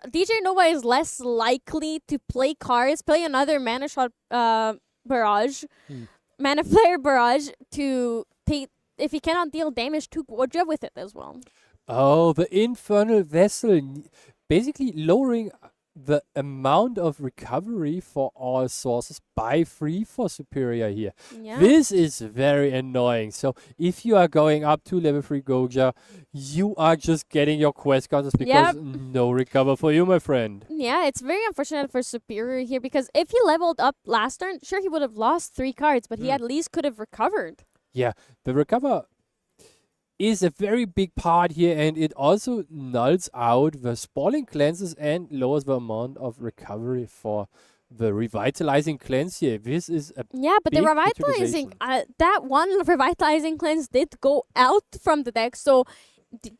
DJ Nova is less likely to play another Mana Shot Barrage, Mana Flare Barrage to take, if he cannot deal damage to Gorgia with it as well. Oh, the Infernal Vessel. Basically lowering the amount of recovery for all sources by 3 for Superior here. Yeah. This is very annoying. So if you are going up to level 3 Goja, you are just getting your quest counters because no recover for you, my friend. Yeah, it's very unfortunate for Superior here because if he leveled up last turn, sure, he would have lost 3 cards, but he at least could have recovered. Yeah, the recover is a very big part here, and it also nulls out the Spalling Cleanses and lowers the amount of recovery for the Revitalizing Cleanse here. This is a but the big Revitalizing, utilization. that one Revitalizing Cleanse did go out from the deck, so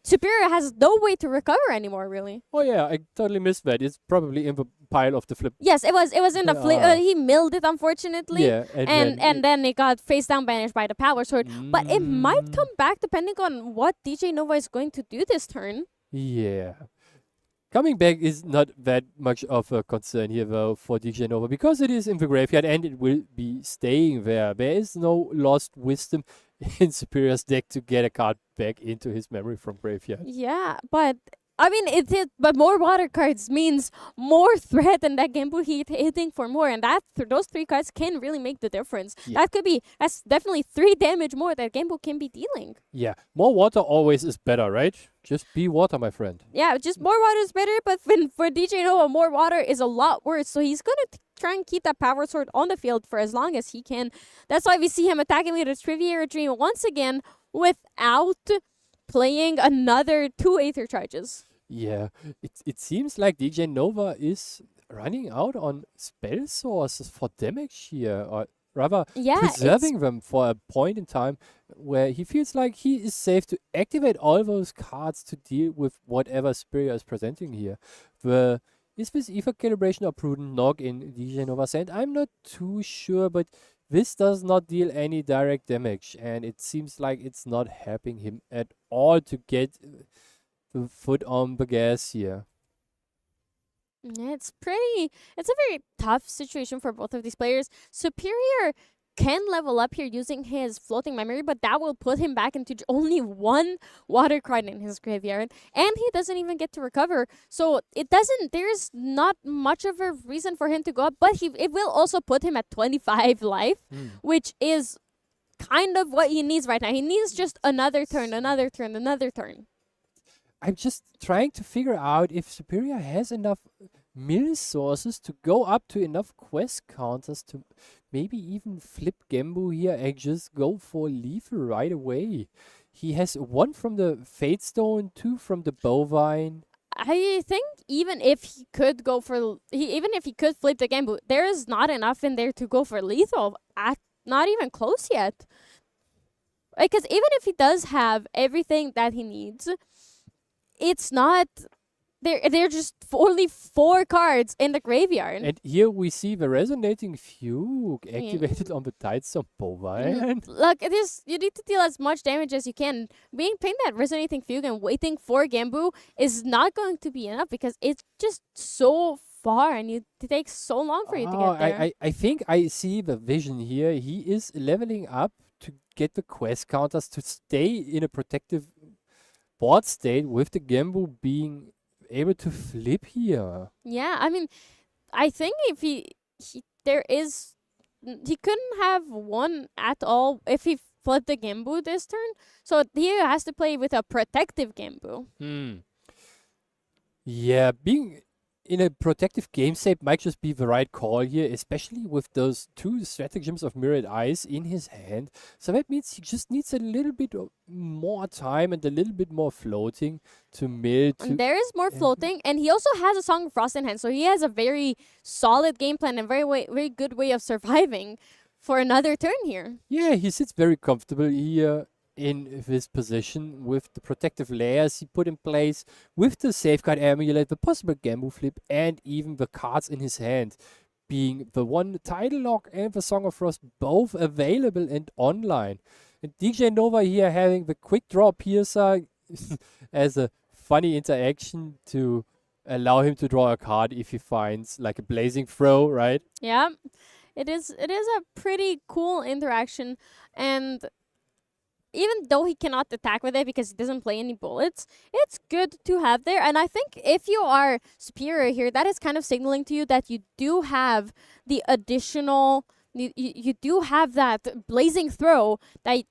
Superior has no way to recover anymore, really. Oh yeah, I totally missed that. It's probably in the pile of the flip. Yes, it was in the flip. He milled it, unfortunately. Yeah, and then it got face down banished by the Power Sword. But it might come back depending on what DJ Nova is going to do this turn. Yeah. Coming back is not that much of a concern here, though, for DJ Nova, because it is in the graveyard and it will be staying there. There is no lost wisdom in Superior's deck to get a card back into his memory from graveyard. Yeah, but I mean, but more water cards means more threat, and that Genbu hitting for more, and those 3 cards can really make the difference. Yeah. That's definitely 3 damage more that Genbu can be dealing. Yeah, more water always is better, right? Just be water, my friend. Yeah, just more water is better, but for DJ Noah, more water is a lot worse, so he's gonna try and keep that Power Sword on the field for as long as he can. That's why we see him attacking with a Triviera Dream once again without playing another 2 Aether Charges. Yeah, it seems like DJ Nova is running out on spell sources for damage here, or rather preserving them for a point in time where he feels like he is safe to activate all those cards to deal with whatever Superior is presenting here. Is this Ether Calibration or Prudent Knock in DJ Nova Ascent? I'm not too sure, but this does not deal any direct damage, and it seems like it's not helping him at all to get the foot on the gas here. Yeah, it's a very tough situation for both of these players. Superior can level up here using his floating memory, but that will put him back into only 1 water card in his graveyard, and he doesn't even get to recover. So there's not much of a reason for him to go up, but it will also put him at 25 life, which is kind of what he needs right now. He needs just another turn. I'm just trying to figure out if Superior has enough mill sources to go up to enough quest counters to maybe even flip Genbu here and just go for lethal right away. He has 1 from the Fate Stone, 2 from the Bovine. I think even if he could flip the Genbu, there is not enough in there to go for lethal. Not even close yet. Because even if he does have everything that he needs, they're just only 4 cards in the graveyard. And here we see the Resonating Fugue activated on the Tidestorm Bovine. Look, you need to deal as much damage as you can. Playing that Resonating Fugue and waiting for Gambu is not going to be enough because it's just so far and it takes so long for you to get there. I think I see the vision here. He is leveling up to get the quest counters to stay in a protective board state with the Gambu being able to flip here. Yeah, I mean, I think if he couldn't have won at all if he flipped the Gambu this turn. So he has to play with a protective Gambu. Yeah, being in a protective game state might just be the right call here, especially with those 2 stratagems of Mirrored Eyes in his hand. So that means he just needs a little bit more time and a little bit more floating to mill. And there is more floating, and he also has a Song of Frost in hand, so he has a very solid game plan and very good way of surviving for another turn here. Yeah, he sits very comfortable here in this position with the protective layers he put in place, with the Safeguard Amulet, the possible Gambu flip, and even the cards in his hand, being the one Tidal Lock and the Song of Frost both available and online. And DJ Nova here having the quick draw Piercer as a funny interaction to allow him to draw a card if he finds like a Blazing Throw, right? Yeah, it is a pretty cool interaction, and even though he cannot attack with it because he doesn't play any bullets, it's good to have there. And I think if you are superior here, that is kind of signaling to you that you do have the additional, you do have that Blazing Throw that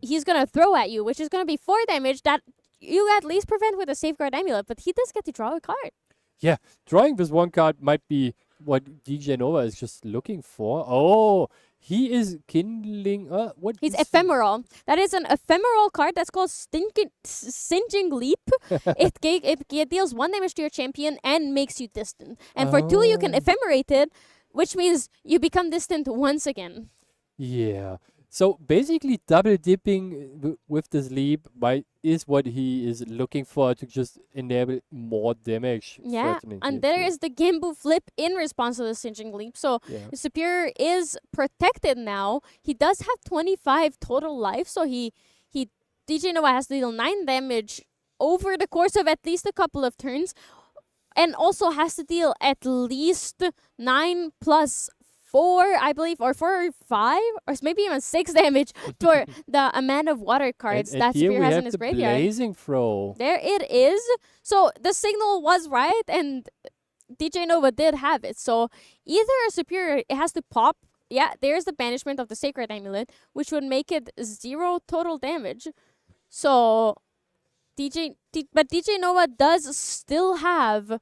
he's going to throw at you, which is going to be 4 damage that you at least prevent with a Safeguard Amulet. But he does get to draw a card. Yeah, drawing this one card might be what DJ Nova is just looking for. Oh, he is kindling. What? He's is ephemeral. That is an ephemeral card that's called Singeing Leap. it deals 1 damage to your champion and makes you distant. And for 2, you can ephemerate it, which means you become distant once again. Yeah. So basically, double dipping with this leap is what he is looking for to just enable more damage. Yeah, and there is the Gambu flip in response to the Singeing Leap. So Superior is protected now. He does have 25 total life, so DJ Nova has to deal 9 damage over the course of at least a couple of turns, and also has to deal at least 9 plus 4, I believe, or 4 or 5, or maybe even 6 damage for the amount of water cards that Superior has in his graveyard. Blazing Throw. There it is. So the signal was right, and DJ Nova did have it. So either a Superior, it has to pop. Yeah, there's the banishment of the Sacred Amulet, which would make it 0 total damage. So but DJ Nova does still have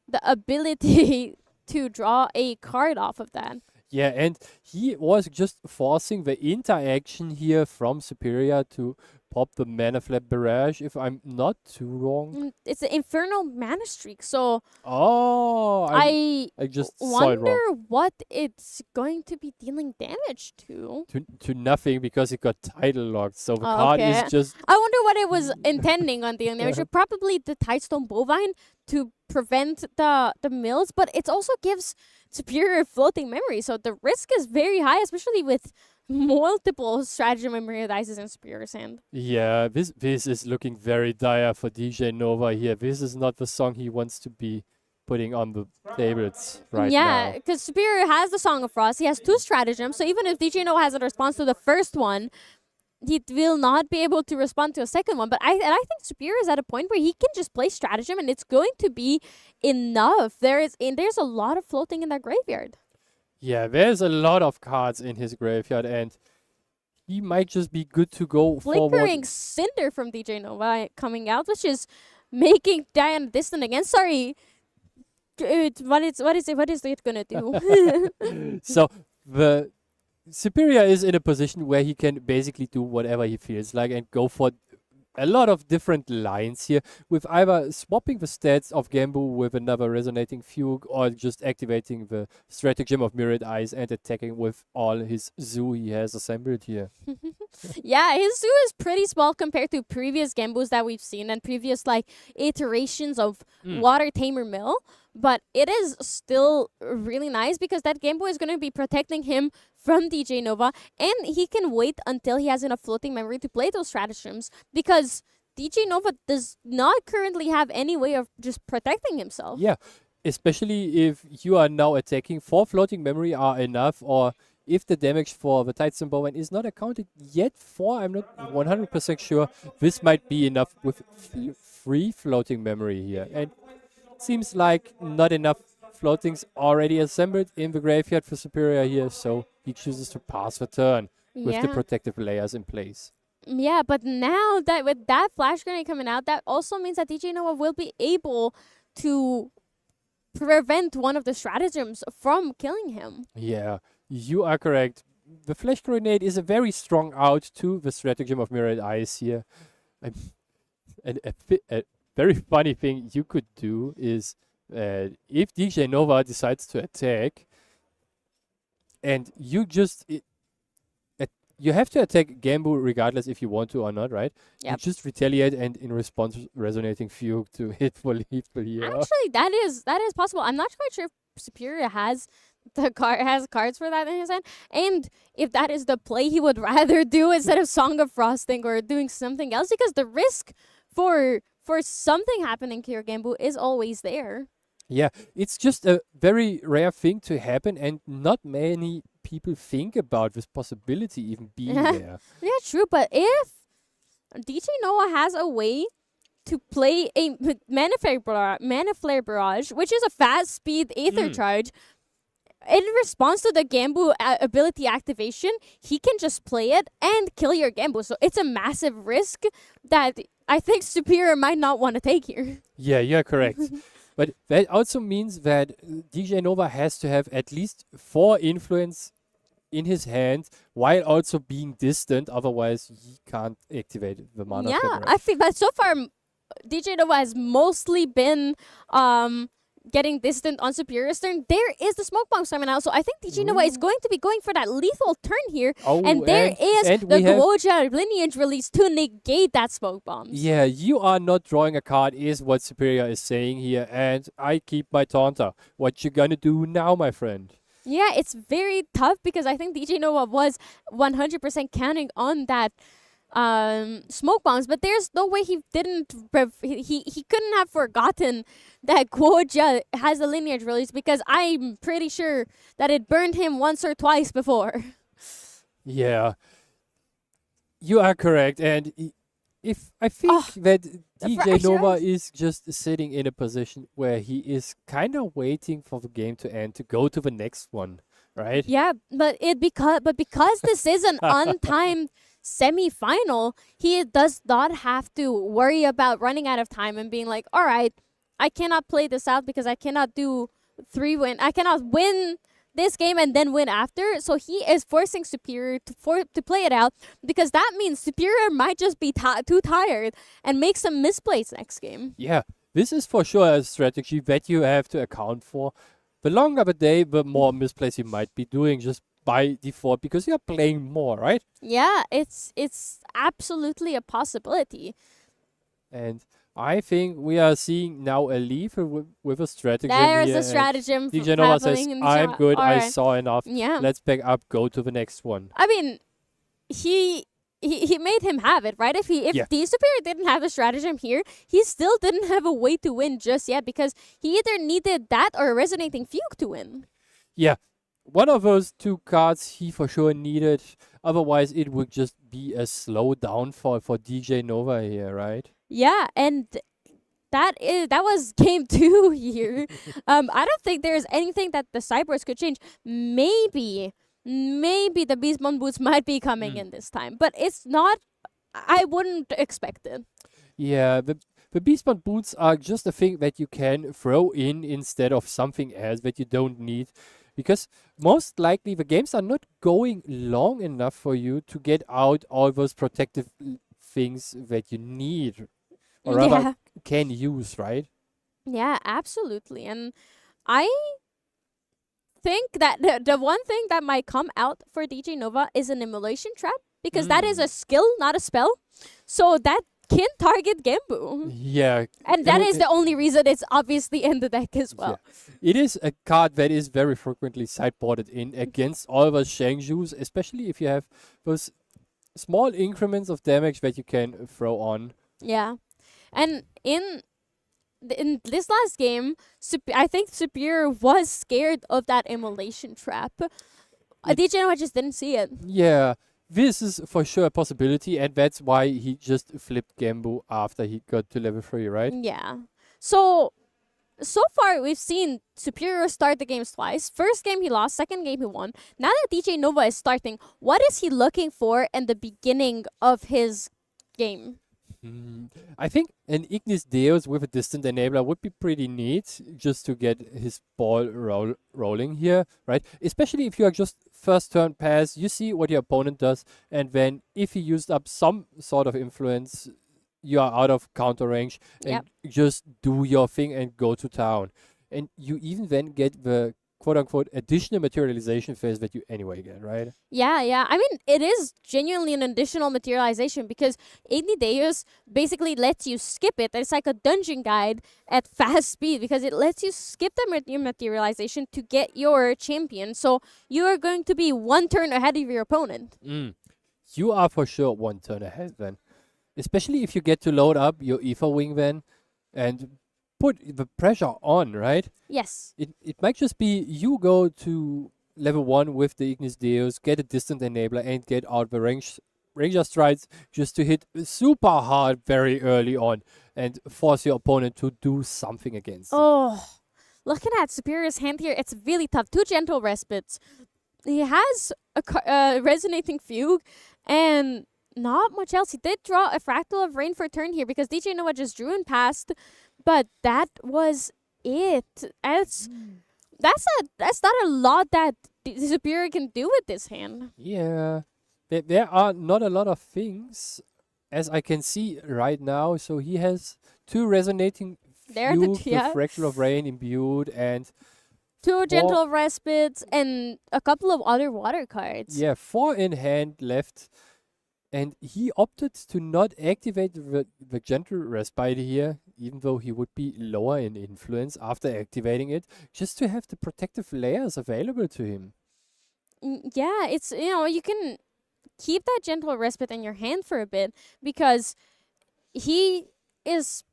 the ability to draw a card off of that. Yeah, and he was just forcing the interaction here from Superior to pop the Mana Flap Barrage, if I'm not too wrong. It's an Infernal Mana Streak, so I just saw it wonder wrong. what it's going to be dealing damage to. To nothing, because it got Tidal Locked, so the card is just... I wonder what it was intending on dealing damage. Probably the Tidestone Bovine to prevent the mills, but it also gives Superior floating memory, so the risk is very high, especially with multiple stratagem and Mirrored Eyes in Superior's hand. Yeah, this is looking very dire for DJ Nova here. This is not the song he wants to be putting on the tables right now. Yeah, because Superior has the Song of Frost. He has 2 stratagems, so even if DJ Nova has a response to the first one, he will not be able to respond to a second one. But I think Superior is at a point where he can just play stratagem and it's going to be enough. There's a lot of floating in that graveyard. Yeah, there's a lot of cards in his graveyard, and he might just be good to go forward. Flickering Cinder from DJ Nova coming out, which is making Diana distant again. Sorry. What is it gonna do? So the Superior is in a position where he can basically do whatever he feels like and go for a lot of different lines here, with either swapping the stats of Gambu with another Resonating Fugue, or just activating the Stratagem of Mirrored Eyes and attacking with all his zoo he has assembled here. Yeah, his zoo is pretty small compared to previous Gambus that we've seen and previous like iterations of Water Tamer Mill. But it is still really nice because that Gambu is going to be protecting him from DJ Nova, and he can wait until he has enough floating memory to play those stratagems because DJ Nova does not currently have any way of just protecting himself. Yeah, especially if you are now attacking 4 floating memory are enough, or if the damage for the Titan Bowman is not accounted yet for, I'm not 100% sure, this might be enough with 3 floating memory here. And seems like not enough floatings already assembled in the graveyard for Superior here, so he chooses to pass the turn with the protective layers in place. Yeah, but now that with that flash grenade coming out, that also means that DJ Nova will be able to prevent one of the stratagems from killing him. Yeah, you are correct. The flash grenade is a very strong out to the stratagem of Mirrored Eyes here. And a very funny thing you could do is if DJ Nova decides to attack, and you just you have to attack Gambu regardless if you want to or not, right? Yep. You just retaliate and in response Resonating Fugue to hit for lethal here. Actually, that is possible. I'm not quite sure if Superior has cards for that in his hand, and if that is the play he would rather do instead of Song of Frosting or doing something else, because the risk for something happening to your Gambu is always there. Yeah, it's just a very rare thing to happen, and not many people think about this possibility even being there. Yeah, true. But if DJ Noah has a way to play a Mana Flare Barrage, which is a fast speed Aether Charge, in response to the Gambu ability activation, he can just play it and kill your Gambu. So it's a massive risk that I think Superior might not want to take here. Yeah, you're correct. But that also means that DJ Nova has to have at least 4 influence in his hand while also being distant. Otherwise, he can't activate the mana. Yeah, I think that so far DJ Nova has mostly been getting distant on Superior's turn. There is the smoke bomb coming out, so I think DJ Nova is going to be going for that lethal turn here. Oh, and there is and the Guoja lineage release to negate that smoke bomb. Yeah, you are not drawing a card is what Superior is saying here, and I keep my taunter. What you gonna do now, my friend? Yeah, it's very tough because I think DJ Nova was 100% counting on that smoke bombs, but there's no way he didn't he couldn't have forgotten that Guoja has a lineage release, because I'm pretty sure that it burned him once or twice before. Yeah, you are correct, and if I think that DJ Nova is just sitting in a position where he is kind of waiting for the game to end to go to the next one, right? Yeah, but because this is an untimed semi-final, he does not have to worry about running out of time and being like, all right, I cannot play this out because I cannot do 3 win. I cannot win this game and then win after. So he is forcing Superior to play it out, because that means Superior might just be too tired and make some misplays next game. Yeah, this is for sure a strategy that you have to account for. The longer the day, the more misplays you might be doing just by default, because you're playing more, right? Yeah, it's absolutely a possibility. And I think we are seeing now a lethal with a stratagem. There's here, the stratagem. DJ Nova says, I'm good, I saw enough. Yeah. Let's back up, go to the next one. I mean, he made him have it, right? If the Superior didn't have a stratagem here, he still didn't have a way to win just yet, because he either needed that or a Resonating Fugue to win. Yeah, one of those 2 cards he for sure needed. Otherwise, it would just be a slow downfall for DJ Nova here, right? Yeah, and that was game 2 here. I don't think there's anything that the Cyborgs could change. Maybe the Beastbone Boots might be coming in this time, but it's not. I wouldn't expect it. Yeah, the Beastbone Boots are just a thing that you can throw in instead of something else that you don't need. Because most likely the games are not going long enough for you to get out all those protective things that you need or rather Yeah. can use, right? Yeah, absolutely. And I think that the one thing that might come out for DJ Nova is an immolation trap because that is a skill, not a spell. So that can target Gembu. Yeah. And that is the only reason it's obviously in the deck as well. It is a card that is very frequently sideboarded in against all those Shangju's, especially if you have those small increments of damage that you can throw on. Yeah. And in this last game, I think Superior was scared of that immolation trap. DJ Nova just didn't see it. Yeah, this is for sure a possibility, and that's why he just flipped Gambu after he got to level 3, right? Yeah. So far we've seen Superior start the games twice. First game he lost, second game he won. Now that DJ Nova is starting, what is he looking for in the beginning of his game? I think an Ignis Deus with a distant enabler would be pretty neat just to get his ball rolling here, right? Especially if you are just first turn pass, you see what your opponent does, and then if he used up some sort of influence, you are out of counter range and just do your thing and go to town. And you even then get the quote-unquote additional materialization phase that you anyway get, right? Yeah. I mean, it is genuinely an additional materialization because Igni Deus basically lets you skip it. It's like a dungeon guide at fast speed because it lets you skip your materialization to get your champion. So you are going to be one turn ahead of your opponent. You are for sure one turn ahead then. Especially if you get to load up your Ether Wing then and put the pressure on, right? Yes. It might just be you go to level 1 with the Ignis Deus, get a distant enabler, and get out the Ranger Strides just to hit super hard very early on and force your opponent to do something against it. Oh, looking at Superior's hand here, it's really tough. 2 Gentle Respites. He has a Resonating Fugue and not much else. He did draw a Fractal of Rain for turn here because DJ Nova just drew and passed. But that was it. That's not a lot that the Superior can do with this hand. Yeah. There are not a lot of things, as I can see right now. So he has 2 Resonating There Fugue, the Fractal of Rain imbued, and 2 Gentle Respites and a couple of other water cards. yeah, 4 in hand left. And he opted to not activate the Gentle Respite here, even though he would be lower in influence after activating it, just to have the protective layers available to him. Yeah, it's, you can keep that Gentle Respite in your hand for a bit because he is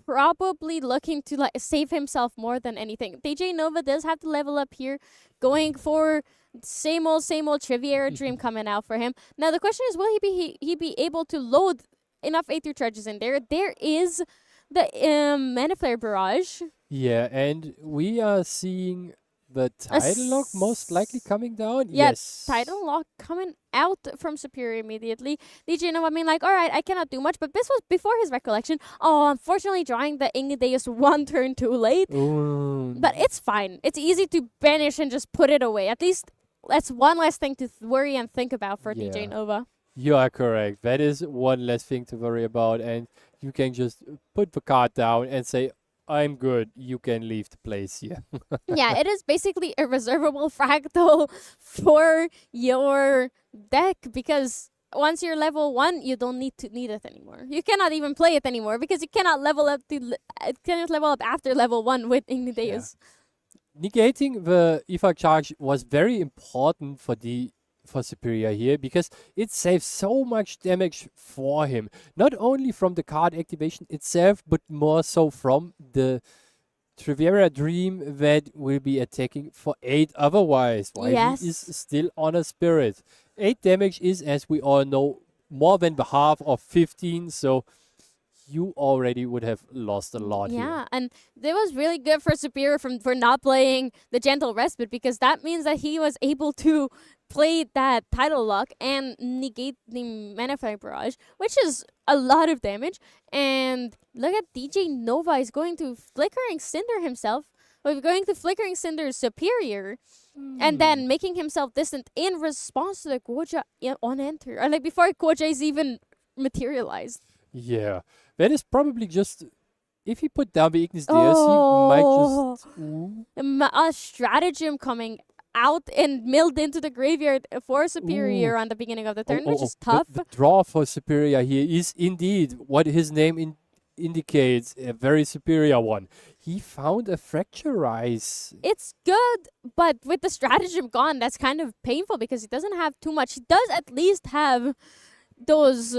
probably looking to save himself more than anything. DJ Nova does have to level up here, going for same old Triviera Dream coming out for him. Now the question is, will he be able to load enough Aether Charges in there? There is the Mana Flare Barrage. Yeah, and we are seeing the Tidal Lock most likely coming down. Yeah, Yes. Tidal Lock coming out from Superior immediately. DJ Nova being like, alright, I cannot do much, but this was before his recollection. Oh, unfortunately drawing the Igni Deus 1 turn too late. Ooh. But it's fine. It's easy to banish and just put it away. At least that's one less thing to worry and think about for DJ Nova. You are correct. That is one less thing to worry about, and you can just put the card down and say, I'm good. You can leave the place here. Yeah, it is basically a reservable fractal for your deck because once you're level 1, you don't need it anymore. You cannot even play it anymore because you cannot level up after level 1 with Igni Deus. Negating the Ether charge was very important for Superior here because it saves so much damage for him. Not only from the card activation itself, but more so from the Triviera Dream that will be attacking for 8 otherwise, while he is still on a Spirit. 8 damage is, as we all know, more than the half of 15, so you already would have lost a lot here. Yeah, and it was really good for Superior for not playing the Gentle Respite because that means that he was able to play that Tidal Lock and negate the Mana Flare Barrage, which is a lot of damage. And look at DJ Nova is going to Flickering Cinder himself. We're going to Flickering Cinder Superior and then making himself distant in response to the Goja on enter. Or before Goja is even materialized. Yeah, that is probably just if he put down the Ignis Deus, he might just. Ooh. A stratagem coming out and milled into the graveyard for Superior on the beginning of the turn, which is tough. The draw for Superior here is indeed what his name indicates, a very superior one. He found a Fracturize. It's good, but with the stratagem gone, that's kind of painful because he doesn't have too much. He does at least have those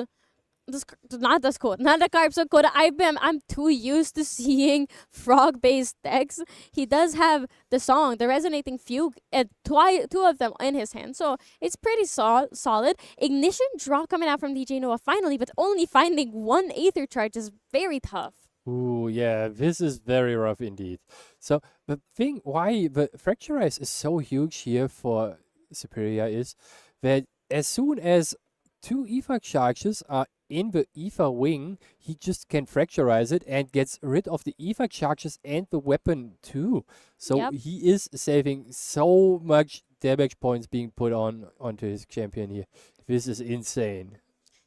not the code, not the Carpso code. I'm too used to seeing frog-based decks. He does have the song, the Resonating Fugue, and two of them in his hand, so it's pretty solid. Ignition draw coming out from DJ Noah finally, but only finding one Aether Charge is very tough. Ooh, yeah, this is very rough indeed. So the thing why the Fracturize is so huge here for Superior is that as soon as 2 Ether charges are in the Ether wing, he just can Fracturize it and gets rid of the Ether charges and the weapon too. So he is saving so much damage points being put onto his champion here. This is insane.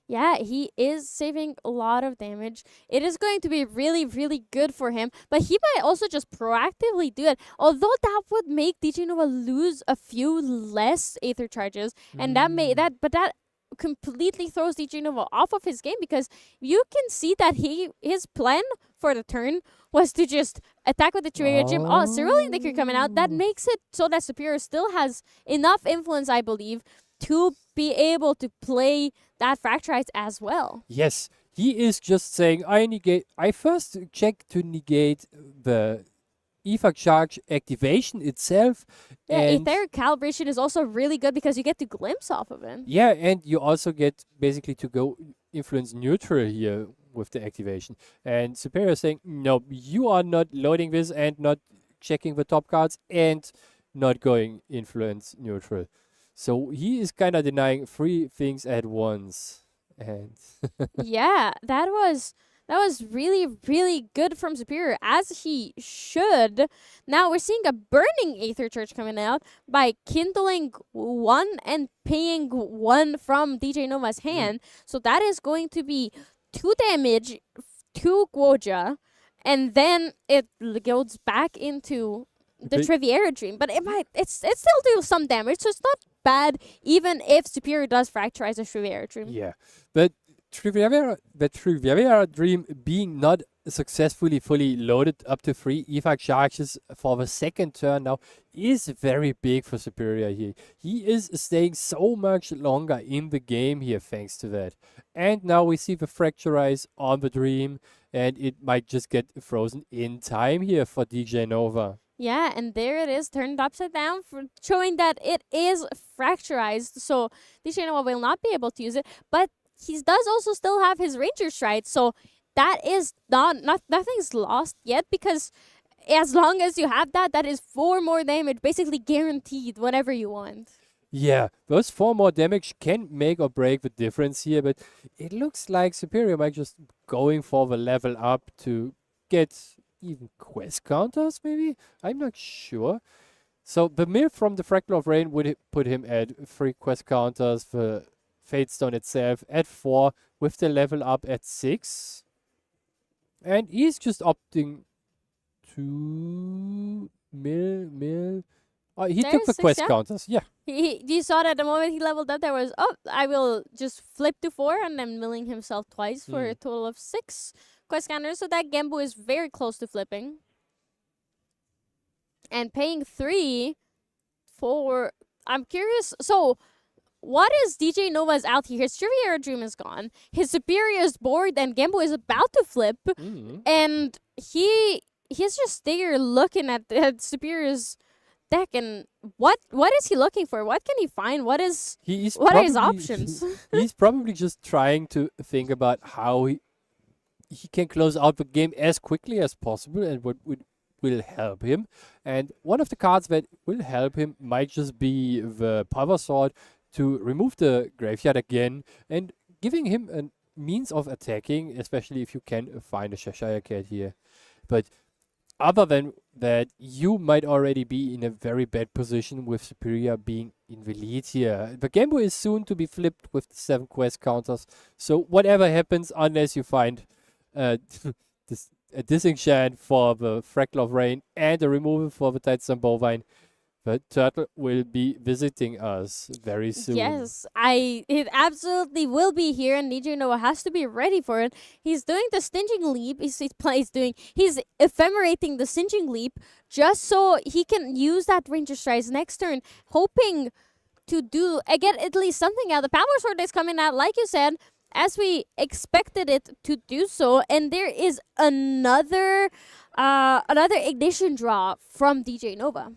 Yeah, he is saving a lot of damage. It is going to be really, really good for him, but he might also just proactively do it. Although that would make DJ Noah lose a few less Aether charges, and that completely throws DJ Nova off of his game, because you can see that his plan for the turn was to just attack with the Trivia Gym. Oh, Cerulean Decree coming out. That makes it so that Superior still has enough influence, I believe, to be able to play that Fracturize as well. Yes, he is just saying, I first check to negate the Ether Charge activation itself. Yeah, and Etheric Calibration is also really good because you get to glimpse off of it. Yeah, and you also get basically to go influence neutral here with the activation. And Superior saying, no, you are not loading this and not checking the top cards and not going influence neutral. So he is kind of denying 3 things at once. And yeah, that was really, really good from Superior, as he should. Now we're seeing a Burning Aether Church coming out by kindling 1 and paying 1 from DJ Nova's hand. So that is going to be 2 damage to Gwoja, and then it goes back into the Triviera Dream. But it still do some damage, so it's not bad, even if Superior does Fracturize a Triviera Dream. Yeah, but the Triviera Dream being not successfully fully loaded up to 3 Ether charges for the second turn now is very big for Superior here. He is staying so much longer in the game here thanks to that. And now we see the Fracturize on the Dream, and it might just get frozen in time here for DJ Nova. Yeah, and there it is, turned upside down, showing that it is Fracturized. So DJ Nova will not be able to use it, but he does also still have his Ranger Stride, so that is nothing's lost yet, because as long as you have that is 4 more damage, basically guaranteed whenever you want. Yeah, those 4 more damage can make or break the difference here, but it looks like Superior might just going for the level up to get even quest counters, maybe? I'm not sure. So the mill from the Fractal of Rain would put him at 3 quest counters, the Fatestone itself at 4, with the level up at 6. And he's just opting to mill. Oh, he took the quest counters, yeah. You saw that the moment he leveled up, there was, I will just flip to 4, and then milling himself twice for a total of 6 quest counters. So that Gembu is very close to flipping. And paying 3 for, I'm curious, so what is DJ Nova's out here? His Triviera Dream is gone. His Superior is bored, and Gembu is about to flip. And he's just there looking at Superior's deck, and what is he looking for? What can he find? What are his options? He's probably just trying to think about how he can close out the game as quickly as possible, and what will help him. And one of the cards that will help him might just be the Power Sword, to remove the graveyard again and giving him a means of attacking, especially if you can find a Cheshire Cat here. But other than that you might already be in a very bad position with Superior being in the lead here. The game is soon to be flipped with the 7 quest counters. So whatever happens, unless you find a disenchant for the Fractal of Rain and a removal for the Tidestone Bovine, the turtle will be visiting us very soon. Yes, it absolutely will be here, and DJ Noah has to be ready for it. He's doing the stinging leap. He's ephemerating the stinging leap just so he can use that Ranger Strides next turn, hoping to get at least something out. The Power Sword is coming out, like you said, as we expected it to do so, and there is another ignition draw from DJ Nova.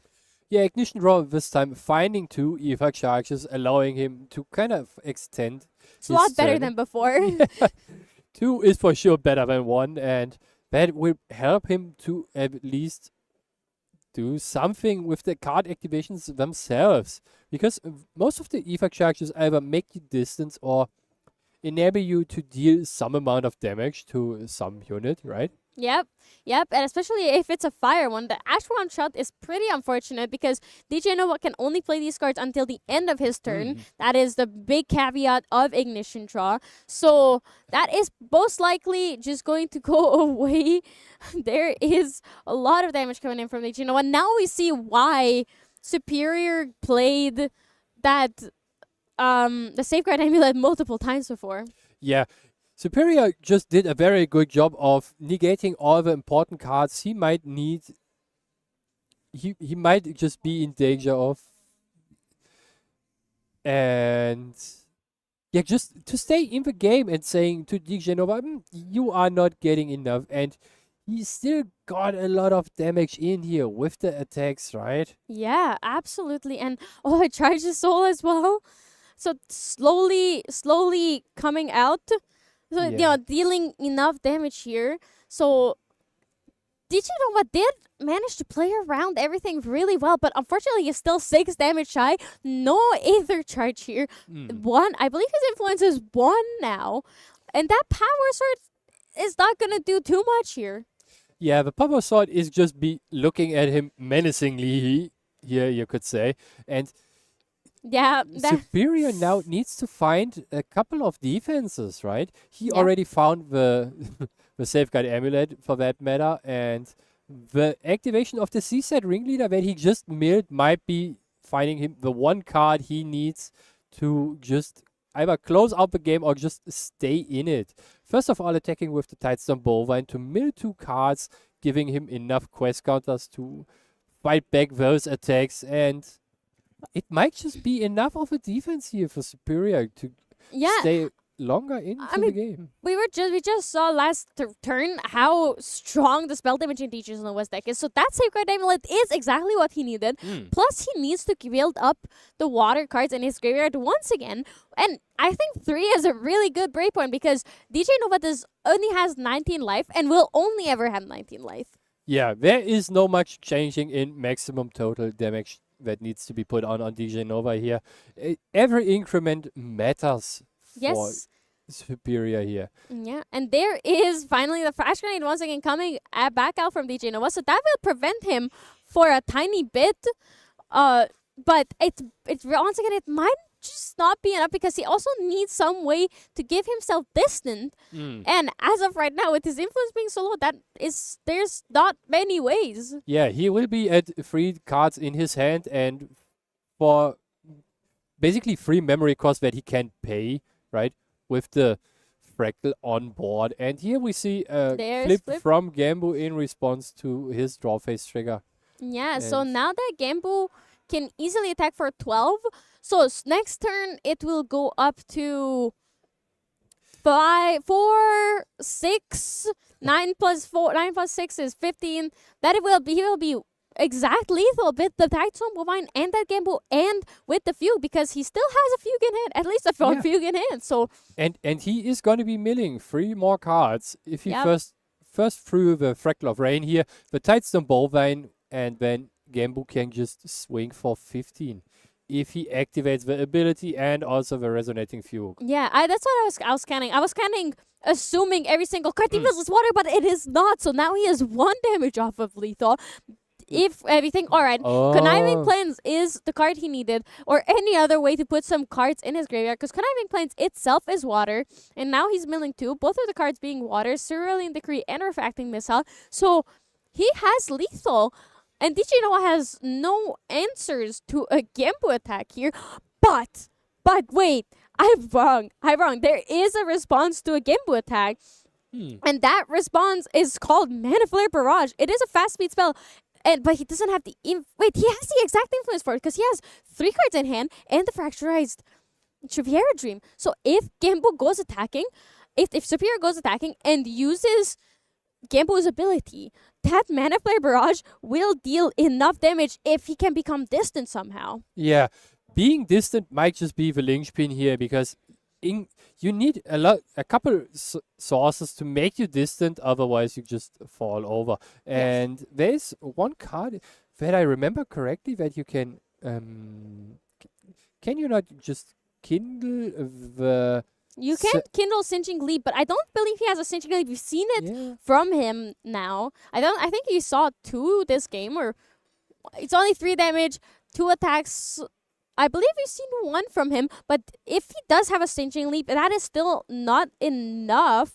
Yeah, Ignition Draw this time, finding 2 EVA charges, allowing him to kind of extend. It's a lot better than before. 2 is for sure better than 1, and that will help him to at least do something with the card activations themselves. Because most of the EVA charges either make you distance or enable you to deal some amount of damage to some unit, right? Yep, and especially if it's a fire one. The Ash One Shot is pretty unfortunate because DJ Nova can only play these cards until the end of his turn. That is the big caveat of Ignition Draw. So that is most likely just going to go away. There is a lot of damage coming in from DJ Nova. Now we see why Superior played that the Safeguard Amulet multiple times before. Yeah. Superior just did a very good job of negating all the important cards he might need. He might just be in danger of. And yeah, just to stay in the game and saying to DJ Nova, you are not getting enough. And he still got a lot of damage in here with the attacks, right? Yeah, absolutely. And it charges soul as well. So slowly coming out. So, dealing enough damage here. So, DJ Nova did manage to play around everything really well, but unfortunately, he's still 6 damage shy. No Aether charge here. 1, I believe his influence is 1 now. And that Power Sword is not going to do too much here. Yeah, the Power Sword is just be looking at him menacingly here, you could say. And yeah, Superior now needs to find a couple of defenses, right? He already found the Safeguard Amulet for that matter, and the activation of the C-Set Ringleader that he just milled might be finding him the one card he needs to just either close out the game or just stay in it. First of all, attacking with the Tidestone Bovine to mill 2 cards, giving him enough quest counters to fight back those attacks, and it might just be enough of a defense here for Superior to stay longer into the game. We just saw last turn how strong the spell damaging Teachers Nova's deck is. So that Sacred Amulet is exactly what he needed. Plus, he needs to build up the water cards in his graveyard once again. And I think 3 is a really good breakpoint because DJ Nova only has 19 life and will only ever have 19 life. Yeah, there is no much changing in maximum total damage that needs to be put on DJ Nova here. Every increment matters for Superior here. Yeah, and there is finally the Flash Grenade once again coming back out from DJ Nova, so that will prevent him for a tiny bit. But it's once again, it might just not be enough because he also needs some way to give himself distant. And as of right now, with his influence being so low, there's not many ways. Yeah, he will be at 3 cards in his hand and for basically 3 memory costs that he can pay, right? With the Fractal on board. And here we see a flip from Gambu in response to his draw phase trigger. Yeah, and so now that Gambu can easily attack for 12, so next turn it will go up to 5, 4, 6, 9 plus 6 is 15. He will be exact lethal with the Tidestone Bovine and that Gamble and with the Fugue because he still has a Fugue in hand, at least a Fugue in hand. So and he is going to be milling 3 more cards if he first threw the Fractal of Rain here, the Tidestone Bovine, and then Gambu can just swing for 15 if he activates the ability and also the Resonating Fugue. Yeah, that's what I was scanning. I was scanning assuming every single card defense is water, but it is not. So now he has 1 damage off of lethal. if you think, all right, Conniving Plains is the card he needed, or any other way to put some cards in his graveyard, because Conniving Plains itself is water, and now he's milling 2, both of the cards being water, Cerulean Decree and Refracting Missile. So he has lethal, and DJ Noah has no answers to a Gembu attack here. But wait, I'm wrong. There is a response to a Gembu attack. And that response is called Mana Flare Barrage. It is a fast speed spell, but he doesn't have the wait. He has the exact influence for it because he has 3 cards in hand and the Fracturized Triviera Dream. So if Gembu goes attacking, if Superior goes attacking and uses Gembu's ability, that Mana Flare Barrage will deal enough damage if he can become distant somehow. Yeah, being distant might just be the linchpin here because you need a couple sources to make you distant, otherwise you just fall over. And there's one card that I remember correctly that you can you not just kindle the... You can kindle Singeing Leap, but I don't believe he has a Singeing Leap. We've seen it from him now. I think he saw 2 this game, or it's only 3 damage, 2 attacks. I believe we've seen 1 from him, but if he does have a Singeing Leap, that is still not enough,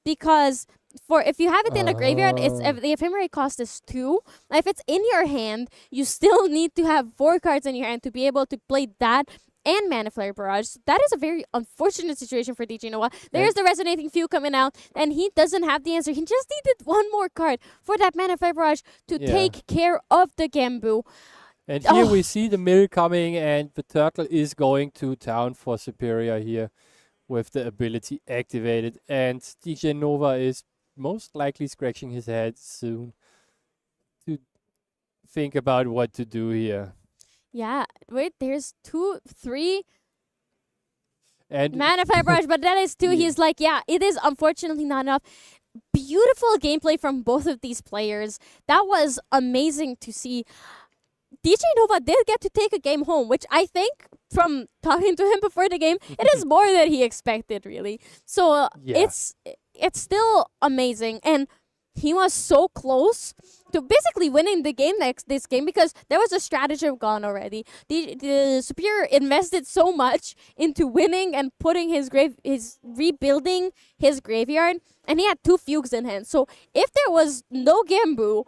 because if you have it in a graveyard, the ephemerate cost is 2. If it's in your hand, you still need to have 4 cards in your hand to be able to play that and Mana Flare Barrage. That is a very unfortunate situation for DJ Noah. There's the Resonating Few coming out, and he doesn't have the answer. He just needed 1 more card for that Mana Flare Barrage to take care of the Gembu. And here we see the mill coming, and the turtle is going to town for Superior here with the ability activated. And DJ Nova is most likely scratching his head soon to think about what to do here. Yeah, wait, there's 2, 3 and Mana Flare Barrage, but that is 2. He's like, yeah, it is unfortunately not enough. Beautiful gameplay from both of these players. That was amazing to see. DJ Nova did get to take a game home, which I think, from talking to him before the game, it is more than he expected, really. So it's still amazing, and he was so close to basically winning the game this game, because there was a stratagem gone already. The Superior invested so much into winning and putting his rebuilding his graveyard, and he had 2 fugues in hand. So if there was no Gembu,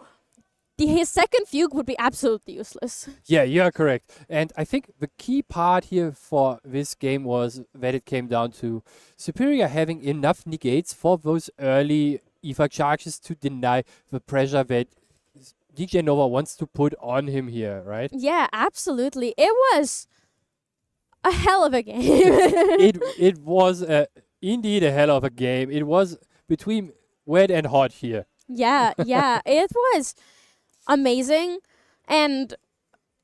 his second fugue would be absolutely useless. Yeah, you're correct. And I think the key part here for this game was that it came down to Superior having enough negates for those early Ether charges to deny the pressure that DJ Nova wants to put on him here, right? Yeah, absolutely. It was a hell of a game. it was indeed a hell of a game. It was between wet and hot here. Yeah, it was amazing, and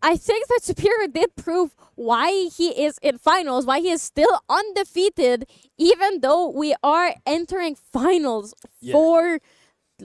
I think that Superior did prove why he is in finals, why he is still undefeated, even though we are entering finals for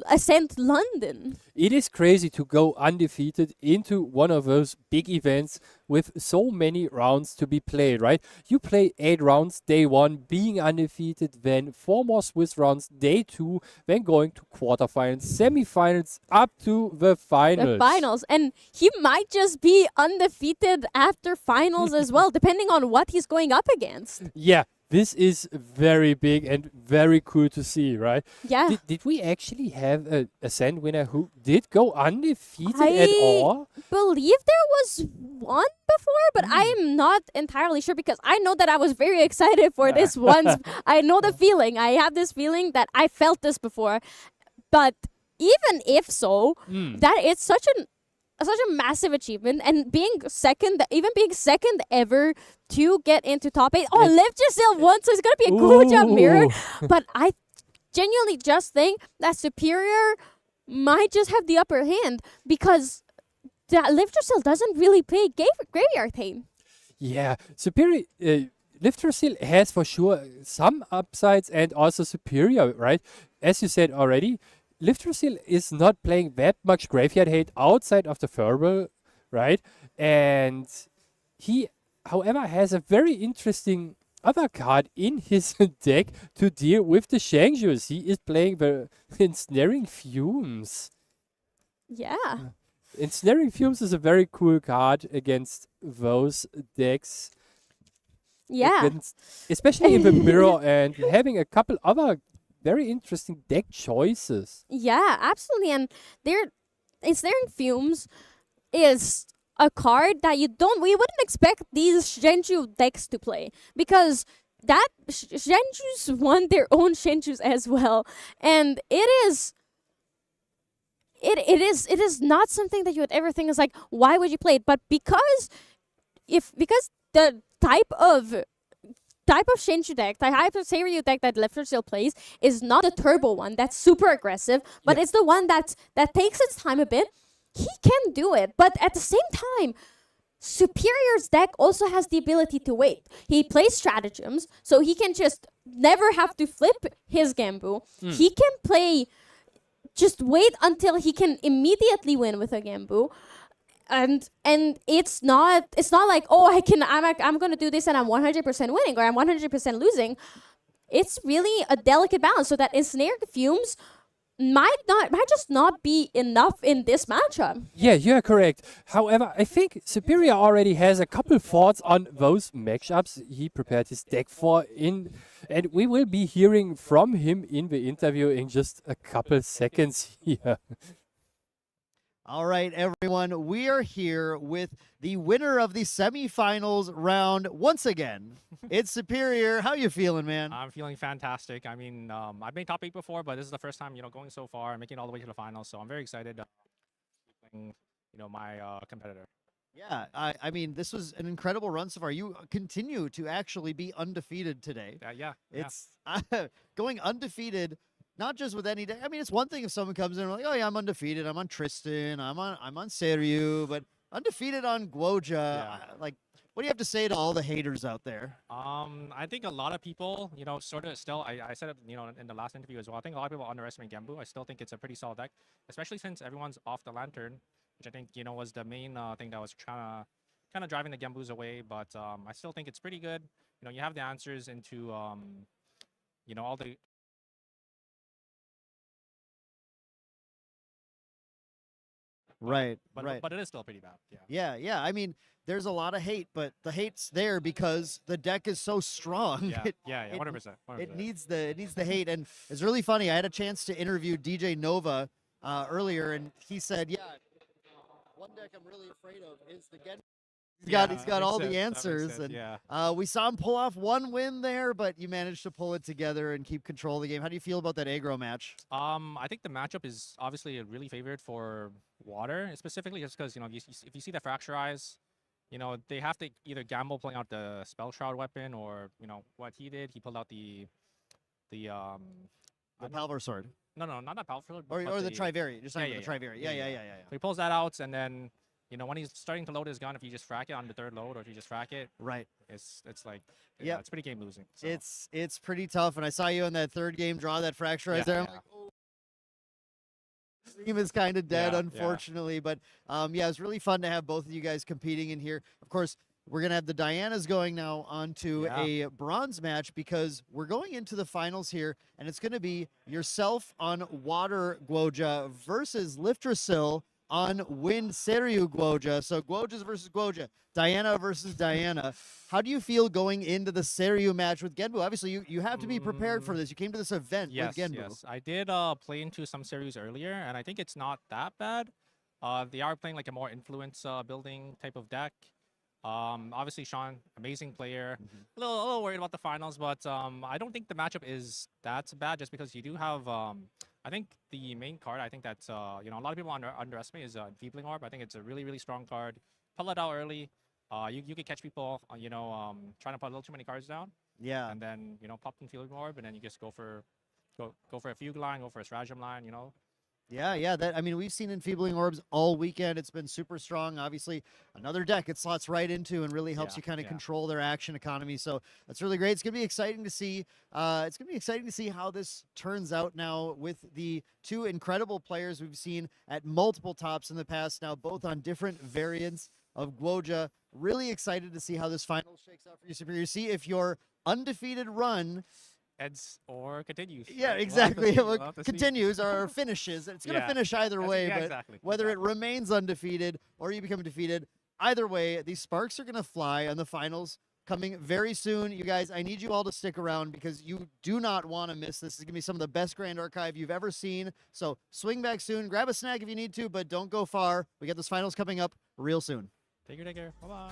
Ascent London. It is crazy to go undefeated into one of those big events with so many rounds to be played, right? You play 8 rounds day 1, being undefeated, then 4 more Swiss rounds day 2, then going to quarterfinals, semifinals, up to the finals. And he might just be undefeated after finals as well, depending on what he's going up against. Yeah. This is very big and very cool to see, right? Yeah. Did we actually have a Ascent winner who did go undefeated at all? I believe there was one before, but I am not entirely sure, because I know that I was very excited for this once. I know the feeling. I have this feeling that I felt this before. But even if so, that it's such a massive achievement, and being second ever to get into top 8. Oh, Liv Giselle won, so it's gonna be a good job mirror. But I genuinely just think that Superior might just have the upper hand, because Liv Giselle doesn't really play Graveyard Thane. Yeah, Superior. Liv Giselle has for sure some upsides and also Superior, right? As you said already, Liv Giselle is not playing that much Graveyard Hate outside of the Furball, right? And he, however, has a very interesting other card in his deck to deal with the Shangju's. He is playing the Ensnaring Fumes. Yeah. Ensnaring Fumes is a very cool card against those decks. Yeah. Especially in the mirror and having a couple other very interesting deck choices. Yeah, absolutely. And Ensnaring Fumes is a card that we wouldn't expect these Shenju decks to play, because that Shenju's won their own Shenjus as well, and it is not something that you would ever think is like, why would you play it? But because the type of Shenju deck, the type of Seiryu deck that Lifter still plays is not the turbo one that's super aggressive, but it's the one that takes its time a bit. He can do it, but at the same time, Superior's deck also has the ability to wait. He plays stratagems, so he can just never have to flip his Gambu. He can play, just wait until he can immediately win with a Gambu. And it's not like, oh, I'm gonna do this and I'm 100% winning or I'm 100% losing. It's really a delicate balance, so that Ensnared Fumes might just not be enough in this matchup. Yeah, you're correct. However, I think Superior already has a couple thoughts on those matchups he prepared his deck for, and we will be hearing from him in the interview in just a couple seconds here. All right, everyone, we are here with the winner of the semifinals round once again. It's Superior. How you feeling, man? I'm feeling fantastic. I mean, I've been top 8 before, but this is the first time, going so far and making it all the way to the finals. So I'm very excited playing, my competitor. Yeah, I mean, this was an incredible run so far. You continue to actually be undefeated today. Yeah. It's going undefeated. Not just with any deck. I mean, it's one thing if someone comes in and like, oh yeah, I'm undefeated. I'm on Tristan. I'm on Seiryu, but undefeated on Guoja. Yeah. Like, what do you have to say to all the haters out there? I think a lot of people, sort of still, I said it, in the last interview as well. I think a lot of people underestimate Gambu. I still think it's a pretty solid deck, especially since everyone's off the Lantern, which I think, was the main thing that was kind of driving the Gambus away. But I still think it's pretty good. You have the answers into, all the Right, but it is still pretty bad. Yeah. Yeah. I mean, there's a lot of hate, but the hate's there because the deck is so strong. Yeah. 100%. It needs the hate, and it's really funny. I had a chance to interview DJ Nova earlier, and he said, "Yeah, one deck I'm really afraid of is the Gen." He's got all the answers, and we saw him pull off one win there, but you managed to pull it together and keep control of the game. How do you feel about that aggro match? I think the matchup is obviously really favored for Water, specifically just because if you see the Fracturize, they have to either gamble playing out the Spell Shroud weapon, or what he did, he pulled out the Palvar sword. No, not that Palvar sword, or the Trivari. Just the Trivari. Yeah. So he pulls that out, and then when he's starting to load his gun, if you just frack it on the third load, or if you just frack it, right, it's like, it's pretty game losing. So. It's pretty tough. And I saw you in that third game draw that Fracturize there. I'm like, oh, stream is kind of dead, unfortunately. But it was really fun to have both of you guys competing in here. Of course, we're gonna have the Dianas going now onto a bronze match, because we're going into the finals here, and it's gonna be yourself on Water Guoja versus Liftrasil on Wind Seiryu Guoja. So Guojas versus Guoja, Diana versus Diana. How do you feel going into the Seiryu match with Genbu? Obviously, you have to be prepared for this. You came to this event with Genbu. Yes, I did play into some Seiryus earlier, and I think it's not that bad. They are playing like a more influence building type of deck. Obviously, Sean, amazing player. A little worried about the finals, but I don't think the matchup is that bad, just because you do have I think the main card, I think that's a lot of people underestimate is Enfeebling Orb. I think it's a really, really strong card. Pull it out early. You could catch people trying to put a little too many cards down. Yeah. And then pop Enfeebling Orb, and then you just go for a Fugue line, go for a Stratagem line. Yeah. I mean, we've seen Enfeebling Orbs all weekend. It's been super strong. Obviously, another deck it slots right into and really helps you kind of control their action economy. So that's really great. It's going to be exciting to see. It's going to be exciting to see how this turns out now with the two incredible players we've seen at multiple tops in the past, now both on different variants of Guoja. Really excited to see how this final shakes out for you, Superior. See if your undefeated run ends or continues. Yeah, right? We'll have to exactly. see, Well, we'll have to see. continues or finishes. It's going to Yeah, finish either that's- way, yeah, but exactly, whether exactly. it remains undefeated or you become defeated, either way, these sparks are going to fly on the finals coming very soon. You guys, I need you all to stick around because you do not want to miss this. This is going to be some of the best Grand Archive you've ever seen. So swing back soon. Grab a snack if you need to, but don't go far. We got this finals coming up real soon. Take care. Bye-bye.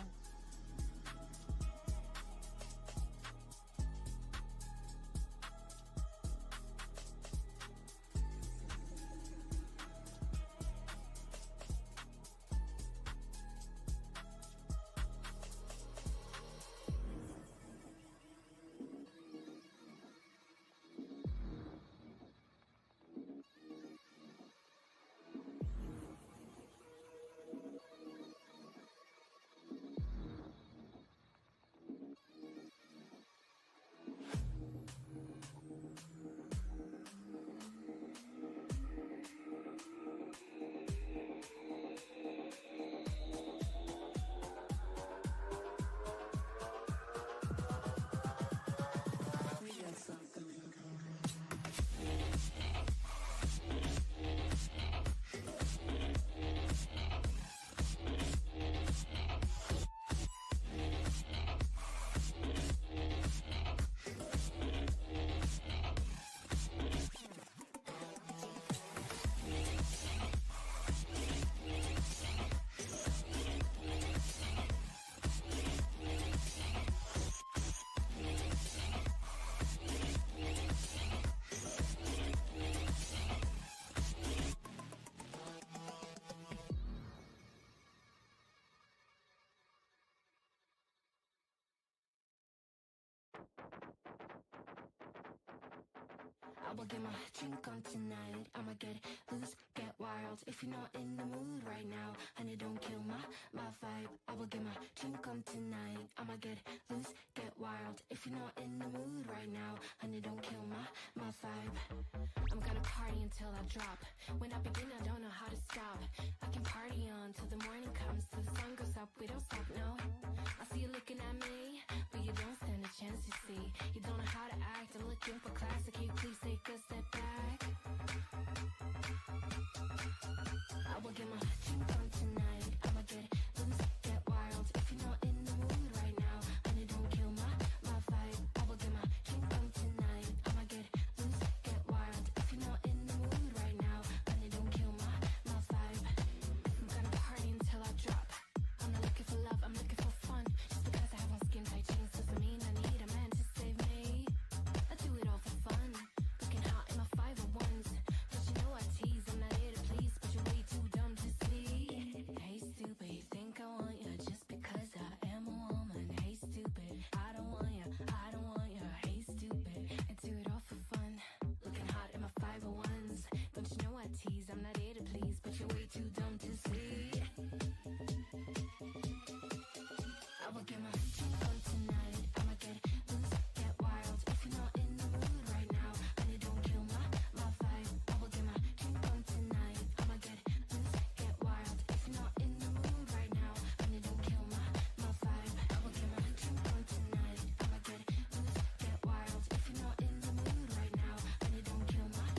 I will get my drink on tonight. I'ma get loose, get wild. If you're not in the mood right now, and it don't kill my vibe. I will get my drink on tonight. I'ma get loose, get wild. If you're not in the mood right now, and it don't kill my vibe. I'm gonna party until I drop. When I begin, I don't know how to stop. I can party on till the morning comes, till the sun goes up. We don't stop, no. I see you looking at me, but you don't stand a chance. You see, you don't know how to act. I'm looking for class. Can you please take a step back? I will get my drink on tonight. I'ma get loose, get wild. If you're not in the mood right now, and it don't kill my vibe. I will get my drink on tonight. I'ma get loose, get wild. If you're not in the mood right now, and it don't kill my vibe. I'm gonna party until I drop. I'm not looking for love, I'm looking for fun. Just because I have on skin tight jeans doesn't mean I need a man to save me. I do it all for fun. Looking hot in my 501s. But you know I tease, I'm not here to please, but you're way too dumb to see. Hey stupid, you think I want you just because I am a woman. Hey stupid, I don't want you, I don't want you. Hey stupid, I do it all for fun. Looking hot in my 501s. Don't you know I tease, I'm not here to please, but you're way too dumb to see. I will get my drink on tonight. I'ma get loose, get wild. If you're not in the mood right now, and it don't kill my vibe. I will get my drink on tonight. I'ma get loose, get wild. If you're not in the mood right now, and it don't kill my vibe. I will get my drink on tonight. I'ma get loose, get wild. If you're not in the mood right now, and it don't kill my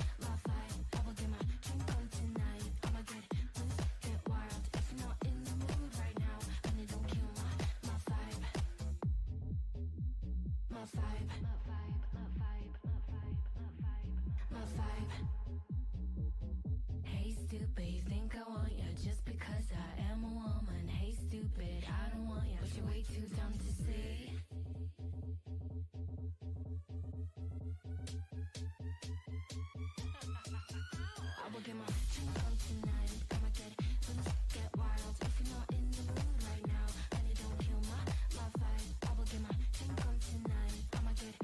vibe. I will get my drink on tonight. I'ma get loose, get wild. If you're not in the mood right now, and it don't kill my vibe. My vibe. Hey stupid, you think I want you just because I am a woman. Hey stupid, I don't want you, but you're way too dumb to see. I will get my drink on tonight. I'ma get loose, get wild. If you're not in the mood right now, and it don't kill my vibe. I will get my drink on tonight. I'ma get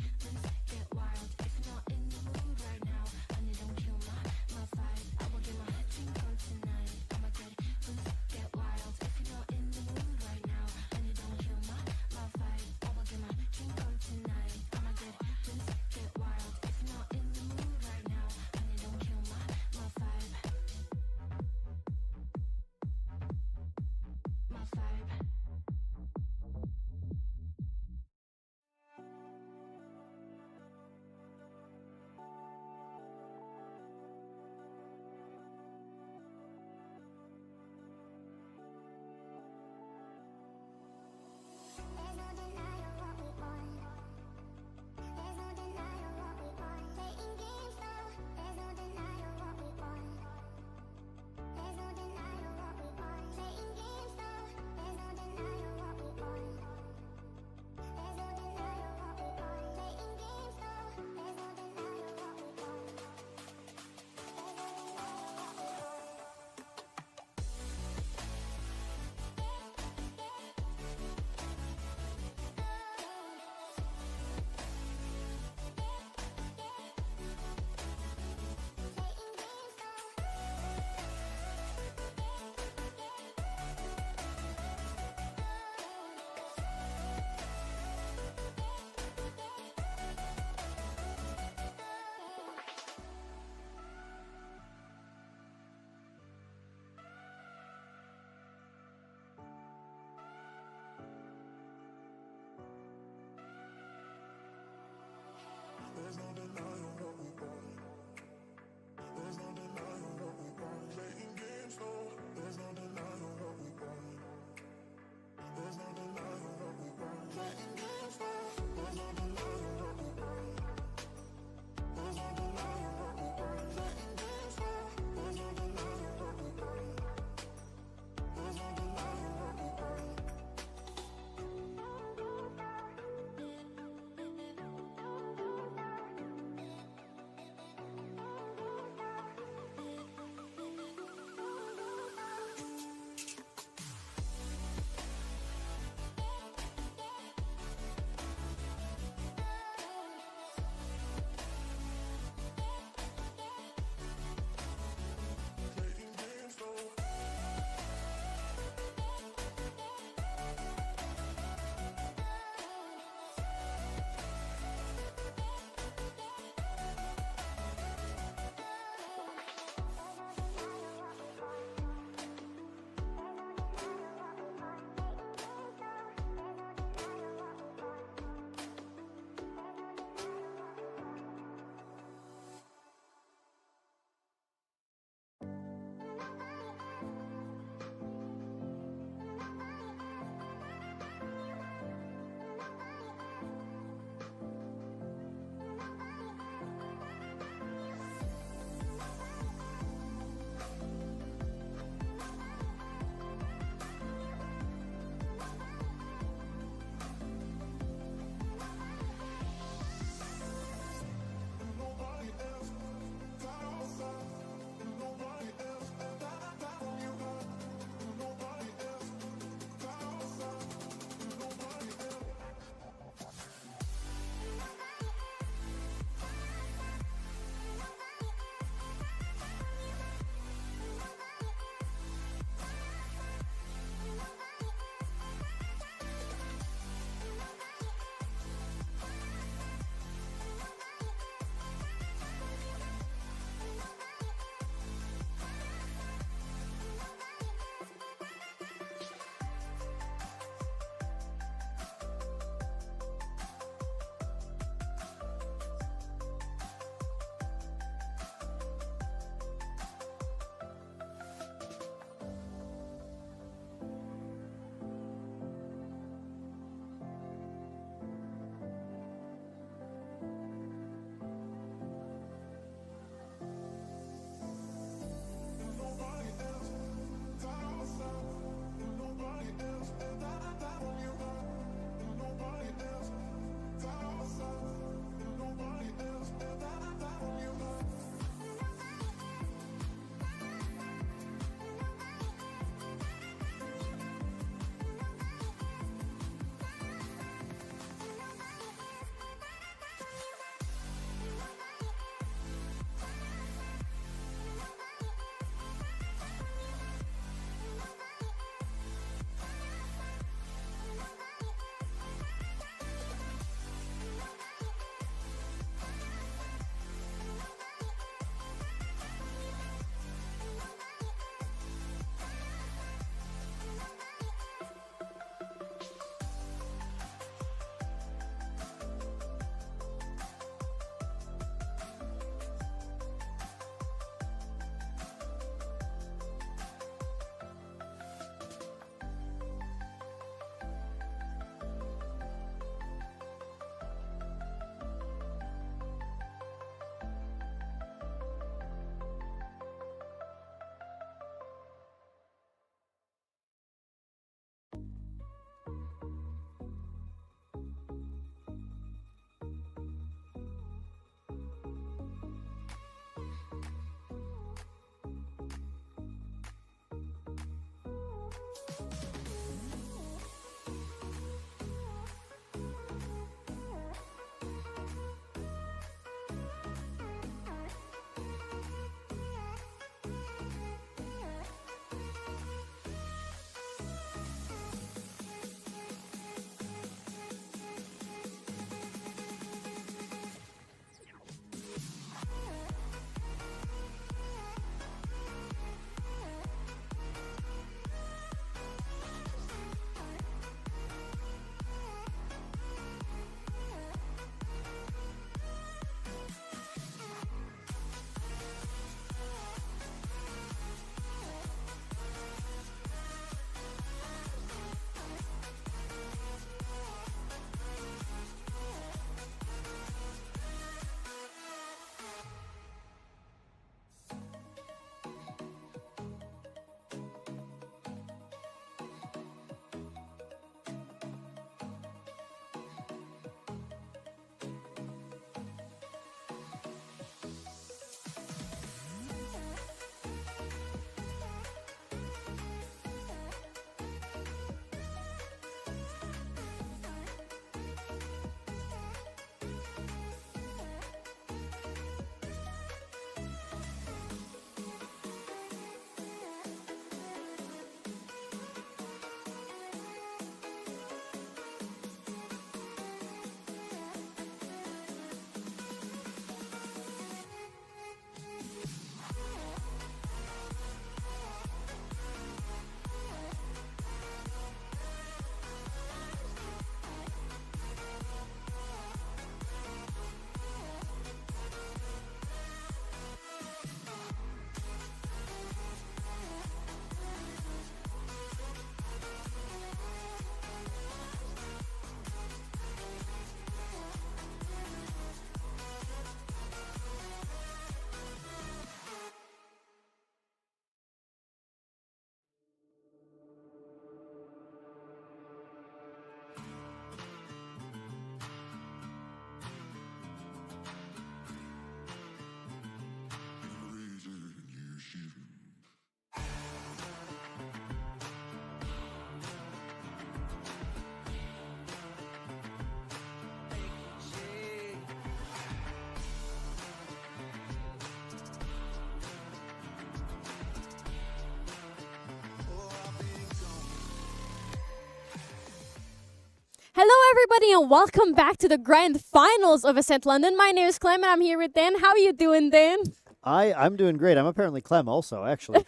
Hello, everybody, and welcome back to the grand finals of Ascent London. My name is Clem, and I'm here with Dan. How are you doing, Dan? I'm doing great. I'm apparently Clem also, actually.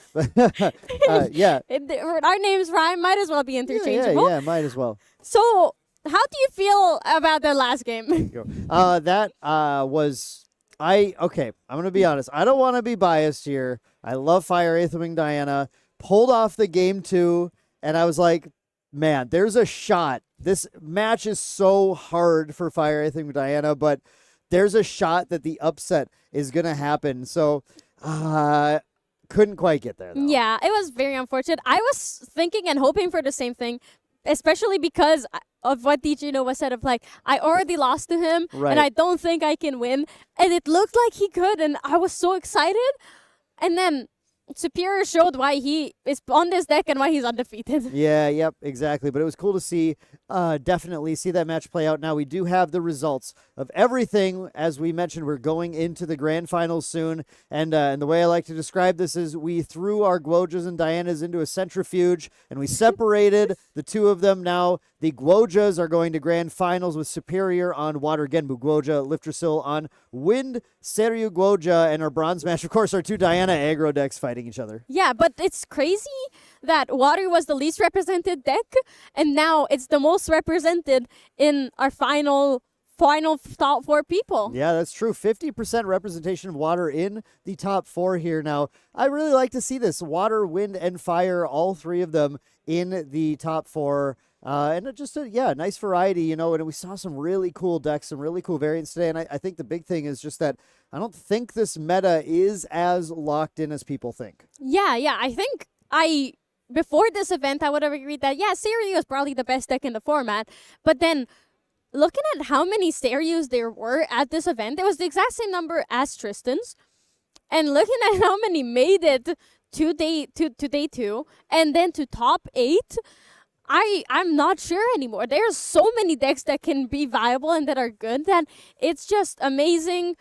Yeah. Our names rhyme. Might as well be interchangeable. Yeah, might as well. So, how do you feel about the last game? That was okay. I'm gonna be honest. I don't want to be biased here. I love Fire Aethering Diana. Pulled off the game 2, and I was like, man, there's a shot. This match is so hard for Fire Aethering Diana, but there's a shot that the upset is gonna happen. So, couldn't quite get there, though. Yeah, it was very unfortunate. I was thinking and hoping for the same thing, especially because of what DJ Nova said of like, I already lost to him, Right. and I don't think I can win. And it looked like he could, and I was so excited. And then Superior showed why he is on this deck and why he's undefeated. Yeah, yep, exactly. But it was cool to see, definitely see that match play out. Now we do have the results of everything. As we mentioned, we're going into the grand finals soon. And the way I like to describe this is we threw our Guojas and Dianas into a centrifuge and we separated the two of them. Now the Guojas are going to grand finals with Superior on Water Genbu Guoja, Liftersil on Wind Seryu Guoja, and our bronze match, of course, our two Diana aggro decks fighting each other. Yeah, but it's crazy that Water was the least represented deck, and now it's the most represented in our final top 4 people. Yeah, that's true. 50% representation of Water in the top 4 here. Now, I really like to see this. Water, Wind, and Fire, all 3 of them in the top 4. And just a nice variety, you know, and we saw some really cool decks, some really cool variants today. And I think the big thing is just that I don't think this meta is as locked in as people think. Yeah, I think before this event, I would have agreed that, Seiryu is probably the best deck in the format. But then, looking at how many Seiryus there were at this event, it was the exact same number as Tristan's. And looking at how many made it to day 2, and then to top 8, I'm not sure anymore. There's so many decks that can be viable and that are good that it's just amazing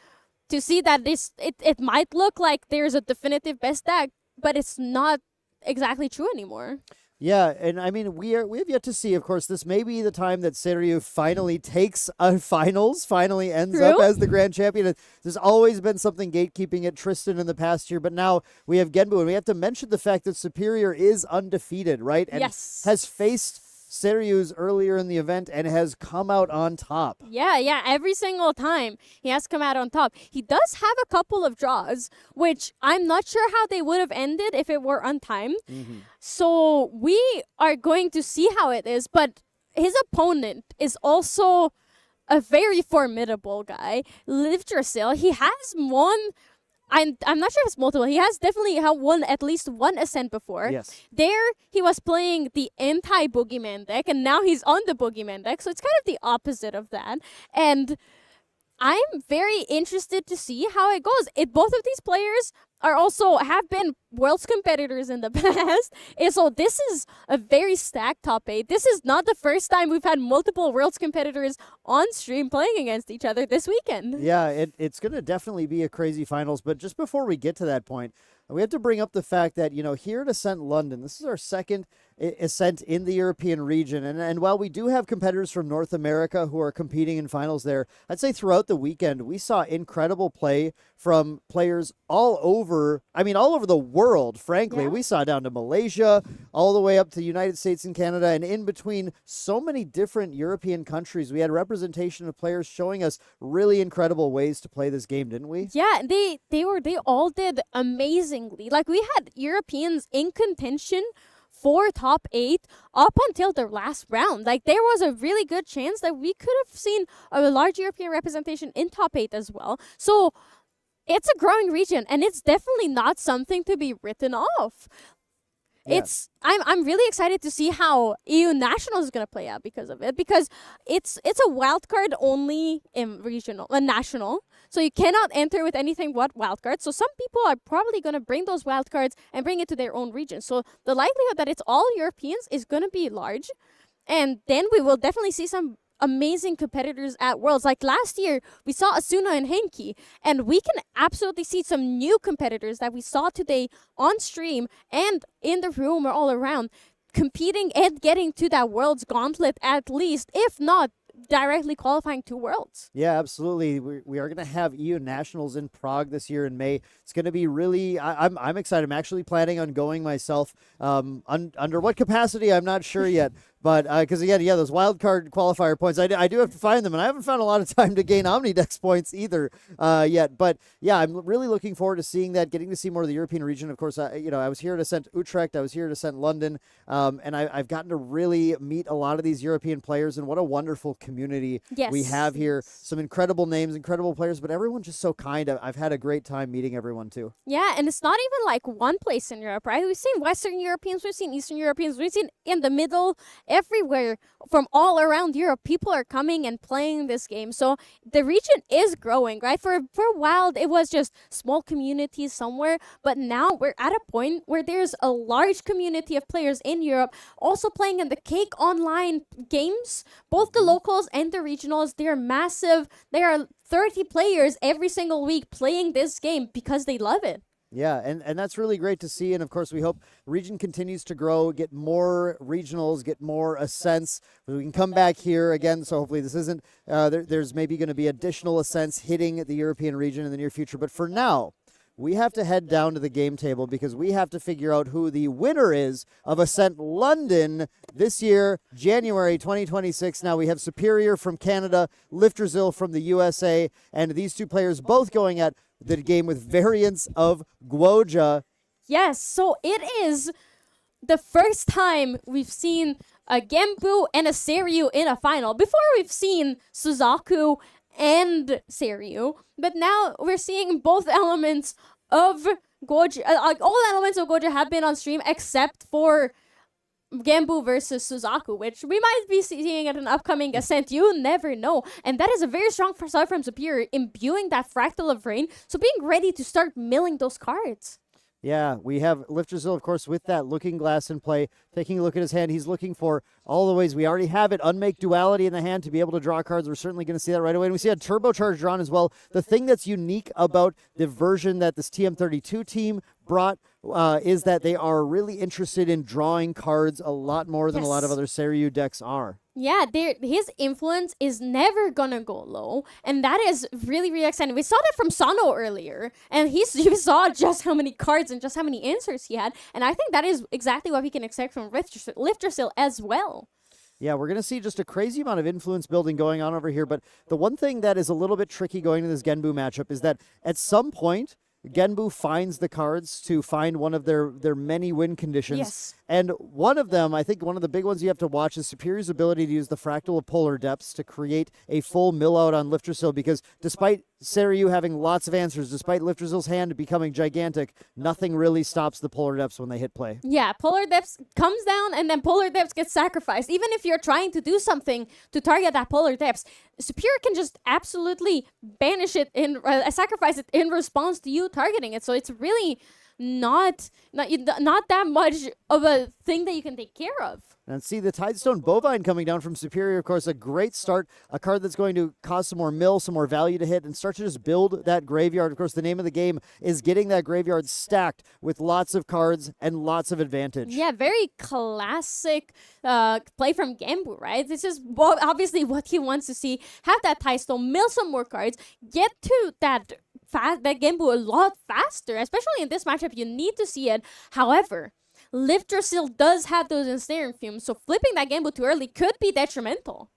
to see that it might look like there's a definitive best deck, but it's not exactly true anymore. Yeah, and I mean, we have yet to see, of course, this may be the time that Seiryu finally takes a finals, finally ends up as the grand champion. There's always been something gatekeeping at Tristan in the past year, but now we have Genbu, and we have to mention the fact that Superior is undefeated, right? And has faced Seiryu's earlier in the event and has come out on top. Yeah, every single time he has come out on top. He does have a couple of draws, which I'm not sure how they would have ended if it were untimed. Mm-hmm. So we are going to see how it is, but his opponent is also a very formidable guy. Livdrasil, he has won. I'm not sure if it's multiple. He has definitely won at least one Ascent before. Yes. There, he was playing the anti-Boogeyman deck, and now he's on the Boogeyman deck, so it's kind of the opposite of that. And I'm very interested to see how it goes. Both of these players have been Worlds competitors in the past, and so this is a very stacked top 8. This is not the first time we've had multiple Worlds competitors on stream playing against each other this weekend. Yeah, it's going to definitely be a crazy finals, but just before we get to that point, we have to bring up the fact that, you know, here at Ascent London, this is our second Ascent in the European region. And while we do have competitors from North America who are competing in finals there, I'd say throughout the weekend, we saw incredible play from players all over the world, frankly. Yeah. We saw down to Malaysia, all the way up to the United States and Canada, and in between so many different European countries. We had representation of players showing us really incredible ways to play this game, didn't we? Yeah, they all did amazingly. Like, we had Europeans in contention for top 8 up until the last round. Like, there was a really good chance that we could have seen a large European representation in top 8 as well. So it's a growing region, and it's definitely not something to be written off. Yeah. I'm really excited to see how EU National is gonna play out because of it, because it's a wild card only in regional and national, so you cannot enter with anything but wild cards. So some people are probably gonna bring those wild cards and bring it to their own region. So the likelihood that it's all Europeans is gonna be large, and then we will definitely see some amazing competitors at Worlds. Like last year, we saw Asuna and Henki, and we can absolutely see some new competitors that we saw today on stream and in the room or all around competing and getting to that world's gauntlet at least, if not directly qualifying to worlds. Yeah, absolutely. We are going to have EU Nationals in Prague this year in May. It's going to be really. I'm excited. I'm actually planning on going myself. Under what capacity, I'm not sure yet. But because again, those wild card qualifier points, I do have to find them, and I haven't found a lot of time to gain Omnidex points either yet. But yeah, I'm really looking forward to seeing that, getting to see more of the European region. Of course, I was here at Ascent Utrecht, I was here at Ascent London, and I've gotten to really meet a lot of these European players, and what a wonderful community we have here. Some incredible names, incredible players, but everyone's just so kind. I've had a great time meeting everyone too. Yeah, and it's not even like one place in Europe, right? We've seen Western Europeans, we've seen Eastern Europeans, we've seen in the middle, everywhere from all around Europe, people are coming and playing this game. So the region is growing, right? For a while, it was just small communities somewhere, but now we're at a point where there's a large community of players in Europe also playing in the Cake Online games. Both the locals and the regionals, they're massive. There are 30 players every single week playing this game because they love it. Yeah, and that's really great to see. And of course, we hope the region continues to grow, get more regionals, get more ascents. We can come back here again. So hopefully this isn't, there's maybe going to be additional ascents hitting the European region in the near future. But for now, we have to head down to the game table because we have to figure out who the winner is of Ascent London this year, January 2026. Now we have Superior from Canada, Lifterzil from the USA, and these two players both going at the game with variants of Guoja. Yes, so it is the first time we've seen a Genbu and a Seiryu in a final. Before we've seen Suzaku and Seiryu, but now we're seeing both elements of Goja. All elements of Goja have been on stream except for Genbu versus Suzaku, which we might be seeing at an upcoming Ascent. You never know. And that is a very strong start from Superior, imbuing that Fractal of Rain, so being ready to start milling those cards. Yeah, we have Lifterzil, of course, with that Looking Glass in play. Taking a look at his hand, he's looking for all the ways. We already have it, Unmake Duality in the hand to be able to draw cards. We're certainly going to see that right away. And we see a Turbocharge drawn as well. The thing that's unique about the version that this TM32 team brought is that they are really interested in drawing cards a lot more than a lot of other Seiryu decks are. Yeah, his influence is never gonna go low, and that is really, really exciting. We saw that from Sano earlier, and you saw just how many cards and just how many answers he had, and I think that is exactly what we can expect from Lifterzil as well. Yeah, we're going to see just a crazy amount of influence building going on over here, but the one thing that is a little bit tricky going to this Genbu matchup is that at some point, Genbu finds the cards to find one of their many win conditions. Yes. And one of them, I think one of the big ones you have to watch is Superior's ability to use the Fractal of Polar Depths to create a full mill out on Lifterzil, because despite Seiryu having lots of answers, despite Lifterzil's hand becoming gigantic, nothing really stops the Polar Depths when they hit play. Yeah, Polar Depths comes down and then Polar Depths gets sacrificed. Even if you're trying to do something to target that Polar Depths, Superior can just absolutely banish it sacrifice it in response to you targeting it. So it's really not that much of a thing that you can take care of. And see the Tidestone Bovine coming down from Superior, of course, a great start, a card that's going to cause some more mill, some more value to hit, and start to just build that graveyard. Of course, the name of the game is getting that graveyard stacked with lots of cards and lots of advantage. Yeah, very classic play from Genbu, right? This is obviously what he wants to see. Have that Tidestone, mill some more cards, get to that Genbu a lot faster, especially in this matchup. You need to see it. However, Lifterzil does have those ensnaring fumes, so flipping that Genbu too early could be detrimental.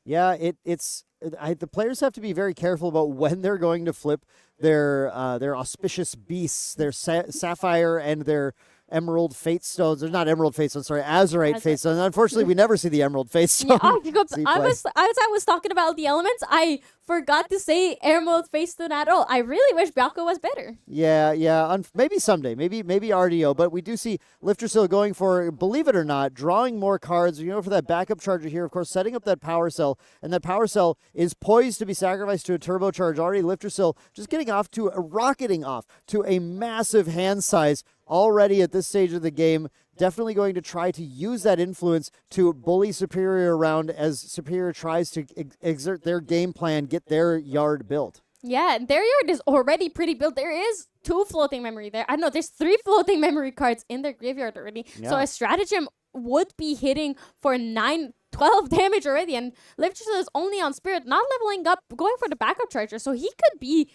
Yeah, the players have to be very careful about when they're going to flip their auspicious beasts, their sapphire and their Emerald Fate Stones. They're not Emerald Fate Stones, sorry, Azurite Fate Stones. Unfortunately, we never see the Emerald Fate Stone. Yeah, as I was talking about the elements, I forgot to say Emerald Fate Stone at all. I really wish Bialko was better. Yeah. Maybe someday, maybe RDO. But we do see Lifterzil going for, believe it or not, drawing more cards. For that backup charger here, of course, setting up that power cell, and that power cell is poised to be sacrificed to a turbocharge. Already, Lifterzil just rocketing off to a massive hand size. Already at this stage of the game, definitely going to try to use that influence to bully Superior around as Superior tries to exert their game plan, get their yard built. Yeah, their yard is already pretty built. There is 2 floating memory there. I know there's 3 floating memory cards in their graveyard already. Yeah. So a stratagem would be hitting for 12 damage already, and Liftersil is only on Spirit, not leveling up, going for the backup charger, so he could be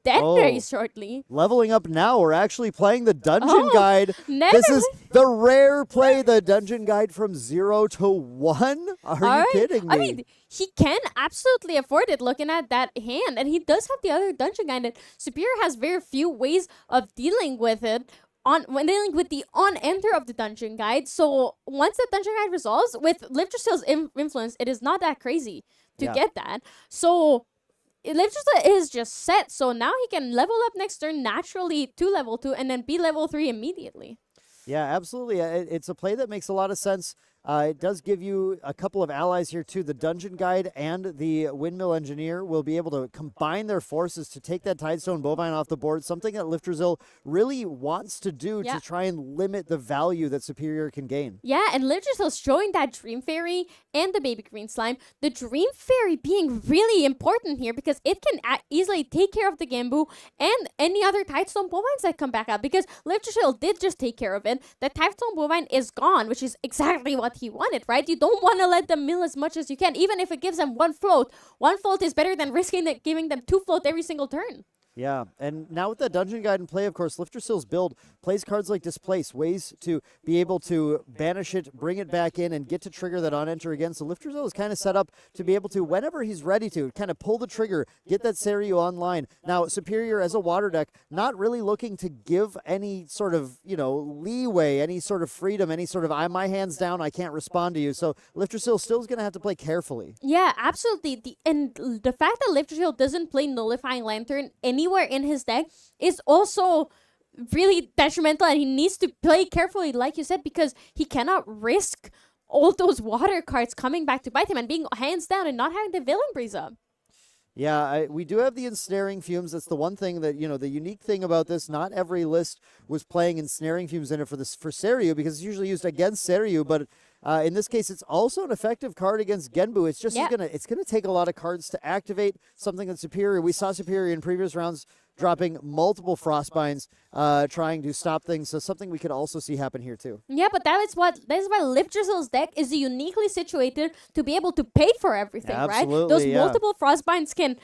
dead very shortly. Leveling up now. We're actually playing the dungeon Oh, guide. never. This is the rare play, the dungeon guide from 0 to 1. Are you kidding me? I mean, he can absolutely afford it looking at that hand, and he does have the other dungeon guide, and Superior has very few ways of dealing with it. When dealing with the on-enter of the dungeon guide, so once the dungeon guide resolves, with Liftersil's influence, it is not that crazy to get that. So Liftersil is just set, so now he can level up next turn naturally to level 2 and then be level 3 immediately. Yeah, absolutely. It's a play that makes a lot of sense. It does give you a couple of allies here too. The Dungeon Guide and the Windmill Engineer will be able to combine their forces to take that Tidestone Bovine off the board, something that Liftersil really wants to do to try and limit the value that Superior can gain. Yeah, and Liftersil's showing that Dream Fairy and the Baby Green Slime. The Dream Fairy being really important here because it can easily take care of the Gambu and any other Tidestone Bovines that come back out, because Liftersil did just take care of it. The Tidestone Bovine is gone, which is exactly what he wanted, right? You don't want to let them mill as much as you can, even if it gives them one float. One float is better than risking giving them 2 float every single turn. Yeah, and now with that Dungeon Guide in play, of course, Liftersil's build plays cards like Displace, ways to be able to banish it, bring it back in, and get to trigger that on-enter again. So Liftersil is kind of set up to be able to, whenever he's ready to, kind of pull the trigger, get that Seiryu online. Now, Superior as a water deck, not really looking to give any sort of, leeway, any sort of freedom, any sort of, my hand's down, I can't respond to you. So Liftersil still is going to have to play carefully. Yeah, absolutely. And the fact that Liftersil doesn't play Nullifying Lantern anywhere in his deck is also really detrimental, and he needs to play carefully, like you said, because he cannot risk all those water cards coming back to bite him and being hands down and not having the Villain Breeze up. Yeah, we do have the Ensnaring Fumes. That's the one thing that, the unique thing about this, not every list was playing Ensnaring Fumes in it for Seiryu, because it's usually used against Seiryu, but in this case, it's also an effective card against Genbu. It's just it's gonna take a lot of cards to activate something that's Superior. We saw Superior in previous rounds dropping multiple Frostbinds, trying to stop things. So something we could also see happen here too. Yeah, but that is why Liftersil's deck is uniquely situated to be able to pay for everything, right? Those multiple Frostbinds can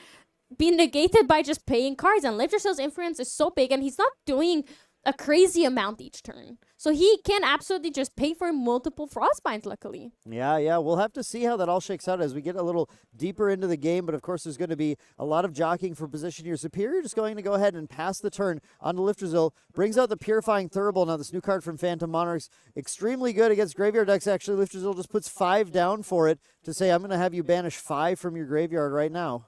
be negated by just paying cards, and Liftersil's influence is so big, and he's not doing a crazy amount each turn. So he can absolutely just pay for multiple Frostbinds, luckily. Yeah. We'll have to see how that all shakes out as we get a little deeper into the game. But, of course, there's going to be a lot of jockeying for position here. Superior just going to go ahead and pass the turn onto Liftersil. Brings out the Purifying Thurible. Now, this new card from Phantom Monarchs, extremely good against graveyard decks, actually. Liftersil just puts 5 down for it to say, I'm going to have you banish 5 from your graveyard right now.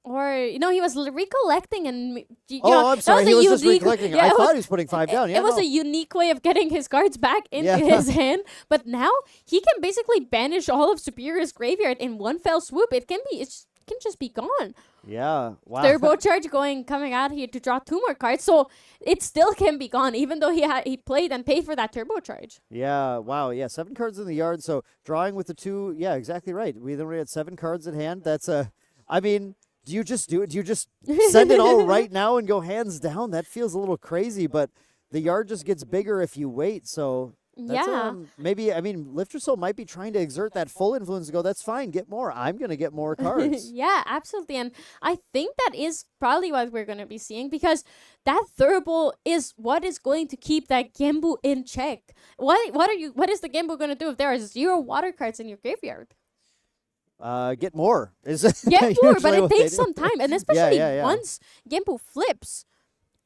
Or, he was recollecting and... I'm sorry, he was just recollecting. I thought he was putting 5 down. It was a unique way of getting his cards back into his hand. But now, he can basically banish all of Superior's graveyard in one fell swoop. It can just be gone. Yeah, wow. Turbocharge coming out here to draw 2 more cards. So, it still can be gone, even though he played and paid for that Turbocharge. Yeah, wow. Yeah, 7 cards in the yard. So, drawing with the 2, yeah, exactly right. We already had 7 cards at hand. That's do you just do it? Do you just send it all right now and go hands down? That feels a little crazy, but the yard just gets bigger if you wait. So that's, Liftersil might be trying to exert that full influence to go, that's fine, get more. I'm going to get more cards. Yeah, absolutely. And I think that is probably what we're going to be seeing, because that Thurible is what is going to keep that Genbu in check. What is the Genbu going to do if there are 0 water cards in your graveyard? Get more. Get more, but it takes some time, and especially once Genbu flips,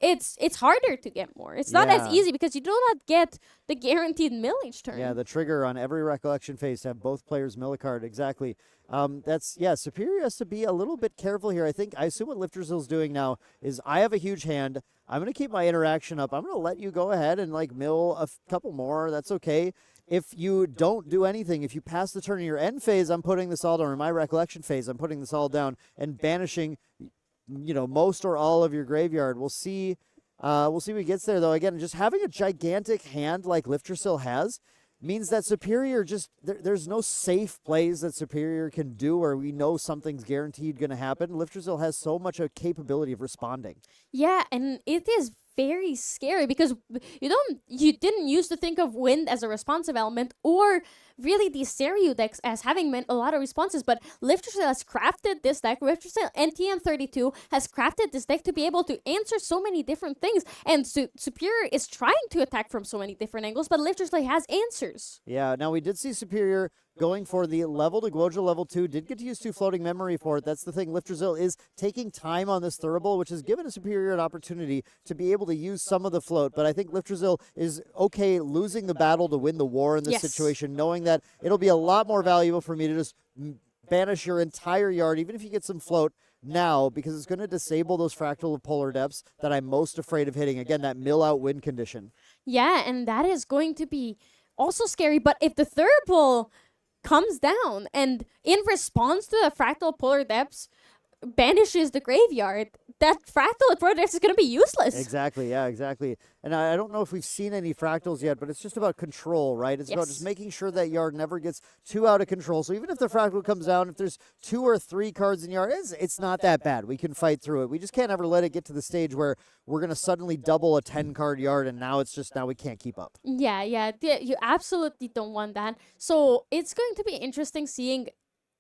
it's harder to get more. It's not as easy because you do not get the guaranteed mill each turn. Yeah, the trigger on every recollection phase to have both players mill a card. Exactly. Superior has to be a little bit careful here. I assume what Liftersil's doing now is, I have a huge hand. I'm going to keep my interaction up. I'm going to let you go ahead and mill a couple more. That's okay. If you don't do anything, if you pass the turn in your end phase, I'm putting this all down. In my recollection phase, I'm putting this all down and banishing, most or all of your graveyard. We'll see. We'll see what gets there, though. Again, just having a gigantic hand like Liftersil has means that Superior there's no safe plays that Superior can do where we know something's guaranteed going to happen. Liftersil has so much a capability of responding. Yeah, and it is very scary because you didn't used to think of wind as a responsive element or really these stereo decks as having meant a lot of responses, but Liftersail has crafted this deck. Liftersail NTM32 has crafted this deck to be able to answer so many different things, and Superior is trying to attack from so many different angles, but Liftersail has answers. Yeah, now we did see Superior going for the level to Guoja level 2, did get to use 2 floating memory for it. That's the thing. Liftersail is taking time on this Thurible, which has given a Superior an opportunity to be able to use some of the float, but I think Liftersail is okay losing the battle to win the war in this situation, knowing that it'll be a lot more valuable for me to just banish your entire yard, even if you get some float now, because it's going to disable those Fractal of Polar Depths that I'm most afraid of hitting. Again, that mill out win condition. Yeah, and that is going to be also scary, but if the Thurible comes down and in response to the Fractal Polar Depths banishes the graveyard, that Fractal Polar Depths is going to be useless. Exactly, yeah, exactly. And I don't know if we've seen any Fractals yet, but it's just about control, right? It's about just making sure that yard never gets too out of control. So even if the Fractal comes down, if there's 2 or 3 cards in yard, it's not that bad. We can fight through it. We just can't ever let it get to the stage where we're going to suddenly double a 10-card yard, and now we can't keep up. Yeah, you absolutely don't want that. So it's going to be interesting seeing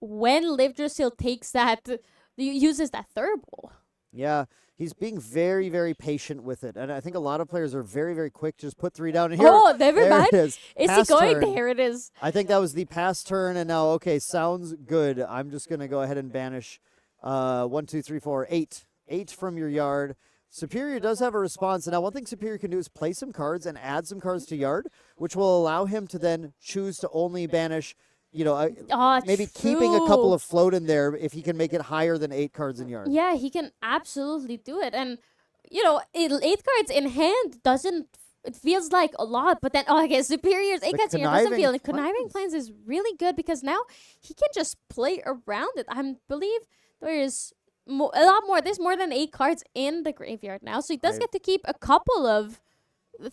when Liftersail takes that, uses that Thurible. Yeah, he's being very, very patient with it. And I think a lot of players are very, very quick to just put 3 down. And here, never mind. It is. Is Pass he going? turn. There it is. I think that was the pass turn, and now, okay, sounds good. I'm just going to go ahead and banish 1, 2, 3, 4, 8. 8 from your yard. Superior does have a response. And now one thing Superior can do is play some cards and add some cards to yard, which will allow him to then choose to only banish, maybe keeping a couple of float in there if he can make it higher than 8 cards in yard. Yeah, he can absolutely do it. And, 8 cards in hand it feels like a lot, but then, I guess Superior's 8 cards in hand doesn't feel like Conniving Plans is really good because now he can just play around it. I believe there is a lot more. There's more than 8 cards in the graveyard now, so he does get to keep a couple of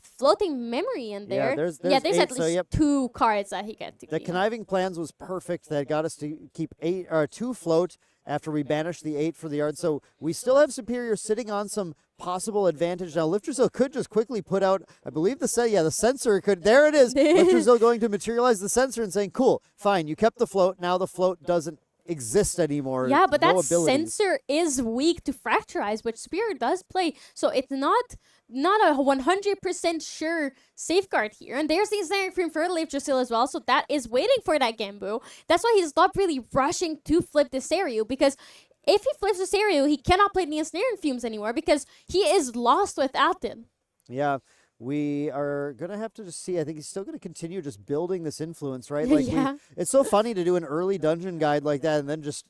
floating memory in there. Yeah, there's at 8, least 2 cards that he gets to The keep. Conniving Plans was perfect. That got us to keep 2 float after we banished the 8 for the yard. So we still have Superior sitting on some possible advantage. Now, Liftersail could just quickly put out, I believe the sensor could. There it is. Liftersail going to materialize the sensor and saying, cool, fine, you kept the float. Now the float doesn't exist anymore. Yeah, but no that abilities. sensor is weak to Fracturize, which Superior does play. So it's not a 100% sure safeguard here. And there's the Ensnaring Frame for Liftersail as well, so that is waiting for that Gambu. That's why he's not really rushing to flip the Stereo, because if he flips the Stereo, he cannot play the Ensnaring Fumes anymore because he is lost without it. Yeah. We are going to have to just see. I think he's still going to continue just building this influence, right? Like it's so funny to do an early dungeon guide like that and then just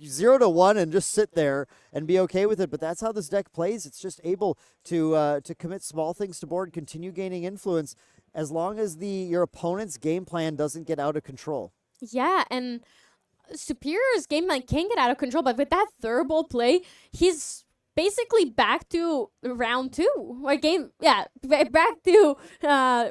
0 to 1 and just sit there and be okay with it. But that's how this deck plays. It's just able to commit small things to board, continue gaining influence as long as your opponent's game plan doesn't get out of control. Yeah, and Superior's game plan can get out of control, but with that Thurible play, he's basically back to round 2 or back to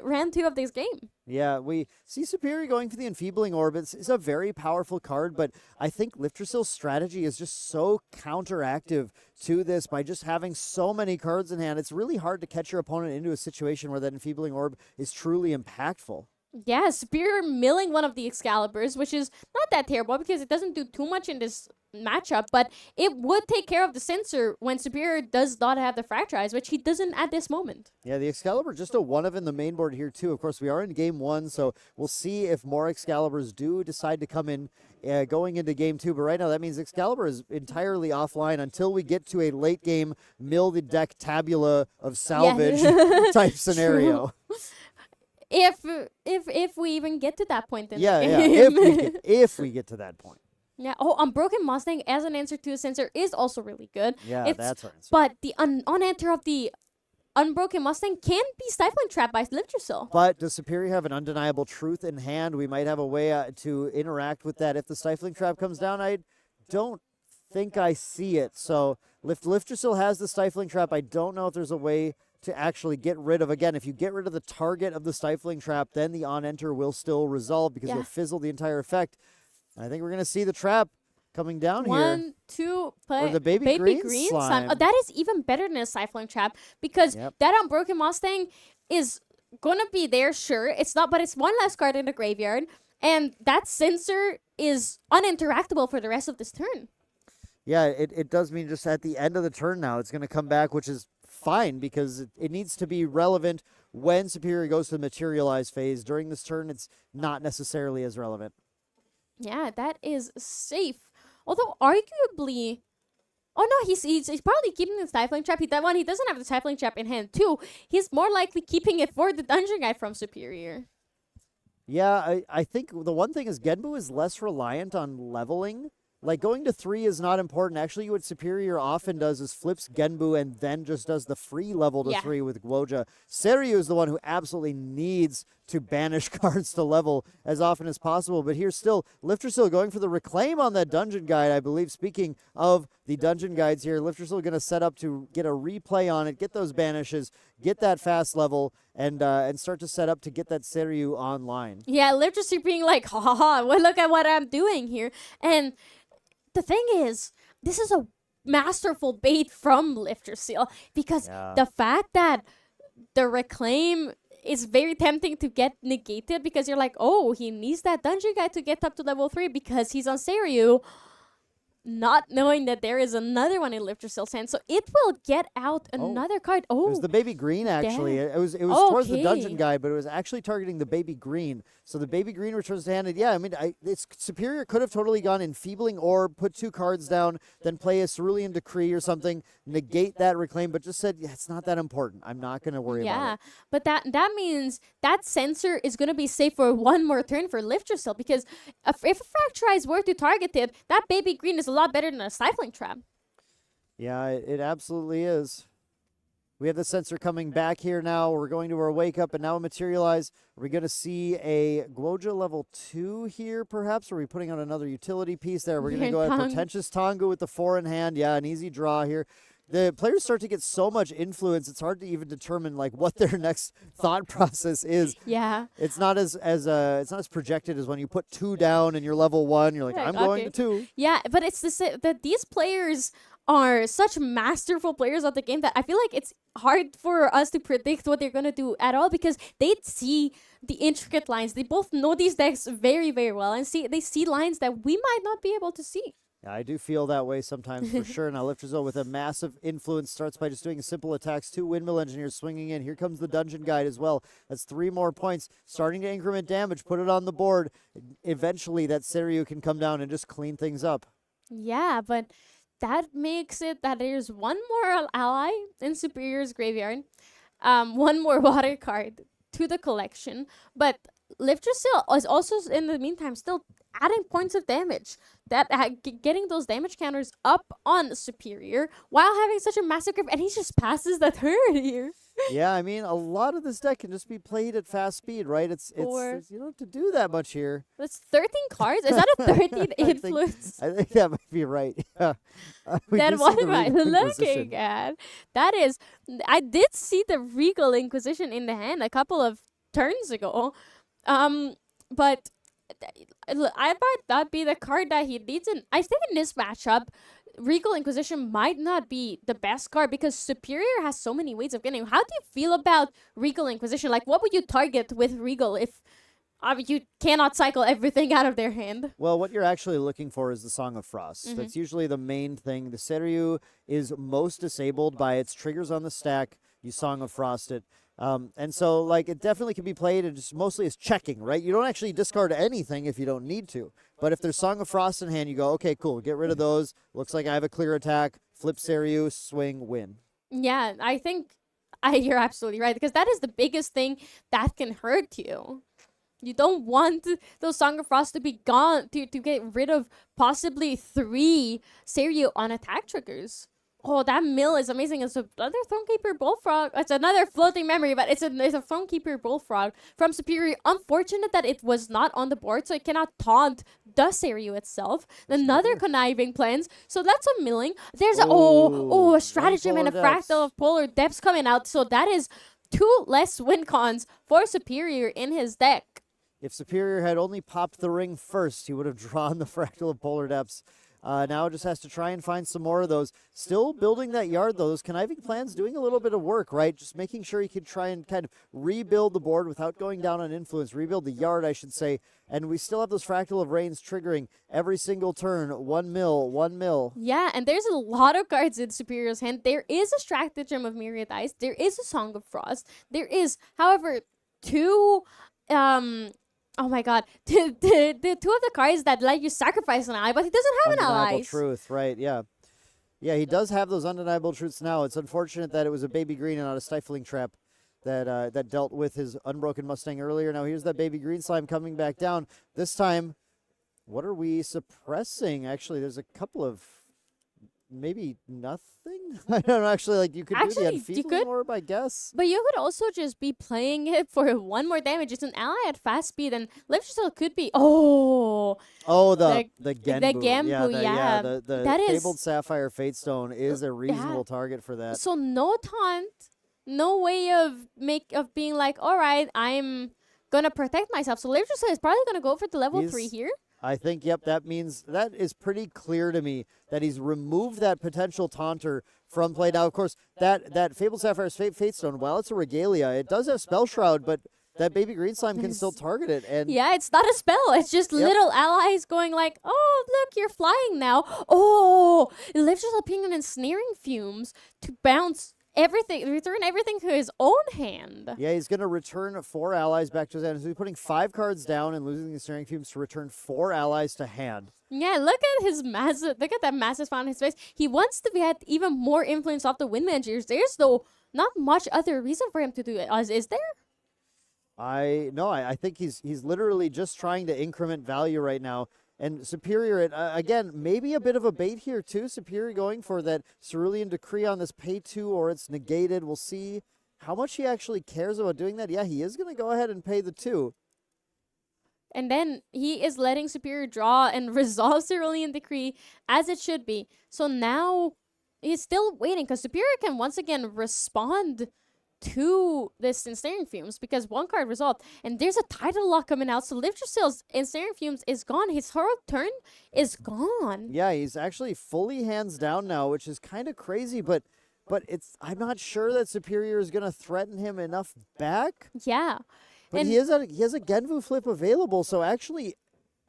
round 2 of this game. Yeah, we see Superior going for the Enfeebling Orbits. It's a very powerful card, but I think Liftersail's strategy is just so counteractive to this by just having so many cards in hand. It's really hard to catch your opponent into a situation where that Enfeebling Orb is truly impactful. Yeah, Superior milling one of the Excaliburs, which is not that terrible because it doesn't do too much in this matchup, but it would take care of the sensor when Superior does not have the Fracturize, which he doesn't at this moment. Yeah, the Excalibur just a 1 of in the main board here too. Of course, we are in game 1, so we'll see if more Excaliburs do decide to come in going into game 2. But right now, that means Excalibur is entirely offline until we get to a late game mill the deck tabula of salvage type scenario. If we even get to that point, then if we get to that point. Yeah. Oh, Unbroken Mustang as an answer to a sensor is also really good. Yeah, that's our answer. But the on-enter of the Unbroken Mustang can be Stifling Trap by Liftersail. But does Superior have an undeniable truth in hand? We might have a way to interact with that. If the Stifling Trap comes down, I don't think I see it. So Liftersail has the Stifling Trap. I don't know if there's a way to actually get rid of, again, if you get rid of the target of the Stifling Trap, then the on-enter will still resolve because you'll fizzle the entire effect. I think we're going to see the trap. coming down here. 1, 2, Or the baby green slime. Oh, that is even better than a Cyclone Trap because Yep. that Unbroken Mustang is gonna be there, sure. It's not, but it's one less card in the graveyard, and that sensor is uninteractable for the rest of this turn. Yeah, it does mean just at the end of the turn now, it's going to come back, which is fine because it needs to be relevant when Superior goes to the materialize phase. During this turn, it's not necessarily as relevant. Yeah, that is safe. Although arguably, oh no, he's probably keeping the Stifling Trap. He doesn't have the Stifling Trap in hand too. He's more likely keeping it for the Dungeon Guy from Superior. Yeah, I think the one thing is Genbu is less reliant on leveling. Like, going to 3 is not important. Actually, what Superior often does is flips Genbu and then just does the free level to 3 with Guoja. Seiryu is the one who absolutely needs to banish cards to level as often as possible. But here still, Lifter going for the Reclaim on that Dungeon Guide, I believe. Speaking of the Dungeon Guides here, Lifter going to set up to get a replay on it, get those banishes, get that fast level, and start to set up to get that Seiryu online. Yeah, Lifter being like, ha ha ha, well, look at what I'm doing here. And the thing is, this is a masterful bait from Lifter Seal because the fact that the Reclaim is very tempting to get negated because you're like, oh, he needs that Dungeon Guy to get up to level 3 because he's on Seiryu, not knowing that there is another one in Lifter Seal's hand. So it will get out another card. Oh, it was the baby green, actually. damn. It was towards the Okay. Dungeon Guy, but it was actually targeting the baby green. So the baby green returns to hand. And yeah, I mean, it's Superior could have totally gone Enfeebling Orb, put 2 cards down, then play a Cerulean Decree or something, negate that Reclaim, but just said, yeah, it's not that important. I'm not going to worry about it. But that means that sensor is going to be safe for one more turn for Lifter Seal because if a Fracturize were to target it, that baby green is a lot better than a Stifling Trap. Yeah, it absolutely is. We have the sensor coming back here now. We're going to our wake up and now materialize. Are we going to see a Guoja level 2 here, perhaps? Or are we putting on another utility piece there? We're going to go at Portentous Tonga with the 4 in hand. Yeah, an easy draw here. The players start to get so much influence, it's hard to even determine like what their next thought process is. Yeah. It's not as projected as when you put 2 down and you're level 1. You're like, I'm going to 2. Yeah, but it's that these players are such masterful players of the game that I feel like it's hard for us to predict what they're going to do at all because they see the intricate lines. They both know these decks very, very well and they see lines that we might not be able to see. Yeah, I do feel that way sometimes for sure. Now Lifter with a massive influence starts by just doing simple attacks. 2 Windmill Engineers swinging in. Here comes the Dungeon Guide as well. That's 3 more points. Starting to increment damage. Put it on the board. Eventually that Seiryu can come down and just clean things up. Yeah, but that makes it that there's one more ally in Superior's graveyard. One more water card to the collection. But Lifter is also, in the meantime, still adding points of damage. That getting those damage counters up on Superior while having such a massive grip, and he just passes the turn here. Yeah, I mean, a lot of this deck can just be played at fast speed, right? It's you don't have to do that much here. That's 13 cards. Is that a 13 influence? I think that might be right. Yeah. Then what am I looking at? That is, I did see the Regal Inquisition in the hand a couple of turns ago, but I might not be the card that he needs. And I think in this matchup, Regal Inquisition might not be the best card because Superior has so many ways of getting. How do you feel about Regal Inquisition? Like, what would you target with Regal if you cannot cycle everything out of their hand? Well, what you're actually looking for is the Song of Frost. That's usually the main thing. The Seiryu is most disabled by its triggers on the stack. You Song of Frost it. And so, like, it definitely can be played and just mostly as checking, right? You don't actually discard anything if you don't need to. But if there's Song of Frost in hand, you go, okay, cool, get rid of those. Looks like I have a clear attack. Flip Seiryu, swing, win. Yeah, I think you're absolutely right because that is the biggest thing that can hurt you. You don't want those Song of Frost to be gone, to get rid of possibly 3 Seiryu on attack triggers. Oh, that mill is amazing. It's another Thronekeeper Bullfrog. It's another floating memory, but it's a Thronekeeper Bullfrog from Superior. Unfortunate that it was not on the board, so it cannot taunt the Seiryu itself. Another Conniving Plans. So that's a milling. There's a Stratagem and a Fractal of Polar Depths coming out. So that is 2 less win cons for Superior in his deck. If Superior had only popped the ring first, he would have drawn the Fractal of Polar Depths. Now just has to try and find some more of those. Still building that yard, though. Those conniving plans doing a little bit of work, right? Just making sure he can try and kind of rebuild the board without going down on influence. Rebuild the yard, I should say. And we still have those Fractal of Rains triggering every single turn. 1 mil, 1 mil. Yeah, and there's a lot of cards in Superior's hand. There is a Stratagem of Myriad Ice. There is a Song of Frost. There is, however, two... Oh my god. The two of the cards that let you sacrifice an ally, but he doesn't have an Undeniable ally. truth, right, yeah. Yeah, he does have those undeniable truths now. It's unfortunate that it was a baby green and not a stifling trap that dealt with his unbroken Mustang earlier. Now here's that baby green slime coming back down. This time, what are we suppressing? Actually, there's a couple of... Maybe nothing? I don't know, actually, like, you could do the Actually, you could. Enfeebling Orb, I guess. But you could also just be playing it for 1 more damage. It's an ally at fast speed, and Liftstill could be... Oh, The Genbu. the Genbu, yeah. The That is- Fabled Sapphire Fatestone is a reasonable target for that. so no taunt, no way of being like, all right, I'm gonna protect myself. So Liftstill is probably gonna go for the level 3 He's- here. I think, yep, that means that is pretty clear to me that he's removed that potential taunter from play. Now, of course, that Fabled Sapphire's Fatestone, while it's a regalia, it does have Spell Shroud, but that baby green slime can still target it. And Yeah, it's not a spell. It's just little allies going like, oh, look, you're flying now. Oh, Liftstill pinging and Ensnaring Fumes to bounce everything, return everything to his own hand. yeah, he's going to return 4 allies back to his hand. So he's putting 5 cards down and losing the Snaring Fumes to return 4 allies to hand. Yeah, look at his massive, look at that massive smile on his face. He wants to get even more influence off the Wind Managers. There's though not much other reason for him to do it. Is there? I think he's literally just trying to increment value right now. And Superior, again, maybe a bit of a bait here too. Superior going for that Cerulean Decree on this pay 2 or it's negated. We'll see how much he actually cares about doing that. Yeah, he is going to go ahead and pay the 2. And then he is letting Superior draw and resolve Cerulean Decree as it should be. So now he's still waiting because Superior can once again respond to this Ensnaring Fumes because 1 card resolved. And there's a title lock coming out. So Liftstill's Ensnaring Fumes is gone. His Herald Turn is gone. Yeah, he's actually fully hands down now, which is kind of crazy, but I'm not sure that Superior is going to threaten him enough back. Yeah. But And- he has a Genvu flip available, so actually,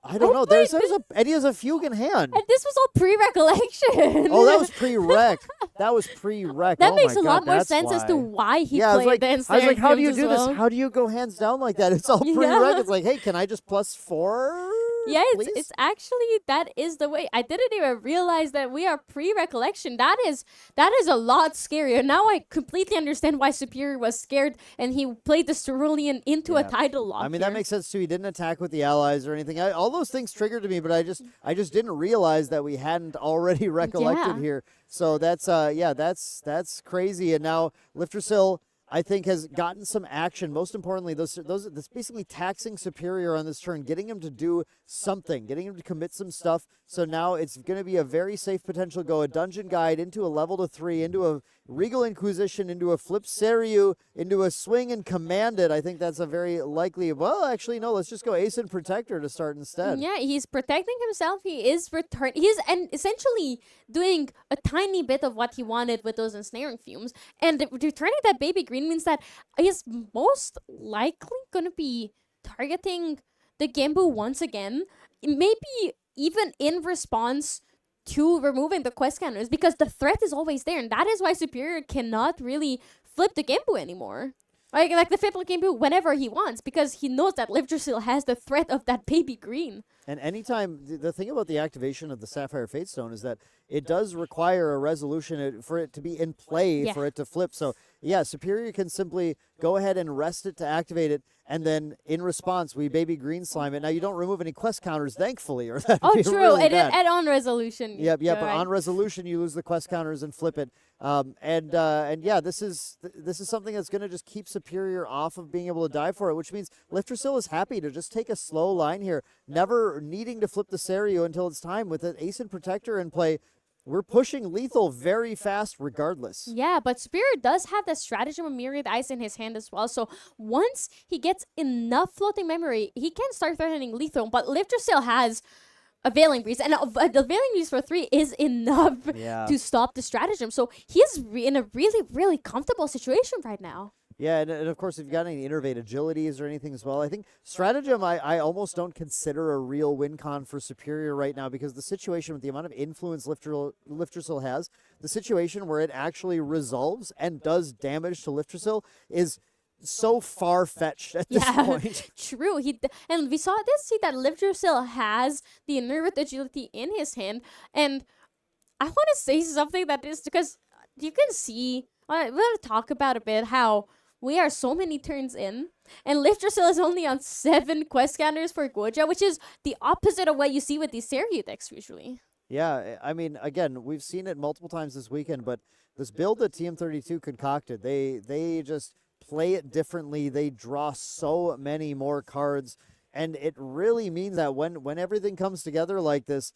I don't know. There's and he has a Fugue in hand. And this was all pre-recollection. Oh, that was pre-rec. That was pre-rec. That Oh makes my a God, lot more that's sense as to why he Yeah, I was played the like, Ensnaring how do you Fumes do as this? well. How do you go hands down like that? It's all pre-rec. Yeah. It's like, hey, can I just plus 4? Yeah, please? it's actually, that is the way. I didn't even realize that we are pre-recollection. That is a lot scarier. Now I completely understand why Superior was scared and he played the Cerulean into a Yeah. title lock. I mean, that makes sense too. He didn't attack with the allies or anything. All those things triggered to me, but I just didn't realize that we hadn't already recollected Yeah. here. So that's that's crazy. And now Liftersill, I think, has gotten some action. Most importantly, that's basically taxing Superior on this turn, getting him to do something, getting him to commit some stuff. So now it's going to be a very safe potential go. A Dungeon Guide into a level to 3, into a Regal Inquisition, into a Flip Seiryu, into a Swing and Command It. I think that's a very likely. Well, actually, no. Let's just go Ascent Protector to start instead. Yeah, he's protecting himself. He is he's and essentially doing a tiny bit of what he wanted with those Ensnaring Fumes. And returning that baby green means that he's most likely going to be targeting the Genbu once again. Maybe even in response to removing the quest counters because the threat is always there. And that is why Superior cannot really flip the Genbu anymore. Like the flip the Genbu whenever he wants because he knows that Liftsteel has the threat of that baby green. And anytime, the thing about the activation of the Sapphire Fatestone is that it does require a resolution for it to be in play, Yeah. for it to flip. So, yeah, Superior can simply go ahead and rest it to activate it, and then in response, we baby green slime it. Now, you don't remove any quest counters, thankfully, or that'd Oh, be true. really And bad. add-on resolution. Yep, but Right. on resolution, you lose the quest counters and flip it. And yeah, this is something that's going to just keep Superior off of being able to die for it, which means Liftersill is happy to just take a slow line here, never needing to flip the Seiryu until it's time. With an Ascent Protector in play, we're pushing lethal very fast regardless. Yeah, but Superior does have the Stratagem of Myriad Ice in his hand as well. So once he gets enough floating memory, he can start threatening lethal. But Liftsteel has availing breeze, and availing breeze for 3 is enough Yeah. to stop the stratagem. So he's in a really, really comfortable situation right now. Yeah, and of course, if you've got any innervate agilities or anything as well, I think stratagem I almost don't consider a real win con for Superior right now, because the situation with the amount of influence Liftersil has, the situation where it actually resolves and does damage to Liftersil is so far-fetched at this point. True. And we see that Liftersil has the innervate agility in his hand, and I want to say something that is because you can see. We're gonna talk about a bit how we are so many turns in, and Liftersil is only on 7 quest counters for Goja, which is the opposite of what you see with these Seiryu decks usually. Yeah, I mean, again, we've seen it multiple times this weekend, but this build that TM32 concocted, they just play it differently. They draw so many more cards, and it really means that when everything comes together like this,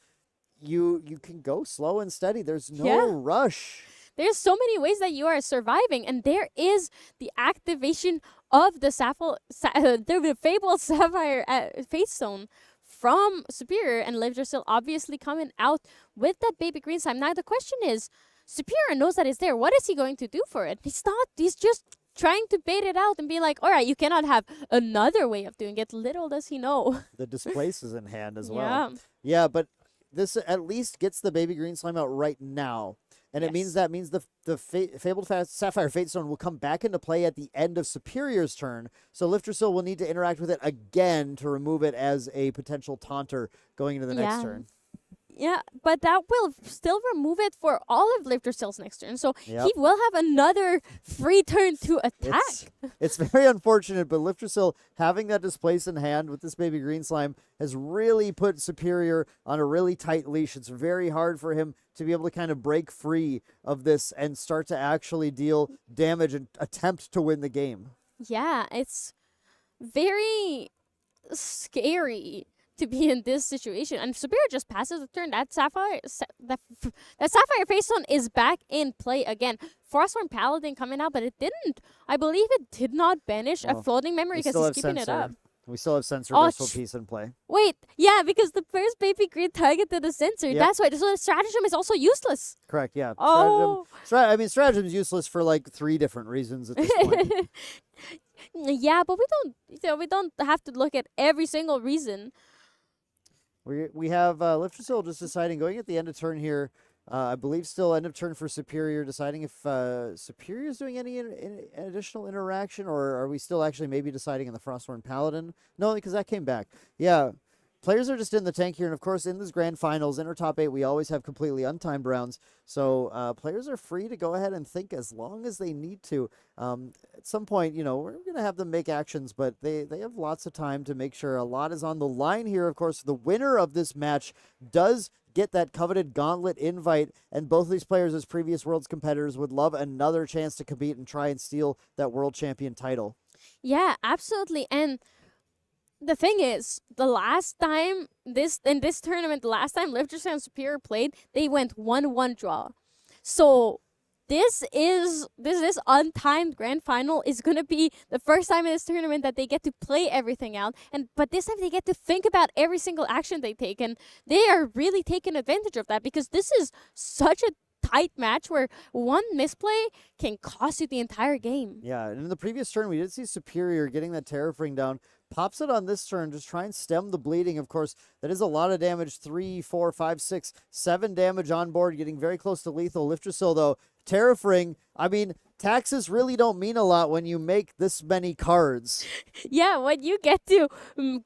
you can go slow and steady. There's no rush. There's so many ways that you are surviving, and there is the activation of the the Fabled Sapphire Fate Stone from Superior, and Liftersil obviously coming out with that baby green slime. Now the question is, Superior knows that it's there. What is he going to do for it? He's just trying to bait it out and be like, all right, you cannot have another way of doing it. Little does he know. The displace is in hand as well. Yeah. Yeah, but this at least gets the baby green slime out right now. And it means the Fabled Sapphire Fate Stone will come back into play at the end of Superior's turn. So Liftersil will need to interact with it again to remove it as a potential taunter going into the next turn. Yeah, but that will still remove it for all of Liftersil's next turn. So he will have another free turn to attack. It's very unfortunate, but Liftersil having that displace in hand with this baby green slime has really put Superior on a really tight leash. It's very hard for him to be able to kind of break free of this and start to actually deal damage and attempt to win the game. Yeah, it's very scary to be in this situation, and Superior just passes the turn. That Sapphire Face Stone is back in play again. Frostborn Paladin coming out, but it didn't. I believe it did not banish a floating memory because he's keeping it up. We still have Sensor Reversal Piece in play. Wait, yeah, because the first baby green targeted the sensor. That's why. So the stratagem is also useless. Correct. Yeah. Oh. Stratagem is useless for like 3 different reasons at this point. Yeah, but we don't have to look at every single reason. We have Liftersil just deciding, going at the end of turn here, I believe still end of turn for Superior, deciding if Superior is doing any additional interaction, or are we still actually maybe deciding in the Frostborn Paladin? No, because that came back. Yeah, players are just in the tank here, and of course in this grand finals, in our top 8, we always have completely untimed rounds, so players are free to go ahead and think as long as they need to. At some point, we're going to have them make actions, but they have lots of time to make sure a lot is on the line here. Of course, the winner of this match does get that coveted gauntlet invite, and both of these players as previous Worlds competitors would love another chance to compete and try and steal that World Champion title. Yeah, absolutely. And the thing is, the last time in this tournament, the last time Liftersil and Superior played, they went 1-1 draw. So this untimed grand final is gonna be the first time in this tournament that they get to play everything out. But this time they get to think about every single action they take, and they are really taking advantage of that, because this is such a tight match where one misplay can cost you the entire game. Yeah, and in the previous turn, we did see Superior getting that Terrafring down. Pops it on this turn, just try and stem the bleeding. Of course, that is a lot of damage. 3, 4, 5, 6, 7 damage on board, getting very close to lethal. Liftersil, though, Terrafring, I mean, taxes really don't mean a lot when you make this many cards. Yeah, when you get to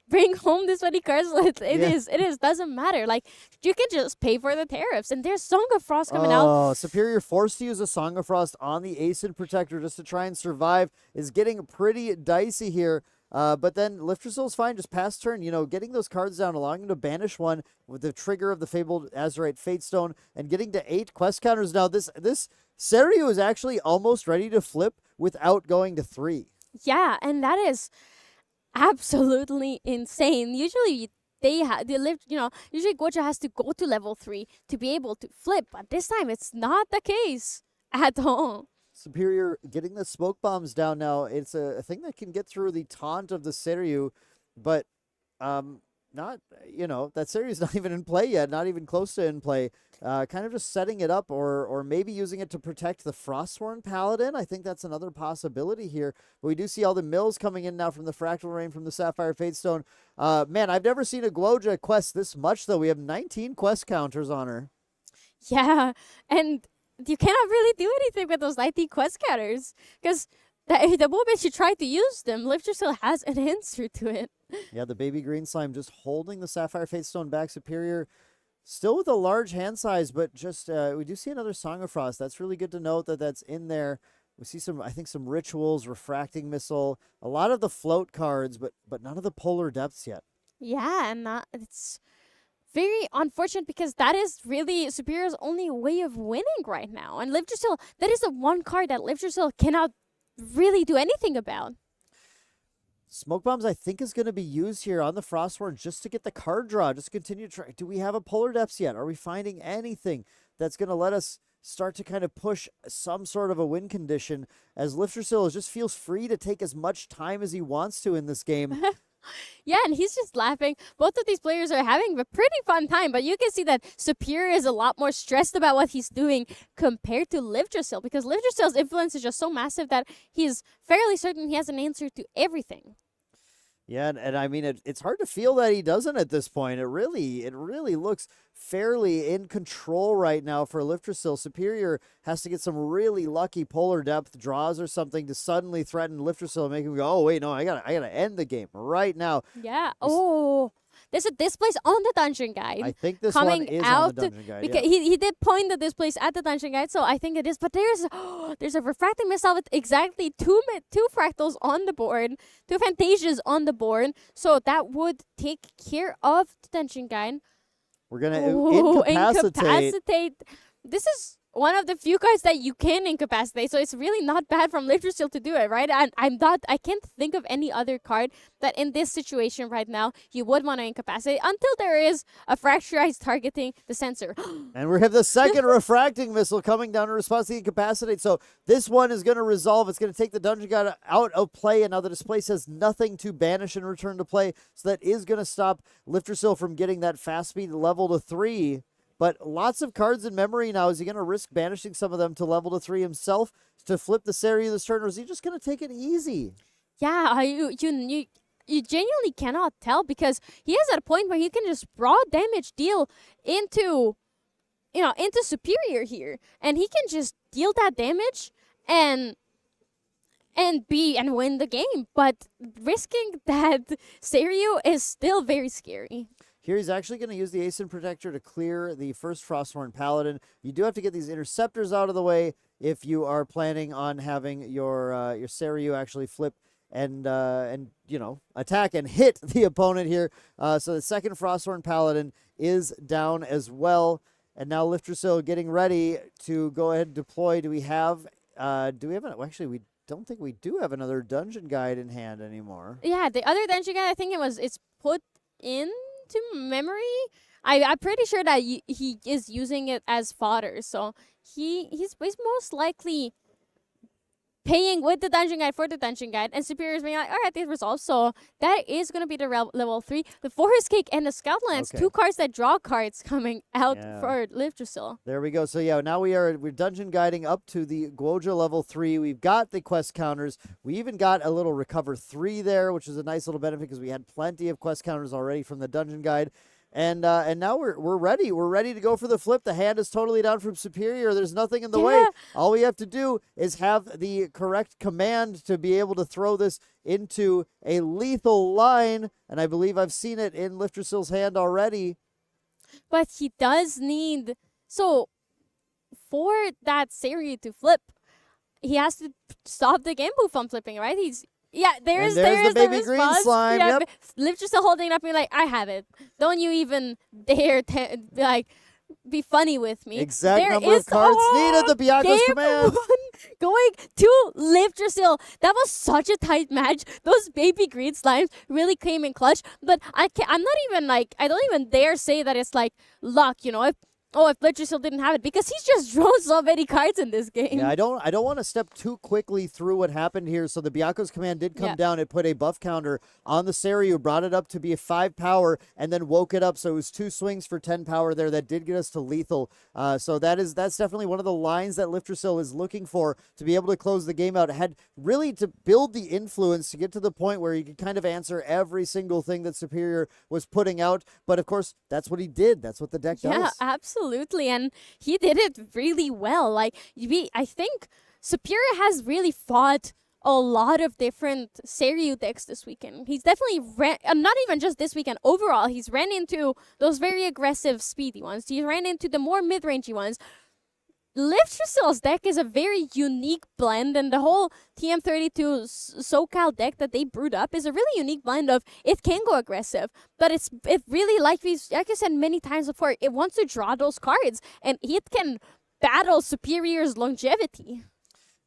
bring home this many cards, it doesn't matter. Like, you can just pay for the tariffs, and there's Song of Frost coming out. Superior forced to use a Song of Frost on the Ascent Protector just to try and survive is getting pretty dicey here. But then Liftersil's fine, just past turn, getting those cards down, allowing him to banish one with the trigger of the Fabled Azurite Fate Stone, and getting to 8 quest counters. Now, this Seiryu is actually almost ready to flip without going to 3. Yeah, and that is absolutely insane. Usually usually Goja has to go to level 3 to be able to flip, but this time it's not the case at all. Superior getting the smoke bombs down now. It's a thing that can get through the taunt of the Seiryu, but not, that series not even in play yet, not even close to in play. Kind of just setting it up or maybe using it to protect the Frostsworn Paladin. I think that's another possibility here. But we do see all the mills coming in now from the Fractal Rain, from the Sapphire Fatestone. Man, I've never seen a Gloja quest this much, though. We have 19 quest counters on her. Yeah, and you cannot really do anything with those 19 quest counters because the moment you try to use them, Lifter still has an answer to it. Yeah, the baby green slime just holding the Sapphire Fatestone back. Superior still with a large hand size, but just we do see another Song of Frost. That's really good to note that that's in there. We see some rituals, refracting missile, a lot of the float cards, but none of the polar depths yet. Yeah, and it's very unfortunate because that is really Superior's only way of winning right now. And Lifter still, that is the one card that Lifter still cannot really do anything about. Smoke Bombs, I think, is going to be used here on the Frostworn just to get the card draw. Just continue to try. Do we have a Polar Depths yet? Are we finding anything that's going to let us start to kind of push some sort of a win condition as Liftersill just feels free to take as much time as he wants to in this game? Yeah, and he's just laughing. Both of these players are having a pretty fun time, but you can see that Superior is a lot more stressed about what he's doing compared to Liftersill, because Liftersill's influence is just so massive that he's fairly certain he has an answer to everything. Yeah, and I mean, it's hard to feel that he doesn't at this point. It really looks fairly in control right now for Liftersill. Superior has to get some really lucky polar depth draws or something to suddenly threaten Liftersill and make him go, oh, wait, no, I gotta end the game right now. Yeah. Oh, there's a displays on the dungeon guide. I think this coming one is out on the dungeon guide. because Yeah. he did point the displays at the dungeon guide, so I think it is. But there's a refracting missile with exactly two fractals on the board, 2 Fantasias on the board, so that would take care of the dungeon guide. We're gonna Ooh, incapacitate. This is one of the few cards that you can incapacitate, so it's really not bad from Liftersill to do it, right? And I can't think of any other card that in this situation right now you would want to incapacitate until there is a Fracturized targeting the sensor. And we have the second refracting missile coming down in response to the incapacitate. So this one is going to resolve. It's going to take the dungeon guide out of play, and now the display says nothing to banish and return to play. So that is going to stop Liftersill from getting that fast speed level to 3. But lots of cards in memory now. Is he going to risk banishing some of them to level to 3 himself to flip the Series this turn, or is he just going to take it easy? Yeah, you genuinely cannot tell because he is at a point where he can just raw damage deal into Superior here, and he can just deal that damage and win the game. But risking that Serio is still very scary. Here he's actually going to use the Ascent Protector to clear the first Frosthorn Paladin. You do have to get these Interceptors out of the way if you are planning on having your Seiryu actually flip and attack and hit the opponent here. So the second Frosthorn Paladin is down as well. And now Liftersill getting ready to go ahead and deploy. Do we have actually we don't think we do have another dungeon guide in hand anymore. Yeah, the other dungeon guide, I think it's put in to memory. I'm pretty sure that he is using it as fodder, so he's most likely paying with the dungeon guide for the dungeon guide, and Superior is being like, all right, this resolves. So that is going to be the level 3. The Forest Cake and the Scoutlands, Okay. 2 cards that draw cards coming out Yeah. for Liftersill. There we go. So yeah, now we're dungeon guiding up to the Guoja level 3. We've got the quest counters. We even got a little recover 3 there, which is a nice little benefit because we had plenty of quest counters already from the dungeon guide. And now we're ready. We're ready to go for the flip. The hand is totally down from Superior. There's nothing in the way. Yeah. All we have to do is have the correct command to be able to throw this into a lethal line. And I believe I've seen it in Liftersill's hand already. But he does need... So, for that Seiri to flip, he has to stop the Gambu from flipping, right? There's the the baby green response. slime, Yeah, yep. Liftersill holding it up and like, I have it. Don't you even dare be funny with me. Exact There number of is- cards oh, needed. The Bianco's game command. 1 going to Liftersill. That was such a tight match. Those baby green slimes really came in clutch. But I don't even dare say that it's like luck. oh, if Literature didn't have it, because he's just drawn so many cards in this game. Yeah, I don't want to step too quickly through what happened here. So the Byaku's command did come down. It put a buff counter on the Seiryu, brought it up to be a 5 power, and then woke it up. So it was 2 swings for 10 power there. That did get us to lethal. So that's definitely one of the lines that Liftersil is looking for to be able to close the game out. It had really to build the influence to get to the point where he could kind of answer every single thing that Superior was putting out. But of course, that's what he did. That's what the deck does. Yeah, absolutely. And he did it really well. Like, I think Superior has really fought a lot of different Seiryu decks this weekend. He's definitely not even just this weekend. Overall, he's ran into those very aggressive, speedy ones. He ran into the more mid-rangey ones. Liftersil's deck is a very unique blend, and the whole TM32 SoCal deck that they brewed up is a really unique blend of it can go aggressive, but it really, like I said many times before, it wants to draw those cards, and it can battle Superior's longevity.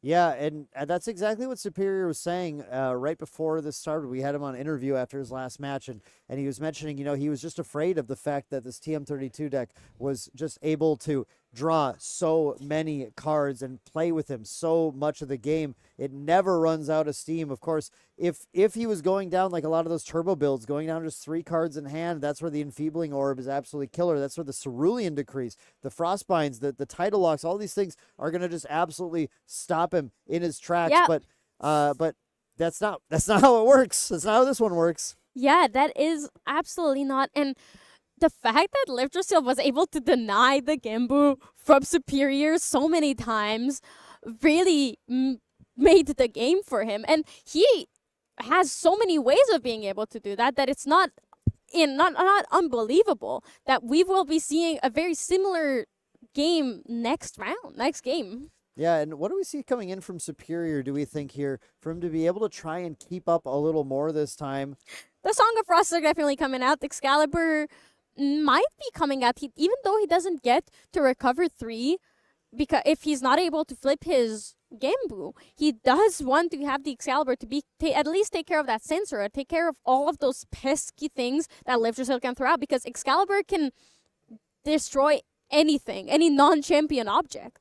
Yeah, and that's exactly what Superior was saying right before this started. We had him on interview after his last match, and he was mentioning, he was just afraid of the fact that this TM32 deck was just able to draw so many cards and play with him so much of the game. It never runs out of steam. Of course, if he was going down like a lot of those turbo builds, going down just 3 cards in hand, that's where the Enfeebling Orb is absolutely killer. That's where the Cerulean Decrease, the Frostbinds, the Tidal Locks, all these things are going to just absolutely stop him in his tracks. Yeah. But that's not how it works. That's not how this one works. Yeah, that is absolutely not. And the fact that Liftersil was able to deny the Genbu from Superior so many times really made the game for him. And he has so many ways of being able to do that it's not unbelievable that we will be seeing a very similar game next game. Yeah, and what do we see coming in from Superior, do we think, here, for him to be able to try and keep up a little more this time? The Song of Frost are definitely coming out. Excalibur might be coming out, even though he doesn't get to recover 3, because if he's not able to flip his Genbu, he does want to have the Excalibur to be at least take care of that sensor, take care of all of those pesky things that Liftersil can throw out, because Excalibur can destroy anything, any non-champion object.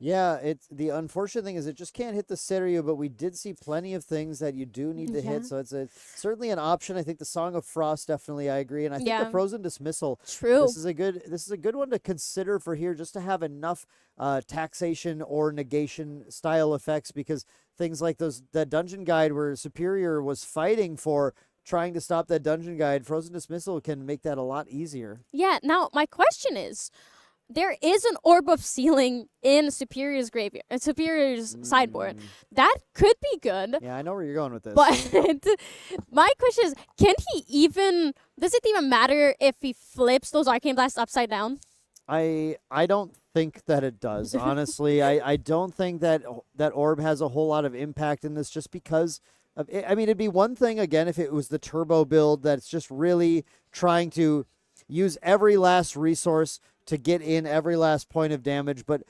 Yeah, it's the unfortunate thing is it just can't hit the Seiryu, but we did see plenty of things that you do need to hit, so it's certainly an option. I think the Song of Frost, definitely, I agree, and I think the Frozen Dismissal. True. This is a good one to consider for here, just to have enough taxation or negation style effects, because things like that Dungeon Guide where Superior was fighting for trying to stop that Dungeon Guide, Frozen Dismissal can make that a lot easier. Yeah. Now my question is, there is an Orb of Sealing in Superior's graveyard, Superior's sideboard. That could be good. Yeah, I know where you're going with this. But my question is, does it even matter if he flips those Arcane Blasts upside down? I don't think that it does, honestly. I don't think that Orb has a whole lot of impact in this, just because of it. I mean, it'd be one thing, again, if it was the turbo build that's just really trying to use every last resource to get in every last point of damage, but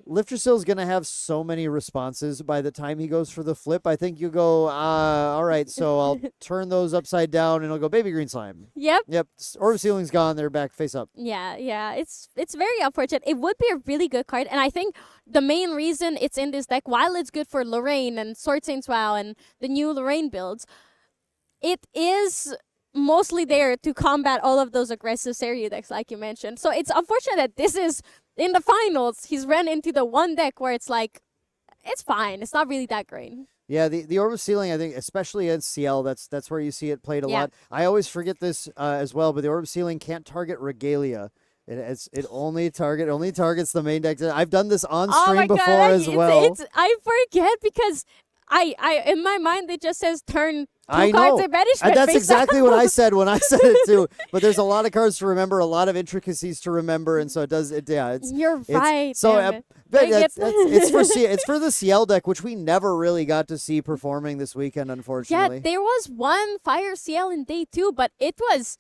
Liftersil's going to have so many responses by the time he goes for the flip. I think you go, all right, so I'll turn those upside down and I'll go Baby Green Slime. Yep. Orb Ceiling's gone. They're back face up. Yeah. It's very unfortunate. It would be a really good card, and I think the main reason it's in this deck, while it's good for Lorraine and Sword Saints WoW and the new Lorraine builds, it is mostly there to combat all of those aggressive Seiryu decks, like you mentioned. So it's unfortunate that this is in the finals. He's run into the one deck where it's like, it's fine. It's not really that great. Yeah, the Orb of Sealing, I think, especially at CL, that's where you see it played a lot. I always forget this as well, but the Orb of Sealing can't target Regalia. It only targets the main deck. I've done this on stream before as well. I forget because I in my mind it just says turn I two cards know. of banishment. And that's face exactly up. what I said when I said it too. But there's a lot of cards to remember, a lot of intricacies to remember, and so it does. You're right. So, damn it. but Dang it. it's for the CL deck, which we never really got to see performing this weekend, unfortunately. Yeah, there was one Fire CL in day 2, but it was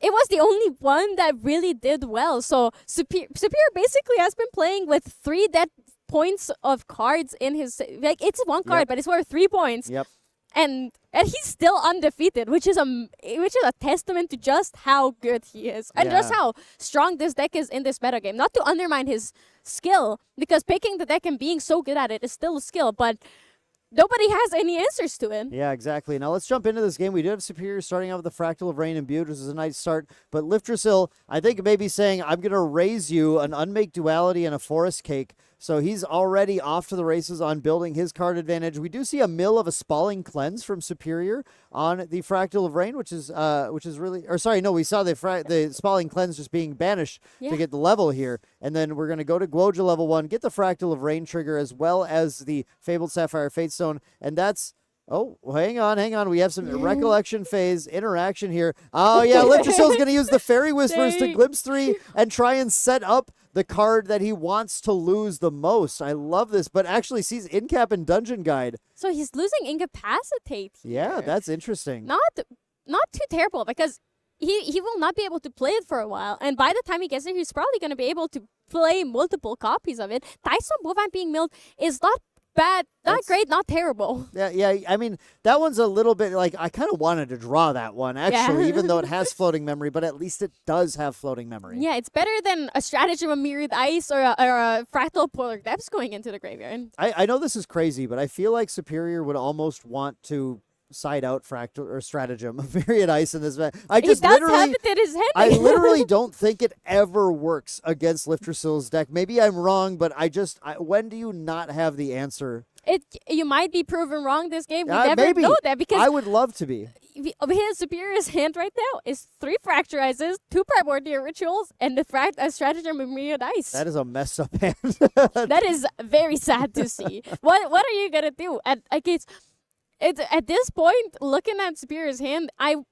the only one that really did well. So Superior basically has been playing with 3 dead points of cards in his, like, it's one card, but it's worth 3 points. Yep. and he's still undefeated, which is a testament to just how good he is and just Yeah. how strong this deck is in this metagame. Not to undermine his skill, because picking the deck and being so good at it is still a skill, but nobody has any answers to it. Yeah, exactly. Now let's jump into this game. We do have Superior starting out with the Fractal of Rain imbued, which is a nice start. But Liftrasil, I think maybe saying, I'm going to raise you an Unmake Duality and a Forest Cake. So he's already off to the races on building his card advantage. We do see a mill of a Spalling Cleanse from Superior on the Fractal of Rain, which is really, or sorry, no, we saw the Spalling Cleanse just being banished Yeah. to get the level here. And then we're going to go to Guoja level 1, get the Fractal of Rain trigger, as well as the Fabled Sapphire Fatestone. And that's, oh, hang on. We have some recollection phase interaction here. Oh, yeah, Liftrasil's going to use the Fairy Whispers to Dang. glimpse 3 and try and set up the card that he wants to lose the most. I love this, but actually sees Incap and Dungeon Guide. So he's losing Incapacitate Yeah, here. that's interesting. not too terrible, because he will not be able to play it for a while, and by the time he gets there, he's probably going to be able to play multiple copies of it. Tyson Bovine being milled is not bad, not That's- great, not terrible. Yeah. I mean, that one's a little bit like, I kind of wanted to draw that one, actually, even though it has floating memory, but at least it does have floating memory. Yeah, it's better than a Stratagem of Mirrored Ice or a Fractal Polar Depths going into the graveyard. I know this is crazy, but I feel like Superior would almost want to side out Fractal or Stratagem of Myriad Ice in this match. I just he does literally. have it in his hand. I literally don't think it ever works against Liftrasil's deck. Maybe I'm wrong, but when do you not have the answer? You might be proven wrong this game. We never maybe. know that, because I would love to be. his Superior's hand right now is 3 Fracturizes, 2 Primordial Rituals, and the Stratagem of Myriad Ice. That is a messed up hand. That is very sad to see. What are you gonna do? It's at this point, looking at Superior's hand, I'm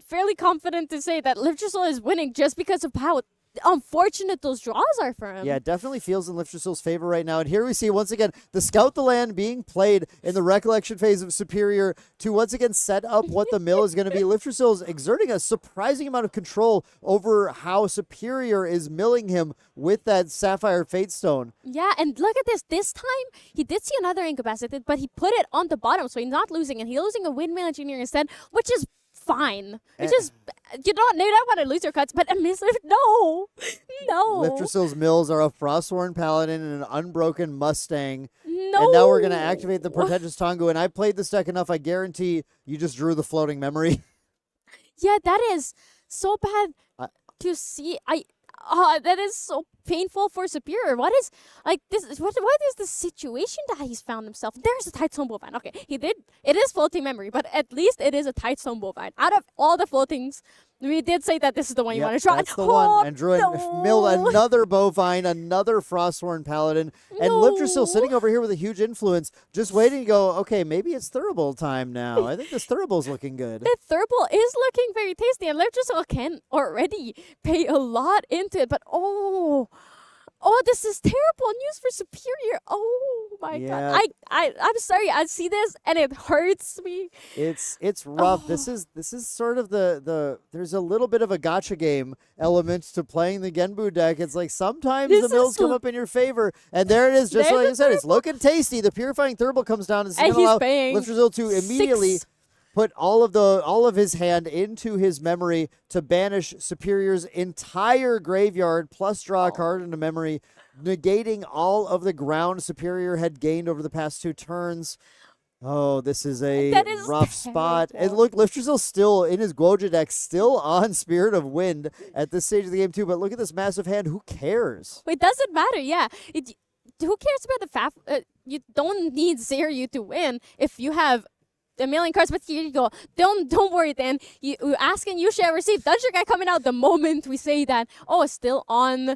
fairly confident to say that Liftrasil is winning just because of how unfortunate those draws are for him. Yeah, it definitely feels in Liftrasil's favor right now. And here we see, once again, the Scout the Land being played in the recollection phase of Superior to once again set up what the mill is going to be. Liftrasil is exerting a surprising amount of control over how Superior is milling him with that Sapphire Fatestone. Yeah, and look at this. This time, he did see another Incapacitated, but he put it on the bottom, so he's not losing, and he's losing a Windmill Engineer instead, which is fine. Which is, you don't want to lose your cuts, but a Mislif, no. Liftrasil's mills are a Frostworn Paladin and an Unbroken Mustang. No. And now we're going to activate the Portentous Tongu. And I played this deck enough, I guarantee you just drew the floating memory. Yeah, that is so bad to see. That is so painful for Superior. What is this? What is the situation that he's found himself? There's a Tight Stone Bovine. Okay, it is floating memory, but at least it is a Tight Stone Bovine. Out of all the floatings, we did say that this is the one you want to try. That's the one. And drew milled another Bovine, another Frostworn Paladin, and Liftrasil sitting over here with a huge influence, just waiting to go, okay, maybe it's Thurible time now. I think this Thurible's looking good. The Thurible is looking very tasty, and Liftrasil can already pay a lot into it, but this is terrible news for Superior. Oh my god. I'm sorry. I see this and it hurts me. It's rough. This is sort of the there's a little bit of a gotcha game element to playing the Genbu deck. It's like sometimes the mills come up in your favor, and there it is, just like I said, it's looking tasty. The Purifying Thurible comes down and it's going to allow Liftrasil to immediately put all of his hand into his memory to banish Superior's entire graveyard, plus draw a card into memory, negating all of the ground Superior had gained over the past 2 turns. Oh, this is a rough spot. And look, Liftrasil's still in his Guoja deck, still on Spirit of Wind at this stage of the game too. But look at this massive hand. Who cares? It doesn't matter. Yeah. Who cares about the fact? You don't need Zeryu to win if you have a million cards, but here you go. Don't worry then. You ask and you shall receive. Dungeon Guy coming out the moment we say that. Oh, it's still on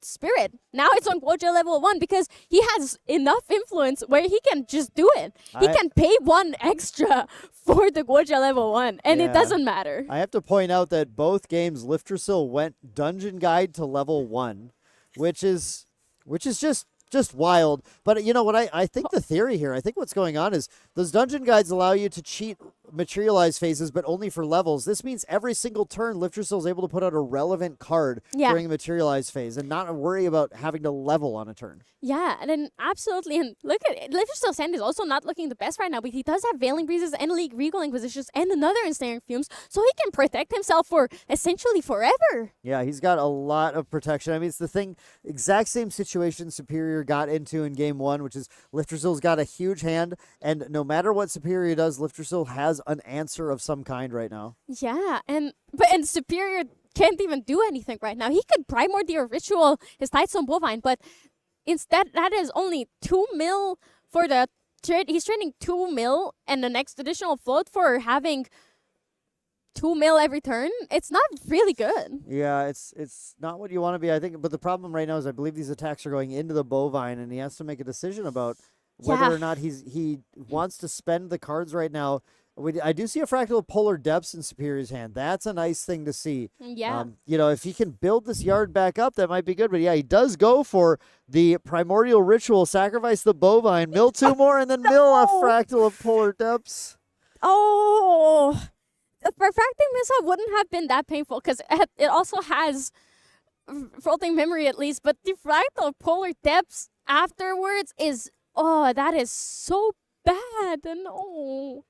Spirit. Now it's on Guoja level 1 because he has enough influence where he can just do it. He can pay 1 extra for the Guoja level 1, and it doesn't matter. I have to point out that both games Liftrasil went Dungeon Guide to level 1, which is just wild. But you know what? I think the theory here, I think what's going on is those Dungeon Guides allow you to cheat materialize phases, but only for levels. This means every single turn, Lifterstill is able to put out a relevant card during the materialize phase and not worry about having to level on a turn. Yeah, and then absolutely, and look at it. Lifterstill's hand is also not looking the best right now, but he does have Veiling Breezes and League Regal Inquisitions and another Ensnaring Fumes, so he can protect himself for essentially forever. Yeah, he's got a lot of protection. I mean, it's the thing, exact same situation Superior got into in game one, which is Lifterstill's got a huge hand, and no matter what Superior does, Lifterstill has an answer of some kind right now. Yeah, and Superior can't even do anything right now. He could Primordial Ritual his Tightstone Bovine, but instead that is only 2 mil for the trade. He's trading 2 mil and the next additional float for having 2 mil every turn. It's not really good. Yeah, it's not what you want to be, I think. But the problem right now is I believe these attacks are going into the Bovine, and he has to make a decision about whether or not he wants to spend the cards right now. I do see a Fractal of Polar Depths in Superior's hand. That's a nice thing to see. Yeah. If he can build this yard back up, that might be good. But yeah, he does go for the Primordial Ritual, sacrifice the Bovine, mill 2 more, and then mill a Fractal of Polar Depths. Oh, refracting missile wouldn't have been that painful because it also has floating memory at least, but the Fractal of Polar Depths afterwards is, that is so bad. No.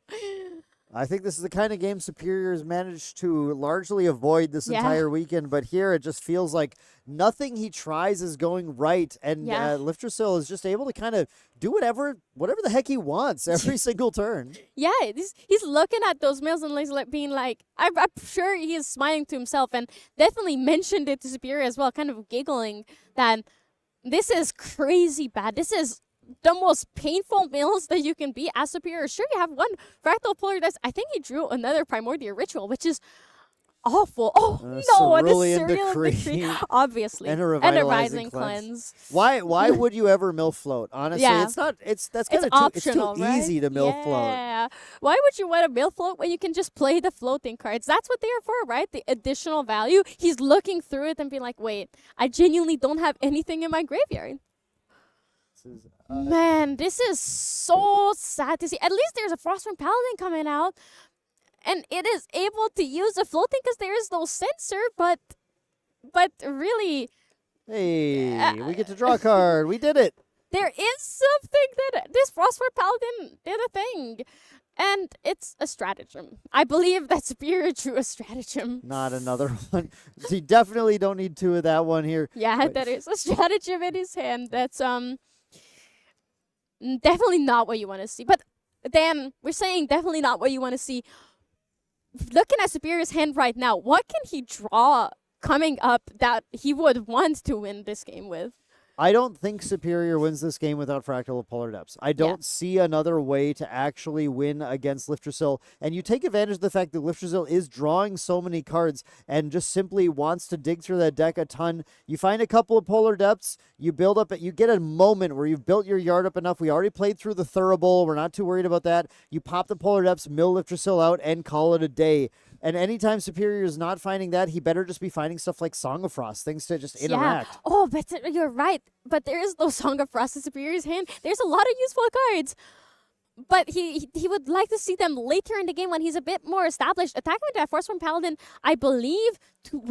I think this is the kind of game Superior has managed to largely avoid this entire weekend, but here it just feels like nothing he tries is going right, and Lifterstill is just able to kind of do whatever the heck he wants every single turn. Yeah, he's looking at those mills and like being like, I'm sure he is smiling to himself, and definitely mentioned it to Superior as well, kind of giggling that this is crazy bad. This is the most painful mills that you can be as Superior. Sure, you have one Fractal Polar Depths. I think he drew another Primordial Ritual, which is awful. Oh, no, Cerulean the Cerulean Decree. Obviously. And a Revitalizing Cleanse. Why would you ever mill float? Honestly, it's not. That's kind of optional, it's too right? easy to mill float. Yeah. Why would you want to mill float when you can just play the floating cards? That's what they are for, right? The additional value. He's looking through it and being like, wait, I genuinely don't have anything in my graveyard. Man, this is so sad to see. At least there's a Frostborn Paladin coming out, and it is able to use the floating because there is no sensor, but really... Hey, we get to draw a card. We did it. There is something that this Frostborn Paladin did a thing, and it's a stratagem. I believe that Superior drew a stratagem. Not another one. So you definitely don't need 2 of that one here. Yeah, that is a stratagem in his hand. That's definitely not what you want to see. But then we're saying definitely not what you want to see. Looking at Superior's hand right now, what can he draw coming up that he would want to win this game with? I don't think Superior wins this game without Fractal of Polar Depths. I don't see another way to actually win against Lifterstill. And you take advantage of the fact that Lifterstill is drawing so many cards and just simply wants to dig through that deck a ton. You find a couple of Polar Depths, you build up, you get a moment where you've built your yard up enough. We already played through the Thurible. We're not too worried about that. You pop the Polar Depths, mill Lifterstill out, and call it a day. And anytime Superior is not finding that, he better just be finding stuff like Song of Frost, things to just interact. Yeah. Oh, but you're right. But there is no Song of Frost in Superior's hand. There's a lot of useful cards. But he would like to see them later in the game when he's a bit more established. Attacking with that Frostborn Paladin, I believe,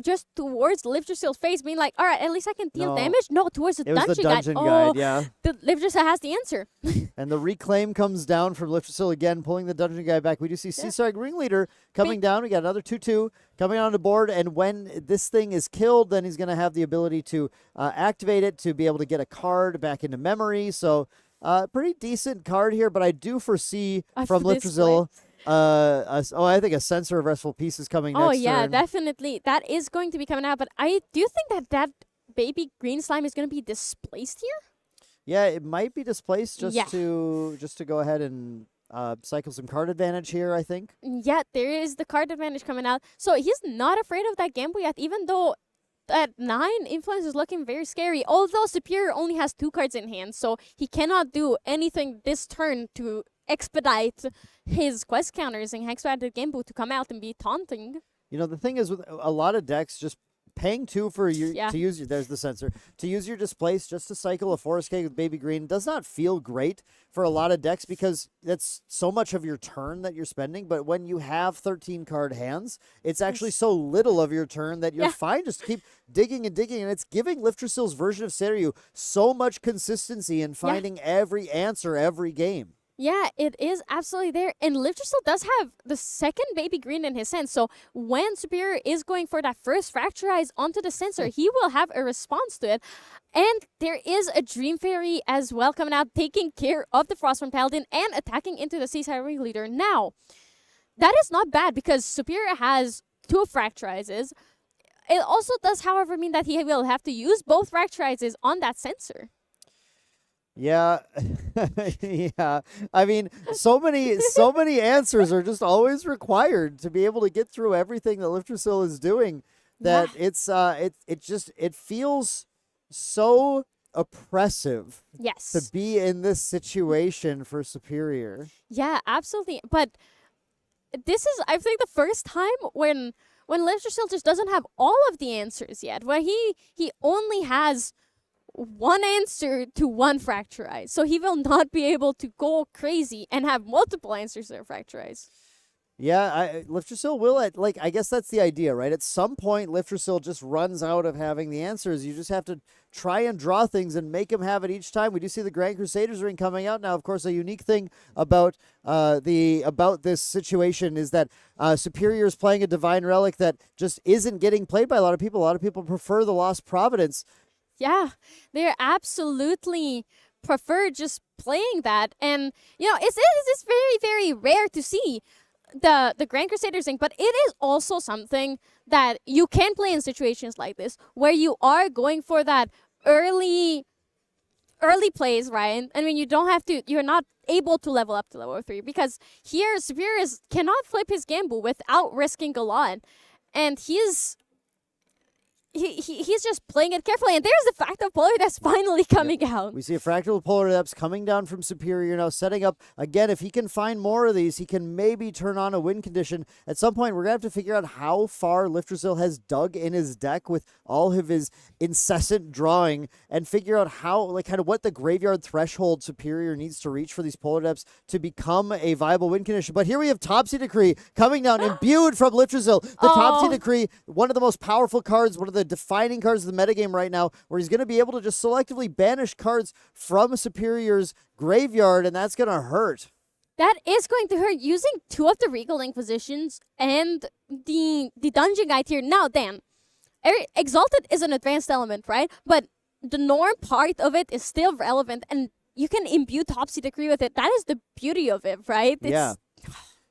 just towards Lifterstill's face, being like, all right, at least I can deal damage. No, towards the dungeon guide. It was the dungeon guide, yeah. The Lifterstill has the answer. And the reclaim comes down from Lifterstill again, pulling the dungeon guide back. We do see Seaside Ringleader coming down. We got another 2/2 coming on the board. And when this thing is killed, then he's going to have the ability to activate it to be able to get a card back into memory. So... pretty decent card here, but I do foresee from Lifterstill, I think a Censor of Restful Peace is coming next turn. Definitely. That is going to be coming out, but I do think that baby green slime is going to be displaced here. Yeah, it might be displaced just to go ahead and cycle some card advantage here, I think. Yeah, there is the card advantage coming out. So he's not afraid of that gamble yet, even though at 9, Influence is looking very scary. Although Superior only has 2 cards in hand, so he cannot do anything this turn to expedite his quest counters and Hexbad Gambu to come out and be taunting. You know, the thing is with a lot of decks, just paying 2 for your Yeah. to use your, there's the sensor, to use your displace just to cycle a forest cake with baby green does not feel great for a lot of decks because that's so much of your turn that you're spending. But when you have 13 card hands, it's actually so little of your turn that you're Yeah. fine just to keep digging and digging, and it's giving Liftrasil's version of Seiryu so much consistency in finding every answer every game. Yeah, it is absolutely there. And Liftresil does have the second baby green in his hand. So when Superior is going for that first Fracturize onto the sensor, he will have a response to it. And there is a Dream Fairy as well coming out, taking care of the Frostborn Paladin and attacking into the Seaside Ringleader. Now, that is not bad because Superior has 2 Fracturizes. It also does, however, mean that he will have to use both Fracturizes on that sensor. Yeah, yeah. I mean, so many answers are just always required to be able to get through everything that Liftrasil is doing. That it feels so oppressive Yes. to be in this situation for Superior. Yeah, absolutely. But this is, I think, the first time when Liftresil just doesn't have all of the answers yet. Where he only has one answer to one Fracturize. So he will not be able to go crazy and have multiple answers to Fracturize. Yeah, Liftrasil will, I guess that's the idea, right? At some point, Liftrasil just runs out of having the answers. You just have to try and draw things and make him have it each time. We do see the Grand Crusaders ring coming out now. Of course, a unique thing about this situation is that Superior is playing a Divine Relic that just isn't getting played by a lot of people. A lot of people prefer the Lost Providence. Yeah, they absolutely prefer just playing that. And, it's very, very rare to see the Grand Crusaders thing, but it is also something that you can play in situations like this where you are going for that early plays, right? I mean, you're not able to level up to level 3 because here Superior cannot flip his gamble without risking a lot. And he's just playing it carefully, and there's the fact of Polar that's finally coming out. We see a Fractal Polar Depths coming down from Superior now, setting up, again, if he can find more of these, he can maybe turn on a win condition. At some point, we're going to have to figure out how far Liftrasil has dug in his deck with all of his incessant drawing and figure out how, kind of what the graveyard threshold Superior needs to reach for these Polar Depths to become a viable win condition. But here we have Topsy Decree coming down, imbued from Liftrasil. The Topsy Decree, one of the most powerful cards, one of the defining cards of the metagame right now, where he's going to be able to just selectively banish cards from Superior's graveyard, and that's going to hurt. That is going to hurt, using 2 of the Regal Inquisitions and the Dungeon Guide here. Now, Dan, Exalted is an advanced element, right? But the norm part of it is still relevant, and you can imbue Topsy Decree with it. That is the beauty of it, right? Yeah.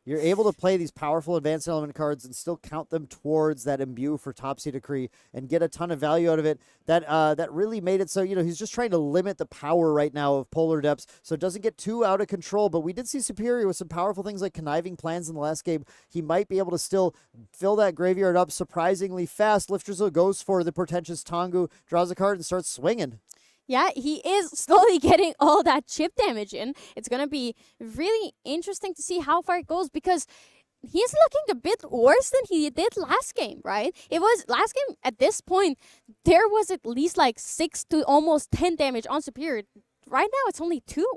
You're able to play these powerful advanced element cards and still count them towards that imbue for Topsy Decree and get a ton of value out of it. That really made it so, he's just trying to limit the power right now of Polar Depths so it doesn't get too out of control. But we did see Superior with some powerful things like Conniving Plans in the last game. He might be able to still fill that graveyard up surprisingly fast. Liftrasil goes for the Portentous Tongu, draws a card, and starts swinging. Yeah, he is slowly getting all that chip damage in. It's going to be really interesting to see how far it goes because he's looking a bit worse than he did last game, right? It was last game at this point, there was at least 6 to almost 10 damage on Superior. Right now, it's only 2.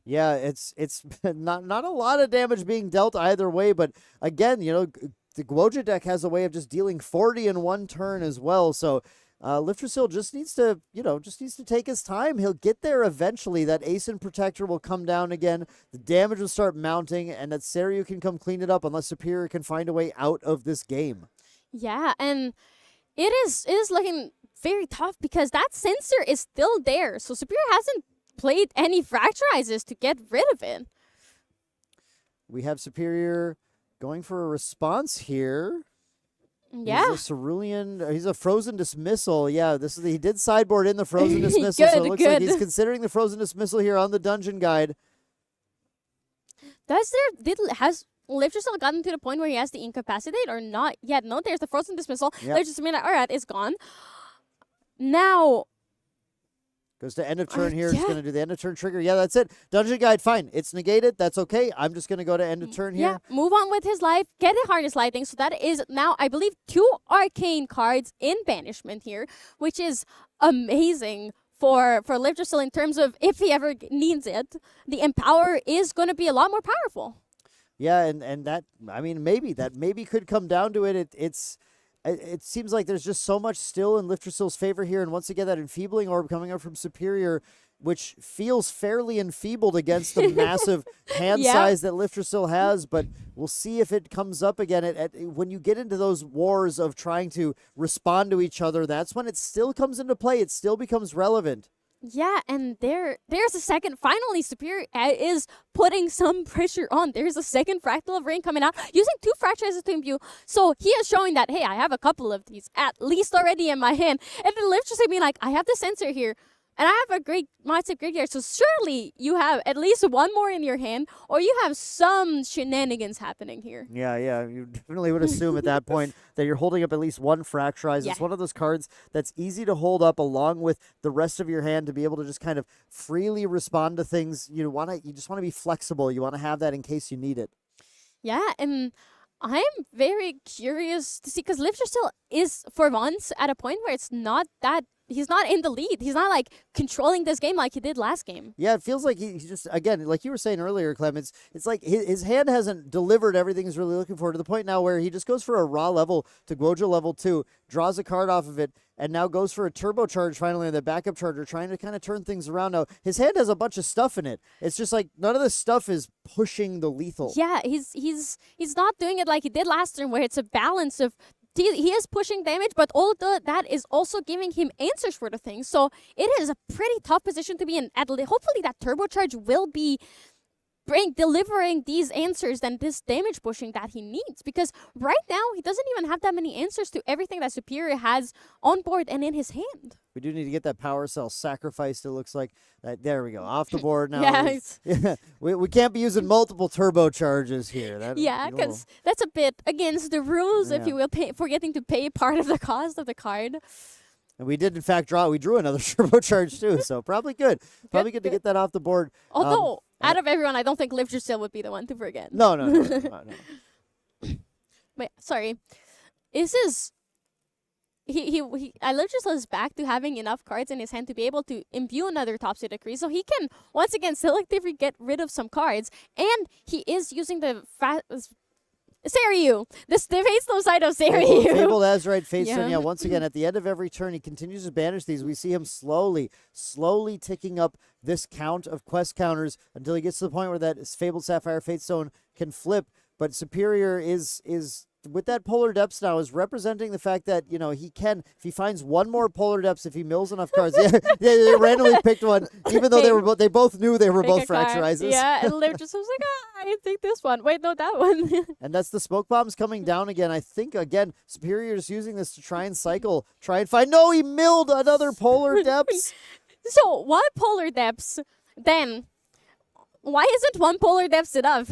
Yeah, it's not a lot of damage being dealt either way, but again, the Gwoja deck has a way of just dealing 40 in one turn as well, so Liftrasil just needs to take his time. He'll get there eventually. That Ascent Protector will come down again. The damage will start mounting, and that Seiryu can come clean it up unless Superior can find a way out of this game. Yeah, and it is looking very tough because that sensor is still there. So Superior hasn't played any Fracturizes to get rid of it. We have Superior going for a response here. Yeah. He's a Cerulean. He's a Frozen Dismissal. Yeah, he did sideboard in the Frozen Dismissal, so it looks like he's considering the Frozen Dismissal here on the Dungeon Guide. Has Liftrasil gotten to the point where he has to incapacitate or not yet? No, there's the Frozen Dismissal. Yep. Liftrasil, all right, it's gone. Now, Goes to end of turn here. Just yeah. going to do the end of turn trigger. Yeah, that's it. Dungeon Guide, fine. It's negated. That's okay. I'm just going to go to end of turn here. Yeah, move on with his life. Get a Harness Lightning. So that is now, I believe, 2 arcane cards in banishment here, which is amazing for Liverpool in terms of if he ever needs it. The Empower is going to be a lot more powerful. Yeah, and that, I mean, maybe could come down to it. It seems like there's just so much still in Lifterstill's favor here, and once again, that enfeebling orb coming up from Superior, which feels fairly enfeebled against the massive hand size that Lifterstill has, but we'll see if it comes up again. When you get into those wars of trying to respond to each other, that's when it still comes into play. It still becomes relevant. Yeah, and there's a second. Finally, Superior is putting some pressure on. There's a second Fractal of Rain coming out, using 2 Fractalizers to imbue. So he is showing that, hey, I have a couple of these at least already in my hand. And then Liv just being like, I have the sensor here, and I have a great Mindset Graveyard. So surely you have at least one more in your hand, or you have some shenanigans happening here. Yeah, you definitely would assume at that point that you're holding up at least one Fracturize. Yeah. It's one of those cards that's easy to hold up along with the rest of your hand to be able to just kind of freely respond to things. You just want to be flexible. You want to have that in case you need it. Yeah, and I'm very curious to see, because Liverpool is for once at a point where it's not that. He's not in the lead. He's not like controlling this game like he did last game. Yeah, it feels like he's just, again, like you were saying earlier, Clem, it's like his hand hasn't delivered everything he's really looking for, to the point now where he just goes for a raw level to Guoja level 2, draws a card off of it, and now goes for a turbocharge finally on the backup charger, trying to kind of turn things around. Now, his hand has a bunch of stuff in it. It's just like none of this stuff is pushing the lethal. Yeah, he's not doing it like he did last turn, where it's a balance of he is pushing damage, but all that is also giving him answers for the things. So it is a pretty tough position to be in. Hopefully that turbocharge will be delivering these answers and this damage pushing that he needs, because right now he doesn't even have that many answers to everything that Superior has on board and in his hand. We do need to get that power cell sacrificed, it looks like. There we go. Off the board now. Yeah, we can't be using multiple turbocharges here. Because that's a bit against the rules, if Yeah. you will, forgetting to pay part of the cost of the card. And we did, in fact, we drew another turbocharge, too, so probably good. Probably good to get that off the board. Although, out of everyone, I don't think Liverpool would be the one to forget. No. But sorry, this is Liverpool is back to having enough cards in his hand to be able to imbue another Topsy Decree, so he can once again selectively get rid of some cards, and he is using the Seiryu, the Fate side of Seiryu. Fabled Azurite Fate Stone. Yeah. Yeah, once again, at the end of every turn, he continues to banish these. We see him slowly ticking up this count of quest counters until he gets to the point where that Fabled Sapphire Fate Stone can flip. But Superior is with that Polar Depths now, is representing the fact that, he can, if he finds one more Polar Depths, if he mills enough cards. They randomly picked one, even though they both knew they were both Fracturizes. Yeah, and Liv just was like, I think this one. Wait, no, that one. And that's the smoke bombs coming down again. I think, again, Superior is using this to try and find. No, he milled another Polar Depths. So, one Polar Depths, then, why isn't one Polar Depths enough?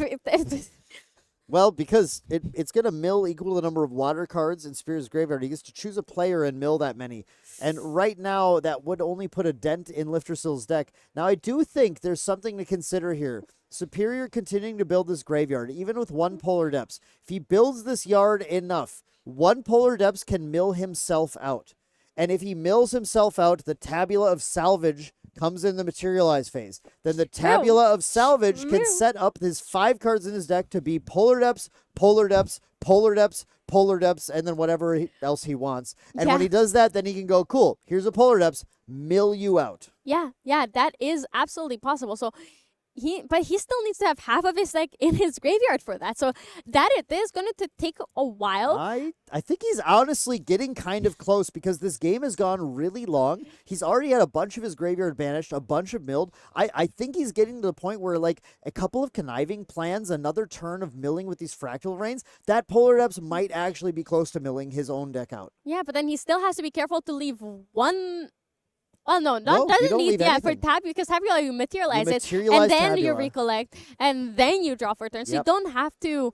Well, because it's going to mill equal to the number of water cards in Superior's graveyard. He gets to choose a player and mill that many. And right now, that would only put a dent in Lifterstill's deck. Now, I do think there's something to consider here. Superior continuing to build this graveyard, even with one Polar Depths. If he builds this yard enough, one Polar Depths can mill himself out. And if he mills himself out, the Tabula of Salvage comes in the materialize phase. Then the Tabula of Salvage can set up his 5 cards in his deck to be Polar Depths, Polar Depths, Polar Depths, Polar Depths, and then whatever else he wants. And when he does that, then he can go, cool, here's a Polar Depths, mill you out. Yeah, that is absolutely possible. So he still needs to have half of his deck in his graveyard for that. So it is going to take a while. I think he's honestly getting kind of close, because this game has gone really long. He's already had a bunch of his graveyard banished, a bunch of milled. I think he's getting to the point where, like, a couple of conniving plans, another turn of milling with these Fractal Rains, that Polar Depths might actually be close to milling his own deck out. Yeah, but then he still has to be careful to leave one. Oh no, you doesn't don't need leave for anything. because Tabula you materialize it, materialize and then you Tabula. recollect, and then you draw for turn. So you Yep. don't have to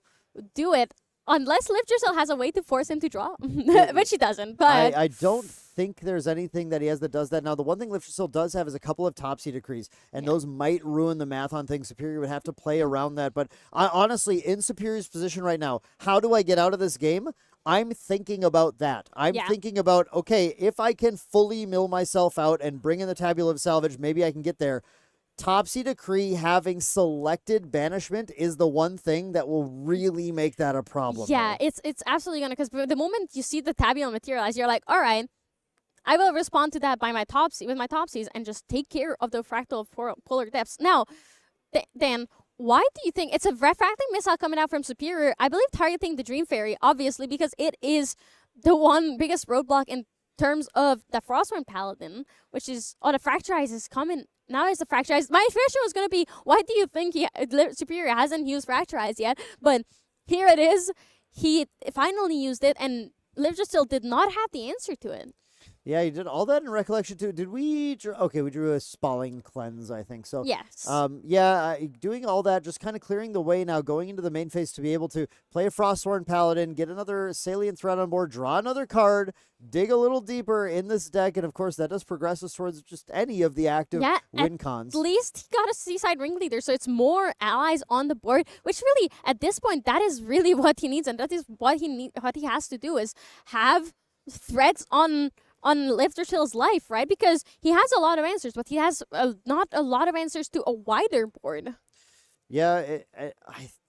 do it unless Lift Yourself has a way to force him to draw, which he doesn't. But I don't think there's anything that he has that does that. Now, the one thing Lifterstill does have is a couple of Topsy decrees, and those might ruin the math on things. Superior would have to play around that. But honestly, in Superior's position right now, how do I get out of this game? I'm thinking about that. I'm thinking about, okay, if I can fully mill myself out and bring in the Tabula of Salvage, maybe I can get there. Topsy Decree having selected banishment is the one thing that will really make that a problem. Yeah, it's absolutely gonna, because the moment you see the Tabula materialize, you're like, all right, I will respond to that by my with my Topsies and just take care of the fractal of polar depths. Now, Dan, why do you think it's a refracting missile coming out from Superior? I believe targeting the Dream Fairy, obviously, because it is the one biggest roadblock in terms of the Frostborn Paladin, which is, the Fracturize is coming. Now it's the Fracturize. My question was going to be, why do you think Superior hasn't used Fracturize yet? But here it is. He finally used it, and Livgerstill did not have the answer to it. Yeah, you did all that in Recollection too. Did we? Okay, we drew a Spalling Cleanse, I think. So yes. Doing all that, just kind of clearing the way now, going into the main phase to be able to play a Frostborn Paladin, get another Salient Threat on board, draw another card, dig a little deeper in this deck, and of course that does progress us towards just any of the active win cons. At least he got a Seaside Ringleader, so it's more allies on the board, which really, at this point, that is really what he needs, and that is what he has to do, is have threats on Lifterstill's life, right? Because he has a lot of answers, but he has not a lot of answers to a wider board. Yeah,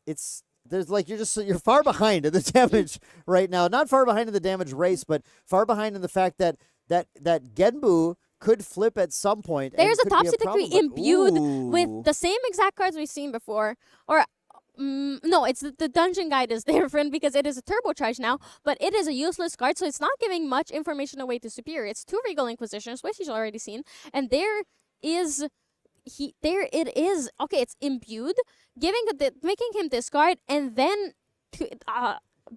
it's there's like you're far behind in the damage right now. Not far behind in the damage race, but far behind in the fact that Genbu could flip at some point. There's a could be Topsy Decree problem, imbued ooh. with the same exact cards we've seen before, or no, it's the dungeon guide is different because it is a turbocharge now, but it is a useless card, so it's not giving much information away to Superior. It's 2 Regal Inquisitions, which he's already seen, and there it is. Okay, it's imbued, making him discard, and then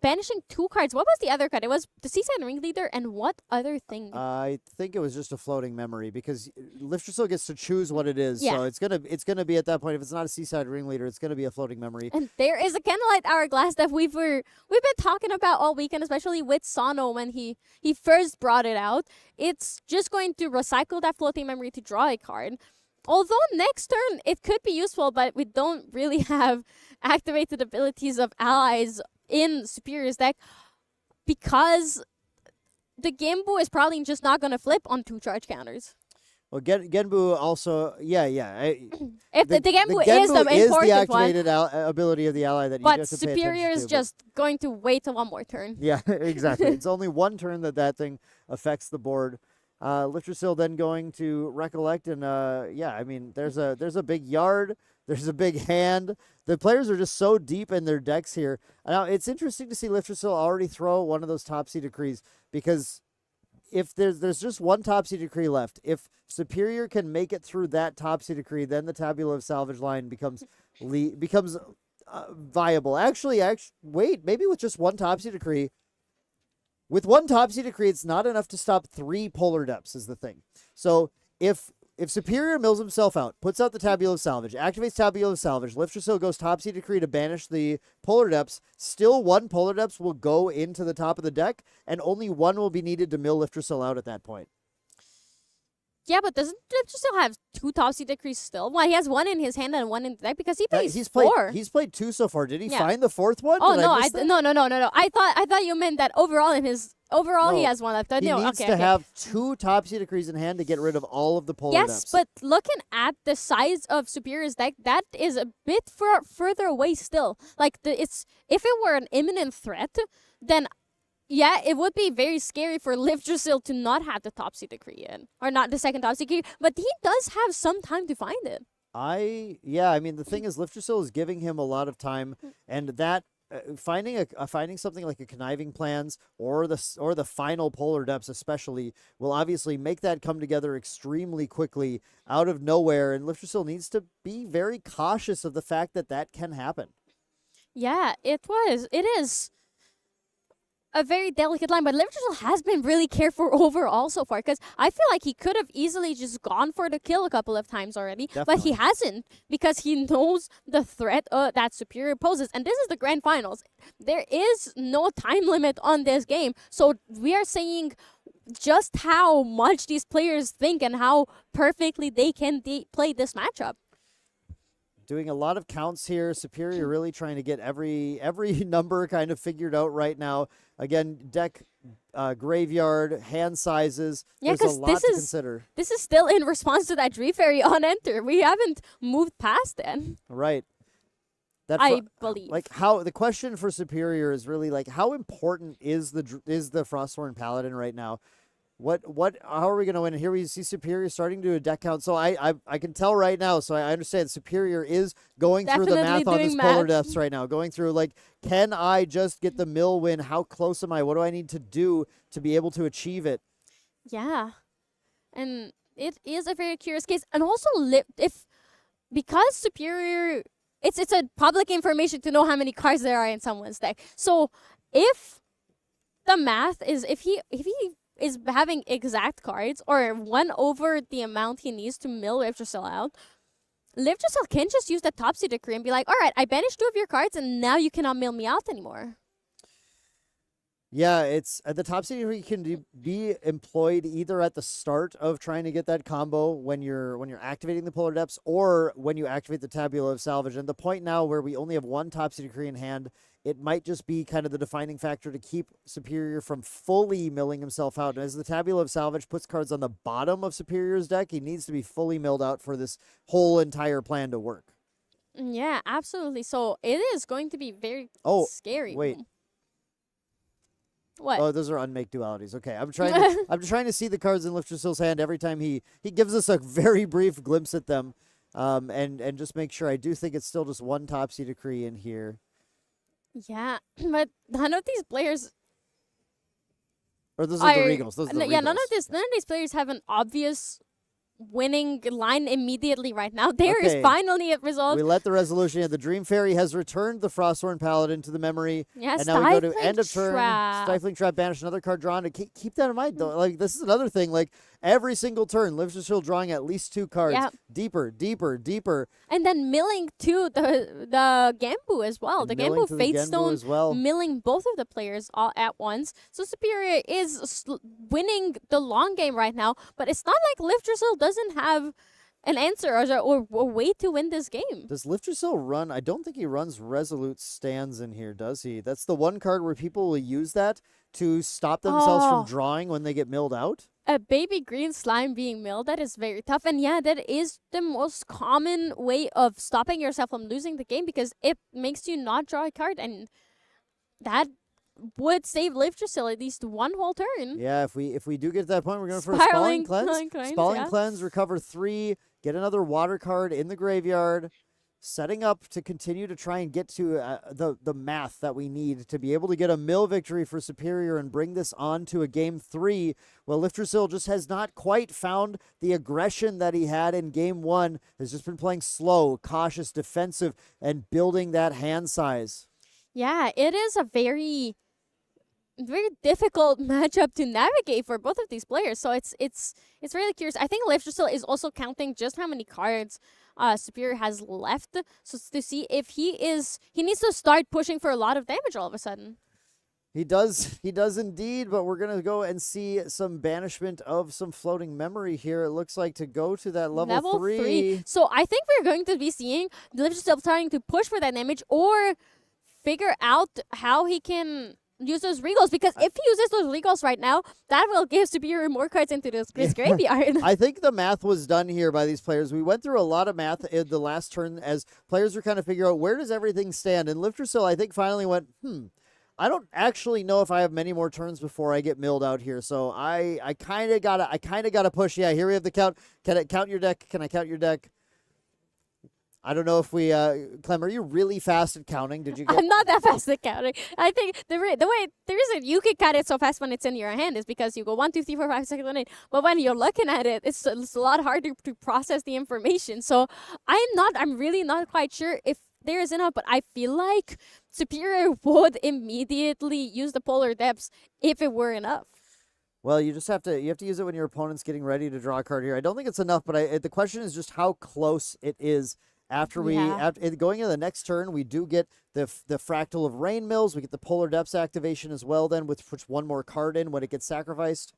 banishing 2 cards. What was the other card? It was the Seaside Ringleader, and what other thing? I think it was just a floating memory, because Lifterstill gets to choose what it is. Yeah. So it's gonna be at that point, if it's not a Seaside Ringleader, it's gonna be a floating memory. And there is a Candlelight Hourglass that we've been talking about all weekend, especially with Sano when he first brought it out. It's just going to recycle that floating memory to draw a card. Although next turn it could be useful, but we don't really have activated abilities of allies in Superior's deck, because the Genbu is probably just not going to flip on 2 charge counters. Well, Genbu also, If the Genbu is the is the important activated ability of the ally that you but have to pay Superior attention is to, just going to wait one more turn. Yeah, exactly. It's only one turn that thing affects the board. Lifterstill then going to Recollect, and I mean, there's a big yard, there's a big hand. The players are just so deep in their decks here. Now, it's interesting to see Lifterstill already throw one of those Topsy Decrees, because if there's just one Topsy Decree left, if Superior can make it through that Topsy Decree, then the Tabula of Salvage line becomes viable. Actually, wait, maybe with just one Topsy Decree. With one Topsy Decree, it's not enough to stop 3 Polar Depths is the thing. So if Superior mills himself out, puts out the Tabula of Salvage, activates Tabula of Salvage, Lifterstill goes Topsy Decree to banish the Polar Depths, still 1 Polar Depths will go into the top of the deck, and only 1 will be needed to mill Lifterstill out at that point. Yeah, but doesn't Lifterstill have 2 Topsy Decrees still? Well, he has 1 in his hand and 1 in the deck, because he plays 4. He's played 2 so far. Did he find the 4th one? Oh, Did no, I miss that? no. I thought you meant that overall he has 1 left. He needs to have 2 Topsy Decrees in hand to get rid of all of the Polar Depths. Yes, but looking at the size of Superior's deck, that is a bit further away still. Like, if it were an imminent threat, then yeah, it would be very scary for Lifterstill to not have the Topsy Decree in, or not the second Topsy Decree, but he does have some time to find it. I mean, the thing is, Lifterstill is giving him a lot of time, and that finding something like a Conniving Plans or the final Polar Depths especially will obviously make that come together extremely quickly out of nowhere, and Lifterstill needs to be very cautious of the fact that can happen. Yeah, it is a very delicate line, but Lifterstill has been really careful overall so far, because I feel like he could have easily just gone for the kill a couple of times already, but he hasn't, because he knows the threat that Superior poses, and this is the grand finals. There is no time limit on this game, so we are saying just how much these players think and how perfectly they can play this matchup. Doing a lot of counts here. Superior really trying to get every number kind of figured out right now. Again, deck graveyard, hand sizes. Yeah, There's a because lot to consider. this is still in response to that Dream Fairy on enter. We haven't moved past it. Right. That I believe. Like how the question for Superior is really like how important is the Frostborn Paladin right now? How are we going to win? And here we see Superior starting to do a deck count. So I can tell right now. So I understand Superior is going through the Definitely math on doing this polar math. depths right now. Going through like, can I just get the mill win? How close am I? What do I need to do to be able to achieve it? Yeah. And it is a very curious case. And also, because Superior, it's a public information to know how many cards there are in someone's deck. So if the math is, if he is having exact cards or 1 over the amount he needs to mill Livdrassil out, Livdrassil can just use the Topsy Decree and be like, all right, I banished 2 of your cards and now you cannot mill me out anymore. Yeah, it's the Topsy Decree can be employed either at the start of trying to get that combo when you're activating the Polar Depths or when you activate the Tabula of Salvage. And the point now where we only have 1 Topsy Decree in hand, it might just be kind of the defining factor to keep Superior from fully milling himself out. And as the Tabula of Salvage puts cards on the bottom of Superior's deck, he needs to be fully milled out for this whole entire plan to work. Yeah, absolutely. So it is going to be very scary. Wait. What? Oh, those are unmake dualities. Okay, I'm trying to see the cards in Livdrassil's hand every time he gives us a very brief glimpse at them, and just make sure. I do think it's still just 1 Topsy Decree in here. Yeah, but none of these players. Or those are the Regals. Those are the yeah, Regals. none of these players have an obvious winning line immediately right now. There is finally a result. We let the resolution. Yeah, the Dream Fairy has returned the Frostborn Paladin to the memory. Yeah, and now we go to end of Stifling turn. Trap. Stifling Trap, banish another card drawn. Keep that in mind, though. Like, this is another thing. Like, every single turn, Livdrassil drawing at least 2 cards. Yep. Deeper, deeper, deeper. And then milling to the Gambu as well. And The milling Gambu to the Genbu Fatestone as well. milling both of the players all at once. So Superior is winning the long game right now, but it's not like Livdrassil doesn't have an answer or a way to win this game. Does Livdrassil run? I don't think he runs Resolute Stands in here, does he? That's the one card where people will use that to stop themselves from drawing when they get milled out. A baby green slime being milled, that is very tough. And yeah, that is the most common way of stopping yourself from losing the game because it makes you not draw a card. And that would save Livdrassil at least 1 whole turn. Yeah, if we do get to that point, we're going for a Spalling Cleanse. Spalling yeah. Cleanse, recover 3, get another water card in the graveyard, setting up to continue to try and get to the math that we need to be able to get a mill victory for Superior and bring this on to a game 3. Well, Livdrassil just has not quite found the aggression that he had in game 1. Has just been playing slow, cautious, defensive, and building that hand size. Yeah, it is a very difficult matchup to navigate for both of these players. So it's really curious. I think Livdrassil is also counting just how many cards Superior has left, so to see if he needs to start pushing for a lot of damage all of a sudden. He does indeed, but we're going to go and see some banishment of some floating memory here. It looks like to go to that level 3. So I think we're going to be seeing Livdrassil starting to push for that damage or figure out how he can use those regals, because if he uses those regals right now, that will give Superior more cards into this graveyard. I think the math was done here by these players. We went through a lot of math in the last turn as players were kind of figuring out where does everything stand. And Livdrassil, I think, finally went, I don't actually know if I have many more turns before I get milled out here. So I kind of gotta push. Yeah, here we have the count. Can I count your deck? Can I count your deck? I don't know if we, Clem, are you really fast at counting? Did you get... I'm not that fast at counting. I think the reason you can count it so fast when it's in your hand is because you go 1, 2, 3, 4, 5, 6, 7, 8. But when you're looking at it, it's a lot harder to process the information. So I'm really not quite sure if there is enough, but I feel like Superior would immediately use the Polar Depths if it were enough. Well, you have to use it when your opponent's getting ready to draw a card here. I don't think it's enough, but the question is just how close it is. After going into the next turn, we do get the Fractal of Rain Mills. We get the Polar Depths activation as well then, which puts 1 more card in when it gets sacrificed.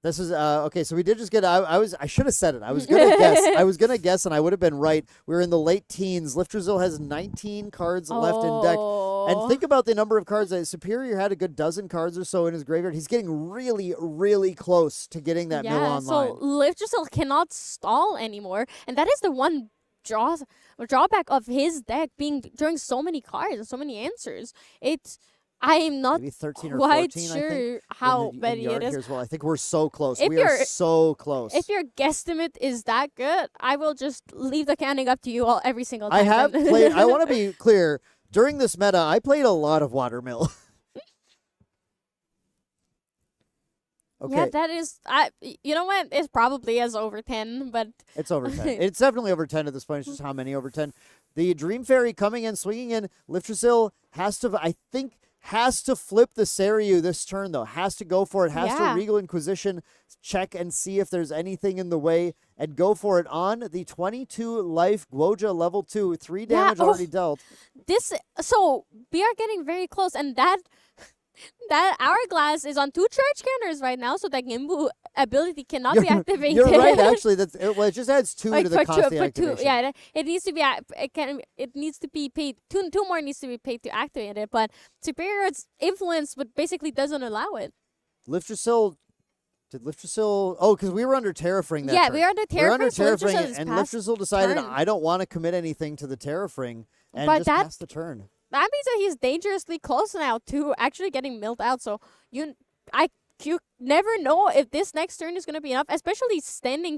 This is okay. So we did just get. I should have said it. I was gonna guess. I was gonna guess, and I would have been right. We're in the late teens. Lifterzill has 19 cards left in deck. And think about the number of cards that Superior had a good dozen cards or so in his graveyard. He's getting really, really close to getting that mill online. So Lifterzill cannot stall anymore, and that is the one drawback of his deck being drawing so many cards and so many answers. I'm not maybe 13 or quite 14, sure I think, how in many yard it is. here as well. I think we're so close. If We are you're- so close. If your guesstimate is that good, I will just leave the counting up to you all every single time. I have then. played. I want to be clear. During this meta, I played a lot of Watermill. Okay. Yeah, that is. You know what? It's probably as over 10, but It's over 10. It's definitely over 10 at this point. It's just how many over 10. The Dream Fairy coming in, swinging in. Lifterzill has to flip the Seiryu this turn, though. Has to go for it. Has to Yeah. Regal Inquisition, check and see if there's anything in the way, and go for it on the 22 life Guoja level 2. 3 damage already dealt. So we are getting very close, and that hourglass is on 2 charge counters right now, so that Gimbu ability cannot be activated. You're right, actually. It just adds 2 Like to the cost of the for two, activation. yeah, it needs to be. It needs to be paid. Two more needs to be paid to activate it. But Superior's influence, but basically doesn't allow it. Lifterzill. Did Lifterzill? Oh, because we were under Terrafring that Yeah, turn. we were under We were under Terrafring, so Lifterzill Terrafring, is and past Lifterzill decided, turn. I don't want to commit anything to the Terrafring, and But just that- passed the turn. That means that he's dangerously close now to actually getting milled out. So you never know if this next turn is gonna be enough, especially sitting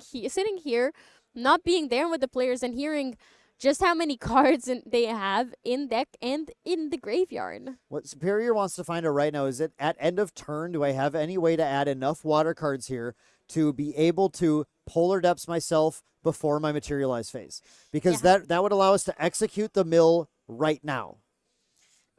here, not being there with the players and hearing just how many cards they have in deck and in the graveyard. What Superior wants to find out right now is that at end of turn, do I have any way to add enough water cards here to be able to Polar Depths myself before my materialize phase? Because that would allow us to execute the mill right now.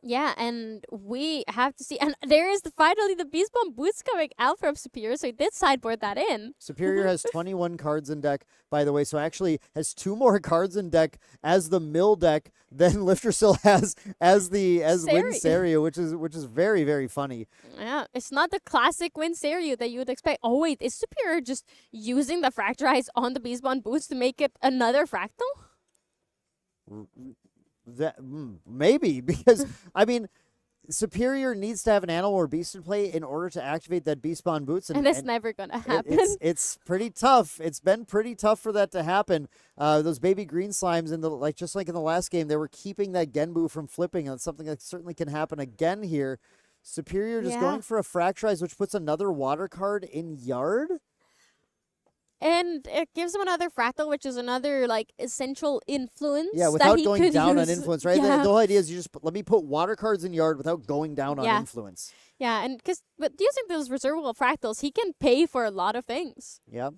Yeah, and we have to see. And there is finally the Beast Bomb Boots coming out from Superior, so he did sideboard that in. Superior has 21 cards in deck, by the way, so actually has 2 more cards in deck as the mill deck than Lifterzill has as Win Seiryu, which is very, very funny. Yeah, it's not the classic Win Seiryu that you would expect. Oh wait, is Superior just using the Fractalize on the Beast Bomb Boots to make it another Fractal? Maybe, because I mean, Superior needs to have an animal or beast in play in order to activate that Beast Spawn Boots, and that's never gonna happen. It's pretty tough. It's been pretty tough for that to happen. Those baby green slimes just like in the last game, they were keeping that Genbu from flipping, and it's something that certainly can happen again here. Superior just going for a Fractalize, which puts another water card in yard. And it gives him another Fractal, which is another like essential influence. Yeah, without that he going could down use. on influence, right? Yeah. The whole idea is you just let me put water cards in yard without going down on influence. Yeah, and but using those reservable Fractals, he can pay for a lot of things. Yeah.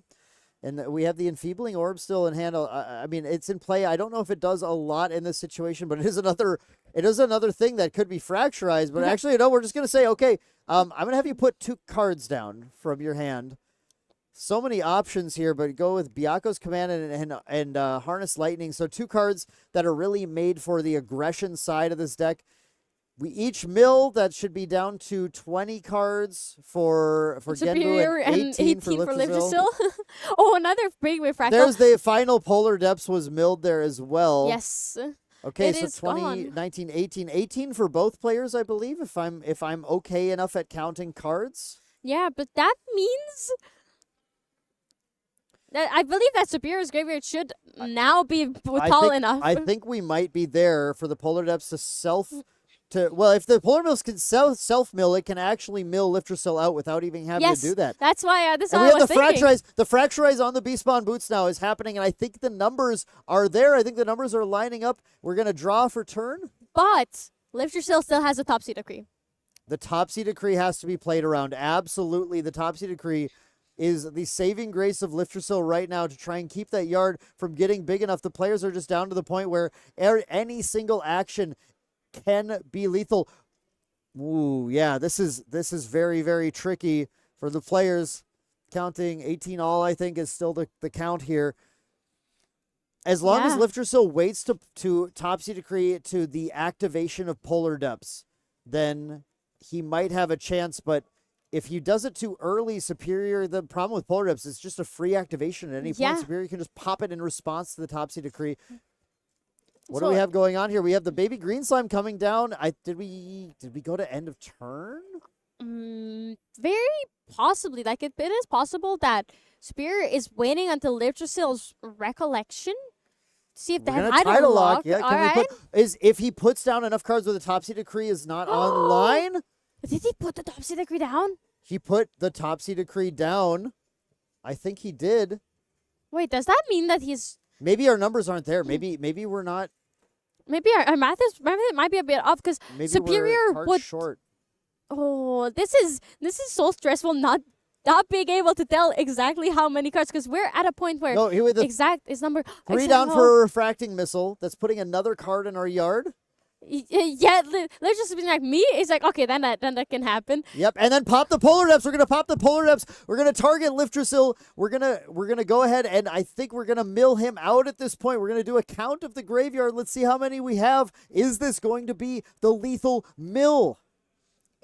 And we have the Enfeebling Orb still in hand. I mean, it's in play. I don't know if it does a lot in this situation, but it is another thing that could be fracturized. But actually, no, we're just going to say, okay, I'm going to have you put 2 cards down from your hand. So many options here, but go with Byako's Command and Harness Lightning. So 2 cards that are really made for the aggression side of this deck. We each mill, that should be down to 20 cards for Superior Genbu and 18 for Lifterzill. Oh, another big way Fractal. There's the final Polar Depths was milled there as well. Yes. Okay, It so is 20, gone. 19, 18. 18 for both players, I believe, if I'm okay enough at counting cards. Yeah, but that means that I believe that Superior's graveyard should now be tall enough. I think we might be there for the Polar Depths well, if the Polar Mills can self mill, it can actually mill Lifterzill out without even having to do that. That's why this is And what we I have was thinking. the Fractalize on the Beast Spawn Boots now is happening, and I think the numbers are there. I think the numbers are lining up. We're going to draw for turn. But Lifterzill still has a Topsy Decree. The Topsy Decree has to be played around. Absolutely. The Topsy Decree is the saving grace of Lifterzill right now to try and keep that yard from getting big enough. The players are just down to the point where any single action can be lethal. Ooh, yeah, this is very, very tricky for the players. Counting 18 all, I think, is still the count here. As long as Lifterzill waits to Topsy Decree to the activation of Polar Depths, then he might have a chance, but if he does it too early, Superior, the problem with Polar Dips is just a free activation at any Yeah. point. Superior can just pop it in response to the Topsy Decree. What do So- we have going on here? We have the baby green slime coming down. Did we go to end of turn? Very possibly. Like it is possible that Superior is waiting until Litrasil's recollection to see if We're they gonna had try to lock. lock. Yeah, All can we right. put, if he puts down enough cards where the Topsy Decree is not online? Did he put the Topsy Decree down? He put the Topsy Decree down. I think he did. Wait, does that mean that he's Maybe our numbers aren't there. Maybe we're not. maybe our math might be a bit off because Maybe Superior we're cards would. short. Oh, this is so stressful. Not being able to tell exactly how many cards because we're at a point where No, here with the exact is number 3 exact- down oh. for a refracting missile. That's putting another card in our yard. Yeah, let's just be like me. It's like okay, then that can happen. Yep, and then pop the Polar Depths. We're gonna pop the Polar Depths. We're gonna target Liftrasil. We're gonna go ahead and I think we're gonna mill him out at this point. We're gonna do a count of the graveyard. Let's see how many we have. Is this going to be the lethal mill?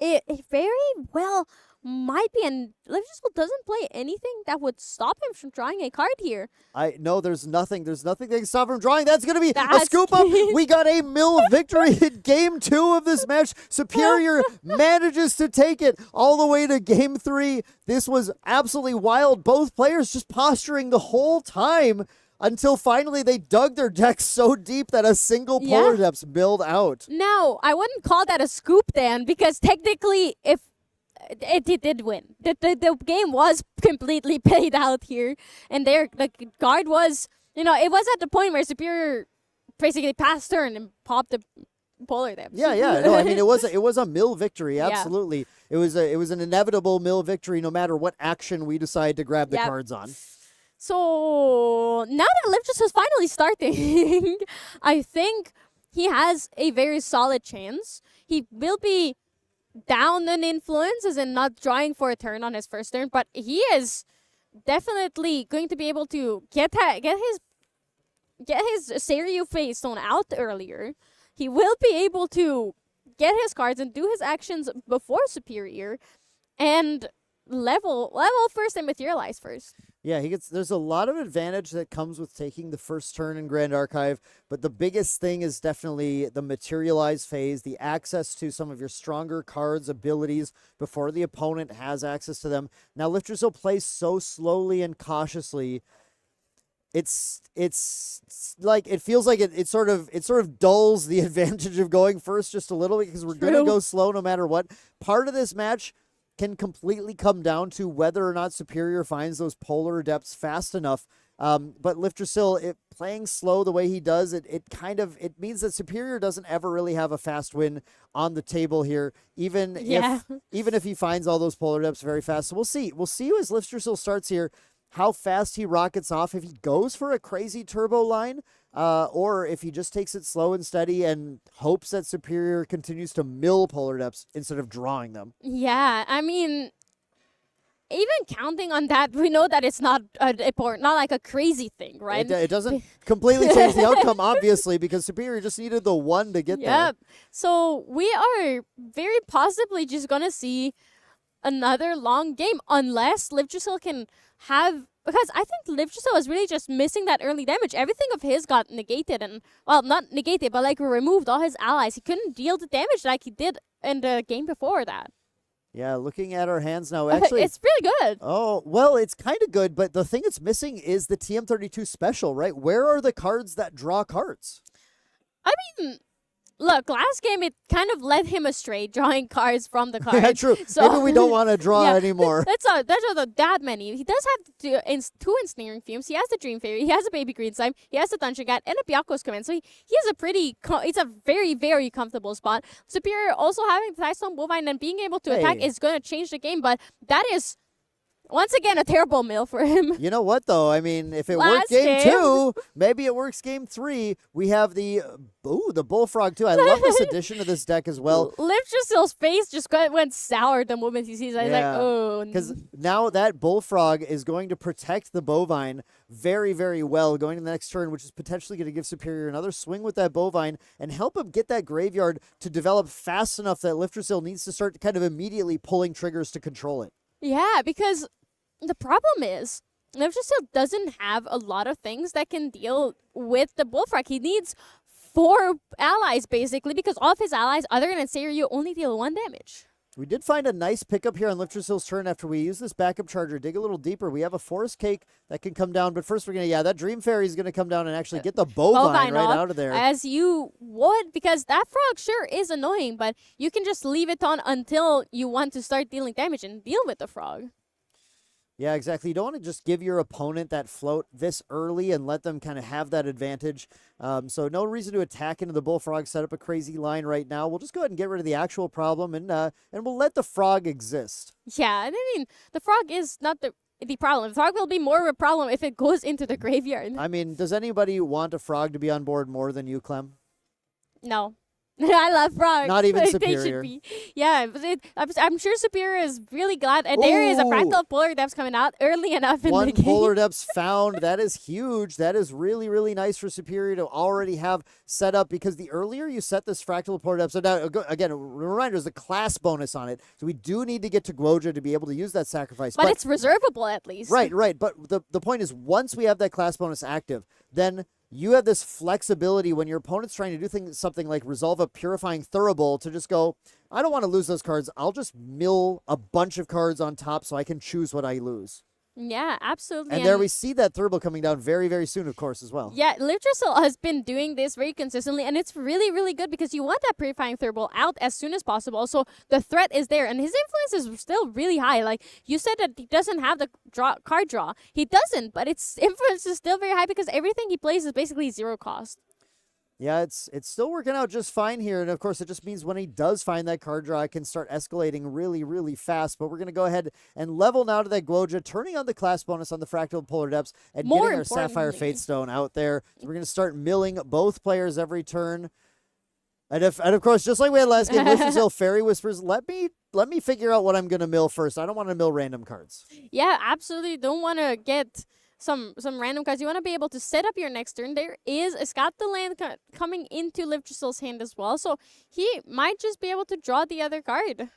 It very well might be, and Liverpool doesn't play anything that would stop him from drawing a card here. I no, there's nothing. There's nothing that can stop him drawing. That's gonna be a That's- scoop up. We got a mill victory in game 2 of this match. Superior manages to take it all the way to game 3. This was absolutely wild. Both players just posturing the whole time until finally they dug their decks so deep that a single Polar Yeah. Depths milled out. No, I wouldn't call that a scoop, Dan, because technically, if it did win, the game was completely played out here, and the guard was, it was at the point where Superior basically passed turn and popped the Polar Depths. Yeah. No, I mean it was a mill victory. Yeah. Absolutely, it was an inevitable mill victory. No matter what action we decide to grab the Yep. cards on. So now that Lift was finally starting, I think he has a very solid chance. He will be down in influence, as in not drawing for a turn on his first turn, but he is definitely going to be able to get his Seiryu Phase Stone out earlier. He will be able to get his cards and do his actions before Superior, and level first and materialize first. Yeah, there's a lot of advantage that comes with taking the first turn in Grand Archive, but the biggest thing is definitely the materialize phase, the access to some of your stronger cards, abilities before the opponent has access to them. Now, Liftrasil plays so slowly and cautiously. It's like it feels like it sort of dulls the advantage of going first just a little bit because we're going to True. go slow no matter what. Part of this match can completely come down to whether or not Superior finds those Polar Depths fast enough. But Liftrasil, playing slow the way he does, it means that Superior doesn't ever really have a fast win on the table here, even if he finds all those Polar Depths very fast. So we'll see as Liftrasil starts here how fast he rockets off, if he goes for a crazy turbo line, or if he just takes it slow and steady and hopes that Superior continues to mill Polar Depths instead of drawing them. Yeah, I mean, even counting on that, we know that it's not important, not like a crazy thing, right? It doesn't completely change the outcome, obviously, because Superior just needed the one to get there. Yep. So we are very possibly just gonna see another long game unless Livtrasil can have, because I think Livtrasil was really just missing that early damage. Everything of his got negated, and well, not negated, but like removed all his allies. He couldn't deal the damage like he did in the game before that. Yeah, looking at our hands now, actually. It's pretty good. Oh, well, it's kind of good, but the thing it's missing is the TM32 special, right? Where are the cards that draw cards? I mean, look, last game it kind of led him astray, drawing cards from the card. Yeah, true. So, Maybe we don't want to draw yeah, anymore. That's not that many. He does have two ensnaring fumes. He has the Dream Fairy. He has a Baby Green Slime. He has the Dungeon Cat and a Byaku's Command. So he has a pretty. It's a very, very comfortable spot. Superior also having the Tidestone Bovine and being able to attack Hey. is going to change the game, but that is Once again, a terrible mill for him. You know what, though? I mean, if it Last worked game game. 2, maybe it works game 3. We have the Bullfrog, too. I love this addition to this deck as well. Liftrusil's face just went sour the moment he sees it. He's like, oh. Because now that Bullfrog is going to protect the Bovine very, very well going to the next turn, which is potentially going to give Superior another swing with that Bovine and help him get that graveyard to develop fast enough that Liftrusil needs to start kind of immediately pulling triggers to control it. Yeah, because the problem is Liftrusil doesn't have a lot of things that can deal with the Bullfrog. He needs 4 allies, basically, because all of his allies, other than Seiryu, only deal 1 damage. We did find a nice pickup here on Liftrusil's turn after we use this backup charger. Dig a little deeper. We have a Forest Cake that can come down, but first we're going to, that Dream Fairy is going to come down and actually get the Bovine right up, out of there. As you would, because that frog sure is annoying, but you can just leave it on until you want to start dealing damage and deal with the frog. Yeah, exactly. You don't want to just give your opponent that float this early and let them kind of have that advantage. So no reason to attack into the Bullfrog, set up a crazy line right now. We'll just go ahead and get rid of the actual problem, and we'll let the frog exist. Yeah, and I mean, the frog is not the problem. The frog will be more of a problem if it goes into the graveyard. I mean, does anybody want a frog to be on board more than you, Clem? No. I love frogs. Not even They Superior. should be. Yeah, but I'm sure Superior is really glad. And there is a Fractal Polar Depths coming out early enough in One the game. Polar Depths found. That is huge. That is really, really nice for Superior to already have set up, because the earlier you set this Fractal Polar Depths, so now, again, a reminder, there's a class bonus on it. So we do need to get to Guoja to be able to use that sacrifice. But it's reservable at least. Right. But the point is, once we have that class bonus active, then you have this flexibility when your opponent's trying to do something like resolve a Purifying Thurible to just go, I don't want to lose those cards. I'll just mill a bunch of cards on top so I can choose what I lose. Yeah, absolutely. And there we see that Thurible coming down very, very soon, of course, as well. Yeah, Liftrusil has been doing this very consistently, and it's really, really good because you want that Purifying Thurible out as soon as possible. So the threat is there, and his influence is still really high. Like, you said that he doesn't have the card draw. He doesn't, but its influence is still very high because everything he plays is basically 0 cost. Yeah, it's still working out just fine here. And, of course, it just means when he does find that card draw, it can start escalating really, really fast. But we're going to go ahead and level now to that Guoja, turning on the class bonus on the Fractal Polar Depths and getting our Sapphire Fate Stone out there. So we're going to start milling both players every turn. And of course, just like we had last game, Liftrusil Fairy Whispers, let me figure out what I'm going to mill first. I don't want to mill random cards. Yeah, absolutely. Don't want to get some random cards. You want to be able to set up your next turn. There is a Scout the Land coming into Liftrusil's hand as well, so he might just be able to draw the other card.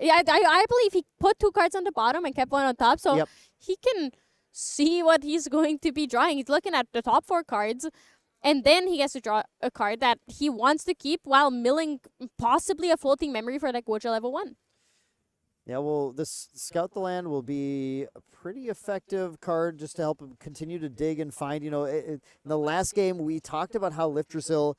Yeah, I believe he put 2 cards on the bottom and kept 1 on top, so he can see what he's going to be drawing. He's looking at the top 4 cards, and then he gets to draw a card that he wants to keep while milling possibly a Floating Memory for that Guoja level 1. Yeah, well, this Scout the Land will be a pretty effective card just to help him continue to dig and find. You know, in the last game, we talked about how Liftrusil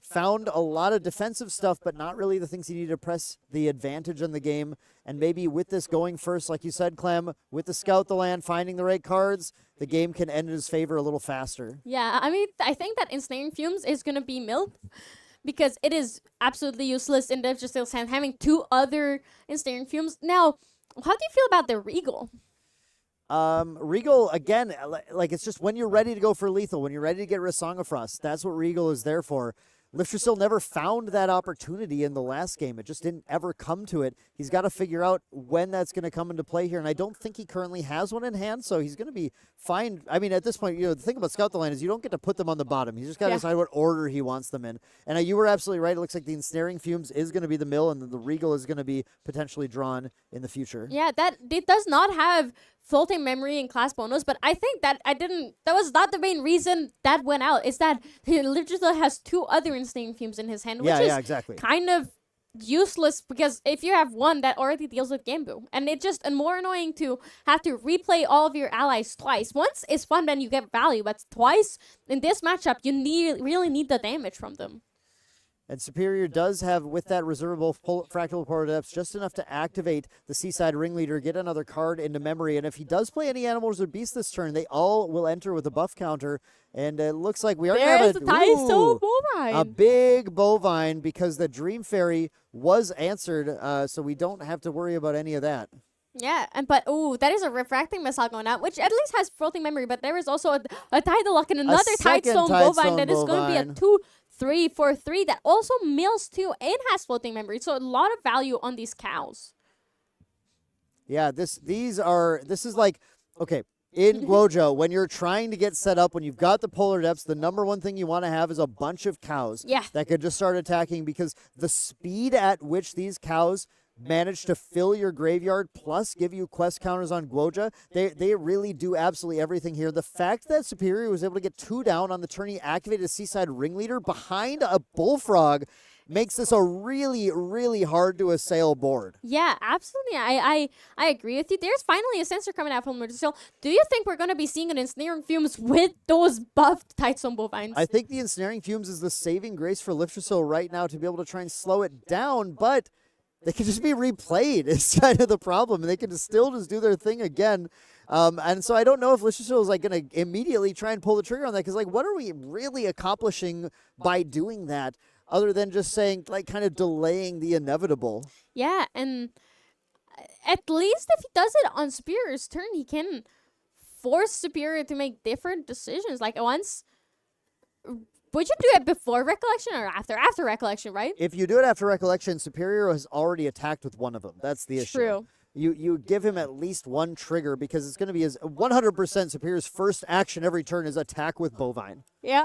found a lot of defensive stuff, but not really the things he needed to press the advantage in the game. And maybe with this going first, like you said, Clem, with the Scout the Land, finding the right cards, the game can end in his favor a little faster. Yeah, I mean, I think that Ensnaring Fumes is going to be milled, because it is absolutely useless in Liftrusil's hand, having 2 other Ensnaring Fumes. Now, how do you feel about the Regal? Regal, again, like it's just when you're ready to go for lethal, when you're ready to get rid of Song of Frost, that's what Regal is there for. Liftrusil never found that opportunity in the last game. It just didn't ever come to it. He's got to figure out when that's going to come into play here, and I don't think he currently has one in hand, so he's going to be fine. I mean, at this point, you know, the thing about Scout the Land is you don't get to put them on the bottom. He's just got to decide what order he wants them in. And you were absolutely right. It looks like the Ensnaring Fumes is going to be the mill, and the Regal is going to be potentially drawn in the future. Yeah, that it does not have Floating Memory and class bonus, but I think that that was not the main reason that went out. It's that Liftrusil has 2 other Ensnaring Fumes in his hand, which is exactly. kind of useless, because if you have one that already deals with Gambu, and it's just more annoying to have to replay all of your allies twice. Once is fun, then you get value, but twice in this matchup, you really need the damage from them. And Superior does have, with that reservable Fractal Polar Depths, just enough to activate the Seaside Ringleader, get another card into memory. And if he does play any animals or beasts this turn, they all will enter with a buff counter. And it looks like we are going to have a big Bovine, because the Dream Fairy was answered, so we don't have to worry about any of that. Yeah, but that is a refracting missile going out, which at least has floating memory. But there is also a tidal lock and another second Tidestone Bovine Tidestone that is going to be a Bovine. 2-3-4-3 that also mills too and has floating memory. So a lot of value on these cows. Yeah, this is like, okay, in Guoja, when you're trying to get set up, when you've got the polar depths, the number one thing you want to have is a bunch of cows Yeah. that could just start attacking, because the speed at which these cows manage to fill your graveyard plus give you quest counters on Guoja, they really do absolutely everything here. The fact that Superior was able to get 2 down on the turn he activated a Seaside Ringleader behind a Bullfrog makes this a really, really hard to assail board. Yeah, absolutely. I agree with you. There's finally a sensor coming out from Murdersteel. Do you think we're going to be seeing an Ensnaring Fumes with those buffed Tidestone Bovines? I think the Ensnaring Fumes is the saving grace for Liftersil right now to be able to try and slow it down, but they can just be replayed is kind of the problem, and they can still just do their thing again. And so I don't know if Liftersil is like going to immediately try and pull the trigger on that, because like, what are we really accomplishing by doing that, other than just saying, like, kind of delaying the inevitable? Yeah, and at least if he does it on Superior's turn, he can force Superior to make different decisions. Like once, would you do it before Recollection or after? After Recollection, right? If you do it after Recollection, Superior has already attacked with one of them. That's the issue. True. You give him at least one trigger, because it's going to be his 100% Superior's first action every turn is attack with Bovine. Yeah.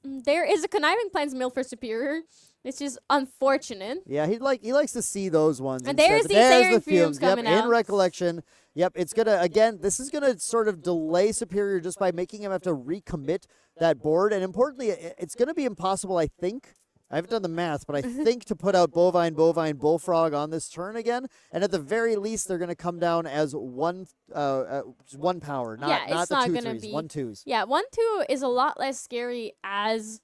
There is a Conniving Plans mill for Superior. It's just unfortunate. Yeah, he likes to see those ones. And instead. there's But the there's Ensnaring Fumes coming in out. Recollection. Yep, it's going to, again, this is going to sort of delay Superior just by making him have to recommit that board. And importantly, it's going to be impossible, I think. I haven't done the math, but I think to put out Bovine, Bullfrog on this turn again. And at the very least, they're going to come down as one power, not it's the not 2 gonna 3s, be 1 2s. Yeah, 1-2 is a lot less scary as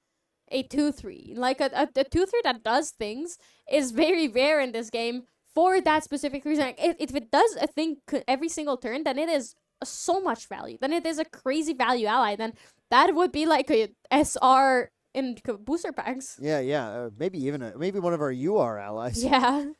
a 2-3. Like a 2-3 that does things is very rare in this game for that specific reason. Like, if it does a thing every single turn, then it is so much value. Then it is a crazy value ally. Then that would be like a SR in booster packs. Yeah. Maybe one of our UR allies. Yeah.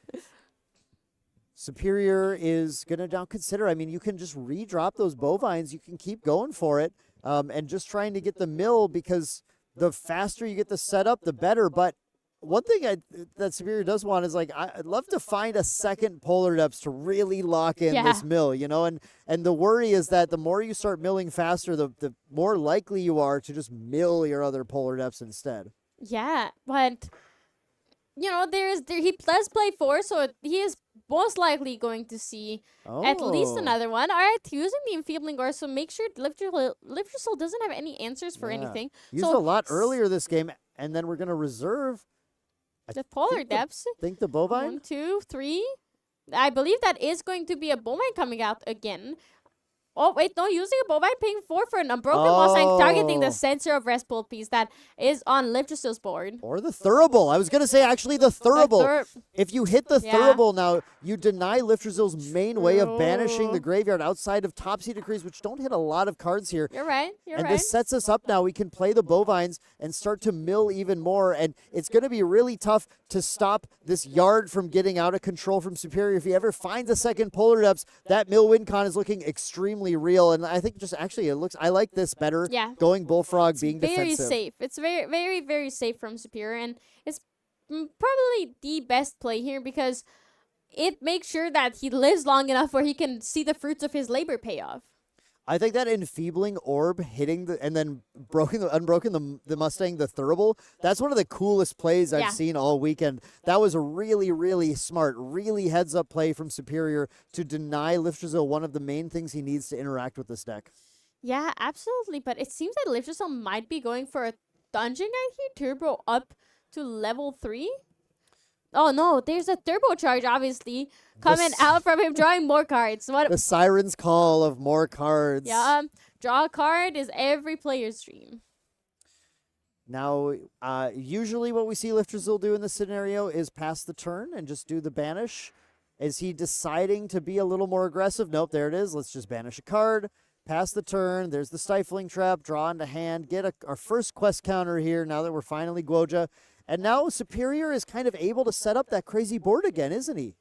Superior is going to now consider, I mean, you can just redrop those Bovines. You can keep going for it and just trying to get the mill, because the faster you get the setup, the better. But one thing that Superior does want is, like, I'd love to find a second Polar Depths to really lock in this mill, you know? And the worry is that the more you start milling faster, the more likely you are to just mill your other Polar Depths instead. Yeah, but you know, he does play 4, so he is most likely going to see at least another one. All right, using the Enfeebling Gore, so make sure Liverpool doesn't have any answers for anything. Used so a lot earlier this game, and then we're going to reserve the Polar Depths. Think the Bovine? 1, 2, 3. I believe that is going to be a Bovine coming out again. Oh, wait, no, using a Bovine, paying 4 for an Unbroken Mustang, targeting the sensor of Rest Pool piece that is on Liverpool's board. Or the Thurible. I was going to say, actually, the Thurible. If you hit the Thurible now, you deny Liftersil's main way of banishing the graveyard outside of Topsy Decrees, which don't hit a lot of cards here. You're right. And this sets us up now. We can play the Bovines and start to mill even more. And it's going to be really tough to stop this yard from getting out of control from Superior. If he ever finds a second Polar Depths, that mill win con is looking extremely real. And I think just actually I like this better. Yeah. Going Bullfrog, being very defensive. safe. It's very, very, very safe from Superior. And it's probably the best play here because it makes sure that he lives long enough where he can see the fruits of his labor pay off. I think that Enfeebling Orb hitting and then unbroken the Mustang, the Thurible, that's one of the coolest plays I've seen all weekend. That was a really, really smart, really heads-up play from Superior to deny Liftersil one of the main things he needs to interact with this deck. Yeah, absolutely. But it seems that Liftersil might be going for a Dungeon Knight here, turbo up to level 3. Oh no, there's a turbocharge obviously coming out from him drawing more cards. The Siren's Call of more cards. Yeah, draw a card is every player's dream. Now, usually what we see Liftersil do in this scenario is pass the turn and just do the banish. Is he deciding to be a little more aggressive? Nope, there it is. Let's just banish a card. Pass the turn. There's the Stifling Trap. Draw into hand. Get our first quest counter here now that we're finally Guoja. And now Superior is kind of able to set up that crazy board again, isn't he?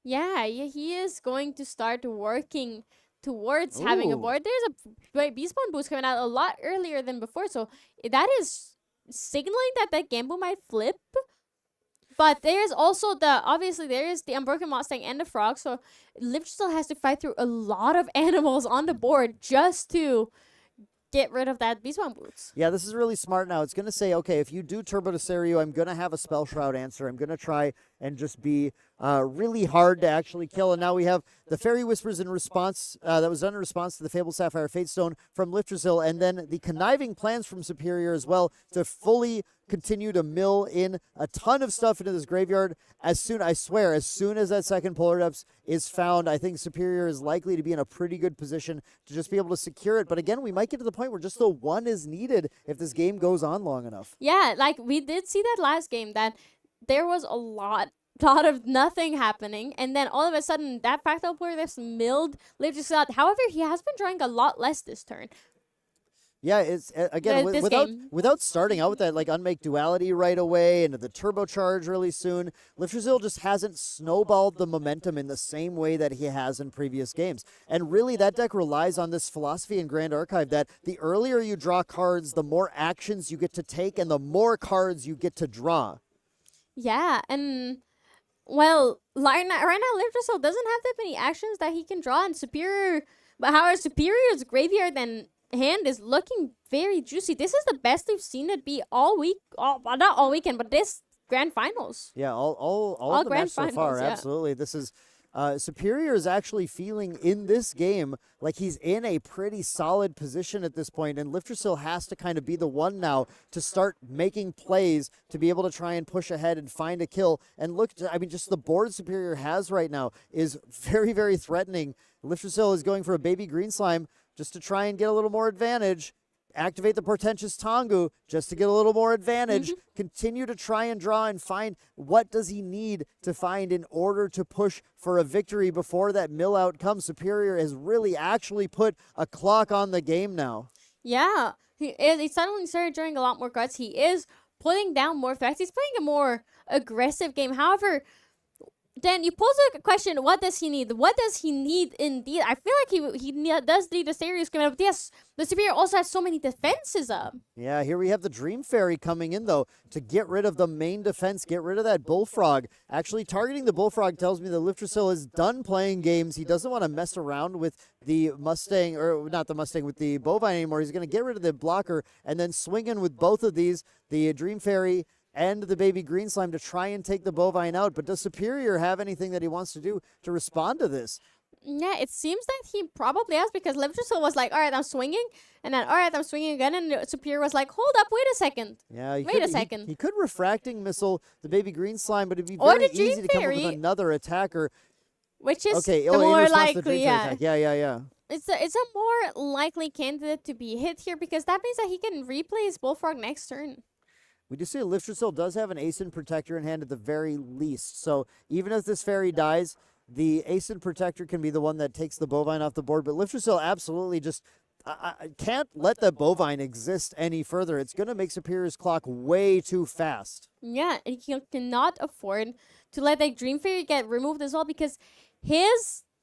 Yeah, he is going to start working towards having a Ooh. board. There's a Beastbone boost coming out a lot earlier than before, so that is signaling that Gamble might flip. But there's also obviously there is the Unbroken Mustang and the Frog, so Liv still has to fight through a lot of animals on the board just to get rid of that Beastbone boots. Yeah, this is really smart now. It's going to say, okay, if you do Turbo to Seiryu, I'm going to have a Spell Shroud answer. I'm going to try and just be really hard to actually kill. And now we have the Fairy Whispers in response, that was done in response to the Fabled Sapphire Fatestone from Liftersill, and then the conniving plans from Superior as well to fully continue to mill in a ton of stuff into this graveyard. I swear, as soon as that second Polar Depths is found, I think Superior is likely to be in a pretty good position to just be able to secure it. But again, we might get to the point where just the one is needed if this game goes on long enough. Yeah, like we did see that last game that there was a lot of nothing happening, and then all of a sudden that Fractal Polar Depths milled Liv just out. However, he has been drawing a lot less this turn. Yeah, it's again This without game. without starting out with that like unmake duality right away into the turbocharge really soon. Liftersill just hasn't snowballed the momentum in the same way that he has in previous games. And really that deck relies on this philosophy in Grand Archive that the earlier you draw cards, the more actions you get to take and the more cards you get to draw. Yeah, and well, right now Liftersill doesn't have that many actions that he can draw, and Superior, but however, Superior's graveyard and hand is looking very juicy. This is the best we've seen it be all week, well, not all weekend, but this grand finals. Yeah, all of the grand match so far, finals, yeah. absolutely. This is Superior is actually feeling in this game like he's in a pretty solid position at this point, and Liftersill has to kind of be the one now to start making plays to be able to try and push ahead and find a kill. And look, I mean, just the board Superior has right now is very, very threatening. Liftersill is going for a baby green slime just to try and get a little more advantage. Activate the Portentous Tongu just to get a little more advantage. Continue to try and draw and find what does he need to find in order to push for a victory before that mill out comes. Superior has really actually put a clock on the game now. Yeah, he suddenly started drawing a lot more cards. He is putting down more threats. He's playing a more aggressive game. However, then you pose a question, what does he need? What does he need indeed? I feel like he does need a serious coming up. Yes, the Superior also has so many defenses up. Yeah, here we have the Dream Fairy coming in, though, to get rid of the main defense, get rid of that Bullfrog. Actually, targeting the Bullfrog tells me that Liftersill is done playing games. He doesn't want to mess around with the Mustang, or not the Mustang, with the Bovine anymore. He's going to get rid of the blocker and then swing in with both of these, the Dream Fairy and the baby green slime, to try and take the Bovine out. But does Superior have anything that he wants to do to respond to this? Yeah, it seems that he probably has, because Liftersill was like, all right, I'm swinging, and then, all right, I'm swinging again, and Superior was like, hold up, wait a second. Yeah, Wait a second. He could refracting missile the baby green slime, but it'd be Or very the Dream easy to come up with Fairy. another attacker. Which is Okay, the in more response to the likely, Dream Fairy yeah. attack. Yeah. It's a more likely candidate to be hit here, because that means that he can replay his Bullfrog next turn. We do see Liftersill does have an Ascent Protector in hand at the very least. So even if this fairy dies, the Ascent Protector can be the one that takes the Bovine off the board. But Liftersill absolutely just I can't let the Bovine exist any further. It's going to make Superior's clock way too fast. Yeah, and he cannot afford to let that Dream Fairy get removed as well, because getting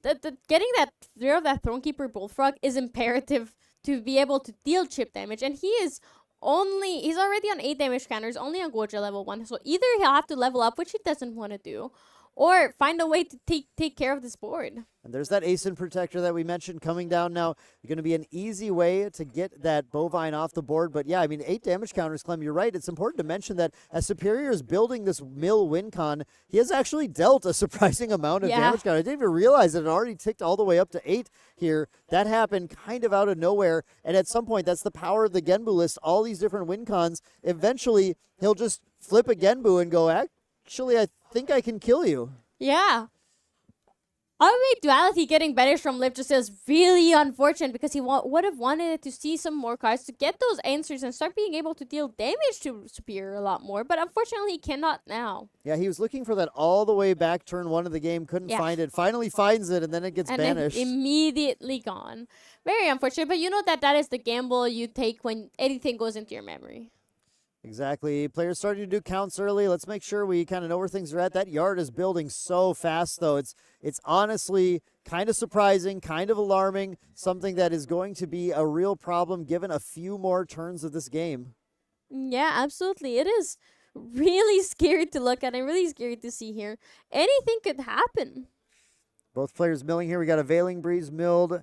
rid of that Thronekeeper Bullfrog is imperative to be able to deal chip damage, and he's already on 8 damage counters, only on Goja level 1, so either he'll have to level up, which he doesn't want to do, or find a way to take care of this board. And there's that Ascent Protector that we mentioned coming down now. Going to be an easy way to get that Bovine off the board. But yeah, I mean, 8 damage counters, Clem, you're right. It's important to mention that as Superior is building this mill win con, he has actually dealt a surprising amount of damage counters. I didn't even realize that it already ticked all the way up to 8 here. That happened kind of out of nowhere. And at some point, that's the power of the Genbu list. All these different win cons. Eventually, he'll just flip a Genbu and go, actually, I think I can kill you. Yeah. Unmake Duality getting banish from Liv just is really unfortunate, because he would have wanted to see some more cards to get those answers and start being able to deal damage to Superior a lot more, but unfortunately he cannot now. Yeah, he was looking for that all the way back turn 1 of the game, couldn't find it, finally finds it, and then it gets banished. Then immediately gone. Very unfortunate, but you know that is the gamble you take when anything goes into your memory. Exactly. Players starting to do counts early. Let's make sure we kind of know where things are at. That yard is building so fast, though. It's honestly kind of surprising, kind of alarming, something that is going to be a real problem given a few more turns of this game. Yeah, absolutely. It is really scary to look at and really scary to see here. Anything could happen. Both players milling here. We got a Veiling Breeze milled,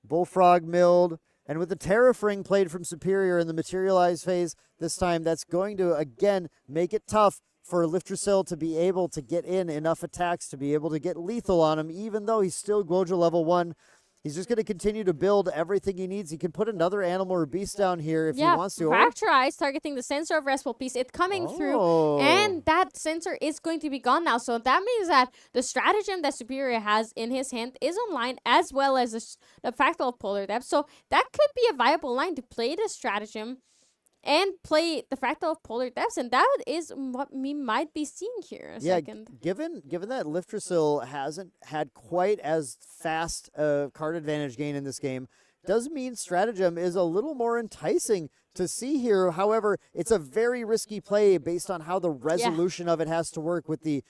Bullfrog milled, and with the Tariff Ring played from Superior in the materialize phase this time, that's going to, again, make it tough for Liftrasil to be able to get in enough attacks to be able to get lethal on him, even though he's still Guoja level 1. He's just going to continue to build everything he needs. He can put another animal or beast down here if he wants to. Fracture Eyes targeting the sensor of Restful Peace. It's coming through, and that sensor is going to be gone now. So that means that the stratagem that Superior has in his hand is online, as well as the Fractal of Polar Depth. So that could be a viable line to play the stratagem and play the Fractal of Polar Depths, and that is what we might be seeing here in a second. Given that Liftrasil hasn't had quite as fast a card advantage gain in this game, does mean stratagem is a little more enticing to see here. However, it's a very risky play based on how the resolution of it has to work with the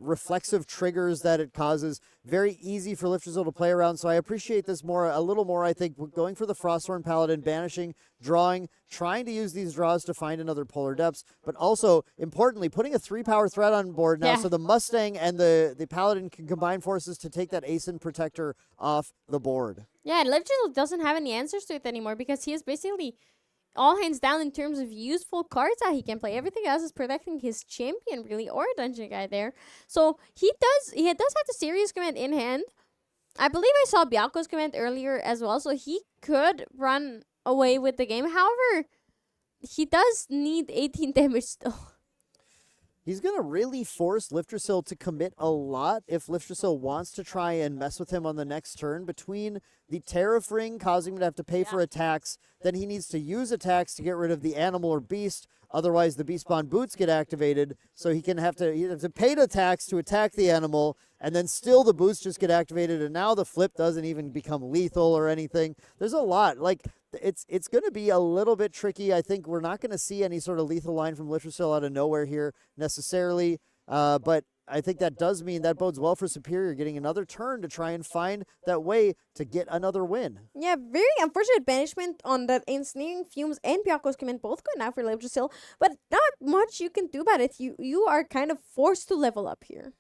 reflexive triggers that it causes. Very easy for Liftrasil to play around, so I appreciate this a little more. I think going for the Frosthorn Paladin, banishing, drawing, trying to use these draws to find another Polar Depths, but also, importantly, putting a 3-power threat on board now, so the Mustang and the Paladin can combine forces to take that Ascent Protector off the board. Yeah, and Liftrasil doesn't have any answers to it anymore because he is basically all hands down in terms of useful cards that he can play. Everything else is protecting his champion, really, or a dungeon guy there. So he does have the Serious Command in hand. I believe I saw Bialko's command earlier as well, so he could run away with the game. However, he does need 18 damage still. He's going to really force Liftrasil to commit a lot if Liftrasil wants to try and mess with him on the next turn. Between the Tariff Ring causing him to have to pay for attacks, then he needs to use attacks to get rid of the animal or beast. Otherwise, the Beast Spawn boots get activated, so he'd have to pay the attacks to attack the animal, and then still the boots just get activated, and now the flip doesn't even become lethal or anything. There's a lot. Like, it's going to be a little bit tricky. I think we're not going to see any sort of lethal line from Liftrasil out of nowhere here necessarily, but I think that does mean that bodes well for Superior getting another turn to try and find that way to get another win. Yeah, very unfortunate banishment on that Ensnaring Fumes and Bianco's command both going out for Liftrasil, but not much you can do about it. You are kind of forced to level up here.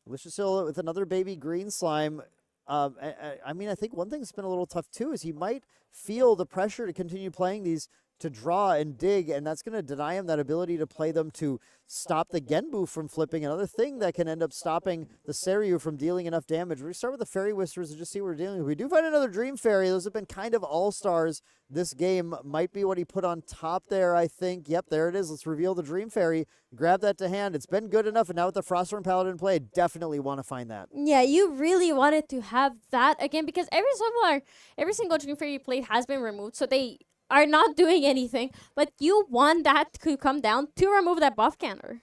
Liftrasil with another baby green slime. I mean, I think one thing that's been a little tough too is he might feel the pressure to continue playing these to draw and dig, and that's going to deny him that ability to play them to stop the Genbu from flipping. Another thing that can end up stopping the Seiryu from dealing enough damage. We're going to start with the Fairy Whispers and just see what we're dealing with. We do find another Dream Fairy. Those have been kind of all-stars. This game might be what he put on top there, I think. Yep, there it is. Let's reveal the Dream Fairy. Grab that to hand. It's been good enough, and now with the Frosthorn Paladin play, I definitely want to find that. Yeah, you really wanted to have that again because every single Dream Fairy you played has been removed, so they are not doing anything, but you want that to come down to remove that buff counter.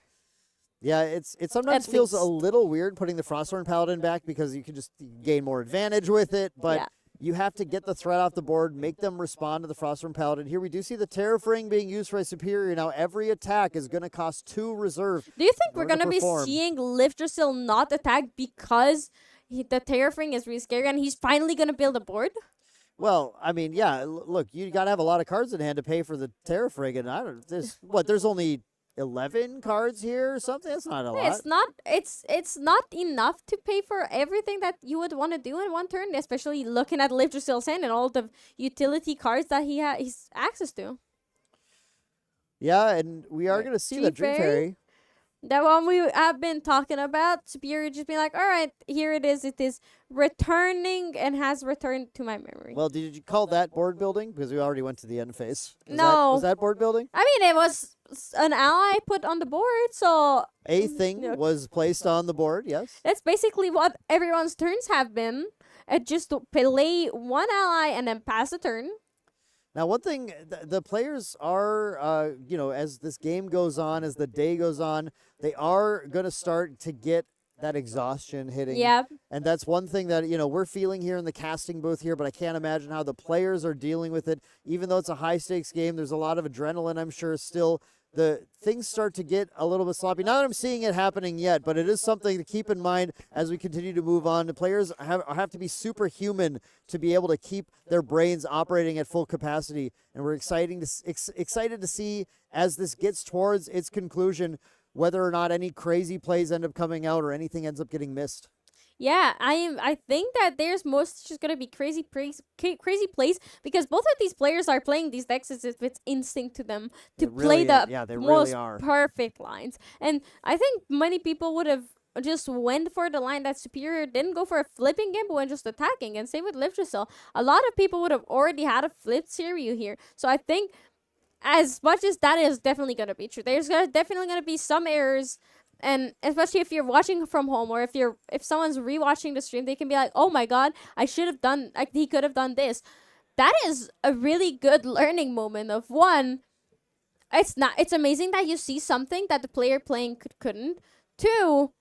Yeah, it sometimes feels a little weird putting the Frosthorn Paladin back because you can just gain more advantage with it, but you have to get the threat off the board, make them respond to the Frosthorn Paladin. Here we do see the Tariff Ring being used for a Superior. Now every attack is going to cost 2 reserve. Do you think we're going to be seeing Liftrasil not attack because the Tariff Ring is really scary and he's finally going to build a board? Well, I mean, yeah, look, you got to have a lot of cards in hand to pay for the Tariff Ring, and there's only 11 cards here or something? That's not a lot. It's not enough to pay for everything that you would want to do in one turn, especially looking at Liftrasil's hand and all the utility cards that he's access to. Yeah, and we are going to see the Dream Fairy. That one we have been talking about. Superior just being like, all right, here it is. It is returning and has returned to my memory. Well, did you call that board building? Because we already went to the end phase. Was that board building? I mean, it was an ally put on the board, so... A thing was placed on the board, yes. That's basically what everyone's turns have been. Just to play one ally and then pass a turn. Now, one thing, the players are, as this game goes on, as the day goes on, they are going to start to get that exhaustion hitting. Yep. And that's one thing that, we're feeling here in the casting booth here, but I can't imagine how the players are dealing with it. Even though it's a high-stakes game, there's a lot of adrenaline, I'm sure, still. The things start to get a little bit sloppy. Not that I'm seeing it happening yet, but it is something to keep in mind as we continue to move on. The players have to be superhuman to be able to keep their brains operating at full capacity. And we're excited to see as this gets towards its conclusion whether or not any crazy plays end up coming out or anything ends up getting missed. Yeah, I think that there's most just gonna be crazy plays because both of these players are playing these decks as if it's instinct to them to play the they most really are. perfect lines. And I think many people would have just went for the line that Superior didn't go for a flipping Gimbo and just attacking. And same with Liftrusil. A lot of people would have already had a flipped Siryu here. So I think as much as that is definitely gonna be true, there's definitely gonna be some errors. And especially if you're watching from home or if someone's rewatching the stream, they can be like, "Oh my god, I should have done he could have done this." That is a really good learning moment of one. It's amazing that you see something that the player playing couldn't. Two,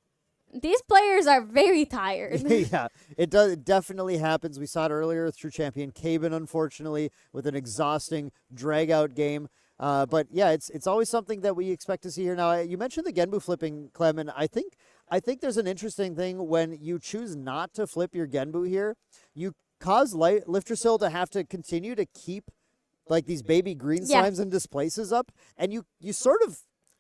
these players are very tired. Yeah, it definitely happens. We saw it earlier through Champion Caben, unfortunately, with an exhausting drag-out game. But yeah, it's always something that we expect to see here. Now, you mentioned the Genbu flipping, Clem, and I think there's an interesting thing when you choose not to flip your Genbu here. You cause Liftrusil to have to continue to keep like these baby green slimes and displaces up, and you sort of,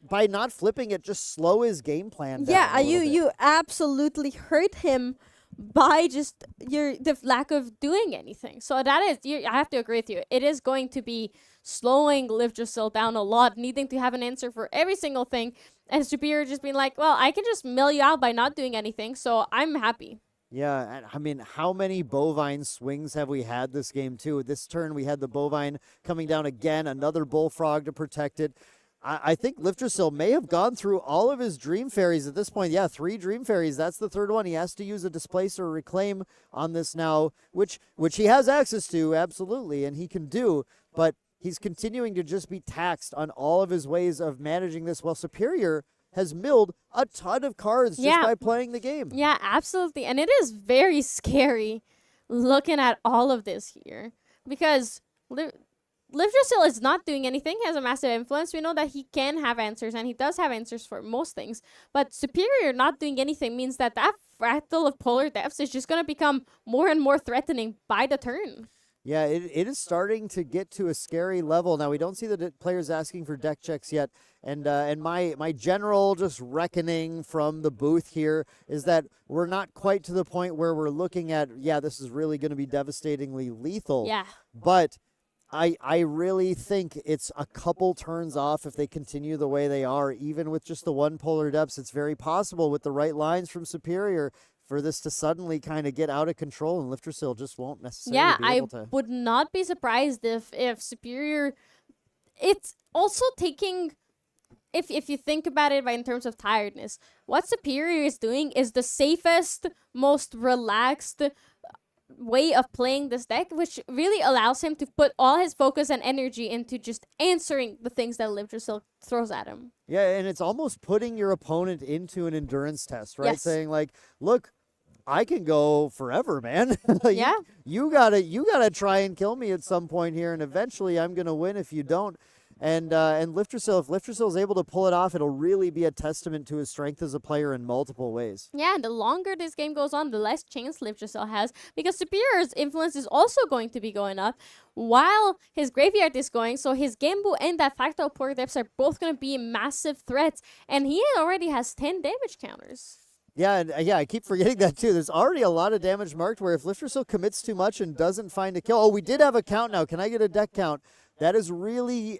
by not flipping it, just slow his game plan down. Yeah, you absolutely hurt him by just the lack of doing anything. So that is, I have to agree with you. It is going to be slowing Liftrusil down a lot, needing to have an answer for every single thing, and Superior just being like, well, I can just mill you out by not doing anything, so I'm happy. Yeah, and I mean, how many bovine swings have we had this game, too? This turn, we had the bovine coming down again, another bullfrog to protect it. I think Liftrusil may have gone through all of his Dream Fairies at this point. Yeah, 3 Dream Fairies. That's the third one. He has to use a Displace or Reclaim on this now, which he has access to, absolutely, and he can do. But he's continuing to just be taxed on all of his ways of managing this, while Superior has milled a ton of cards just by playing the game. Yeah, absolutely. And it is very scary looking at all of this here because Liftrusil is not doing anything. He has a massive influence. We know that he can have answers, and he does have answers for most things. But Superior not doing anything means that fractal of polar depths is just going to become more and more threatening by the turn. Yeah, it is starting to get to a scary level. Now, we don't see the players asking for deck checks yet. And my general just reckoning from the booth here is that we're not quite to the point where we're looking at, this is really going to be devastatingly lethal. Yeah. But I really think it's a couple turns off if they continue the way they are. Even with just the 1 polar depths, it's very possible with the right lines from Superior for this to suddenly kind of get out of control, and Liftrusil just won't necessarily be able to. I would not be surprised if Superior... It's also taking... If you think about it in terms of tiredness, what Superior is doing is the safest, most relaxed way of playing this deck, which really allows him to put all his focus and energy into just answering the things that Liftrusil throws at him. Yeah, and it's almost putting your opponent into an endurance test, right? Yes. Saying like, look, I can go forever, man. Yeah. You gotta try and kill me at some point here, and eventually I'm gonna win if you don't. And Liftrusil, if Liftrusil is able to pull it off, it'll really be a testament to his strength as a player in multiple ways. Yeah, and the longer this game goes on, the less chance Liftrusil has, because Superior's influence is also going to be going up while his graveyard is going, so his Genbu and that Fractal Polar Depths are both going to be massive threats, and he already has 10 damage counters. Yeah, and I keep forgetting that too. There's already a lot of damage marked where if Liftrusil commits too much and doesn't find a kill. Oh, we did have a count now. Can I get a deck count? That's really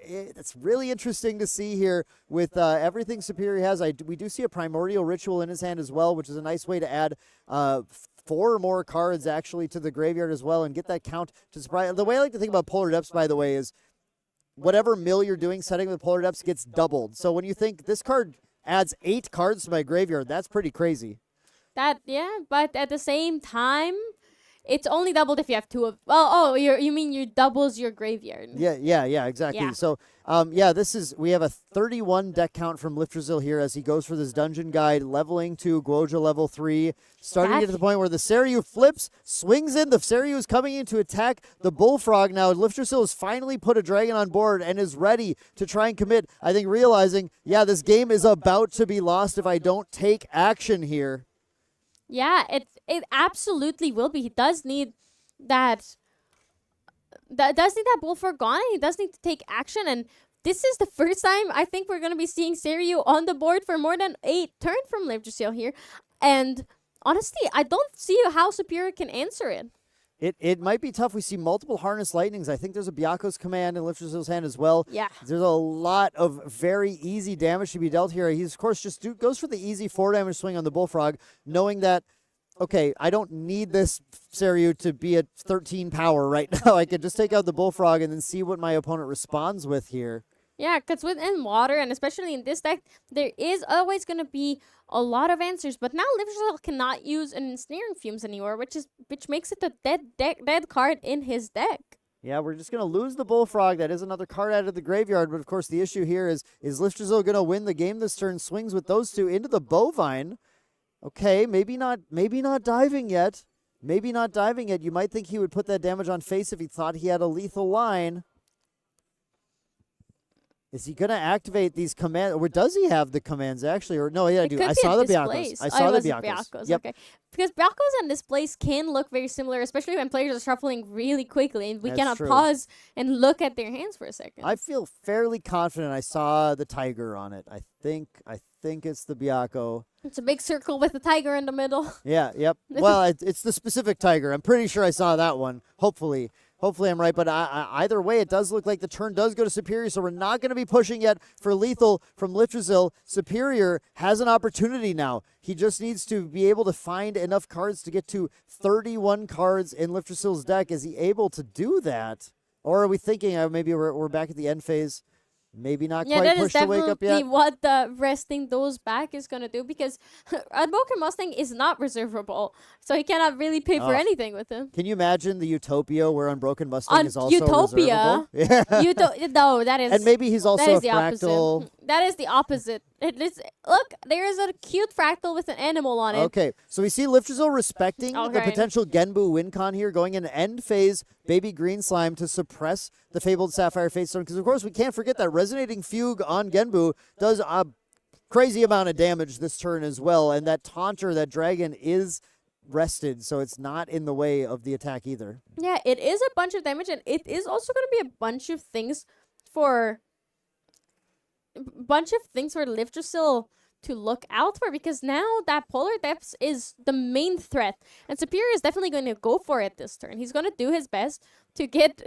interesting to see here with everything Superior has. We do see a Primordial Ritual in his hand as well, which is a nice way to add 4 more cards actually to the graveyard as well and get that count to surprise. The way I like to think about Polar Depths, by the way, is whatever mill you're doing setting with Polar Depths gets doubled. So when you think this card adds 8 cards to my graveyard, that's pretty crazy. But at the same time, it's only doubled if you have two of. Oh, you mean you doubles your graveyard? Yeah, exactly. Yeah. So, we have a 31 deck count from Liftrezil here as he goes for this dungeon guide, leveling to Guoja level 3, starting to get to the point where the Seiryu flips, swings in. The Seiryu is coming in to attack the Bullfrog now. Liftrezil has finally put a dragon on board and is ready to try and commit. I think realizing, this game is about to be lost if I don't take action here. Yeah, it absolutely will be. He does need that. Does need that Bullfrog gone. And he does need to take action, and this is the first time I think we're gonna be seeing Seiryu on the board for more than 8 turns from Liftrezil here. And honestly, I don't see how Superior can answer it. It might be tough. We see multiple Harness Lightnings. I think there's a Byako's command in Liftrezil's hand as well. Yeah. There's a lot of very easy damage to be dealt here. He's, of course, just goes for the easy 4 damage swing on the Bullfrog, knowing that, okay, I don't need this Seiryu to be at 13 power right now. I could just take out the Bullfrog and then see what my opponent responds with here. Yeah, because within water, and especially in this deck, there is always going to be a lot of answers. But now Liftrezil cannot use an Ensnaring Fumes anymore, which makes it a dead card in his deck. Yeah, we're just going to lose the Bullfrog. That is another card out of the graveyard. But, of course, the issue here is Liftrezil going to win the game this turn? Swings with those two into the Bovine. Okay, maybe not diving yet. Maybe not diving yet. You might think he would put that damage on face if he thought he had a lethal line. Is he going to activate these commands? Or does he have the commands, actually? Or no, yeah, I do. I saw the Byako's. I saw the Byako's. Yep. Okay. Because Byako's and displays can look very similar, especially when players are shuffling really quickly and we That's cannot true. pause and look at their hands for a second. I feel fairly confident I saw the tiger on it. I think it's the Byako. It's a big circle with a tiger in the middle. Yeah, yep. Well, it's the specific tiger. I'm pretty sure I saw that one. Hopefully I'm right. But either way, it does look like the turn does go to Superior, so we're not going to be pushing yet for lethal from Liftrezil. Superior has an opportunity now. He just needs to be able to find enough cards to get to 31 cards in Liftrezil's deck. Is he able to do that? Or are we thinking maybe we're back at the end phase? Maybe not quite pushed to wake up yet. Yeah, that is definitely what the resting those back is going to do, because Unbroken Mustang is not reservable, so he cannot really pay for anything with him. Can you imagine the Utopia where Unbroken Mustang is also Utopia? reservable? Yeah. No, that is... And maybe he's also a the fractal. Opposite. That is the opposite. Look, there is a cute fractal with an animal on it. Okay, so we see Liftrezil respecting the potential Genbu win con here, going in end phase, Baby Green Slime to suppress the Fabled Sapphire Fatestone, because of course we can't forget that Resonating Fugue on Genbu does a crazy amount of damage this turn as well, and that Taunter, that dragon, is rested, so it's not in the way of the attack either. Yeah, it is a bunch of damage, and it is also going to be a bunch of things for Liftrezil to look out for, because now that Polar Depths is the main threat, and Superior is definitely going to go for it this turn. He's going to do his best to get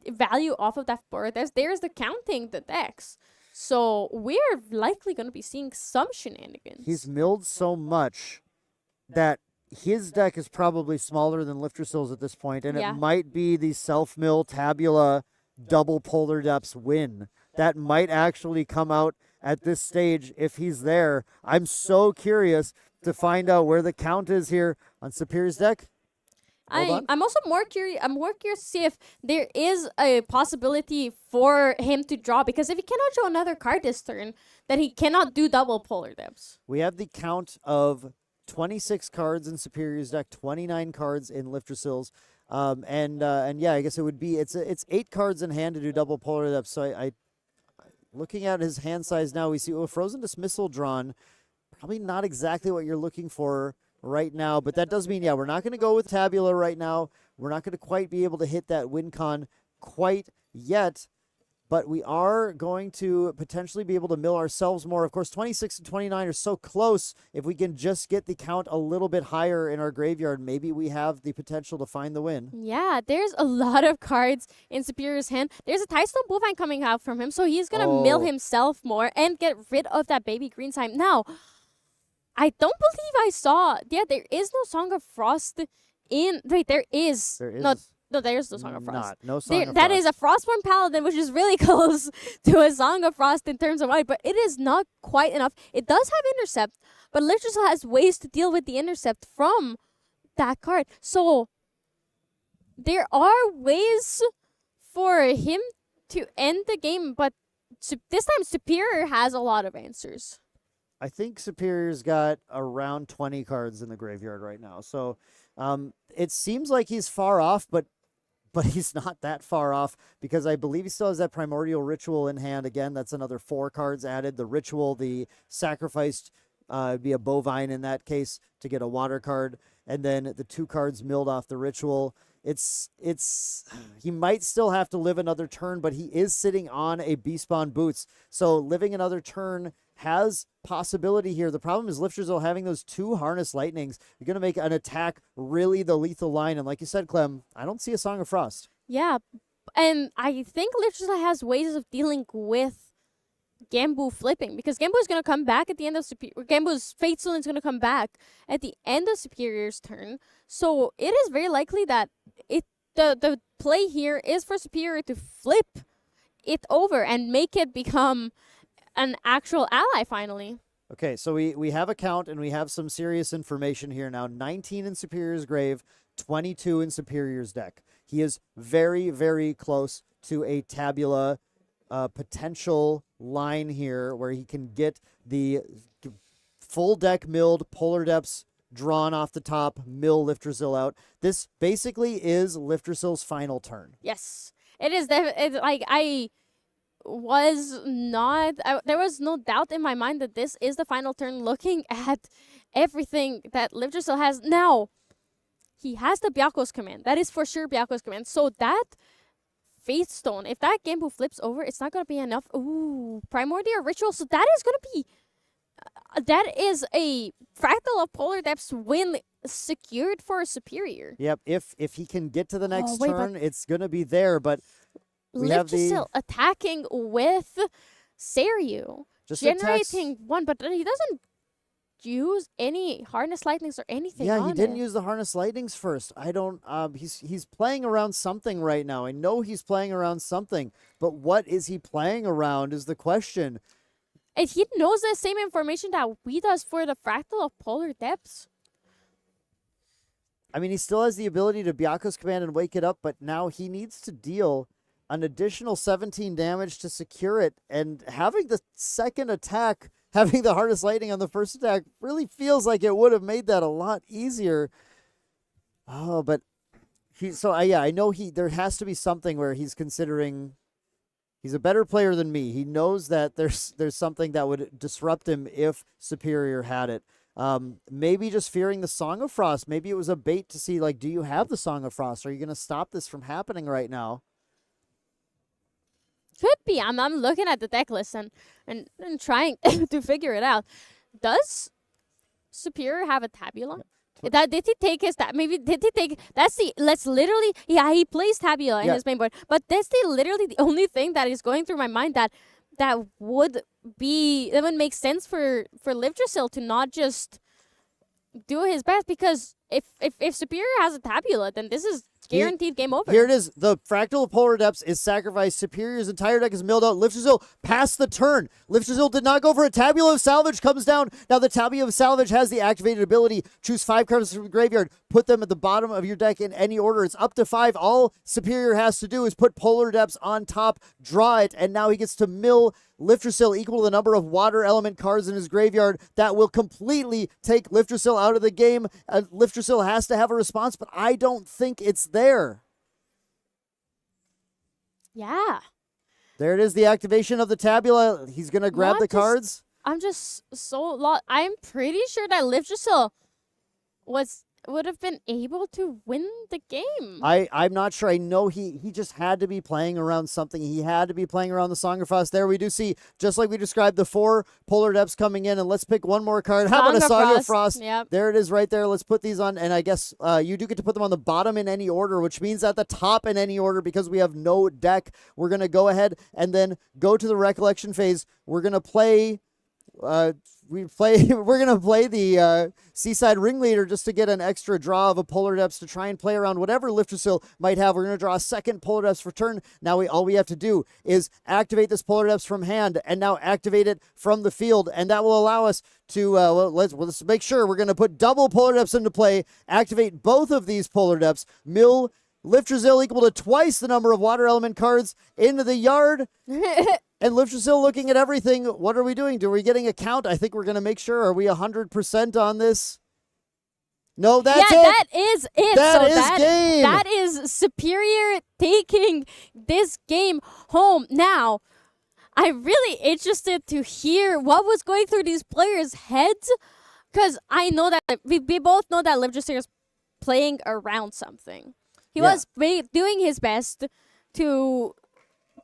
value off of that Polar Depths. There's the counting the decks, so we're likely going to be seeing some shenanigans. He's milled so much that his deck is probably smaller than Liftrezil's at this point, and it might be the self-mill Tabula double Polar Depths win that might actually come out at this stage if he's there. I'm so curious to find out where the count is here on Superior's deck. I'm also more curious. I'm more curious to see if there is a possibility for him to draw, because if he cannot draw another card this turn, then he cannot do double Polar Depths. We have the count of 26 cards in Superior's deck, 29 cards in Liftrezil's. And yeah, I guess it would be it's 8 cards in hand to do double Polar Depths. So I looking at his hand size now, we see Frozen Dismissal drawn. Probably not exactly what you're looking for right now, but that does mean, yeah, we're not going to go with Tabula right now. We're not going to quite be able to hit that win con quite yet, but we are going to potentially be able to mill ourselves more. Of course, 26 and 29 are so close. If we can just get the count a little bit higher in our graveyard, maybe we have the potential to find the win. Yeah, there's a lot of cards in Superior's hand. There's a Tidestone Bovine coming out from him, so he's going to mill himself more and get rid of that Baby Green Slime. Now, I don't believe I saw... Yeah, there is no Song of Frost in... Wait, there is. There is. No, there's no Song of Frost. No Song of Frost. That is a Frostborn Paladin, which is really close to a Song of Frost in terms of white, but it is not quite enough. It does have Intercept, but Liftrezil has ways to deal with the Intercept from that card. So, there are ways for him to end the game, but this time Superior has a lot of answers. I think Superior's got around 20 cards in the graveyard right now. So it seems like he's far off, but he's not that far off because I believe he still has that Primordial Ritual in hand. Again, that's another 4 cards added. The Ritual, the sacrificed, be a Bovine in that case to get a water card. And then the 2 cards milled off the Ritual. He might still have to live another turn, but he is sitting on a Beastpawn Boots. So living another turn has possibility here. The problem is Lifterzel having those 2 Harness Lightnings. You're going to make an attack really the lethal line. And like you said, Clem, I don't see a Song of Frost. Yeah, and I think Lifterzel has ways of dealing with Gambu flipping because Gambu is going to come back at the end of Gambu's Fate Stolen is going to come back at the end of Superior's turn. So it is very likely that the play here is for Superior to flip it over and make it become an actual ally finally. Okay, so we have a count and we have some serious information here now. 19 in Superior's grave, 22 in Superior's deck. He is very, very close to a Tabula potential line here where he can get the full deck milled, Polar Depths drawn off the top, mill Lifterzel out. This basically is Lifterzel's final turn. Yes, it is. It's like there was no doubt in my mind that this is the final turn. Looking at everything that Lifterzel has now, he has the Byaku's command. That is for sure Byaku's command. So that Faith Stone, if that Gambu flips over, it's not going to be enough. Ooh, Primordial Ritual. So that is going to be, that is a Fractal of Polar Depths win secured for a Superior. Yep, if he can get to the next wait, turn, it's going to be there, but we have the still attacking with Seiryu, just generating 1, but he doesn't use any Harness Lightnings or anything. Yeah, he on didn't it. use the Harness Lightnings first. I don't. He's playing around something right now. I know he's playing around something, but what is he playing around is the question. And he knows the same information that we does for the Fractal of Polar Depths. I mean, he still has the ability to Byaku's command and wake it up, but now he needs to deal an additional 17 damage to secure it. And having the second attack, having the Harness Lightning on the first attack, really feels like it would have made that a lot easier. Oh, but I know there has to be something where he's considering. He's a better player than me. He knows that there's something that would disrupt him if Superior had it. Maybe just fearing the Song of Frost. Maybe it was a bait to see, like, do you have the Song of Frost? Are you going to stop this from happening right now? Could be. I'm looking at the deck list and trying to figure it out. Does Superior have a Tabula? Did he take his maybe did he take let's literally he plays Tabula in his main board, but that's literally the only thing that is going through my mind that would make sense for Lifterzel to not just do his best, because if Superior has a Tabula, then this is guaranteed game over. Here it is. The Fractal of Polar Depths is sacrificed. Superior's entire deck is milled out. Lifterzel passed the turn. Lifterzel did not go for a Tabula of Salvage. Comes down. Now the Tabula of Salvage has the activated ability. Choose 5 cards from the graveyard. Put them at the bottom of your deck in any order. It's up to 5. All Superior has to do is put Polar Depths on top, draw it, and now he gets to mill Lifterzel equal to the number of water element cards in his graveyard. That will completely take Lifterzel out of the game. Lifterzel has to have a response, but I don't think it's there. Yeah. There it is, the activation of the Tabula. He's going to grab the cards. I'm just so lost. I'm pretty sure that Lifterzel would have been able to win the game. I'm not sure. I know he just had to be playing around something. He had to be playing around the Song of Frost. There we do see, just like we described, the 4 Polar Depths coming in, and let's pick one more card. How about a Song of Frost? Yep. There it is right there. Let's put these on, and I guess you do get to put them on the bottom in any order, which means at the top in any order, because we have no deck. We're going to go ahead and then go to the recollection phase. We're going to play... we're gonna play the Seaside Ringleader just to get an extra draw of a Polar Depths to try and play around whatever Lifterzel might have. We're gonna draw a second Polar Depths for turn. Now all we have to do is activate this Polar Depths from hand and now activate it from the field, and that will allow us to let's make sure we're gonna put double Polar Depths into play. Activate both of these Polar Depths. Mill Liftrasil equal to twice the number of water element cards into the yard. And Liftrasil looking at everything. What are we doing? Are we getting a count? I think we're going to make sure. Are we 100% on this? No, that's it. That is it. That is game. That is Superior taking this game home. Now, I'm really interested to hear what was going through these players' heads, because I know that we both know that Liftrasil is playing around something. He was doing his best to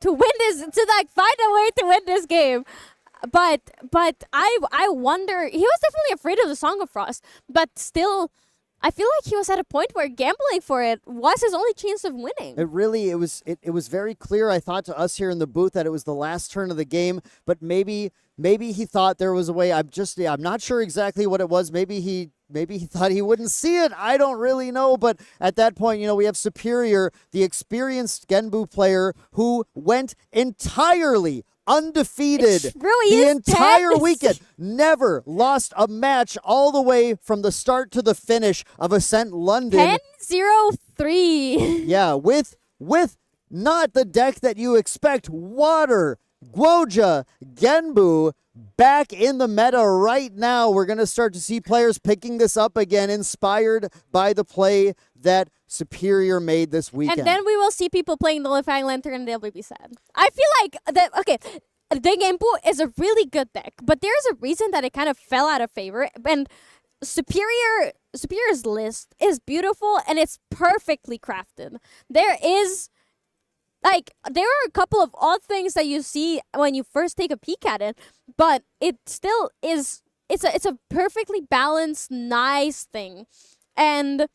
win this, to like find a way to win this game. But I wonder, he was definitely afraid of the Song of Frost, but still, I feel like he was at a point where gambling for it was his only chance of winning. It was very clear, I thought, to us here in the booth that it was the last turn of the game, but maybe he thought there was a way. I'm not sure exactly what it was. Maybe he thought he wouldn't see it. I don't really know. But at that point, we have Superior, the experienced Genbu player who went entirely undefeated the entire weekend. Never lost a match all the way from the start to the finish of Ascent London. 10-0-3. Yeah, with not the deck that you expect. Water, Guoja, Genbu back in the meta right now. We're going to start to see players picking this up again, inspired by the play that Superior made this weekend. And then we will see people playing the Lifang Lantern and they'll be sad. I feel like the Genbu is a really good deck, but there's a reason that it kind of fell out of favor. And Superior's list is beautiful and it's perfectly crafted. There are a couple of odd things that you see when you first take a peek at it, but it still is. It's a perfectly balanced, nice thing, and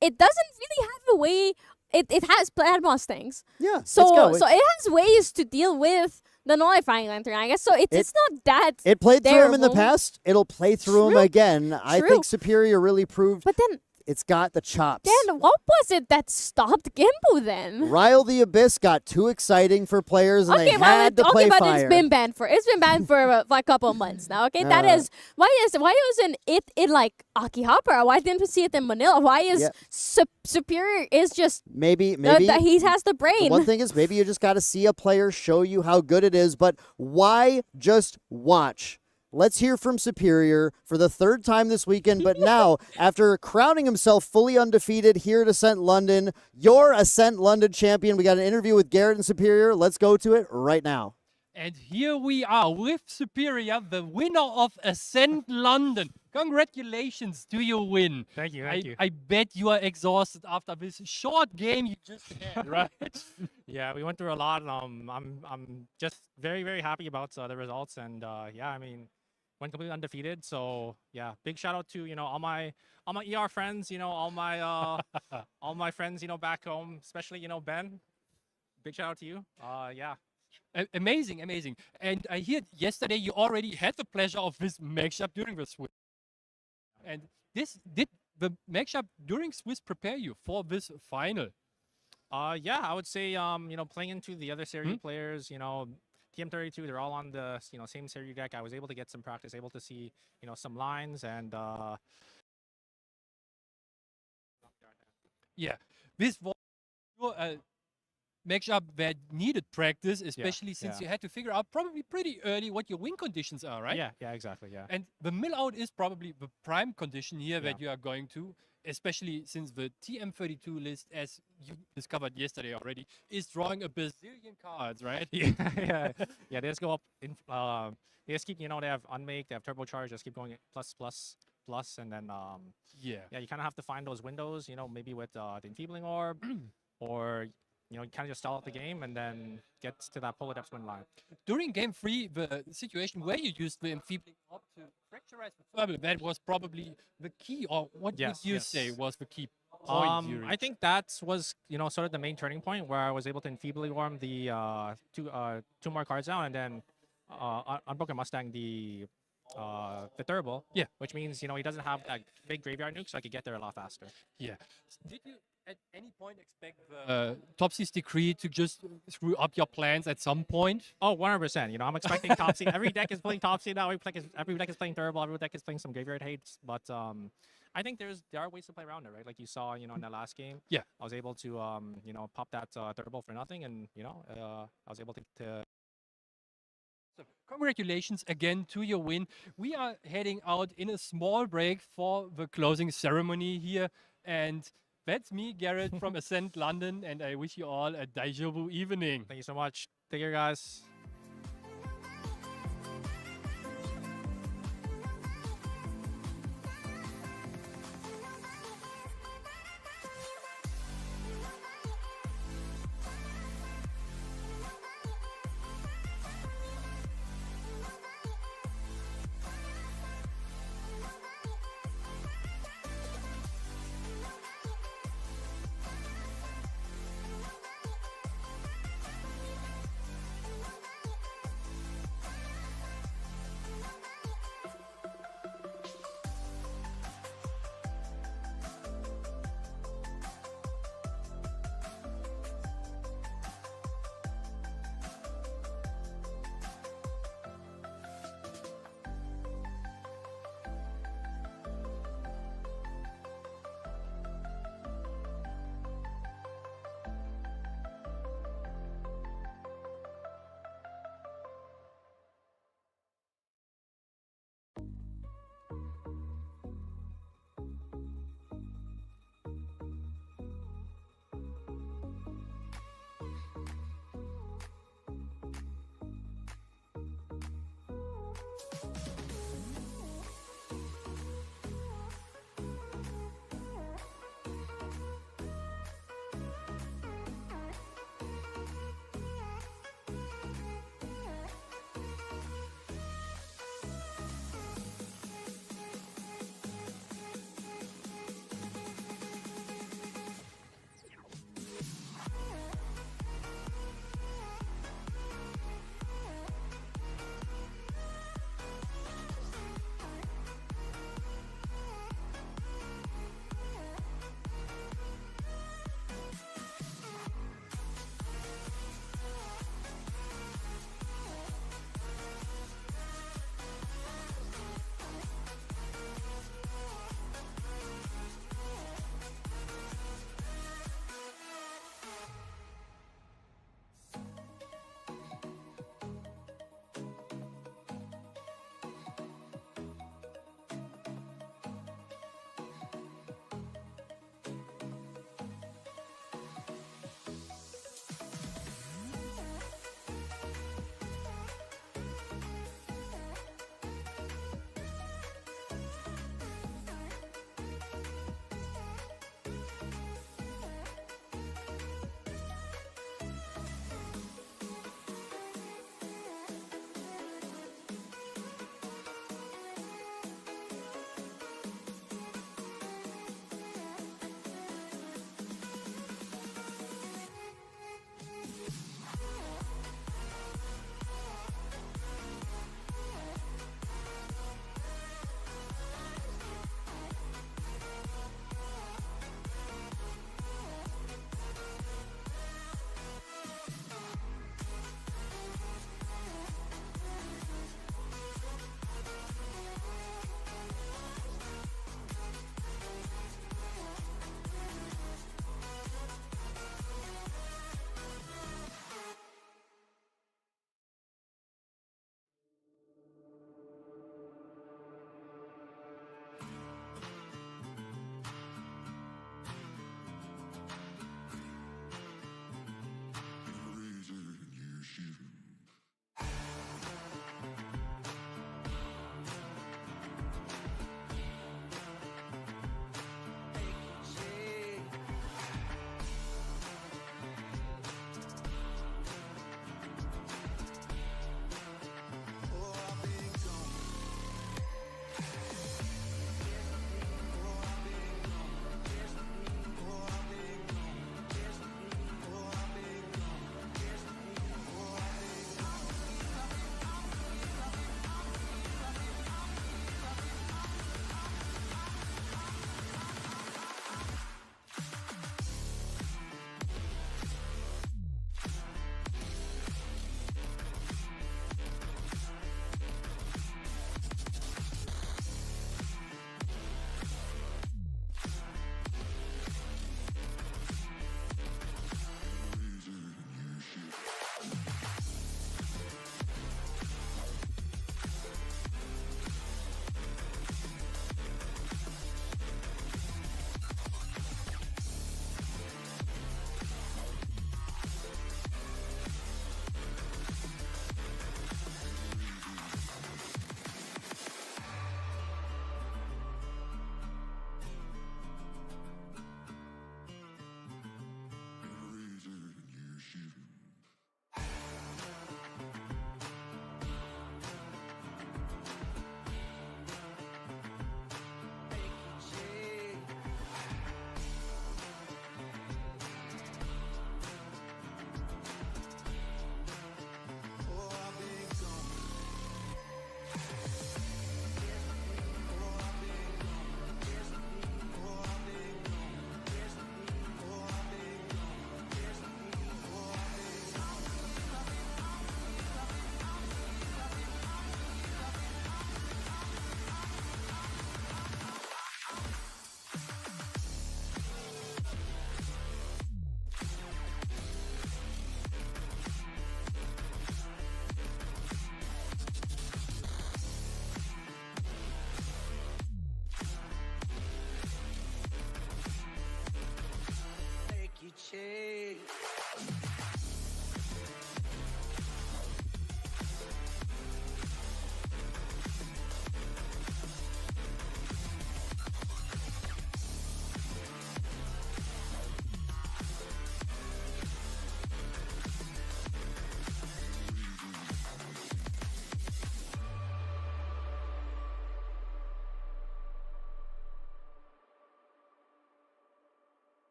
it doesn't really have a way. It has Platmos things. Yeah. So it has ways to deal with the Nullifying Lantern, I guess. So it's not that. It played through him in the terrible. past. It'll play through him again. I True. think Superior really proved. But then it's got the chops. Then what was it that stopped Genbu then? Rile the Abyss got too exciting for players, and they had to play but fire. it's been banned for a couple of months now. Okay, that is why isn't it in like Akihabara? Why didn't we see it in Manila? Why is Superior is just maybe he has the brain. One thing is maybe you just got to see a player show you how good it is, but why just watch? Let's hear from Superior for the third time this weekend, but now, after crowning himself fully undefeated here at Ascent London, your Ascent London champion. We got an interview with Garrett and Superior. Let's go to it right now. And here we are with Superior, the winner of Ascent London. Congratulations to your win. Thank you. I bet you are exhausted after this short game you just had, right? Yeah, we went through a lot. I'm just very, very happy about the results, and went completely undefeated. So yeah, big shout out to all my ER friends, all my friends back home, especially Ben. Big shout out to you. Amazing. And I heard yesterday you already had the pleasure of this matchup during the Swiss. And did the matchup during Swiss prepare you for this final? I would say playing into the other series players, TM32, they're all on the same series deck. I was able to get some practice, able to see some lines, and this was your matchup that needed practice, especially since you had to figure out probably pretty early what your win conditions are, right? Yeah, exactly. Yeah. And the mill out is probably the prime condition here that you are going to, especially since the TM32 list, as you discovered yesterday already, is drawing a bazillion cards, right? Yeah. They just go up in they just keep, they have unmake, they have turbocharge, just keep going plus, and then you kind of have to find those windows, maybe with the enfeebling orb or you kind of just stall out the game and then get to that polar depth win line. During game 3, the situation where you used the enfeebling orb to fracturize the Furble, that was probably the key, or what would you say was the key point here? I think that was, sort of the main turning point where I was able to enfeebling orb the two more cards down, and then Unbroken Mustang the Turbo. Yeah. Which means, he doesn't have that big graveyard nuke, so I could get there a lot faster. Yeah. Did you at any point expect the Topsy's decree to just screw up your plans at some point? Oh, 100%. I'm expecting Topsy. Every deck is playing Topsy now. Every deck is playing Turbo. Every deck is playing some graveyard hates. But I think there are ways to play around it, right? Like you saw, in the last game. Yeah. I was able to pop that turbo for nothing, and I was able to. So congratulations again to your win. We are heading out in a small break for the closing ceremony here. And that's me, Garrett from Ascent London. And I wish you all a deja vu evening. Thank you so much. Take care, guys.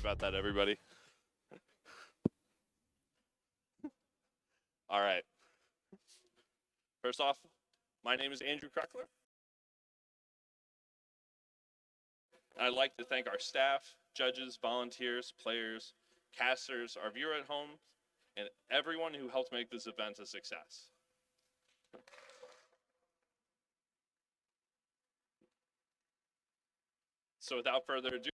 about that, everybody. All right. First off, my name is Andrew Kreckler. I'd like to thank our staff, judges, volunteers, players, casters, our viewer at home, and everyone who helped make this event a success. So without further ado,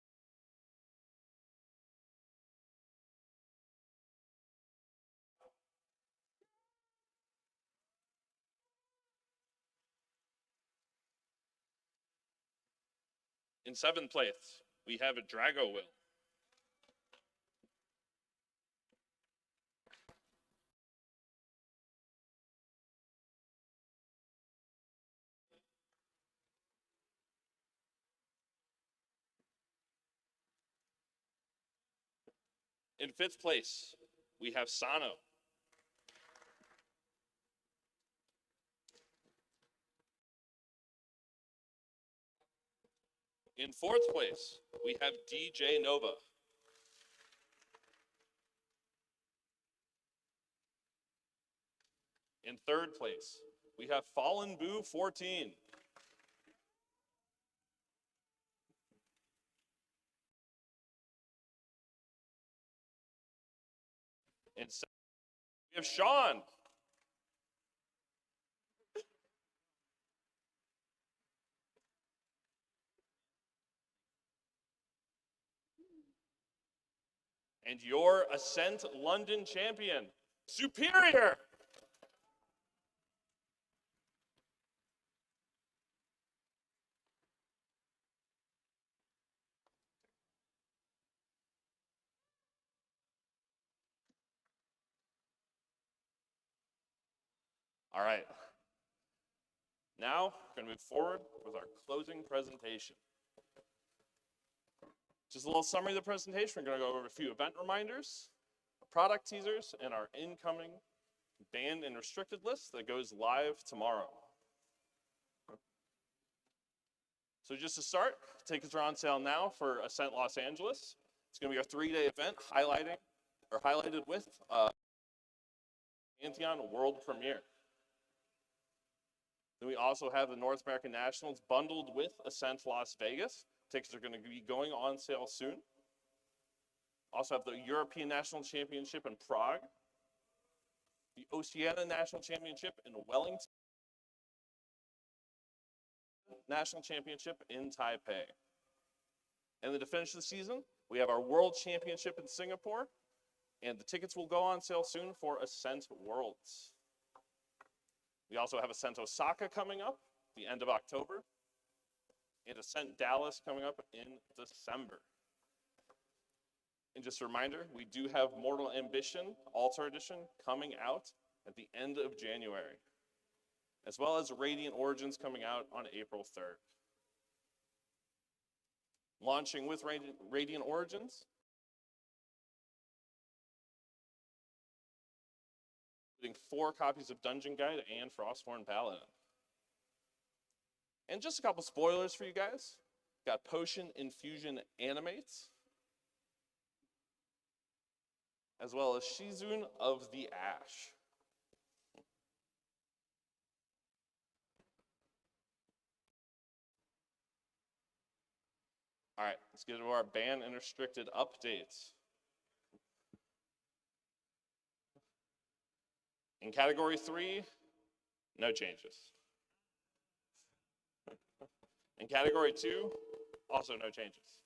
in 7th place, we have a Drago Will. In 5th place, we have Sano. In 4th place, we have DJ Nova. In 3rd place, we have Fallen Boo 14. In 2nd, we have Sean. And your Ascent London champion, Superior. All right. Now, we're going to move forward with our closing presentation. Just a little summary of the presentation. We're going to go over a few event reminders, product teasers, and our incoming banned and restricted list that goes live tomorrow. So just to start, tickets are on sale now for Ascent Los Angeles. It's going to be our 3-day event highlighted with Pantheon World Premiere. Then we also have the North American Nationals bundled with Ascent Las Vegas. Tickets are going to be going on sale soon. Also have the European National Championship in Prague, the Oceania National Championship in Wellington, National Championship in Taipei. And then to finish the season, we have our World Championship in Singapore, and the tickets will go on sale soon for Ascent Worlds. We also have Ascent Osaka coming up the end of October, and Ascent Dallas coming up in December. And just a reminder, we do have Mortal Ambition Altar Edition coming out at the end of January, as well as Radiant Origins coming out on April 3rd. Launching with Radiant Origins, including 4 copies of Dungeon Guide and Frostborn Paladin. And just a couple spoilers for you guys. Got Potion Infusion Animates, as well as Shizun of the Ash. All right, let's get into our banned and restricted updates. In category 3, no changes. In category 2, also no changes.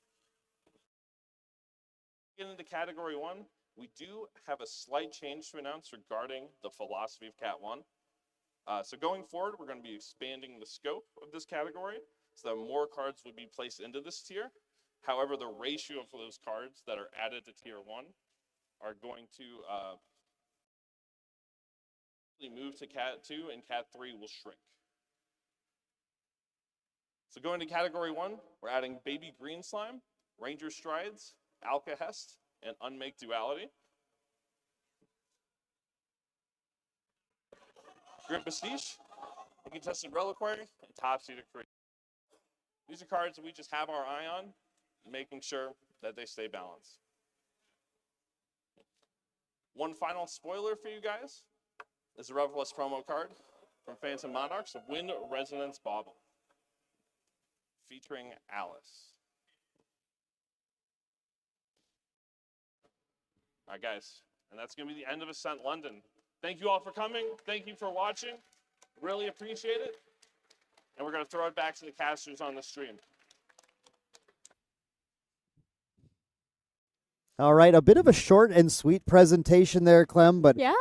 Get into category 1, we do have a slight change to announce regarding the philosophy of Cat 1. So going forward, we're going to be expanding the scope of this category so that more cards would be placed into this tier. However, the ratio of those cards that are added to tier 1 are going to move to Cat 2, and Cat 3 will shrink. So going to category 1, we're adding Baby Green Slime, Ranger Strides, Alcahest, and Unmake Duality. Grim Beseech, Contested Reliquary, and Topsy Decree. These are cards that we just have our eye on, making sure that they stay balanced. One final spoiler for you guys is a Revelous promo card from Phantom Monarchs of Wind Resonance Bauble, featuring Alice. All right, guys, and that's going to be the end of Ascent London. Thank you all for coming. Thank you for watching. Really appreciate it. And we're going to throw it back to the casters on the stream. All right, a bit of a short and sweet presentation there, Clem, but Yeah.